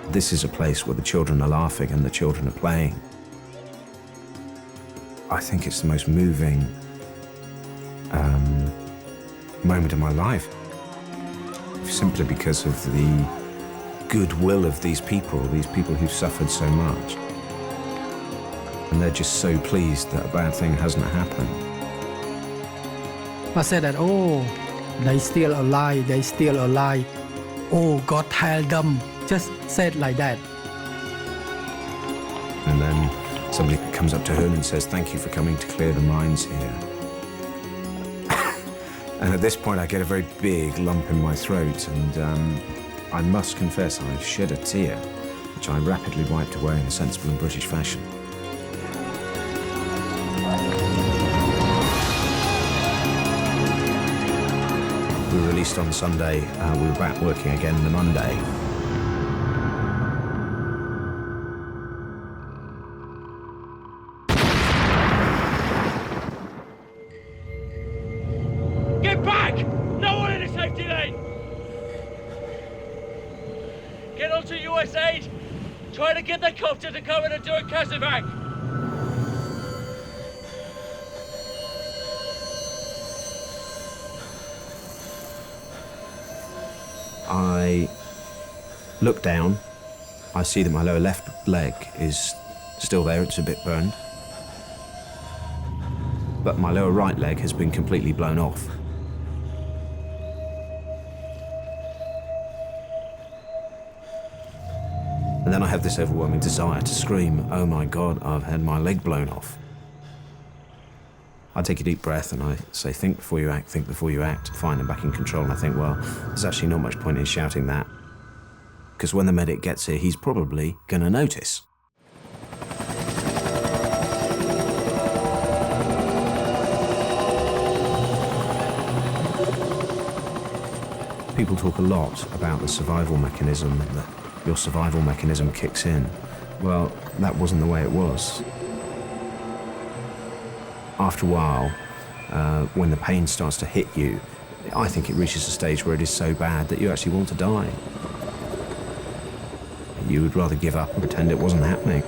This is a place where the children are laughing and the children are playing. I think it's the most moving moment of my life. Simply because of the goodwill of these people who've suffered so much. And they're just so pleased that a bad thing hasn't happened. I said that, oh, they still alive, they still alive. Oh, God help them. Just said like that. And then somebody comes up to her and says, thank you for coming to clear the mines here. And at this point I get a very big lump in my throat and I must confess I shed a tear, which I rapidly wiped away in a sensible and British fashion. We were released on Sunday, we were back working again the Monday. Get back! No one in the safety lane! Get onto US aid! Try to get the copter to come in and do a casevac! I look down, I see that my lower left leg is still there, it's a bit burned. But my lower right leg has been completely blown off. And then I have this overwhelming desire to scream, oh my God, I've had my leg blown off. I take a deep breath and I say, think before you act, think before you act. Fine, I'm back in control. And I think, well, there's actually not much point in shouting that, because when the medic gets here, he's probably going to notice. People talk a lot about the survival mechanism, that your survival mechanism kicks in. Well, that wasn't the way it was. After a while, when the pain starts to hit you, I think it reaches a stage where it is so bad that you actually want to die. You would rather give up and pretend it wasn't happening.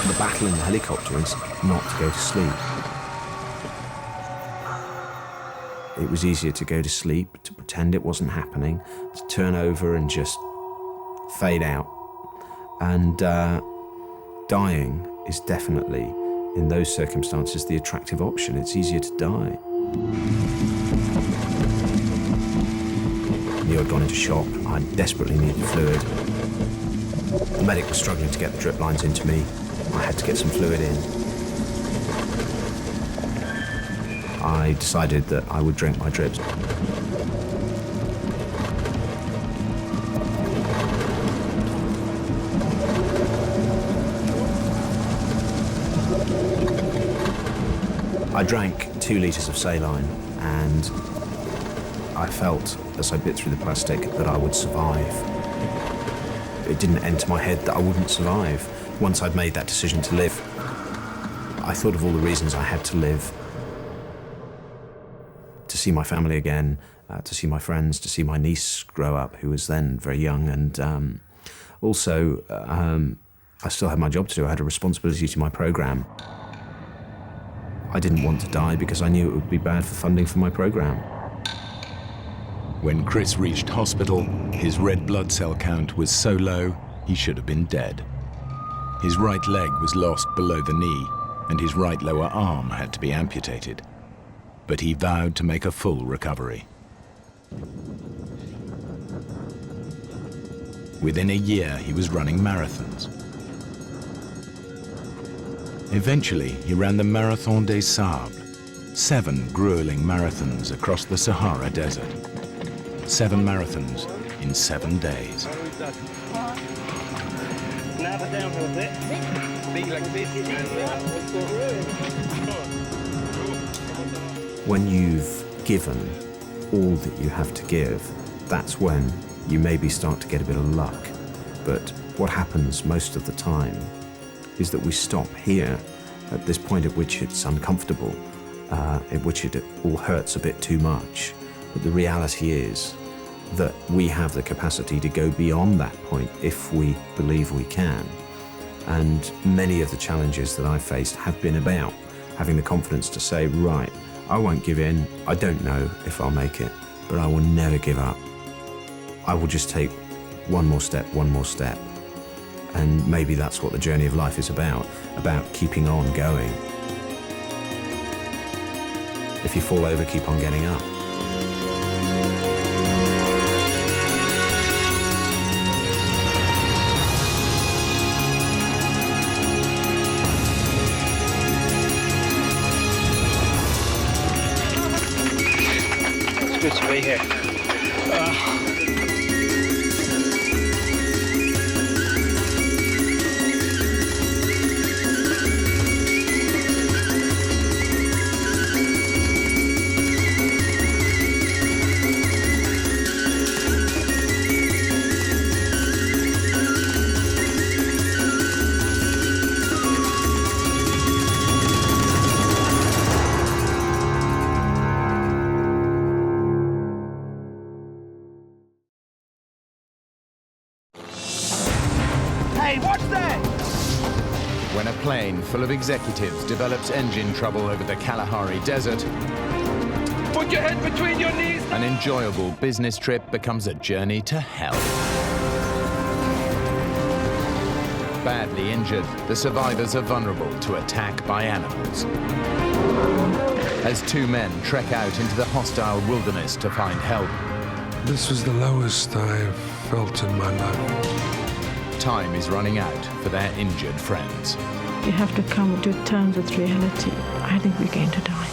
The battle in the helicopter is not to go to sleep. It was easier to go to sleep, to pretend it wasn't happening, to turn over and just fade out. And dying is definitely, in those circumstances, the attractive option. It's easier to die. I knew I'd gone into shock. I desperately needed fluid. The medic was struggling to get the drip lines into me. I had to get some fluid in. I decided that I would drink my drips. I drank 2 litres of saline, and I felt, as I bit through the plastic, that I would survive. It didn't enter my head that I wouldn't survive. Once I'd made that decision to live, I thought of all the reasons I had to live. To see my family again, to see my friends, to see my niece grow up, who was then very young, and also I still had my job to do. I had a responsibility to my programme. I didn't want to die because I knew it would be bad for funding for my programme. When Chris reached hospital, his red blood cell count was so low, he should have been dead. His right leg was lost below the knee, and his right lower arm had to be amputated. But he vowed to make a full recovery. Within a year, he was running marathons. Eventually, he ran the Marathon des Sables, 7 grueling marathons across the Sahara Desert. 7 marathons in 7 days. Now the downhill bit. Big like this. When you've given all that you have to give, that's when you maybe start to get a bit of luck. But what happens most of the time is that we stop here at this point at which it's uncomfortable, at which it all hurts a bit too much. But the reality is that we have the capacity to go beyond that point if we believe we can. And many of the challenges that I've faced have been about having the confidence to say, right, I won't give in. I don't know if I'll make it, but I will never give up. I will just take one more step. And maybe that's what the journey of life is about keeping on going. If you fall over, keep on getting up. It's good to be here. Hey, watch that! When a plane full of executives develops engine trouble over the Kalahari Desert, Put your head between your knees! an enjoyable business trip becomes a journey to hell. Badly injured, the survivors are vulnerable to attack by animals. As 2 men trek out into the hostile wilderness to find help, This was the lowest I've felt in my life. Time is running out for their injured friends. You have to come to terms with reality. I think we're going to die.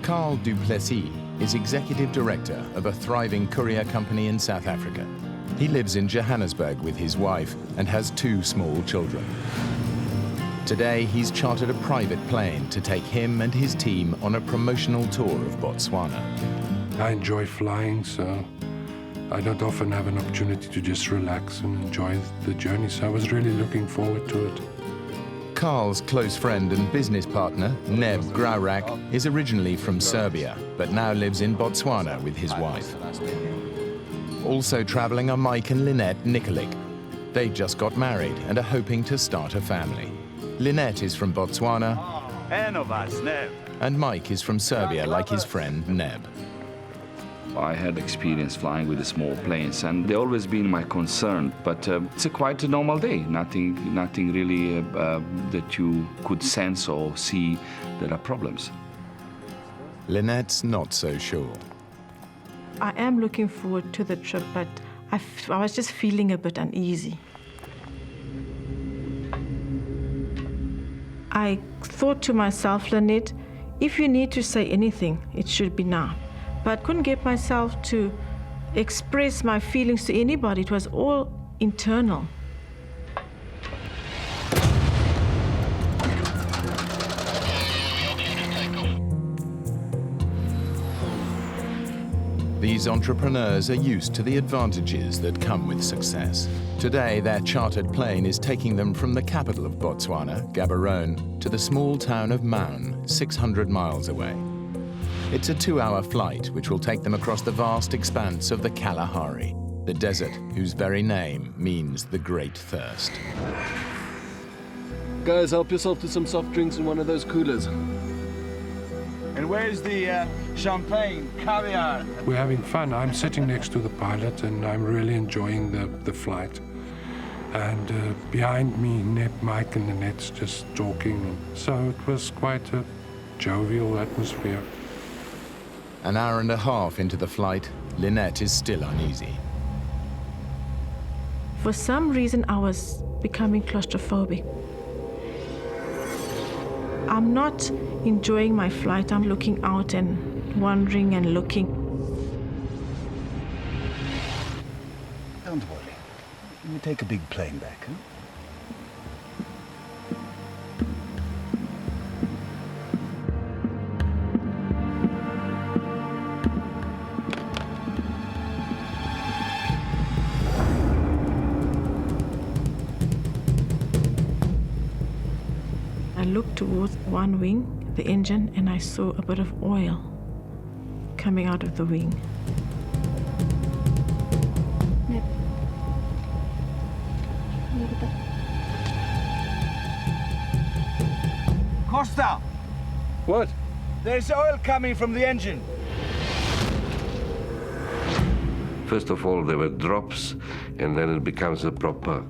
Carl Duplessis is executive director of a thriving courier company in South Africa. He lives in Johannesburg with his wife and has 2 small children. Today, he's chartered a private plane to take him and his team on a promotional tour of Botswana. I enjoy flying, so I don't often have an opportunity to just relax and enjoy the journey, so I was really looking forward to it. Carl's close friend and business partner, Neb Graurak, is originally from Serbia, but now lives in Botswana with his wife. Also traveling are Mike and Lynette Nikolic. They just got married and are hoping to start a family. Lynette is from Botswana, and Mike is from Serbia like his friend Neb. I had experience flying with the small planes, and they always been my concern. But it's quite a normal day. Nothing really that you could sense or see there are problems. Lynette's not so sure. I am looking forward to the trip, but I was just feeling a bit uneasy. I thought to myself, Lynette, if you need to say anything, it should be now. But I couldn't get myself to express my feelings to anybody. It was all internal. These entrepreneurs are used to the advantages that come with success. Today, their chartered plane is taking them from the capital of Botswana, Gaborone, to the small town of Maun, 600 miles away. It's a 2-hour flight which will take them across the vast expanse of the Kalahari, the desert whose very name means the Great Thirst. Guys, help yourself to some soft drinks in one of those coolers. And where's the champagne, caviar? We're having fun. I'm sitting next to the pilot and I'm really enjoying the flight. And behind me, Neb, Mike and Lynette's just talking. So it was quite a jovial atmosphere. An hour and a half into the flight, Lynette is still uneasy. For some reason, I was becoming claustrophobic. I'm not enjoying my flight. I'm looking out and wandering and looking. Don't worry. We take a big plane back, huh? I looked towards one wing, the engine, and I saw a bit of oil coming out of the wing. Neb. Costa! What? There's oil coming from the engine. First of all, there were drops, and then it becomes a proper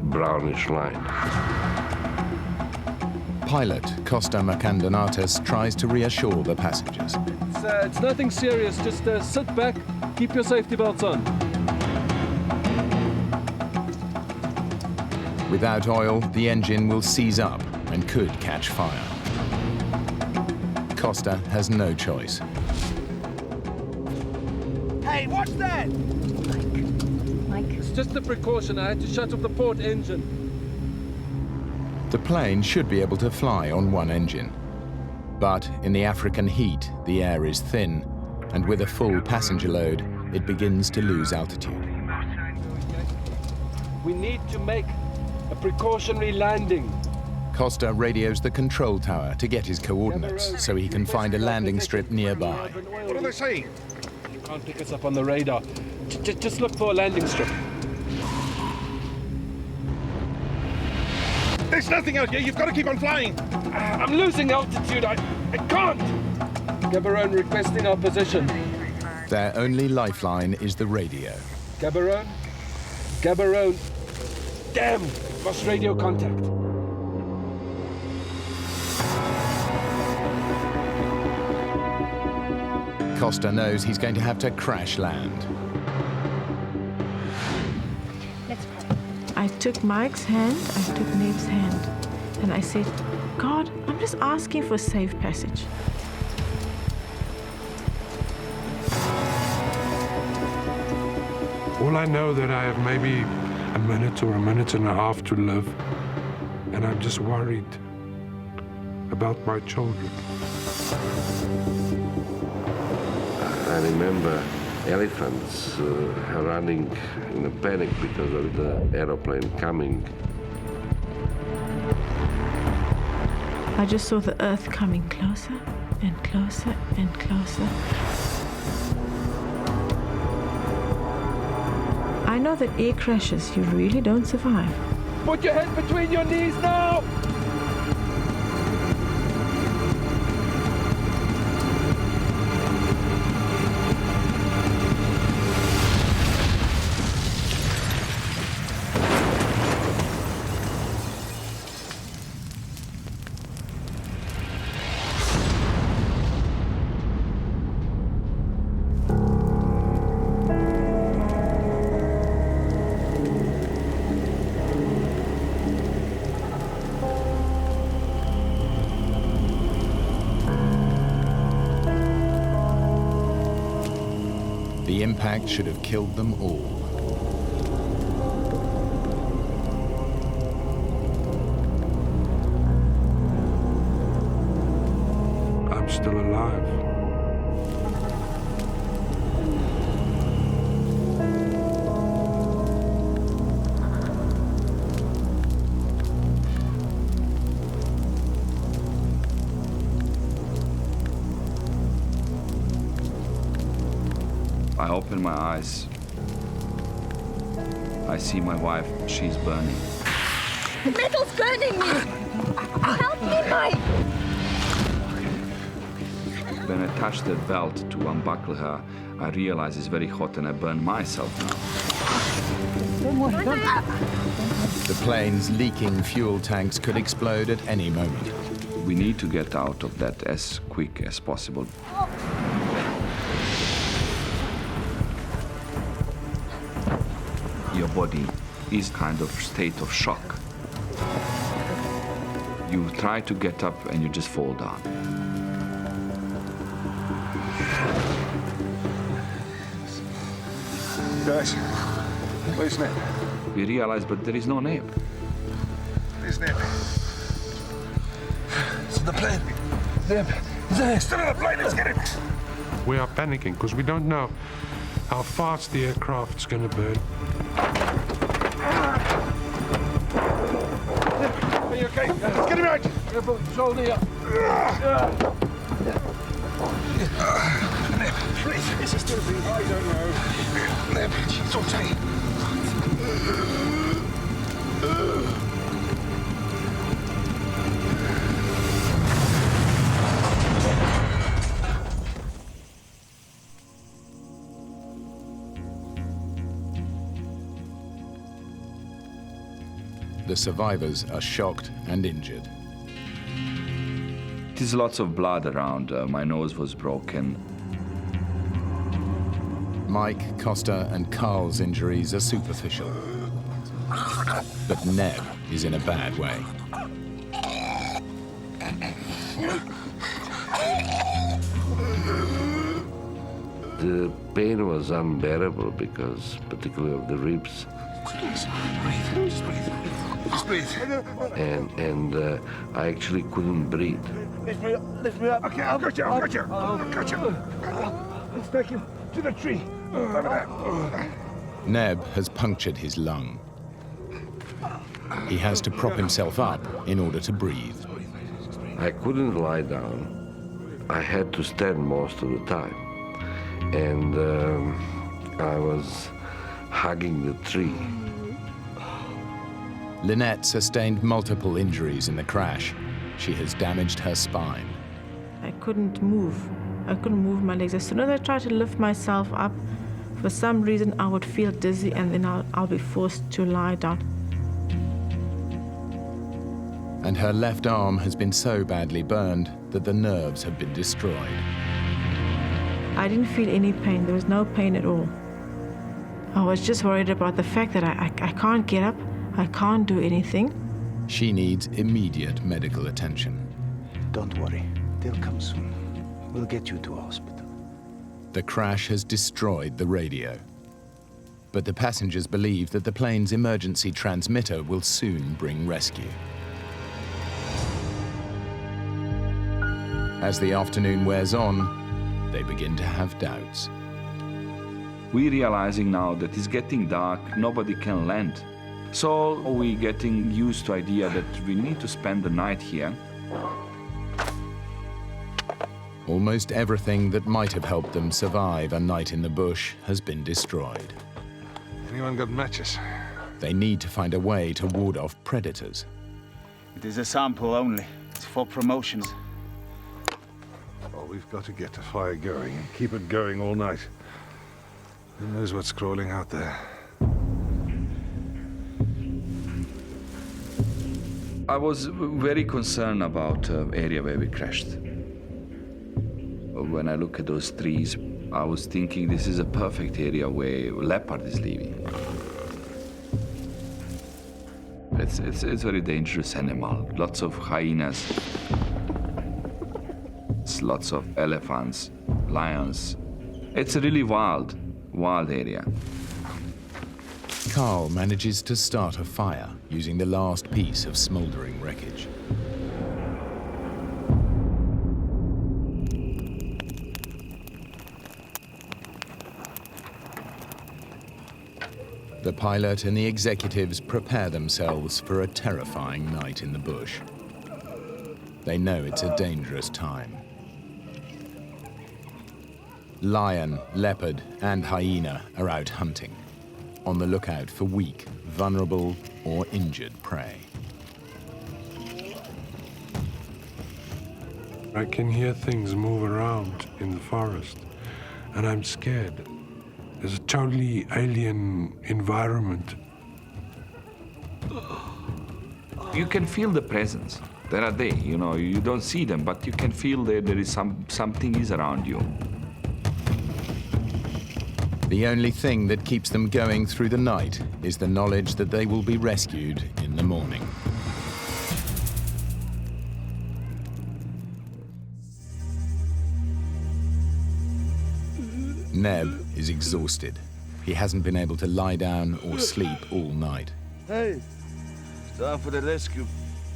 brownish line. Pilot Costa Macandonatis tries to reassure the passengers. It's nothing serious. Just sit back, keep your safety belts on. Without oil, the engine will seize up and could catch fire. Costa has no choice. Hey, what's that? Mike. It's just a precaution. I had to shut off the port engine. The plane should be able to fly on one engine. But in the African heat, the air is thin, and with a full passenger load, it begins to lose altitude. We need to make a precautionary landing. Costa radios the control tower to get his coordinates so he can find a landing strip nearby. What are they saying? You can't pick us up on the radar. Just look for a landing strip. There's nothing out here. You've got to keep on flying. I'm losing altitude. I can't. Gaborone requesting our position. Their only lifeline is the radio. Gaborone? Gaborone. Damn! Lost radio contact. Costa knows he's going to have to crash land. I took Mike's hand, I took Ned's hand, and I said, God, I'm just asking for safe passage. All I know that I have maybe a minute or a minute and a half to live, and I'm just worried about my children. I remember elephants running in a panic because of the aeroplane coming. I just saw the earth coming closer and closer and closer. I know that air crashes, you really don't survive. Put your head between your knees now! The impact should have killed them all. I'm still alive. I open my eyes. I see my wife. She's burning. Metal's burning me! Help me, Mike! When I touch the belt to unbuckle her, I realize it's very hot and I burn myself now. The plane's leaking fuel tanks could explode at any moment. We need to get out of that as quick as possible. Your body is kind of state of shock. You try to get up and you just fall down. Guys, where's Ned? We realize, but there is no name. Where's Ned? It's in the plane. Ned, there. Still in the plane, let's get him. We are panicking because we don't know how fast the aircraft's going to burn. Are you okay? Let's get him out. Shoulder up. Neb, please. Is he still breathing? I don't know. Neb, it's okay. The survivors are shocked and injured. There's lots of blood around. My nose was broken. Mike, Costa, and Carl's injuries are superficial. But Neb is in a bad way. The pain was unbearable because, particularly of the ribs. Please, breathe. Just breathe. Just breathe. And I actually couldn't breathe. Lift me up. Lift me up. Okay, I've got you. I've got you. I've got you. Let's take him to the tree. Over there. Neb has punctured his lung. He has to prop himself up in order to breathe. I couldn't lie down. I had to stand most of the time. And I was hugging the tree. Lynette sustained multiple injuries in the crash. She has damaged her spine. I couldn't move. I couldn't move my legs. As soon as I tried to lift myself up, for some reason I would feel dizzy and then I'll be forced to lie down. And her left arm has been so badly burned that the nerves have been destroyed. I didn't feel any pain. There was no pain at all. I was just worried about the fact that I can't get up, I can't do anything. She needs immediate medical attention. Don't worry, they'll come soon. We'll get you to a hospital. The crash has destroyed the radio. But the passengers believe that the plane's emergency transmitter will soon bring rescue. As the afternoon wears on, they begin to have doubts. We're realizing now that it's getting dark, nobody can land. So we're getting used to the idea that we need to spend the night here. Almost everything that might have helped them survive a night in the bush has been destroyed. Anyone got matches? They need to find a way to ward off predators. It is a sample only. It's for promotions. Oh, we've got to get the fire going and keep it going all night. Who knows what's crawling out there? I was very concerned about the area where we crashed. When I look at those trees, I was thinking this is a perfect area where leopard is living. It's a very dangerous animal. Lots of hyenas, lots of elephants, lions. It's a really wild area. Carl manages to start a fire using the last piece of smoldering wreckage. The pilot and the executives prepare themselves for a terrifying night in the bush. They know it's a dangerous time. Lion, leopard, and hyena are out hunting, on the lookout for weak, vulnerable, or injured prey. I can hear things move around in the forest, and I'm scared. There's a totally alien environment. You can feel the presence. There are they, you know, you don't see them, but you can feel that there is something is around you. The only thing that keeps them going through the night is the knowledge that they will be rescued in the morning. Neb is exhausted. He hasn't been able to lie down or sleep all night. Hey, it's time for the rescue.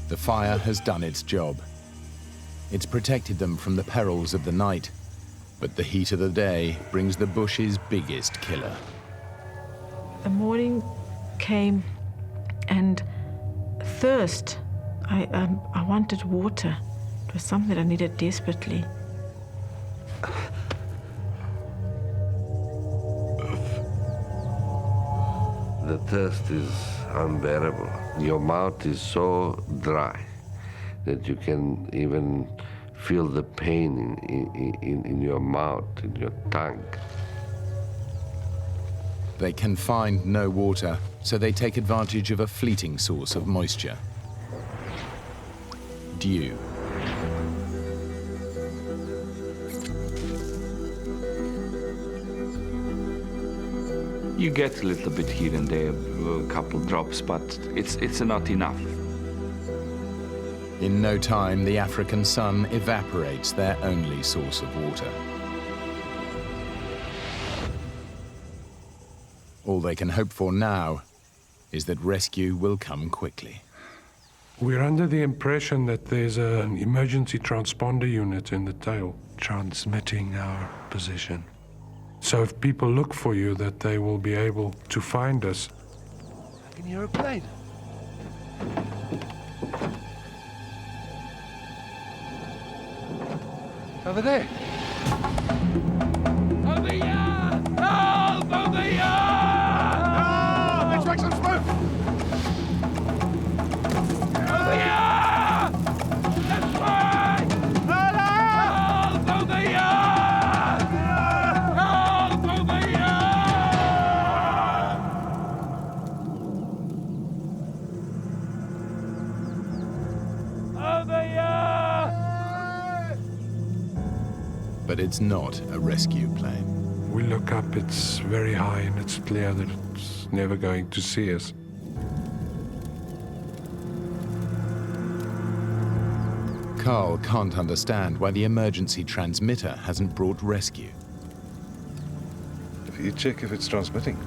The fire has done its job. It's protected them from the perils of the night, but the heat of the day brings the bush's biggest killer. The morning came, and thirst. I wanted water. It was something that I needed desperately. The thirst is unbearable. Your mouth is so dry that you can even feel the pain in your mouth, in your tongue. They can find no water, so they take advantage of a fleeting source of moisture. Dew. You get a little bit here and there, a couple drops, but it's not enough. In no time, the African sun evaporates their only source of water. All they can hope for now is that rescue will come quickly. We're under the impression that there's an emergency transponder unit in the tail transmitting our position. So if people look for you, that they will be able to find us. I can hear a plane. Over there. Over here! Help! Over here! Let's make some smoke! but it's not a rescue plane. We look up, it's very high, and it's clear that it's never going to see us. Carl can't understand why the emergency transmitter hasn't brought rescue. If you check if it's transmitting.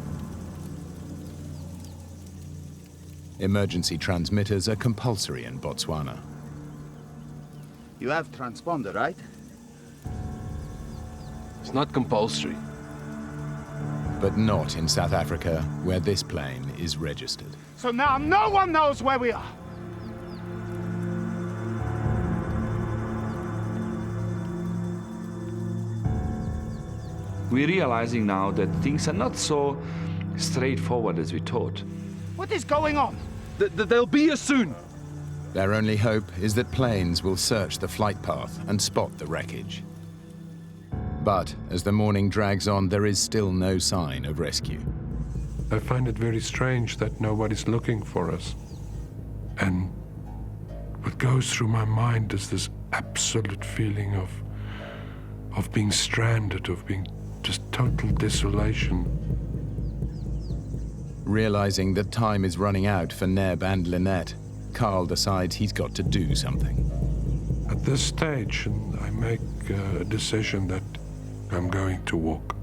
Emergency transmitters are compulsory in Botswana. You have transponder, right? It's not compulsory. But not in South Africa, where this plane is registered. So now no one knows where we are. We're realizing now that things are not so straightforward as we thought. What is going on? They'll be here soon. Their only hope is that planes will search the flight path and spot the wreckage. But as the morning drags on, there is still no sign of rescue. I find it very strange that nobody's looking for us. And what goes through my mind is this absolute feeling of being stranded, of being just total desolation. Realizing that time is running out for Neb and Lynette, Carl decides he's got to do something. At this stage, I make a decision that I'm going to walk,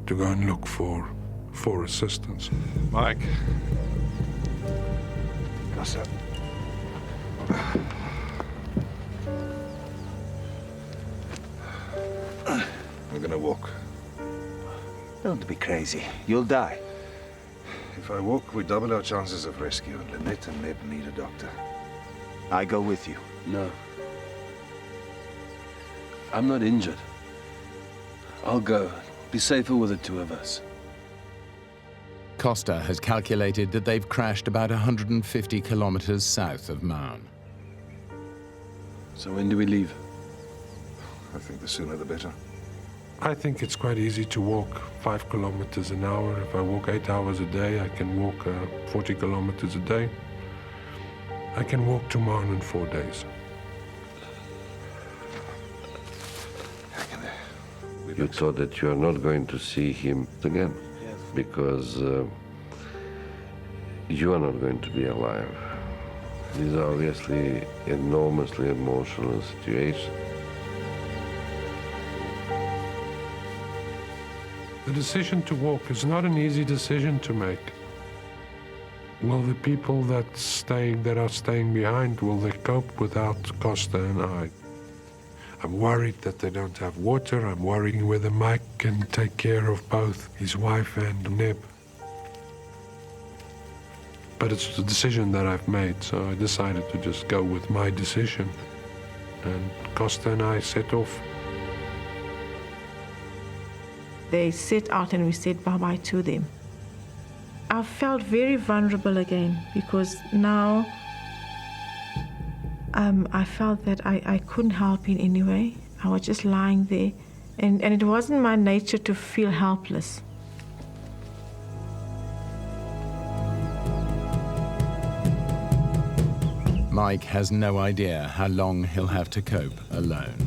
to go and look for assistance. Mike. Costa. I'm gonna walk. Don't be crazy. You'll die. If I walk, we double our chances of rescue, and Lynette and Neb need a doctor. I go with you. No. I'm not injured. I'll go. Be safer with the two of us. Costa has calculated that they've crashed about 150 kilometers south of Maun. So when do we leave? I think the sooner the better. I think it's quite easy to walk 5 kilometers an hour. If I walk 8 hours a day, I can walk 40 kilometers a day. I can walk to Maun in 4 days. You thought that you are not going to see him again, because you are not going to be alive. These are obviously enormously emotional situations. The decision to walk is not an easy decision to make. Will the people that are staying behind, will they cope without Costa and I? I'm worried that they don't have water. I'm worrying whether Mike can take care of both his wife and Neb. But it's the decision that I've made, so I decided to just go with my decision. And Costa and I set off. They set out and we said bye-bye to them. I felt very vulnerable again because now I felt that I couldn't help in any way. I was just lying there, and it wasn't my nature to feel helpless. Mike has no idea how long he'll have to cope alone.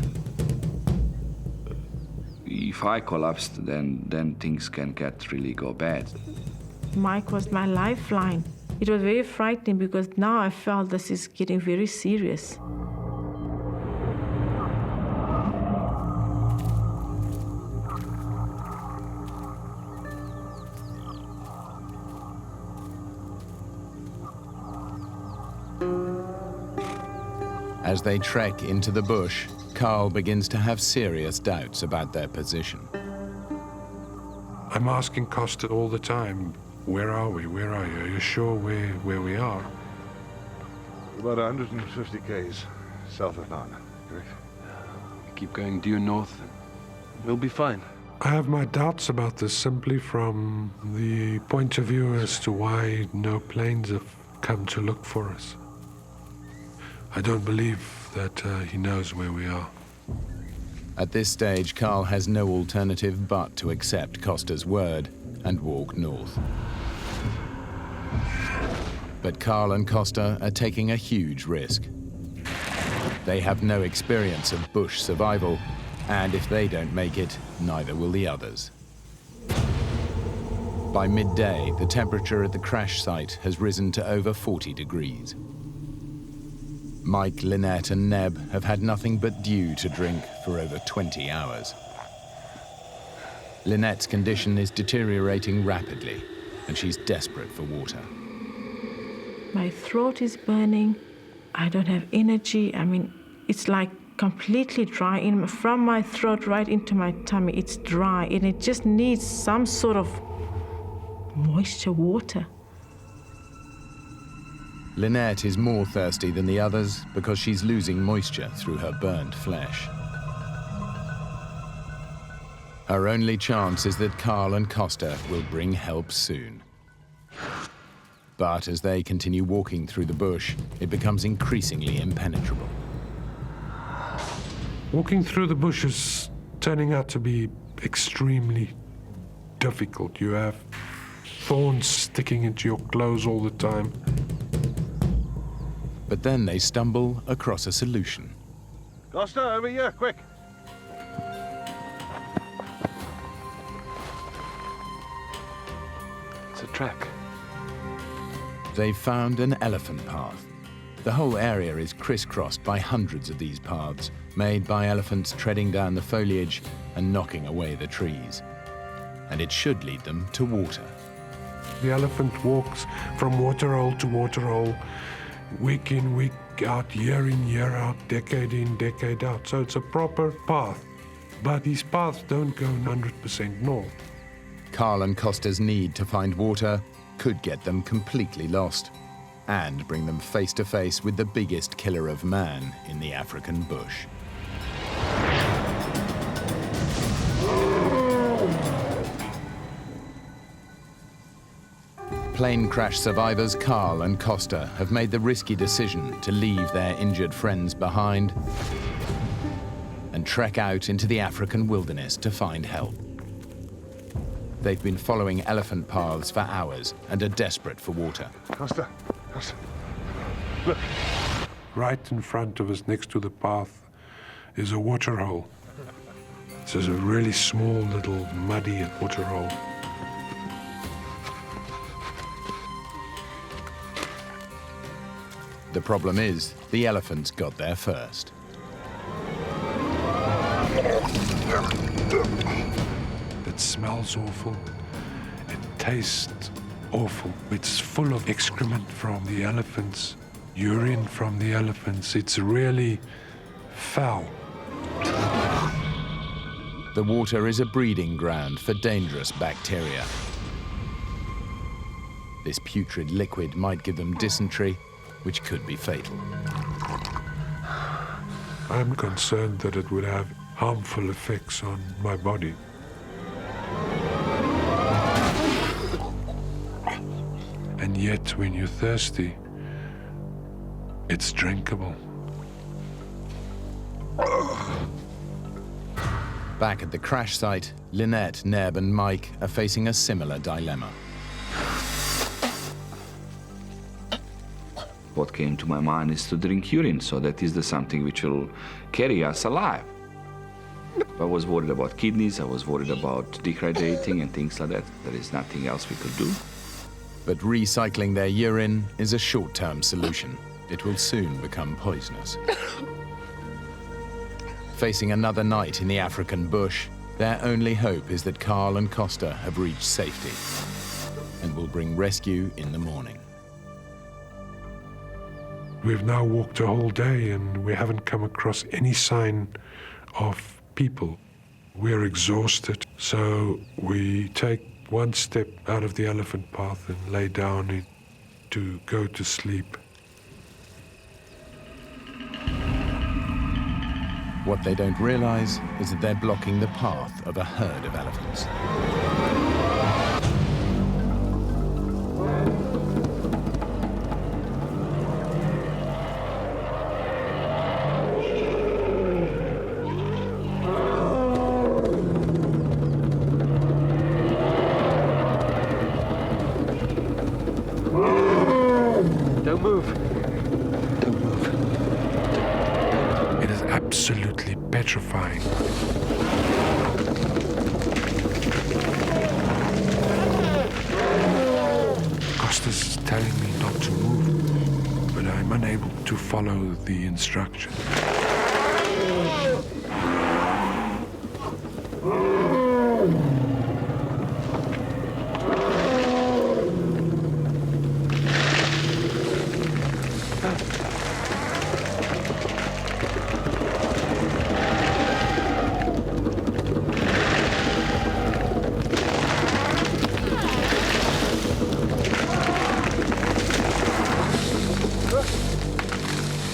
If I collapsed, then things can go bad. Mike was my lifeline. It was very frightening because now I felt this is getting very serious. As they trek into the bush, Carl begins to have serious doubts about their position. I'm asking Costa all the time, where are we? Where are you? Are you sure where we are? About 150 k's south of Maun, correct? Keep going due north, and we'll be fine. I have my doubts about this simply from the point of view as to why no planes have come to look for us. I don't believe that he knows where we are. At this stage, Carl has no alternative but to accept Costa's word and walk north. But Carl and Costa are taking a huge risk. They have no experience of bush survival And if they don't make it, neither will the others. By midday, the temperature at the crash site has risen to over 40 degrees. Mike, Lynette and Neb have had nothing but dew to drink for over 20 hours. Lynette's condition is deteriorating rapidly, and she's desperate for water. My throat is burning. I don't have energy. I mean, it's like completely dry. From my throat right into my tummy, it's dry, and it just needs some sort of moisture, water. Lynette is more thirsty than the others because she's losing moisture through her burned flesh. Her only chance is that Carl and Costa will bring help soon. But as they continue walking through the bush, it becomes increasingly impenetrable. Walking through the bush is turning out to be extremely difficult. You have thorns sticking into your clothes all the time. But then they stumble across a solution. Costa, over here, quick. It's a track. They've found an elephant path. The whole area is crisscrossed by hundreds of these paths, made by elephants treading down the foliage and knocking away the trees. And it should lead them to water. The elephant walks from waterhole to waterhole, week in, week out, year in, year out, decade in, decade out. So it's a proper path. But these paths don't go 100% north. Carl and Costa's need to find water could get them completely lost and bring them face to face with the biggest killer of man in the African bush. Plane crash survivors Carl and Costa have made the risky decision to leave their injured friends behind and trek out into the African wilderness to find help. They've been following elephant paths for hours and are desperate for water. Costa, look. Right in front of us, next to the path, is a waterhole. It's just a really small, little, muddy waterhole. The problem is, the elephants got there first. It smells awful. It tastes awful. It's full of excrement from the elephants, urine from the elephants. It's really foul. The water is a breeding ground for dangerous bacteria. This putrid liquid might give them dysentery, which could be fatal. I'm concerned that it would have harmful effects on my body. And yet, when you're thirsty, it's drinkable. Back at the crash site, Lynette, Neb and Mike are facing a similar dilemma. What came to my mind is to drink urine, so that is something which will carry us alive. I was worried about kidneys, I was worried about dehydrating and things like that. There is nothing else we could do. But recycling their urine is a short-term solution. It will soon become poisonous. Facing another night in the African bush, their only hope is that Carl and Costa have reached safety and will bring rescue in the morning. We've now walked a whole day and we haven't come across any sign of people. We're exhausted, so we take one step out of the elephant path and lay down to go to sleep. What they don't realize is that they're blocking the path of a herd of elephants. It is absolutely petrifying. Costa's is telling me not to move, but I'm unable to follow the instruction.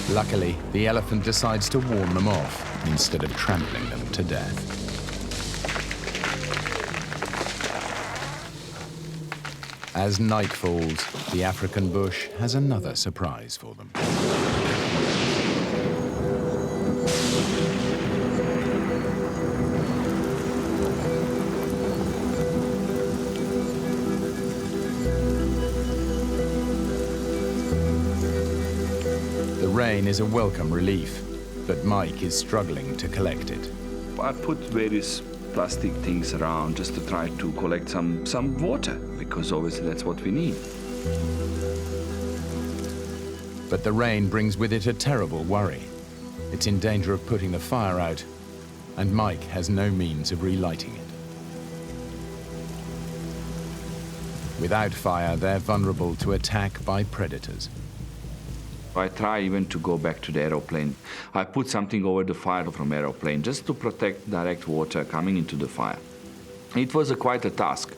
Luckily, the elephant decides to warn them off instead of trampling them to death. As night falls, the African bush has another surprise for them. The rain is a welcome relief, but Mike is struggling to collect it. I put various plastic things around just to try to collect some water, because obviously that's what we need. But the rain brings with it a terrible worry. It's in danger of putting the fire out, and Mike has no means of relighting it. Without fire, they're vulnerable to attack by predators. I try even to go back to the aeroplane. I put something over the fire from aeroplane just to protect direct water coming into the fire. It was quite a task.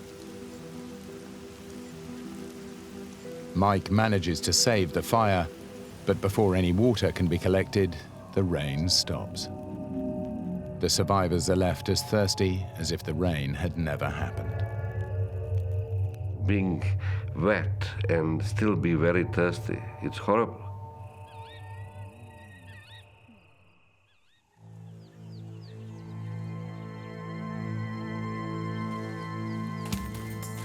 Mike manages to save the fire, but before any water can be collected, the rain stops. The survivors are left as thirsty as if the rain had never happened. Being wet and still be very thirsty, it's horrible.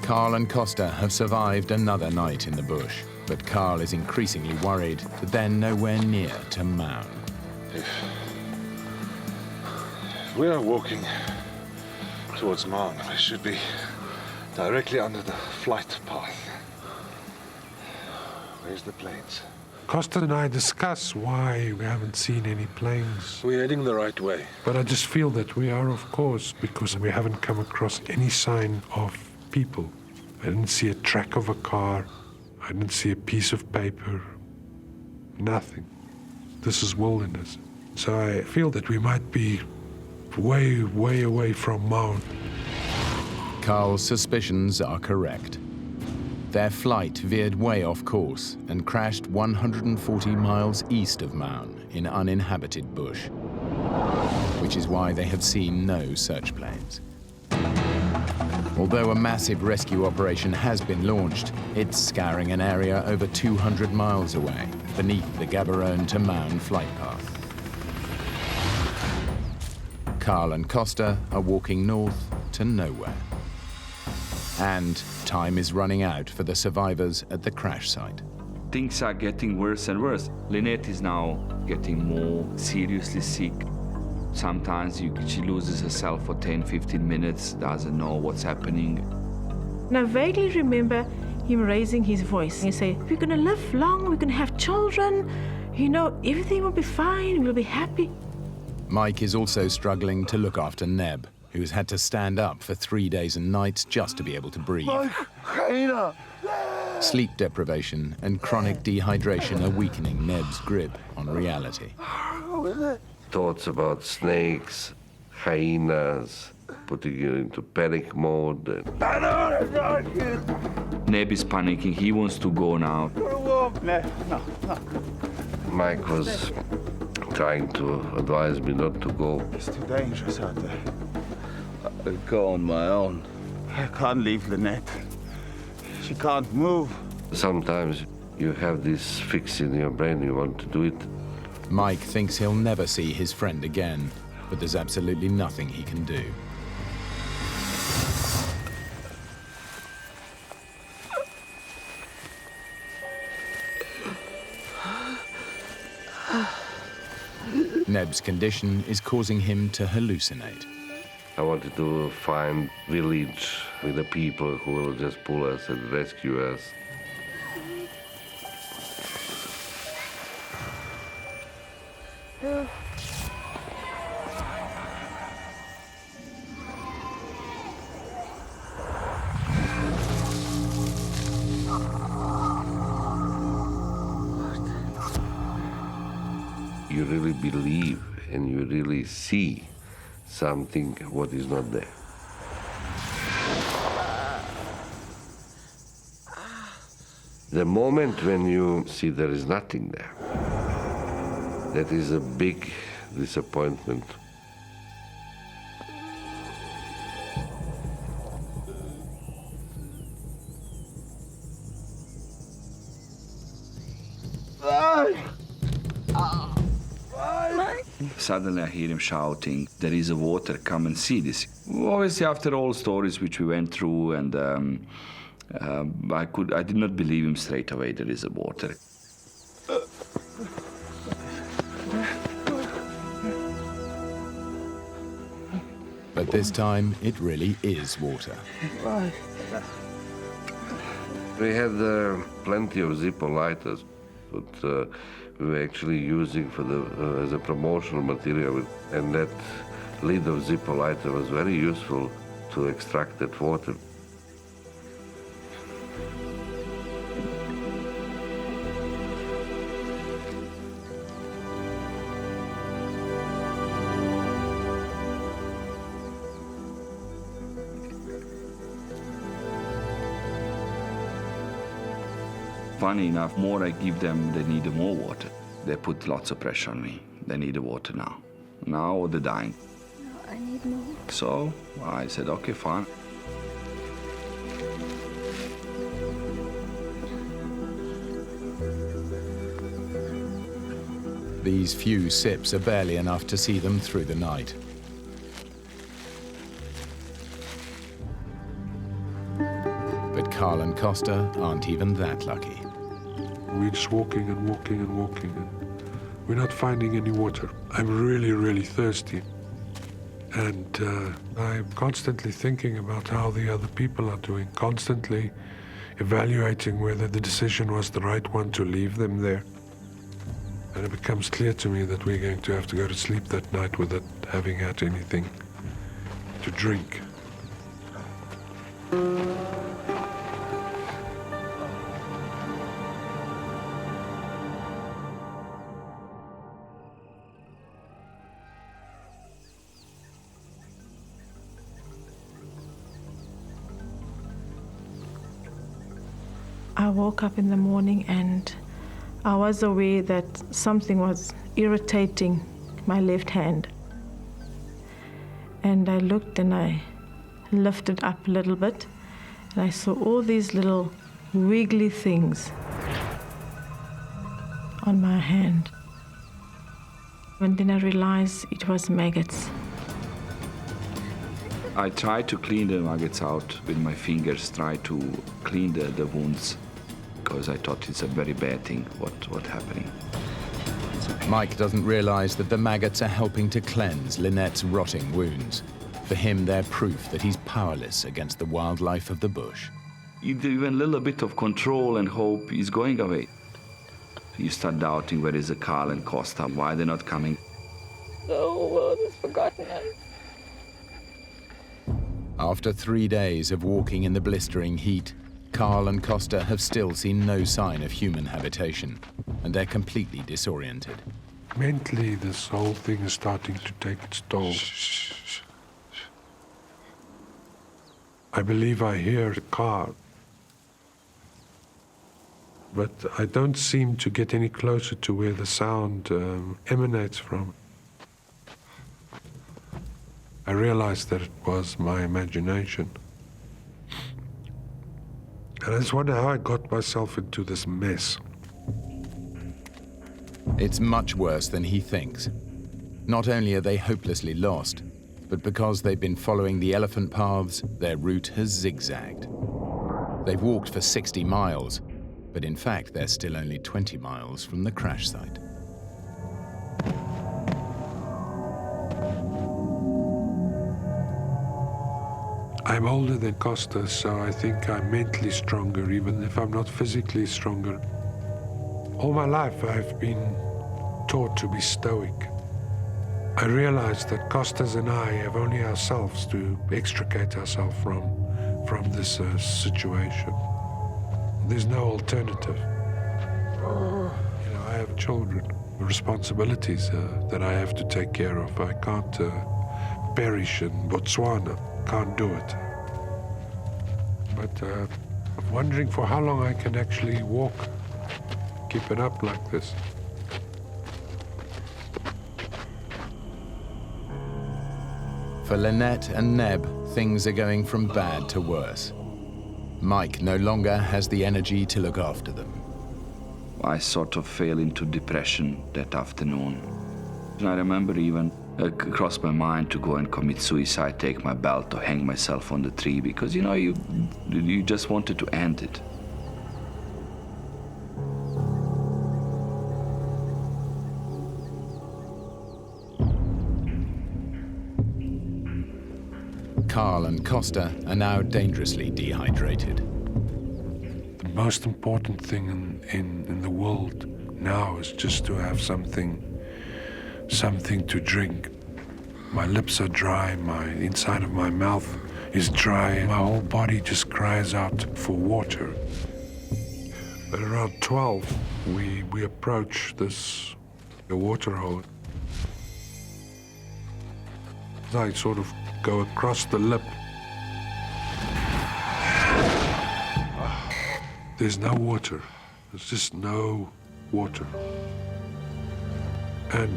Carl and Costa have survived another night in the bush, but Carl is increasingly worried that they're nowhere near to Mound. If we are walking towards Mound, we should be directly under the flight path. Where's the planes? Costa and I discuss why we haven't seen any planes. We're heading the right way. But I just feel that we are, of course, because we haven't come across any sign of people. I didn't see a track of a car. I didn't see a piece of paper. Nothing. This is wilderness. So I feel that we might be way, way away from Mound. Carl's suspicions are correct. Their flight veered way off course and crashed 140 miles east of Mound in uninhabited bush, which is why they have seen no search planes. Although a massive rescue operation has been launched, it's scouring an area over 200 miles away, beneath the Gaborone to Mound flight path. Carl and Costa are walking north to nowhere. And time is running out for the survivors at the crash site. Things are getting worse and worse. Lynette is now getting more seriously sick. Sometimes she loses herself for 10-15 minutes, doesn't know what's happening. And I vaguely remember him raising his voice. He said, we're going to live long, we're going to have children, you know, everything will be fine, we'll be happy. Mike is also struggling to look after Neb, who's had to stand up for 3 days and nights just to be able to breathe. Sleep deprivation and chronic dehydration are weakening Neb's grip on reality. Thoughts about snakes, hyenas, putting you into panic mode. Neb is panicking. He wants to go now. Mike was trying to advise me not to go. It's too dangerous out there. I'll go on my own. I can't leave Lynette. She can't move. Sometimes you have this fix in your brain, you want to do it. Mike thinks he'll never see his friend again, but there's absolutely nothing he can do. Neb's condition is causing him to hallucinate. I wanted to find village with the people who will just pull us and rescue us. You really believe and you really see something what is not there. The moment when you see there is nothing there, that is a big disappointment. Suddenly I hear him shouting, "There is a water, come and see this." Obviously, after all stories which we went through, and I did not believe him straight away, there is a water. But this time, it really is water. We had plenty of Zippo lighters, but we were actually using for as a promotional material, and that lid of Zippo lighter was very useful to extract that water. Funny enough, more I give them, they need more water. They put lots of pressure on me. They need the water now. Now or they're dying. No, I need more. So I said, okay, fine. These few sips are barely enough to see them through the night. But Carl and Costa aren't even that lucky. We're just walking and walking and walking, and we're not finding any water. I'm really, really thirsty. And I'm constantly thinking about how the other people are doing, constantly evaluating whether the decision was the right one to leave them there. And it becomes clear to me that we're going to have to go to sleep that night without having had anything to drink. I woke up in the morning and I was aware that something was irritating my left hand. And I looked and I lifted up a little bit and I saw all these little wiggly things on my hand. And then I realized it was maggots. I tried to clean the maggots out with my fingers, try to clean the wounds, because I thought it's a very bad thing, what's happening. Mike doesn't realize that the maggots are helping to cleanse Lynette's rotting wounds. For him, they're proof that he's powerless against the wildlife of the bush. Even a little bit of control and hope is going away. You start doubting where is Carl and Costa, why they're not coming. The whole world has forgotten us. After 3 days of walking in the blistering heat, Carl and Costa have still seen no sign of human habitation, and they're completely disoriented. Mentally, this whole thing is starting to take its toll. I believe I hear a car, but I don't seem to get any closer to where the sound emanates from. I realized that it was my imagination. And I just wonder how I got myself into this mess. It's much worse than he thinks. Not only are they hopelessly lost, but because they've been following the elephant paths, their route has zigzagged. They've walked for 60 miles, but in fact they're still only 20 miles from the crash site. I'm older than Costa, so I think I'm mentally stronger, even if I'm not physically stronger. All my life I've been taught to be stoic. I realize that Costas and I have only ourselves to extricate ourselves from this situation. There's no alternative. You know, I have children, responsibilities that I have to take care of. I can't perish in Botswana. Can't do it. But I'm wondering for how long I can actually walk, keep it up like this. For Lynette and Neb, things are going from bad to worse. Mike no longer has the energy to look after them. I sort of fell into depression that afternoon. And I remember even it crossed my mind to go and commit suicide, take my belt or hang myself on the tree, because, you know, you just wanted to end it. Carl and Costa are now dangerously dehydrated. The most important thing in the world now is just to have something to drink. My lips are dry, my inside of my mouth is dry, and my whole body just cries out for water. At around 12, we approach the water hole. I sort of go across the lip. There's no water. There's just no water. And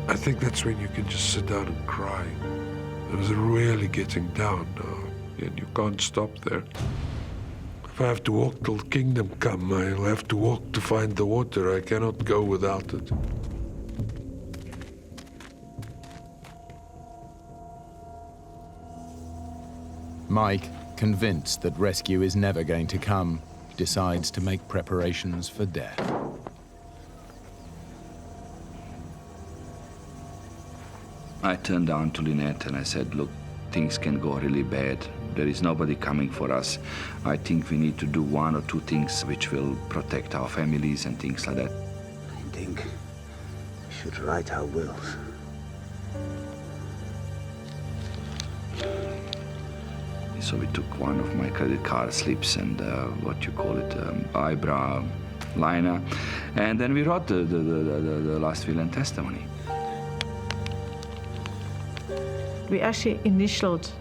I think that's when you can just sit down and cry. It was really getting down now, and you can't stop there. If I have to walk till kingdom come, I'll have to walk to find the water. I cannot go without it. Mike, convinced that rescue is never going to come, decides to make preparations for death. I turned down to Lynette and I said, look, things can go really bad. There is nobody coming for us. I think we need to do 1 or 2 things which will protect our families and things like that. I think we should write our wills. So we took one of my credit card slips and eyebrow liner, and then we wrote the last will and testimony. We actually initialed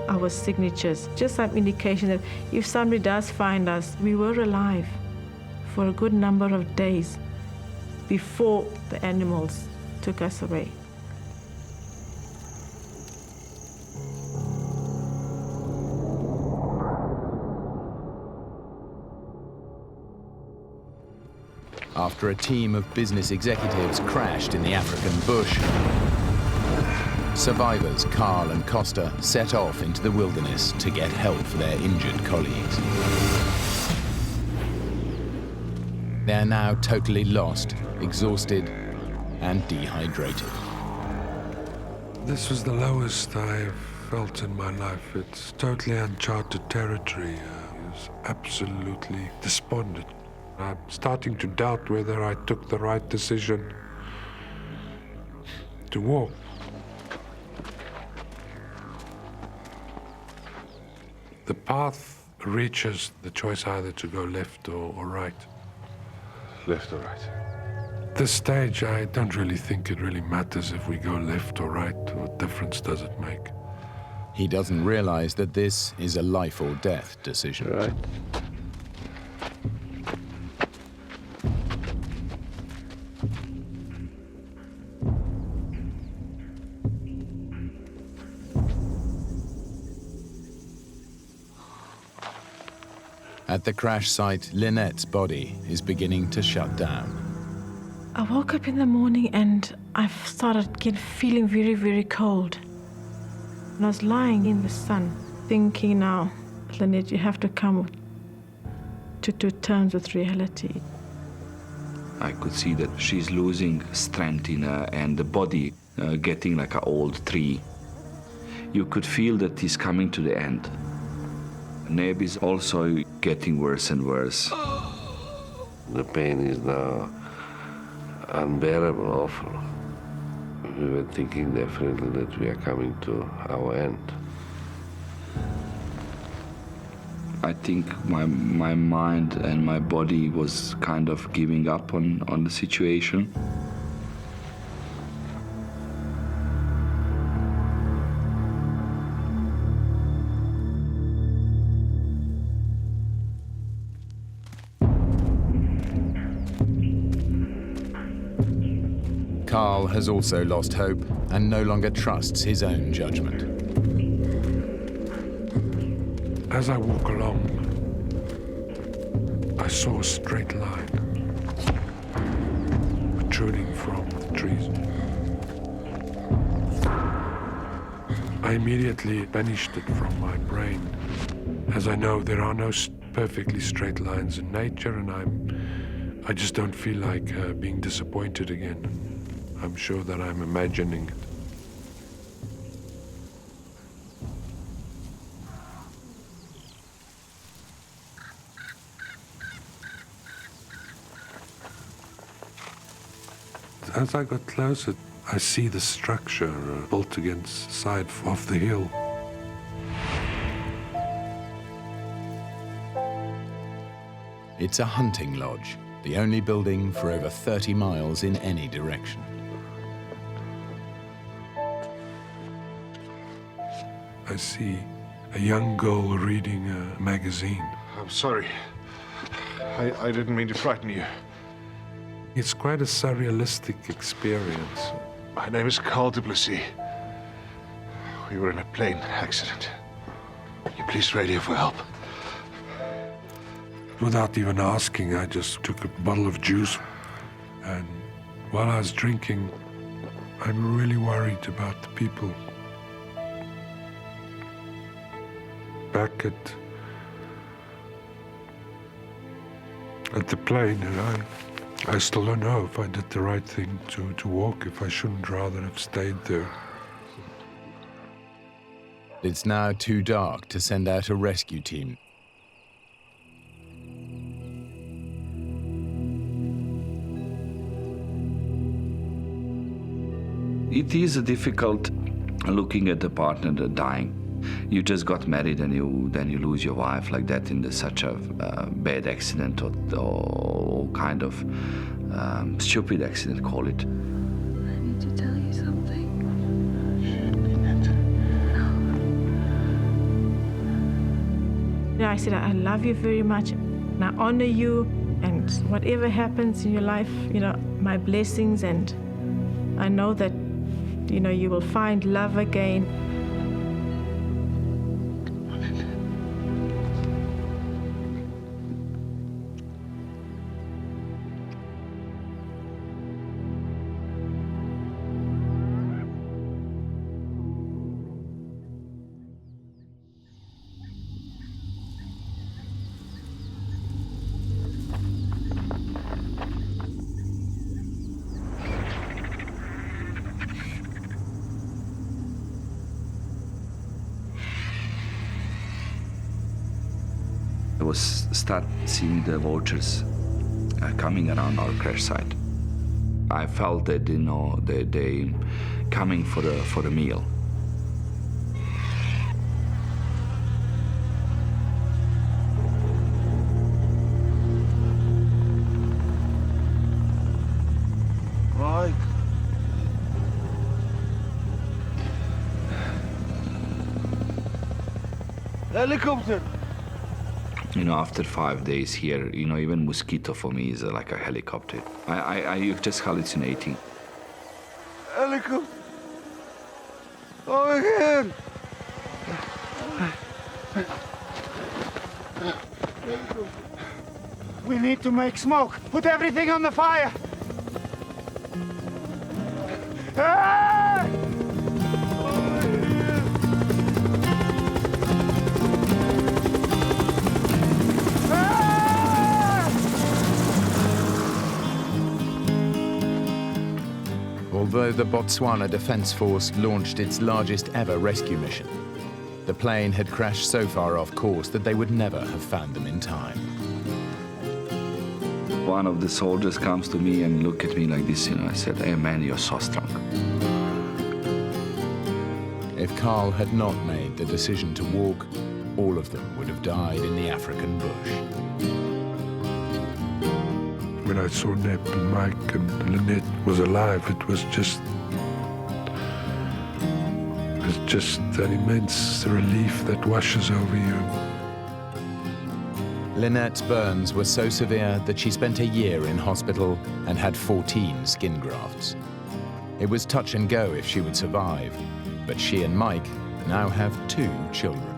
our signatures, just some indication that if somebody does find us, we were alive for a good number of days before the animals took us away. After a team of business executives crashed in the African bush, survivors Carl and Costa set off into the wilderness to get help for their injured colleagues. They are now totally lost, exhausted, and dehydrated. This was the lowest I've felt in my life. It's totally uncharted territory. I was absolutely despondent. I'm starting to doubt whether I took the right decision to walk. The path reaches the choice either to go left or right. Left or right? At this stage, I don't really think it really matters if we go left or right. What difference does it make? He doesn't realize that this is a life or death decision. Right. At the crash site, Lynette's body is beginning to shut down. I woke up in the morning and I started feeling very, very cold. And I was lying in the sun, thinking now, Lynette, you have to come to terms with reality. I could see that she's losing strength in her and the body getting like an old tree. you could feel that he's coming to the end. Neb is also getting worse and worse. The pain is now unbearable, awful. We were thinking definitely that we are coming to our end. I think my mind and my body was kind of giving up on the situation. Carl has also lost hope and no longer trusts his own judgment. As I walk along, I saw a straight line protruding from the trees. I immediately banished it from my brain, as I know there are no perfectly straight lines in nature, and I just don't feel like being disappointed again. I'm sure that I'm imagining it. As I got closer, I see the structure built against the side of the hill. It's a hunting lodge, the only building for over 30 miles in any direction. I see a young girl reading a magazine. I'm sorry. I didn't mean to frighten you. It's quite a surrealistic experience. My name is Carl Duplessis. We were in a plane accident. Can you please radio for help? Without even asking, I just took a bottle of juice. And while I was drinking, I'm really worried about the people. Back at the plane, and I still don't know if I did the right thing to walk, if I shouldn't rather have stayed there. It's now too dark to send out a rescue team. It is difficult looking at the partner that dying. You just got married and then you lose your wife like that in such a bad accident or kind of stupid accident, call it. I need to tell you something. I said, I love you very much, and I honor you, and whatever happens in your life, my blessings, and I know that, you will find love again. I start seeing the vultures coming around our crash site. I felt that they coming for the meal. Mike. Helicopter. After 5 days here, even mosquito for me is like a helicopter. I just hallucinating. Helicopter. Over here. We need to make smoke. Put everything on the fire. Ah! Although the Botswana Defence Force launched its largest ever rescue mission, the plane had crashed so far off course that they would never have found them in time. One of the soldiers comes to me and look at me like this, I said, "Hey man, you're so strong." If Carl had not made the decision to walk, all of them would have died in the African bush. When I saw Neb and Mike and Lynette was alive, it was just an immense relief that washes over you. Lynette's burns were so severe that she spent a year in hospital and had 14 skin grafts. It was touch and go if she would survive, but she and Mike now have 2 children.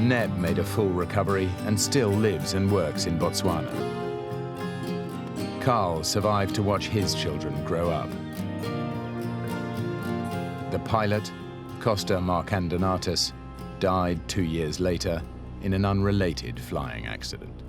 Neb made a full recovery and still lives and works in Botswana. Carl survived to watch his children grow up. The pilot, Costa Markandonatis, died 2 years later in an unrelated flying accident.